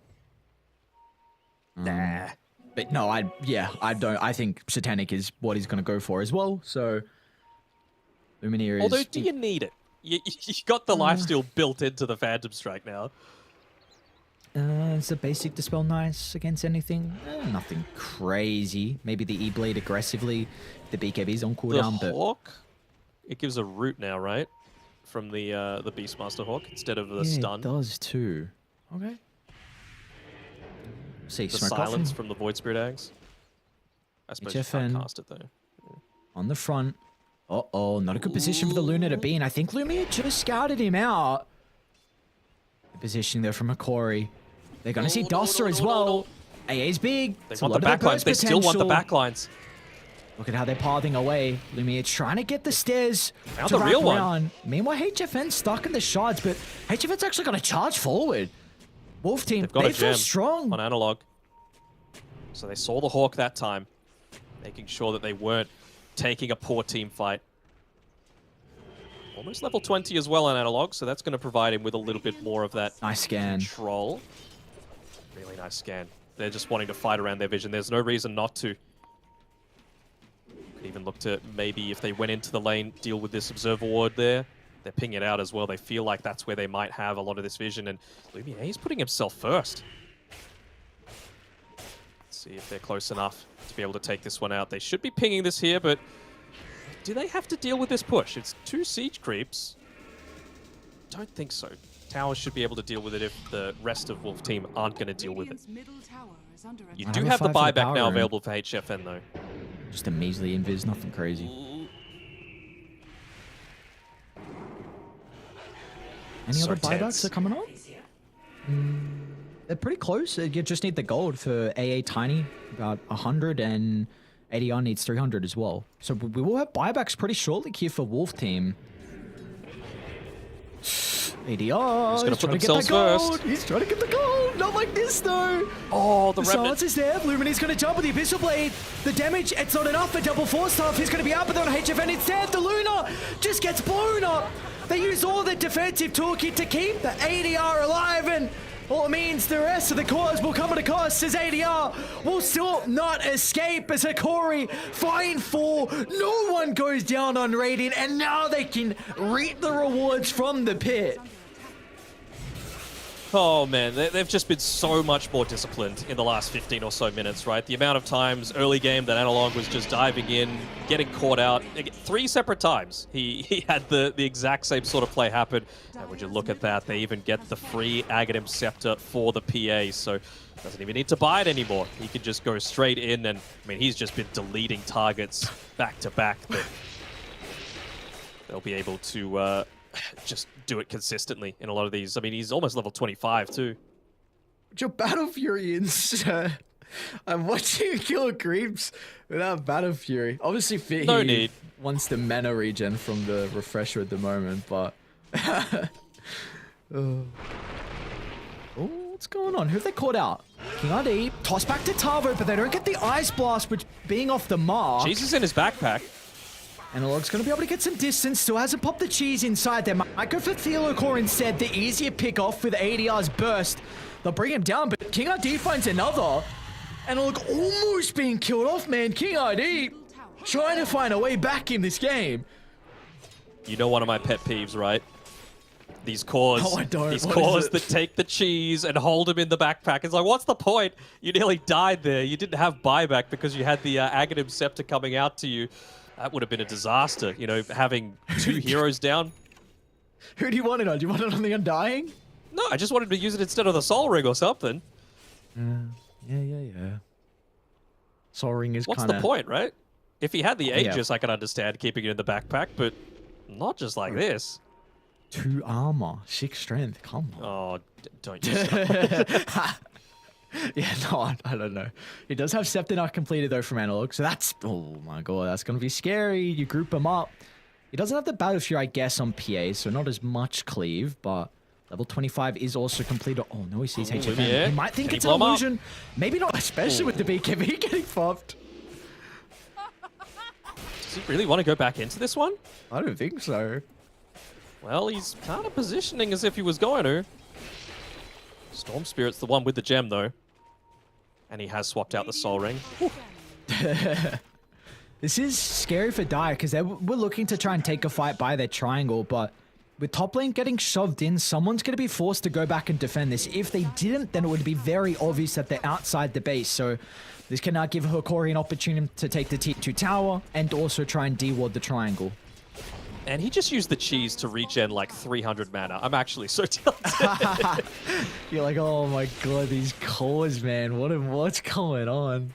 Nah. But no, I don't. I think Satanic is what he's going to go for as well. So Lumineer is. Although, do you need it? You got the lifesteal built into the Phantom Strike now. Is the basic Dispel nice against anything? Nothing crazy. Maybe the E-Blade aggressively. The BKB's on cooldown, The but Hawk, it gives a root now, right? From the Beastmaster Hawk instead of the stun. it does too. Okay. See, The smoke off silence him. from the Void Spirit Axe. I suppose you can't HFN. cast it though. On the front. Uh-oh, not a good position for the Luna to be in. I think Lumia just scouted him out. The positioning there from Hikori. They're going to see Duster as well. AA's big. They It's a want lot the of their backlines. burst They still want the potential. backlines. Look at how they're pathing away. Lumia trying to get the stairs Found to the wrap real one. around. Meanwhile, HFN's stuck in the shards, but HFN's actually going to charge forward. Wolf team, They've got they a feel gem strong. on analog. So they saw the Hawk that time, making sure that they weren't taking a poor team fight. Almost level 20 as well on analog, so that's going to provide him with a little bit more of that Nice scan. control. Really nice scan. They're just wanting to fight around their vision. There's no reason not to. Could even look to maybe if they went into the lane, deal with this Observer Ward there. They're pinging it out as well. They feel like that's where they might have a lot of this vision. And Lumiere, he's putting himself first. Let's see if they're close enough to be able to take this one out. They should be pinging this here, but do they have to deal with this push? It's 2 siege creeps. Don't think so. Towers should be able to deal with it if the rest of Wolf team aren't going to deal with it. Radiant's middle tower is under You attack. do Level have the 5 for the buyback power now room. available for HFN though. Just a measly invis, nothing crazy. Any So other buybacks tense. that are coming on? They're pretty close. You just need the gold for AA Tiny, about 100, and ADR needs 300 as well. So we will have buybacks pretty shortly here for Wolf Team. ADR, He's gonna put trying to get themselves that gold. first. He's trying to get the gold. Not like this though. Oh, the The Remnant. silence is there. Lumine's going to jump with the Abyssal Blade. The damage, it's not enough for double force stuff. He's going to be out, but on HFN instead. The Luna just gets blown up. They use all the defensive toolkit to keep the ADR alive, and all it means the rest of the cause will come at a cost, as ADR will still not escape as Hikori fighting for. No one goes down on Radiant, and now they can reap the rewards from the pit. Oh man, they've just been so much more disciplined in the last 15 or so minutes, right? The amount of times early game that Analog was just diving in, getting caught out. 3 separate times he had the exact same sort of play happen. And would you look at that, they even get the free Aghanim Scepter for the PA, so doesn't even need to buy it anymore. He can just go straight in, and I mean, he's just been deleting targets back to back that they'll be able to just do it consistently in a lot of these. I mean, he's almost level 25 too. Your Battle Fury I'm watching you kill creeps without Battle Fury. Obviously, No he need. wants the mana regen from the refresher at the moment, but... Oh, what's going on? Who have they caught out? King RD, toss back to Tavo, but they don't get the Ice Blast, which being off the mark. Jesus in his backpack. Analog's going to be able to get some distance, still hasn't popped the cheese inside there. Might go for Thelocore instead, the easier pick off with ADR's burst. They'll bring him down, but King RD finds another. Analog almost being killed off, man. King RD trying to find a way back in this game. You know one of my pet peeves, right? These cores, Oh, I don't. these What cores is it? that take the cheese and hold them in the backpack. It's like, what's the point? You nearly died there. You didn't have buyback because you had the Aghanim Scepter coming out to you. That would have been a disaster, you know, having 2 heroes down. Who do you want it on? Do you want it on the Undying? No, I just wanted to use it instead of the Soul Ring or something. Yeah. Soul Ring is What's kind the point, right? If he had the Yeah. Aegis, I could understand keeping it in the backpack, but not just like this. 2 armor, 6 strength. Come on. Oh, don't use that. Yeah, no, I don't know. He does have Scepter not completed though from Analog, so that's, oh my god, that's gonna be scary. You group him up. He doesn't have the Battle Fury, I guess, on PA, so not as much cleave, but level 25 is also completed. Oh no, he sees HFN. yeah. He might think Can he it's blow an him up? illusion. Maybe not, especially with the BKB getting fucked. Does he really want to go back into this one? I don't think so. Well, he's kind of positioning as if he was going to. Storm Spirit's the one with the gem, though. And he has swapped out the Soul Ring. This is scary for Dire because they were looking to try and take a fight by their triangle, but with top lane getting shoved in, someone's going to be forced to go back and defend this. If they didn't, then it would be very obvious that they're outside the base. So this can now give Hokori an opportunity to take the T2 tower and also try and de-ward the triangle. And he just used the cheese to regen like 300 mana. I'm actually so tilted. You're like, oh my god, these cores, man. What's going on?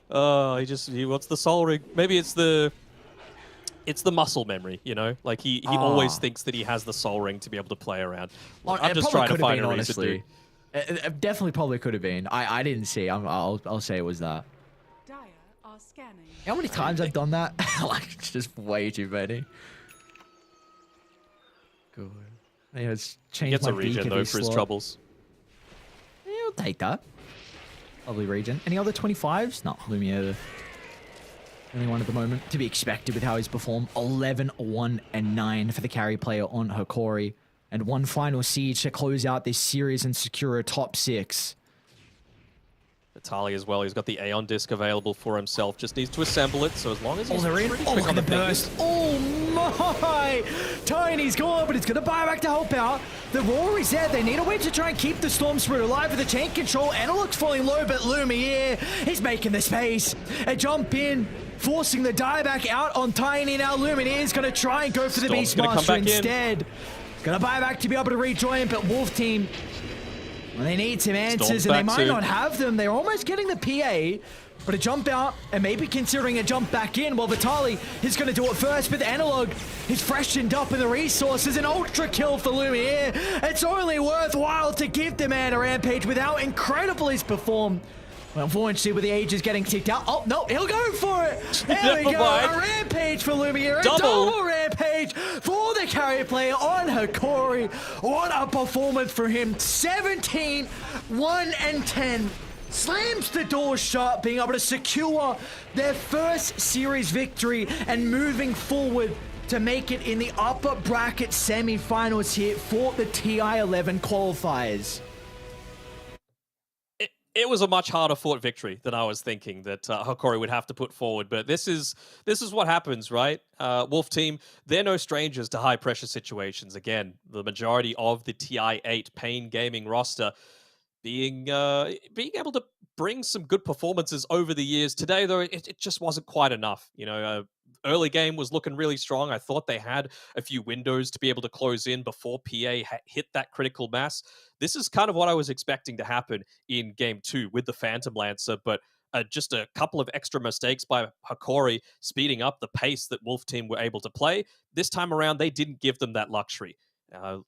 Oh, he wants the Soul Ring. Maybe it's the muscle memory, you know? Like he always thinks that he has the Soul Ring to be able to play around. I'm just trying to find a reason to. It definitely probably could have been. I didn't see. I'll say it was that. Dire are scanning. How many times I've done that? Like, it's just way too many. Good. Yeah, it's He changed gets my a regen beak though every for his slot. troubles. Yeah, I'll take that. Lovely regen. Any other 25s? No, Lumiere the only one at the moment. To be expected with how he's performed. 11, 1, and 9 for the carry player on Hokori. And one final siege to close out this series and secure a top 6. Vitaly as well. He's got the Aeon disc available for himself. Just needs to assemble it. So as long as he's they're in. pretty Oh, quick look on at the the fingers. burst. Oh my! Tiny's gone, but it's going to buy back to help out. The Roar is there. They need a way to try and keep the Storm Spirit alive with the chain control. Analog's falling low, but Lumiere is making the space. A jump in, forcing the dieback out on Tiny. Now Lumiere is going to try and go for the Storm's gonna come Beastmaster back in. instead. Going to buy back to be able to rejoin, but Wolf Team, well, they need some answers, Storm's and they back might soon. not have them. They're almost getting the PA, but a jump out, and maybe considering a jump back in. Well, Vitaly is going to do it first, but the Analog is freshened up in the resources. An ultra kill for Lumiere. It's only worthwhile to give the man a rampage with how incredible he's performed. Well, unfortunately, with the ages getting ticked out. Oh, no, he'll go for it. There we Never go. mind. A rampage for Lumiere. A Double. double rampage for the carrier player on Hokori. What a performance for him. 17, 1, and 10. Slams the door shut, being able to secure their first series victory and moving forward to make it in the upper bracket semi-finals here for the TI-11 qualifiers. It was a much harder fought victory than I was thinking that Hokori would have to put forward. But this is what happens, right? Wolf Team, they're no strangers to high pressure situations. Again, the majority of the TI-8 Pain Gaming roster being able to bring some good performances over the years. Today, though, it just wasn't quite enough. You know, early game was looking really strong. I thought they had a few windows to be able to close in before PA hit that critical mass. This is kind of what I was expecting to happen in game 2 with the Phantom Lancer, but just a couple of extra mistakes by Hokori speeding up the pace that Wolf Team were able to play. This time around, they didn't give them that luxury.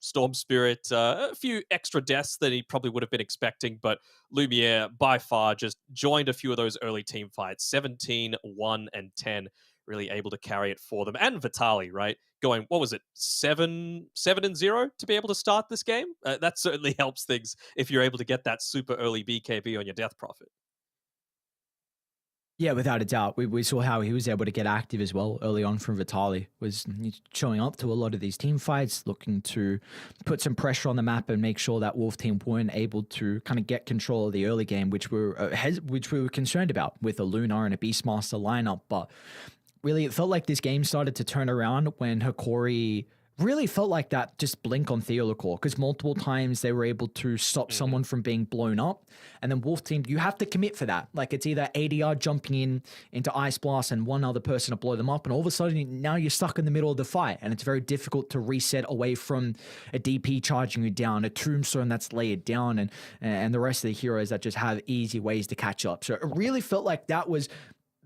Storm Spirit, a few extra deaths than he probably would have been expecting, but Lumiere by far just joined a few of those early team fights. 17, 1, and 10, really able to carry it for them. And Vitaly, right? Going, what was it, 7 and 0 to be able to start this game? That certainly helps things if you're able to get that super early BKB on your Death Prophet. Yeah, without a doubt. We saw how he was able to get active as well early on from Vitaly. Was showing up to a lot of these team fights, looking to put some pressure on the map and make sure that Wolf Team weren't able to kind of get control of the early game, which we were concerned about with a Lunar and a Beastmaster lineup. But really, it felt like this game started to turn around when Hokori really felt like that just blink on Theolacor, because multiple times they were able to stop someone from being blown up. And then Wolf Team, you have to commit for that. Like, it's either ADR jumping into Ice Blast and one other person to blow them up, and all of a sudden now you're stuck in the middle of the fight, and it's very difficult to reset away from a DP charging you down, a Tombstone that's layered down, and the rest of the heroes that just have easy ways to catch up. So it really felt like that was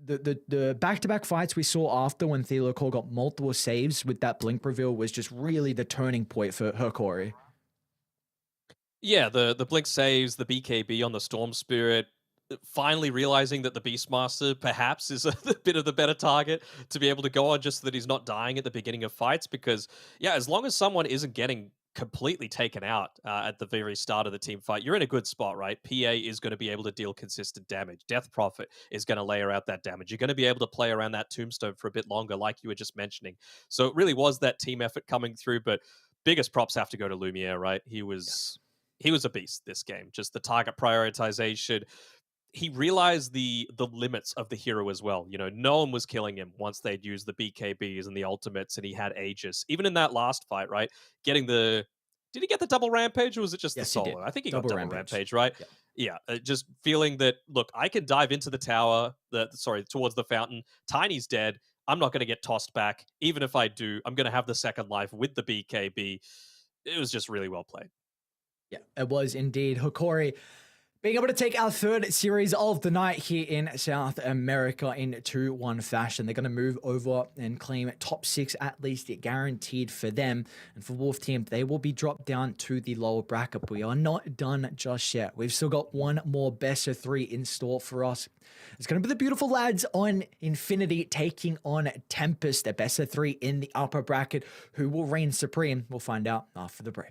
the back-to-back fights we saw after, when Theolacor got multiple saves with that blink reveal, was just really the turning point for Hokori. Yeah, the blink saves, the BKB on the Storm Spirit, finally realizing that the Beastmaster perhaps is a bit of the better target to be able to go on, just so that he's not dying at the beginning of fights. Because, yeah, as long as someone isn't getting completely taken out at the very start of the team fight, you're in a good spot, right? PA is going to be able to deal consistent damage. Death Prophet is going to layer out that damage. You're going to be able to play around that Tombstone for a bit longer, like you were just mentioning. So it really was that team effort coming through, but biggest props have to go to Lumiere, right? He was he was a beast this game. Just the target prioritization. He realized the limits of the hero as well. You know, no one was killing him once they'd used the BKBs and the ultimates, and he had Aegis. Even in that last fight, right? Getting the did he get the double rampage or was it just the Yes, he did. solo? I think he Double got double rampage. rampage, right? Yep. Yeah, just feeling that look, I can dive into the tower, towards the fountain. Tiny's dead. I'm not going to get tossed back. Even if I do, I'm going to have the second life with the BKB. It was just really well played. Yeah, it was indeed. Hokori being able to take our third series of the night here in South America in 2-1 fashion. They're going to move over and claim top 6, at least guaranteed for them. And for Wolf Team, they will be dropped down to the lower bracket. We are not done just yet. We've still got one more best of 3 in store for us. It's going to be the beautiful lads on Infinity taking on Tempest, a best of 3 in the upper bracket. Who will reign supreme? We'll find out after the break.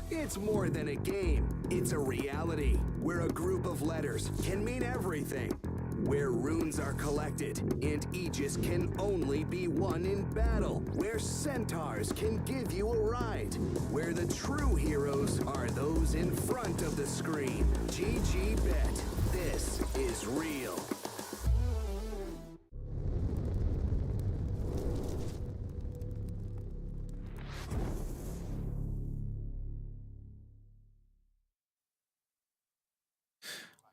it's more than a game. It's a reality where a group of letters can mean everything. Where runes are collected and Aegis can only be won in battle. Where centaurs can give you a ride. Where the true heroes are those in front of the screen. GG Bet. This is real.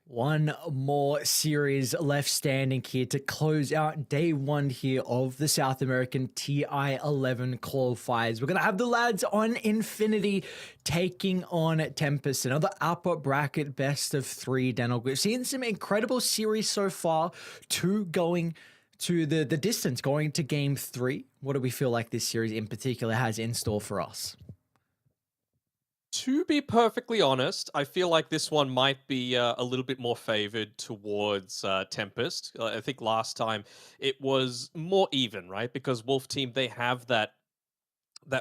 One more series left standing here to close out day one here of the South American TI-11 qualifiers. We're going to have the lads on Infinity taking on Tempest, another upper bracket best of three. Daniel, we've seen some incredible series so far, two going to the distance, going to game three. What do we feel like this series in particular has in store for us? To be perfectly honest, I feel like this one might be a little bit more favored towards Tempest. I think last time it was more even, right? Because Wolf Team, they have that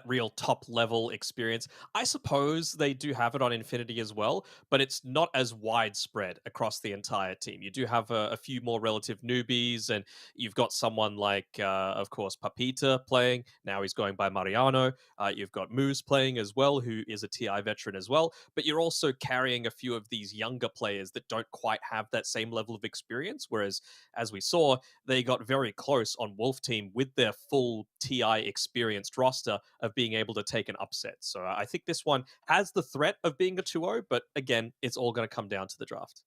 real top level experience. I suppose they do have it on Infinity as well, but it's not as widespread across the entire team. You do have a few more relative newbies, and you've got someone like, of course, Papita playing. Now he's going by Mariano. You've got Moose playing as well, who is a TI veteran as well. But you're also carrying a few of these younger players that don't quite have that same level of experience. Whereas, as we saw, they got very close on Wolf Team with their full TI experienced roster of being able to take an upset. So I think this one has the threat of being a 2-0, but again, it's all going to come down to the draft.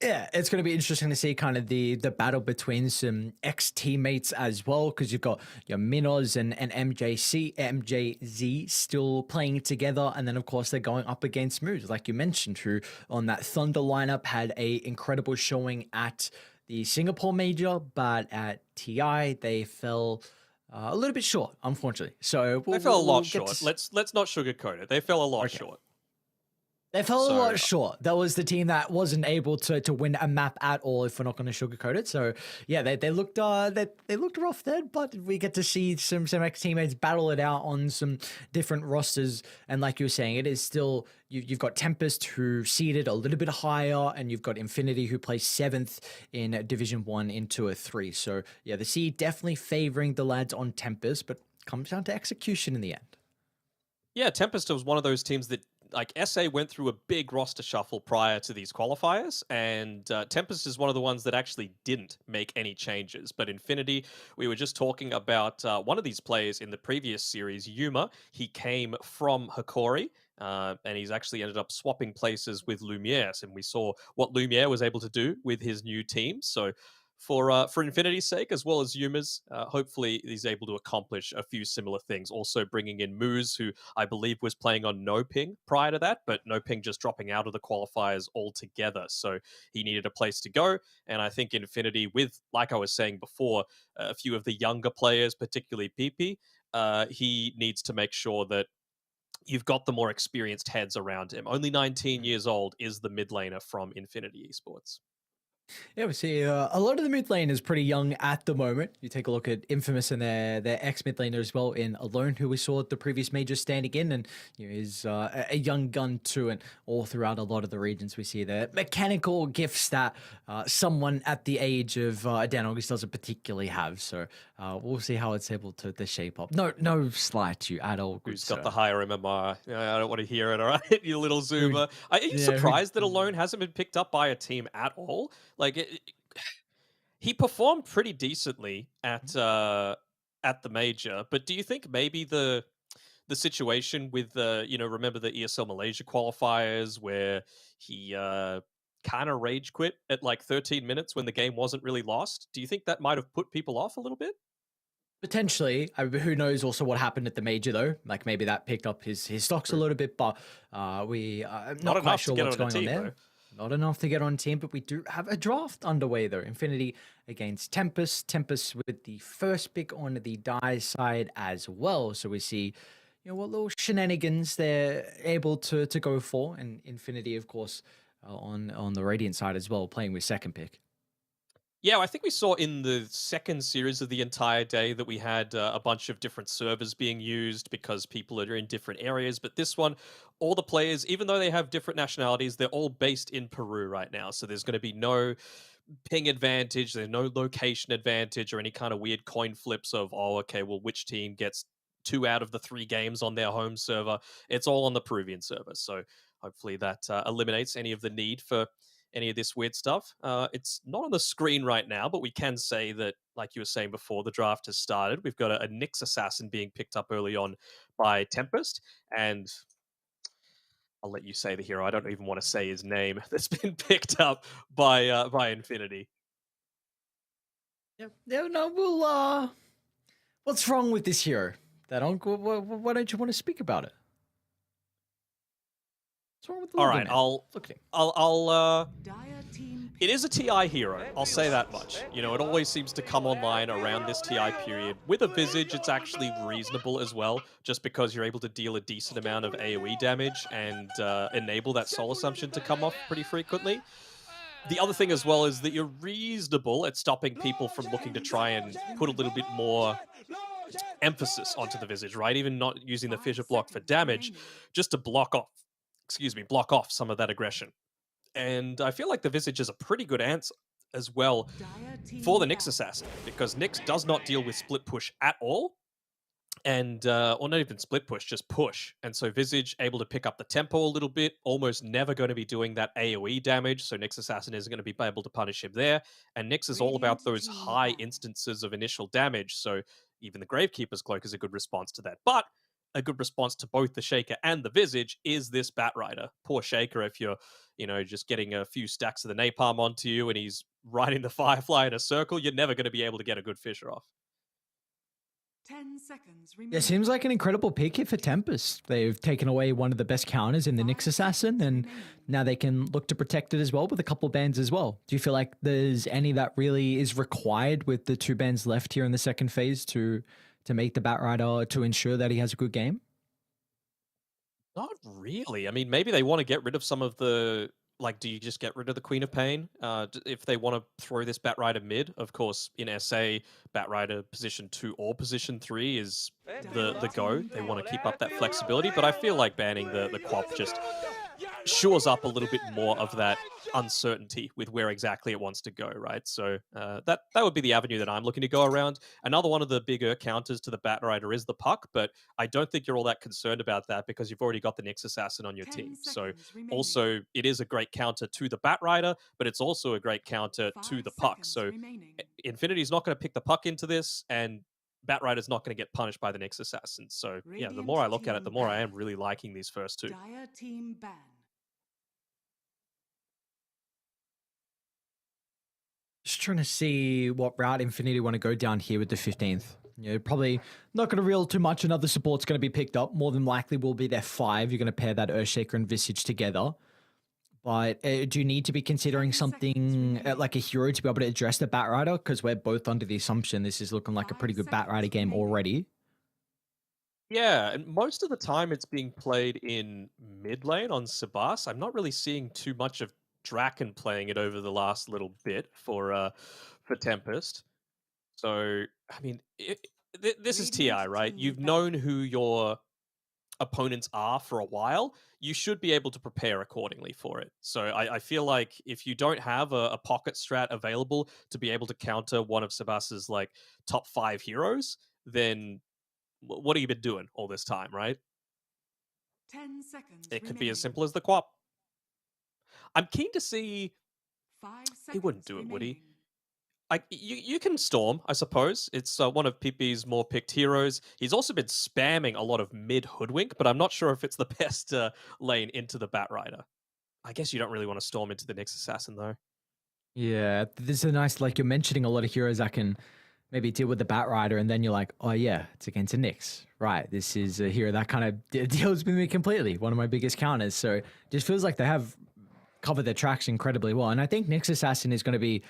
Yeah, it's going to be interesting to see kind of the battle between some ex-teammates as well, because you've got your Minos and MJZ still playing together, and then of course they're going up against Moose, like you mentioned, who on that Thunder lineup had a incredible showing at the Singapore major, but at TI they fell a little bit short, unfortunately. So they fell a lot short. Let's not sugarcoat it. They fell a lot short. They fell a lot short. That was the team that wasn't able to win a map at all, if we're not going to sugarcoat it. So yeah, they looked they looked rough then, but we get to see some ex teammates battle it out on some different rosters. And like you were saying, it is still you've got Tempest who seeded a little bit higher, and you've got Infinity who plays 7th in Division 1 into a 3. So yeah, the seed definitely favoring the lads on Tempest, but comes down to execution in the end. Yeah, Tempest was one of those teams that, like, SA went through a big roster shuffle prior to these qualifiers, and Tempest is one of the ones that actually didn't make any changes. But Infinity, we were just talking about one of these players in the previous series, Yuma. He came from Hikori, and he's actually ended up swapping places with Lumiere, and we saw what Lumiere was able to do with his new team. So for Infinity's sake, as well as Yuma's, hopefully he's able to accomplish a few similar things. Also bringing in Moose, who I believe was playing on no ping prior to that, but no ping just dropping out of the qualifiers altogether. So he needed a place to go. And I think Infinity, with, like I was saying before, a few of the younger players, particularly PP, he needs to make sure that you've got the more experienced heads around him. Only 19 years old is the mid laner from Infinity Esports. Yeah, we see a lot of the mid lane is pretty young at the moment. You take a look at Infamous and their ex mid laner as well in Alone, who we saw at the previous major standing in, and is a young gun too. And all throughout a lot of the regions, we see the mechanical gifts that someone at the age of Dan August doesn't particularly have. So we'll see how it's able to shape up. No slight to you at all. Who's got the higher MMR? I don't want to hear it, all right? You little zoomer. Are you surprised that Alone hasn't been picked up by a team at all? Like, he performed pretty decently at the major, but do you think maybe the situation with remember the ESL Malaysia qualifiers where he kind of rage quit at like 13 minutes when the game wasn't really lost? Do you think that might have put people off a little bit? Potentially. Who knows also what happened at the major, though? Like, maybe that picked up his stocks a little bit, but we not quite sure what's going on there. Though. Not enough to get on team, but we do have a draft underway, though. Infinity against Tempest. Tempest with the first pick on the die side as well. So we see, what little shenanigans they're able to go for. And Infinity, of course, on the Radiant side as well, playing with second pick. Yeah, I think we saw in the second series of the entire day that we had a bunch of different servers being used because people are in different areas. But this one, all the players, even though they have different nationalities, they're all based in Peru right now. So there's going to be no ping advantage, there's no location advantage or any kind of weird coin flips of, oh, okay, well, which team gets 2 out of the 3 games on their home server. It's all on the Peruvian server. So hopefully that eliminates any of the need for any of this weird stuff. It's not on the screen right now, but we can say that, like you were saying before, the draft has started. We've got a Nyx assassin being picked up early on by Tempest, and I'll let you say the hero. I don't even want to say his name. That's been picked up by Infinity. Yeah, yeah, no, we'll. What's wrong with this hero? Why don't you want to speak about it? What's wrong with the All logo, right, man? Look at him. Dire team It is a TI hero, I'll say that much. You know, it always seems to come online around this TI period. With a Visage, it's actually reasonable as well, just because you're able to deal a decent amount of AoE damage and enable that soul assumption to come off pretty frequently. The other thing as well is that you're reasonable at stopping people from looking to try and put a little bit more emphasis onto the Visage, right? Even not using the fissure block for damage, just to block off some of that aggression. And I feel like the Visage is a pretty good answer as well for the Nyx Assassin, because Nyx does not deal with split push at all. And, or not even split push, just push. And so Visage able to pick up the tempo a little bit, almost never going to be doing that AoE damage. So Nyx Assassin isn't going to be able to punish him there. And Nyx is all about those high instances of initial damage. So even the Gravekeeper's Cloak is a good response to that. But a good response to both the Shaker and the Visage is this Bat Rider. Poor Shaker, if you're, just getting a few stacks of the Napalm onto you and he's riding the Firefly in a circle, you're never going to be able to get a good Fissure off. 10 seconds Yeah, remaining. seems like an incredible pick here for Tempest. They've taken away one of the best counters in the Nyx Assassin, and now they can look to protect it as well with a couple bans as well. Do you feel like there's any that really is required with the 2 bans left here in the second phase to make the Bat Rider, to ensure that he has a good game? Not really. I mean, maybe they want to get rid of some of the, like, do you just get rid of the Queen of Pain? If they want to throw this Bat Rider mid, of course, in SA, Bat Rider position 2 or position 3 is the go. They want to keep up that flexibility, but I feel like banning the Quap just shores up a little bit more of that uncertainty with where exactly it wants to go, right? So that would be the avenue that I'm looking to go around. Another one of the bigger counters to the Bat Rider is the Puck, but I don't think you're all that concerned about that because you've already got the Nyx Assassin on your 10 team. So seconds remaining. also, it is a great counter to the Bat Rider, but it's also a great counter to 5 the Puck. seconds So remaining. Infinity's not going to pick the Puck into this, and Bat Rider's not going to get punished by the Nyx Assassin. So yeah, the more I look at it, the more I am really liking these first 2. Dire team ban. Just trying to see what route Infinity want to go down here with the 15th. Probably not going to reel too much. Another support's going to be picked up. More than likely will be their 5. You're going to pair that Earthshaker and Visage together. But do you need to be considering something like a hero to be able to address the Bat Rider? Because we're both under the assumption this is looking like a pretty good Bat Rider game already. Yeah, and most of the time it's being played in mid lane on Sabas. I'm not really seeing too much of Draken playing it over the last little bit for Tempest. So, I mean, this is TI, right? You've known who your opponents are for a while. You should be able to prepare accordingly for it. So I feel like if you don't have a pocket strat available to be able to counter one of Sabas's like top 5 heroes, then what have you been doing all this time, right? 10 seconds It could be as remaining. simple as the Quap. I'm keen to see. 5 seconds He wouldn't do it, would he? remaining. You can Storm, I suppose. It's one of PP's more picked heroes. He's also been spamming a lot of mid Hoodwink, but I'm not sure if it's the best lane into the Bat Rider. I guess you don't really want to Storm into the Nyx Assassin, though. Yeah, this is a nice, like you're mentioning a lot of heroes that can maybe deal with the Bat Rider, and then you're like, oh yeah, it's against a Nyx. Right, this is a hero that kind of deals with me completely. One of my biggest counters. So it just feels like they have covered their tracks incredibly well. And I think Nyx Assassin is going to be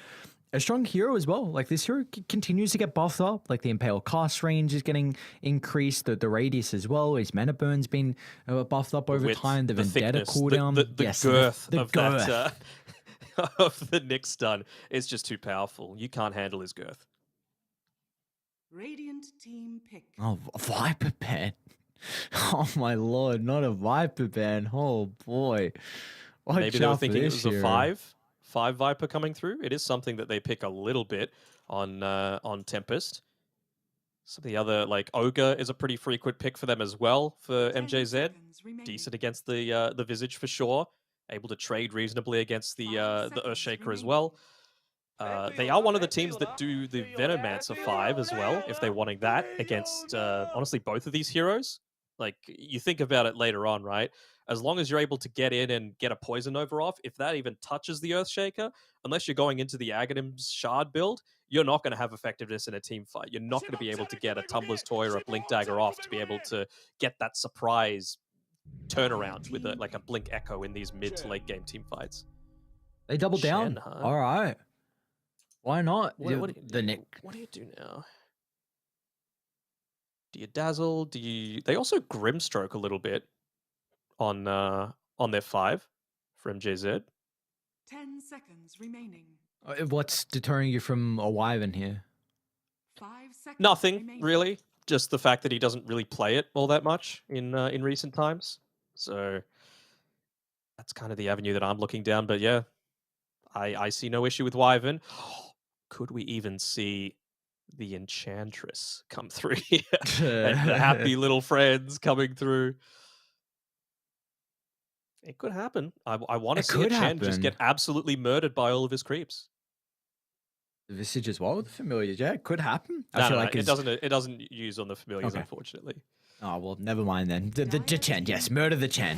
a strong hero as well. Like this hero continues to get buffed up. Like the Impale cast range is getting increased. The radius as well. His mana burn's been buffed up over With time. The Vendetta thickness, cooldown. the yes, girth the of girth. that. of the Nick stun is just too powerful. You can't handle his girth. Radiant team pick. Oh, Viper Pen. Oh my lord, not a Viper Pen. Oh boy. Watch Maybe they were out for thinking it this was a hero. five Viper coming through. It is something that they pick a little bit on Tempest. Some of the other, like Ogre is a pretty frequent pick for them as well for 10 MJZ. seconds remaining. Decent against the Visage for sure. Able to trade reasonably against the 5 Earthshaker seconds as well. remaining. They are one of the teams that do the Venomancer 5 as well, if they're wanting that against, honestly, both of these heroes. Like, you think about it later on, right? As long as you're able to get in and get a Poison Over off, if that even touches the Earthshaker, unless you're going into the Aghanim's Shard build, you're not going to have effectiveness in a team fight. You're not going to be able to get a Tumbler's Toy or a Blink Dagger off to be able to get that surprise turnaround with like a Blink Echo in these mid to late game team fights. They double down. Shen, huh? All right. Why not? What do you The do? Nick. What do you do now? Do you dazzle? Do you? They also Grimstroke a little bit on their 5 for MJZ. 10 seconds remaining. What's deterring you from a Wyvern here? 5 seconds Nothing remaining. really. Just the fact that he doesn't really play it all that much in recent times. So that's kind of the avenue that I'm looking down. But yeah, I see no issue with Wyvern. Could we even see the Enchantress come through here? And the happy little friends coming through. It could happen. I want to It see could Chen just happen. get absolutely murdered by all of his creeps. The Visage as well with the familiars, yeah, it could happen. No, I feel no, like it doesn't. It doesn't use on the familiars, Okay. unfortunately. Oh well, never mind then. The Chen, yes, murder the Chen.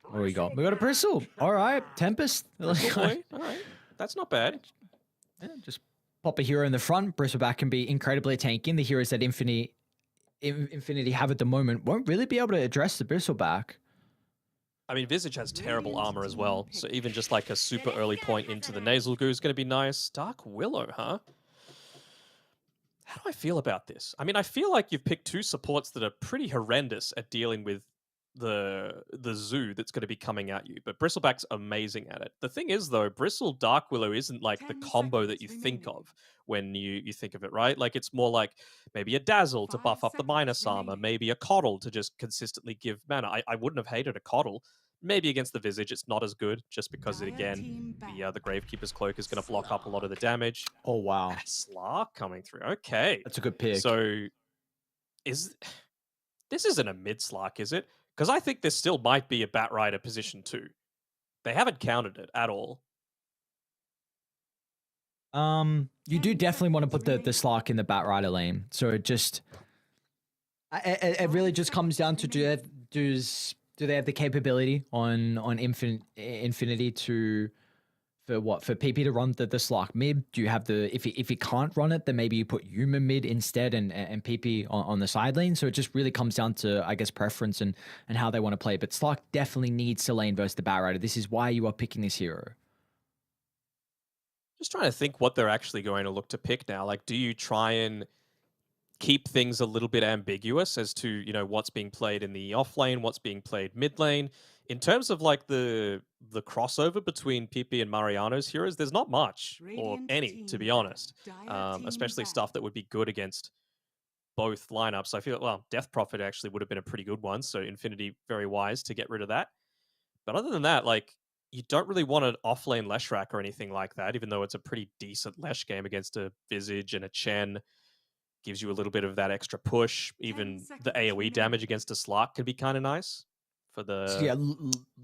What do we got? We got a Bristle. All right, Tempest. Bristle boy. All right, that's not bad. Yeah, just pop a hero in the front. Bristleback can be incredibly tanky. The heroes that Infinity have at the moment won't really be able to address the Bristleback. I mean, Visage has terrible armor as well, so even just like a super early point into the Nasal Goo is going to be nice. Dark Willow, huh? How do I feel about this? I mean, I feel like you've picked two supports that are pretty horrendous at dealing with the zoo that's going to be coming at you, but Bristleback's amazing at it. The thing is, though, Bristle Dark Willow isn't like the 10 combo that you seconds think remaining. of when you think of it, right? Like it's more like maybe a Dazzle to 5 buff up the seconds minus armor, remaining. maybe a Coddle to just consistently give mana. I wouldn't have hated a Coddle. Maybe against the Visage, it's not as good, just because Dire again, team the Gravekeeper's Cloak is going to block up a lot of the damage. Oh wow, Slark coming through. Okay, that's a good pick. so this isn't a mid Slark, is it? Because I think this still might be a Batrider position 2. They haven't counted it at all. You do definitely want to put the Slark in the Batrider lane. So it just, it really just comes down to do they have the capability on Infinity to for PP to run the Slark mid? Do you have the if you can't run it, then maybe you put Yuma mid instead and PP on the side lane. So it just really comes down to, I guess, preference and how they want to play. But Slark definitely needs to lane versus the Batrider. This is why you are picking this hero. Just trying to think what they're actually going to look to pick now. Like, do you try and keep things a little bit ambiguous as to, what's being played in the off lane, what's being played mid lane? In terms of like the crossover between PP and Mariano's heroes, there's not much or Radiant any, team to be back. honest. Dire team Especially back. stuff that would be good against both lineups. I feel, well, Death Prophet actually would have been a pretty good one, so Infinity very wise to get rid of that. But other than that, like, you don't really want an off-lane Leshrac or anything like that, even though it's a pretty decent Lesh game against a Visage and a Chen. Gives you a little bit of that extra push. Even the seconds AoE remaining. damage against a Slark can be kind of nice. For the So yeah,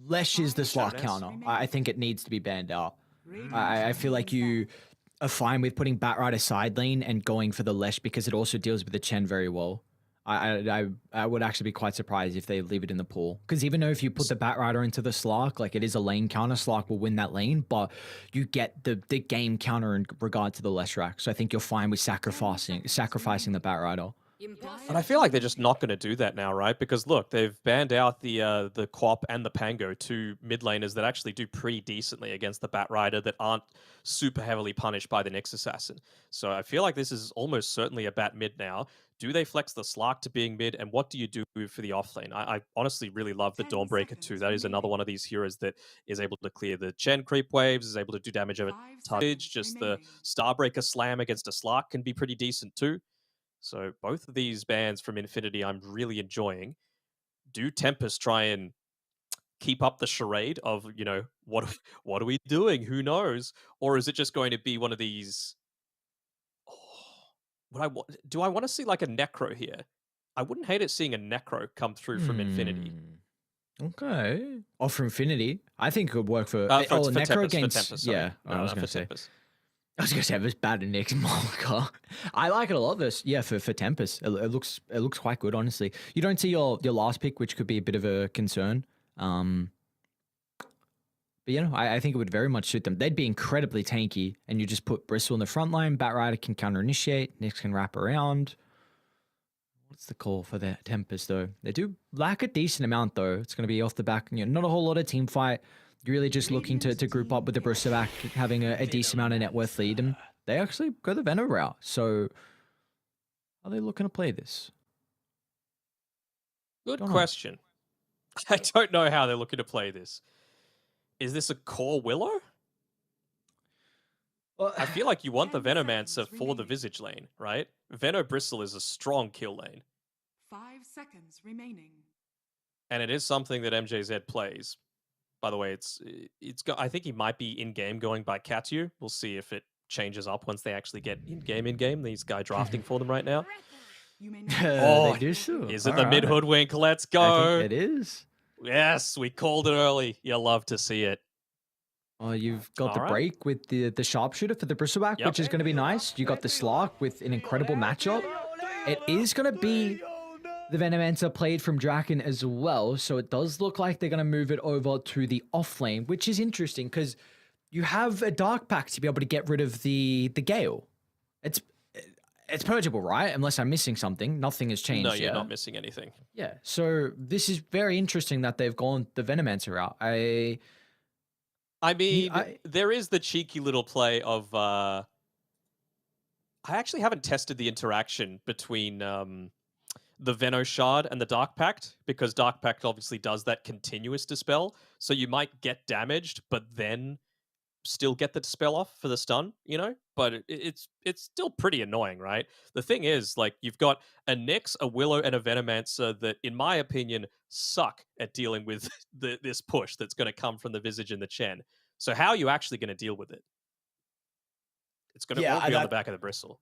Lesh is the Slark Shadows. counter. I think it needs to be banned out. Radiant I feel like team you back. are fine with putting Batrider side lane and going for the Lesh because it also deals with the Chen very well. I would actually be quite surprised if they leave it in the pool. Because even though if you put the Batrider into the Slark, like it is a lane counter, Slark will win that lane, but you get the game counter in regard to the Leshrac. So I think you're fine with sacrificing the Batrider. But I feel like they're just not going to do that now, right? Because look, they've banned out the Quap and the Pango, two mid laners that actually do pretty decently against the Bat Rider that aren't super heavily punished by the Nyx Assassin. So I feel like this is almost certainly a Bat mid now. Do they flex the Slark to being mid? And what do you do for the offlane? I honestly really love the 10 Dawnbreaker too. seconds That is another remaining. one of these heroes that is able to clear the Chen creep waves, is able to do damage over 5 touch. seconds Just the remaining. Starbreaker slam against a Slark can be pretty decent too. So both of these bans from Infinity I'm really enjoying. Do Tempest try and keep up the charade of, what are we doing? Who knows? Or is it just going to be one of these do I want to see like a Necro here? I wouldn't hate it seeing a Necro come through from Infinity. Okay. Or for Infinity. I think it would work for For Necro Tempest, against. for Tempest, sorry. Yeah, No, I was no, going for to say. Tempest. I was going to say it was bad in Nick's Malika. I like it a lot. This, yeah, for Tempest, it looks quite good. Honestly, you don't see your last pick, which could be a bit of a concern. But I think it would very much suit them. They'd be incredibly tanky, and you just put Bristle in the front line. Bat Rider can counter initiate. Nyx can wrap around. What's the call for the Tempest though? They do lack a decent amount though. It's going to be off the back. Not a whole lot of team fight. You're really just looking to group up with the Bristleback, having a decent amount of net worth lead, and they actually go the Venom route. So, are they looking to play this? Good Don't know. question. I don't know how they're looking to play this. Is this a core Willow? Well, I feel like you want the 10 Venomancer seconds for the remaining. Visage lane, right? Veno Bristle is a strong kill lane. 5 seconds remaining. And it is something that MJZ plays. By the way, I think he might be in-game going by Katyu. We'll see if it changes up once they actually get in-game. These guy drafting for them right now. You may Oh, they do so. Is it the mid-hoodwink? Let's go. I think it is. Yes, we called it early. You'll love to see it. Oh, you've got the Alright. break with the sharpshooter for the Bristleback, Yep. which is going to be nice. You got the Slark with an incredible matchup. It is going to be the Venomancer played from Draken as well, so it does look like they're going to move it over to the offlane, which is interesting because you have a Dark Pact to be able to get rid of the Gale. It's purgeable, right? Unless I'm missing something. Nothing has changed No, you're yet. not missing anything. Yeah, so this is very interesting that they've gone the Venomancer route. I mean, I- there is the cheeky little play of... I actually haven't tested the interaction between the Veno Shard and the Dark Pact, because Dark Pact obviously does that continuous dispel, so you might get damaged, but then still get the dispel off for the stun, But it's still pretty annoying, right? The thing is, like, you've got a Nyx, a Willow, and a Venomancer that, in my opinion, suck at dealing with this push that's going to come from the Visage and the Chen. So how are you actually going to deal with it? It's going to all be on the back of the Bristle.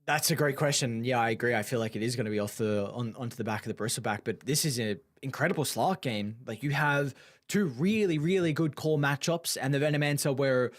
That's a great question. Yeah, I agree. I feel like it is going to be onto the back of the Bristleback, but this is an incredible Slark game. Like, you have two really, really good core matchups, and the Venomancer were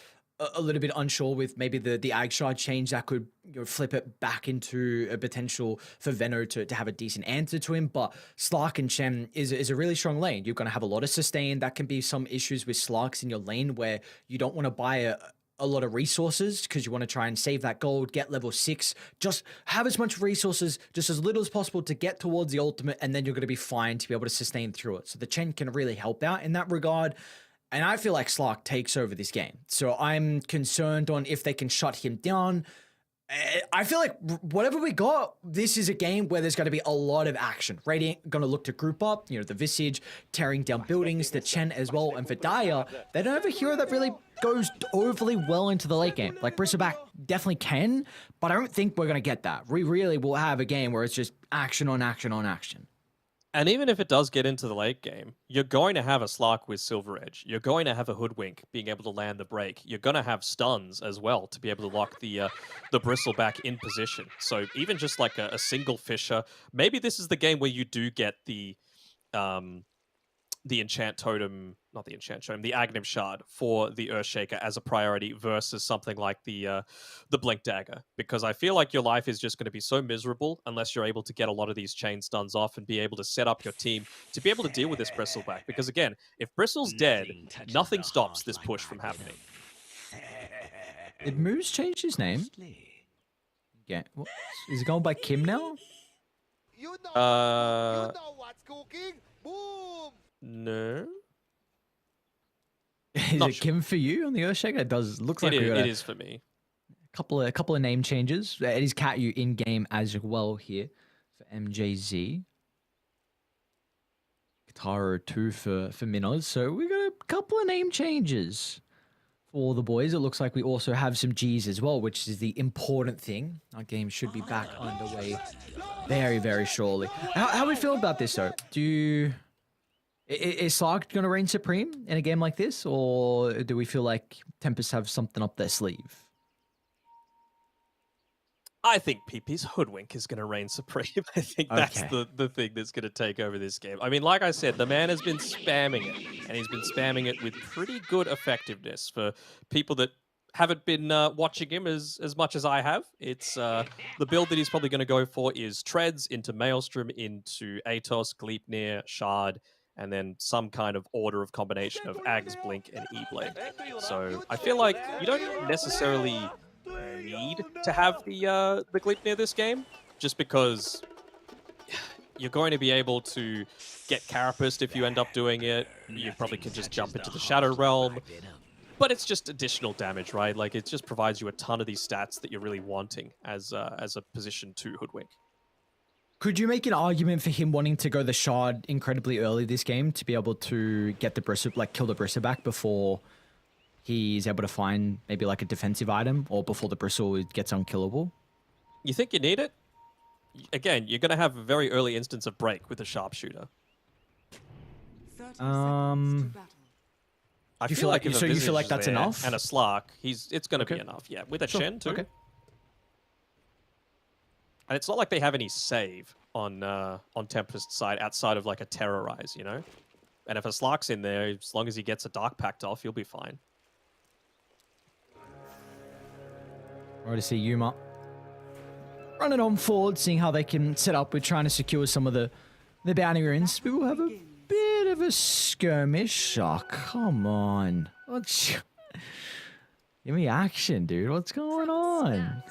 a little bit unsure with maybe the Ag Shard change that could flip it back into a potential for Veno to have a decent answer to him. But Slark and Chen is a really strong lane. You're going to have a lot of sustain. That can be some issues with Slarks in your lane where you don't want to buy a lot of resources because you want to try and save that gold, get level 6, just have as much resources, just as little as possible to get towards the ultimate, and then you're going to be fine to be able to sustain through it. So the Chen can really help out in that regard. And I feel like Slark takes over this game. So I'm concerned on if they can shut him down. I feel like whatever we got, this is a game where there's going to be a lot of action. Radiant going to look to group up, the Visage tearing down buildings, the Chen as well. And for Dire, they don't have a hero that really goes overly well into the late game. Like, Bristleback definitely can, but I don't think we're going to get that. We really will have a game where it's just action on action on action. And even if it does get into the late game, you're going to have a Slark with Silver Edge. You're going to have a Hoodwink being able to land the break. You're going to have stuns as well to be able to lock the Bristleback in position. So even just like a single Fisher, maybe this is the game where you do get the Enchant Totem, not the Enchant Totem, the Aghanim Shard for the Earthshaker as a priority versus something like the Blink Dagger. Because I feel like your life is just going to be so miserable unless you're able to get a lot of these chain stuns off and be able to set up your team to be able to deal with this Bristleback. Because again, if Bristle's dead, nothing stops this push from happening. Did Moose change his name? Yeah. What? Is he going by Kim now? what's cooking. Boom. No. Is Not it sure. Kim for you on the Earthshaker? It does. Looks like It we is, got it a is for me. couple of name changes. It is Catyu in game as well here for MJZ. Kataro 2 for Minos. So we got a couple of name changes for the boys. It looks like we also have some G's as well, which is the important thing. Our game should be back underway very, very shortly. How we feel about this though? Is Slark going to reign supreme in a game like this, or do we feel like Tempest have something up their sleeve? I think PP's Hoodwink is going to reign supreme. I think that's Okay. the thing that's going to take over this game. I mean, like I said, the man has been spamming it, and he's been spamming it with pretty good effectiveness. For people that haven't been watching him as much as I have, it's the build that he's probably going to go for is Treads into Maelstrom, into Atos, Gleipnir, Shard, and then some kind of order of combination of Ags, Blink, and E-Blade. So I feel like you don't necessarily need to have the Gleipnir this game, just because you're going to be able to get Carapaced if you end up doing it. You probably can just jump into the Shadow Realm, but it's just additional damage, right? Like, it just provides you a ton of these stats that you're really wanting as a position 2 Hoodwink. Could you make an argument for him wanting to go the Shard incredibly early this game to be able to get the Bristle, like kill the Bristle back before he's able to find maybe like a defensive item, or before the Bristle gets unkillable? You think you need it? Again, you're going to have a very early instance of break with a Sharpshooter. 30 seconds to battle. I Do you feel feel like like- if so a you feel Visage like is that's there enough? and a Slark, it's going to be Okay. enough. Yeah, with a Sure, Shen too. okay. And it's not like they have any save on Tempest's side outside of like a Terrorize, you know? And if a Slark's in there, as long as he gets a Dark Pact off, he'll be fine. Already see Yuma running on forward, seeing how they can set up with trying to secure some of the bounty runes. We will have a bit of a skirmish. Oh, come on. Give me action, dude. What's going on?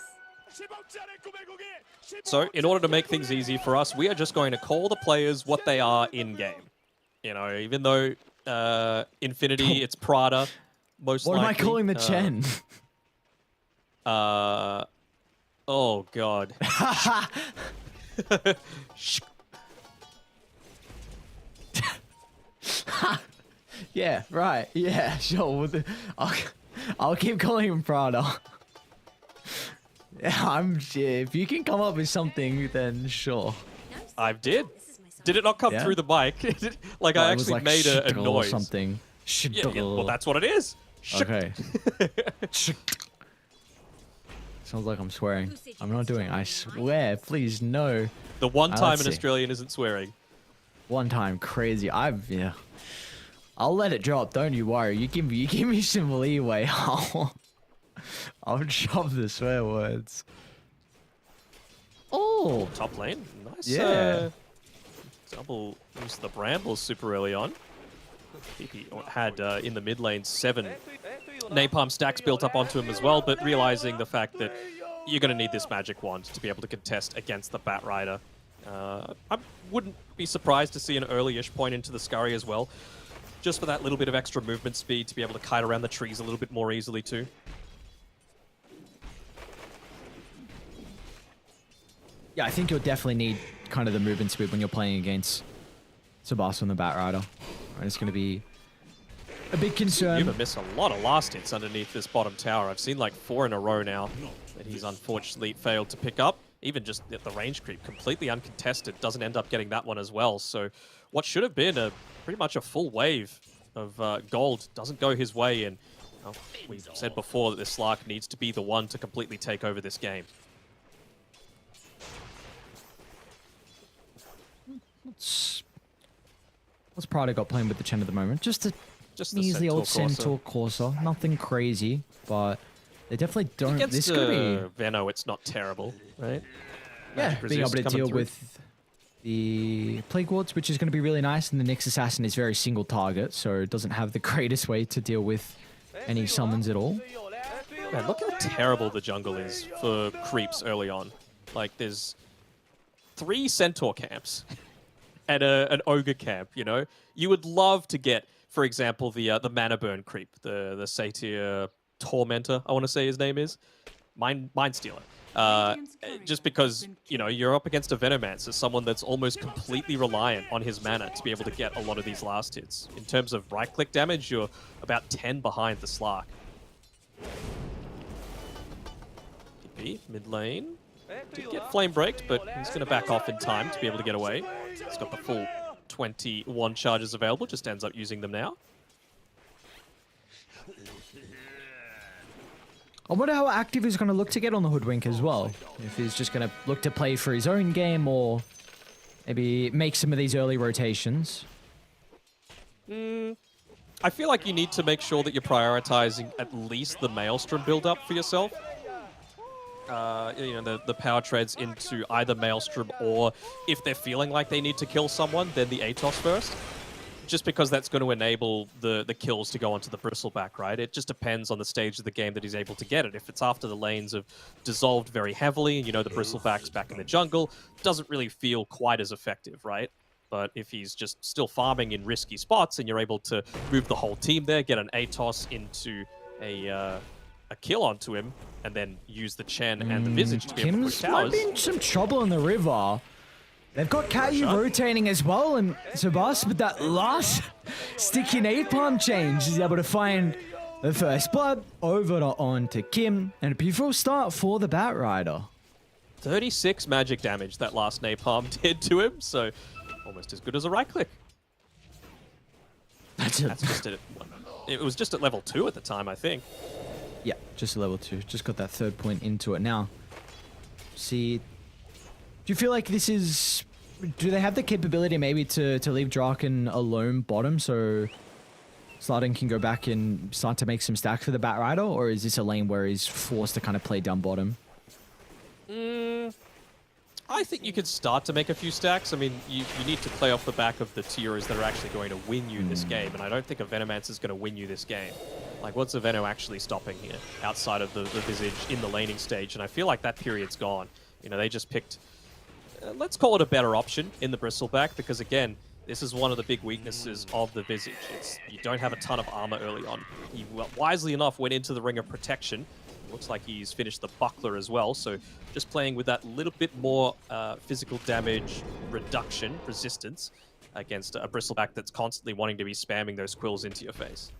So, in order to make things easy for us, we are just going to call the players what they are in-game. You know, even though Infinity, it's Prada, most What likely. am I calling the Chen? Oh, God. Yeah, right. Yeah, sure. I'll keep calling him Prada. Yeah, if you can come up with something, then sure. I did. Did it not come Yeah? through the mic? Like, I Oh, it was actually like made a shtickle or noise. something. Yeah, well, that's what it is. Okay. Sounds like I'm swearing. I'm not doing. I swear. Please no. The one time let's an see. Australian isn't swearing. One time, crazy. Yeah. I'll let it drop. Don't you worry. You give me some leeway. I'll drop the swear words. Oh, Top lane. Nice. Yeah. Double use of the brambles super early on. PP had in the mid lane 7 napalm stacks built up onto him as well, but realizing the fact that you're going to need this magic wand to be able to contest against the Bat Rider. I wouldn't be surprised to see an early-ish point into the Scurry as well, just for that little bit of extra movement speed to be able to kite around the trees a little bit more easily too. yeah. I think you'll definitely need kind of the movement speed when you're playing against Sebastian the Bat Rider. Right, it's going to be a big concern. Yuma miss a lot of last hits underneath this bottom tower. I've seen like 4 in a row now that he's unfortunately failed to pick up. Even just at the range creep, completely uncontested, doesn't end up getting that one as well. So what should have been pretty much a full wave of gold doesn't go his way. And we've said before that this Slark needs to be the one to completely take over this game. What's Prada got playing with the Chen at the moment? Just the measly old Centaur Corsair. Nothing crazy, but they definitely don't. Against This could be Veno, it's not terrible, right? yeah, Magic being able Resist to coming deal through. with the Plague Wards, which is going to be really nice. And the Nyx Assassin is very single target, so it doesn't have the greatest way to deal with any summons at all. Man, look how terrible the jungle is for creeps early on. Like, there's 3 Centaur camps and an Ogre camp, you know? You would love to get, for example, the Mana Burn creep, the Satyr Tormentor, I want to say his name is. Mind Stealer. Just because, you know, you're up against a Venomancer, someone that's almost completely reliant on his mana to be able to get a lot of these last hits. In terms of right-click damage, you're about 10 behind the Slark. TP, mid lane. Did get flame braked, but he's going to back off in time to be able to get away. He's got the full 21 charges available, just ends up using them now. I wonder how active he's going to look to get on the Hoodwink as well. If he's just going to look to play for his own game or maybe make some of these early rotations. I feel like you need to make sure that you're prioritizing at least the Maelstrom build-up for yourself. You know, the power treads into either Maelstrom or if they're feeling like they need to kill someone, then the Atos first. Just because that's going to enable the kills to go onto the Bristleback, right? It just depends on the stage of the game that he's able to get it. If it's after the lanes have dissolved very heavily and you know the Bristleback's back in the jungle, doesn't really feel quite as effective, right? But if he's just still farming in risky spots and you're able to move the whole team there, get an Atos into a kill onto him, and then use the Chen and the Visage to be able to push Kim's might towers. be in some trouble in the river. They've got Caillou rotating as well, and Sebas with that last sticky napalm change is able to find the first blood over on to Kim, and a beautiful start for the Batrider. 36 magic damage that last napalm did to him, so almost as good as a right click. That's just it was just at level 2 at the time, I think. Yeah, just a level 2. Just got that third point into it now. See, do you feel like this is... Do they have the capability maybe to leave Draken alone bottom so Slardin can go back and start to make some stacks for the Batrider? Or is this a lane where he's forced to kind of play down bottom? I think you could start to make a few stacks. I mean, you need to play off the back of the tiers that are actually going to win you this game, and I don't think a Venomancer is going to win you this game. Like, what's a Veno actually stopping here outside of the Visage in the laning stage? And I feel like that period's gone. You know, they just picked, let's call it a better option in the Bristleback, because again, this is one of the big weaknesses of the Visage. You don't have a ton of armor early on. He, wisely enough, went into the Ring of Protection. Looks like he's finished the Buckler as well, so just playing with that little bit more physical damage reduction, resistance, against a Bristleback that's constantly wanting to be spamming those quills into your face.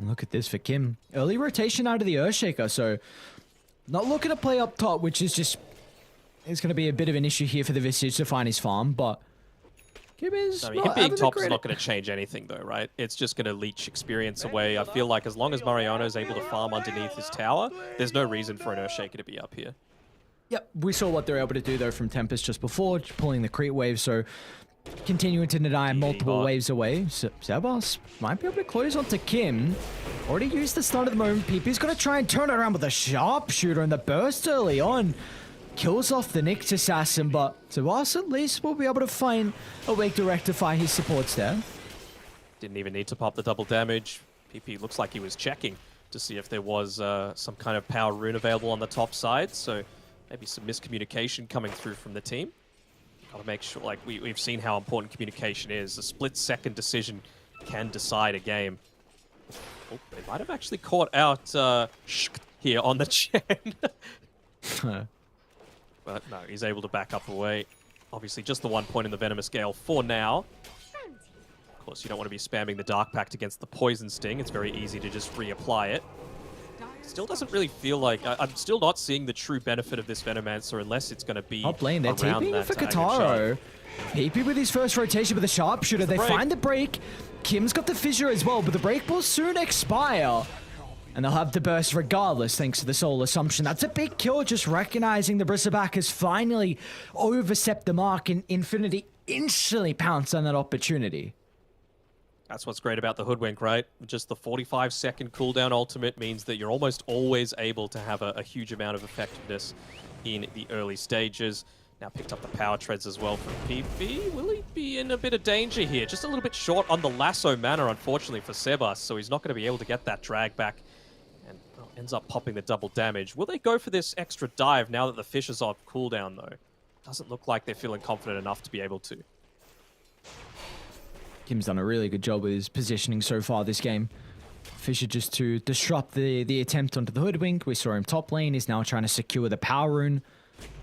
Look at this for Kim. Early rotation out of the Earthshaker, so not looking to play up top, which is just... It's going to be a bit of an issue here for the Visage to find his farm, but... Kim is... I mean, him being top is not going to change anything, though, right? It's just going to leech experience away. I feel like as long as Mariano is able to farm underneath his tower, there's no reason for an Earthshaker to be up here. Yep, we saw what they're able to do, though, from Tempest just before, pulling the creep wave, so... Continuing to deny multiple waves away. Sebas might be able to close onto Kim. Already used the stun at the moment. PP's going to try and turn it around with a sharpshooter, and the burst early on kills off the Nyx assassin, but Sebas at least will be able to find a way to rectify his supports there. Didn't even need to pop the double damage. PP looks like he was checking to see if there was some kind of power rune available on the top side, so maybe some miscommunication coming through from the team. Gotta make sure, like, we've seen how important communication is. A split-second decision can decide a game. Oh, they might have actually caught out here on the Chen. But no, he's able to back up away. Obviously, just the 1 point in the Venomous Gale for now. Of course, you don't want to be spamming the Dark Pact against the Poison Sting. It's very easy to just reapply it. Still doesn't really feel like... I'm still not seeing the true benefit of this Venomancer unless it's going to be Top lane, they're around TPing for that Kataro. PP with his first rotation with a sharpshooter. They find the break. Kim's got the fissure as well, but the break will soon expire. And they'll have the burst regardless, thanks to the Soul Assumption. That's a big kill, just recognizing the Bristleback has finally overstepped the mark, and Infinity instantly pounced on that opportunity. That's what's great about the Hoodwink, right? Just the 45-second cooldown ultimate means that you're almost always able to have a huge amount of effectiveness in the early stages. Now picked up the power treads as well from PP. Will he be in a bit of danger here? Just a little bit short on the lasso mana, unfortunately, for Sebas, so he's not going to be able to get that drag back. And ends up popping the double damage. Will they go for this extra dive now that the fish is off cooldown, though? Doesn't look like they're feeling confident enough to be able to. Kim's done a really good job with his positioning so far this game. Fisher just to disrupt the attempt onto the Hoodwink. We saw him top lane. He's now trying to secure the power rune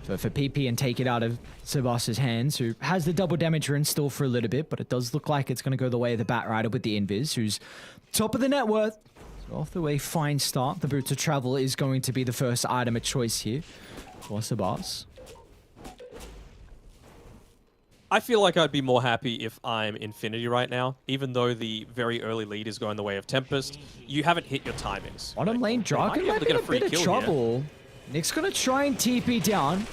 for PP and take it out of Sebas's hands, who has the double damage rune still for a little bit, but it does look like it's going to go the way of the Bat Rider with the Invis, who's top of the net worth. So off the way, fine start. The Boots of Travel is going to be the first item of choice here for Sebas. I feel like I'd be more happy if I'm Infinity right now, even though the very early lead is going the way of Tempest. You haven't hit your timings. Bottom lane, Draken might be in a bit of trouble. Nick's going to try and TP down.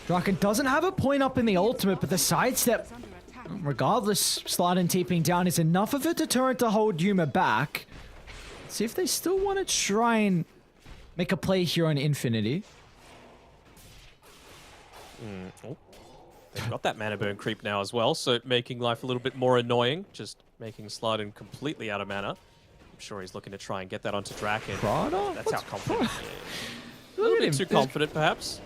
Draken doesn't have a point up in the ultimate, but the sidestep, regardless, Slardon TPing down is enough of a deterrent to hold Yuma back. Let's see if they still want to try and make a play here on Infinity. Oh. They've got that mana burn creep now as well, so making life a little bit more annoying, just making Slardon completely out of mana. I'm sure he's looking to try and get that onto Draken. Prada? That's how confident he is. A little bit too confident, perhaps.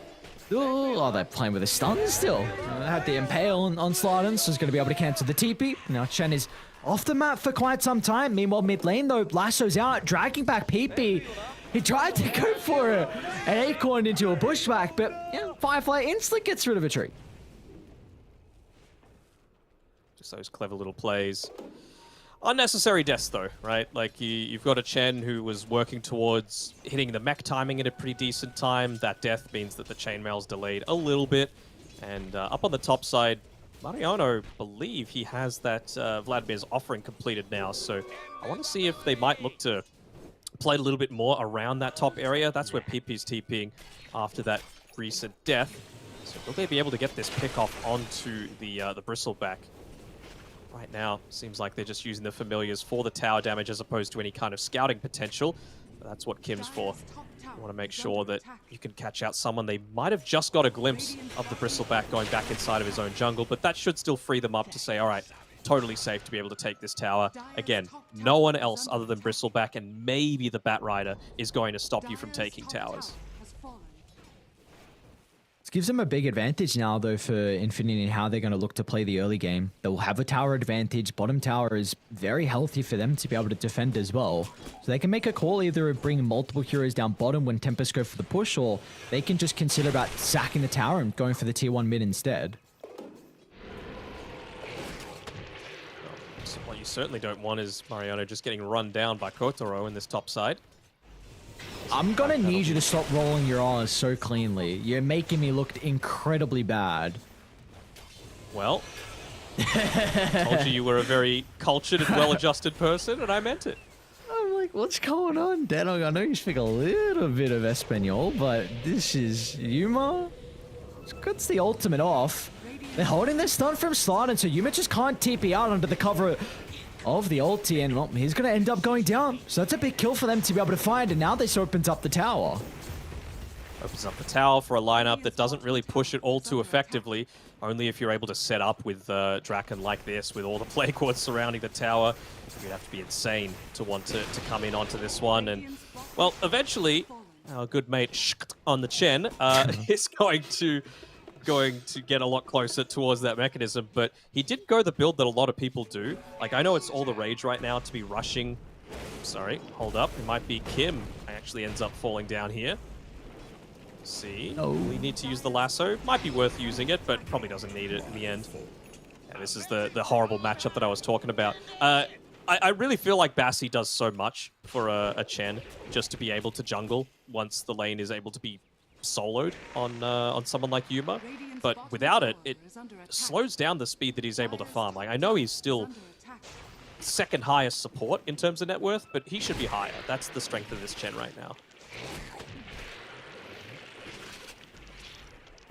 Oh, they're playing with a stun still. Had the Impale on Slardon, so he's going to be able to cancel the TP. Now Chen is off the map for quite some time. Meanwhile, mid lane, though, Lasso's out, dragging back PP. He tried to go for an acorn into a bushwhack, but yeah, Firefly instantly gets rid of a tree. Just those clever little plays. Unnecessary deaths, though, right? Like, you've got a Chen who was working towards hitting the mech timing at a pretty decent time. That death means that the chainmail's delayed a little bit. And up on the top side, Mariano, believe he has that Vladimir's offering completed now. So I want to see if they might look to play a little bit more around that top area. That's where PP's TPing after that recent death. So will they be able to get this pick off onto the Bristleback? Right now, seems like they're just using the familiars for the tower damage as opposed to any kind of scouting potential. That's what Kim's for. You want to make sure that you can catch out someone. They might have just got a glimpse of the Bristleback going back inside of his own jungle, but that should still free them up to say, all right, totally safe to be able to take this tower. Again, no one else other than Bristleback and maybe the Bat Rider is going to stop you from taking towers. This gives them a big advantage now, though, for Infinity and how they're going to look to play the early game. They'll have a tower advantage. Bottom tower is very healthy for them to be able to defend as well. So they can make a call either of bringing multiple heroes down bottom when Tempest go for the push, or they can just consider about sacking the tower and going for the tier 1 mid instead. So what you certainly don't want is Mariano just getting run down by Kotaro in this top side. I'm gonna need you to stop rolling your R's so cleanly. You're making me look incredibly bad. Well, told you were a very cultured and well-adjusted person, and I meant it. I'm like, what's going on, Dan? I know you speak a little bit of Espanol, but this is Yuma. Cuts the ultimate off. They're holding their stun from Slardon, so Yuma just can't TP out under the cover of the ulti, and well, he's going to end up going down. So that's a big kill for them to be able to find, and now this opens up the tower. Opens up the tower for a lineup that doesn't really push it all too effectively. Only if you're able to set up with Draken like this, with all the plague wards surrounding the tower. You'd have to be insane to want to come in onto this one. And, well, eventually, our good mate on the Chen is going to get a lot closer towards that mechanism, but he did go the build that a lot of people do. Like, I know it's all the rage right now to be rushing. Sorry, hold up. It might be Kim actually ends up falling down here. See, we need to use the lasso. Might be worth using it, but probably doesn't need it in the end. Yeah, this is the horrible matchup that I was talking about. I really feel like Bassi does so much for a Chen just to be able to jungle once the lane is able to be soloed on someone like Yuma, but without it, it slows down the speed that he's able to farm. Like, I know he's still second highest support in terms of net worth, but he should be higher. That's the strength of this Chen right now.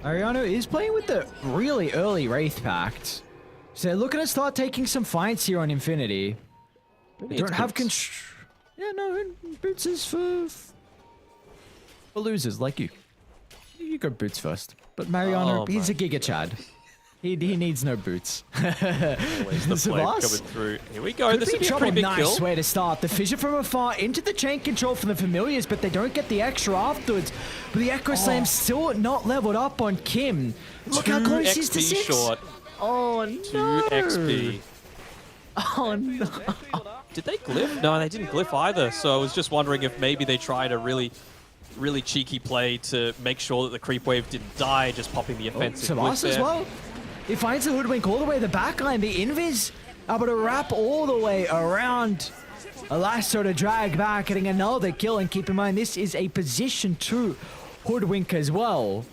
Mariano is playing with the really early Wraith Pact, so they're looking to start taking some fights here on Infinity. They don't have control. Yeah, no, Boots is for losers like you. You go Boots first. But Mariano, he's a Giga Chad. He needs no boots. Always the flame Sabas? coming through. Here we go. Could This be would be a trouble. pretty big Nice kill. way to start. The fissure from afar into the chain control from the familiars, but they don't get the extra afterwards. But the Echo Slam's still not leveled up on Kim. Look how close he is to 6. Short. Oh 2 no. XP. Oh no. Did they glyph? No, they didn't glyph either. So I was just wondering if maybe they tried a really cheeky play to make sure that the creep wave didn't die, just popping the offensive Sabas glyph as there. well. He finds the hoodwink all the way to the back line. The invis able to wrap all the way around. A lasso to drag back, getting another kill. And keep in mind, this is a position 2 hoodwink as well.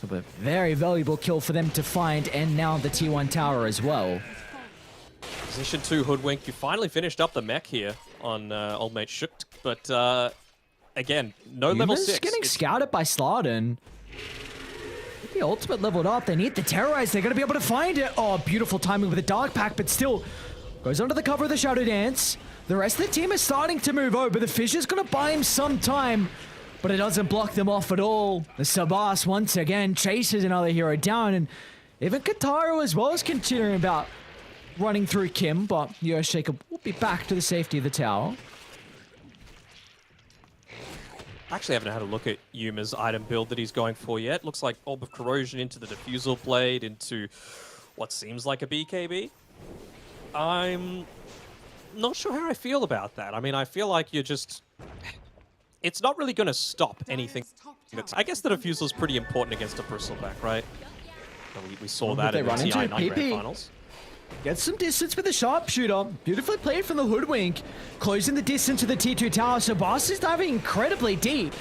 So a very valuable kill for them to find. And now the T1 tower as well. Position 2 hoodwink. You finally finished up the mech here on old mate Shukt, but again, no level Yuma's 6. getting scouted by Slardon. The ultimate leveled up. They need the terrorize. They're going to be able to find it. Oh, beautiful timing with the dark pack, but still goes under the cover of the Shadow Dance. The rest of the team is starting to move over. The Fissure's going to buy him some time, but it doesn't block them off at all. The Sabas once again chases another hero down, and even Kataro as well is considering about running through Kim, but Earthshaker will be back to the safety of the tower. Actually, haven't had a look at Yuma's item build that he's going for yet. Looks like Orb of Corrosion into the Diffusal Blade, into what seems like a BKB. I'm not sure how I feel about that. I mean, I feel like you're just... It's not really going to stop anything. I guess the Diffusal is pretty important against a Bristleback, right? We saw that in the TI 9 Grand Finals. Gets some distance with the sharpshooter. Beautifully played from the hoodwink. Closing the distance to the T2 tower. Sabas is diving incredibly deep.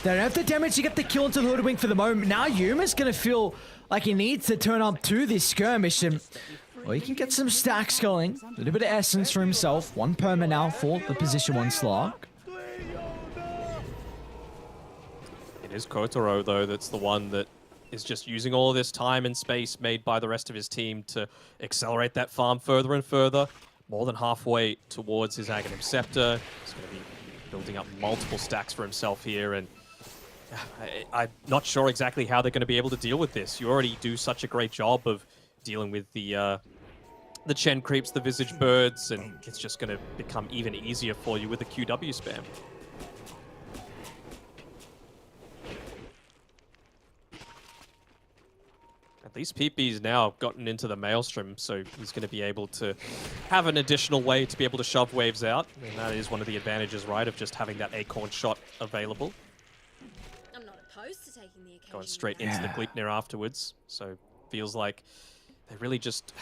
They don't have the damage to get the kill into the hoodwink for the moment. Now Yuma's going to feel like he needs to turn up to this skirmish. And, well, he can get some stacks going. A little bit of essence for himself. 1 perma now for the position 1 slog. It is Kotaro, though, that's the one that is just using all of this time and space made by the rest of his team to accelerate that farm further and further. More than halfway towards his Aghanim Scepter. He's going to be building up multiple stacks for himself here, and I'm not sure exactly how they're going to be able to deal with this. You already do such a great job of dealing with the Chen creeps, the Visage Birds, and it's just going to become even easier for you with the QW spam. At least PP's now gotten into the Maelstrom, so he's going to be able to have an additional way to be able to shove waves out. And that is one of the advantages, right, of just having that Acorn shot available. I'm not opposed to taking the occasion. Going straight into the Gleipnir afterwards. So feels like they really just...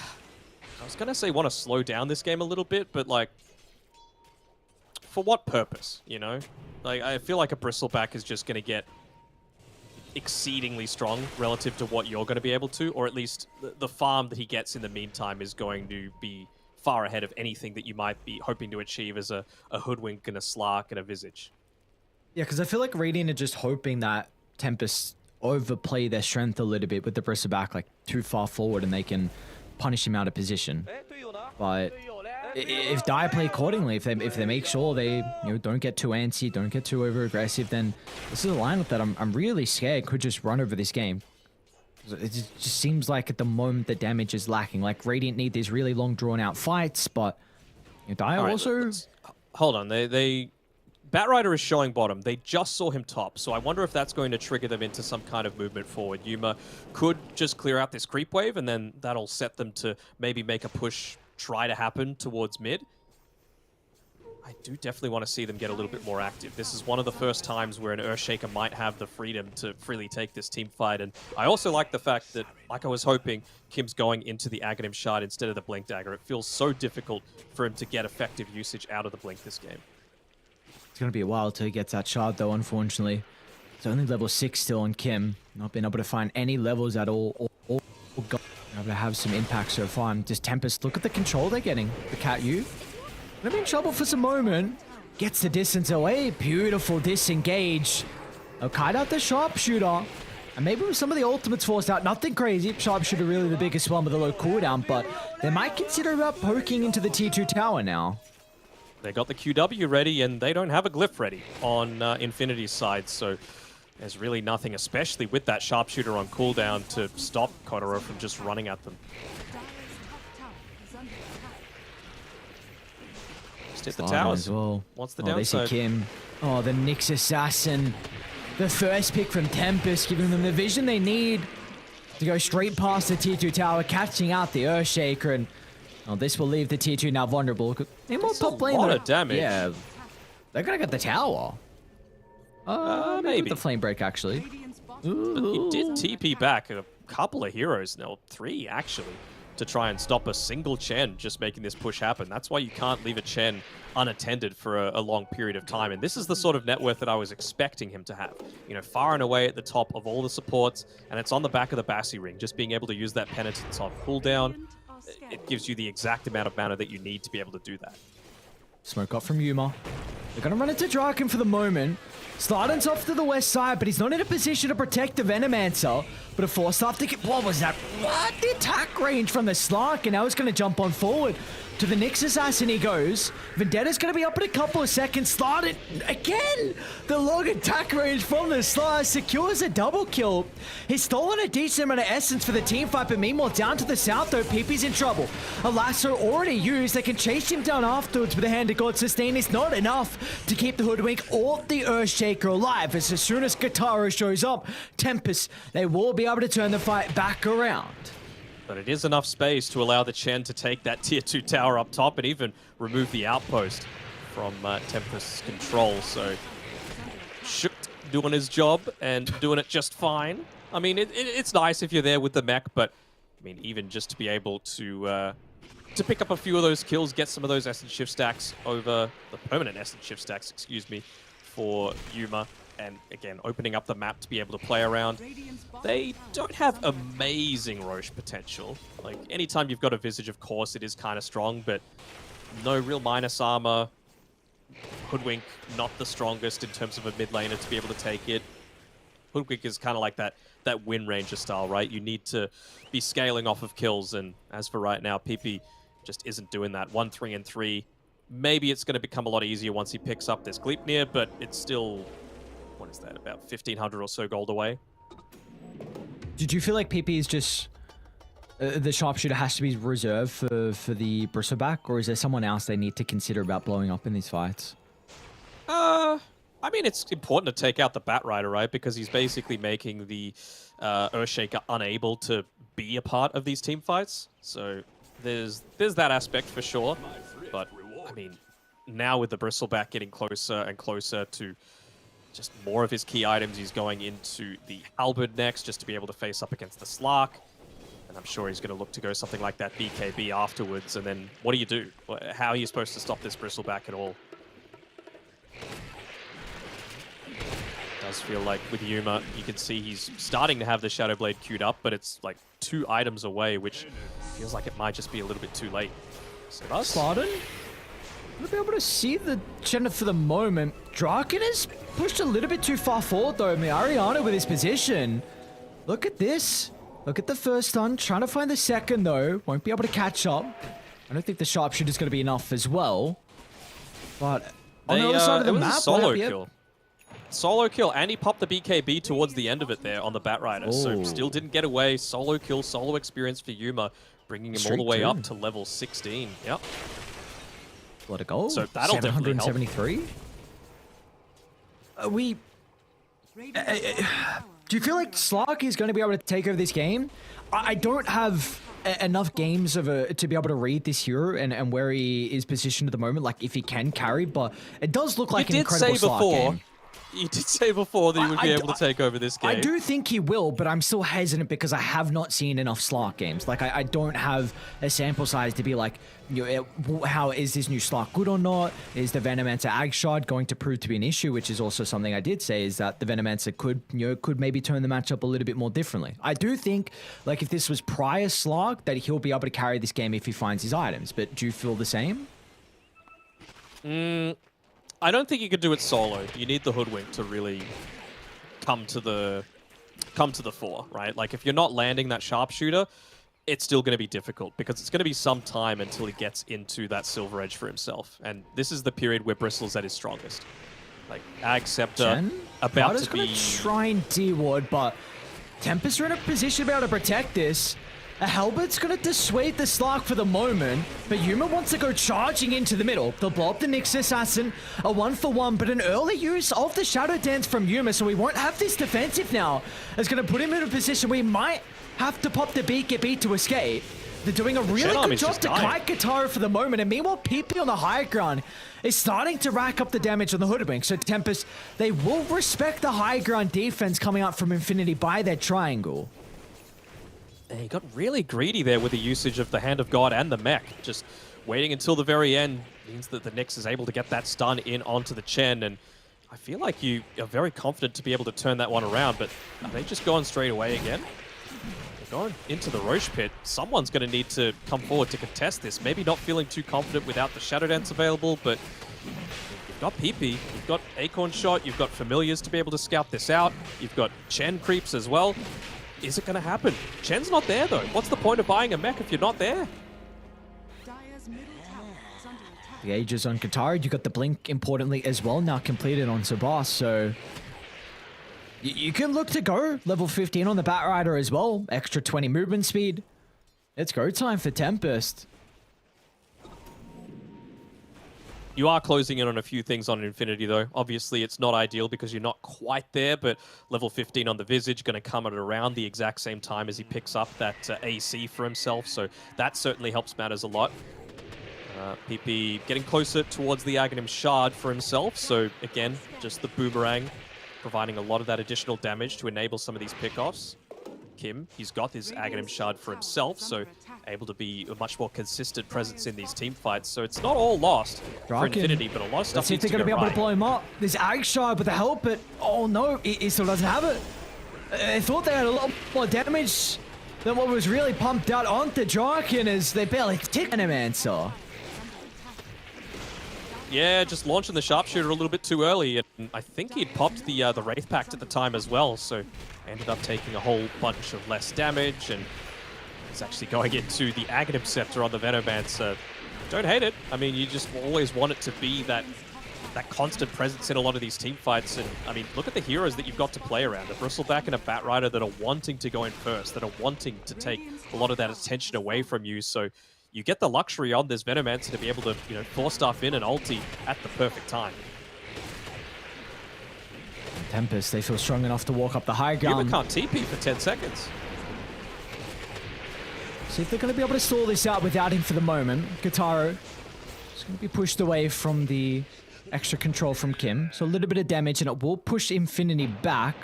I was going to say want to slow down this game a little bit, but like... For what purpose, you know? Like, I feel like a Bristleback is just going to get exceedingly strong relative to what you're going to be able to, or at least the farm that he gets in the meantime is going to be far ahead of anything that you might be hoping to achieve as a Hoodwink and a Slark and a Visage. Yeah, because I feel like Radiant are just hoping that Tempest overplay their strength a little bit with the Bristleback like too far forward and they can punish him out of position. But if Dire play accordingly, if they make sure they don't get too antsy, don't get too over aggressive, then this is a lineup that I'm really scared could just run over this game. It just seems like at the moment the damage is lacking. Like Radiant need these really long drawn out fights, but Dire Right, also. Hold on, they Batrider is showing bottom. They just saw him top, so I wonder if that's going to trigger them into some kind of movement forward. Yuma could just clear out this creep wave, and then that'll set them to maybe make a push try to happen towards mid. I do definitely want to see them get a little bit more active. This is one of the first times where an Earthshaker might have the freedom to freely take this team fight, and I also like the fact that, like I was hoping, Kim's going into the Aghanim Shard instead of the Blink Dagger. It feels so difficult for him to get effective usage out of the Blink this game. It's going to be a while till he gets that shard, though, unfortunately. It's only level 6 still on Kim. Not been able to find any levels at all. Or able to have some impact so far. And just Tempest, look at the control they're getting. The Cat U. Gonna be in trouble for some moment. Gets the distance away. Beautiful disengage. They'll kite out the Sharpshooter. And maybe with some of the ultimates forced out, nothing crazy. Sharpshooter really the biggest one with a low cooldown, but they might consider about poking into the T2 tower now. They got the QW ready, and they don't have a glyph ready on Infinity's side, so there's really nothing, especially with that sharpshooter on cooldown, to stop Kotaro from just running at them. Just hit the towers. As well. What's the They downside? see Kim. Oh, the Nyx Assassin. The first pick from Tempest, giving them the vision they need to go straight past the Tier 2 tower, catching out the Earthshaker, and this will leave the Tier 2 now vulnerable. They more top lane. A lot of damage. Yeah, they're gonna get the tower. Maybe the flame break actually. But he did TP back a couple of heroes now, 3 actually, to try and stop a single Chen just making this push happen. That's why you can't leave a Chen unattended for a long period of time. And this is the sort of net worth that I was expecting him to have. You know, far and away at the top of all the supports, and it's on the back of the Bassi ring. Just being able to use that penitence on cooldown, it gives you the exact amount of mana that you need to be able to do that. Smoke up from Yuma. They're gonna run into Draken for the moment. Slardon's off to the west side, but he's not in a position to protect the Venomancer. But a force off to get... What was that? What? The attack range from the Slark, and now he's gonna jump on forward. To the Nyx Assassin he goes. Vendetta's gonna be up in a couple of seconds. Slardon, again! The long attack range from the Slark secures a double kill. He's stolen a decent amount of essence for the team fight, but meanwhile, down to the south though, PP's in trouble. A lasso already used. They can chase him down afterwards, but the Hand of God sustain is not enough to keep the Hoodwink or the Earthshaker alive. As soon as Katara shows up, Tempest, they will be able to turn the fight back around. But it is enough space to allow the Chen to take that Tier 2 tower up top and even remove the outpost from Tempest's control. So, Shook doing his job and doing it just fine. I mean, it's nice if you're there with the mech, but I mean, even just to be able to pick up a few of those kills, get some of those essence shift stacks over the permanent essence shift stacks, excuse me, for Yuma. And again, opening up the map to be able to play around. They don't have amazing Roche potential. Like, anytime you've got a Visage, of course, it is kind of strong, but no real minus armor. Hoodwink, not the strongest in terms of a mid laner to be able to take it. Hoodwink is kind of like that Wind Ranger style, right? You need to be scaling off of kills, and as for right now, PP just isn't doing that. 1, 3, and 3. Maybe it's going to become a lot easier once he picks up this Gleipnir, but it's still... What is that, about 1,500 or so gold away? Did you feel like PP is just... the sharpshooter has to be reserved for the bristleback, or is there someone else they need to consider about blowing up in these fights? I mean, it's important to take out the Batrider, right? Because he's basically making the Earthshaker unable to be a part of these team fights. So there's that aspect for sure. But, I mean, now with the bristleback getting closer and closer to just more of his key items, he's going into the Halberd next just to be able to face up against the Slark. And I'm sure he's going to look to go something like that BKB afterwards. And then what do? How are you supposed to stop this bristleback at all? Does feel like with Yuma, you can see he's starting to have the Shadow Blade queued up, but it's like 2 items away, which feels like it might just be a little bit too late. Slardon? We'll be able to see the Chen for the moment. Draken has pushed a little bit too far forward though. I mean, Ariana with his position. Look at this. Look at the first stun. Trying to find the second though. Won't be able to catch up. I don't think the sharpshooter is going to be enough as well. But on the other side of the map, a solo kill. Solo kill, and he popped the BKB towards the end of it there on the Batrider. So still didn't get away. Solo kill, solo experience for Yuma, bringing him all the way up to level 16. Yep. Let it go. So that'll definitely help. 773. Do you feel like Slark is going to be able to take over this game? I don't have enough games to be able to read this hero and where he is positioned at the moment, like if he can carry, but it does look like an incredible Slark game. You did say before that he would be able to take over this game. I do think he will, but I'm still hesitant because I have not seen enough Slark games. Like, I don't have a sample size to be like, you know, how is this new Slark good or not? Is the Venomancer Agshard going to prove to be an issue? Which is also something I did say, is that the Venomancer could maybe turn the matchup a little bit more differently. I do think, like, if this was prior Slark, that he'll be able to carry this game if he finds his items. But do you feel the same? I don't think you could do it solo. You need the Hoodwink to really come to the fore, right? Like, if you're not landing that sharpshooter, it's still going to be difficult because it's going to be some time until he gets into that Silver Edge for himself. And this is the period where Bristle's at his strongest. Like, Ag Scepter Chen? about Carter's to be... gonna try and D-ward, but Tempest are in a position to be able to protect this. A Halbert's gonna dissuade the Slark for the moment, but Yuma wants to go charging into the middle. They'll blow up the Nyx Assassin, a 1-for-1, but an early use of the Shadow Dance from Yuma, so we won't have this defensive now. It's gonna put him in a position where he might have to pop the beat, get beat to escape. They're doing a really good job to kite Katara for the moment, and meanwhile, PP on the high ground is starting to rack up the damage on the Hoodwink. So Tempest, they will respect the high ground defense coming out from Infinity by their triangle. He got really greedy there with the usage of the Hand of God and the mech. Just waiting until the very end means that the Nyx is able to get that stun in onto the Chen, and I feel like you are very confident to be able to turn that one around, but are they just going straight away again? They're going into the Roche pit. Someone's going to need to come forward to contest this. Maybe not feeling too confident without the Shadow Dance available, but you've got PP, you've got Acorn Shot, you've got Familiars to be able to scout this out, you've got Chen creeps as well. Is it going to happen? Chen's not there, though. What's the point of buying a mech if you're not there? Dire's middle tower is under attack. The Aegis on Katara, you got the Blink importantly as well now completed on Sabas, so you can look to go level 15 on the Batrider as well. Extra 20 movement speed. It's go time for Tempest. You are closing in on a few things on Infinity, though. Obviously, it's not ideal because you're not quite there, but level 15 on the Visage, going to come at around the exact same time as he picks up that AC for himself, so that certainly helps matters a lot. PP getting closer towards the Aghanim Shard for himself, so again, just the Boomerang providing a lot of that additional damage to enable some of these pickoffs. Kim, he's got his Aghanim Shard for himself, so able to be a much more consistent presence in these team fights. So it's not all lost for Infinity, but a lot of stuff Let's see if they're going to be able to blow him up. There's Ag Shard with the help, but oh no, he still doesn't have it. I thought they had a lot more damage than what was really pumped out onto Draken as they barely tick an answer. Yeah, just launching the Sharpshooter a little bit too early, and I think he'd popped the Wraith Pact at the time as well, so ended up taking a whole bunch of less damage, and he's actually going into the Aghanim Scepter on the Venomancer. Don't hate it. I mean, you just always want it to be that constant presence in a lot of these team fights, and I mean, look at the heroes that you've got to play around. A Bristleback and a Batrider that are wanting to go in first, that are wanting to take a lot of that attention away from you, so you get the luxury on this Venomancer to be able to, you know, force stuff in and ulti at the perfect time. Tempest, they feel strong enough to walk up the high ground. Yuma can't TP for 10 seconds. See if they're going to be able to stall this out without him for the moment. Kataro is going to be pushed away from the extra control from Kim. So a little bit of damage, and it will push Infinity back.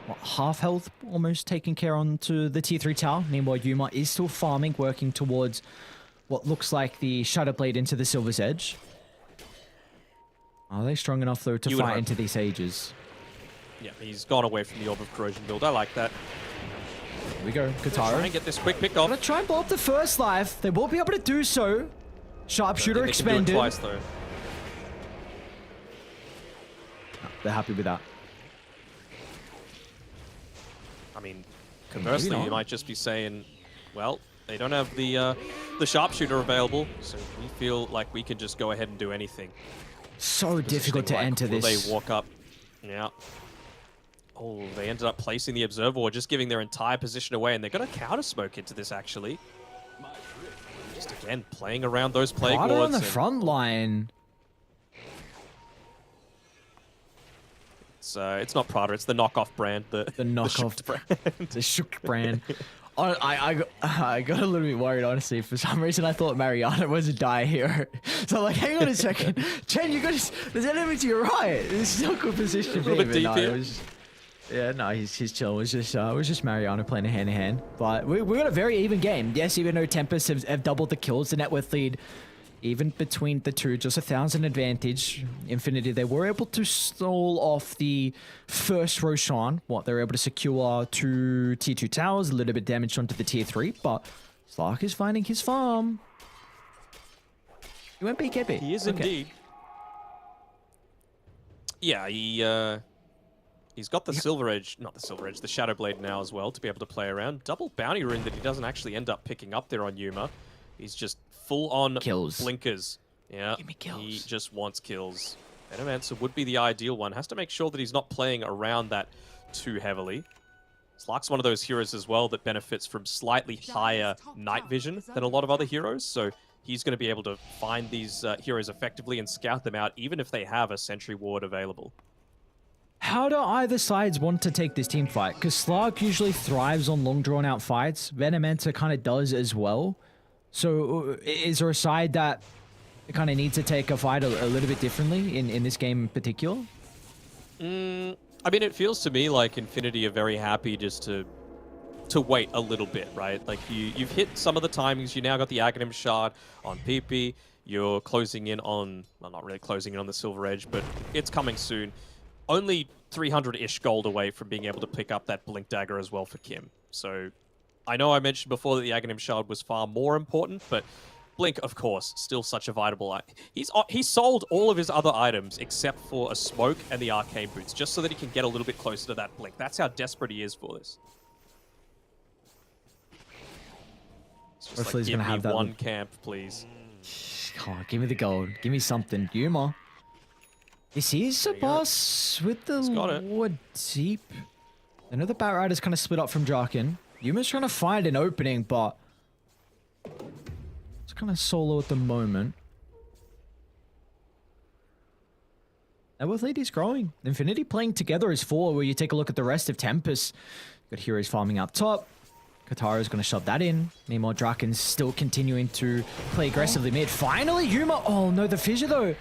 What, half health almost taken care onto the tier 3 tower. Meanwhile, Yuma is still farming, working towards what looks like the Shadow Blade into the Silver's Edge. Are they strong enough, though, to fight into these Ages? Yeah, he's gone away from the Orb of Corrosion build. I like that. Here we go, Katara. Try and get this quick pick off. Gonna try and blow up the first life. They will be able to do so. Sharpshooter expended. They can do it twice, though. They're happy with that. I mean, conversely, you might just be saying, well, they don't have the Sharpshooter available, so we feel like we can just go ahead and do anything. So difficult to enter this. They walk up. Yeah. Oh, they ended up placing the Observer or just giving their entire position away, and they're going to counter smoke into this, actually. Just again, playing around those plague wards. on the front line. It's not Prada, it's the knockoff brand. The knockoff brand. The Shook brand. I got a little bit worried, honestly. For some reason, I thought Mariana was a dire hero. So I'm like, hang on a second. Chen, you got there's enemies to your right. This is not a good position to be in. His chill. It was just Mariana playing a hand-to-hand. But we got a very even game. Yes, even though Tempest have doubled the kills, the net worth lead, even between the two, just 1,000 advantage. Infinity, they were able to stall off the first Roshan. They were able to secure 2 tier 2 towers, a little bit damage onto the tier 3, but Slark is finding his farm. He went BKB. He is indeed. Yeah, he's got the Silver Edge, not the Silver Edge, the Shadow Blade now as well to be able to play around. Double bounty rune that he doesn't actually end up picking up there on Yuma. He's just full-on kills. blinkers. Yeah, Give me kills. He just wants kills. Venomancer would be the ideal one. Has to make sure that he's not playing around that too heavily. Slark's one of those heroes as well that benefits from slightly higher night vision than a lot of other heroes, so he's going to be able to find these heroes effectively and scout them out, even if they have a sentry ward available. How do either sides want to take this team fight? Because Slark usually thrives on long drawn-out fights. Venomancer kind of does as well. So is there a side that kind of needs to take a fight a little bit differently in this game in particular? I mean, it feels to me like Infinity are very happy just to wait a little bit, right? Like, you've hit some of the timings. You now got the Aghanim Shard on PP. You're closing in on... Well, not really closing in on the Silver Edge, but it's coming soon. Only 300-ish gold away from being able to pick up that Blink Dagger as well for Kim. So, I know I mentioned before that the Aghanim Shard was far more important, but Blink, of course, still such a viable... He sold all of his other items except for a Smoke and the Arcane Boots, just so that he can get a little bit closer to that Blink. That's how desperate he is for this. It's just Hopefully like, he's going to have that one camp, please. Come on, give me the gold. Give me something. Yuma. This is a boss with the Lord Deep. I know the Batrider's kind of split up from Jarkin. Yuma's trying to find an opening, but it's kind of solo at the moment. Net worth lead is growing. Infinity playing together as 4, where you take a look at the rest of Tempest. Got heroes farming up top. Katara's going to shove that in. Meanwhile, Draken's still continuing to play aggressively mid. Finally, Yuma. Oh, no, the fissure, though.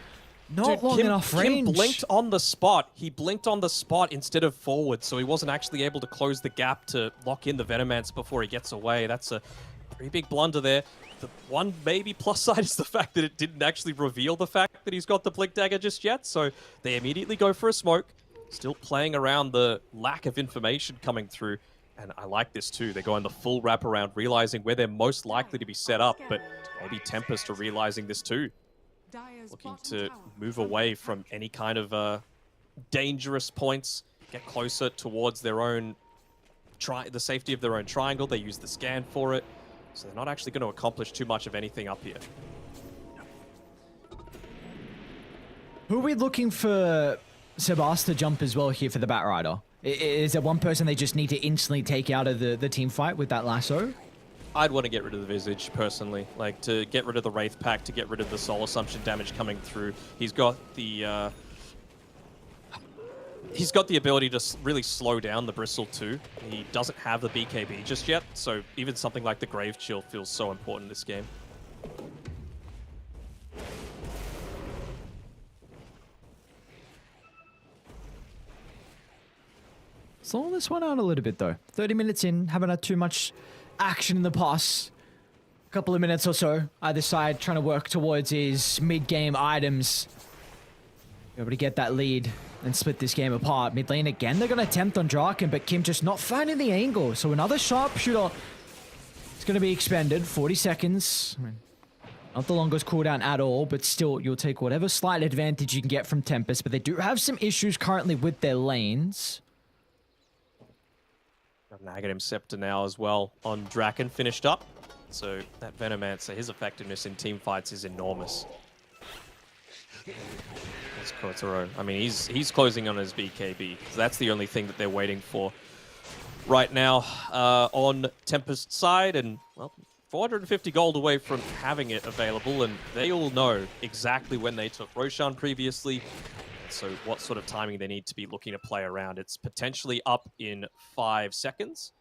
Not long enough range. Kim blinked on the spot. He blinked on the spot instead of forward, so he wasn't actually able to close the gap to lock in the Venomancer before he gets away. That's a pretty big blunder there. The one maybe plus side is the fact that it didn't actually reveal the fact that he's got the Blink Dagger just yet, so they immediately go for a smoke. Still playing around the lack of information coming through. And I like this too. They're going the full wraparound, realizing where they're most likely to be set up, but maybe Tempest are realizing this too. Looking to move away from any kind of dangerous points, get closer towards their own the safety of their own triangle. They use the scan for it, so they're not actually going to accomplish too much of anything up here. Who are we looking for Sebas to jump as well here for the Batrider? Is there one person they just need to instantly take out of the team fight with that lasso? I'd want to get rid of the Visage, personally. Like, to get rid of the Wraith Pack, to get rid of the Soul Assumption damage coming through. He's got the ability to really slow down the Bristle, too. He doesn't have the BKB just yet, so even something like the Grave Chill feels so important in this game. Slow this one out a little bit, though. 30 minutes in, haven't had too much action in the past couple of minutes or so. Either side trying to work towards his mid-game items. Be able to get that lead and split this game apart. Mid lane again, they're going to attempt on Draken, but Kim just not finding the angle. So another sharpshooter is going to be expended. 40 seconds. I mean, not the longest cooldown at all, but still, you'll take whatever slight advantage you can get from Tempest. But they do have some issues currently with their lanes. Aghanim Scepter now as well on Draken, finished up. So that Venomancer, his effectiveness in team fights is enormous. That's Kotaro. I mean, he's closing on his BKB. So that's the only thing that they're waiting for right now on Tempest's side. And, well, 450 gold away from having it available. And they all know exactly when they took Roshan previously. So what sort of timing they need to be looking to play around. It's potentially up in 5 seconds.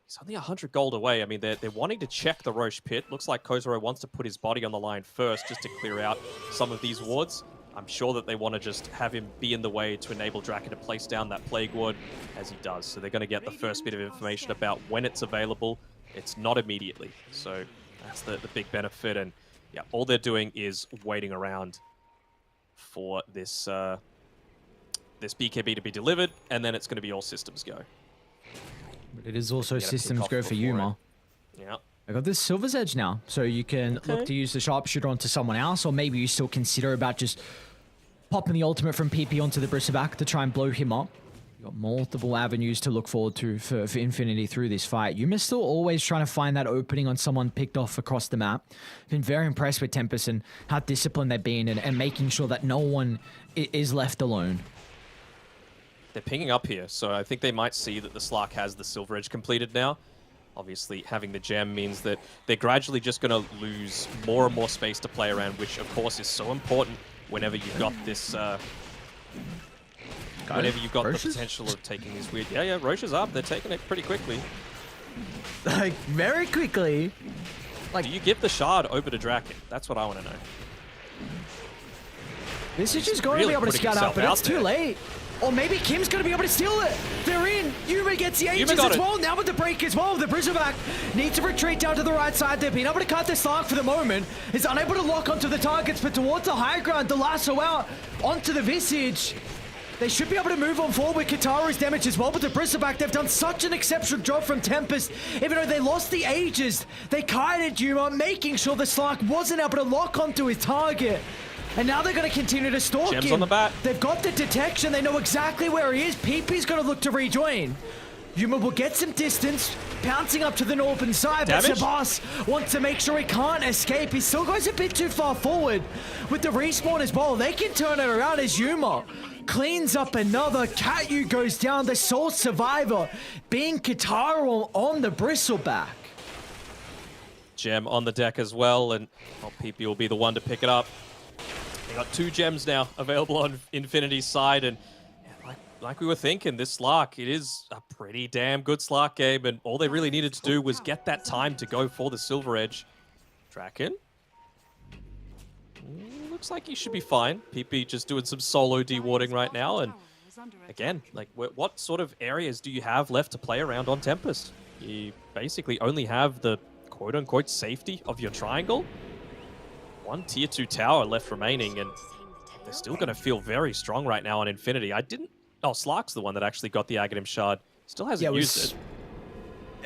He's only 100 gold away. I mean, they're wanting to check the Roche Pit. Looks like Kozaro wants to put his body on the line first just to clear out some of these wards. I'm sure that they want to just have him be in the way to enable Draken to place down that Plague Ward as he does. So they're going to get the first bit of information about when it's available. It's not immediately. So that's the big benefit. And yeah, all they're doing is waiting around for this this BKB to be delivered, and then it's going to be all systems go. But it is also systems go for Yuma. Yeah. I got this Silver's Edge now, so you can look to use the Sharpshooter onto someone else, or maybe you still consider about just popping the ultimate from PP onto the Bristleback to try and blow him up. You got multiple avenues to look forward to for Infinity through this fight. Yuma's still always trying to find that opening on someone picked off across the map. Been very impressed with Tempest and how disciplined they've been and making sure that no one is left alone. They're pinging up here, so I think they might see that the Slark has the Silver Edge completed now. Obviously, having the gem means that they're gradually just going to lose more and more space to play around, which, of course, is so important whenever you've got this... whenever you've got the potential of taking these weird... Yeah, Roche is up. They're taking it pretty quickly. Like, very quickly. Like, do you give the shard over to Draken? That's what I want to know. This is just going to be able to scout out, but it's too late. Or maybe Kim's going to be able to steal it. They're in. Yuma gets the Aegis as well. Now with the break as well. The Bristleback needs to retreat down to the right side. They've been able to cut this Slark for the moment. Is unable to lock onto the targets, but towards the high ground, the lasso out onto the Visage. They should be able to move on forward with Kataru's damage as well, but the Bristleback, they've done such an exceptional job from Tempest. Even though they lost the Aegis, they kited Yuma, making sure the Slark wasn't able to lock onto his target. And now they're going to continue to stalk Gems him. on the bat. They've got the detection. They know exactly where he is. PP's going to look to rejoin. Yuma will get some distance, bouncing up to the northern side. Damage? But Sabas wants to make sure he can't escape. He still goes a bit too far forward with the respawn as well. They can turn it around as Yuma cleans up another. Katyu goes down. The sole survivor being Kataru on the Bristleback. Gem on the deck as well, and PP will be the one to pick it up. They got 2 gems now available on Infinity's side, and like we were thinking, this Slark, it is a pretty damn good Slark game, and all they really needed to do was get that time to go for the Silver Edge. Draken? Looks like he should be fine. PP just doing some solo dewarding right now, and again, like, what sort of areas do you have left to play around on Tempest? You basically only have the quote-unquote safety of your triangle. 1 tier 2 tower left remaining, and they're still going to feel very strong right now on Infinity. Oh, Slark's the one that actually got the Aghanim Shard. Still hasn't used it.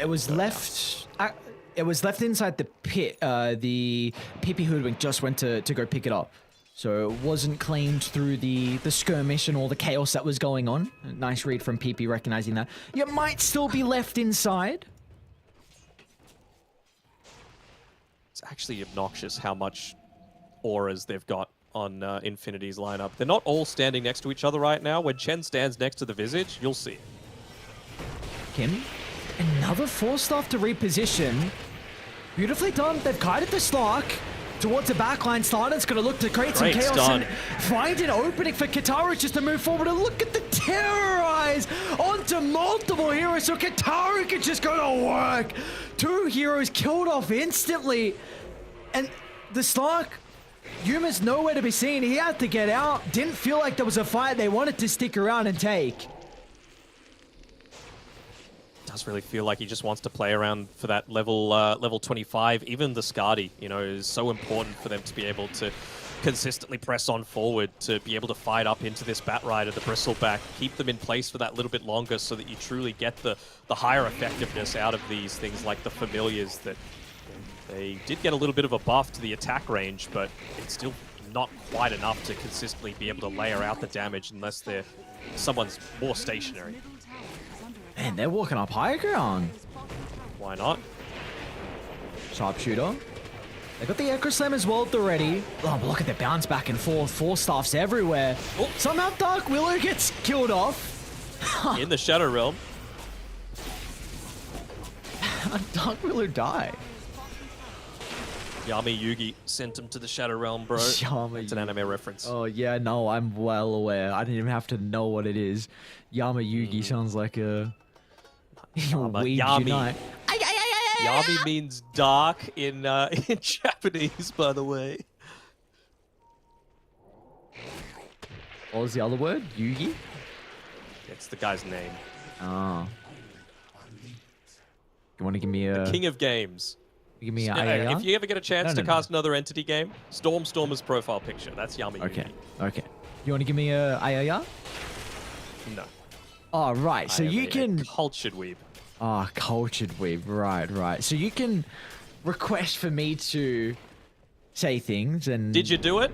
It was left... it was left inside the pit. The PP Hoodwink just went to go pick it up. So it wasn't claimed through the skirmish and all the chaos that was going on. Nice read from PP recognizing that. It might still be left inside. It's actually obnoxious how much auras they've got on Infinity's lineup. They're not all standing next to each other right now. When Chen stands next to the Visage, you'll see it. Kim, another Force Staff to reposition. Beautifully done. They've kited the Slark towards the backline. Slardon's going to look to create some chaos and find an opening for Kataru just to move forward. And look at the terrorize onto multiple heroes. So Kataru can just go to work. 2 heroes killed off instantly. And the Slark, Yuma's nowhere to be seen. He had to get out. Didn't feel like there was a fight they wanted to stick around and take. Does really feel like he just wants to play around for that level 25. Even the Skadi, you know, is so important for them to be able to consistently press on forward, to be able to fight up into this Bat Rider, the Bristleback, keep them in place for that little bit longer so that you truly get the higher effectiveness out of these things like the Familiars. That they did get a little bit of a buff to the attack range, but it's still not quite enough to consistently be able to layer out the damage unless someone's more stationary. Man, they're walking up high ground. Why not? Sharpshooter. They got the Echo Slam as well already. Oh, but look at the bounce back and forth. 4 staffs everywhere. Oh. Somehow Dark Willow gets killed off. In the Shadow Realm. Dark Willow die. Yami Yugi sent him to the Shadow Realm, bro. It's an anime reference. Oh, yeah, no, I'm well aware. I didn't even have to know what it is. Yama Yugi sounds like a... Yami. Yami means dark in Japanese, by the way. What was the other word? Yugi? It's the guy's name. Oh. You want to give me a... The king of games. Give me if you ever get a chance to cast another entity game, Stormer's profile picture. That's Yami. Okay. Okay. You want to give me a IAR? No. Oh, right. So you can... Cultured weeb. Ah, cultured weeb. Right, right. So you can request for me to say things and... Did you do it?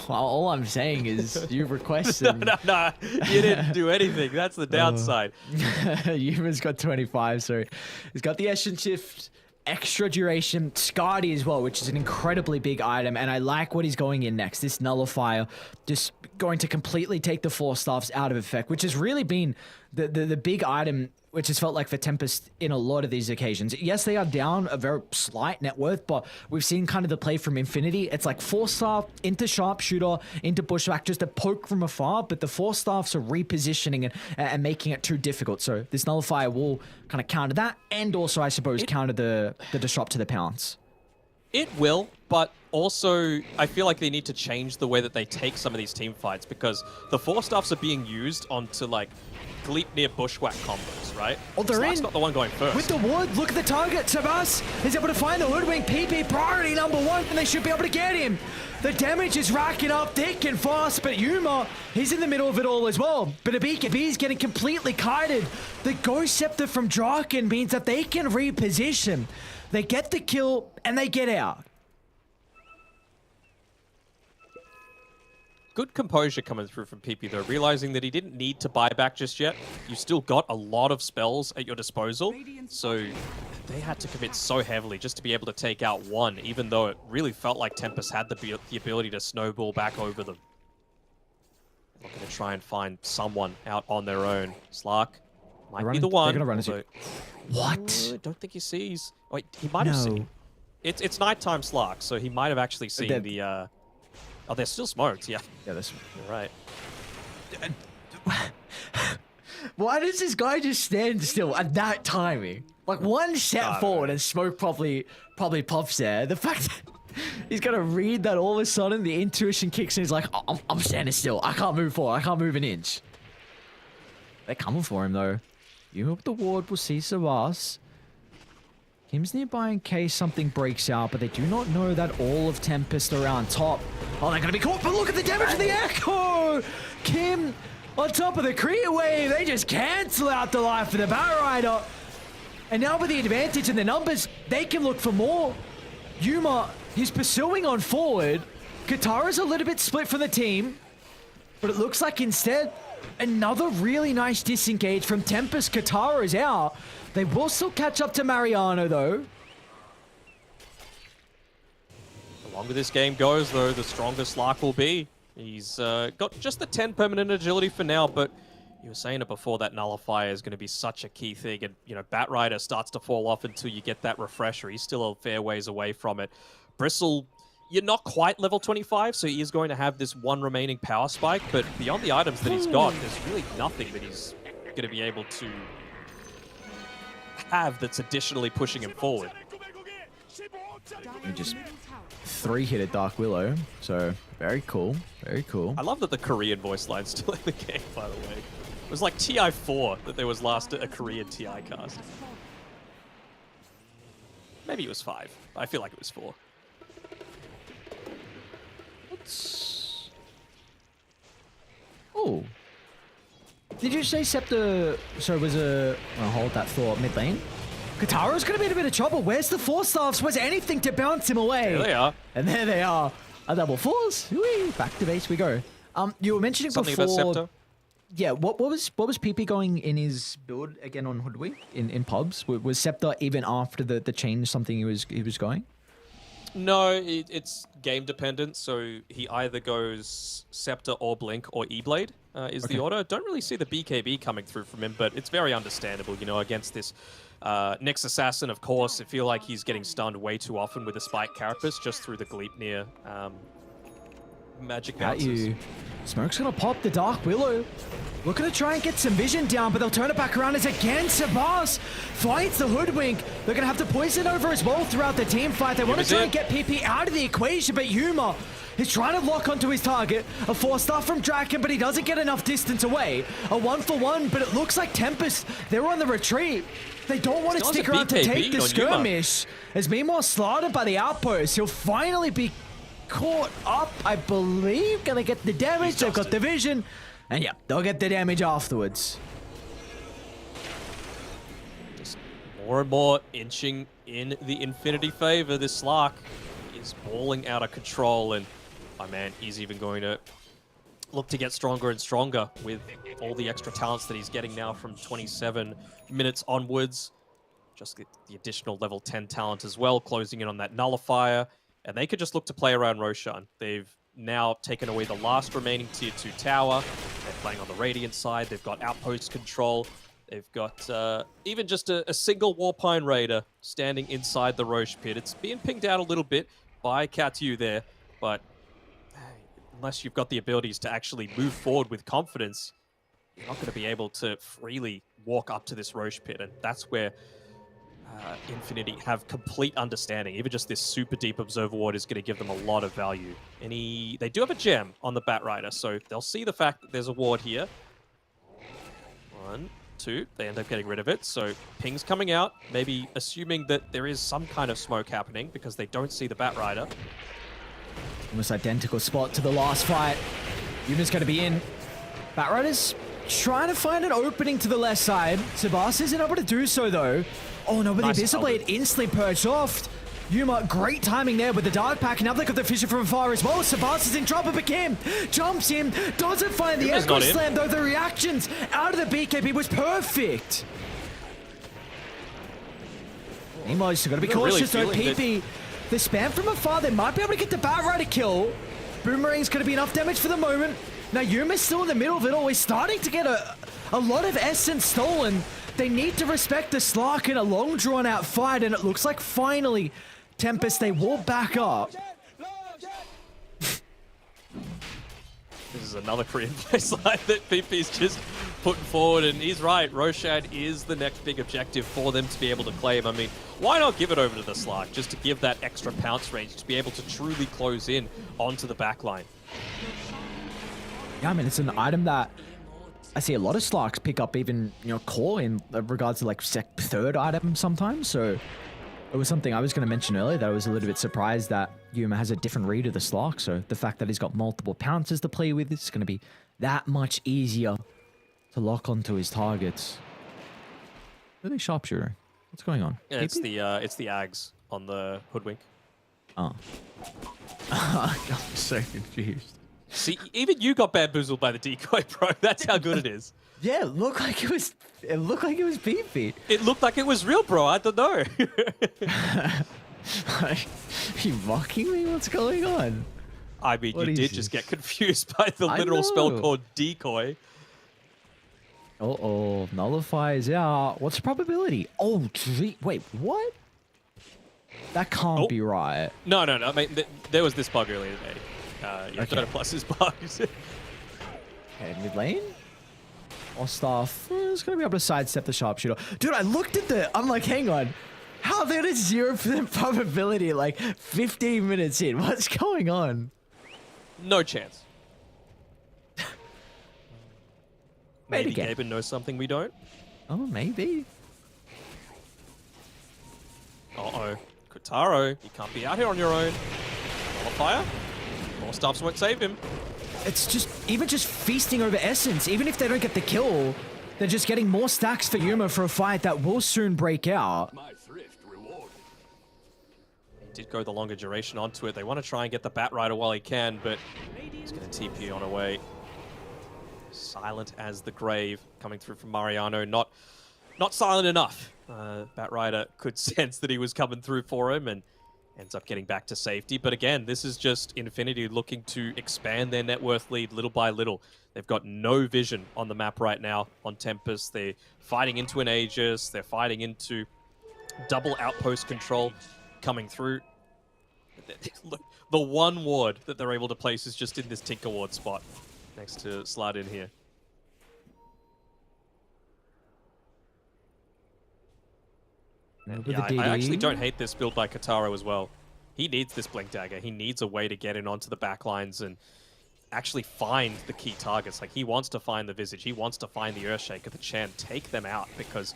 All I'm saying is you requested. No, you didn't do anything. That's the downside. Yuma's got 25, so he's got the Essence Shift, extra duration, Skadi as well, which is an incredibly big item, and I like what he's going in next. This Nullifier just going to completely take the Force Staffs out of effect, which has really been the big item, which has felt like for Tempest in a lot of these occasions. Yes, they are down a very slight net worth, but we've seen kind of the play from Infinity. It's like Force Staff into Sharpshooter, into Bushwhack, just a poke from afar, but the Force Staffs are repositioning and making it too difficult. So this Nullifier will kind of counter that, and also, I suppose, counter the Disrupt to the Pounce. It will, but also I feel like they need to change the way that they take some of these team fights, because the Force Staffs are being used onto like Gleipnir Bushwhack combos, right? Oh, they're Slack's in. not the one going first. With the wood, look at the target. Sabas is able to find the Hoodwink. PP priority number 1, and they should be able to get him. The damage is racking up thick and fast, but Yuma, he's in the middle of it all as well. But Abikabi's getting completely kited. The Ghost Scepter from Draken means that they can reposition. They get the kill, and they get out. Good composure coming through from PP, though, realizing that he didn't need to buy back just yet. You still got a lot of spells at your disposal, so they had to commit so heavily just to be able to take out one, even though it really felt like Tempest had the ability to snowball back over them. They're going to try and find someone out on their own. Slark might be the one. They're going to run although- What? I don't think he sees. Wait, he might have seen. It's nighttime Slark, so he might have actually seen the... Oh, there's still smokes, yeah. Yeah, this. You're right. Why does this guy just stand still at that timing? Like one step forward and smoke probably pops there. The fact that he's gonna read that all of a sudden the intuition kicks in. He's like, I'm standing still. I can't move forward. I can't move an inch. They're coming for him though. You hope the ward will see Savas. Kim's nearby in case something breaks out, but they do not know that all of Tempest are on top. Oh, they're going to be caught, but look at the damage of the Echo! Kim on top of the Kree wave. They just cancel out the life of the Batrider. And now with the advantage in the numbers, they can look for more. Yuma, he's pursuing on forward. Katara's a little bit split from the team, but it looks like instead, another really nice disengage from Tempest. Katara is out. They will still catch up to Mariano, though. The longer this game goes, though, the stronger Slark will be. He's got just the 10 permanent agility for now, but you were saying it before, that Nullifier is going to be such a key thing. And, you know, Batrider starts to fall off until you get that refresher. He's still a fair ways away from it. Bristle, you're not quite level 25, so he is going to have this one remaining power spike, but beyond the items that he's got, there's really nothing that he's going to be able to have that's additionally pushing him forward. He just 3-hit a Dark Willow, so very cool, very cool. I love that the Korean voice line's still in the game, by the way. It was like TI4 that there was last a Korean TI cast. Maybe it was 5. I feel like it was 4. Oh. Did you say Scepter... So it was a... I'll hold that thought. Mid lane? Katara's going to be in a bit of trouble. Where's the Force Staffs? Where's anything to bounce him away? There they are. And there they are. A double force. Whee! Back to base we go. You were mentioning Something before... about Scepter? Yeah, what was PP going in his build again on Hoodwink in pubs? Was Scepter even after the change something he was going? No, it's game dependent, so he either goes Scepter or Blink or E-Blade is the order. Don't really see the BKB coming through from him, but it's very understandable, you know, against this Nyx Assassin, of course. I feel like he's getting stunned way too often with the Spike Carapace just through the Gleipnir magic bounces. Smoke's gonna pop the Dark Willow. Looking to try and get some vision down, but they'll turn it back around as again Sabas fights the Hoodwink. They're gonna have to poison over as well throughout the team fight. They want to try and get PP out of the equation, but Yuma is trying to lock onto his target. A 4-star from Draken, but he doesn't get enough distance away. A 1-for-1, but it looks like Tempest, they're on the retreat. They don't want to stick around to take the skirmish. As meanwhile, slaughtered by the outpost. He'll finally be caught up, I believe. Gonna get the damage. They've got the vision. And yeah, they'll get the damage afterwards. Just more and more inching in the Infinity favor. This Slark is balling out of control, and My man, he's even going to look to get stronger and stronger with all the extra talents that he's getting now from 27 minutes onwards. Just get the additional level 10 talent as well, closing in on that nullifier. And they could just look to play around Roshan. They've now taken away the last remaining tier 2 tower. They're playing on the Radiant side. They've got outpost control. They've got even just a single Warpine Raider standing inside the Roche pit. It's being pinged out a little bit by Katu there, but unless you've got the abilities to actually move forward with confidence, you're not going to be able to freely walk up to this Roche pit, and that's where Infinity have complete understanding. Even just this super deep Observer Ward is going to give them a lot of value. They do have a gem on the Bat Rider, so they'll see the fact that there's a ward here. 1, 2, they end up getting rid of it, so ping's coming out, maybe assuming that there is some kind of smoke happening because they don't see the Bat Rider. Almost identical spot to the last fight. Yuma's going to be in. Bat Rider's trying to find an opening to the left side. Sebas isn't able to do so, though. Oh, no, with the Abyssal Blade instantly purged off. Yuma, great timing there with the Dark Pack. Now they got the Fissure from far as well. Sebas is in trouble, but Kim jumps in. Doesn't find the Echo Slam, though. The reactions out of the BKB was perfect. Meanwhile, still got to be cautious, though. PP, the spam from afar, they might be able to get the Bat Rider kill. Boomerang's going to be enough damage for the moment. Now, Yuma's still in the middle of it all. We're starting to get a lot of essence stolen. They need to respect the Slark in a long, drawn-out fight, and it looks like finally, Tempest, they will back up. This is another Korean baseline that PP's just putting forward, and he's right. Roshan is the next big objective for them to be able to claim. I mean, why not give it over to the Slark, just to give that extra pounce range, to be able to truly close in onto the backline? Yeah, I mean, it's an item that I see a lot of Slarks pick up, even, core in regards to like third item sometimes. So it was something I was going to mention earlier that I was a little bit surprised that Yuma has a different read of the Slark. So the fact that he's got multiple pounces to play with, it's going to be that much easier to lock onto his targets. Really sharpshooter. What's going on? Yeah, it's the Ags on the Hoodwink. Oh. I'm so confused. See, even you got bamboozled by the decoy, bro. That's how good it is. Yeah, it looked like it was PP. It looked like it was real, bro. I don't know. Are you mocking me? What's going on? I mean, you did just get confused by the literal spell called decoy. Uh-oh, nullifies out. What's the probability? Oh, gee, wait, what? That can't be right. No. I mean, there was this bug earlier today. Yeah, okay. Plus is bugs. Okay, mid lane. Ostaff is going to be able to sidestep the sharpshooter. Dude, I looked at I'm like, hang on. How there is 0% probability like 15 minutes in? What's going on? No chance. Maybe again. Gaben knows something we don't. Oh, maybe. Uh-oh. Kotaro, you can't be out here on your own. Nullifier. More stuffs won't save him. It's just, even just feasting over Essence, even if they don't get the kill, they're just getting more stacks for Yuma for a fight that will soon break out. He did go the longer duration onto it. They want to try and get the Bat Rider while he can, but he's going to TP on away. Silent as the grave coming through from Mariano. Not silent enough. Bat Rider could sense that he was coming through for him and ends up getting back to safety. But again, this is just Infinity looking to expand their net worth lead little by little. They've got no vision on the map right now on Tempest. They're fighting into an Aegis. They're fighting into double outpost control coming through. Look, the one ward that they're able to place is just in this Tinker Ward spot next to Slide in here. Yeah, I actually don't hate this build by Kataro as well. He needs this Blink Dagger. He needs a way to get in onto the back lines and actually find the key targets. Like, he wants to find the Visage. He wants to find the Earthshaker, the Chen, take them out, because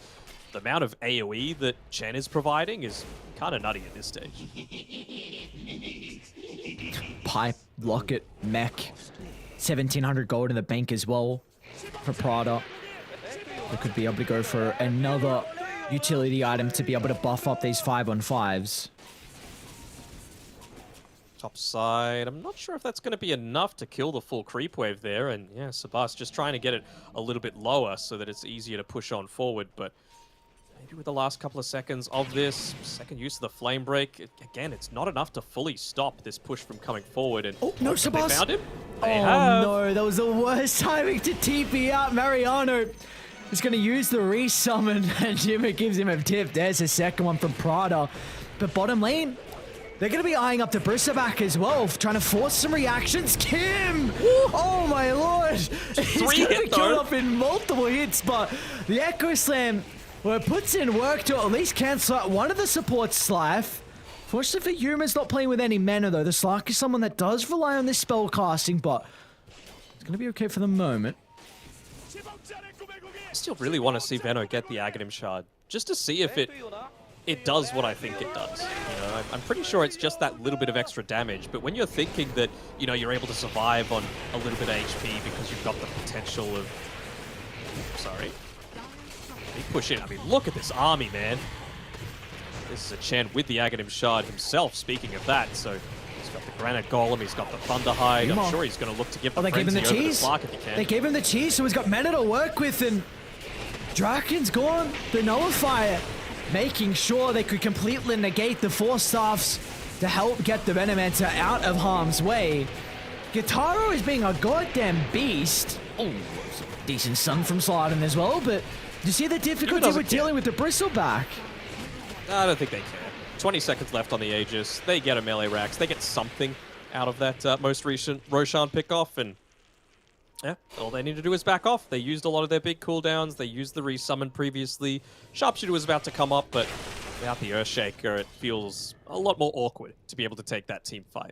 the amount of AoE that Chen is providing is kind of nutty at this stage. Pipe, Locket, Mech, 1,700 gold in the bank as well for Prada. They could be able to go for another utility item to be able to buff up these 5-on-5s. Top side. I'm not sure if that's going to be enough to kill the full creep wave there. And yeah, Sabas just trying to get it a little bit lower so that it's easier to push on forward. But maybe with the last couple of seconds of this, second use of the flame break, again, it's not enough to fully stop this push from coming forward. And Oh, no, they Sabas. found him. Oh, They have. no, that was the worst timing to TP out. Mariano is going to use the resummon, and Jimmy gives him a tip. There's a second one from Prada. But bottom lane, they're going to be eyeing up to Brissaback as well, trying to force some reactions. Kim! Oh, my lord! He's going to be killed off in multiple hits, but the Echo Slam, well, it puts in work to at least cancel out one of the supports' life. Fortunately for Yuma's not playing with any mana, though. The Slark is someone that does rely on this spell casting, but it's going to be okay for the moment. I still really want to see Venno get the Aghanim Shard, just to see if it does what I think it does. You know, I'm pretty sure it's just that little bit of extra damage, but when you're thinking that, you know, you're able to survive on a little bit of HP because you've got the potential of... Sorry. Big push in. I mean, look at this army, man. This is a Chen with the Aghanim Shard himself, speaking of that, so he's got the Granite Golem, he's got the Thunderhide. I'm sure he's going to look to give the they gave him the Frenzy over to cheese. Slark if he can. They gave him the cheese, so he's got mana to work with, and Draken's gone. The Nullifier, making sure they could completely negate the Force Staffs to help get the Venomenter out of harm's way. Guitarro is being a goddamn beast. Oh, decent stun from Slardon as well, but you see the difficulty with dealing with the Bristleback? I don't think they care. 20 seconds left on the Aegis. They get a melee Rax. They get something out of that most recent Roshan pickoff, and yeah, all they need to do is back off. They used a lot of their big cooldowns. They used the resummon previously. Sharpshooter was about to come up, but without the Earthshaker, it feels a lot more awkward to be able to take that team fight.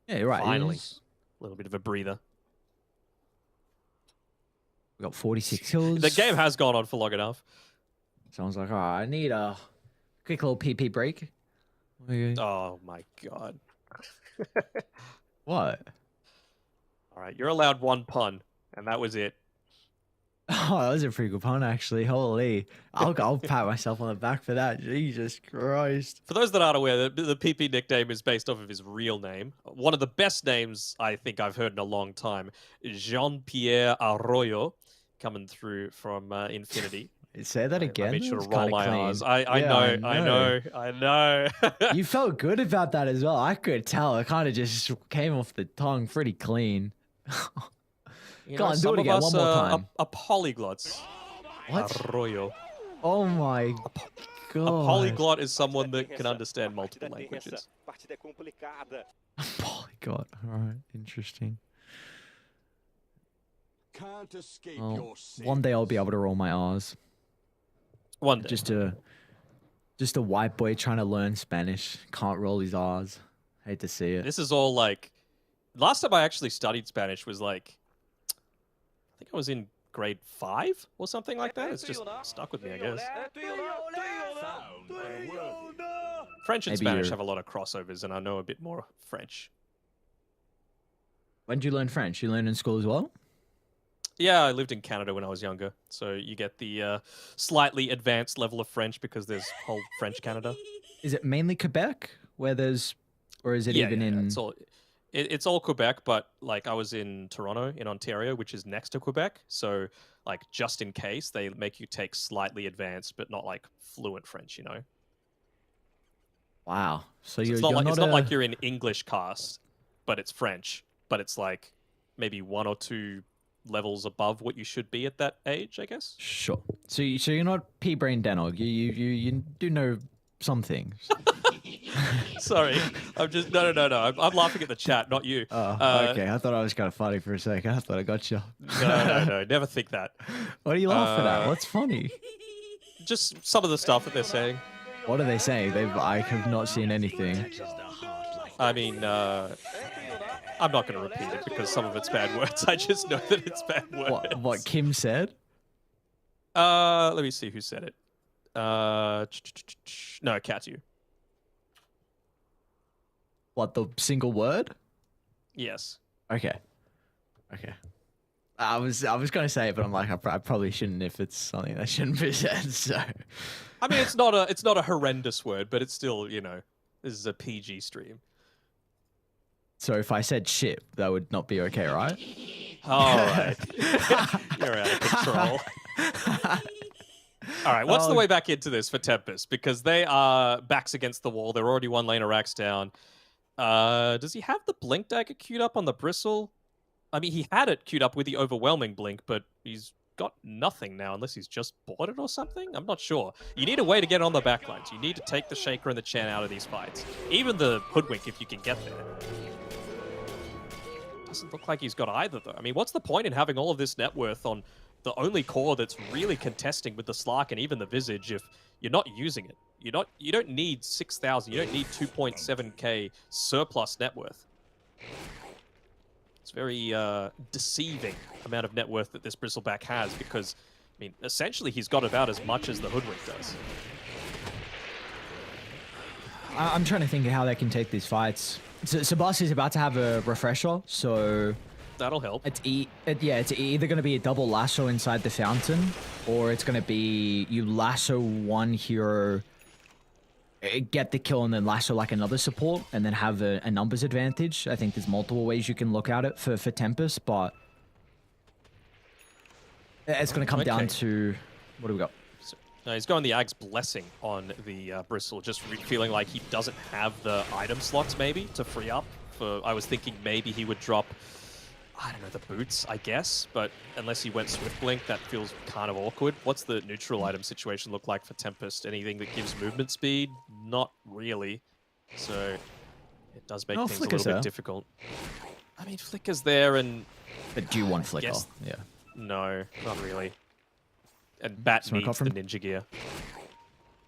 Yeah, you're right. Finally. A little bit of a breather. We got 46 kills. The game has gone on for long enough. Someone's like, all right, I need a quick little PP break. Oh my god. What? All right, you're allowed one pun, and that was it. Oh, that was a pretty good pun, actually. Holy. I'll pat myself on the back for that. Jesus Christ. For those that aren't aware, the PP nickname is based off of his real name. One of the best names I think I've heard in a long time. Jean-Pierre Arroyo, coming through from Infinity. Say that again. I made sure to roll my R's. I know. You felt good about that as well. I could tell. It kind of just came off the tongue pretty clean. Go on, do it again one more time. A polyglots. What? Arroyo. Oh my god. A polyglot is someone that can understand multiple languages. A polyglot. Alright, interesting. Can't escape Well, your sins. one day I'll be able to roll my R's. One day. Just a white boy trying to learn Spanish. Can't roll his R's. Hate to see it. This is all like... Last time I actually studied Spanish was like... I think I was in grade 5 or something like that. It's just stuck with me, I guess. French and Maybe Spanish you're- have a lot of crossovers, and I know a bit more French. When did you learn French? You learned in school as well? Yeah, I lived in Canada when I was younger, so you get the slightly advanced level of French because there's whole French Canada. Is it mainly Quebec where there's, or is it even in? It's all Quebec, but like I was in Toronto, in Ontario, which is next to Quebec. So like just in case, they make you take slightly advanced, but not like fluent French, you know. Wow. So It's not like you're in English cast, but it's French. But it's like maybe 1 or 2 levels above what you should be at that age, I guess. Sure. So you're not P-brain Denog. You do know some things. Sorry, I'm just no. I'm laughing at the chat, not you. Oh, okay. I thought I was kind of funny for a second. I thought I got you. No. Never think that. What are you laughing at? What's funny? Just some of the stuff that they're saying. What are they saying? I have not seen anything. I mean, I'm not going to repeat it because some of it's bad words. I just know that it's bad words. What Kim said? Let me see who said it. No, Katu. What, the single word? Yes. Okay. I was going to say it, but I'm like, I probably shouldn't if it's something that shouldn't be said. So, I mean, it's not a horrendous word, but it's still, you know, This is a PG stream. So if I said shit, that would not be okay, right? All right. You're out of control. All right, what's the way back into this for Tempest? Because they are backs against the wall. They're already one lane of racks down. Does he have the Blink Dagger queued up on the Bristle? I mean, he had it queued up with the Overwhelming Blink, but he's got nothing now unless he's just bought it or something? I'm not sure. You need a way to get on the backlines. You need to take the Shaker and the Chen out of these fights. Even the Hoodwink if you can get there. Doesn't look like he's got either, though. I mean, what's the point in having all of this net worth on the only core that's really contesting with the Slark and even the Visage if you're not using it? You don't need 6,000. You don't need 2.7k surplus net worth. It's very deceiving amount of net worth that this Bristleback has because, I mean, essentially he's got about as much as the Hoodwink does. I'm trying to think of how they can take these fights. Sebastian is about to have a refresher, so that'll help. It's either going to be a double lasso inside the fountain, or it's going to be you lasso one hero, get the kill, and then lasso like another support, and then have a numbers advantage. I think there's multiple ways you can look at it for Tempest, but it's going to come down to what do we got? He's going the Ag's Blessing on the Bristle, just feeling like he doesn't have the item slots maybe to free up. I was thinking maybe he would drop, I don't know, the boots, I guess, but unless he went Swift Blink, that feels kind of awkward. What's the neutral item situation look like for Tempest? Anything that gives movement speed? Not really. So it does make things a little bit difficult. I mean, Flicker's there and... But do you want Flicker? Yeah. No, not really. And Bat needs the ninja gear.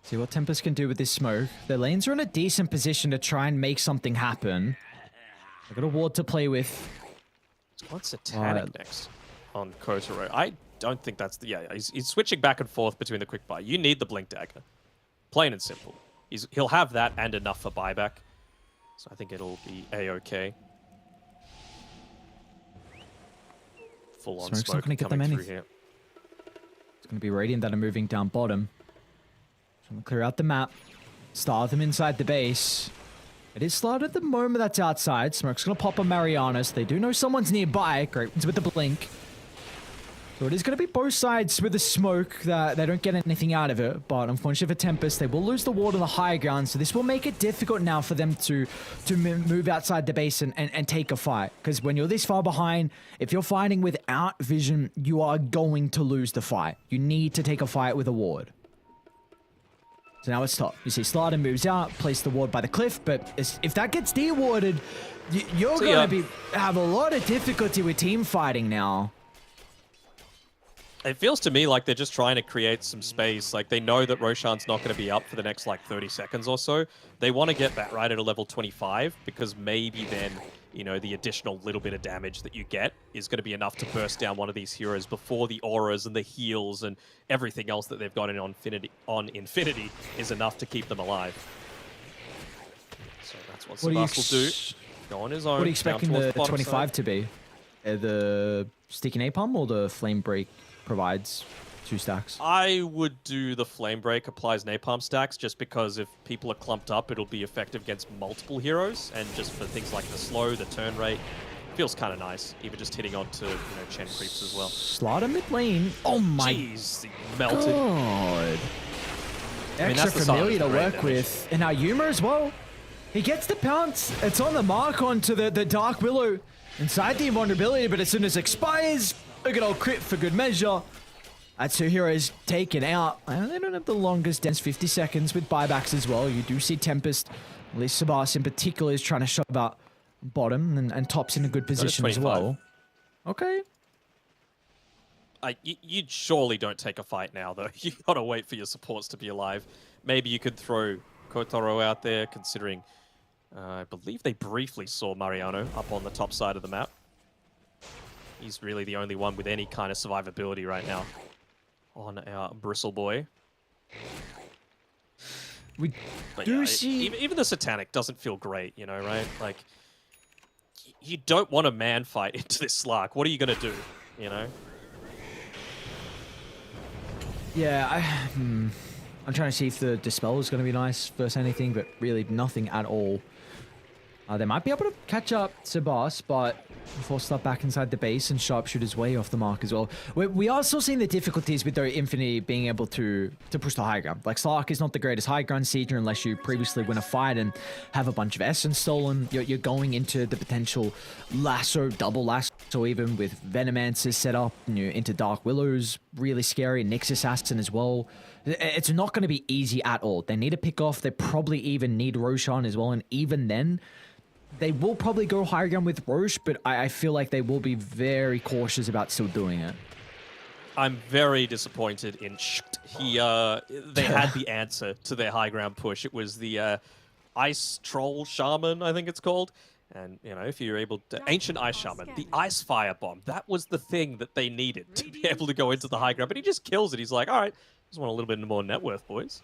See what Tempest can do with this smoke. Their lanes are in a decent position to try and make something happen. They've got a ward to play with. What's Satanic next on Kotaro? I don't think that's the... Yeah, he's switching back and forth between the quick buy. You need the Blink Dagger. Plain and simple. He'll have that and enough for buyback. So I think it'll be A-okay. Full on smoke not coming through here. It's going to be Radiant that are moving down bottom. Trying to clear out the map. Star them inside the base. It is slowed at the moment that's outside. Smoke's going to pop on Marianas. They do know someone's nearby. Great ones with the blink. So it is going to be both sides with the smoke that they don't get anything out of it. But unfortunately for Tempest, they will lose the ward on the high ground. So this will make it difficult now for them to move outside the base and take a fight. Because when you're this far behind, if you're fighting without vision, you are going to lose the fight. You need to take a fight with a ward. So now it's top. You see Slider moves out, place the ward by the cliff, but if that gets de-warded, you're going to have a lot of difficulty with team fighting now. It feels to me like they're just trying to create some space. Like, they know that Roshan's not going to be up for the next, 30 seconds or so. They want to get that right at a level 25, because maybe then, you know, the additional little bit of damage that you get is going to be enough to burst down one of these heroes before the auras and the heals and everything else that they've got on Infinity is enough to keep them alive. So that's what Sebas will do. Go on his own. What are you expecting the 25 to be? The Sticky Napalm or the Flame Break provides 2 stacks? I would do the Flame Break applies Napalm stacks, just because if people are clumped up, it'll be effective against multiple heroes, and just for things like the slow, the turn rate, feels kind of nice. Even just hitting onto, you know, Chen creeps as well. Slaughter mid lane. Oh my Jeez, he melted. God. Extra familiar to work with. And now Yuma as well. He gets the pounce. It's on the mark onto the Dark Willow inside the invulnerability, but as soon as it expires, look at old crit for good measure. That's 2 heroes taken out. They don't have the longest dance, 50 seconds with buybacks as well. You do see Tempest, at least Sebastian in particular, is trying to shove out bottom, and Top's in a good position as well. Okay. You surely don't take a fight now, though. You gotta wait for your supports to be alive. Maybe you could throw Kotaro out there, considering I believe they briefly saw Mariano up on the top side of the map. He's really the only one with any kind of survivability right now on our Bristle boy. We but do yeah, see... Even the Satanic doesn't feel great, you know, right? Like, you don't want a man fight into this Slark. What are you going to do, you know? Yeah, I'm trying to see if the Dispel is going to be nice versus anything, but really nothing at all. They might be able to catch up Sebas, but force that back inside the base and Sharpshooter's way off the mark as well. We are still seeing the difficulties with their Infinity being able to push the high ground. Like, Slark is not the greatest high ground sieger unless you previously win a fight and have a bunch of Essence stolen. You're going into the potential lasso, double lasso even with Venomancer set up, into Dark Willows, really scary, Nyx Assassin as well. It's not going to be easy at all. They need to pick off. They probably even need Roshan as well, and even then, they will probably go higher ground with Roche, but I feel like they will be very cautious about still doing it. I'm very disappointed in they had the answer to their high ground push. It was the Ice Troll Shaman, I think it's called. And, if you're able to... Ancient Ice Shaman, the Ice Fire Bomb, that was the thing that they needed to be able to go into the high ground. But he just kills it. He's like, all right, just want a little bit more net worth, boys.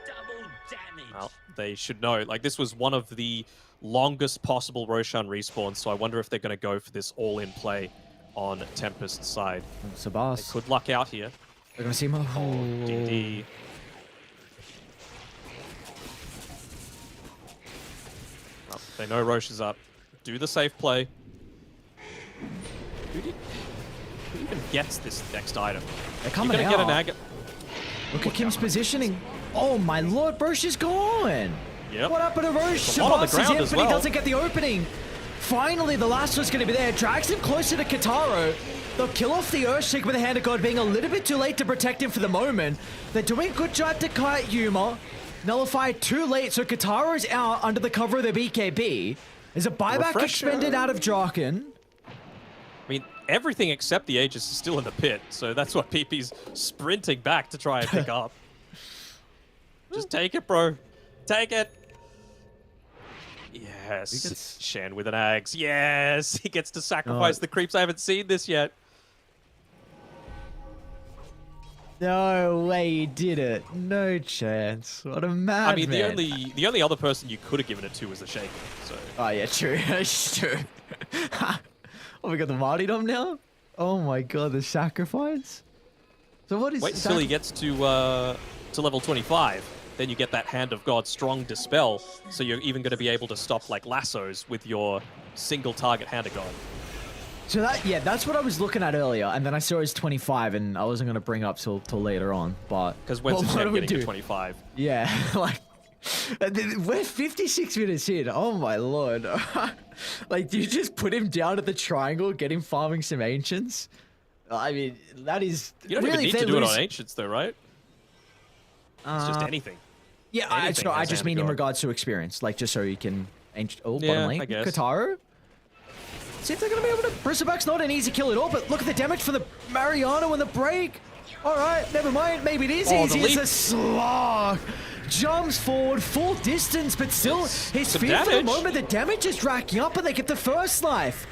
Double damage. Well, they should know. Like, this was one of the longest possible Roshan respawns, so I wonder if they're going to go for this all-in play on Tempest's side. Sebas. They could luck out here. They're going to see him. DD. Well, they know Roche is up. Do the safe play. Who even gets this next item? They're coming You're out. gonna get an agate. Look at Kim's positioning. Oh my lord, Roche is gone. Yep. What happened to Roche? There's a lot on the Sebas is ground in, as but he well. doesn't get the opening. Finally, the last one's going to be there. Drags him closer to Kataro. They'll kill off the Earthshake with a Hand of God, being a little bit too late to protect him for the moment. They're doing a good job to kite Yuma. Nullify too late, so Kataro is out under the cover of the BKB. There's a buyback Refresher. expended out of Draken. I mean, everything except the Aegis is still in the pit, so that's what PP's sprinting back to try and pick up. Just take it, bro. Take it. Yes. Shan with an axe. Yes. He gets to sacrifice the creeps. I haven't seen this yet. No way he did it. No chance. What a madman. I mean, the only other person you could have given it to was the Shaker. So. Oh yeah, true. That's true. Oh, we got the martyrdom now? Oh my god, the sacrifice? So what is... Wait until he gets to level 25. Then you get that Hand of God strong dispel, so you're even going to be able to stop like lassos with your single target Hand of God. So that's what I was looking at earlier, and then I saw it was 25, and I wasn't going to bring it up till later on, but... Because when's the champ getting to 25? Yeah, like... We're 56 minutes in. Oh my lord. Like, do you just put him down at the triangle, get him farming some ancients? I mean, that is... You don't really, even need to do it on ancients though, right? It's just anything. Yeah, Anything I has just Hand mean of in God. regards to experience, like just so you can... Oh, Yeah, bottom lane. I guess. Kataro? See if they're going to be able to... Bristleback's not an easy kill at all, but look at the damage for the Mariano and the break. All right, never mind. Maybe it is easy. It's a slog. Jumps forward, full distance, but still, his feet for the moment. The damage is racking up, and they get the first life.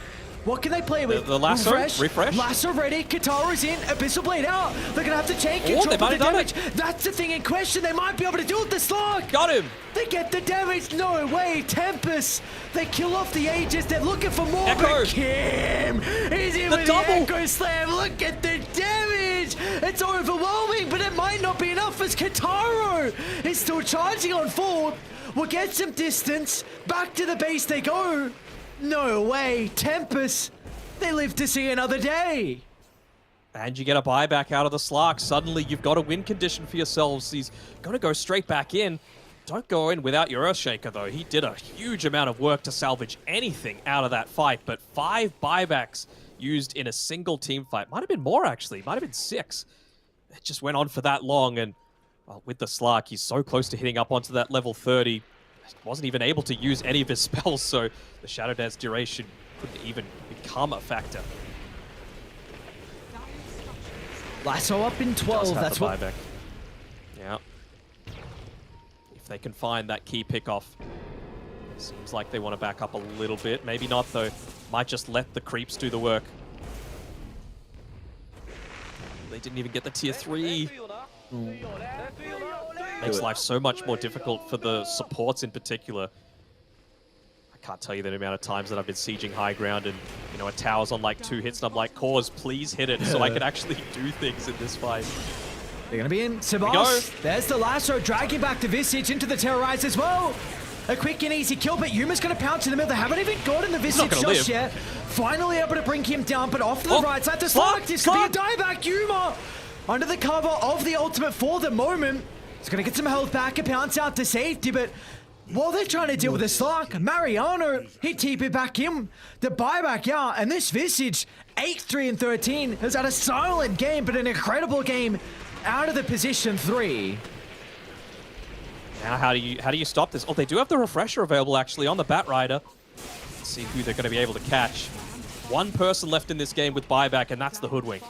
What can they play with? The lasso? Refresh? Lasso ready. Katara's in. Abyssal Blade out. They're going to have to take Oh, control they of might the have done damage. That's the thing in question. They might be able to do it. The slog. Got him. They get the damage. No way. Tempest. They kill off the Aegis. They're looking for more. Echo. But Kim is in The with double. the Echo Slam. Look at the damage. It's overwhelming, but it might not be enough as Kataro is still charging on full. Will get some distance. Back to the base they go. No way. Tempest. They live to see another day. And you get a buyback out of the Slark. Suddenly, you've got a win condition for yourselves. He's going to go straight back in. Don't go in without your Earthshaker, though. He did a huge amount of work to salvage anything out of that fight, but 5 buybacks used in a single team fight. Might have been more, actually. Might have been 6. It just went on for that long, and well, with the Slark, he's so close to hitting up onto that level 30. Wasn't even able to use any of his spells, so the Shadow Dance duration couldn't even become a factor. Lasso up in 12. That's what... buyback. Yeah. If they can find that key pick-off. Seems like they want to back up a little bit. Maybe not, though. Might just let the creeps do the work. They didn't even get the tier 3. Makes life so much more difficult for the supports in particular. I can't tell you the amount of times that I've been sieging high ground and, you know, a tower's on like 2 hits and I'm like, Cause, please hit it so I can actually do things in this fight. They're going to be in. go. Sebas, there's the lasso, dragging back the Visage into the Terrorize as well. A quick and easy kill, but Yuma's going to pounce in the middle. They haven't even gotten the Visage just live. yet. Finally able to bring him down, but off to the right side. The Slug, this could be a dieback. Yuma under the cover of the ultimate for the moment. He's going to get some health back and pounce out to safety, but while they're trying to deal with the Slark, Mariano, he TP back in, the buyback out, and this Visage, 8-3-13, has had a silent game, but an incredible game out of the position 3. Now, how do you stop this? Oh, they do have the refresher available actually on the Batrider. Let's see who they're going to be able to catch. One person left in this game with buyback, and that's the Hoodwink.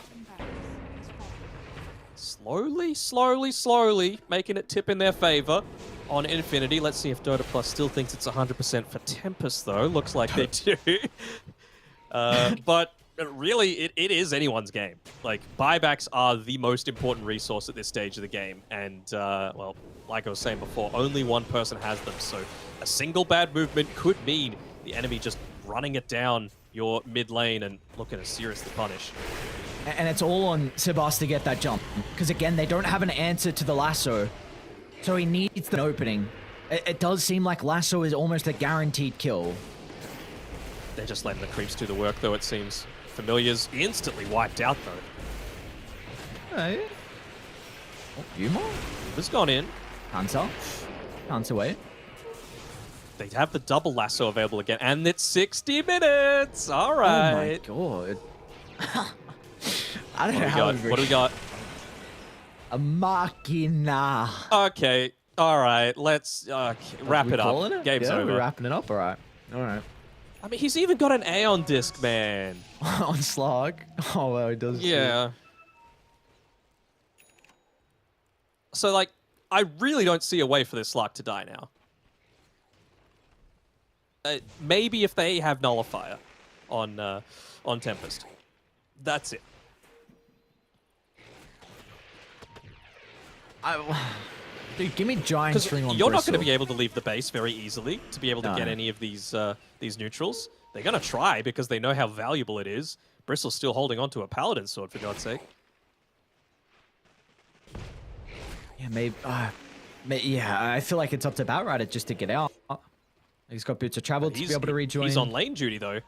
Slowly making it tip in their favor on Infinity. Let's see if Dota Plus still thinks it's 100% for Tempest, though. Looks like they do. But really, it is anyone's game. Like, buybacks are the most important resource at this stage of the game. And, well, like I was saying before, only one person has them. So a single bad movement could mean the enemy just running it down your mid lane and looking to seriously punish. And it's all on Sebas to get that jump. Because again, they don't have an answer to the lasso. So he needs an opening. It does seem like lasso is almost a guaranteed kill. They're just letting the creeps do the work, though, it seems. Familiars instantly wiped out, though. Hey. Oh, Yuma? Has gone in. Can't away. They have the double lasso available again, and it's 60 minutes! All right. Oh my god. I don't know What do we got? A Machina. Okay. All right. Let's wrap it up. Game's over. We're wrapping it up. All right. I mean, he's even got an Aeon disc, man. On Slog. Oh, well, he does. Yeah. So, like, I really don't see a way for this Slug to die now. Maybe if they have Nullifier on Tempest. That's it. Dude, give me Giant String on You're not Bristle. going to be able to leave the base very easily to be able to get any of these neutrals. They're going to try because they know how valuable it is. Bristle's still holding on to a Paladin sword, for God's sake. Yeah, maybe. Yeah, I feel like it's up to Batrider just to get out. He's got boots of travel to be able to rejoin. He's on lane duty, though.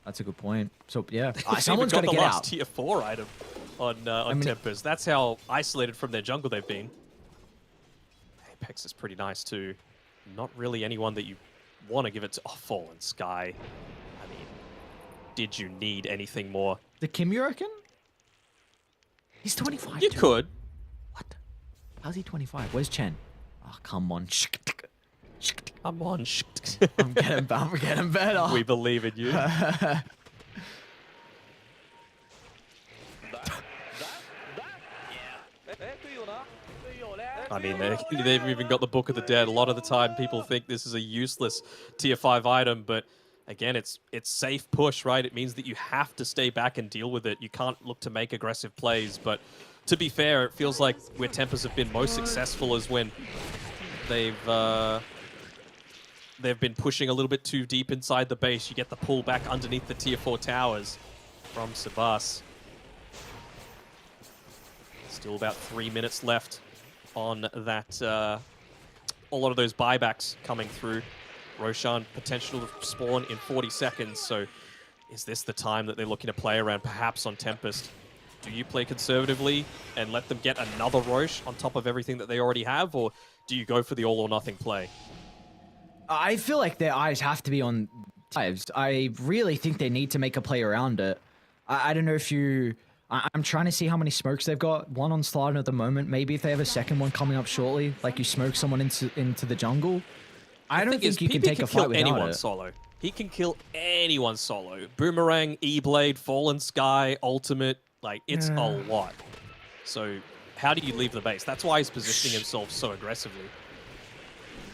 That's a good point. So, yeah. Someone's Someone's got to get the last out. tier 4 item on Tempest. That's how isolated from their jungle they've been. Apex is pretty nice, too. Not really anyone that you want to give it to. Oh, Fallen Sky. I mean, did you need anything more? The Kim, you reckon? He's 25. You could. What? How's he 25? Where's Chen? Oh, come on. Come on. I'm getting better. We believe in you. I mean, they've even got the Book of the Dead. A lot of the time, people think this is a useless tier 5 item, but again, it's safe push, right? It means that you have to stay back and deal with it. You can't look to make aggressive plays, but to be fair, it feels like where Tempers have been most successful is when they've been pushing a little bit too deep inside the base. You get the pull back underneath the tier 4 towers from Sebas. Still about 3 minutes left on that. A lot of those buybacks coming through. Roshan potential to spawn in 40 seconds. So is this the time that they're looking to play around, perhaps on Tempest? Do you play conservatively and let them get another Roche on top of everything that they already have? Or do you go for the all or nothing play? I feel like their eyes have to be on Dives. I really think they need to make a play around it. I don't know if you... I'm trying to see how many smokes they've got. One on Slardin at the moment. Maybe if they have a second one coming up shortly, like you smoke someone into the jungle. I don't think you can take a fight without anyone it. solo. He can kill anyone solo. Boomerang, E-Blade, Fallen Sky, Ultimate. Like, it's a lot. So how do you leave the base? That's why he's positioning himself so aggressively.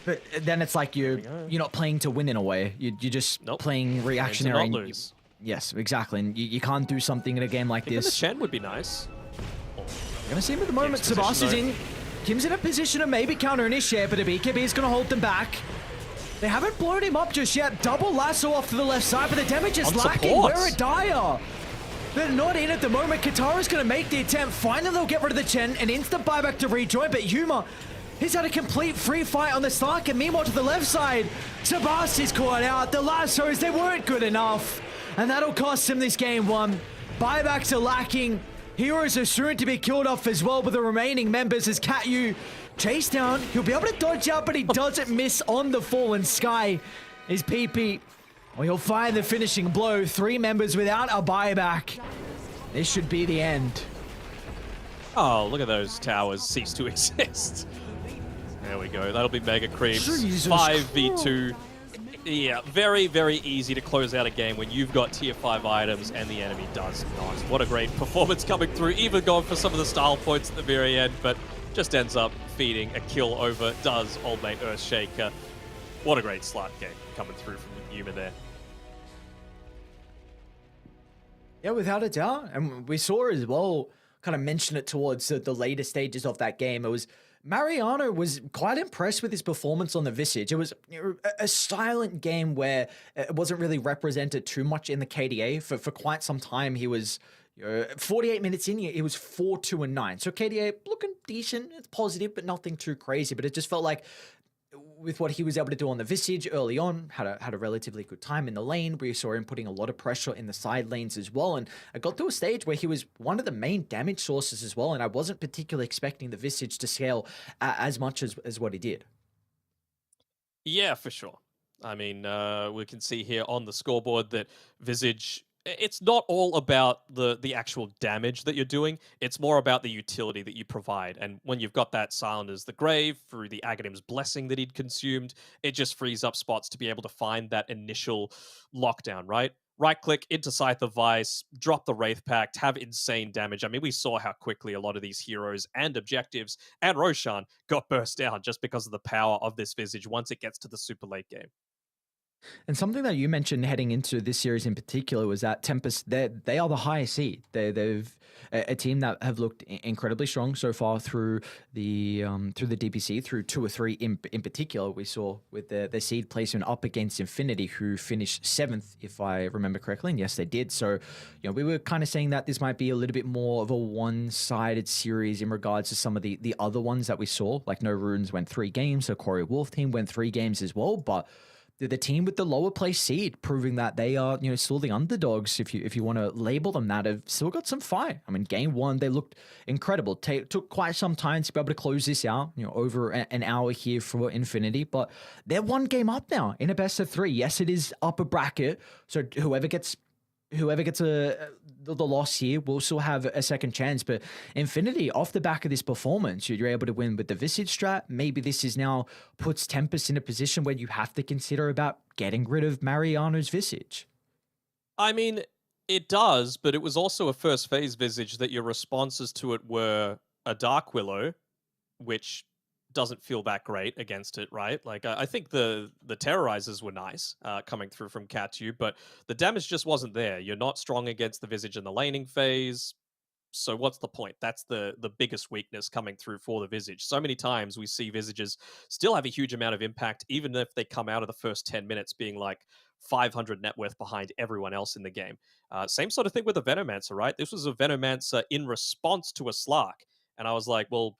But then it's like you're not playing to win in a way. You're just playing reactionary. And to not lose. Yes, exactly. And you can't do something in a game like Even this. the Chen would be nice. You're gonna see him at the moment. Sebas is in. Kim's in a position to maybe counter initiate, but a BKB is gonna hold them back. They haven't blown him up just yet. Double lasso off to the left side, but the damage is lacking. We're at Dire. They're not in at the moment. Katara's going to make the attempt. Finally, they'll get rid of the Chen and instant buyback to rejoin. But Yuma, he's had a complete free fight on the Stark. And meanwhile, to the left side, Sebasti's caught out. The lassos, they weren't good enough. And that'll cost him this game one. Buybacks are lacking. Heroes are soon to be killed off as well with the remaining members as Katyu chase down. He'll be able to dodge out, but he doesn't miss on the fallen sky. His PP, well, he'll find the finishing blow. 3 members without a buyback. This should be the end. Oh, look at those towers cease to exist. There we go. That'll be Mega Creeps. 5v2. Yeah, very, very easy to close out a game when you've got tier 5 items and the enemy does not. What a great performance coming through. Even going for some of the style points at the very end, but just ends up feeding a kill over does old mate Earthshaker. What a great slot game coming through from Yuma there. Yeah, without a doubt. And we saw as well, kind of mention it towards the later stages of that game. It was Mariano was quite impressed with his performance on the Visage. It was a silent game where it wasn't really represented too much in the KDA. For quite some time, he was 48 minutes in, he was 4-2-9. So KDA looking decent. It's positive, but nothing too crazy. But it just felt like with what he was able to do on the Visage early on, had a relatively good time in the lane. We saw him putting a lot of pressure in the side lanes as well. And I got to a stage where he was one of the main damage sources as well. And I wasn't particularly expecting the Visage to scale as much as what he did. Yeah, for sure. I mean, we can see here on the scoreboard that Visage, it's not all about the actual damage that you're doing. It's more about the utility that you provide. And when you've got that Silent as the Grave through the Aghadim's Blessing that he'd consumed, it just frees up spots to be able to find that initial lockdown, right? Right-click into Scythe of Vice, drop the Wraith Pact, have insane damage. I mean, we saw how quickly a lot of these heroes and objectives and Roshan got burst down just because of the power of this Visage once it gets to the super late game. And something that you mentioned heading into this series in particular was that Tempest, they are the highest seed. They've a team that have looked incredibly strong so far through the DPC, through 2 or 3 in particular. We saw with the seed placement up against Infinity, who finished 7th, if I remember correctly. And yes, they did. So, we were kind of saying that this might be a little bit more of a one-sided series in regards to some of the other ones that we saw. Like No Runes went 3 games, so Quarry Wolf team went 3 games as well, but the team with the lower place seed, proving that they are, still the underdogs, if you want to label them that, have still got some fight. I mean, game 1, they looked incredible. Took quite some time to be able to close this out, over an hour here for Infinity, but they're 1 game up now in a best of 3. Yes, it is upper bracket, so whoever gets the loss here will still have a second chance. But Infinity, off the back of this performance, you're able to win with the Visage strat. Maybe this is now puts Tempest in a position where you have to consider about getting rid of Mariano's Visage. I mean, it does, but it was also a first phase Visage that your responses to it were a Dark Willow, which doesn't feel that great against it, right? Like, I think the terrorizers were nice coming through from Katyu, but the damage just wasn't there. You're not strong against the Visage in the laning phase, so what's the point? That's the biggest weakness coming through for the Visage. So many times we see Visages still have a huge amount of impact, even if they come out of the first 10 minutes being like 500 net worth behind everyone else in the game. Same sort of thing with the Venomancer, right? This was a Venomancer in response to a Slark, and I was like, well,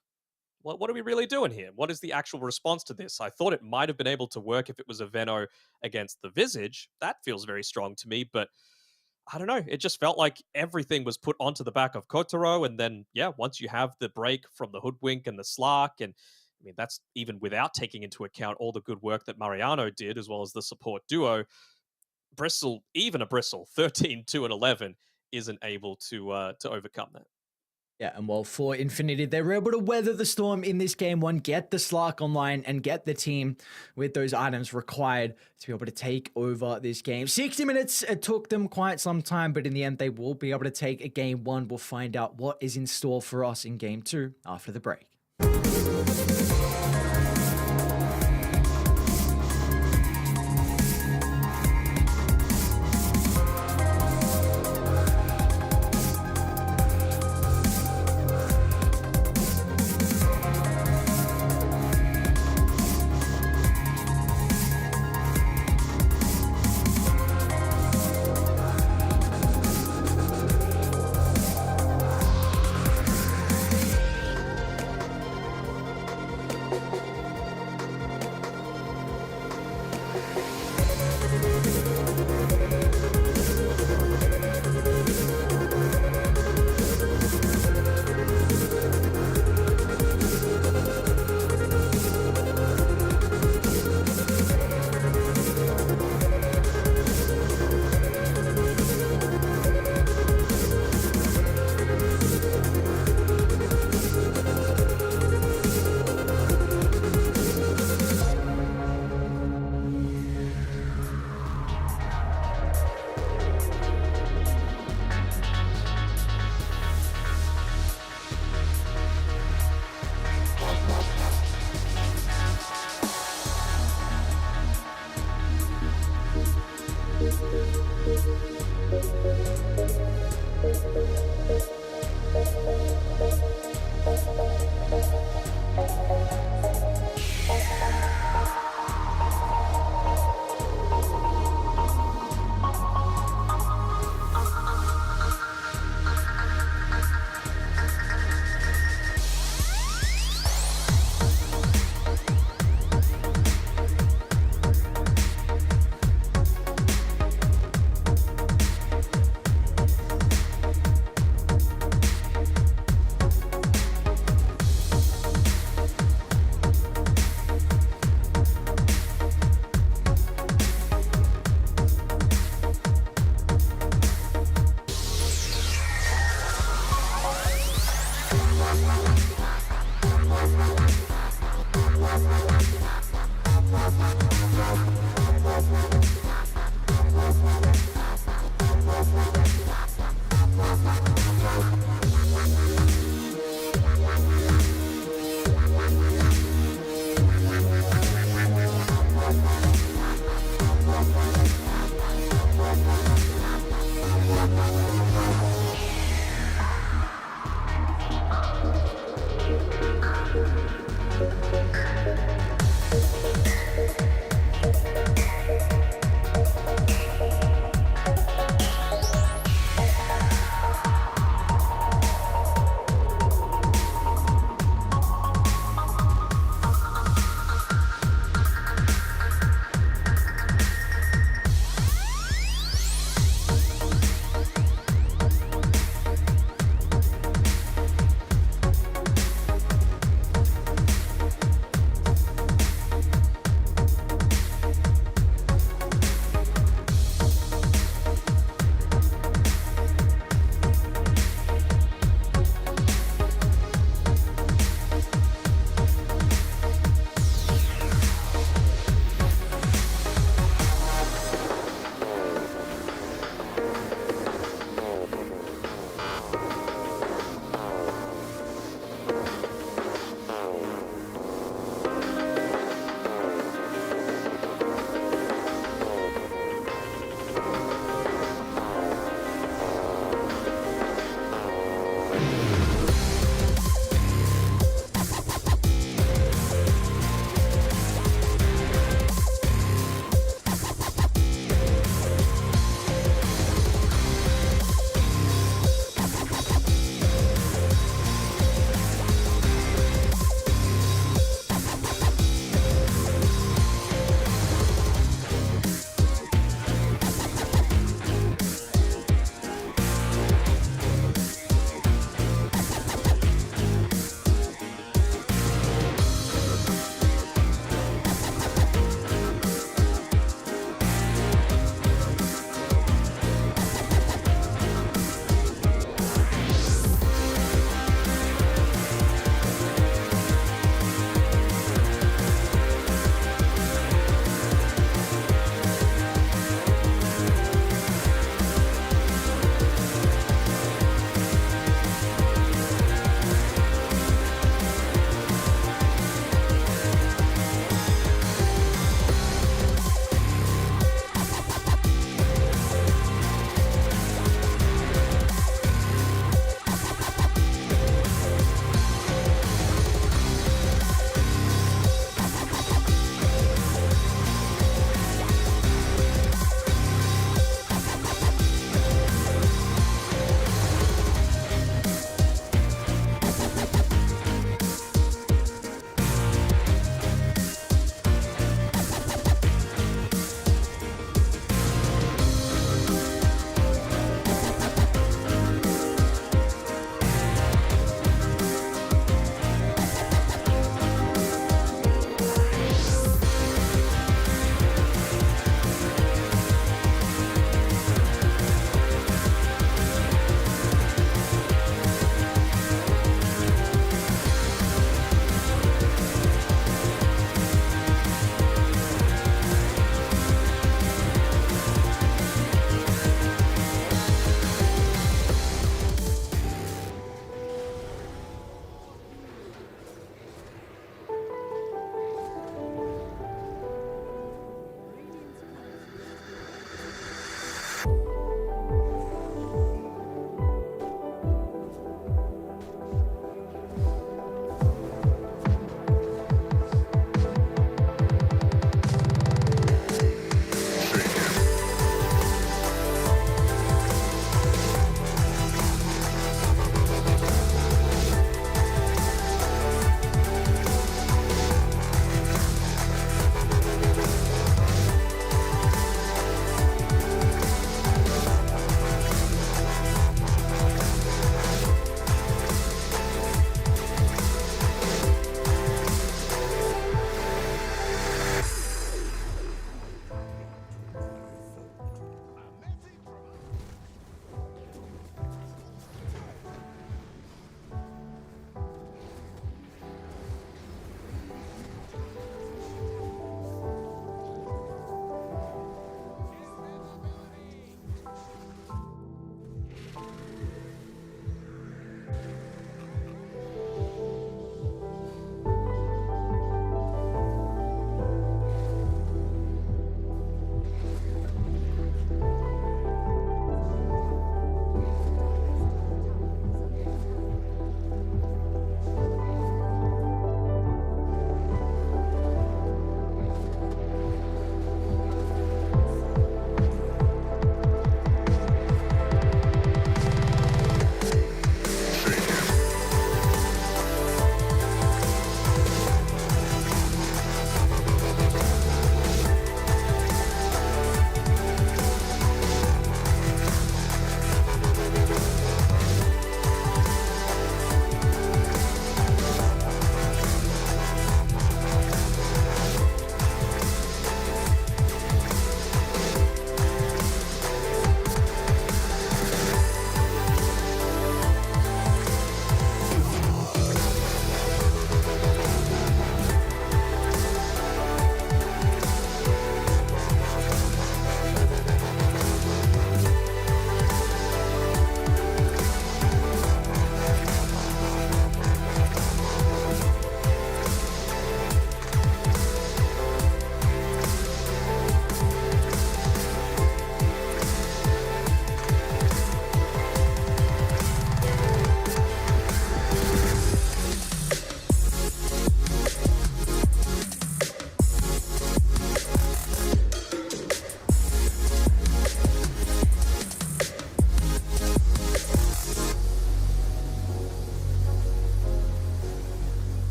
what are we really doing here? What is the actual response to this? I thought it might have been able to work if it was a Veno against the Visage. That feels very strong to me, but I don't know. It just felt like everything was put onto the back of Kotaro, and then, once you have the break from the Hoodwink and the Slark, and I mean, that's even without taking into account all the good work that Mariano did, as well as the support duo, Bristle, even a Bristle, 13, 2, and 11, isn't able to overcome that. Yeah, and well, for Infinity, they were able to weather the storm in this game 1, get the Slark online, and get the team with those items required to be able to take over this game. 60 minutes, it took them quite some time, but in the end, they will be able to take a game 1. We'll find out what is in store for us in game 2 after the break.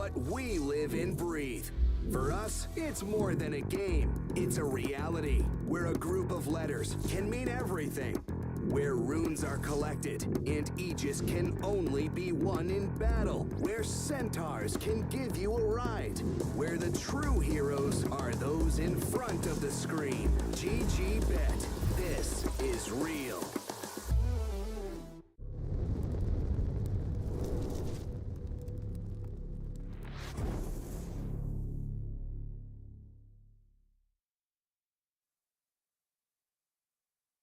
what we live and breathe. For us, it's more than a game. It's a reality where a group of letters can mean everything. Where runes are collected and Aegis can only be won in battle. Where centaurs can give you a ride. Where the true heroes are those in front of the screen. GG Bet. This is real.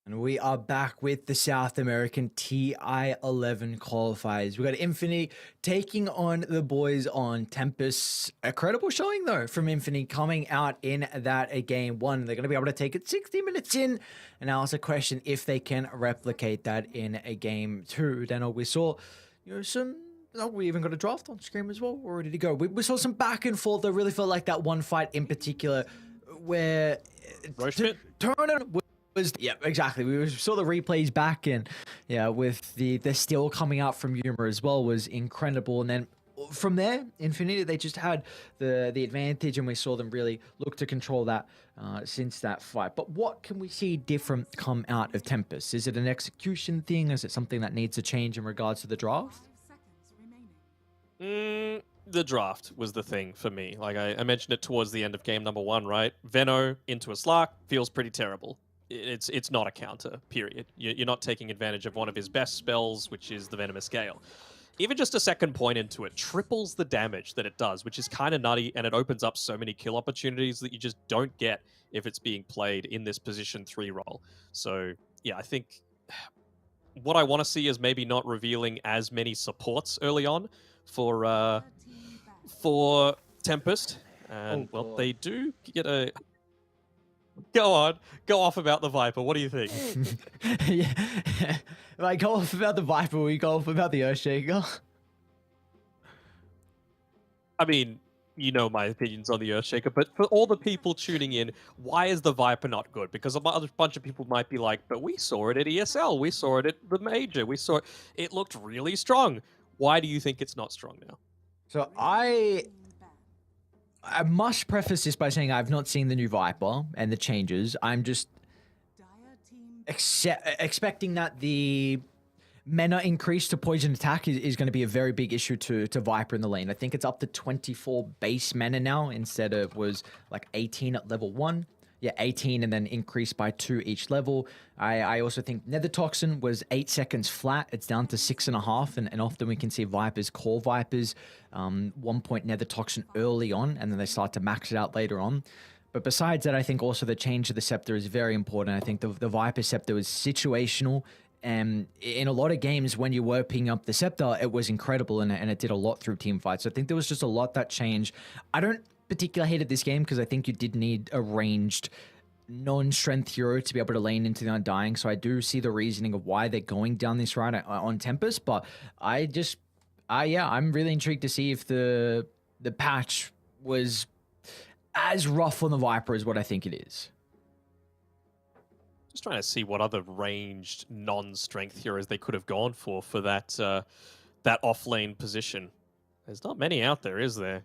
And we are back with the South American TI-11 qualifiers. We got Infinity taking on the boys on Tempest. A credible showing, though, from Infinity coming out in that game one. They're going to be able to take it 60 minutes in. And now it's a question if they can replicate that in a game two. Then we saw, some... Oh, we even got a draft on screen as well. We're ready to go. We saw some back and forth. I really felt like that one fight in particular where... Turner... Yeah, exactly. We saw the replays back, and yeah, with the steal coming out from Yuma as well was incredible. And then from there, Infinity, they just had the advantage, and we saw them really look to control that since that fight. But what can we see different come out of Tempest? Is it an execution thing? Is it something that needs to change in regards to the draft? The draft was the thing for me. Like I mentioned it towards the end of game number one, right? Veno into a Slark feels pretty terrible. It's not a counter, period. You're not taking advantage of one of his best spells, which is the Venomous Gale. Even just a second point into it triples the damage that it does, which is kind of nutty, and it opens up so many kill opportunities that you just don't get if it's being played in this position 3 role. So, yeah, I think what I want to see is maybe not revealing as many supports early on for Tempest. And, well, they do get a... Go off about the Viper. What do you think? Yeah. Like, go off about the Viper, we go off about the Earthshaker. I mean, you know my opinions on the Earthshaker, but for all the people tuning in, why is the Viper not good? Because a bunch of people might be like, but we saw it at ESL, we saw it at the Major, we saw it, it looked really strong. Why do you think it's not strong now? So I must preface this by saying I've not seen the new Viper and the changes. I'm just expecting that the mana increase to poison attack is going to be a very big issue to Viper in the lane. I think it's up to 24 base mana now instead of was like 18 at level 1. Yeah, 18 and then increased by 2 each level. I also think Nether Toxin was 8 seconds flat. It's down to 6.5, and often we can see Vipers, core Vipers, 1 point Nether Toxin early on, and then they start to max it out later on. But besides that, I think also the change of the Scepter is very important. I think the Viper Scepter was situational, and in a lot of games when you were picking up the Scepter, it was incredible, and it did a lot through team fights. So I think there was just a lot that changed. I don't particularly hated this game because I think you did need a ranged non-strength hero to be able to lane into the Undying, so I do see the reasoning of why they're going down this route on Tempest, but I'm really intrigued to see if the patch was as rough on the Viper as what I think it is. Just trying to see what other ranged non-strength heroes they could have gone for that that off-lane position. There's not many out there, is there?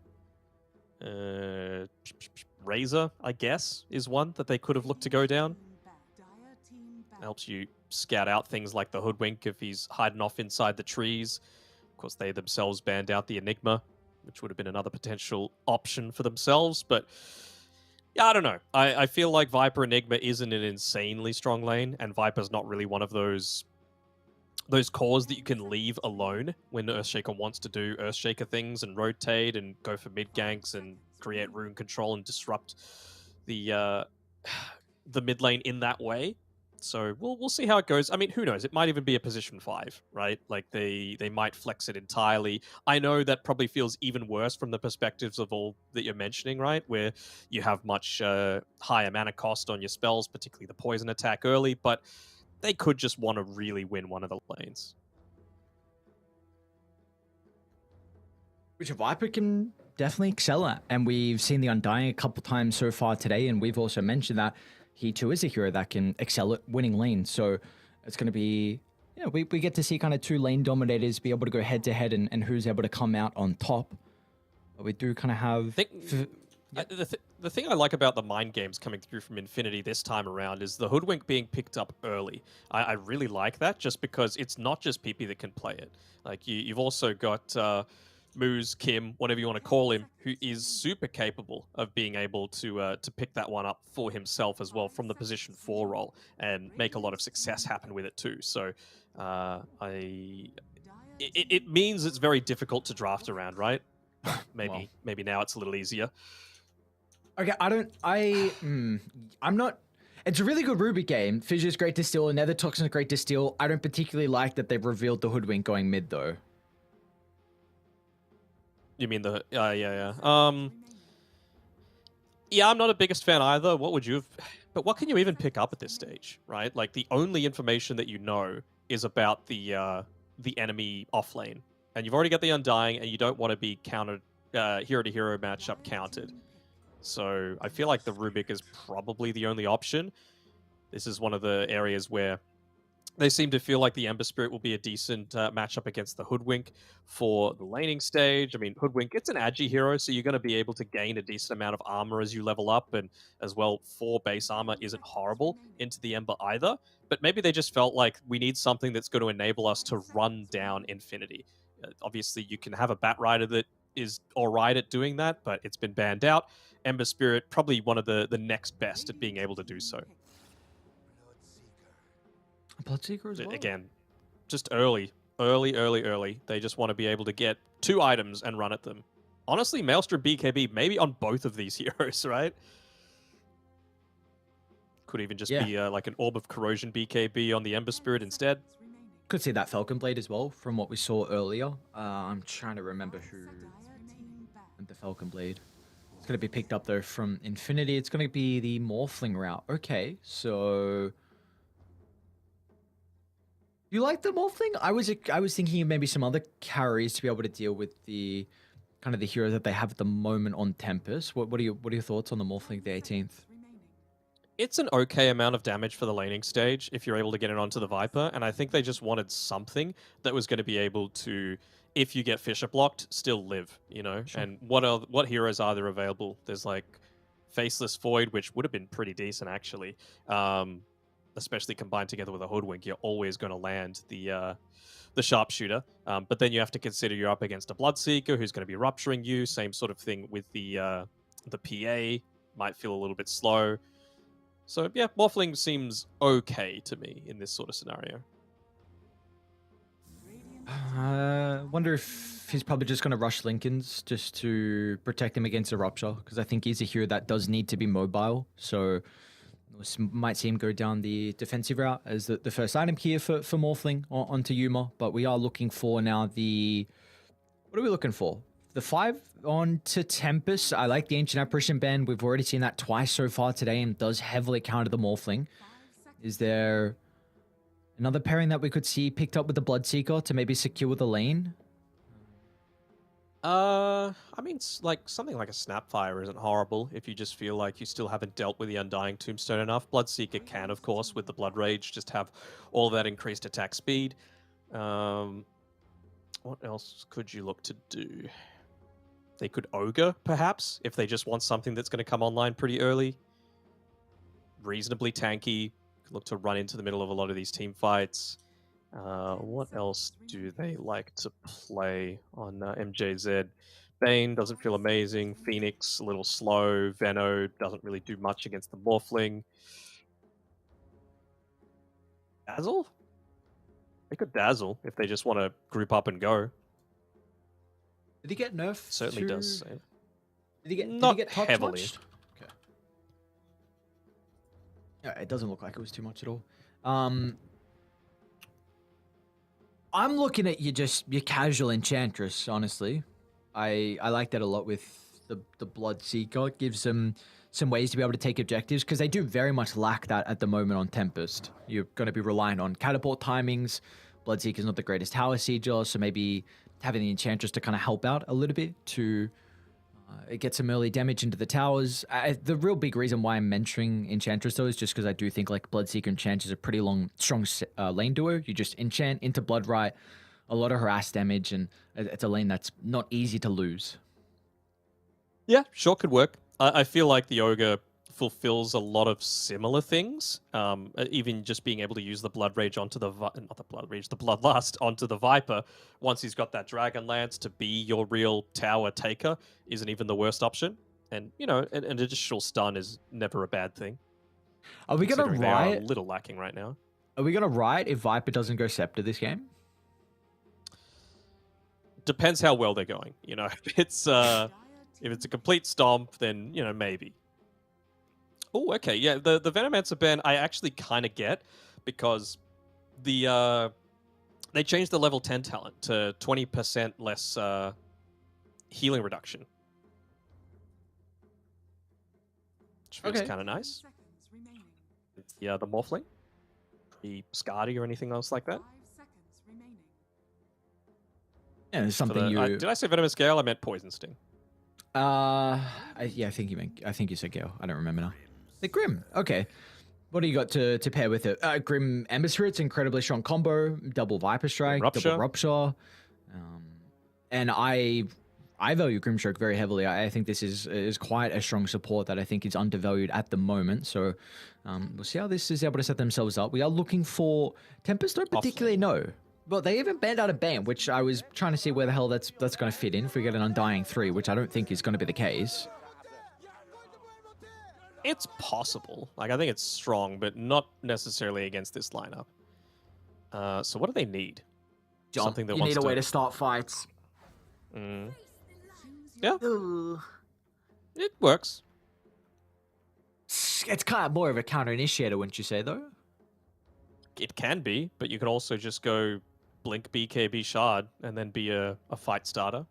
Razor, I guess, is one that they could have looked to go down. Helps you scout out things like the Hoodwink if he's hiding off inside the trees. Of course, they themselves banned out the Enigma, which would have been another potential option for themselves. But yeah, I don't know. I feel like Viper Enigma isn't an insanely strong lane, and Viper's not really one of those cores that you can leave alone when Earthshaker wants to do Earthshaker things and rotate and go for mid ganks and create rune control and disrupt the mid lane in that way. So we'll see how it goes. I mean, who knows? It might even be a position 5, right? Like they might flex it entirely. I know that probably feels even worse from the perspectives of all that you're mentioning, right? Where you have much higher mana cost on your spells, particularly the poison attack early, but they could just want to really win one of the lanes. Which a Viper can definitely excel at. And we've seen the Undying a couple times so far today, and we've also mentioned that he too is a hero that can excel at winning lanes. So it's going to be, we get to see kind of 2 lane dominators be able to go head to head and who's able to come out on top. But we do kind of have. The thing I like about the mind games coming through from Infinity this time around is the Hoodwink being picked up early. I really like that just because it's not just PP that can play it. Like you've also got Moose, Kim, whatever you want to call him, who is super capable of being able to pick that one up for himself as well from the position 4 role and make a lot of success happen with it too. So it means it's very difficult to draft around, right? Maybe now it's a little easier. Okay, I'm not. It's a really good Ruby game. Fissure's great to steal, Nether Toxin's great to steal. I don't particularly like that they've revealed the Hoodwink going mid, though. You mean the... yeah. Yeah, I'm not a biggest fan either. What would you have... But what can you even pick up at this stage, right? Like, the only information that you know is about the enemy offlane. And you've already got the Undying, and you don't want to be countered... hero-to-hero matchup counted. So I feel like the Rubik is probably the only option. This is one of the areas where they seem to feel like the Ember Spirit will be a decent matchup against the Hoodwink for the laning stage. I mean, Hoodwink, it's an agi hero, so you're going to be able to gain a decent amount of armor as you level up, and as well, 4 base armor isn't horrible into the Ember either. But maybe they just felt like we need something that's going to enable us to run down Infinity. Obviously, you can have a Bat Rider that is alright at doing that, but it's been banned out. Ember Spirit, probably one of the next best at being able to do so. Bloodseeker as well? Again, just early. They just want to be able to get 2 items and run at them. Honestly, Maelstrom BKB, maybe on both of these heroes, right? Could even just be like an Orb of Corrosion BKB on the Ember Spirit instead. Could see that Falcon Blade as well, from what we saw earlier. I'm trying to remember who and the Falcon Blade. It's going to be picked up, though, from Infinity. It's going to be the Morphling route. Okay, so... You like the Morphling? I was thinking of maybe some other carries to be able to deal with the kind of the hero that they have at the moment on Tempest. What are your thoughts on the Morphling the 18th? It's an okay amount of damage for the laning stage if you're able to get it onto the Viper, and I think they just wanted something that was going to be able to, if you get Fissure blocked, still live, you know? Sure. And what heroes are there available? There's like Faceless Void, which would have been pretty decent actually. Especially combined together with a Hoodwink, you're always going to land the Sharpshooter. But then you have to consider you're up against a Bloodseeker who's going to be rupturing you. Same sort of thing with the PA. Might feel a little bit slow. So yeah, Morphling seems okay to me in this sort of scenario. Wonder if he's probably just going to rush Lincolns just to protect him against a Rupture, because I think he's a hero that does need to be mobile. So might see him go down the defensive route as the first item here for Morphling onto Yuma. But we are looking for now the... What are we looking for? The 5 on to Tempest. I like the Ancient Apparition band. We've already seen that twice so far today and does heavily counter the Morphling. Is there another pairing that we could see picked up with the Bloodseeker to maybe secure the lane? I mean, like something like a Snapfire isn't horrible if you just feel like you still haven't dealt with the Undying Tombstone enough. Bloodseeker can, of course, with the Blood Rage, just have all that increased attack speed. What else could you look to do? They could Ogre, perhaps, if they just want something that's going to come online pretty early. Reasonably tanky. Could look to run into the middle of a lot of these team fights. What else do they like to play on MJZ? Bane doesn't feel amazing. Phoenix, a little slow. Veno doesn't really do much against the Morphling. Dazzle? They could Dazzle if they just want to group up and go. Did he get nerfed? Certainly does. Did he get Not touch heavily. much? Okay. Yeah, it doesn't look like it was too much at all. I'm looking at your casual Enchantress, honestly. I like that a lot with the Bloodseeker. It gives them some ways to be able to take objectives, because they do very much lack that at the moment on Tempest. You're going to be relying on catapult timings. Bloodseeker's not the greatest tower sieger, so maybe having the Enchantress to kind of help out a little bit to get some early damage into the towers. The real big reason why I'm mentioning Enchantress, though, is just because I do think like Bloodseeker Enchantress is a pretty strong lane duo. You just enchant into Bloodright, a lot of harass damage, and it's a lane that's not easy to lose. Yeah, sure, could work. I feel like the Ogre fulfills a lot of similar things. Even just being able to use the Blood Rage onto the not the Blood Rage, the Bloodlust onto the Viper. Once he's got that Dragon Lance to be your real tower taker, isn't even the worst option. And you know, an additional stun is never a bad thing. Are we gonna Considering they are a riot? little lacking right now. Are we gonna riot if Viper doesn't go Scepter this game? Depends how well they're going. You know, if it's a complete stomp, then you know maybe. Oh, okay, yeah. The Venomancer ban I actually kind of get because the they changed the level 10 talent to 20% less healing reduction, which feels kind of nice. Yeah, the Morphling, the Scardy or anything else like that. Yeah, it's something you. Did I say Venomous Gale? I meant Poison Sting. Yeah, I think you said Gale. I don't remember now. The Grim. Okay. What do you got to pair with it? Grim Ember Spirit's incredibly strong combo. Double Viper Strike. Double Rupture. And I value Grimstroke very heavily. I think this is quite a strong support that I think is undervalued at the moment. So we'll see how this is able to set themselves up. We are looking for Tempest. Don't particularly know. Well, they even banned out a ban, which I was trying to see where the hell that's going to fit in. If we get an Undying 3, which I don't think is going to be the case. It's possible. Like, I think it's strong, but not necessarily against this lineup. So what do they need? John, something that you wants need a way to start fights. Yeah. It works. It's kind of more of a counter-initiator, wouldn't you say, though? It can be, but you could also just go blink BKB Shard and then be a fight starter.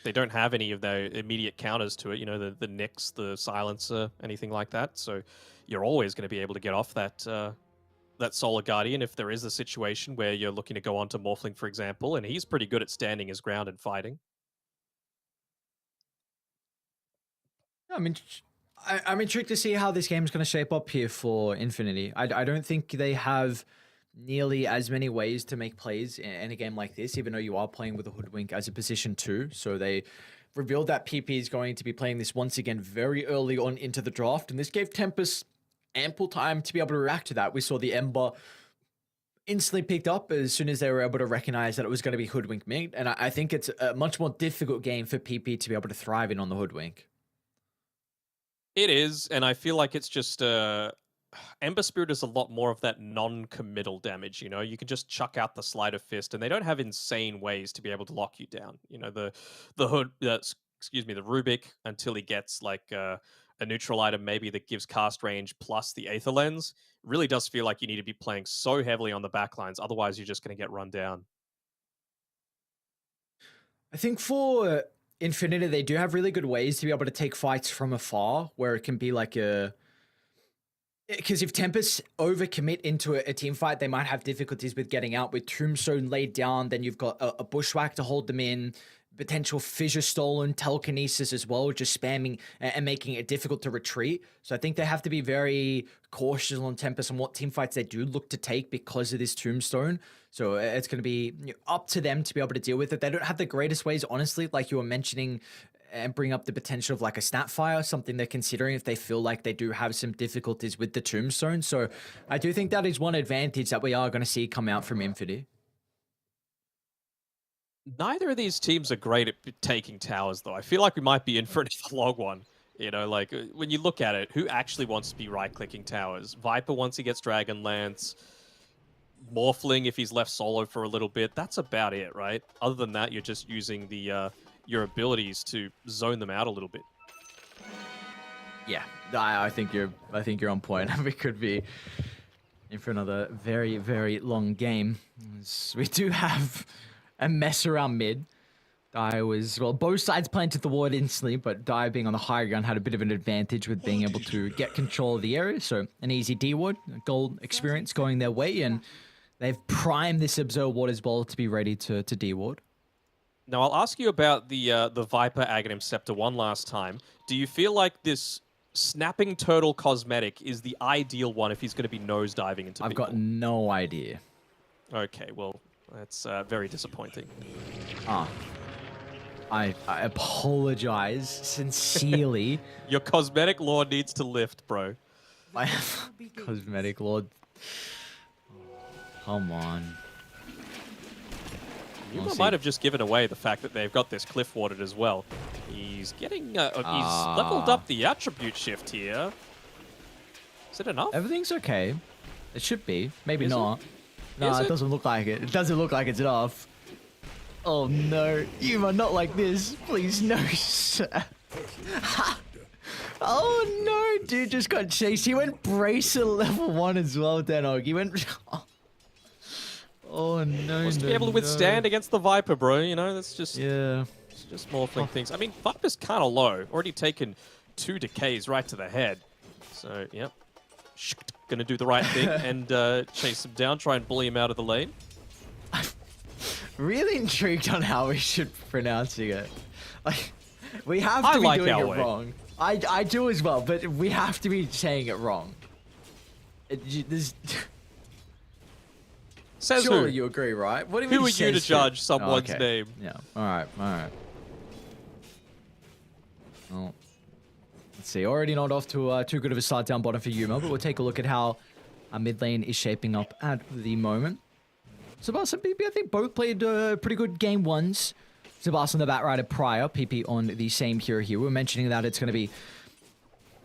They don't have any of the immediate counters to it, you know, the Nyx, the Silencer, anything like that. So you're always going to be able to get off that that Solar Guardian if there is a situation where you're looking to go on to Morphling, for example, and he's pretty good at standing his ground and fighting. I mean, I'm intrigued to see how this game's going to shape up here for Infinity. I don't think they have nearly as many ways to make plays in a game like this, even though you are playing with a Hoodwink as a position 2. So they revealed that PP is going to be playing this once again very early on into the draft, and this gave Tempest ample time to be able to react to that. We saw the Ember instantly picked up as soon as they were able to recognize that it was going to be Hoodwink mid, and I think it's a much more difficult game for PP to be able to thrive in on the Hoodwink. It is, and I feel like it's just Ember Spirit is a lot more of that non-committal damage. You know, you can just chuck out the Sleight of Fist, and they don't have insane ways to be able to lock you down. You know, the Rubik until he gets like a neutral item maybe that gives cast range plus the Aether Lens really does feel like you need to be playing so heavily on the backlines. Otherwise, you're just going to get run down. I think for Infinity, they do have really good ways to be able to take fights from afar, where it can be like a... Because if Tempest overcommit into a team fight, they might have difficulties with getting out. With Tombstone laid down, then you've got a Bushwhack to hold them in, potential Fissure Stolen, Telekinesis as well, just spamming and making it difficult to retreat. So I think they have to be very cautious on Tempest and what team fights they do look to take because of this Tombstone. So it's going to be up to them to be able to deal with it. They don't have the greatest ways, honestly, like you were mentioning, and bring up the potential of like a Snapfire, something they're considering if they feel like they do have some difficulties with the Tombstone. So I do think that is one advantage that we are going to see come out from Infinity. Neither of these teams are great at taking towers, though. I feel like we might be in for a long one. You know, like, when you look at it, who actually wants to be right-clicking towers? Viper once he gets Dragonlance. Morphling if he's left solo for a little bit. That's about it, right? Other than that, you're just using the your abilities to zone them out a little bit. Yeah, I think you're on point. We could be in for another very, very long game. We do have a mess around mid. Dai was, well, both sides planted the ward instantly, but Dai being on the higher ground had a bit of an advantage with being able to get control of the area. So an easy D ward, gold experience going their way, and they've primed this Observe ward as well to be ready to D ward. Now, I'll ask you about the Viper Aghanim Scepter one last time. Do you feel like this Snapping Turtle cosmetic is the ideal one if he's going to be nosediving into I've people? got no idea. Okay, well, that's very disappointing. I apologize sincerely. Your cosmetic lord needs to lift, bro. My cosmetic lord. Come on. Yuma might have just given away the fact that they've got this cliff warded as well. He's getting... he's leveled up the attribute shift here. Is it enough? Everything's okay. It should be. Maybe Is not. No, it doesn't look like it. It doesn't look like it's enough. Oh no. Yuma, not like this. Please, no, sir. Oh no, dude just got chased. He went bracer level 1 as well, Denog. He went... Oh no, Wants to be able to withstand against the Viper, bro. You know, that's just... Yeah. It's just morphling things. I mean, Viper's kind of low. Already taken 2 decays right to the head. So, yep. Gonna do the right thing and chase him down, try and bully him out of the lane. Really intrigued on how we should pronouncing it. Like, we have to be doing it wrong. I do as well, but we have to be saying it wrong. Says Surely who? you agree, right? What do Who are you to judge someone's name? Yeah. All right. Oh. Let's see. Already not off to too good of a start down bottom for Yuma, but we'll take a look at how our mid lane is shaping up at the moment. Sebastian and PP, I think both played pretty good game ones. Sebastian the Batrider prior, PP on the same hero here. We were mentioning that it's going to be...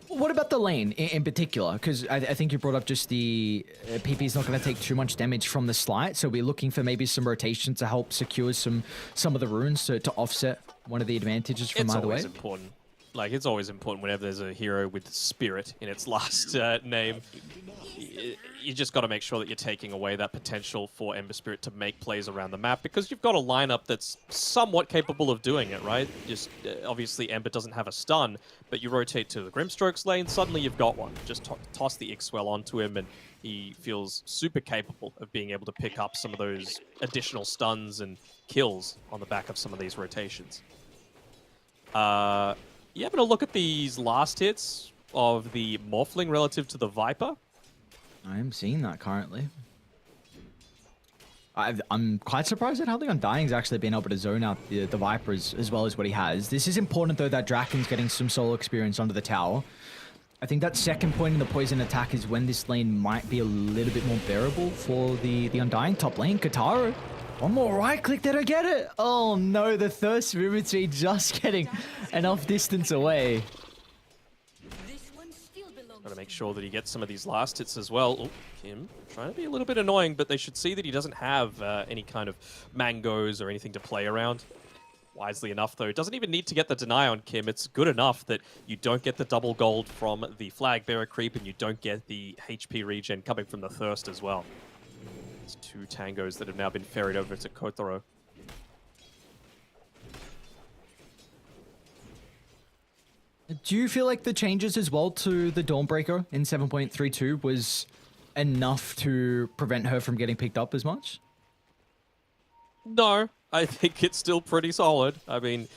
What about the lane in particular? Because I think you brought up just the... PP's not going to take too much damage from the slight, so we're looking for maybe some rotation to help secure some of the runes to offset one of the advantages from either way. It's always important. Like, it's always important whenever there's a hero with spirit in its last name. You just got to make sure that you're taking away that potential for Ember Spirit to make plays around the map, because you've got a lineup that's somewhat capable of doing it, right? Just obviously Ember doesn't have a stun, but you rotate to the Grimstrokes lane, suddenly you've got one. Just toss the Ixwell onto him, and he feels super capable of being able to pick up some of those additional stuns and kills on the back of some of these rotations. You having a look at these last hits of the Morphling relative to the Viper? I am seeing that currently. I'm quite surprised at how the Undying's actually been able to zone out the Vipers as well as what he has. This is important, though, that Draken's getting some solo experience under the tower. I think that second point in the poison attack is when this lane might be a little bit more bearable for the Undying. Top lane, Katara. One more right click, they don't get it. Oh no, the thirst between just getting enough distance away. Gotta make sure that he gets some of these last hits as well. Oh, Kim trying to be a little bit annoying, but they should see that he doesn't have any kind of mangoes or anything to play around. Wisely enough, though, doesn't even need to get the deny on Kim. It's good enough that you don't get the double gold from the flag bearer creep, and you don't get the HP regen coming from the thirst as well. It's 2 tangos that have now been ferried over to Kotaro. Do you feel like the changes as well to the Dawnbreaker in 7.32 was enough to prevent her from getting picked up as much? No, I think it's still pretty solid. I mean,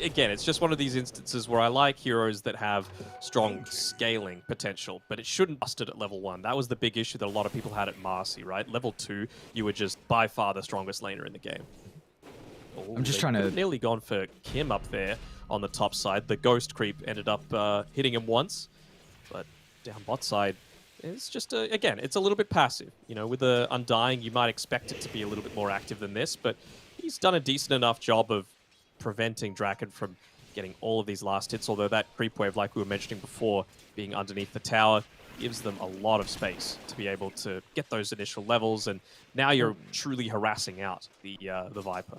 again, it's just one of these instances where I like heroes that have strong scaling potential, but it shouldn't bust it at level 1. That was the big issue that a lot of people had at Marcy, right? Level 2, you were just by far the strongest laner in the game. Oh, I'm just trying to... Nearly gone for Kim up there on the top side. The ghost creep ended up hitting him once, but down bot side, it's just, again, it's a little bit passive. You know, with the Undying, you might expect it to be a little bit more active than this, but he's done a decent enough job of preventing Draken from getting all of these last hits, although that creep wave, like we were mentioning before, being underneath the tower, gives them a lot of space to be able to get those initial levels, and now you're truly harassing out the Viper.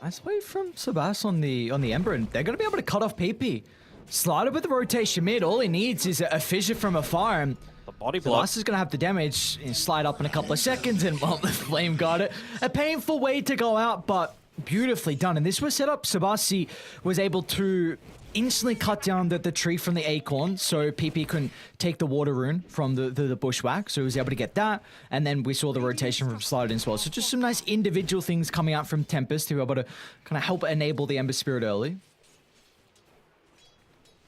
Nice play from Sebas on the Ember, and they're going to be able to cut off PP. Slide up with the rotation mid. All he needs is a fissure from afar. And the body block. Sebas is going to have the damage. And slide up in a couple of seconds, and well, the Flame got it. A painful way to go out, but beautifully done. And this was set up. Sebasi was able to instantly cut down the tree from the acorn, so PP couldn't take the water rune from the bushwhack, so he was able to get that, and then we saw the rotation from Slide as well. So just some nice individual things coming out from Tempest to be able to kind of help enable the Ember Spirit early.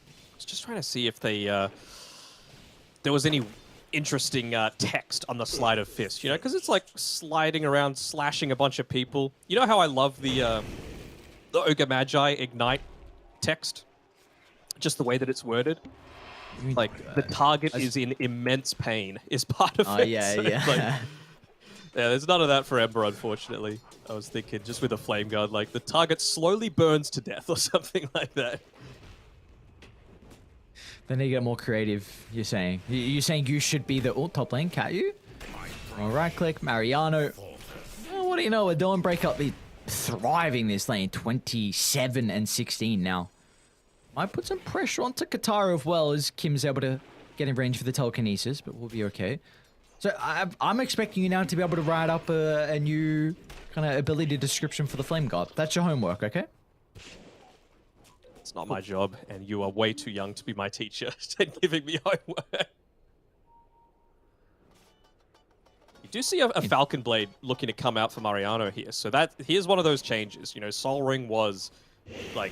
I was just trying to see if they there was any interesting text on the Slide of Fist, you know, because it's like sliding around, slashing a bunch of people. You know how I love the the Ogre Magi Ignite text, just the way that it's worded. Like, the target is in immense pain is part of it. Yeah, So, yeah. like, yeah, there's none of that for Ember, unfortunately. I was thinking just with a Flame Guard, like, the target slowly burns to death or something like that. They need to get more creative, you're saying. You're saying you should be the top lane, can't you? Well, right click, Mariano. Oh, what do you know? We're doing breakup. He's thriving this lane. 27 and 16 now. Might put some pressure onto Katara as well as Kim's able to get in range for the telekinesis, but we'll be okay. So I'm expecting you now to be able to write up a new kind of ability description for the Flame Guard. That's your homework, okay? It's not my job, and you are way too young to be my teacher and giving me homework. You do see a Falcon Blade looking to come out for Mariano here. So here's one of those changes. You know, Soul Ring was, like,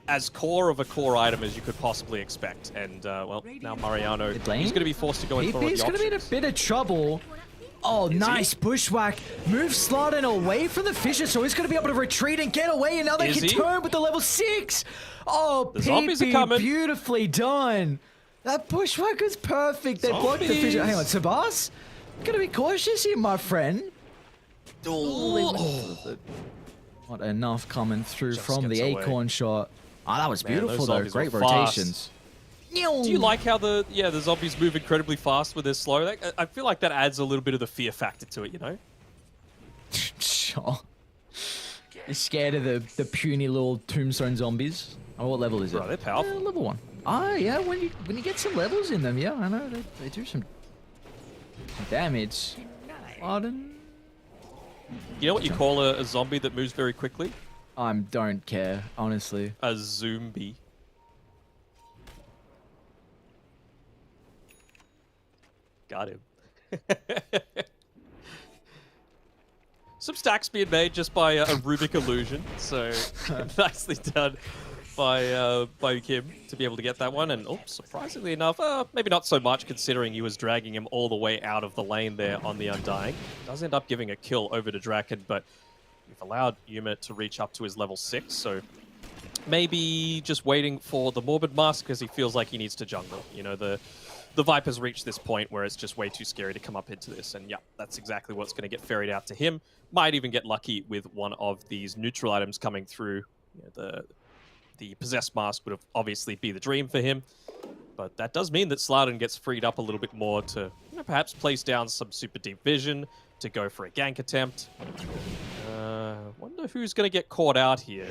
as core of a core item as you could possibly expect. And, well, now Mariano, he's going to be forced to go in for the He's going to be in a bit of trouble. Oh, nice bushwhack. Move Slardon away from the Fissure, so he's going to be able to retreat and get away, and now they can turn with the level 6. Oh, the zombies are coming. Beautifully done. That bushwhack is perfect. They blocked the Fissure. Hang on, Sabas? Going to be cautious here, my friend. Oh. Not enough coming through Just from the gets away. Acorn shot. Oh, that was beautiful, though. Great were rotations. Do you like how the zombies move incredibly fast when they're slow? I feel like that adds a little bit of the fear factor to it, you know? Sure. You're scared of the puny little tombstone zombies? Oh, what level is it? Bro, they're powerful. Level 1. Ah, yeah, when you get some levels in them, yeah, I know, they do some damage. Pardon? You know what you call a zombie that moves very quickly? I don't care, honestly. A zombie. Got him. Some stacks being made just by a Rubik illusion, so nicely done by Kim to be able to get that one. And surprisingly enough, maybe not so much considering he was dragging him all the way out of the lane there on the Undying. Does end up giving a kill over to Draken, but we've allowed Yuma to reach up to his level 6, so maybe just waiting for the Morbid Mask because he feels like he needs to jungle. You know, the Viper's reached this point where it's just way too scary to come up into this, and yeah, that's exactly what's going to get ferried out to him. Might even get lucky with one of these neutral items coming through. You know, the Possessed Mask would have obviously be the dream for him, but that does mean that Slardon gets freed up a little bit more to, you know, perhaps place down some super deep vision to go for a gank attempt. Wonder who's going to get caught out here.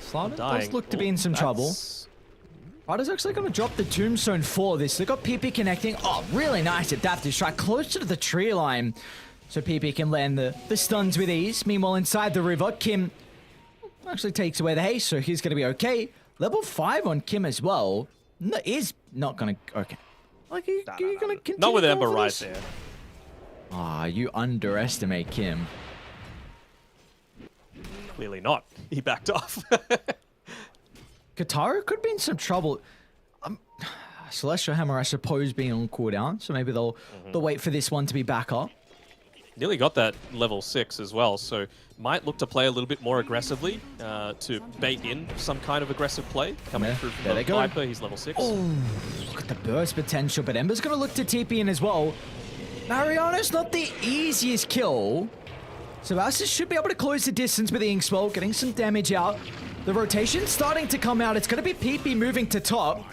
Slardon does look to be in some trouble. Ryder's actually going to drop the Tombstone for this. They've got PP connecting. Oh, really nice adaptive strike closer to the tree line. So PP can land the stuns with ease. Meanwhile, inside the river, Kim actually takes away the haste, so he's going to be okay. Level 5 on Kim as well. No, is not going to... Okay. Like, are you going to continue? Not with Ember right there. Ah, you underestimate Kim. Clearly not. He backed off. Katara could be in some trouble. Celestial Hammer, I suppose, being on cooldown, so maybe they'll wait for this one to be back up. Nearly got that level 6 as well, so might look to play a little bit more aggressively to bait in some kind of aggressive play coming through from the Viper. He's level 6. Oh, look at the burst potential, but Ember's going to look to TP in as well. Mariano's not the easiest kill. Sebastian should be able to close the distance with the Inkswell, getting some damage out. The rotation's starting to come out. It's going to be PP moving to top.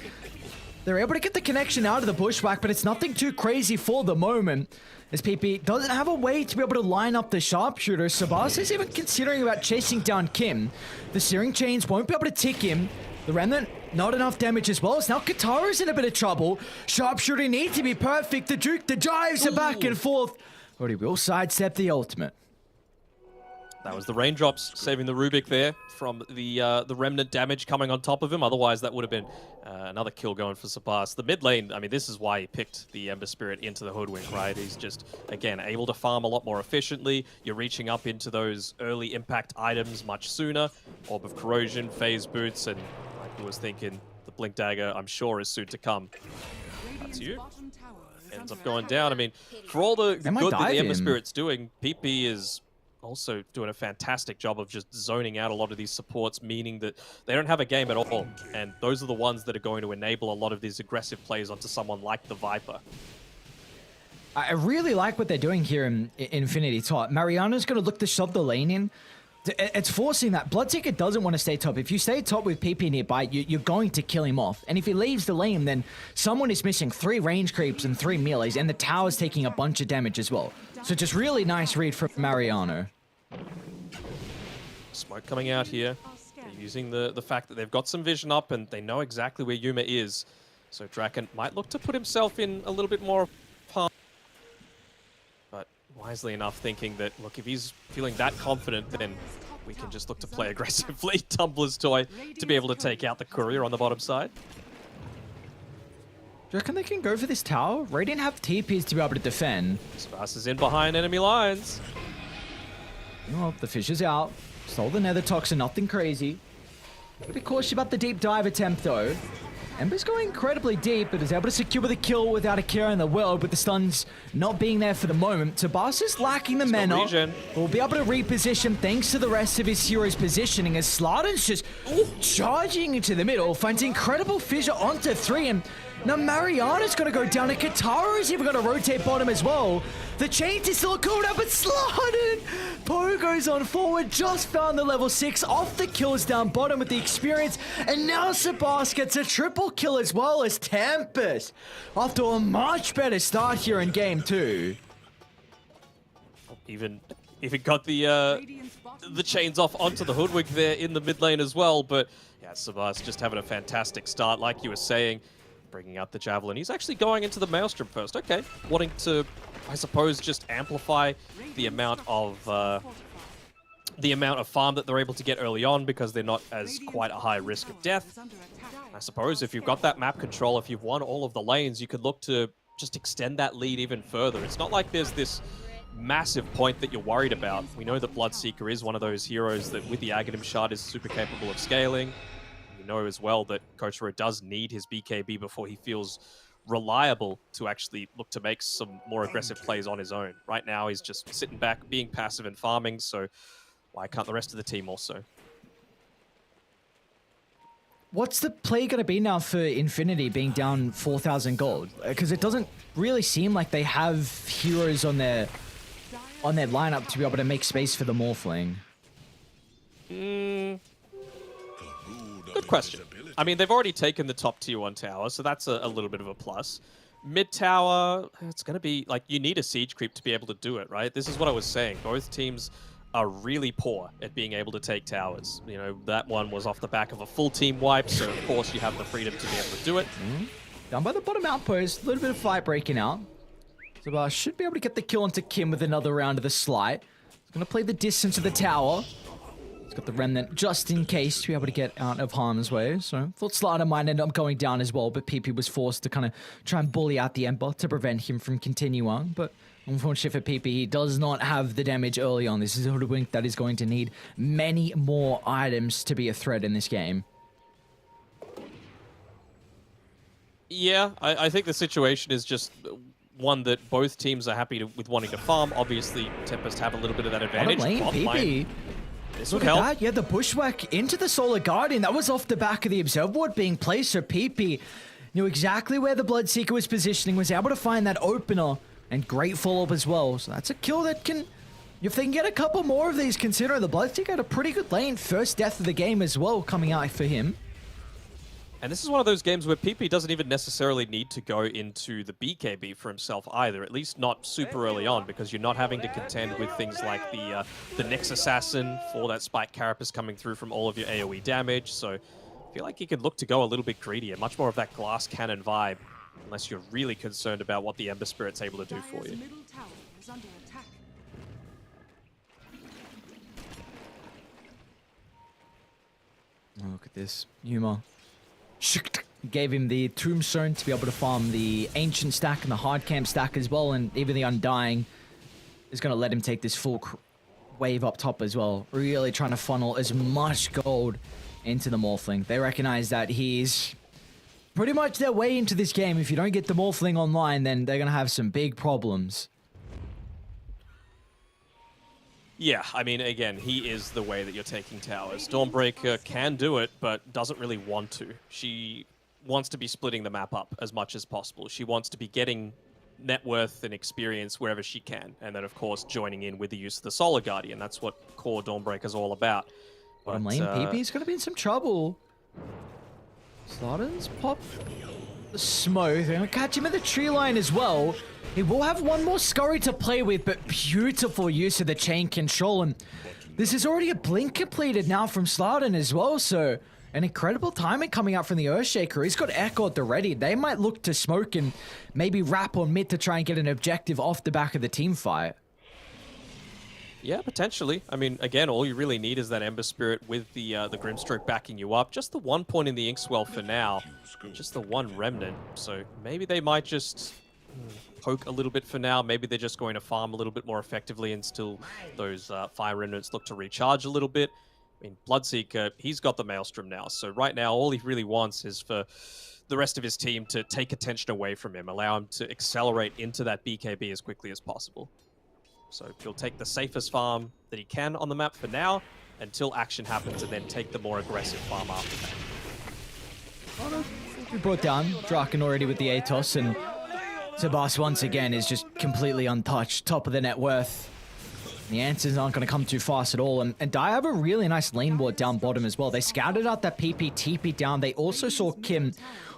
They're able to get the connection out of the bushwhack, but it's nothing too crazy for the moment, as PP doesn't have a way to be able to line up the sharpshooter. Sebastian's even considering about chasing down Kim. The Searing Chains won't be able to tick him. The Remnant, not enough damage as well. So now Katara's in a bit of trouble. Sharpshooter needs to be perfect. The Duke, the dives are back and forth. But he will sidestep the ultimate. That was the raindrops saving the Rubik there from the Remnant damage coming on top of him. Otherwise, that would have been another kill going for Sabas. The mid lane, I mean, this is why he picked the Ember Spirit into the Hoodwink, right? He's just, again, able to farm a lot more efficiently. You're reaching up into those early impact items much sooner. Orb of Corrosion, Phase Boots, and like I was thinking, the Blink Dagger, I'm sure, is soon to come. That's you. Ends up going down. I mean, for all the good that the Ember Spirit's doing, PP is also doing a fantastic job of just zoning out a lot of these supports, meaning that they don't have a game at all. And those are the ones that are going to enable a lot of these aggressive plays onto someone like the Viper. I really like what they're doing here in Infinity Top. Mariano's going to look to shove the lane in. It's forcing that. Bloodseeker doesn't want to stay top. If you stay top with PP nearby, you're going to kill him off. And if he leaves the lane, then someone is missing 3 range creeps and 3 melees, and the tower's taking a bunch of damage as well. So just really nice read from Mariano. Smoke coming out here. They're using the fact that they've got some vision up and they know exactly where Yuma is. So Draken might look to put himself in a little bit more harm. But wisely enough thinking that, look, if he's feeling that confident, then we can just look to play aggressively. Tumbler's Toy to be able to take out the courier on the bottom side. Do you reckon they can go for this tower? Radiant have TPs to be able to defend. Sparse is in behind enemy lines. Oh, the fish is out. Stole the nether toxin, nothing crazy. Gotta be cautious about the deep dive attempt though. Ember's going incredibly deep, but is able to secure the kill without a care in the world, with the stuns not being there for the moment. Tabas is lacking the mana. Will be able to reposition thanks to the rest of his hero's positioning, as Slardon's just charging into the middle, finds incredible fissure onto 3, and now Mariana's going to go down, and Katara is even going to rotate bottom as well. The chains is still cooled up, but Slardon! Poe goes on forward, just found the level 6 off the kills down bottom with the experience, and now Sabas gets a triple kill as well as Tempest, after a much better start here in game 2. Even got the chains off onto the Hoodwink there in the mid lane as well, but yeah, Sabas just having a fantastic start, like you were saying. Bringing out the Javelin. He's actually going into the Maelstrom first. Okay. Wanting to, I suppose, just amplify the amount of farm that they're able to get early on, because they're not as quite a high risk of death. I suppose if you've got that map control, if you've won all of the lanes, you could look to just extend that lead even further. It's not like there's this massive point that you're worried about. We know that Bloodseeker is one of those heroes that with the Aghanim Shard is super capable of scaling. We know as well that Kotaro does need his BKB before he feels reliable to actually look to make some more aggressive plays on his own. Right now, he's just sitting back, being passive and farming, so why can't the rest of the team also? What's the play going to be now for Infinity being down 4,000 gold? Because it doesn't really seem like they have heroes on their lineup to be able to make space for the Morphling. Good question. I mean, they've already taken the top tier 1 tower, so that's a little bit of a plus. Mid tower, it's going to be, like, you need a siege creep to be able to do it, right? This is what I was saying. Both teams are really poor at being able to take towers. You know, that one was off the back of a full team wipe, so of course you have the freedom to be able to do it. Down by the bottom outpost, a little bit of fight breaking out. So should be able to get the kill onto Kim with another round of the Slight. He's going to play the distance of the tower. He's got the Remnant just in case to be able to get out of harm's way. So thought Slider might end up going down as well, but PP was forced to kind of try and bully out the Ember to prevent him from continuing. But unfortunately for PP, he does not have the damage early on. This is a Hoodwink that is going to need many more items to be a threat in this game. Yeah, I think the situation is just one that both teams are happy with wanting to farm. Obviously, Tempest have a little bit of that advantage. Bottom lane, PP. This Look would at help. that. Yeah, the Bushwhack into the Solar Guardian. That was off the back of the Observer Ward being placed. So PP knew exactly where the Bloodseeker was positioning, was able to find that opener, and great follow-up as well. So that's a kill that can, if they can get a couple more of these, considering the Bloodseeker had a pretty good lane. First death of the game as well coming out for him. And this is one of those games where PP doesn't even necessarily need to go into the BKB for himself either, at least not super early on, because you're not having to contend with things like the Nyx Assassin for that Spike Carapace coming through from all of your AoE damage. So I feel like you could look to go a little bit greedier, much more of that glass cannon vibe, unless you're really concerned about what the Ember Spirit's able to do for you. Oh, look at this. Yuma gave him the Tombstone to be able to farm the Ancient stack and the Hard Camp stack as well, and even the Undying is going to let him take this full wave up top as well. Really trying to funnel as much gold into the Morphling. They recognize that he's pretty much their way into this game. If you don't get the Morphling online, then they're going to have some big problems. Yeah, I mean, again, he is the way that you're taking towers. Dawnbreaker can do it, but doesn't really want to. She wants to be splitting the map up as much as possible. She wants to be getting net worth and experience wherever she can. And then, of course, joining in with the use of the Solar Guardian. That's what core Dawnbreaker is all about. Bottom lane, PP's going to be in some trouble. Slaughter's pop the smoke. They're going to catch him at the tree line as well. He will have one more scurry to play with, but beautiful use of the chain control. And this is already a blink completed now from Slardon as well, so an incredible timing coming out from the Earthshaker. He's got echoed already. They might look to smoke and maybe wrap on mid to try and get an objective off the back of the team fight. Yeah, potentially. I mean, again, all you really need is that Ember Spirit with the Grimstroke backing you up. Just the 1 point in the Inkswell for now. Just the one remnant. So maybe they might just poke a little bit for now. Maybe they're just going to farm a little bit more effectively until those Fire Remnants look to recharge a little bit. I mean, Bloodseeker, he's got the Maelstrom now. So right now, all he really wants is for the rest of his team to take attention away from him, allow him to accelerate into that BKB as quickly as possible. So he'll take the safest farm that he can on the map for now until action happens and then take the more aggressive farm after that. We brought down Draken already with the Atos, and Sebas once again is just completely untouched, top of the net worth. The answers aren't going to come too fast at all, and Dai have a really nice lane ward down bottom as well. They scouted out that PP TP down. They also saw Kim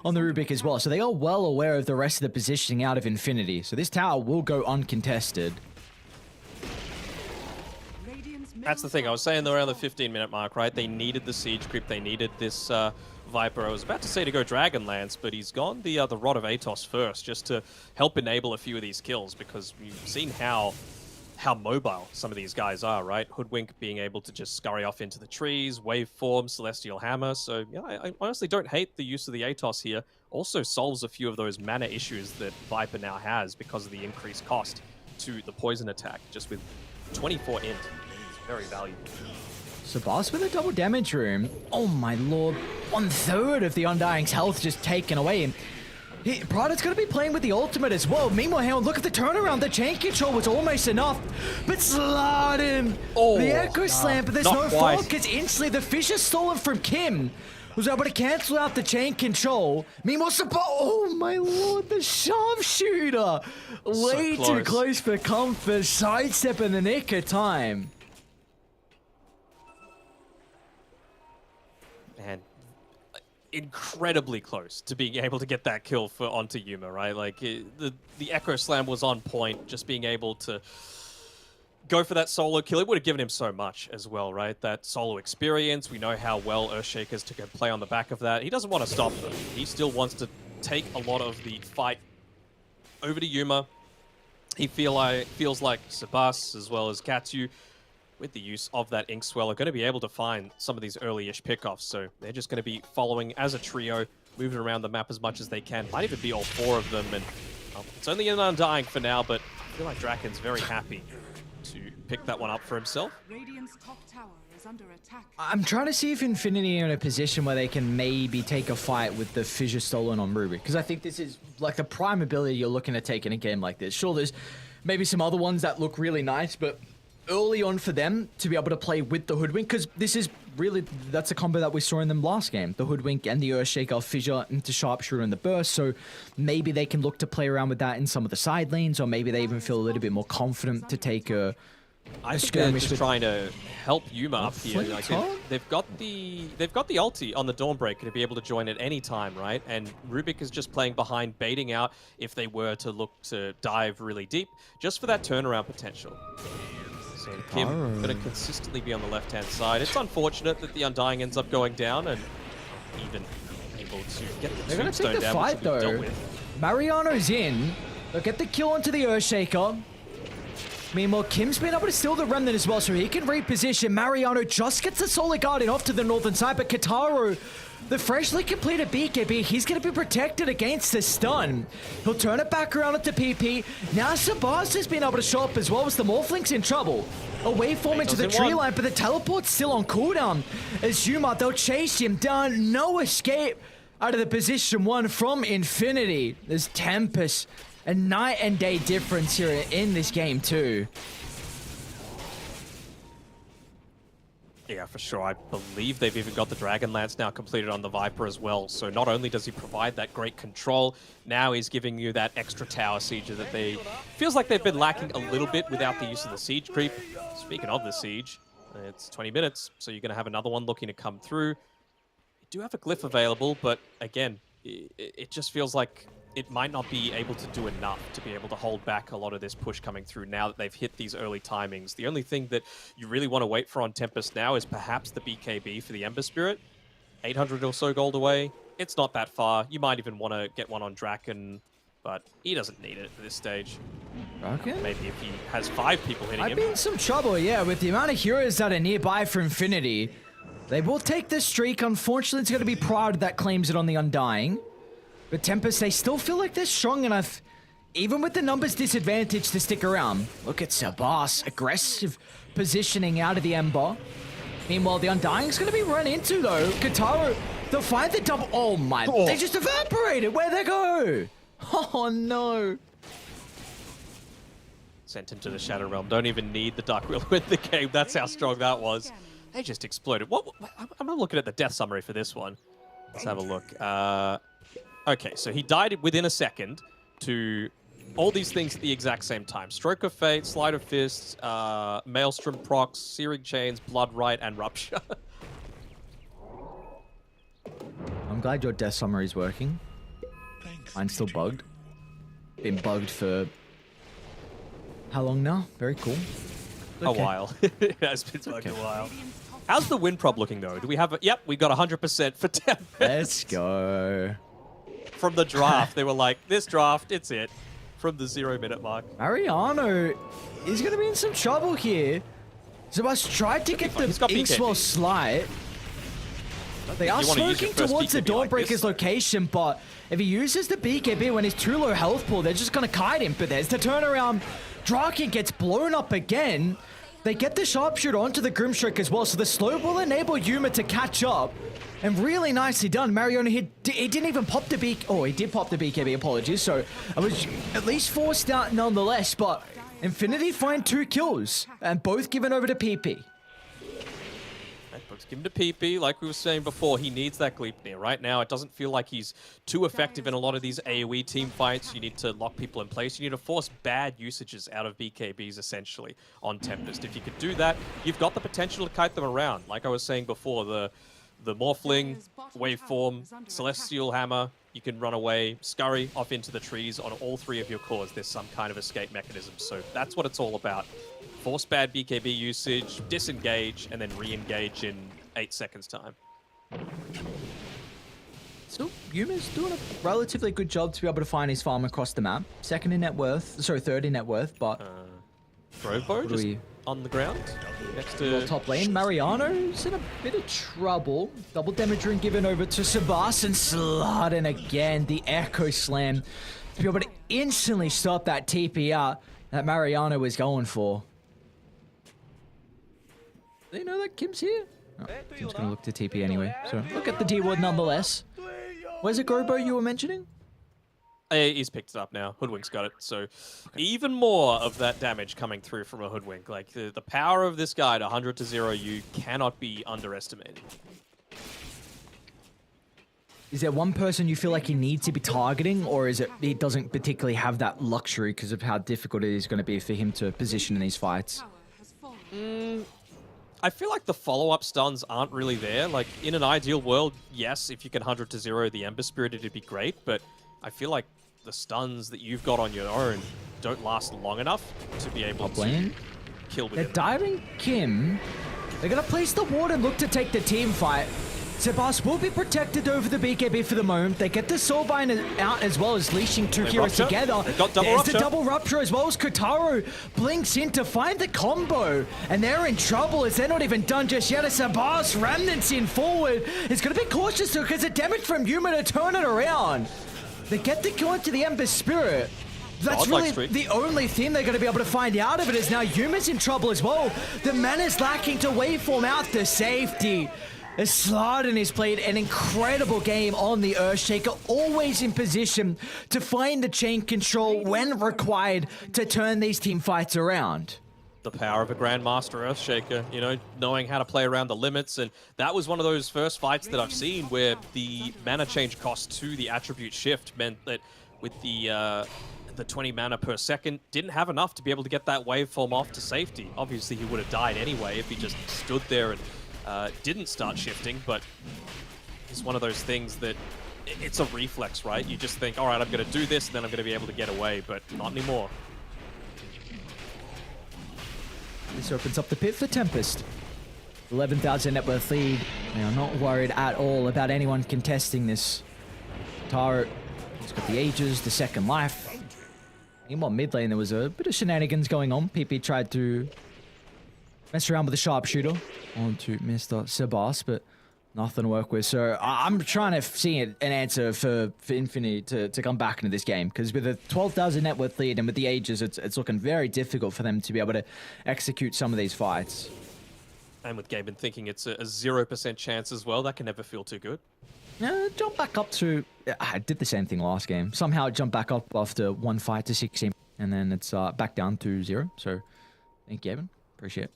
on the Rubik as well, so they are well aware of the rest of the positioning out of Infinity. So this tower will go uncontested. That's the thing. I was saying they're around the 15-minute mark, right? They needed the siege creep. They needed this Viper. I was about to say to go Dragonlance, but he's gone the Rod of Atos first, just to help enable a few of these kills, because we've seen how mobile some of these guys are, right? Hoodwink being able to just scurry off into the trees, Waveform, Celestial Hammer. So yeah, I honestly don't hate the use of the Atos here. Also solves a few of those mana issues that Viper now has because of the increased cost to the poison attack, just with 24 int. Very valuable. Sebas with a double damage room. Oh my lord. 1/3 of the Undying's health just taken away. Prada's going to be playing with the ultimate as well. Meanwhile, look at the turnaround. The chain control was almost enough. But Slardon, the Echo Slam, but there's no fault because instantly the fish is stolen from Kim. Was able to cancel out the chain control. Meanwhile, oh my lord, the sharpshooter. Way too close for comfort. Sidestep in the nick of time. And incredibly close to being able to get that kill for onto Yuma, right? Like the Echo Slam was on point, just being able to go for that solo kill. It would have given him so much as well, right? That solo experience. We know how well Earthshaker's to go play on the back of that. He doesn't want to stop them. He still wants to take a lot of the fight over to Yuma. He feels like Sebas as well as Katsu, with the use of that Inkswell, are going to be able to find some of these early-ish pickoffs. So they're just going to be following as a trio, moving around the map as much as they can. Might even be all four of them. And it's only an Undying for now, but I feel like Draken's very happy to pick that one up for himself. Radiant's top tower is under attack. I'm trying to see if Infinity are in a position where they can maybe take a fight with the Fissure stolen on Ruby, because I think this is like the prime ability you're looking to take in a game like this. Sure, there's maybe some other ones that look really nice, but early on for them to be able to play with the Hoodwink, because this is really, that's a combo that we saw in them last game. The Hoodwink and the Earthshaker, Fissure into Sharpshooter in the burst, so maybe they can look to play around with that in some of the side lanes, or maybe they even feel a little bit more confident to take a I think they're just trying to help Yuma up here. Like they've got the ulti on the Dawnbreaker to be able to join at any time, right? And Rubik is just playing behind, baiting out if they were to look to dive really deep, just for that turnaround potential. So Kim going to consistently be on the left-hand side. It's unfortunate that the Undying ends up going down and even able to get the tombstone down, fight, which will be dealt though. with. Mariano's in. They'll get the kill onto the Earthshaker. Meanwhile, Kim's been able to steal the Remnant as well, so he can reposition. Mariano just gets the Solar Guardian off to the northern side, but Kataru, the freshly completed BKB, he's going to be protected against the stun. He'll turn it back around into PP. Now Sebas has been able to show up as well as the Morphling's in trouble. A waveform into the tree line, but the teleport's still on cooldown. As Yuma, they'll chase him down. No escape out of the position one from Infinity. There's Tempest. A night and day difference here in this game too. Yeah, for sure. I believe they've even got the Dragonlance now completed on the Viper as well. So not only does he provide that great control, now he's giving you that extra tower siege that they... Feels like they've been lacking a little bit without the use of the siege creep. Speaking of the siege, it's 20 minutes, so you're going to have another one looking to come through. You do have a glyph available, but again, it just feels like it might not be able to do enough to be able to hold back a lot of this push coming through now that they've hit these early timings. The only thing that you really want to wait for on Tempest now is perhaps the BKB for the Ember Spirit. 800 or so gold away. It's not that far. You might even want to get one on Draken, but he doesn't need it at this stage. Draken? Maybe if he has 5 people hitting him. I'd be in some trouble, yeah, with the amount of heroes that are nearby for Infinity. They will take this streak. Unfortunately, it's going to be Pride that claims it on the Undying. But Tempest, they still feel like they're strong enough, even with the numbers disadvantage, to stick around. Look at Sabas, aggressive positioning out of the Ember. Meanwhile, the Undying's going to be run into, though. Katara, they'll find the double... Oh, my... Oh. They just evaporated. Where'd they go? Oh, no. Sent into the Shadow Realm. Don't even need the Dark Wheel in the game. That's how strong that was. They just exploded. What? I'm looking at the death summary for this one. Let's have a look. Okay, so he died within a second to all these things at the exact same time. Stroke of Fate, Slide of Fists, Maelstrom procs, Searing Chains, Blood Rite, and Rupture. I'm glad your death summary is working. Mine's still bugged. Been bugged for... how long now? Very cool. Okay. A while. It has been bugged a while. How's the win prob looking, though? Do we have a... Yep, we got 100% for Tempest. Let's go. From the draft, they were like, this draft, it's it. From the 0-minute mark. Mariano is going to be in some trouble here. Zabas tried to get the Inkswell slide. They are smoking towards the Dawnbreaker's location, but if he uses the BKB when he's too low health pool, they're just going to kite him. But there's the turnaround. Draken gets blown up again. They get the Sharpshooter onto the Grimstroke as well, so the slow will enable Yuma to catch up. And really nicely done. Mariano, he didn't even pop the BKB. Oh, he did pop the BKB, apologies. So I was at least forced out nonetheless, but Infinity find 2 kills, and both given over to PP. Give him to PP. Like we were saying before, he needs that Gleipnir. Right now, it doesn't feel like he's too effective in a lot of these AoE team fights. You need to lock people in place. You need to force bad usages out of BKBs, essentially, on Tempest. If you could do that, you've got the potential to kite them around. Like I was saying before, the Morphling, Waveform, Celestial Hammer, you can run away, scurry off into the trees on all 3 of your cores. There's some kind of escape mechanism. So that's what it's all about. Force bad BKB usage, disengage, and then re-engage in 8 seconds time. Still, Yuma's doing a relatively good job to be able to find his farm across the map. Third in net worth, but... Grobo just on the ground next to... top lane. Mariano's in a bit of trouble. Double damage ring given over to Sebastian Slardin again. The Echo Slam to be able to instantly stop that TP out that Mariano was going for. They know that Kim's here? Oh, Kim's going to look to TP anyway. So look at the D-word nonetheless. Where's the Grobo you were mentioning? He's picked it up now. Hoodwink's got it. So even more of that damage coming through from a Hoodwink. Like the power of this guy to 100 to 0, you cannot be underestimated. Is there one person you feel like he needs to be targeting, or is it he doesn't particularly have that luxury because of how difficult it is going to be for him to position in these fights? I feel like the follow-up stuns aren't really there. Like, in an ideal world, yes, if you can 100 to 0 the Ember Spirit, it'd be great, but I feel like the stuns that you've got on your own don't last long enough to be able to kill with. They're diving Kim. They're going to place the ward and look to take the team fight. Sebas will be protected over the BKB for the moment. They get the Soulbind out as well as leashing 2 heroes together. There's the double rupture as well as Kotaro blinks in to find the combo. And they're in trouble as they're not even done just yet. As Sebas remnants in forward. It's going to be cautious though because the damage from Yuma to turn it around. They get the kill into the Ember Spirit. That's really the only thing they're going to be able to find out of it is now Yuma's in trouble as well. The mana's lacking to waveform out the safety. As Slardin has played an incredible game on the Earthshaker, always in position to find the chain control when required to turn these team fights around. the power of a Grandmaster Earthshaker, you know, knowing how to play around the limits. And that was one of those first fights that I've seen where the mana change cost to the attribute shift meant that with the 20 mana per second, didn't have enough to be able to get that waveform off to safety. Obviously, he would have died anyway if he just stood there and didn't start shifting, but it's one of those things that it's a reflex, right? You just think, all right, I'm going to do this, and then I'm going to be able to get away, but not anymore. This opens up the pit for Tempest. 11,000 net worth lead. They are not worried at all about anyone contesting this. Taro, he's got the Aegis, the second life. Meanwhile, mid lane, there was a bit of shenanigans going on. PP tried to mess around with the sharpshooter onto Mr. Sebas, but nothing to work with. So I'm trying to see an answer for Infinity to come back into this game, because with a 12,000 net worth lead and with the Aegis, it's looking very difficult for them to be able to execute some of these fights. And with Gaben thinking it's a 0% chance as well, that can never feel too good. Jump back up to... I did the same thing last game. Somehow it jumped back up after one fight to 16, and then it's back down to 0. So thank you, Gaben. Appreciate it.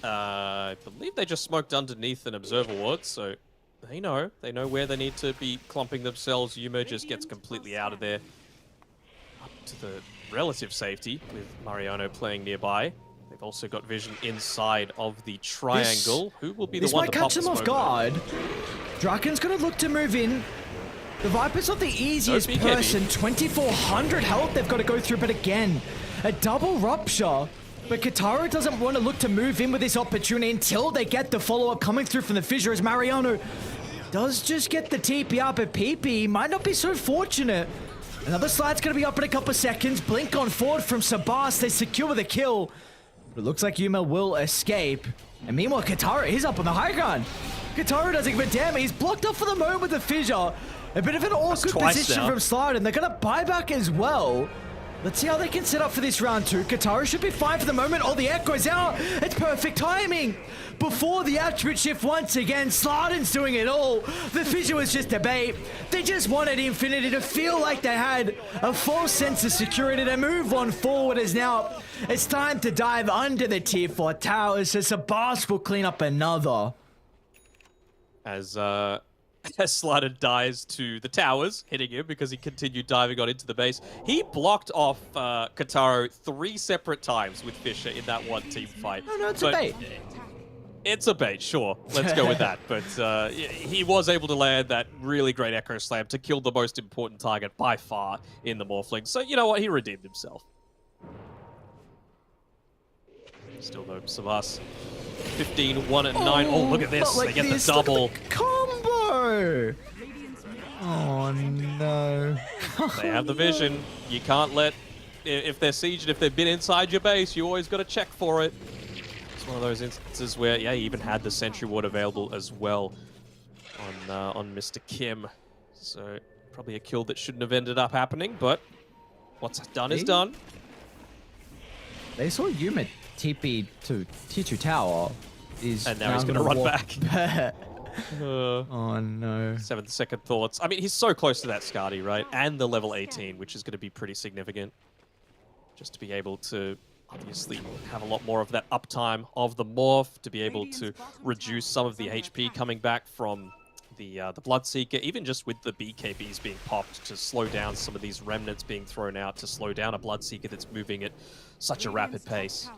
I believe they just smoked underneath an observer ward, so they know where they need to be clumping themselves. Yuma just gets completely out of there. Up to the relative safety with Mariano playing nearby. They've also got vision inside of the triangle. Who will be the one to pop the smoke? This might catch them off guard. Draken's going to look to move in. The Viper's not the easiest person. 2,400 health they've got to go through, but again, a double rupture. But Katara doesn't want to look to move in with this opportunity until they get the follow-up coming through from the fissure, as Mariano does just get the TP up, but PP might not be so fortunate. Another slide's going to be up in a couple of seconds. Blink on forward from Sebas. They secure the kill. But it looks like Yuma will escape. And meanwhile, Katara is up on the high ground. Katara doesn't give a damn. He's blocked up for the moment with the fissure. A bit of an awkward position from Slide, and they're going to buy back as well. Let's see how they can set up for this round 2. Katara should be fine for the moment. Oh, the echo's out. It's perfect timing. Before the attribute shift once again, Slardin's doing it all. The fissure was just a bait. They just wanted Infinity to feel like they had a false sense of security to move on forward, as now it's time to dive under the tier 4 towers, so Sebas will clean up another. As Slider dies to the towers, hitting him because he continued diving on into the base. He blocked off Kataro 3 separate times with Fisher in that one team fight. No, it's a bait. It's a bait, sure. Let's go with that. But he was able to land that really great Echo Slam to kill the most important target by far in the Morphling. So, you know what? He redeemed himself. Still though, Sebas 15, 1 and 9. Oh, look at this. They get the double. Combo! Oh, no. They have the vision. You can't let... If they're sieged, if they've been inside your base, you always got to check for it. It's one of those instances where, yeah, he even had the Sentry Ward available as well on Mr. Kim. So, probably a kill that shouldn't have ended up happening, but what's done is done. They saw Yuma TP to Tier 2 tower. And now he's going to run back. Oh no. 7-second thoughts. I mean, he's so close to that Skadi, right? And the level 18, which is going to be pretty significant. Just to be able to obviously have a lot more of that uptime of the morph, to be able to reduce some of the HP coming back from the Bloodseeker, even just with the BKBs being popped, to slow down some of these remnants being thrown out, to slow down a Bloodseeker that's moving at such a rapid pace.